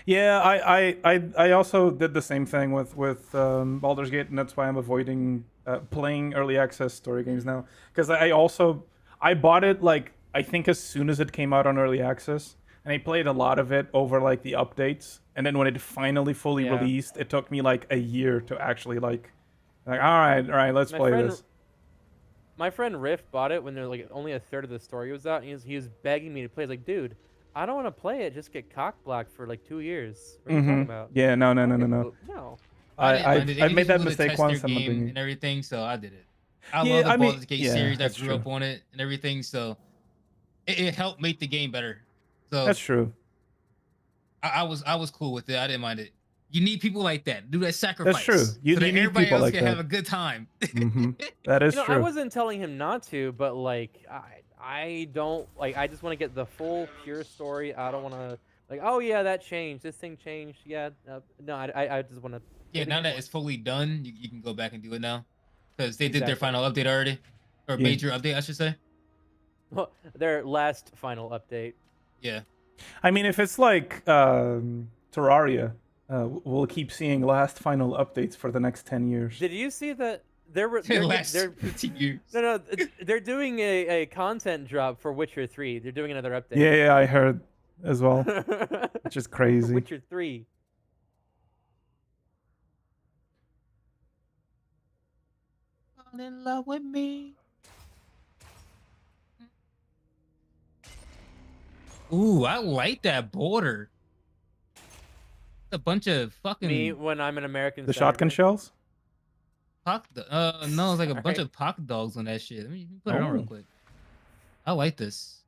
Yeah, I also did the same thing with Baldur's Gate, and that's why I'm avoiding playing early access story games now. Because I bought it like I think as soon as it came out on early access, and I played a lot of it over like the updates, and then when it finally fully Yeah. released, it took me like a year to actually like all right, let's My play friend- this. My friend Riff bought it when there like only a third of the story was out, and he was begging me to play. He's like, dude, I don't want to play it. Just get cock blocked for like 2 years. What are you talking about? Yeah, no. No. didn't mind it. They I've made just that wanted to mistake test once. their I'm not game doing and it. everything, so I did it. I Yeah, love the I mean, Baldur's Gate yeah, series. I that's grew true. up on it and everything, so it helped make the game better. So That's true. I was cool with it. I didn't mind it. You need people like that. Do that sacrifice. That's true. You so that need everybody people else like can that. have a good time. That is You know, true. I wasn't telling him not to, but like I don't like. I just want to get the full pure story. I don't want to like. Oh yeah, that changed. This thing changed. Yeah. No, I just want to. Yeah, now that it's fully done, you can go back and do it now, because they did their Exactly. final update already, or Yeah. major update, I should say. Well, their last final update. Yeah. I mean, if it's like Terraria, we'll keep seeing last final updates for the next 10 years. Did you see that they're Last they're 15 years. no they're doing a content drop for Witcher 3. They're doing another update. Yeah, I heard as well. Which is crazy. Witcher 3. Fall in love with me. Ooh, I like that border. A bunch of fucking Me when I'm an American. The shotgun senator. shells? no, it's like a bunch Alright. of pocket dogs on that shit. Let me put it on real Oh. quick. I like this.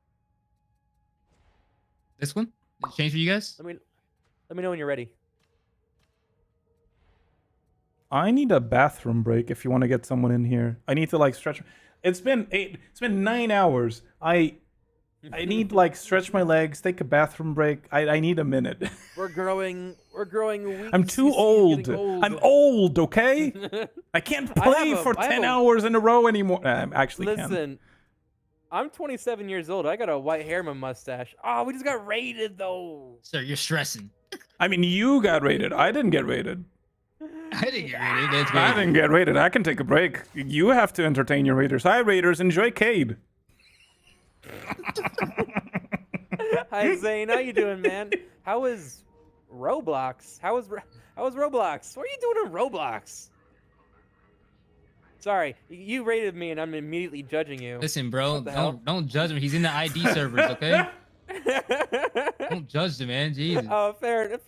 This one? Did it change for you guys? Let me know when you're ready. I need a bathroom break if you want to get someone in here. I need to like stretch. It's been 9 hours. I need like stretch my legs, take a bathroom break. I need a minute. We're growing weeks. I'm You too see, old. getting old. I'm old, okay? I can't I play have a- for I have 10 a- hours in a row anymore. I actually can. Listen, I'm 27 years old. I got a white hair in my mustache. Oh, we just got raided though. Sir, you're stressing. I mean, you got rated. I didn't get rated. I didn't get rated. That's I good. didn't get rated. I can take a break. You have to entertain your raiders. Hi, raiders. Enjoy Cade. Hi Zane, how you doing, man? How is Roblox? How is Roblox? What are you doing in Roblox? Sorry, you rated me and I'm immediately judging you. Listen, bro, What the hell? don't judge him. He's in the ID servers, okay? Don't judge the man, Jesus. Oh, fair enough.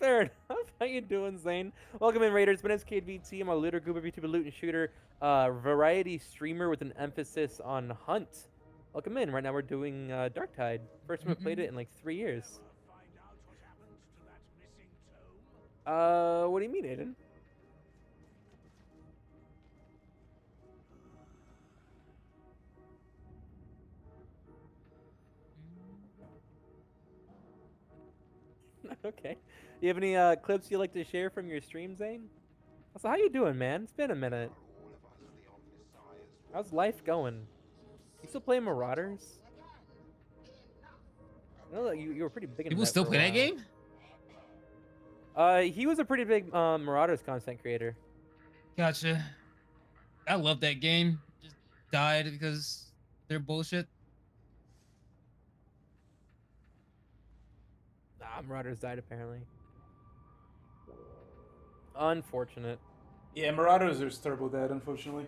How you doing, Zane? Welcome in, Raiders. My name's KVT. I'm a looter, goober, VTuber, loot and shooter, variety streamer with an emphasis on hunt. Welcome in. Right now we're doing Darktide. First time I played it in like 3 years. What do you mean, Aiden? Okay. You have any clips you'd like to share from your stream, Zane? Also, how you doing, man? It's been a minute. How's life going? You still playing Marauders? I know that you were pretty big in People still play that game? He was a pretty big Marauders content creator. Gotcha. I love that game. Just died because they're bullshit. Nah, Marauders died apparently. Unfortunate. Yeah, Marauders are turbo dead, unfortunately.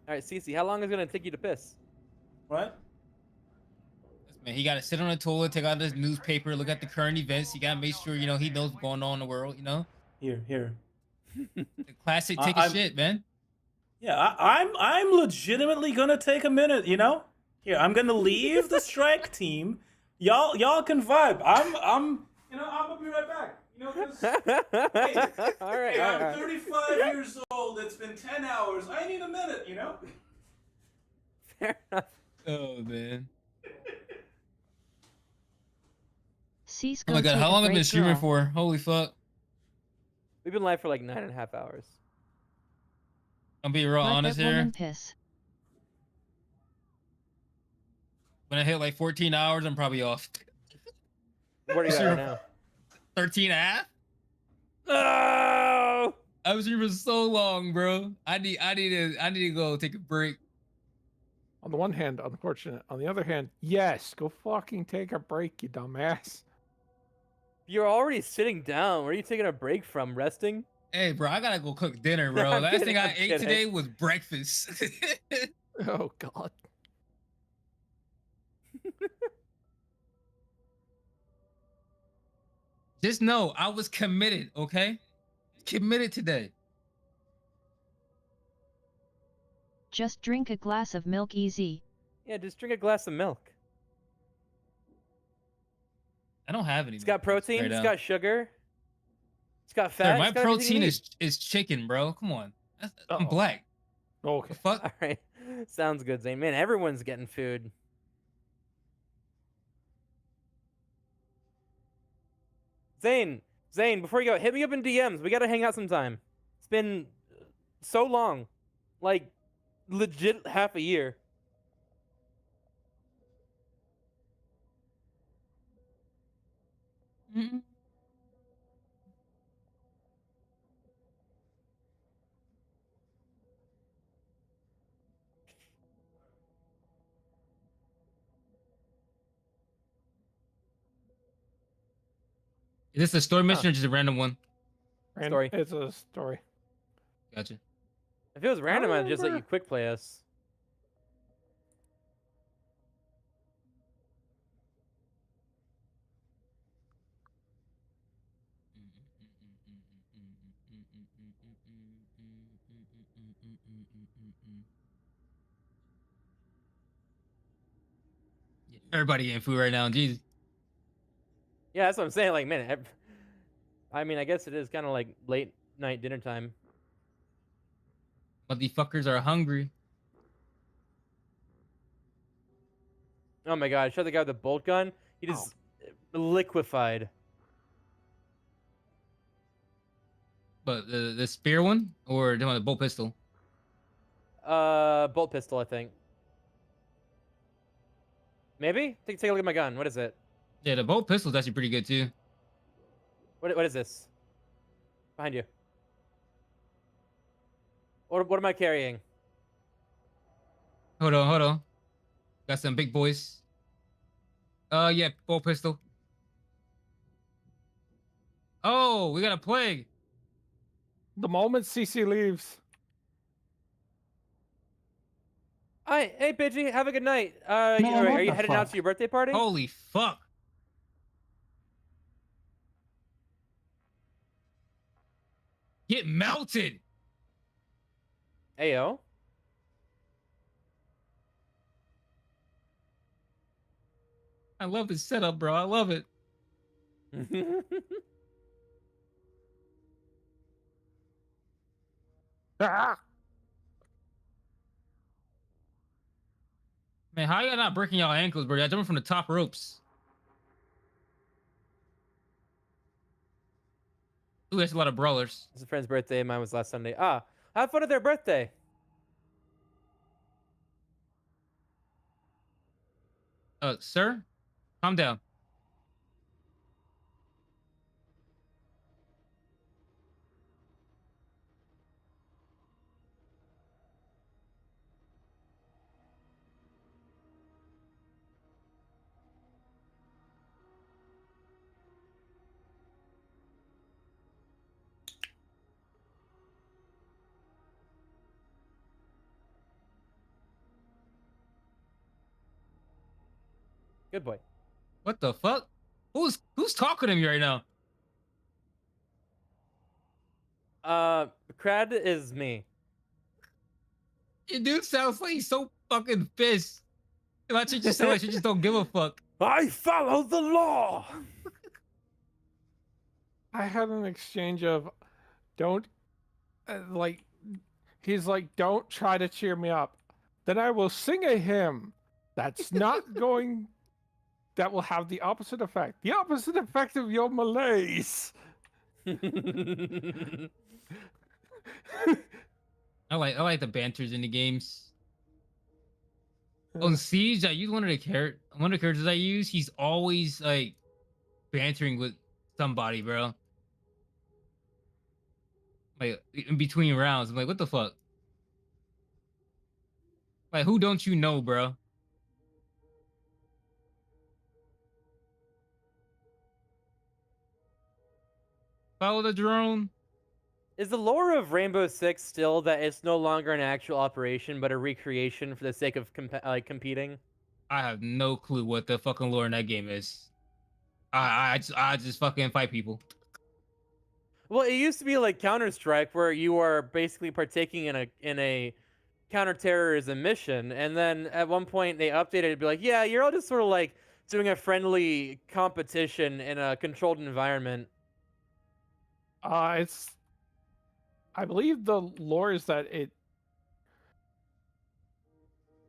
All right, Cece, how long is it gonna take you to piss? What? Man, he got to sit on the toilet, take out his newspaper, look at the current events. You got to make sure, you know, he knows what's going on in the world, you know? Here. The classic take a shit, man. Yeah, I'm legitimately gonna take a minute, you know? Here, I'm gonna leave the strike team. Y'all can vibe. I'm gonna be right back. You know, 'cause, hey, All right, hey, all I'm right. 35 years old. It's been 10 hours. I need a minute, you know? Fair enough. Oh, man. Cease, Oh go my god, take how a long have I been break, streaming girl. for? Holy fuck. We've been live for like 9.5 hours. I'll be real Let honest that here. woman piss. When I hit like 14 hours, I'm probably off. What are you at right now? 13 and a half? Oh! I was streaming for so long, bro. I need to go take a break. On the one hand, unfortunate. On the other hand, yes, go fucking take a break, you dumbass. You're already sitting down. Where are you taking a break from? Resting? Hey, bro, I gotta go cook dinner, bro. I'm Last kidding, thing I I'm ate kidding. today was breakfast. Oh god. Just know I was committed, okay? Committed today. Just drink a glass of milk easy. Yeah, just drink a glass of milk. I don't have any. It's got protein. It's got sugar. It's got fat. Sir, my it's got everything you protein need. is chicken, bro. Come on. I'm black. Okay. Fuck. All right. Sounds good, Zane. Man, everyone's getting food. Zane, before you go, hit me up in DMs. We gotta hang out sometime. It's been so long, like legit half a year. Is this a story mission or just a random one? Story. It's a story. Gotcha. If it was random, I'd just let you quick play us. Everybody getting food right now. Jesus. Yeah, that's what I'm saying. Like, man, I mean, I guess it is kind of like late night dinner time. Motherfuckers are hungry. Oh my god, show the guy with the bolt gun. He just liquefied. But the spear one or the bolt pistol? Bolt pistol, I think. Maybe? Take a look at my gun. What is it? Yeah, the bolt pistol is actually pretty good too. What is this? Behind you. What am I carrying? Hold on. Got some big boys. Yeah, bolt pistol. Oh, we got a plague. The moment CC leaves. Hi, hey Pidgey, have a good night. No, are you what the heading out fuck? to your birthday party? Holy fuck. Get melted. Ayo. I love this setup, bro. I love it. Ah! Man, how y'all not breaking y'all ankles, bro? Y'all jumping from the top ropes. Ooh, that's a lot of brawlers. It's a friend's birthday. Mine was last Sunday. Ah, have fun at their birthday. Sir, calm down. Good boy. What the fuck? Who's talking to me right now? Crad is me. Your dude sounds like he's so fucking pissed. That shit just sound like she just don't give a fuck. I follow the law. I had an exchange of, don't, like, he's like, don't try to cheer me up. Then I will sing a hymn that's not going, that will have the opposite effect. The opposite effect of your malaise. I like the banters in the games. On Siege, I use one of the characters I use. He's always like bantering with somebody, bro. Like in between rounds, I'm like, what the fuck? Like, who don't you know, bro? Follow the drone. Is the lore of Rainbow Six still that it's no longer an actual operation, but a recreation for the sake of competing? I have no clue what the fucking lore in that game is. I just fucking fight people. Well, it used to be like Counter-Strike, where you are basically partaking in a counterterrorism mission, and then at one point they updated it, be like, yeah, you're all just sort of like doing a friendly competition in a controlled environment. I believe the lore is that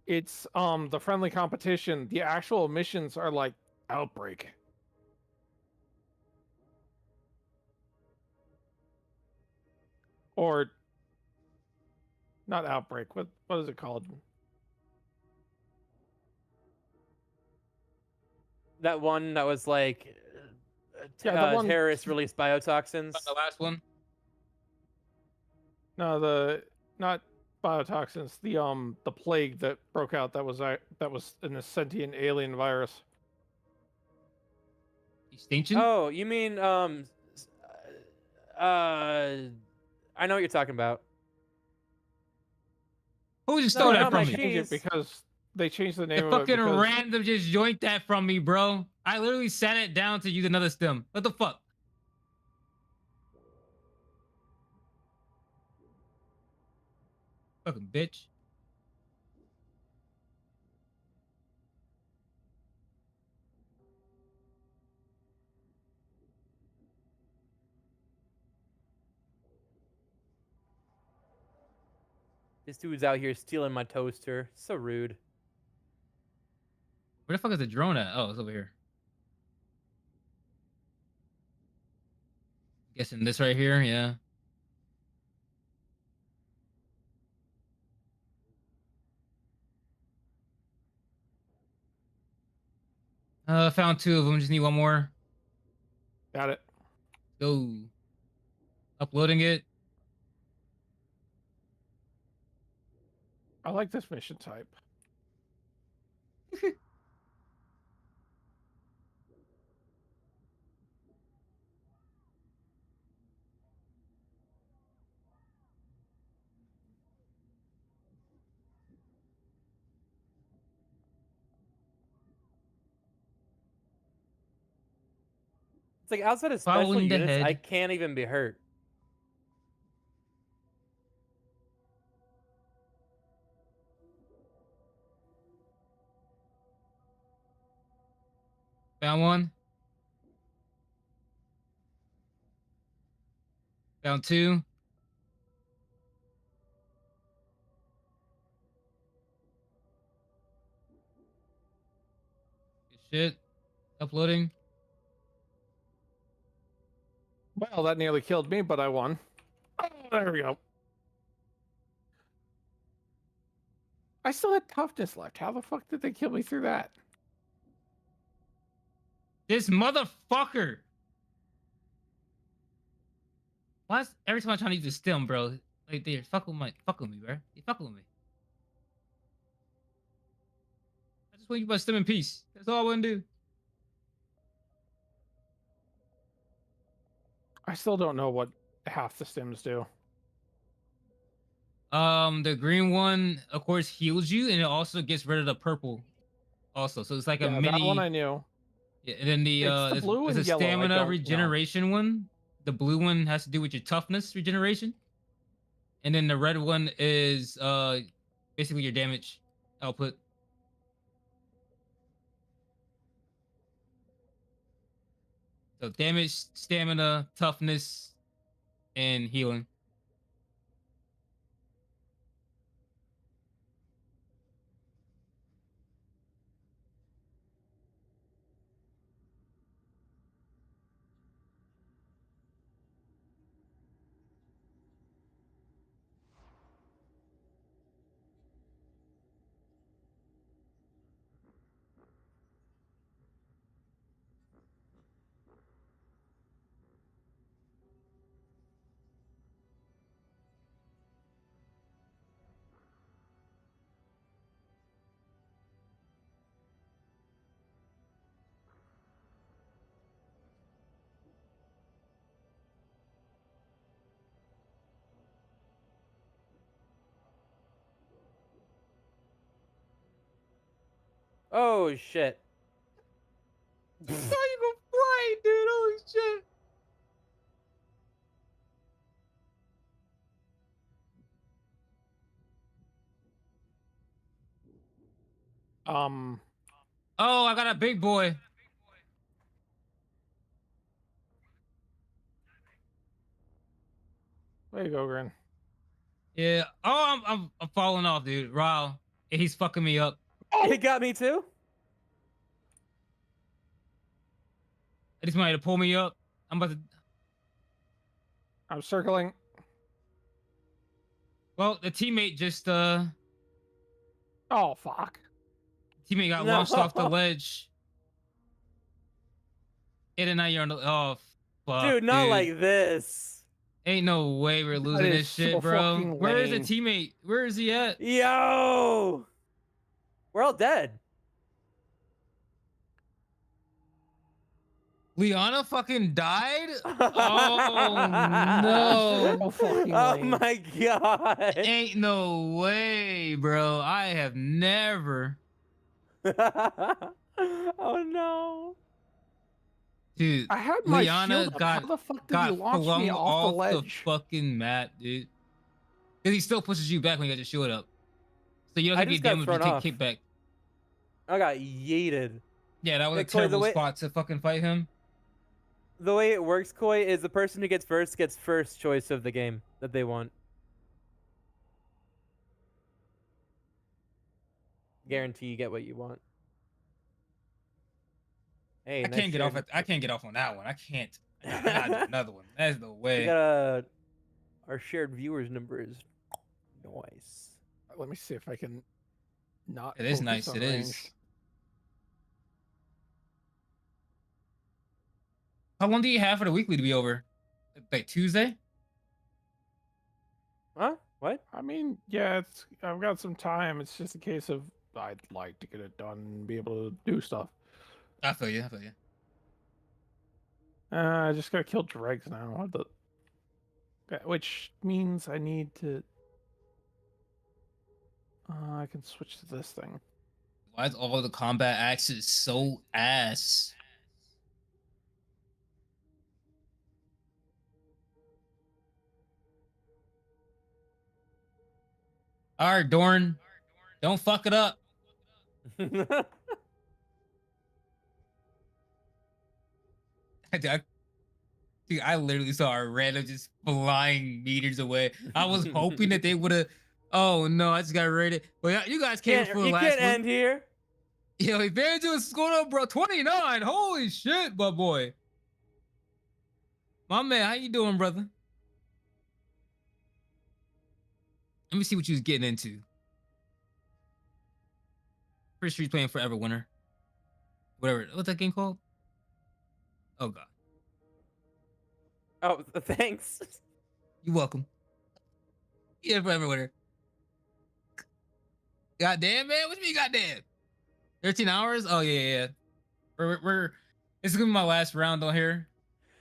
it's the friendly competition. The actual missions are like Outbreak. Or not Outbreak. What is it called? That one that was like Yeah, the one terrorists released biotoxins. The last one. No, not biotoxins. The plague that broke out. That was an sentient alien virus. Extinction? Oh, you mean I know what you're talking about. Who just stole that from me? Change it because they changed the name The of it. fucking because- random just joint that from me, bro. I literally sat it down to use another stem. What the fuck? Fucking bitch. This dude's out here stealing my toaster. So rude. Where the fuck is the drone at? Oh, it's over here. Guessing this right here, yeah. Found 2 of them. Just need 1 more. Got it. Go. Uploading it. I like this mission type. It's like outside of special Following the units, head. I can't even be hurt. Found 1. Found 2. Good shit. Uploading. Well, that nearly killed me, but I won. Oh, there we go. I still had toughness left. How the fuck did they kill me through that? This motherfucker. Why is every time I'm trying to use the stem, bro? Like they fuck with me, bro. They fucking with me. I just want you my stem in peace. That's all I want to do. I still don't know what half the stems do. The green one, of course, heals you, and it also gets rid of the purple. Also, so it's like a Yeah, mini. that one I knew. Yeah, and then the It's the blue there's and a yellow, I stamina don't know. regeneration one. The blue one has to do with your toughness regeneration, and then the red one is basically your damage output. So damage, stamina, toughness, and healing. Oh shit. How you gonna fly, dude? Holy shit. Um. Oh, I got a big boy. There you go, Grin. Yeah. Oh, I'm falling off, dude. Wow. He's fucking me up. He got me too. I just wanted to pull me up. I'm about to. I'm circling. Well, the teammate just Oh fuck. Teammate got No. launched off the ledge. And now you're on the. Oh fuck, Dude, not dude. like this. Ain't no way we're losing is this shit, so bro. fucking Where is the lame. teammate? Where is he at? Yo, we're all dead. Liana fucking died? Oh no. So fucking Oh lame. my god. Ain't no way, bro. I have never. Oh no. Dude, I had my Liana shield up. How got the fuck did got you launch flung me off the the ledge? fucking map, dude. Cause he still pushes you back when you got your shield up. So you don't I take any just got damage when you thrown take off. kickback. I got yeeted. Yeah, that was a Like, Koi, the terrible way- spot to fucking fight him. The way it works, Koi, is the person who gets first choice of the game that they want. Guarantee you get what you want. Hey, I nice can't get off. shared- I can't get off on that one. I can't. I gotta do another one. That's the We way. got our shared viewers number is nice. Let me see if I can not. It is focus nice. on It is. ranged. How long do you have for the weekly to be over? Like Tuesday? Huh? What? I mean, yeah, I've got some time. It's just a case of I'd like to get it done and be able to do stuff. I feel you. I feel you. I just gotta kill dregs now. Which means I need to. I can switch to this thing. Why is all the combat axes so ass? All right, Dorn. Don't fuck it up. Dude, I literally saw a random just flying meters away. I was hoping that they would have. Oh no, I just got raided. Well, yeah, you guys came for the You last can't one. end here. Yo, Evangelist scored up, bro. 29. Holy shit, my boy. My man, how you doing, brother? Let me see what you was getting into. Pretty sure he's playing Forever Winter. Whatever. What's that game called? Oh god. Oh, thanks. You're welcome. Yeah, Forever Winter. Goddamn, man. What you mean, goddamn? 13 hours? Oh yeah. We're this is gonna be my last round on here.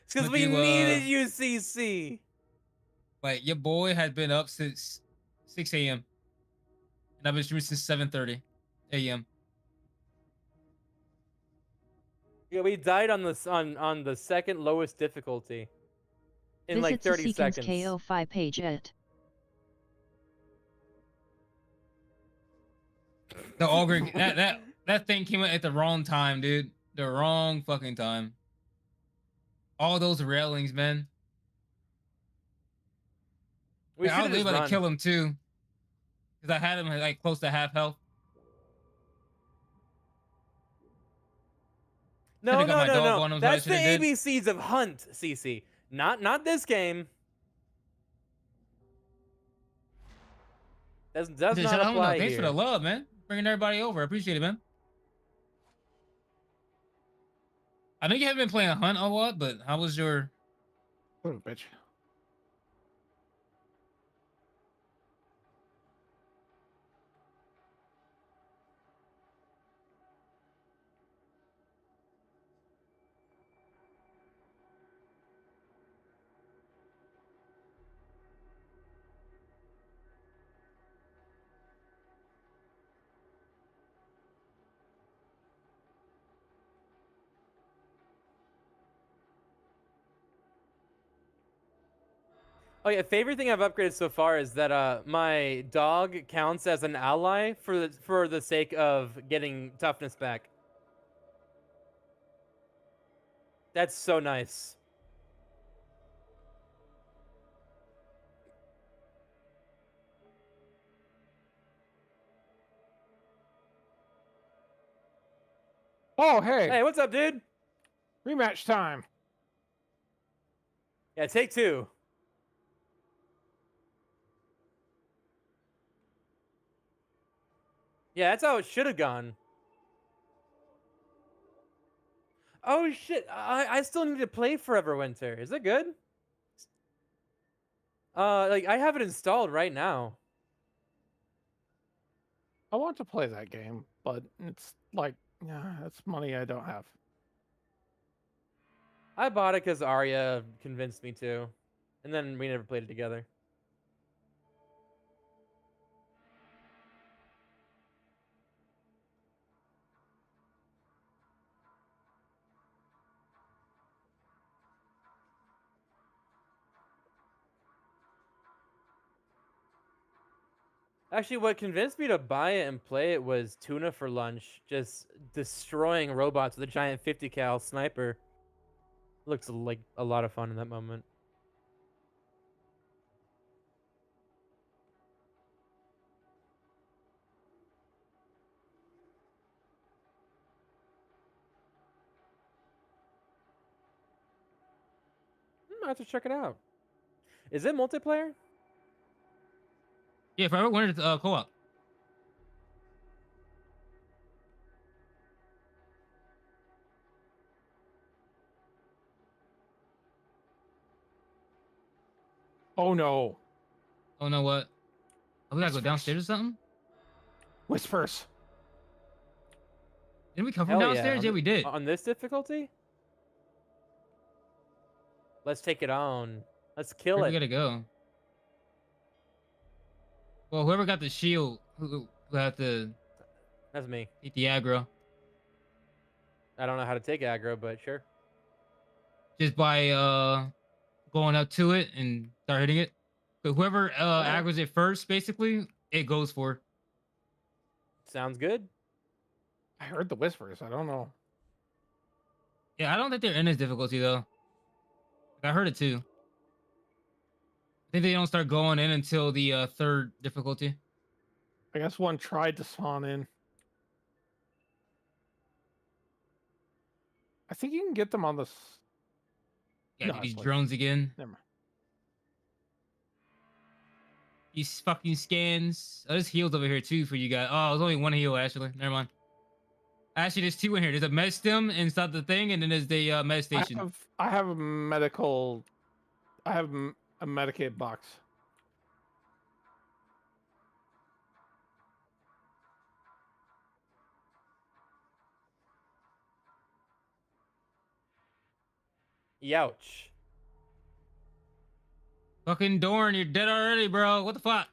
It's because we needed UCC. Like your boy has been up since 6 a.m. and I've been streaming since 7:30 a.m. Yeah, we died on the second lowest difficulty in Visit like 30 Seekins seconds. KO5 page at. The auger that thing came out at the wrong time, dude. The wrong fucking time. All those railings, man. We I was should've just able to run. kill him too, because I had him like close to half health. No, Should've got my dog on no. him, That's the so I should've did. ABCs of Hunt, CC. Not this game. Does Dude, not shout out, apply thanks here. for the love, man. Bringing everybody over. I appreciate it, man. I know you haven't been playing Hunt a lot, but how was your? Oh, bitch. Oh yeah, favorite thing I've upgraded so far is that my dog counts as an ally for the sake of getting toughness back. That's so nice. Oh, hey. Hey, what's up, dude? Rematch time. Yeah, take two. Yeah, that's how it should have gone. Oh shit! I still need to play Forever Winter. Is it good? Like I have it installed right now. I want to play that game, but it's like, yeah, it's money I don't have. I bought it because Arya convinced me to, and then we never played it together. Actually, what convinced me to buy it and play it was Tuna for Lunch, just destroying robots with a giant 50 cal sniper. Looks like a lot of fun in that moment. I have to check it out. Is it multiplayer? Yeah, Forever Winter co-op. Oh no. Oh no, what? Oh, we gotta go downstairs or something? Whispers. Didn't we come from Hell downstairs? Yeah, we did. On this difficulty? Let's take it on. Let's kill Where it. we gotta go? Well, whoever got the shield, who had to That's me. eat the aggro. I don't know how to take aggro, but sure. Just by going up to it and start hitting it. So whoever aggroes it first, basically, it goes for. Sounds good. I heard the whispers. I don't know. Yeah, I don't think they're in this difficulty though. I heard it too. I think they don't start going in until the third difficulty. I guess one tried to spawn in. I think you can get them on the. Yeah, No, these it's like- drones again. Never mind. These fucking scans. Oh, there's heals over here too for you guys. Oh, there's only one heal actually. Never mind. Actually, there's two in here. There's a med stem inside the thing, and then there's the med station. I have a medical. I have a Medicaid box. Youch. Fucking Dorn, you're dead already, bro. What the fuck?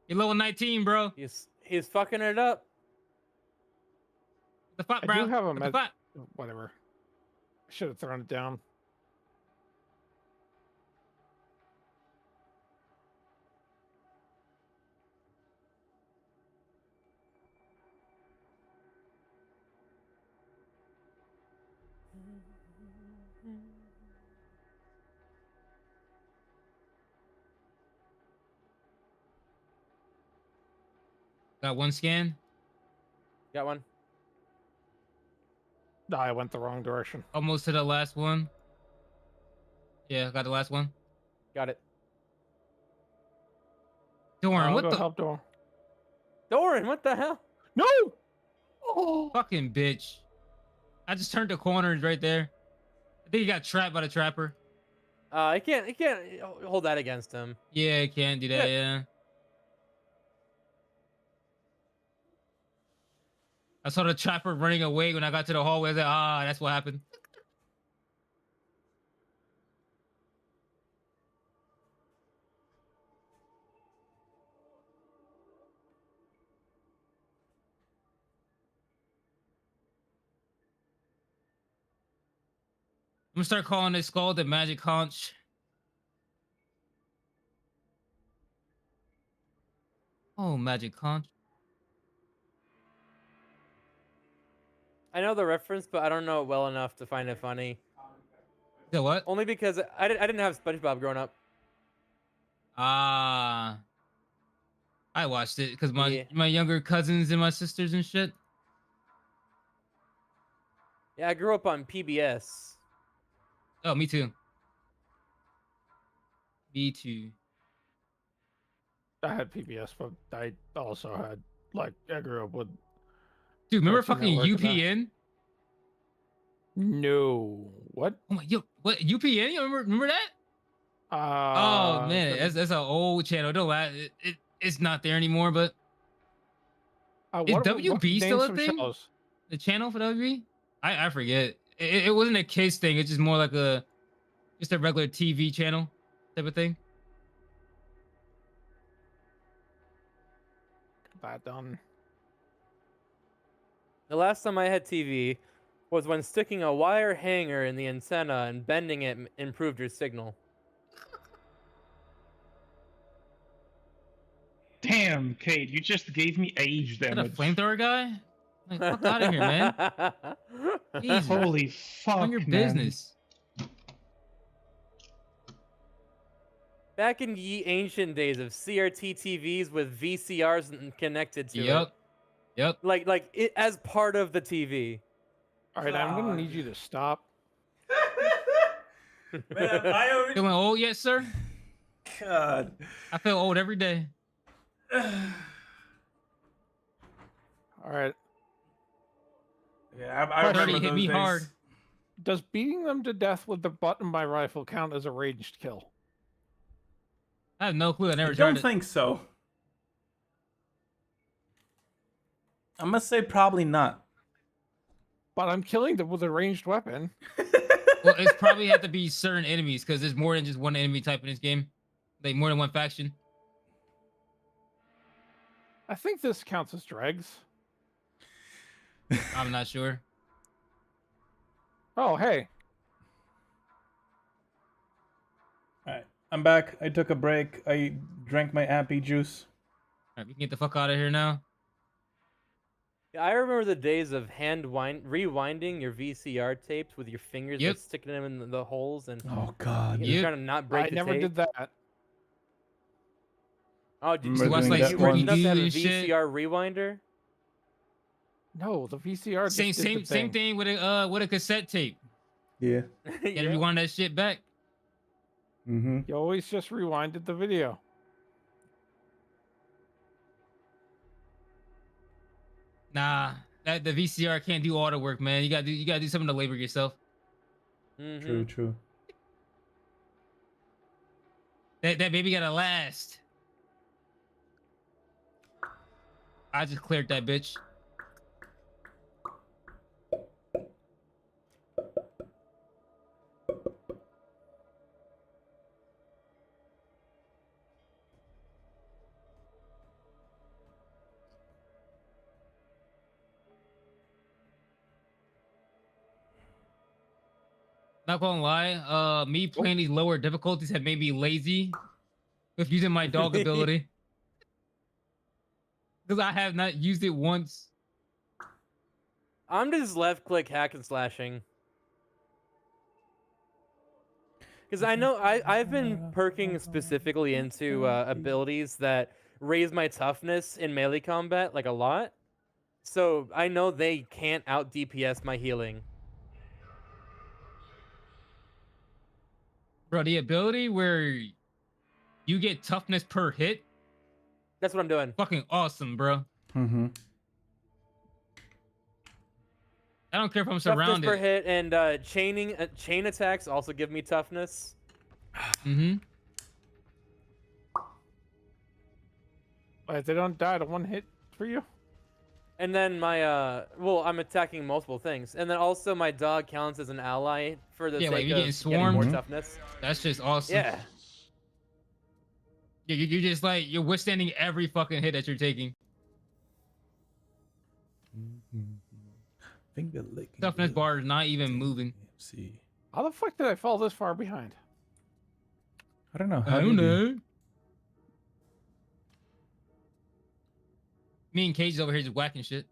You're level 19, bro. He's fucking it up. What the fuck, I bro? do have a What the fuck? Whatever. I should have thrown it down. Got one scan. Got one. No, I went the wrong direction. Almost to the last one. Yeah, got the last one. Got it. Dorn, I'll what go the help Dorn. Doran, what the hell? No! Oh, fucking bitch. I just turned the corner right there. I think he got trapped by the trapper. I can't hold that against him. Yeah, he can't do that, yeah. I saw the trapper running away when I got to the hallway. I was like, ah, that's what happened. I'm gonna start calling this skull the magic conch. Oh, Magic Conch. I know the reference, but I don't know it well enough to find it funny. The what? Only because I didn't have SpongeBob growing up. Ah. I watched it because my Yeah. my younger cousins and my sisters and shit. Yeah, I grew up on PBS. Oh, me too. Me too. I had PBS, but I also had I grew up with. Dude, remember Cartoon fucking Network and UPN? No. What? Oh my, what UPN? You remember that? Oh man, that's an old channel. Don't lie, it's not there anymore. But is WB still a thing? Shows. The channel for WB? I forget. It wasn't a kids thing. It's just more like just a regular TV channel type of thing. That done. The last time I had TV was when sticking a wire hanger in the antenna and bending it improved your signal. Damn, Kate, you just gave me age Is that a damage. flamethrower guy? Like, fuck out of here, man. Jesus. Holy fuck, On your man. business. Back in ye ancient days of CRT TVs with VCRs connected to it. Yep. Like it as part of the TV. All right, I'm gonna need you to stop. Man, I already... Feeling old yet, sir? God. I feel old every day. All right. Yeah, I remember hit those me days. hard. Does beating them to death with the butt in my rifle count as a ranged kill? I have no clue. I never I tried don't it. think so. I must say probably not. But I'm killing them with a ranged weapon. Well, it's probably have to be certain enemies because there's more than just one enemy type in this game. Like more than one faction. I think this counts as dregs. I'm not sure. Oh, hey. Alright, I'm back. I took a break. I drank my appy juice. Alright, we can get the fuck out of here now. Yeah, I remember the days of rewinding your VCR tapes with your fingers, Yep. like sticking them in the holes and Oh god. you're trying to not break I the never tape. did that. Oh, did Remember you doing watch that you were once? enough to have a and shit? VCR rewinder? No, the VCR just Same did the same thing with a cassette tape. Yeah. You gotta rewind that shit back. Mm-hmm. You always just rewinded the video. Nah, the VCR can't do all the work, man. You gotta do some of the labor yourself. True, true. That baby gotta last. I just cleared that bitch. Not gonna lie, me playing these lower difficulties have made me lazy with using my dog ability. Because I have not used it once. I'm just left click hack and slashing. Because I know I've been perking specifically into abilities that raise my toughness in melee combat like a lot. So I know they can't out DPS my healing. Bro, the ability where you get toughness per hit. That's what I'm doing. Fucking awesome, bro. Mm-hmm. I don't care if I'm Toughness surrounded. per hit and chain attacks also give me toughness. Mm-hmm. Wait, they don't die to one hit for you? And then my well, I'm attacking multiple things, and then also my dog counts as an ally for the Yeah, sake like you of getting getting more swarmed. toughness. That's just awesome. Yeah. Yeah, you're just like you're withstanding every fucking hit that you're taking. Finger licking. Toughness bar is not even moving. See. How the fuck did I fall this far behind? I don't know. I don't know. Me and Cage is over here just whacking shit.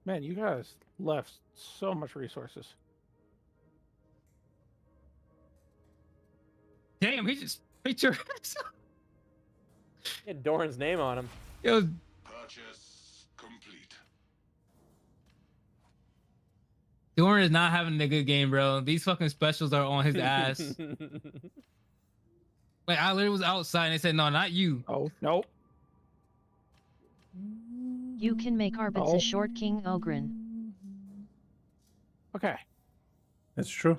Man, you guys left so much resources. Damn, he just picked your ass. Had Doran's name on him. Yo, Purchase complete. Doran is not having a good game, bro. These fucking specials are on his ass. Like, I literally was outside and they said, no, not you. Oh, nope. You can make Arbitz a short King Ogren. Okay. That's true.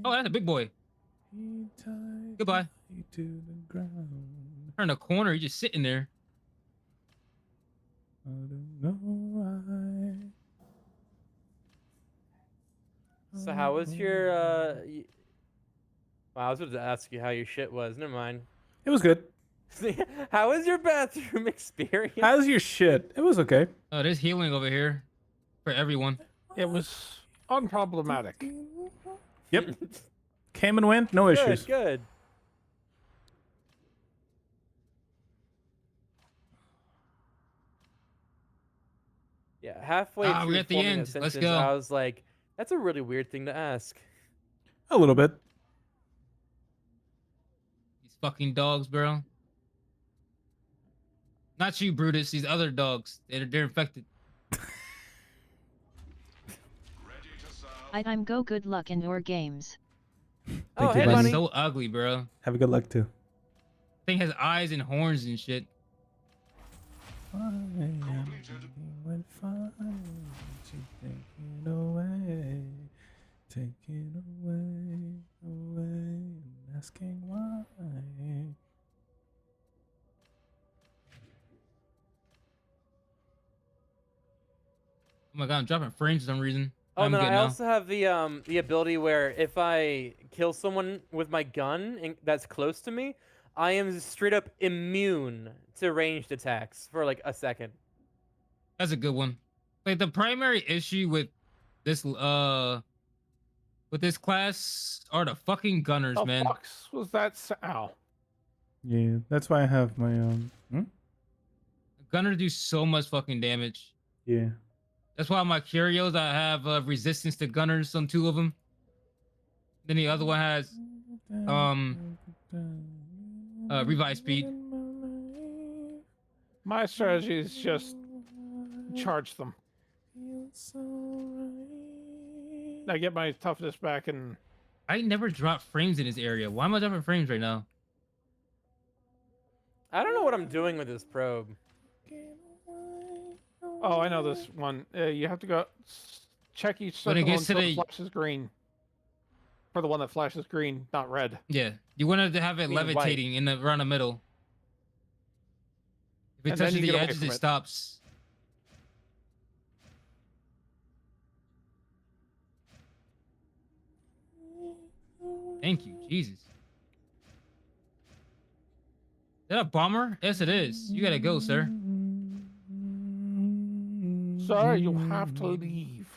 Oh, that's a big boy. Goodbye. Turn the corner, you're just sitting there. I don't know why. So how was your Wow, I was going to ask you how your shit was. Never mind. It was good. How was your bathroom experience? How's your shit? It was okay. Oh, there's healing over here for everyone. It was unproblematic. Yep. Came and went, no issues. Good. Yeah, halfway through we're at the forming a end. Let's sentence, go. I was like, that's a really weird thing to ask. A little bit. These fucking dogs, bro. Not you, Brutus. These other dogs. They're infected. I'm go good luck in your games. Oh, Thank you, hey, buddy. buddy. So ugly, bro. Have a good luck too. Thing has eyes and horns and shit. When fine, taken away, taken away, asking why. Oh my god, I'm dropping frames for some reason. Oh, I'm no, good I now. also have the ability where if I kill someone with my gun that's close to me, I am straight up immune to ranged attacks for like a second. That's a good one. Like the primary issue with this class are the fucking gunners, Oh, man. fucks was that? Ow. Yeah, that's why I have my Gunners do so much fucking damage. Yeah. That's why my curios, I have resistance to gunners on 2 of them. Then the other one has revive speed. My strategy is just charge them. I get my toughness back and I never drop frames in this area. Why am I dropping frames right now? I don't know what I'm doing with this probe. oh, I know this one. You have to go check each When it circle gets to until it the- flashes green. For the one that flashes green, not red. Yeah, you want to have it mean white. levitating around the middle. If it And then touches you the get away edges, from it it. stops. Thank you, Jesus. Is that a bomber? Yes, it is. You gotta go, sir. Sir, you have to leave.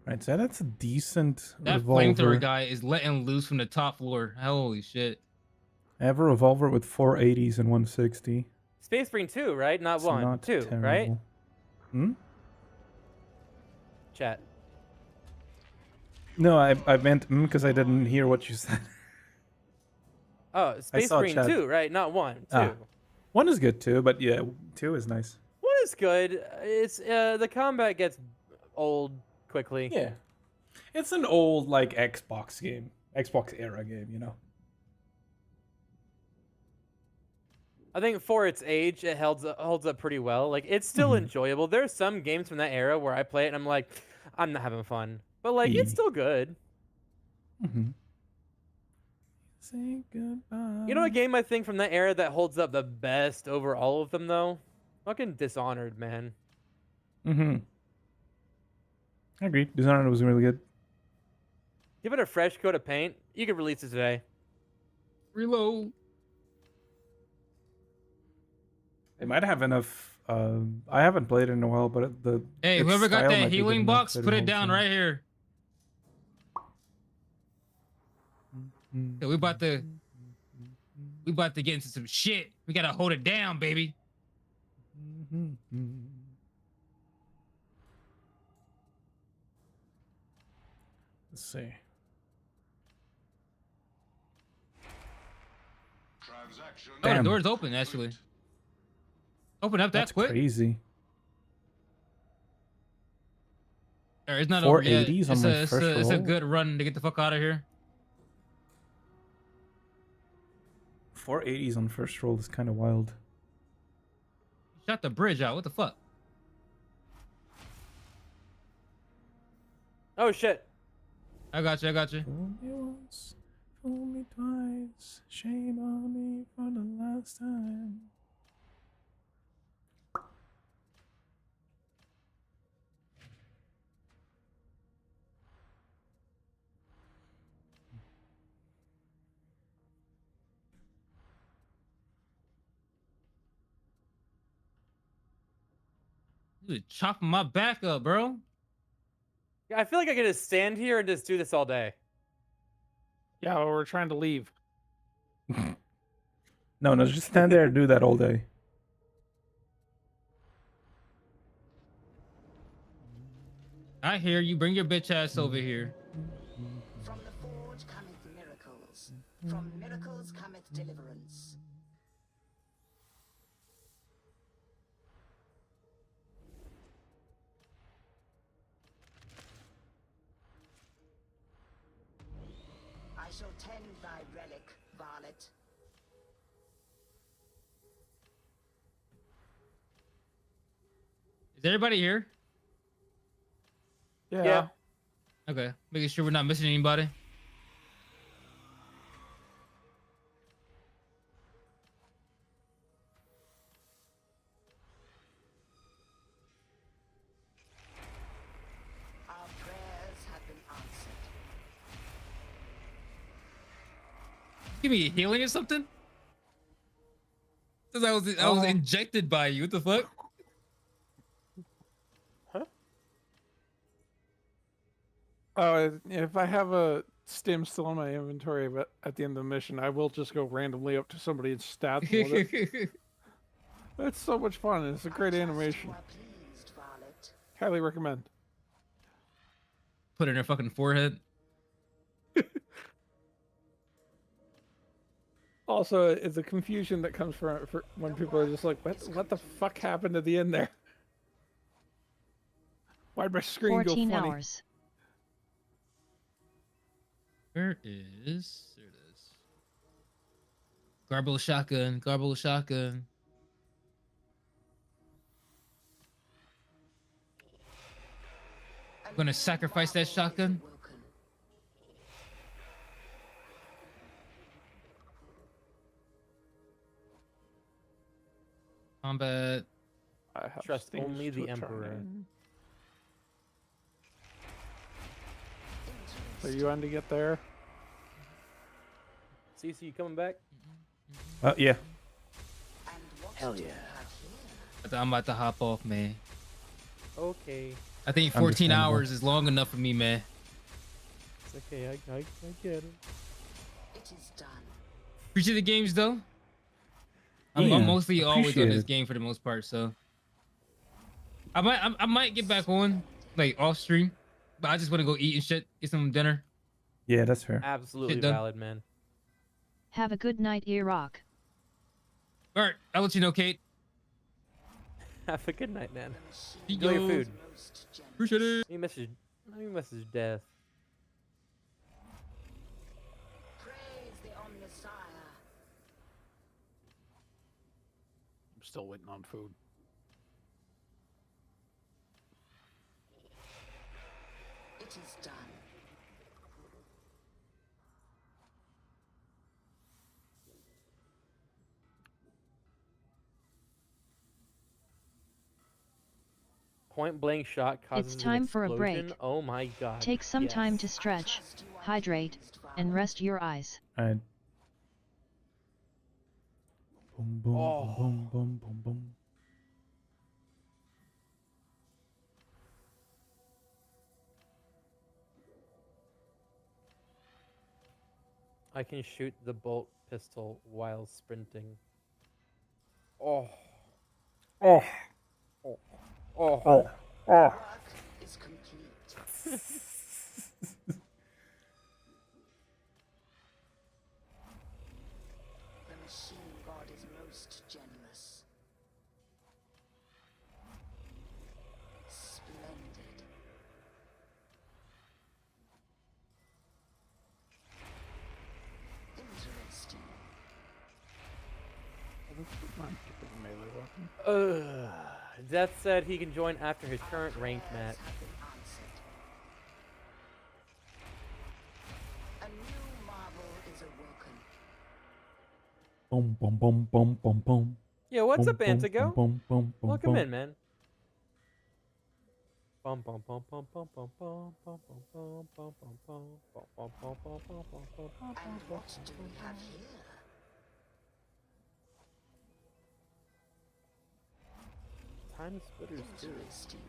Right, so that's a decent That revolver. flamethrower guy is letting loose from the top floor. Holy shit. I have a revolver with 4 80s and 160. Space Marine 2, right? Not It's 1, not 2, right? terrible. Hmm? Chat. No, I meant because I didn't hear what you said. Oh, Space saw Marine chat. 2, right? Not 1, 2. Ah. 1 is good too, but yeah, 2 is nice. 1 is good. It's the combat gets old quickly. Yeah. It's an old like Xbox game. Xbox era game, you know. I think for its age, it holds up pretty well. Like, it's still enjoyable. There's some games from that era where I play it and I'm like, I'm not having fun. But, like, it's still good. Mm-hmm. Say goodbye. You know a game I think from that era that holds up the best over all of them, though? Fucking Dishonored, man. Mm-hmm. I agree. Dishonored was really good. Give it a fresh coat of paint. You could release it today. Reload. They might have enough. I haven't played in a while, but Hey, its whoever got style might that be good healing enough box, that put it holds down in. right here. Yeah, we about to get into some shit. We gotta hold it down, baby. Let's see. Oh, the Damn. door's open actually. Open up that That's quick. crazy. Or it's not over yet. 480s on my first It's a roll? good run to get the fuck out of here. 480s on first roll is kind of wild. Shot the bridge out. What the fuck? Oh shit. I got you. Fool me once, fool me twice. Shame on me for the last time. You chopping my back up, bro. Yeah, I feel like I could just stand here and just do this all day. Yeah, well, we're trying to leave. No, just stand there and do that all day. I hear you. Bring your bitch ass over here. From the forge cometh miracles. From miracles cometh deliverance. I shall tend thy relic, varlet. Is everybody here? Yeah. Okay. Making sure we're not missing anybody. Our prayers have been answered. Give me healing or something? Since I was injected by you. What the fuck? Oh, if I have a stim still in my inventory, but at the end of the mission, I will just go randomly up to somebody and stab them with it. That's so much fun. And it's a great animation. Highly recommend. Put it in her fucking forehead. Also, it's a confusion that comes for when people are just like, what the fuck happened at the end there? Why'd my screen go 14 funny? hours. Where is... There it is. Garble shotgun. Garble shotgun. I'm gonna sacrifice that shotgun. Combat. I have Trust things only the to Emperor. turn. So you want to get there? CC, you coming back? Yeah. Hell yeah. I'm about to hop off, man. Okay. I think 14 hours is long enough for me, man. It's okay, I get it. It is done. Appreciate the games, though. I'm Yeah, mostly always on appreciate this it. game for the most part, so I might get back on like off stream, but I just want to go eat and shit, get some dinner. Yeah, that's fair. Absolutely Shit done. valid, man. Have a good night, Iraq. All right, I'll let you know, Kate. Have a good night, man. Yo. Enjoy your food. Appreciate it. You message death. Praise the Omnissiah. I'm still waiting on food. It is done. Point blank shot causes It's time an for a explosion. break. Oh my god. Take some time to yes. stretch, hydrate, and rest your eyes. Alright. Boom, boom, Oh. boom, boom, boom, boom. I can shoot the bolt pistol while sprinting. Oh. Oh. Oh. Oh. Work is complete. The machine god is most generous. Splendid. Interesting. Death said he can join after his current ranked match. A new marvel is awoken. Boom, boom, boom, boom, boom, boom. Yeah, what's Boom, up, boom, Antigo? boom, boom, boom, Welcome boom. in, man. Bum bum bum bum bum bum bum bum bum bum bum bum bum bum bum bum bum bum bum bum. And what do we have here? Time splitters too. Interesting.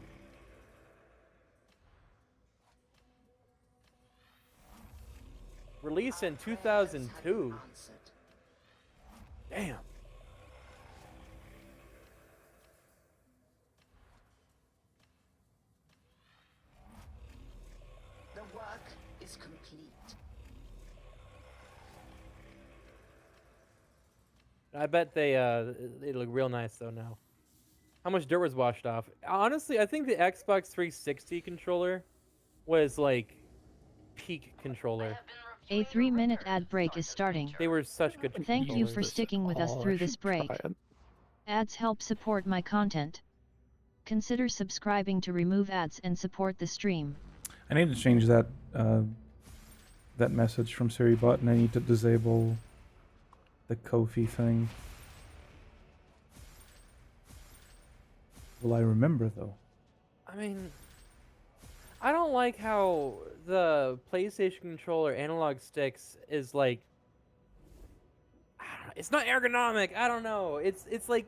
Released in 2002. Damn. The work is complete. I bet they look real nice though now. How much dirt was washed off? Honestly, I think the Xbox 360 controller was like peak controller. A 3-minute ad break is starting. They were such good Thank you for controllers. sticking with us Oh, I through this should try break. it. Ads help support my content. Consider subscribing to remove ads and support the stream. I need to change that that message from SiriBot, and I need to disable the Ko-fi thing. Will I remember though? I mean, I don't like how the PlayStation controller analog sticks is like. I don't know, it's not ergonomic. I don't know. It's like.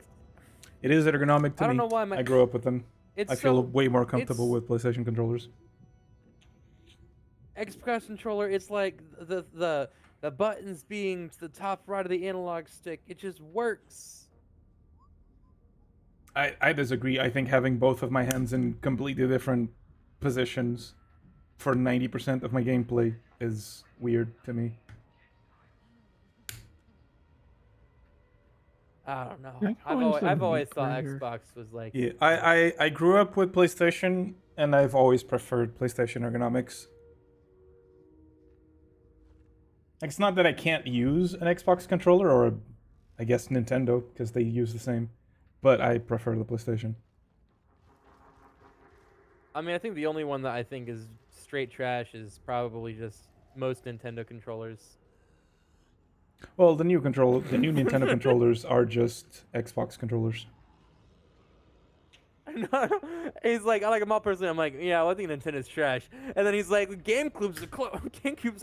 It is ergonomic to I me. don't know why I grew up with them. It's I feel so- way more comfortable it's- with PlayStation controllers. Xbox controller, it's like the buttons being to the top right of the analog stick. It just works. I disagree. I think having both of my hands in completely different positions for 90% of my gameplay is weird to me. I don't know. Yeah, I've always Nick thought Ranger. Xbox was like. Yeah, I grew up with PlayStation, and I've always preferred PlayStation ergonomics. It's not that I can't use an Xbox controller, or I guess Nintendo, because they use the same, but I prefer the PlayStation. I mean, I think the only one that I think is straight trash is probably just most Nintendo controllers. Well, the new Nintendo controllers are just Xbox controllers. He's like, I like them all personally. I'm like, yeah, well, I think Nintendo's trash. And then he's like, GameCube's a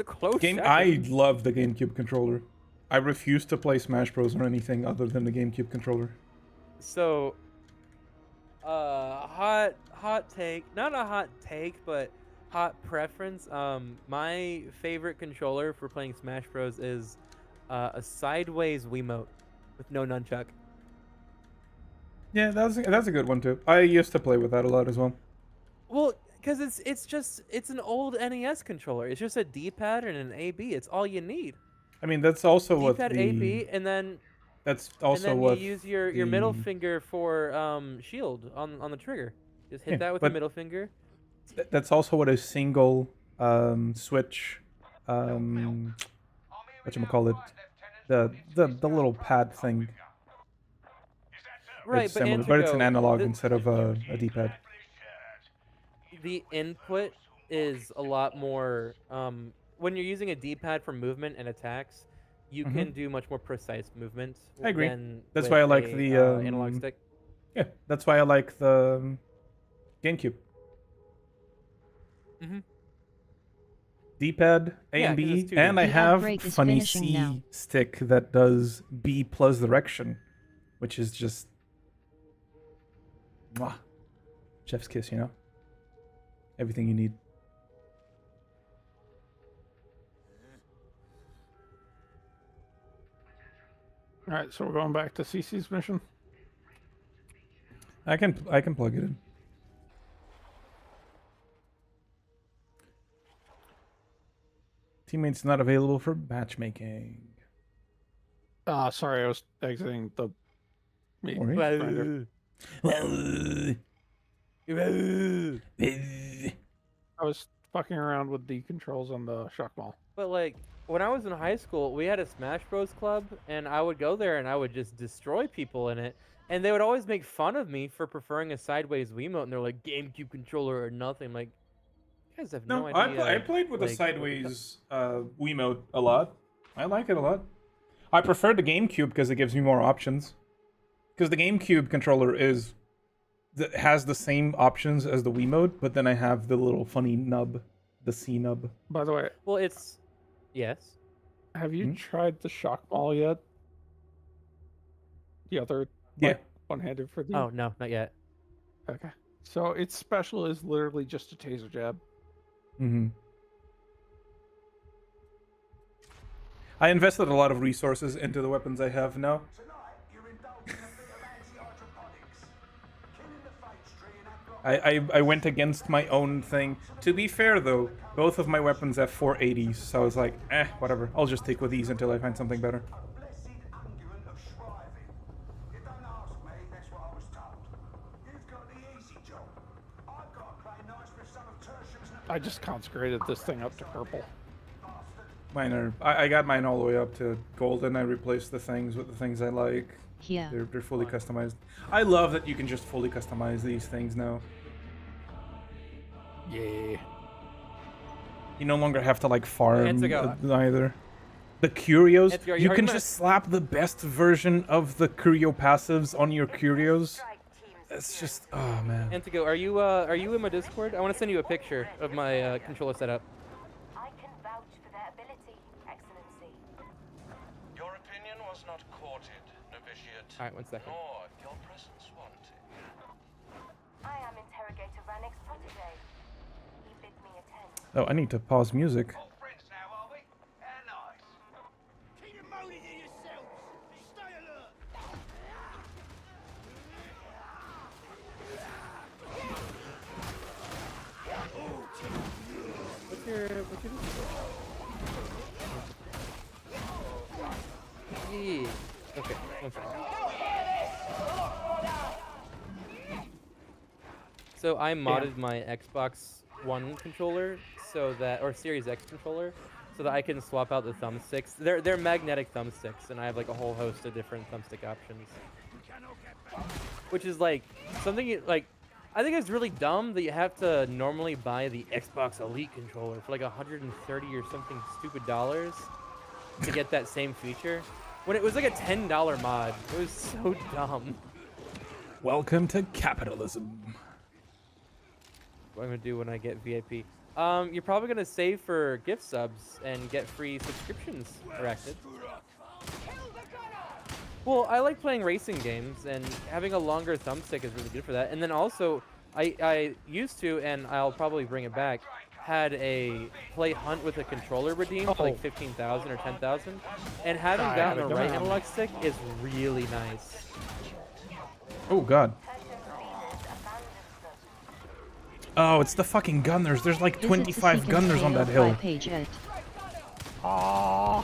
close second. I love the GameCube controller. I refuse to play Smash Bros. Or anything other than the GameCube controller. So, hot take, not a hot take, but hot preference. My favorite controller for playing Smash Bros. Is a sideways Wiimote with no nunchuck. Yeah, that's a good one too. I used to play with that a lot as well. Well, because it's an old NES controller. It's just a D-pad and an AB. It's all you need. I mean, that's also what D-pad, the AB, and then that's also and then what you use your middle the- finger for shield on the trigger. Just hit Yeah, that with but the middle finger. That's also what a single switch whatchamacallit, the little pad thing. Right, It's but similar, but it's an Antigo, analog the- instead of a D-pad. The input is a lot more when you're using a D-pad for movement and attacks, you Mhm. can do much more precise movement. I agree. Than That's with why I like a, the analog stick. Yeah, that's why I like the GameCube. Mhm. D-pad, A Yeah, and 'cause B, it's 2D. and I The ad have break is funny finishing C now. stick that does B plus direction, which is just mwah. Chef's kiss, you know? Everything you need. All right, so we're going back to CC's mission. I can plug it in. Teammates not available for matchmaking. Sorry, I was exiting the meeting. Worries. Grinder. I was fucking around with the controls on the shock mall. But like when I was in high school, we had a Smash Bros club, and I would go there and I would just destroy people in it, and they would always make fun of me for preferring a sideways Wiimote, and they're like GameCube controller or nothing. I'm like, you guys have no idea. I played with like, a sideways Wiimote a lot. I like it a lot. I prefer the GameCube because it gives me more options. Because the GameCube controller has the same options as the Wiimote, but then I have the little funny nub, the C nub. By the way, well, it's yes. Have you tried the shock ball yet? The other Yeah. one-handed for the. Oh no, not yet. Okay. So its special is literally just a taser jab. Mm-hmm. I invested a lot of resources into the weapons I have now. I went against my own thing. To be fair though, both of my weapons have 480s, so I was like, whatever. I'll just stick with these until I find something better. I just consecrated this thing up to purple. Mine are. I got mine all the way up to gold, and I replaced the things with the things I like. Yeah. They're fully customized. I love that you can just fully customize these things now. Yeah. You no longer have to like farm Enzigo. either. The curios, Enzigo, you are can you just slap the best version of the curio passives on your curios. It's just, oh man. Antigo, are you in my Discord? I want to send you a picture of my controller setup. I can vouch for their ability, Excellency. Your opinion was not courted, novitiate. All right, 1 second. Nor your presence wanted. I am Interrogator Rannick's protege. He bid me attend. Oh, I need to pause music. What's your Yeah. Okay, 1 second. So I modded my Xbox One controller so that, or Series X controller, so that I can swap out the thumbsticks. They're magnetic thumbsticks, and I have like a whole host of different thumbstick options. Which is like something like, I think it's really dumb that you have to normally buy the Xbox Elite controller for like $130 or something stupid dollars to get that same feature. When it was like a $10 mod. It was so dumb. Welcome to capitalism. What I'm gonna do when I get VIP. You're probably gonna save for gift subs and get free subscriptions erected. Well, I like playing racing games, and having a longer thumbstick is really good for that. And then also, I used to, and I'll probably bring it back, had a play hunt with a controller redeemed for like 15,000 or 10,000, and having that on the right analog stick is really nice. Oh god. Oh, it's the fucking gunners. There's like 25 gunners on that hill. I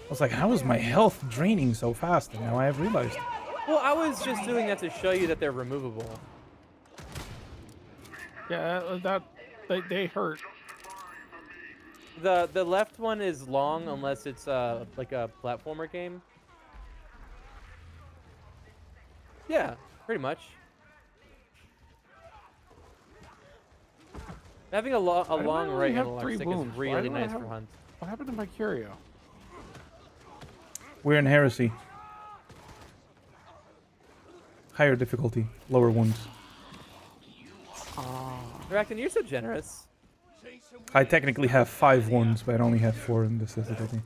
was like, how is my health draining so fast? And now I have realized. Well, I was just doing that to show you that they're removable. Yeah, they hurt. The left one is long unless it's like a platformer game. Yeah, pretty much. Having a long right analog stick is really nice for hunts. What happened to my curio? We're in heresy. Higher difficulty, lower wounds. Rakton, you're so generous. I technically have 5 ones, but I only have 4 in necessity.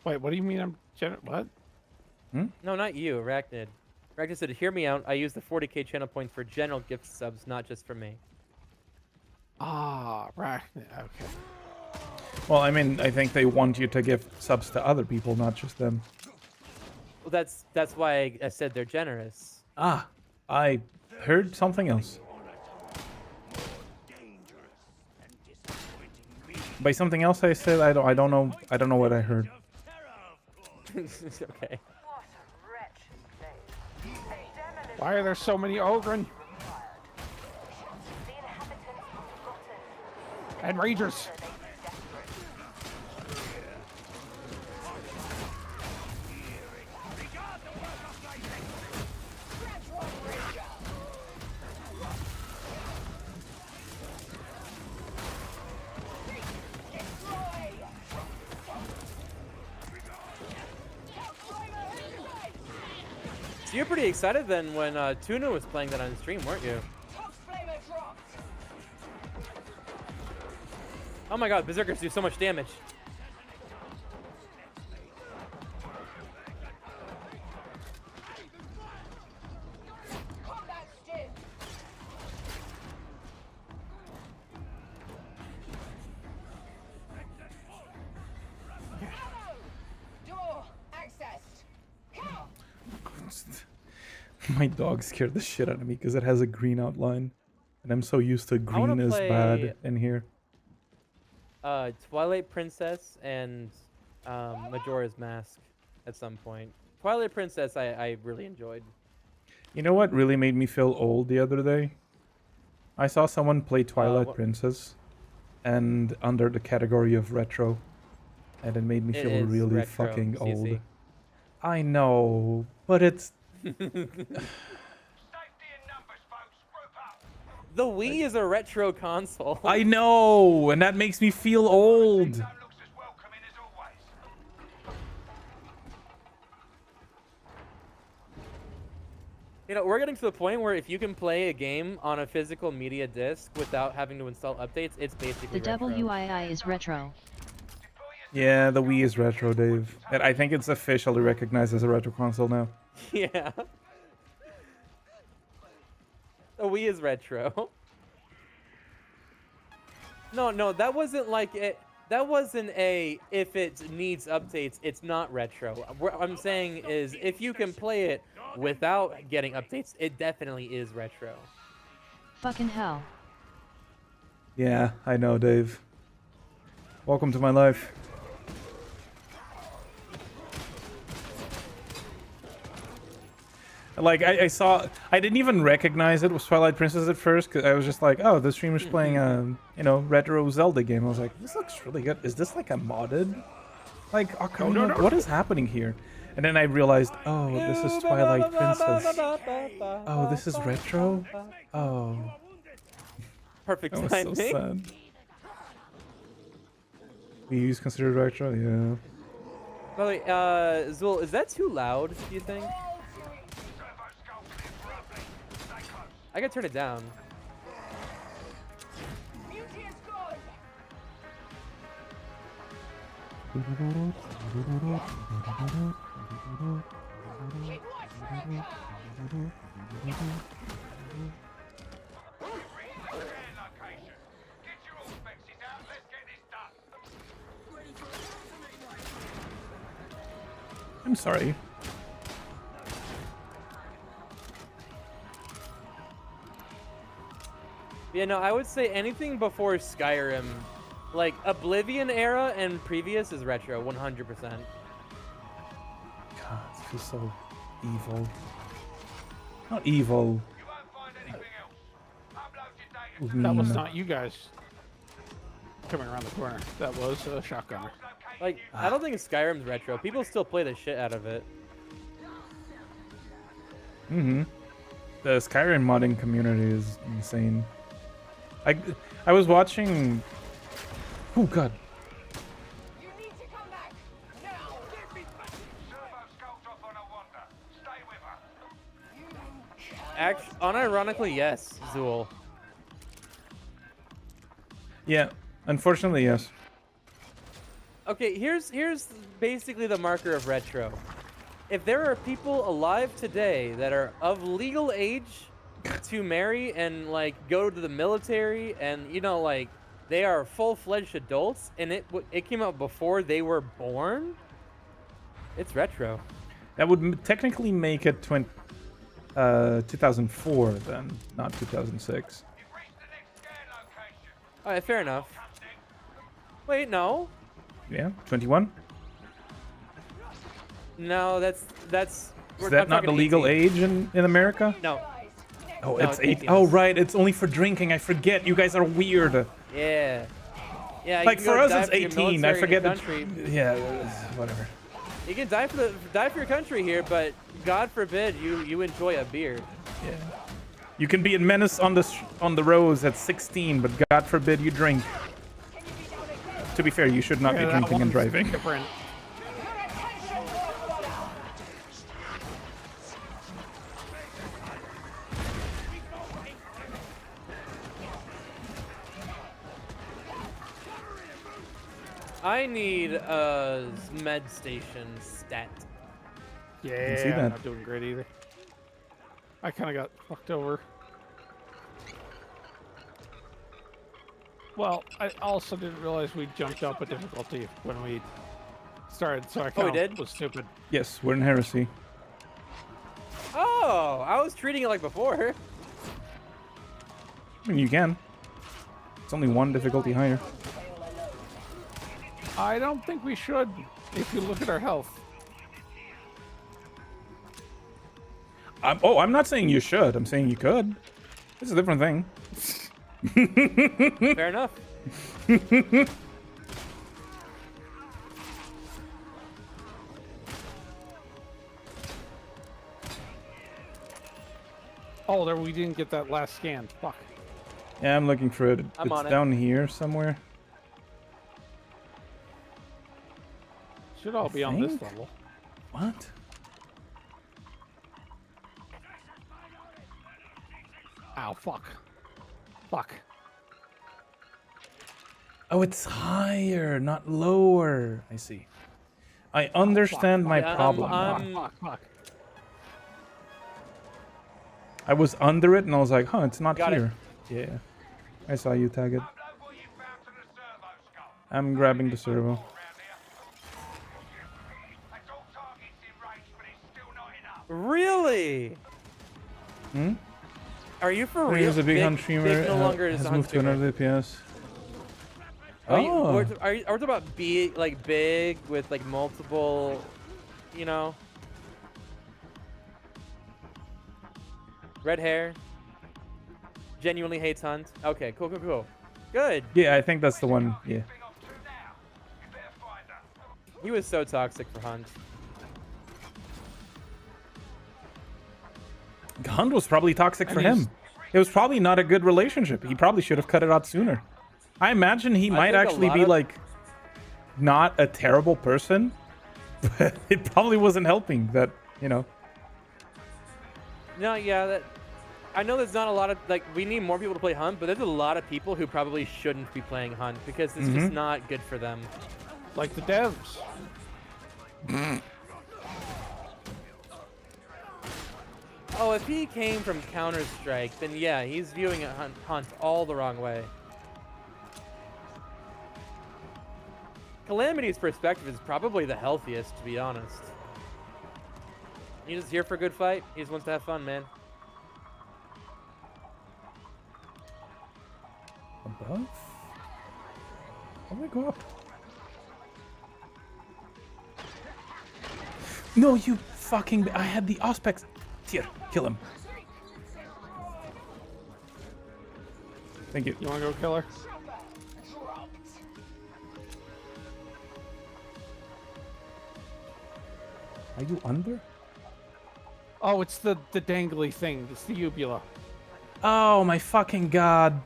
Wait, what do you mean I'm what? No, not you, Arachnid. Arachnid said, "Hear me out. I use the 40k channel points for general gift subs, not just for me." Ah, Arachnid. Okay. Well, I mean, I think they want you to give subs to other people, not just them. Well, that's why I said they're generous. Ah, I heard something else. By something else I said, I don't know what I heard. Okay. Why are there so many Ogryn? And Rangers. So you're pretty excited then when Tuna was playing that on stream, weren't you? Oh my god, Berserkers do so much damage. My dog scared the shit out of me because it has a green outline. And I'm so used to green is bad in here. Twilight Princess and Majora's Mask at some point. Twilight Princess I really enjoyed. You know what really made me feel old the other day? I saw someone play Twilight Princess and under the category of retro. And it made me feel really retro, fucking old. CC. I know, but it's... The Wii is a retro console. I know, and that makes me feel old. You know, we're getting to the point where if you can play a game on a physical media disc without having to install updates, it's basically The retro. WII is retro. Yeah, the Wii is retro, Dave. And I think it's officially recognized as a retro console now. Yeah. The Wii is retro. No, that wasn't like it. That wasn't a if it needs updates, it's not retro. What I'm saying is if you can play it without getting updates, it definitely is retro. Fucking hell. Yeah, I know, Dave. Welcome to my life. Like, I didn't even recognize it was Twilight Princess at first, because I was just like, oh, the streamer's playing a, retro Zelda game. I was like, this looks really good. Is this like a modded? Like, Ocarina, what is happening here? And then I realized, oh, this is Twilight Princess. Oh, this is retro? Oh. Perfect That timing. was so sad. We use considered retro? Yeah. By the way, Zul, is that too loud, do you think? I can turn it down. I'm sorry. Yeah, no, I would say anything before Skyrim, like Oblivion era and previous is retro, 100%. God, it feels so evil. Not evil. That was not you guys coming around the corner. That was a shotgunner. Like, I don't think Skyrim's retro. People still play the shit out of it. Mm-hmm. The Skyrim modding community is insane. I was watching... Oh, God. Unironically, yes, Zool. Yeah, unfortunately, yes. Okay, here's basically the marker of retro. If there are people alive today that are of legal age to marry and like go to the military, and you know, like they are full-fledged adults, and it came out before they were born, it's retro. That would technically make it 2004 then, not 2006. All right, fair enough. Wait, no. Yeah, 21. No, that's. Is that not the legal age in America? No. Oh, No, it's 18. 8. Oh, right. It's only for drinking. I forget. You guys are weird. Yeah. Yeah. you Like can for go us, die it's for your 18. I military forget. country. Yeah, whatever. You can die for your country here, but God forbid you enjoy a beer. Yeah. You can be in menace on the roads at 16, but God forbid you drink. To be fair, you should not be drinking and driving. Different. I need a med station stat. Yeah, see I'm that. not doing great either. I kind of got fucked over. Well, I also didn't realize we jumped up a difficulty when we started, so I Oh, we kind of did? was stupid. Yes, we're in Heresy. Oh, I was treating it like before. I mean, you can. It's only one difficulty higher. I don't think we should, if you look at our health. I'm not saying you should. I'm saying you could. It's a different thing. Fair enough. Oh, there we didn't get that last scan. Fuck. Yeah, I'm looking for it. I'm It's on it. down here somewhere. Should all be on this think? level. What? Ow, fuck. Fuck. Oh, it's higher, not lower. I see. I understand my Yeah, problem. Fuck, fuck. I was under it and I was like, huh, it's not Got it. here. Yeah. I saw you tag it. I'm grabbing the servo. Really? Hmm? Are you for real? Here's a big hunt streamer. Big no longer is has a hunt moved to streamer. another DPS. Are you, Oh. are we talking about big with like multiple, you know? Red hair. Genuinely hates Hunt. Okay, cool. Good. Yeah, I think that's the one. Yeah. He was so toxic for Hunt. Hunt was probably toxic for he's- him. It was probably not a good relationship. He probably should have cut it out sooner. I imagine he might think a actually lot be of- like not a terrible person, but it probably wasn't helping that, you know. No, yeah, I know there's not a lot of like we need more people to play Hunt, but there's a lot of people who probably shouldn't be playing Hunt because it's just not good for them. Like the devs. Oh, if he came from Counter-Strike, then yeah, he's viewing a Hunt all the wrong way. Calamity's perspective is probably the healthiest, to be honest. He's just here for a good fight. He just wants to have fun, man. Above? How do I go up? No, you fucking... I had the Auspex. Here, kill him. Thank you. You wanna go kill her? Are you under? Oh, it's the dangly thing. It's the uvula. Oh my fucking god.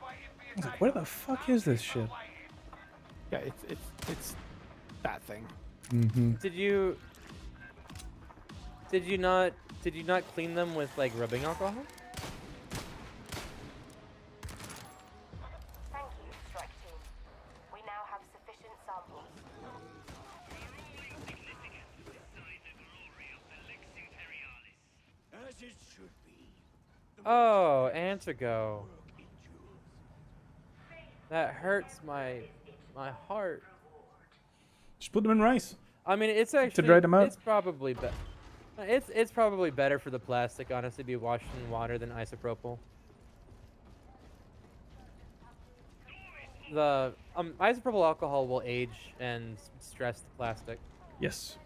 I was like, where the fuck is this shit? Yeah, it's that thing. Mm-hmm. Did you... Did you not clean them with like rubbing alcohol? Thank you, Strike Team. We now have sufficient samples. As it should be. Oh, Antigo. That hurts my heart. Just put them in rice. I mean, it's actually dry them out. it's probably it's probably better for the plastic, honestly, to be washed in water than isopropyl. The isopropyl alcohol will age and stress the plastic. Yes.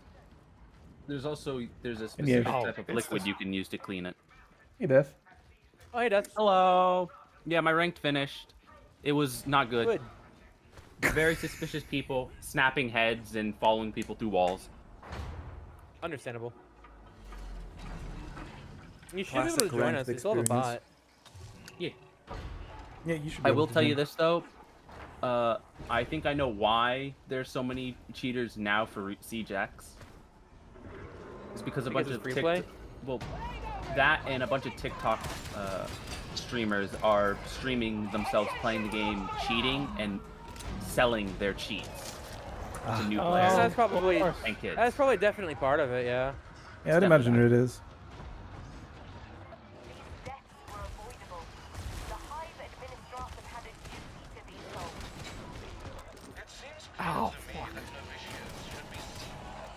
There's a yeah, specific type of liquid you can use to clean it. Hey, Dev. Oh, hey, Dev. Hello. Yeah, my ranked finished. It was not good. Good. Very suspicious people, snapping heads and following people through walls. Understandable. You should be able Classic to join ranked us. You still have a bot. Yeah. Yeah, you should. I will tell you this though. I think I know why there's so many cheaters now for Siege X. It's because a bunch of free play? Well, that and a bunch of TikTok streamers are streaming themselves playing the game, cheating, and selling their cheats to new players. That's probably and kids. that's probably definitely part of it. Yeah. Yeah, I'd imagine it is. Ow, fuck.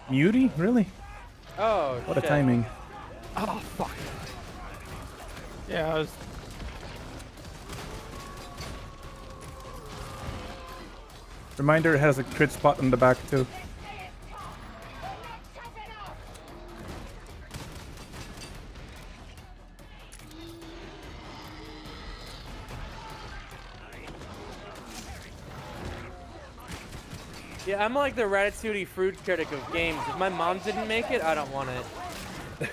Muty? Really? Oh, What a shit. timing. Oh, fuck. Yeah, I was... Reminder, it has a crit spot in the back too. Yeah, I'm like the Ratatouille fruit critic of games. If my mom didn't make it, I don't want it.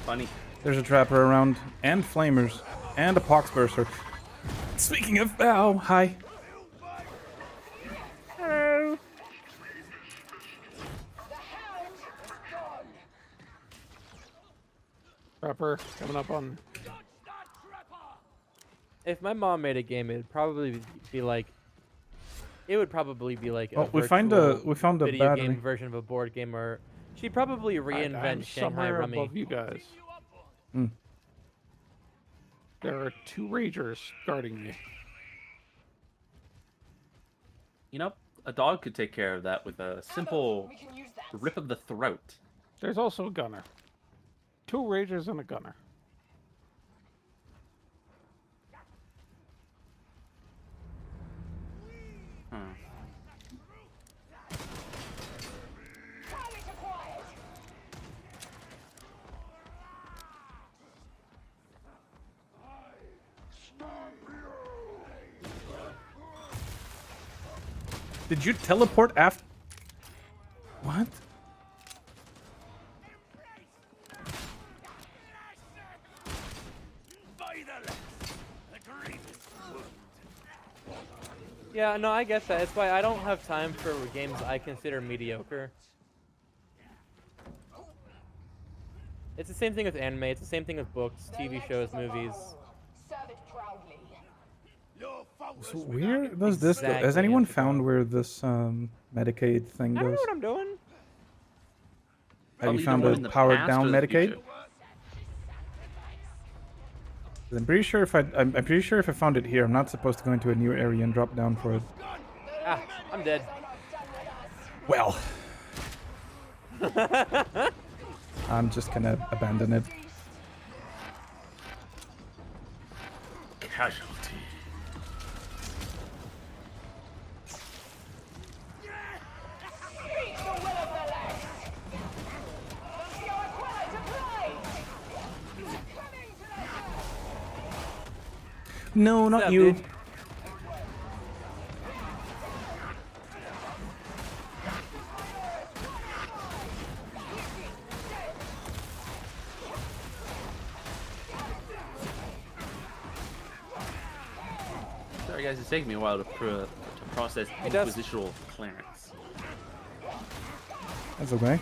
Funny. There's a trapper around, and flamers, and a poxburster. Speaking of, ow, hi. Hello. Prepper coming up on... If my mom made a game, it'd probably be like. It would probably be like. Oh, a we found a video battery. game version of a board game, or she'd probably reinvent I'm Shanghai somewhere Rummy. above you guys. Hmm. There are 2 ragers guarding me. You know, a dog could take care of that with a simple rip of the throat. There's also a gunner. 2 ragers and a gunner. Did you teleport after? What? Yeah, no, I get that. It's why I don't have time for games I consider mediocre. It's the same thing with anime. It's the same thing with books, TV shows, movies. So where does this go? Has Exactly, anyone Antigo. found where this Medicaid thing I don't goes? know what I'm doing. Have you Probably found the one a in the powered past down or the Medicaid? future. I'm pretty sure I'm pretty sure if I found it here, I'm not supposed to go into a new area and drop down for it. Ah, I'm dead. Well, I'm just gonna abandon it. Casualty. No, not up, you. dude? Sorry guys, it's taking me a while to process does. inquisitional clearance. That's okay.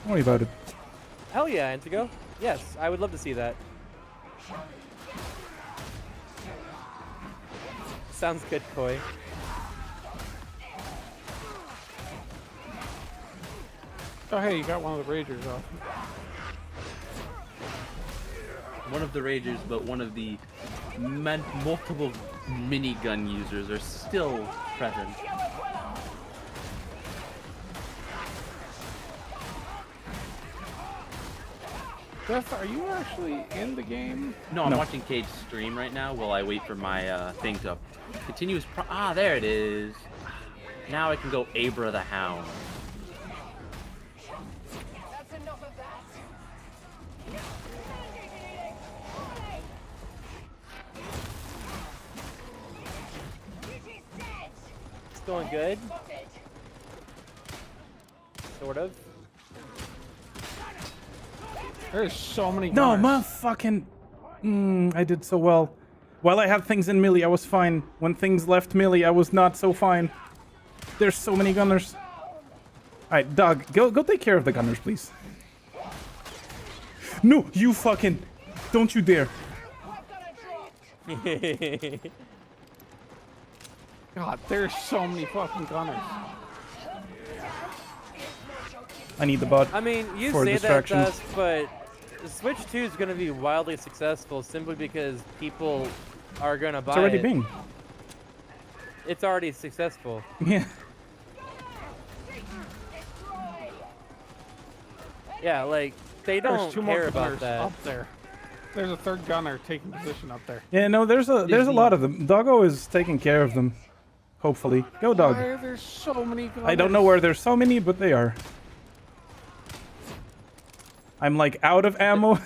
Don't worry about it. Hell yeah, Antigo. Yes, I would love to see that. Sounds good, Koi. Oh, hey, you got one of the Ragers off. One of the Ragers, but one of the multiple minigun users are still present. Jeff, are you actually in the game? No, I'm watching Cage stream right now while I wait for my thing to continuous. There it is. Now I can go Abra the Hound. It's going good. Sort of. There's so many No, gunners. motherfucking. I did so well. While I had things in melee, I was fine. When things left melee, I was not so fine. There's so many gunners. Alright, Doug, go take care of the gunners, please. No, you fucking... Don't you dare. God, there's so many fucking gunners. I need the bot. I mean, you for say that, distractions. Dust, but Switch 2 is going to be wildly successful simply because people are going to buy it. It's already been. It's already successful. Yeah. Yeah, like, they don't There's two more care about gunners that. up there. There's a third gunner taking position up there. Yeah, no, there's a lot of them. Doggo is taking care of them. Hopefully. Go, Dog. Why are there so many gunners? I don't know where there's so many, but they are. I'm like out of ammo.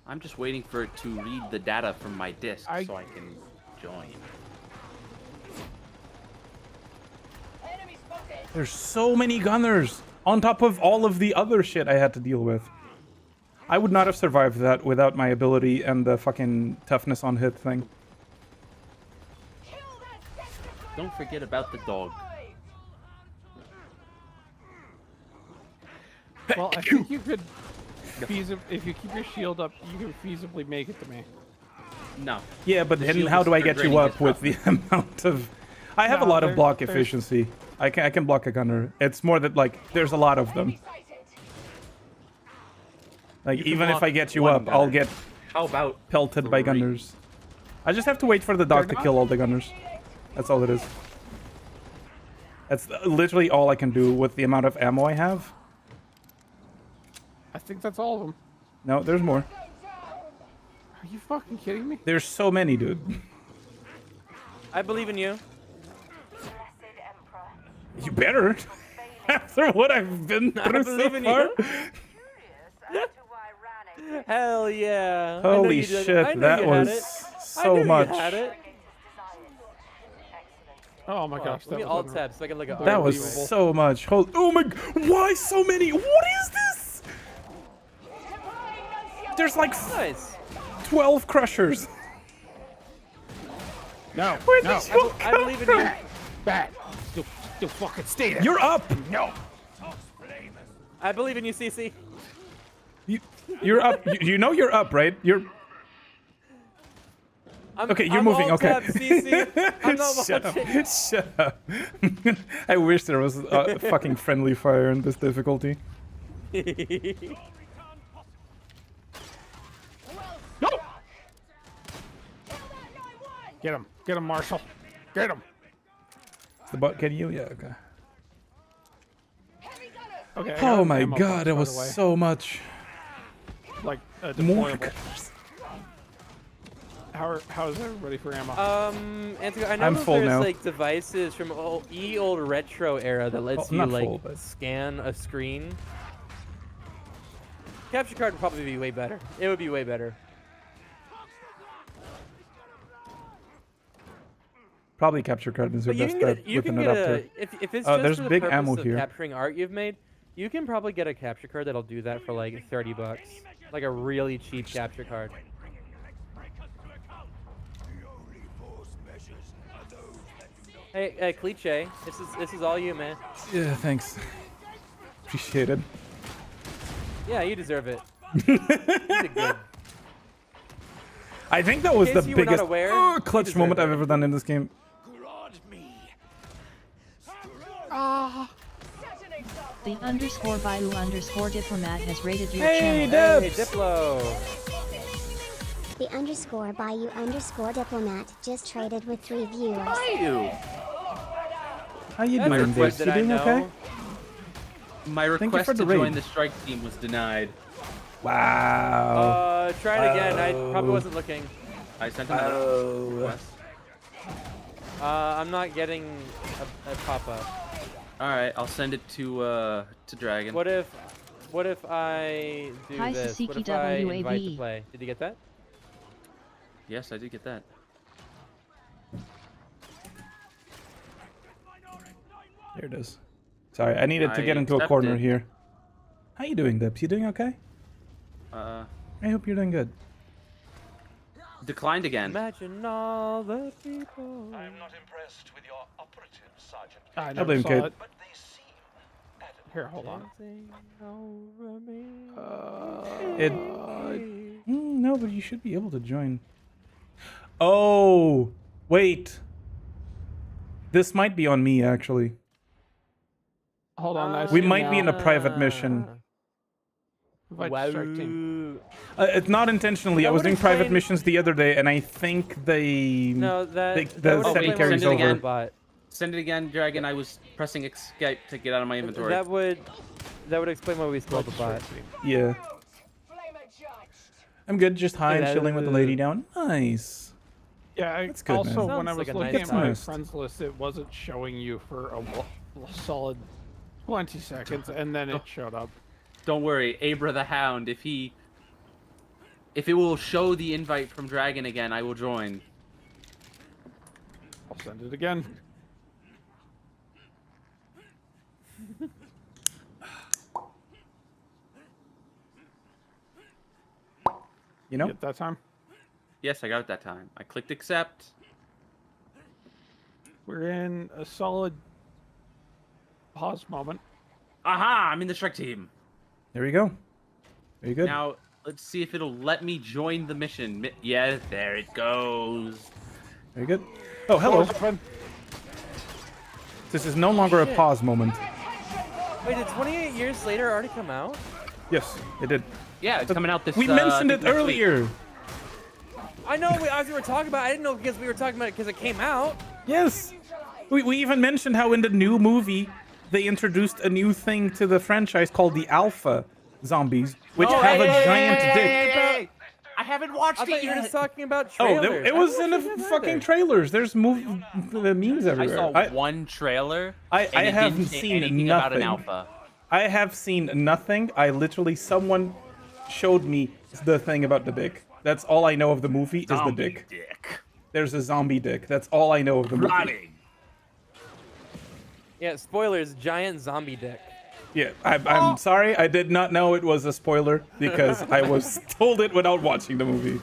I'm just waiting for it to read the data from my disc so I can join. There's so many gunners on top of all of the other shit I had to deal with. I would not have survived that without my ability and the fucking toughness on hit thing. Don't forget about the dog. Well, I think you could if you keep your shield up, you can feasibly make it to me. No. Yeah, but The then shield how is do I for get you draining up his with the amount of... I have a No, lot of block there's- efficiency. I can block a gunner. It's more that, like, there's a lot of them. Like, You can even if block I get you one up, I'll gunner. get How about pelted by 3? gunners. I just have to wait for the dog They're to kill all the gunners. That's all it is. That's literally all I can do with the amount of ammo I have. I think that's all of them. No, there's more. Are you fucking kidding me? There's so many, dude. I believe in you. You better. After what I've been I through so believe in far. you. Hell yeah. I know Holy you did. shit, I know that you had was it. I so knew much. You had it. Oh my gosh, Let me that alt was tab so I can look at That was so much. Oh my... Why so many? What is this? There's like 12 crushers. No, Where no. did you I come believe in from? you. Bad. Still fucking stay there. You're up. No. I believe in you, CC. You're up. You know you're up, right? You're... Okay, you're I'm moving. alt Okay. tab, CC. I'm not Shut watching. up. Shut up. I wish there was a fucking friendly fire in this difficulty. No. Get him, Marshall. Get him. The bot can you? Yeah. Okay. Okay. I got Oh an my ammo god, box, it by was the way. so much. Like More deployable. How's everybody for ammo? Antigo, I know I'm that full there's now. like devices from old retro era that lets Oh, you not like full, but- scan a screen. Capture card would probably be way better. It would be way better. Probably capture card is your But you best can bet get with you an can get adapter. if it's Oh, just there's for the big purpose ammo of here. capturing art you've made, you can probably get a capture card that'll do that for like $30, like a really cheap capture card. Hey, Cliche, this is all you, man. Yeah, thanks. Appreciate it. Yeah, you deserve it. You did good. I think that was In the case you were not biggest aware, you clutch deserve moment it. I've ever done in this game. The _Bayou_Diplomat has rated your Hey, channel. Dibs! Hey, Diplo. The _Bayou_Diplomat just traded with 3 viewers. How you My doing, request Dibs? You that I doing okay? know. My Thank you request for to the join raid. the strike team was denied. Wow. Try it again. I probably Wow. wasn't looking. I sent him a Oh. request. I'm not getting a pop-up. All right, I'll send it to Dragon. What if I do Hi, this? What if Sasiki I invite WAV. to play? Did you get that? Yes, I did get that. There it is. Sorry, I needed to I get into a corner accepted. here. How you doing, Dibs? You doing okay? I hope you're doing good. Declined again. Imagine all the people. I'm not impressed with your operative, Sergeant. I I never blame saw Kate. it. Here, hold on. No, but you should be able to join. Oh, wait. This might be on me, actually. Hold on. I We see might be in a now. private mission. Invite strike team. It's not intentionally. That I was would doing private explain- missions the other day, and I think they No, that they, that the would setting explain why carries we over. called the bot. Send it again, Dragon. I was pressing escape to get out of my inventory. That would explain why we spelled the bot. Yeah. I'm good. Just high and Yeah, chilling with the lady down. Nice. Yeah, That's good, also, man. when I Sounds was like a looking nice at my time. friends list, it wasn't showing you for a solid 20 seconds, and then it showed up. Don't worry, Abra the Hound. If it will show the invite from Dragon again, I will join. I'll send it again. You know? Get that time? Yes, I got it that time. I clicked accept. We're in a solid pause moment. Aha! I'm in the strike team. There we go. Very good. Now let's see if it'll let me join the mission. Yeah, there it goes. Very good. Oh, hello. Friend. This is no longer a Shit. pause moment. Wait, did 28 years later already come out? Yes, it did. Yeah, it's coming out this. We mentioned it earlier. I know. As we were talking about, I didn't know because we were talking about it because it came out. Yes. We even mentioned how in the new movie they introduced a new thing to the franchise called the Alpha zombies, which have a giant dick. I haven't watched I it thought you were yet. just talking about Oh, trailers. it was in the fucking trailers. There's the memes I everywhere. saw one trailer. I and it haven't didn't say seen anything nothing. about an alpha. I have seen nothing. Someone showed me the thing about the dick. That's all I know of the movie is the Zombie dick. dick. There's a zombie dick. That's all I know of the movie. Rotting. Yeah, spoilers. Giant zombie dick. Yeah, I'm sorry. I did not know it was a spoiler because I was told it without watching the movie.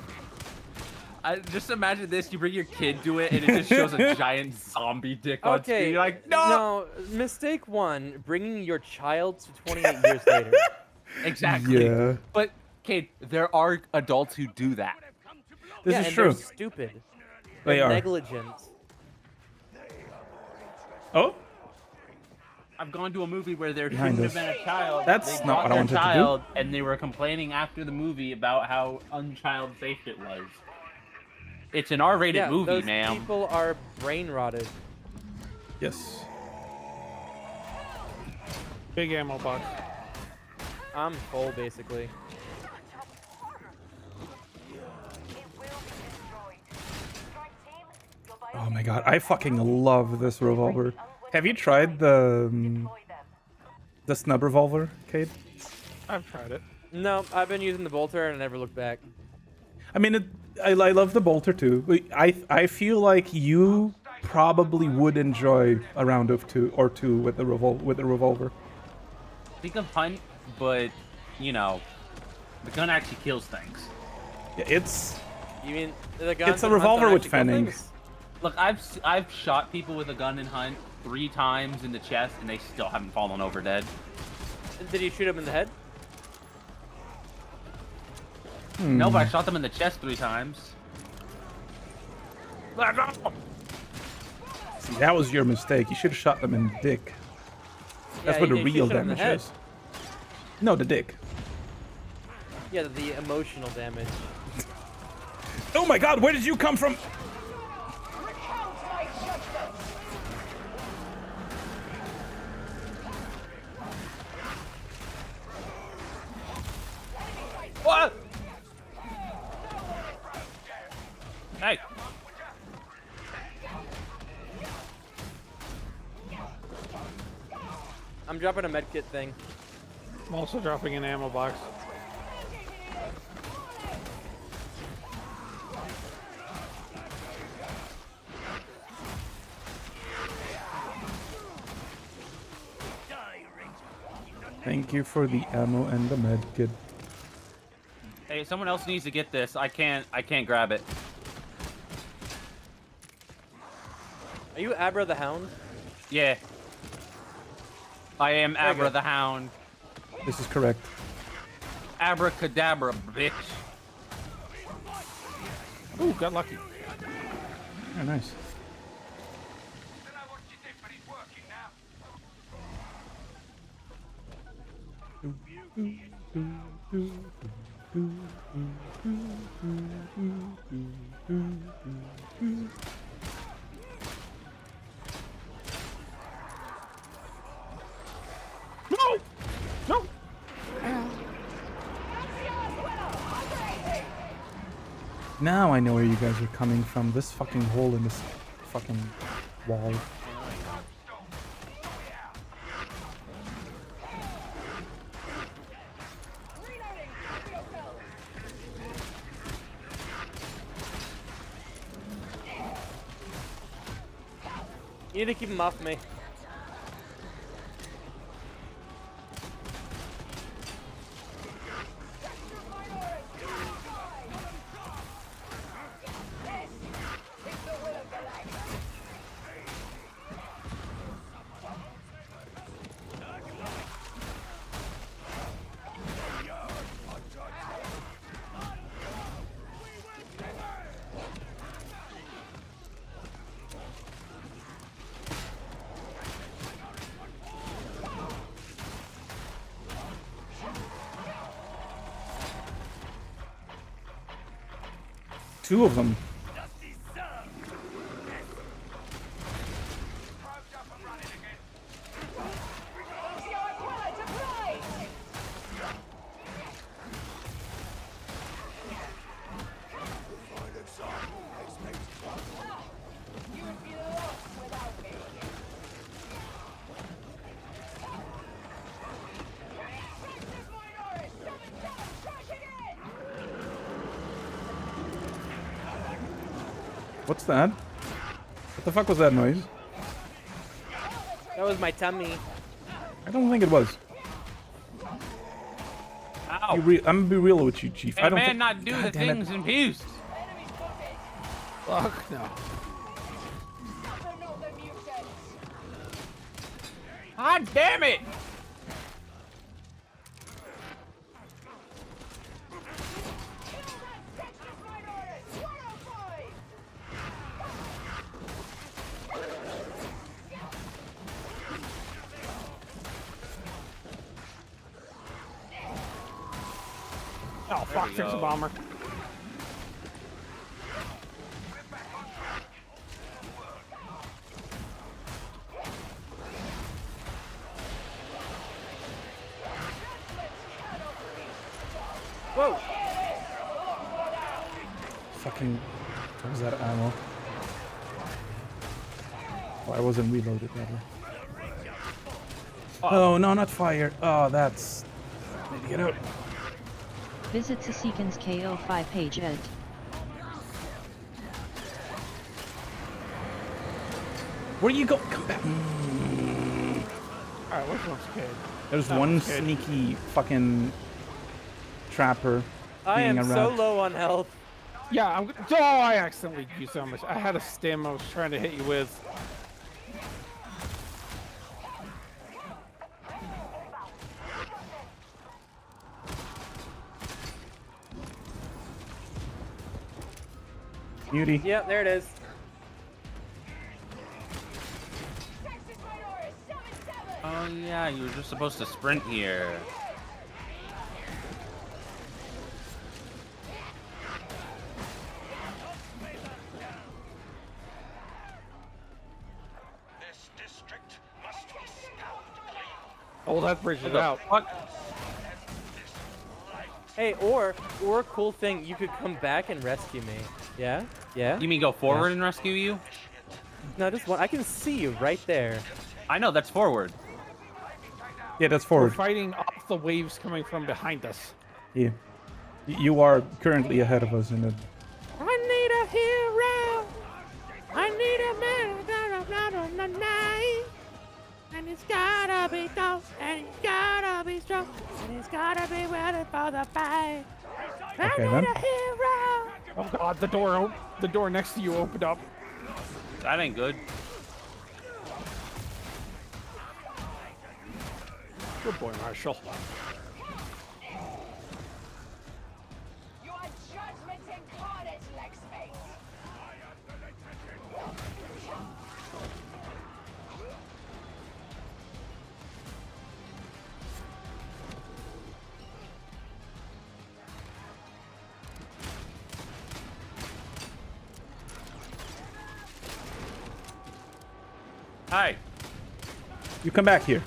I just imagine this: you bring your kid to it, and it just shows a giant zombie dick on screen. Okay. You're like, no. Mistake one: bringing your child to 28 years later. Exactly. Yeah. But Kate, there are adults who do that. This yeah, is and true. They're stupid. They They're are. negligent. Oh, I've gone to a movie where there Behind shouldn't have us. been a child. That's They not brought what I their wanted to do. child, and they were complaining after the movie about how unchild safe it was. It's an R-rated Yeah, movie, those ma'am. people are brain rotted. yes. Big ammo box. I'm full, basically. Oh my god, I fucking love this revolver. Have you tried the snub revolver, Cade? I've tried it. No, I've been using the bolter and I never looked back. I mean, I love the bolter too. I feel like you probably would enjoy a round of two with the revolver. Think of Hunt, but you know, the gun actually kills things. Yeah, it's You mean the gun? it's a revolver with fanning. Look, I've shot people with a gun in Hunt 3 times in the chest, and they still haven't fallen over dead. Did you shoot him in the head? No, but I shot them in the chest 3 times. See, that was your mistake. You should have shot them in the dick. That's Yeah, where the you real should have shot him in the damage head. is. No, the dick. Yeah, the emotional damage. Oh my god, where did you come from? What? Hey. I'm dropping a medkit thing. I'm also dropping an ammo box. Thank you for the ammo and the med kit. Hey, someone else needs to get this. I can't grab it. Are you Abra the Hound? Yeah. I am Very Abra good. the Hound. This is correct. Abracadabra, bitch. Ooh, got lucky. Oh, nice. No! No! Now I know where you guys are coming from. This fucking hole in this fucking wall. You need to keep him off me. Two of them. What's that? What the fuck was that noise? That was my tummy. I don't think it was. Ow. I'm gonna be real with you, Chief. Hey, I don't man, think... not do God the damn it. things in peace. Fuck no. God damn it! Oh fuck, we there's a go. bomber. Whoa! Fucking... What was that ammo? Oh, I wasn't reloaded, rather. Oh, no, not fire. Oh, that's... Need to get out. Visit Sasikins KO5 page ed. Where you go? Come back. Alright, which one's Cade? There's That one one's Cade. sneaky fucking trapper I being am a so rat. low on health. Yeah, oh, I accidentally used so much. I had a stim I was trying to hit you with. Beauty. Yep, there it is. Oh yeah, you were just supposed to sprint here. This district must be scoured clean. Oh, that bridge What is the out. fuck? Hey, or cool thing, you could come back and rescue me. Yeah? Yeah? You mean go forward and rescue you? No, just one. I can see you right there. I know, that's forward. Yeah, that's We're forward. fighting off the waves coming from behind us. Yeah. You are currently ahead of us in it. I need a hero. I need a man. And it's gotta be tough. And it's gotta be strong. And it's gotta be ready for the fight. I Okay, need then. a hero. Oh god, the door next to you opened up. That ain't good. Good boy, Marshall. You are judgment incarnate, Lexmate. Hi. You come back here.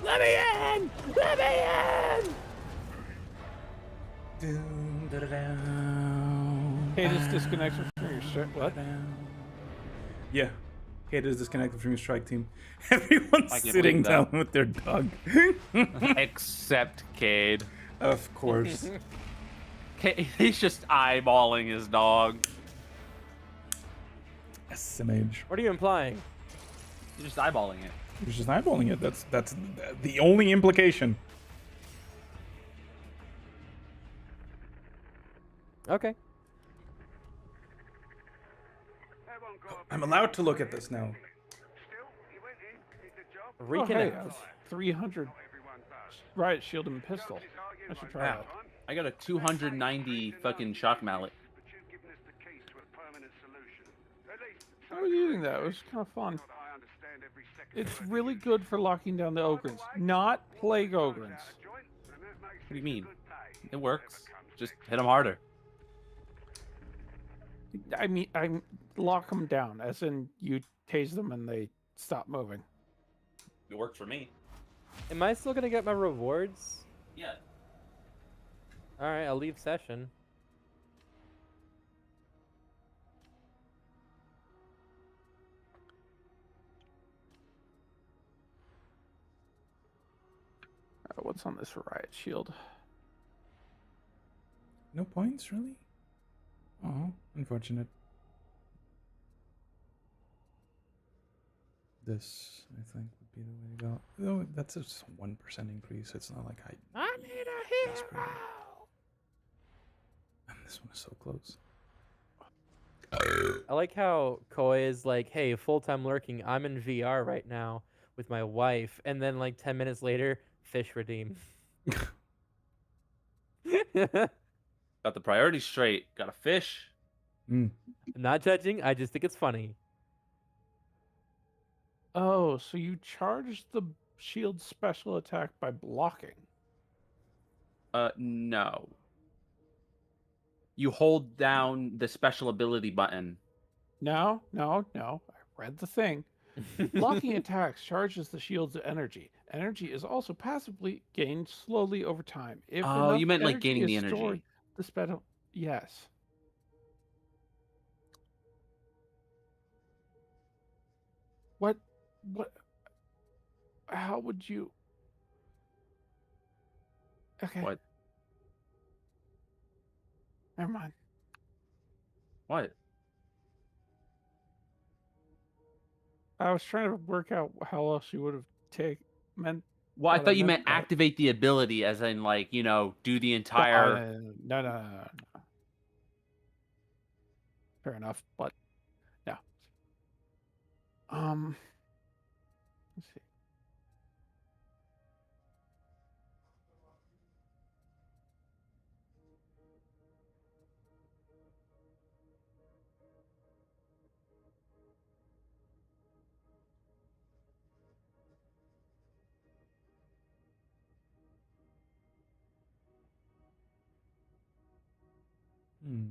Let me in! Let me in! Hey, this disconnection from your shirt. What? Yeah. Kate is disconnected from your strike team. Everyone's I can't sitting believe down that. with their dog. Except Cade. Of course. He's just eyeballing his dog. SMH. What are you implying? You're just eyeballing it. You're just eyeballing it. That's the only implication. Okay. I'm allowed to look at this now. Reconnect. Oh, hey, 300 riot shield and pistol. I should try that. I got a 290 fucking shock mallet. I was using that. It was kind of fun. It's really good for locking down the Ogrins, not plague Ogrins. What do you mean? It works. Just hit them harder. I mean, I lock them down, as in you tase them and they stop moving. It worked for me. Am I still gonna get my rewards? Yeah. Alright, I'll leave session. What's on this riot shield? No points, really? Oh, unfortunate. This, I think, would be the way to go. Though that's a 1% increase. It's not like I need a hero. And this one is so close. I like how Koi is like, hey, full-time lurking, I'm in VR right now with my wife, and then like 10 minutes later, fish redeem. Got the priorities straight. Got a fish. I'm not judging, I just think it's funny. Oh, so you charge the shield special attack by blocking. No. You hold down the special ability button. No. I read the thing. Blocking attacks charges the shield's energy. Energy is also passively gained slowly over time. If Oh, enough you meant like energy gaining the is stored, energy. the special, yes. What? How would you? Okay. What? Never mind. What? I was trying to work out how else you would have meant. Well, I what thought you meant meant by it. activate the ability, as in like, you know, do the No, entire. no. Fair enough, but yeah. Let's see. Hmm.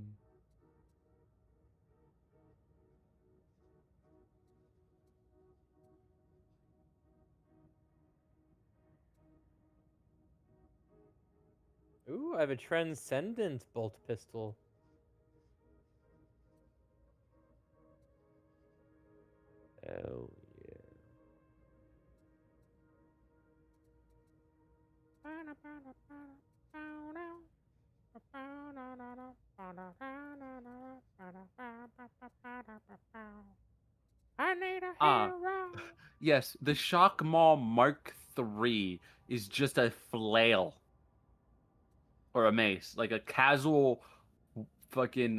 Ooh, I have a transcendent bolt pistol. Oh yeah. I need a Ah, hero. yes, the Shock Maul Mark III is just a flail or a mace, like a casual fucking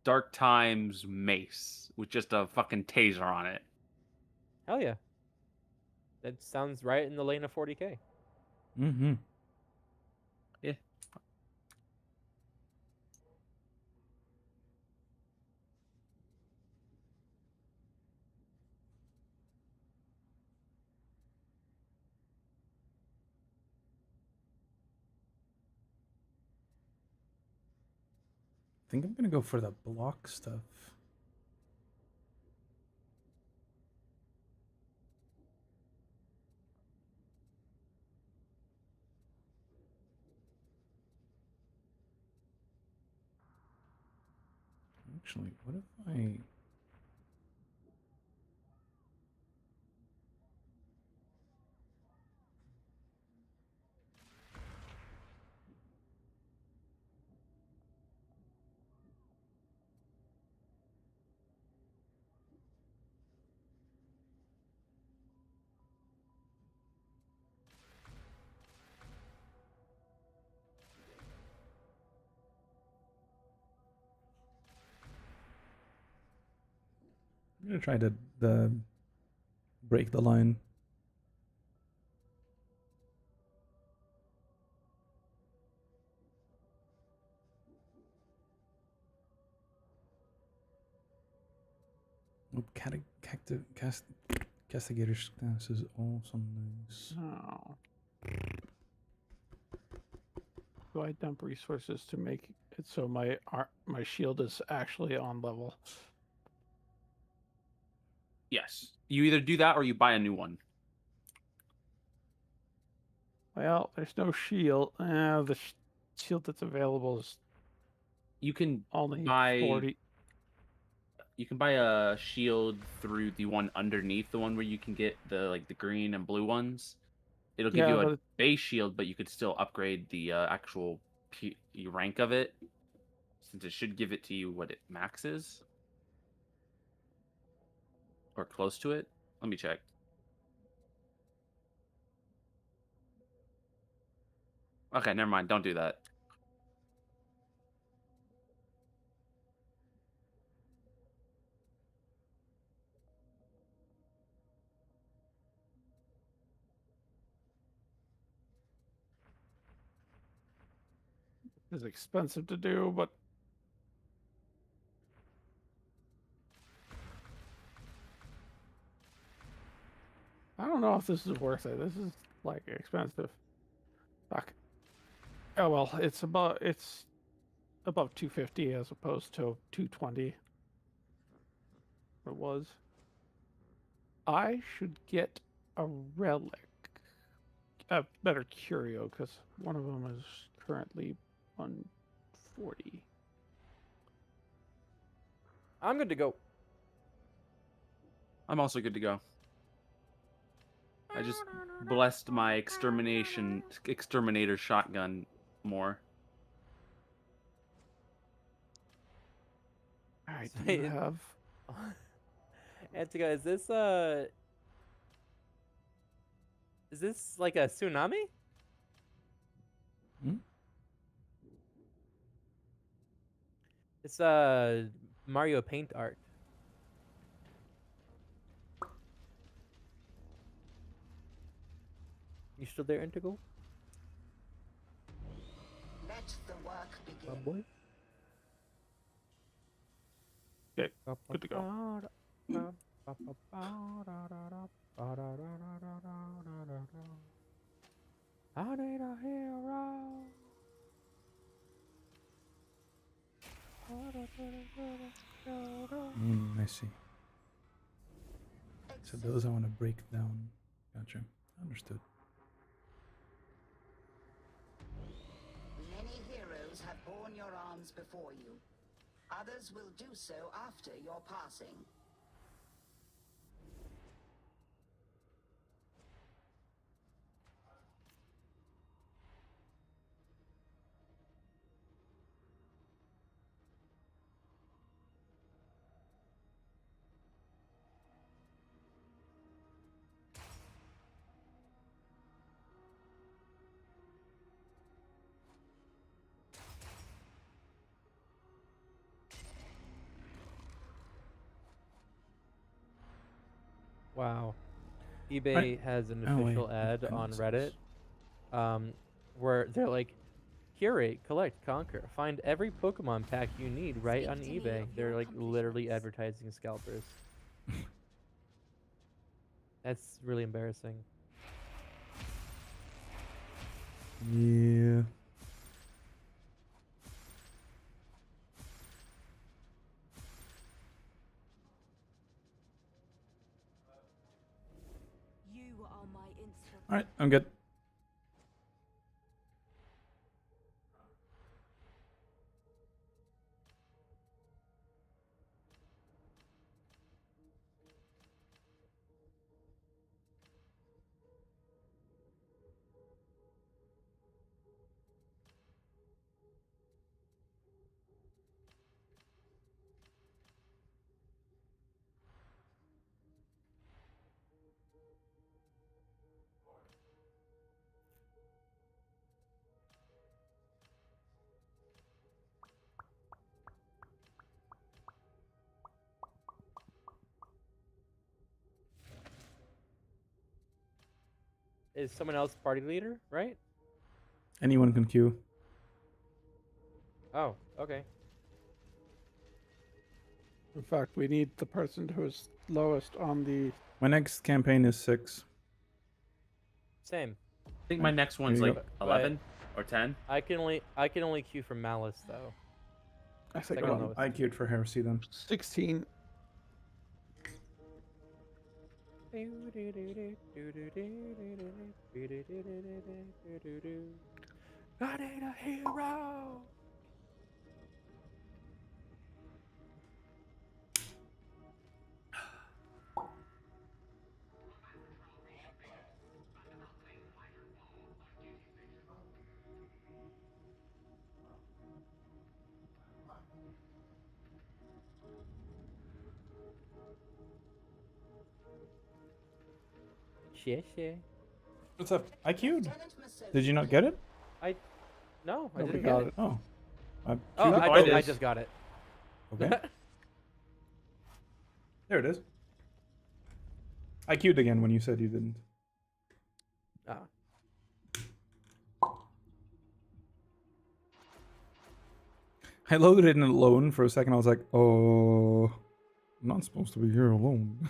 Dark Times mace with just a fucking taser on it. Hell yeah. That sounds right in the lane of 40k. Mm-hmm. Yeah. I think I'm gonna go for the block stuff. Actually, what if I... I'm gonna try to break the line. Oh, Castigator status is also nice. Oh. Do I dump resources to make it so my shield is actually on level? Yes. You either do that or you buy a new one. Well, there's no shield. The shield that's available is You can only buy 40. You can buy a shield through the one underneath, the one where you can get the green and blue ones. It'll give you a base shield, but you could still upgrade the actual rank of it, since it should give it to you what it maxes or close to it. Let me check. Okay, never mind. Don't do that. It's expensive to do, but I don't know if this is worth it. This is like expensive. Fuck. Oh well, it's above 250 as opposed to 220. It was. I should get a relic, a better curio, because one of them is currently 140. I'm good to go. I'm also good to go. I just blessed my exterminator shotgun more. Alright, do you have... Antica, is this like a tsunami? Hmm? It's Mario Paint art. You still there, Integral? Let the work begin. Boy. Okay, good to go. I need a hero. I see. So those I want to break down. Gotcha. Understood. Many heroes have borne your arms before you. Others will do so after your passing. Wow. eBay has an official ad on Reddit where they're like, curate, collect, conquer. Find every Pokemon pack you need right on eBay. They're like literally advertising scalpers. That's really embarrassing. Yeah. You are my inspiration. All right, I'm good. Is someone else party leader, right? Anyone can queue. Oh, okay. In fact, we need the person who's lowest on the... My next campaign is 6. Same. I think my next one's There you like go. 11 or 10. I can only queue for Malice though. I think Second lowest. I queued for Heresy then. 16. I need a hero. Shit. What's up? I queued. Did you not get it? No, I Nobody didn't got get it. Oh. I Oh, queued. I just got it. Okay. There it is. I queued again when you said you didn't. Ah. I loaded it in alone for a second. I was like, oh, I'm not supposed to be here alone.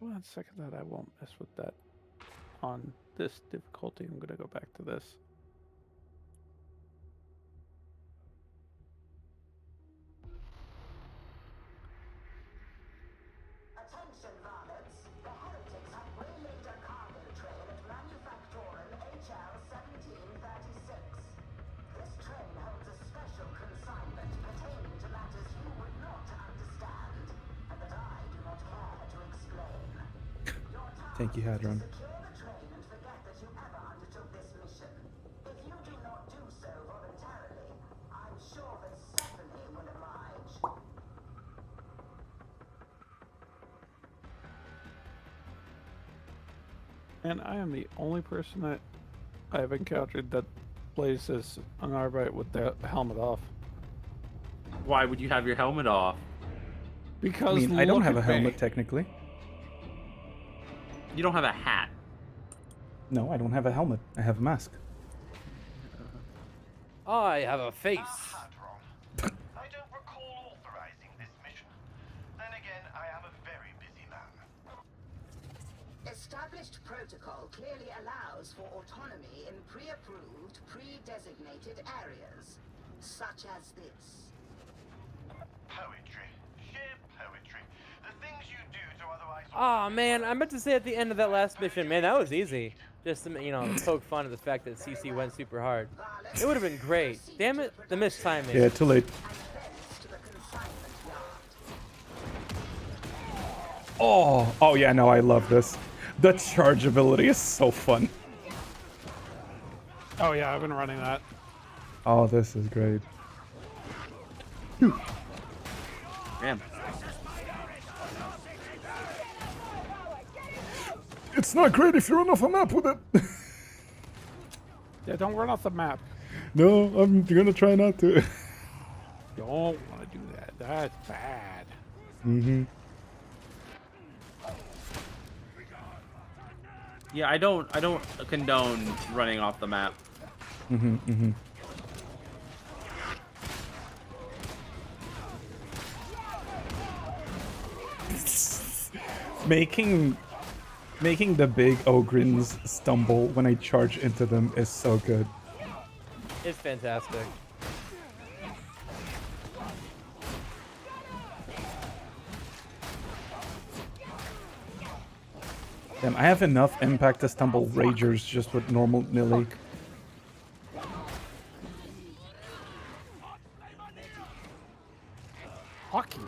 One second, that I won't mess with that on this difficulty. I'm gonna go back to this. Attention, varlets. The heretics have waylaid a cargo train at Manufactorum HL 1736. This train holds a special consignment pertaining to matters you would Thank you, Hadron. And I am the only person that I've encountered that plays this on Arbite with the helmet off. Why would you have your helmet off? Because I mean, I don't look have a at me. helmet technically. You don't have a hat. No, I don't have a helmet. I have a mask. I have a face. I don't recall authorizing this mission. Then again, I am a very busy man. Established protocol clearly allows for autonomy in pre-approved, pre-designated areas, such as this. Poetry. Sheer poetry. The things you do to otherwise... Oh man, I meant to say at the end of that last mission, man, that was easy. Just to, you know, poke fun at the fact that CC went super hard. It would have been great. Damn it, the missed timing. Yeah, too late. Oh yeah, no, I love this. The charge ability is so fun. Oh yeah, I've been running that. Oh, this is great. Damn. It's not great if you run off a map with it. Yeah, don't run off the map. No, I'm gonna try not to. Don't want to do that. That's bad. Mm-hmm. Yeah, I don't condone running off the map. Mm-hmm. Mm-hmm. Making the big ogrins stumble when I charge into them is so good. It's fantastic. Damn, I have enough impact to stumble ragers just with normal melee. Hockey.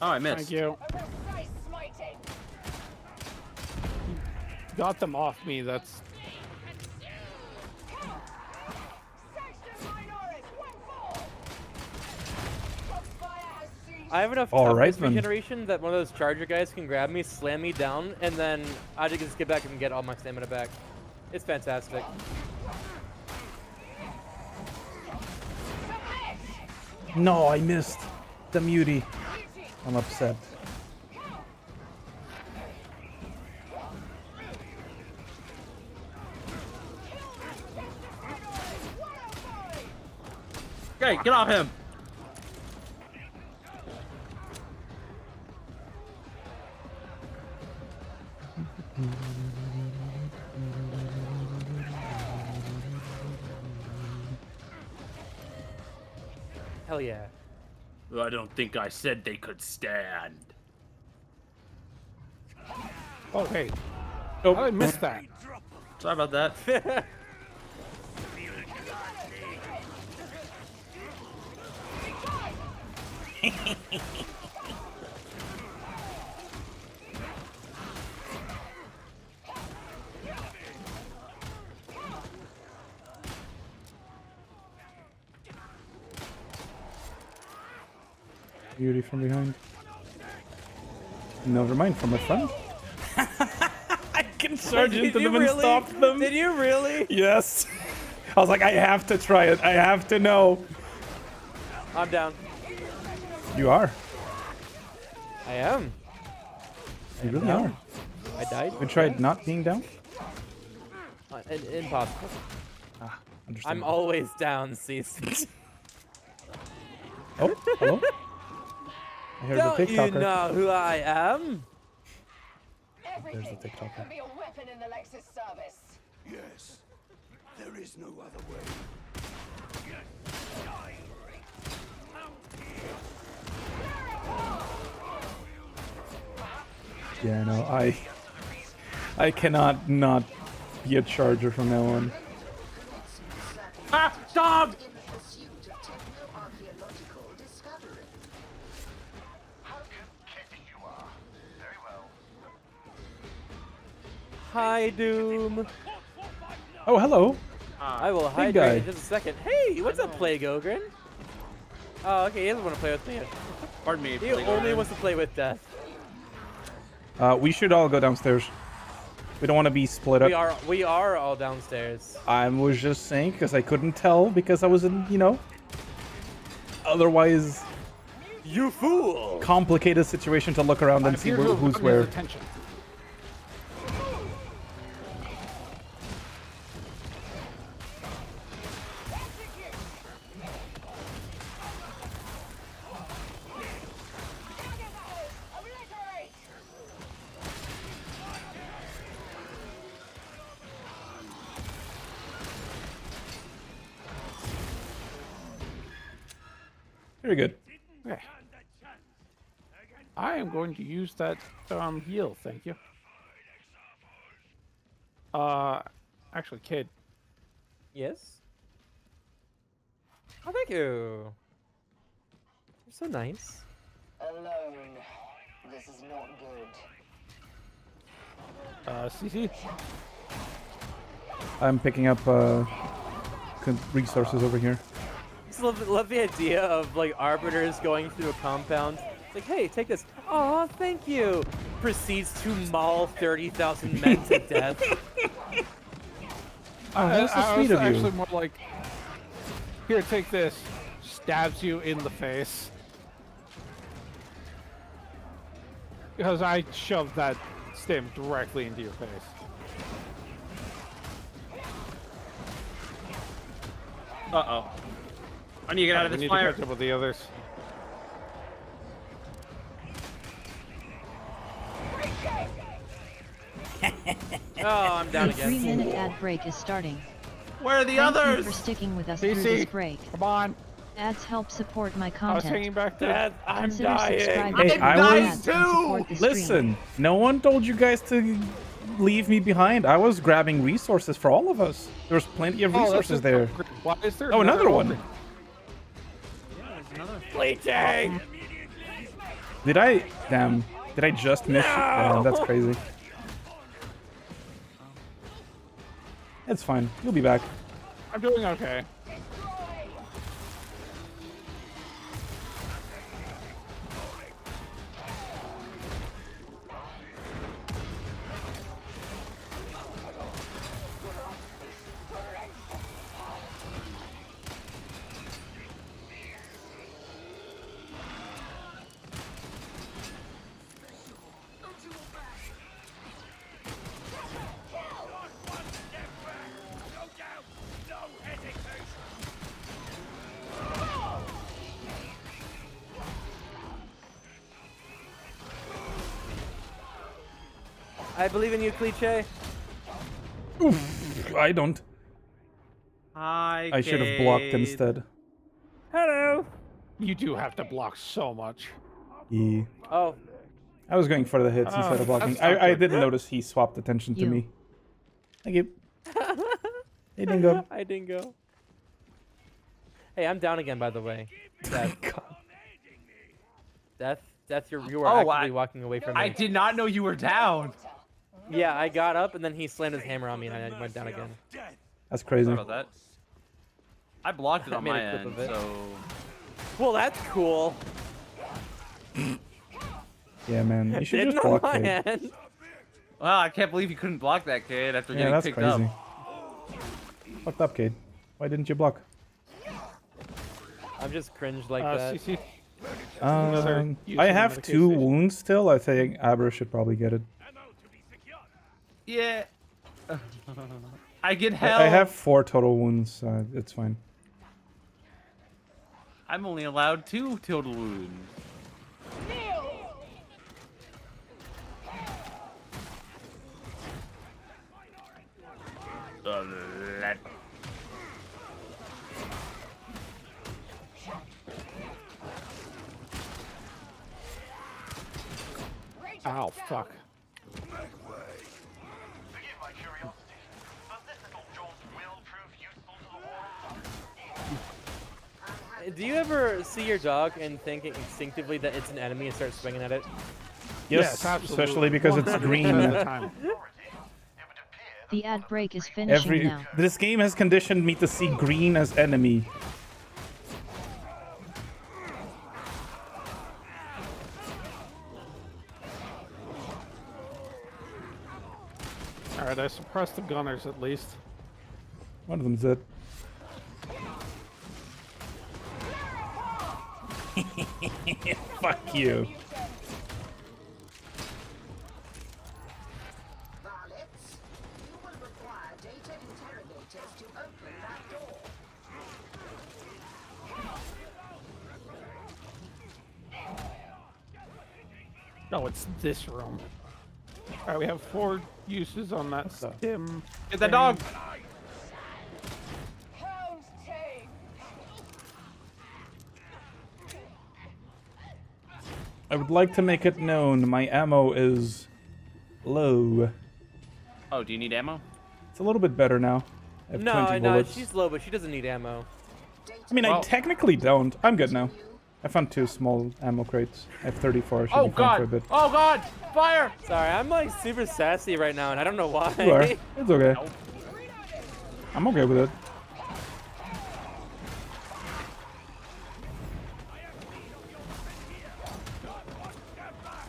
Oh, I missed. Thank you. Got them off me. That's. I have enough toughness regeneration that one of those charger guys can grab me, slam me down, and then I just get back and get all my stamina back. It's fantastic. No, I missed the mutie. I'm upset. Okay, get off him. Hell yeah. I don't think I said they could stand. Oh, hey. Oh, I missed that. Sorry about that. Beauty from behind. Never mind, from the front. I can charge into them and stop them. Did you really? Yes. I was like, I have to try it. I have to know. I'm down. You are. I am. You really are. I died. You tried not being down? Impossible. Ah, I'm understandable. always down, CC. Oh, hello? I heard Don't the TikToker. you know who I am? There's the TikToker. Can be a weapon in the Lexus service. Yes. There is no other way. Yeah, no, I cannot not be a charger from now on. Ah, dog! Hi, Doom. Oh, hello. I will hydrate guy. in just a second. Hey, what's up, Plague Ogren? Oh, okay, he doesn't want to play with me. Pardon me. He only wants to play with Death. We should all go downstairs. We don't want to be split up. We are all downstairs. I was just saying because I couldn't tell because I was in, you know, otherwise you fool. Complicated situation to look around and see who's where. Attention. Very good. Okay. I am going to use that heal, thank you. Actually, kid. Yes? Oh, thank you. You're so nice. Alone. This is not good. CC? I'm picking up resources over here. Just love the idea of like arbiters going through a compound. It's like, hey, take this. Oh, thank you. Proceeds to maul 30,000 men to death. That's so I sweet was of you. actually more like, here, take this. Stabs you in the face. Because I shoved that stim directly into your face. Uh-oh. I need to get out of We this need fire. to catch up with the others. Oh, I'm down A again. 3-minute ad break is starting. Where are the Thank others? you for sticking with us CC, through this break. Come on. Ads help support my I was content. hanging back to Dad, I'm Consider dying. subscribing Hey, to I my was- ads and support the stream. Listen, no one told you guys to leave me behind. I was grabbing resources for all of us. There was plenty of resources there. Why is there Oh, another one. open? Fleeting! Did I? Damn. Did I just miss? Damn, that's crazy. It's fine. You'll be back. I'm doing okay. I believe in you, Cliche. Oof, I don't. Hi, I should have blocked Cade. instead. Hello. You do have to block so much. Yeah. Oh. I was going for the hits instead of blocking. that's not I good. didn't notice he swapped attention to You. me. Thank you. Hey, Dingo. Hi, Dingo. Hey, I'm down again, by the way. Death, you were actively walking away from me. I did not know you were down. Yeah, I got up and then he slammed his hammer on me and I went down again. That's crazy. Sorry about that. I blocked it I on made my a clip end, of it. so... Well, that's cool. Yeah, man. You should Didn't just on block my Cade. end. Wow, I can't believe you couldn't block that kid after Yeah, getting that's picked crazy. up. Fucked up, Cade. Why didn't you block? I'm just cringed like that. CC. I have 2 wounds still. I think Abra should probably get it. Yeah. I get hell. I have 4 total wounds. It's fine. I'm only allowed 2 total wounds. Ow, fuck. Do you ever see your dog and think instinctively that it's an enemy and start swinging at it? Yes, especially because it's green. At a time. The ad break is finishing now. This game has conditioned me to see green as enemy. Alright, I suppressed the gunners at least. One of them's dead. Fuck you. Varlets, you will require data interrogators to open that door. Oh, it's this room. Alright, we have 4 uses on that stim. Get that dog! I would like to make it known my ammo is low. Oh, do you need ammo? It's a little bit better now. I have 20 bullets. She's low, but she doesn't need ammo. I mean, I technically don't. I'm good now. I found 2 small ammo crates. I have 34. Should be fine for a bit. Oh god! Fire! Sorry, I'm like super sassy right now, and I don't know why. You are. It's okay. I'm okay with it.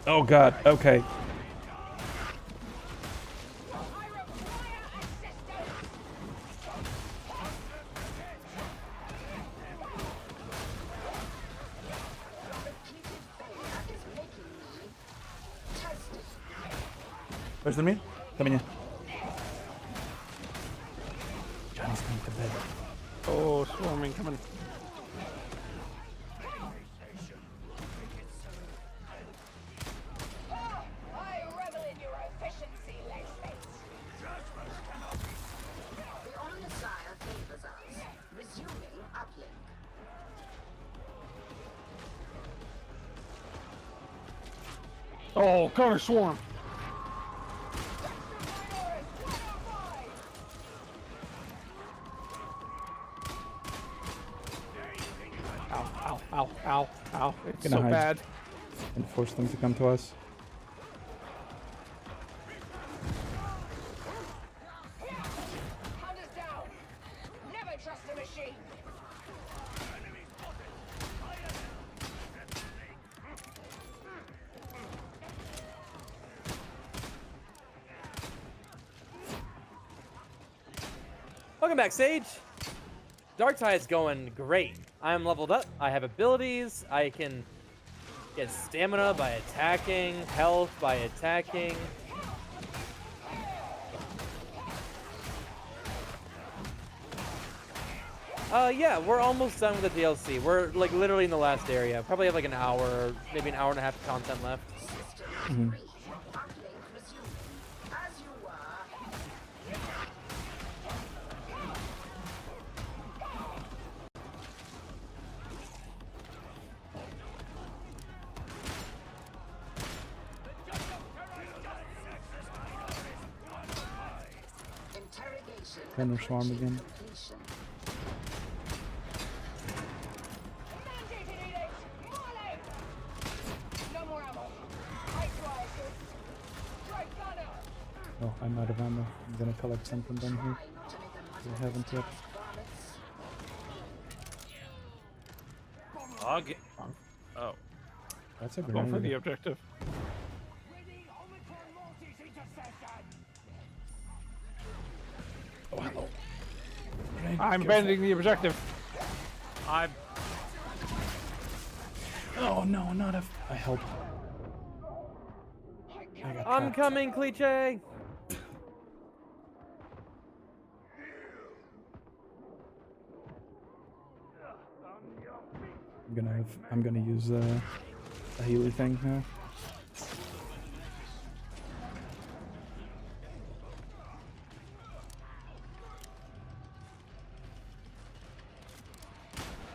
Oh god, okay. Where's the meat? Come in here. Johnny's going to bed. Oh, swarming coming. I revel in your efficiency, Lexmates. The Omnissiah favors us. Resuming uplink. Oh, counter swarm. Ow, ow, ow, ow. It's Gonna so hide bad. and force them to come to us. Hunters down. Never trust a machine. Welcome back, Sage. Darktide's going great. I'm leveled up. I have abilities. I can get stamina by attacking, health by attacking. Yeah, we're almost done with the DLC. We're like literally in the last area. Probably have like an hour, maybe an hour and a half of content left. Mm-hmm. Thunder swarm again. Oh, I'm out of ammo. I'm gonna collect something down here. I haven't yet. Oh. That's a Going for grenade. the objective. Oh, hello. I'm abandoning the objective. I'm. Oh no, not a. I help. I'm coming, Cliche. I'm gonna use a Healy thing now.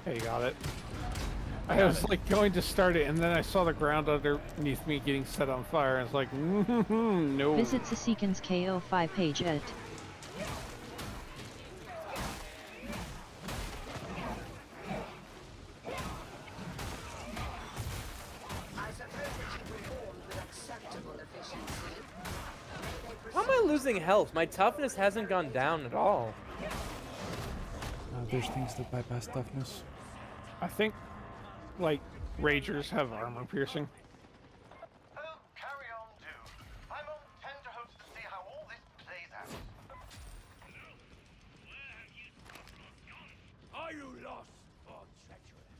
Hey, you got it. I was like going to start it, and then I saw the ground underneath me getting set on fire, and it's like, no. Visit Sasikan's KO5 page at losing health. My toughness hasn't gone down at all. There's things that bypass toughness. I think, like, Ragers have armor piercing. Are you lost or treacherous?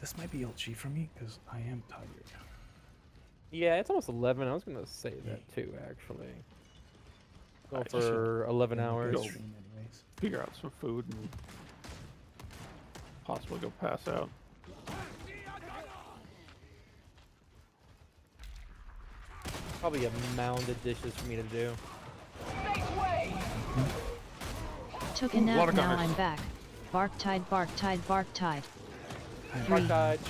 This might be LG for me because I am tired. Yeah, it's almost 11. I was gonna say that too, actually. Go I for 11 hours. Go figure out some food and possibly go pass out. Probably a mound of dishes for me to do. Took a nap, now I'm back. Bark tide, bark tide, bark tide. Bark tide.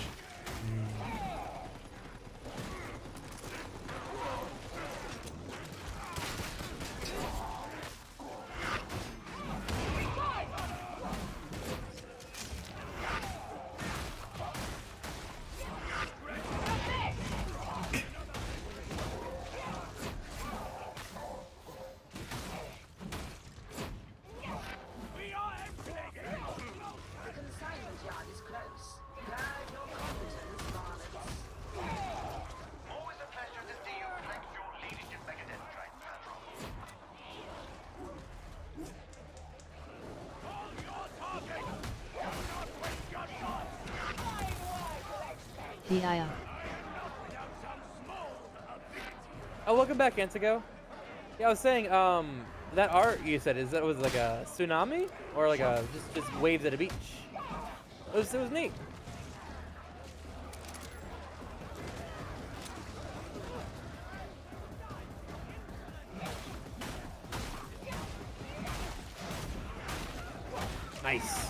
The Oh, welcome back, Antigo. Yeah, I was saying, that art you said was like a tsunami or like a just waves at a beach. It was neat. Nice.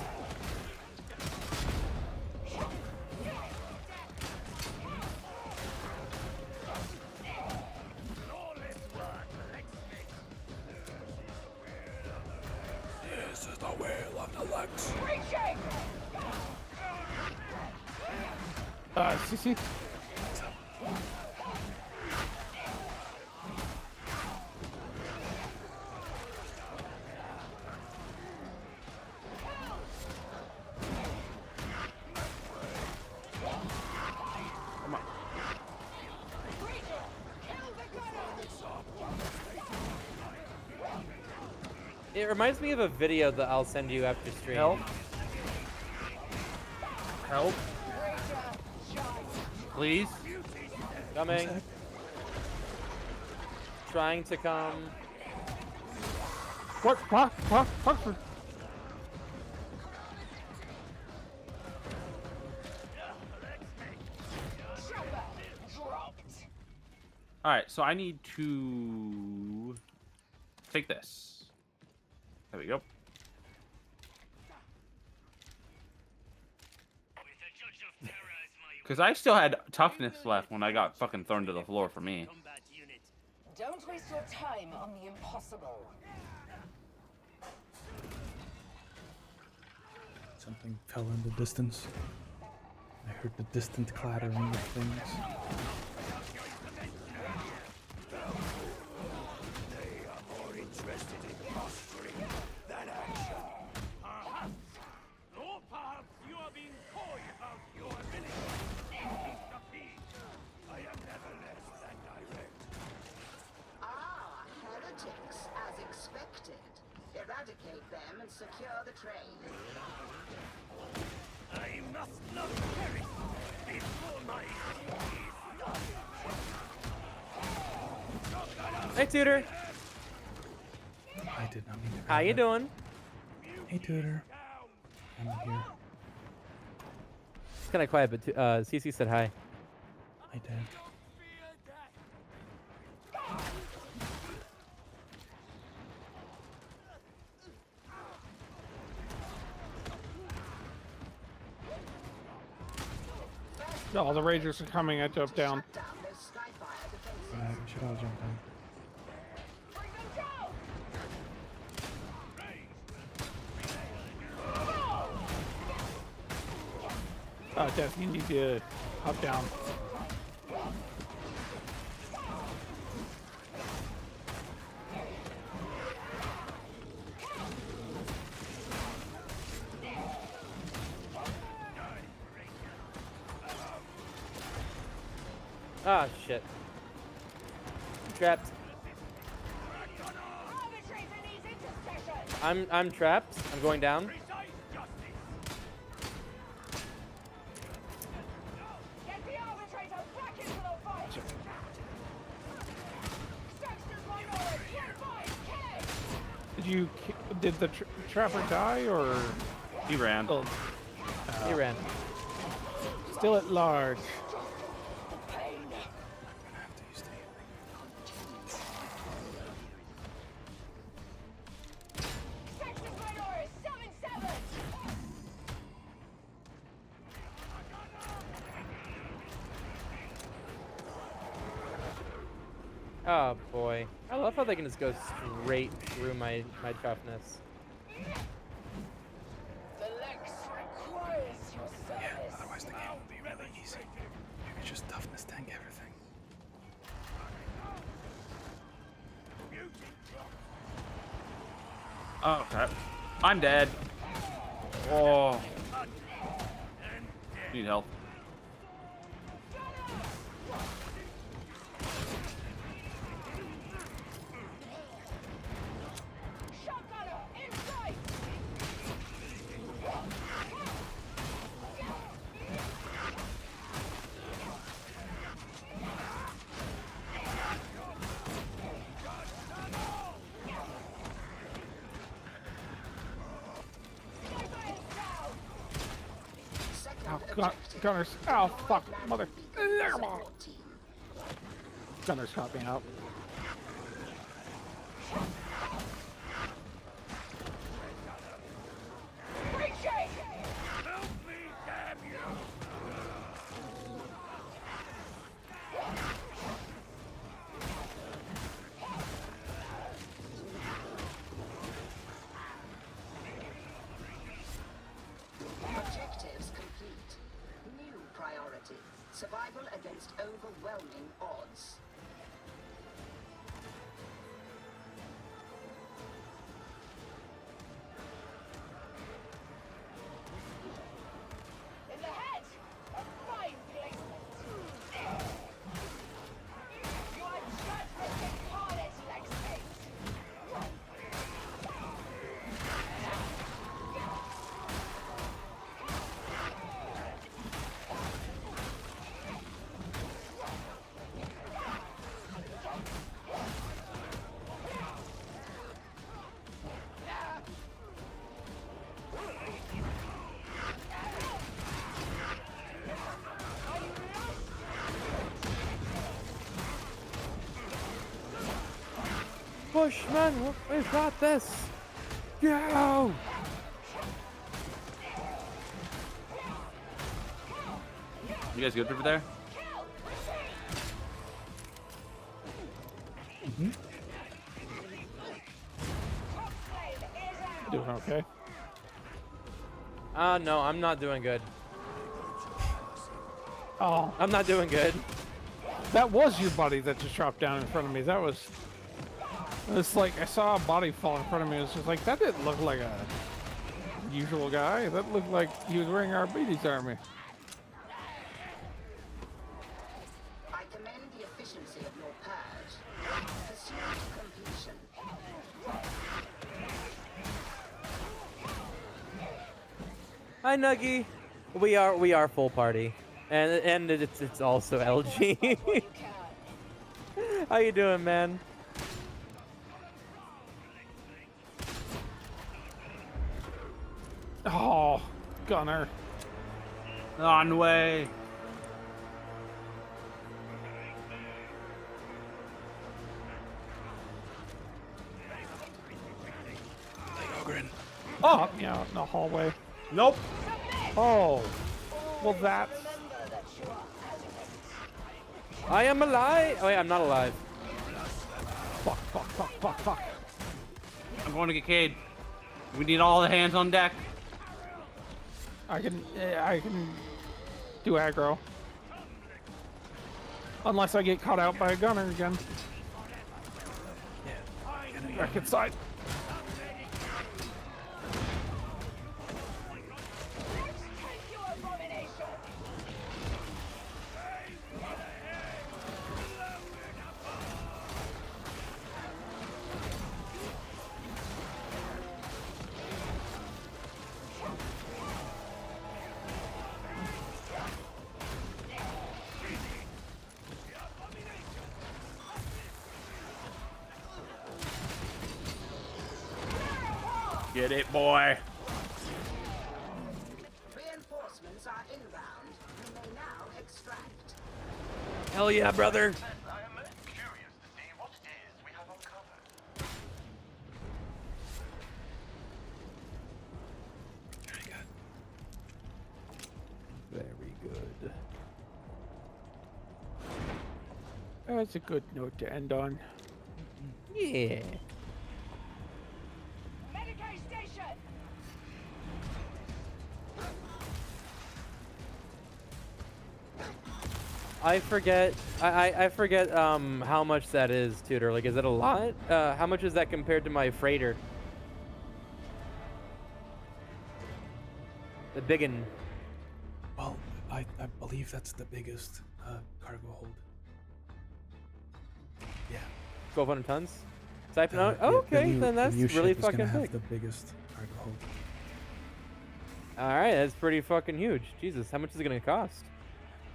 This is the will of the Lux. CC. It reminds me of a video that I'll send you after stream. Help. Help. Please. Coming. Trying to come. What? Alright, so I need to take this. There we go. Because I still had toughness left when I got fucking thrown to the floor for me. Don't waste your time on the impossible. Something fell in the distance. I heard the distant clattering of things. They are more interested in posturing than action. Or perhaps you are being coy about your ability. Mr. P, I am never less than direct. Ah, heretics, as expected. Eradicate them and secure the train. I must not perish before my Hey, Tutor. I did not mean to. How you doing? Hey, Tutor. I'm here. It's kind of quiet, but CC said hi. I did. No, the Ragers are coming at you up down. We should all jump in. Death, you need to hop down. Ah, shit. Trapped. I'm trapped. I'm going down. Did the trapper die or? He ran. Oh. He ran. Still at large. Oh boy. I love how they can just go straight through my toughness. Yeah, otherwise the game will be really easy. You can just toughness tank everything. Oh crap. I'm dead. Oh. Need help. Gunners. Oh, fuck. Mother. Gunners caught me out. Survival against overwhelming odds. In the head! A fine placement! You are judgment incarnate, Lexate! Push, man! We've got this! Go! You guys good over there? Mm-hmm. Doing okay? No, I'm not doing good. Oh. I'm not doing good. That was your buddy that just dropped down in front of me. That was... It's like, I saw a body fall in front of me. It's just like, that didn't look like a usual guy. That looked like he was wearing Arbides army. I commend the efficiency of your purge. Pursue completion. Hi, Nuggy. We are full party, and it's also LG. How you doing, man? Oh, Gunner. On way. Oh, yeah, in the hallway. Nope. Oh, well that's... I am alive. Oh wait, I'm not alive. Fuck. I'm going to get Cade. We need all the hands on deck. I can do aggro. Unless I get caught out by a gunner again. Back inside. Get it, boy. Reinforcements are inbound. You may now extract. Hell yeah, brother. Very good. That's a good note to end on. Yeah. I forget. I forget how much that is, Tutor. Like, is it a lot? How much is that compared to my freighter? The biggin. Well, I believe that's the biggest cargo hold. Yeah. 1,200 tons. Siphon out. Yeah, Oh, okay, then that's the new really ship is gonna fucking have big. the biggest cargo hold. All right, that's pretty fucking huge. Jesus, how much is it gonna cost?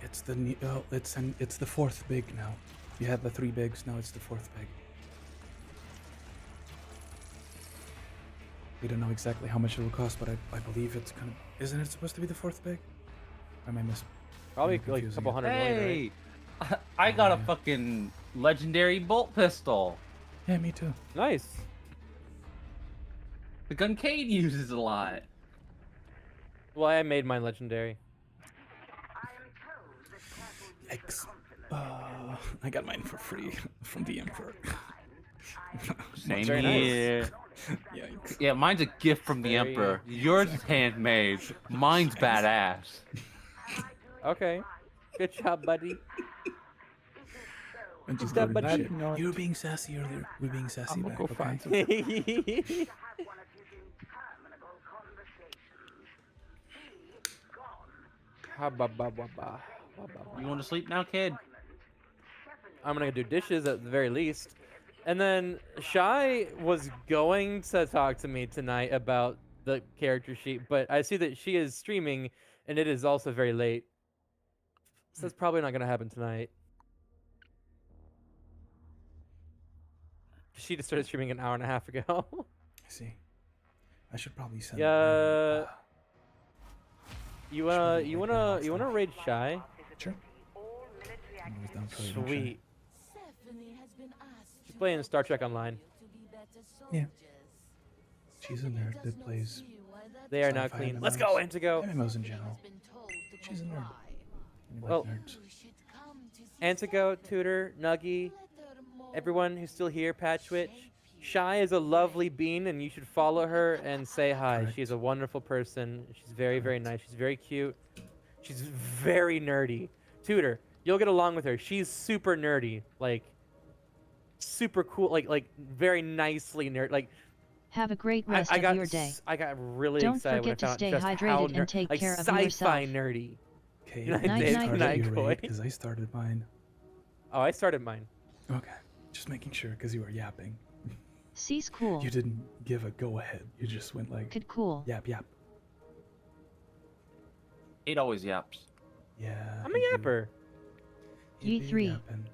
It's the new, it's the fourth big now. You had the three bigs, now it's the fourth big. We don't know exactly how much it will cost, but I believe it's kind of. Isn't it supposed to be the fourth big? Or am I Probably am I like a confusing couple it? hundred million, right? Hey, I got a fucking legendary bolt pistol. Yeah, me too. Nice. The Guncade uses a lot. Well, I made mine legendary. Yikes. I got mine for free from the Emperor. Same Very nice. here. Yikes. Yeah, mine's a gift from the Very Emperor. Yours is handmade. Mine's badass. Okay. Good job, buddy. And just Good job, go to buddy. shit. You were being sassy earlier. We're being sassy back, go okay? find some. You want to sleep now, kid? I'm gonna do dishes at the very least. And then Shy was going to talk to me tonight about the character sheet, but I see that she is streaming and it is also very late. So that's probably not gonna happen tonight. She just started streaming an hour and a half ago. I see. I should probably send. Yeah. You wanna raid Shy? Sure. Sweet. She's playing Star Trek Online. Yeah. She's a nerd that plays. They are now sci-fi clean. MMOs. Let's go, Antigo. MMOs in general. She's a nerd. We like Well, nerds. Antigo, Tutor, Nuggy, everyone who's still here, Patchwitch. Shy is a lovely bean, and you should follow her and say hi. Correct. She's a wonderful person. She's very, very nice. She's very cute. She's very nerdy. Tutor, you'll get along with her. She's super nerdy, like super cool, like very nicely nerd. Like Have a great rest I of got your day. I got really Don't excited when I forget to found stay just how hydrated ner- and take like care of sci-fi yourself. nerdy. Okay. Good night, Night, Dave. night, Good night. night, Koi. Because I started mine. Oh, I started mine. Okay. Just making sure because you were yapping. C's cool. You didn't give a go ahead. You just went like. Could cool. Yap yap. It always yaps. Yeah. I'm a yapper. you do Ye3. yapping.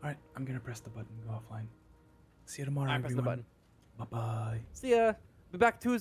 All right, I'm gonna press the button. Go offline. See you tomorrow, I press the everyone. button. Bye bye. See ya. Be back Tuesday.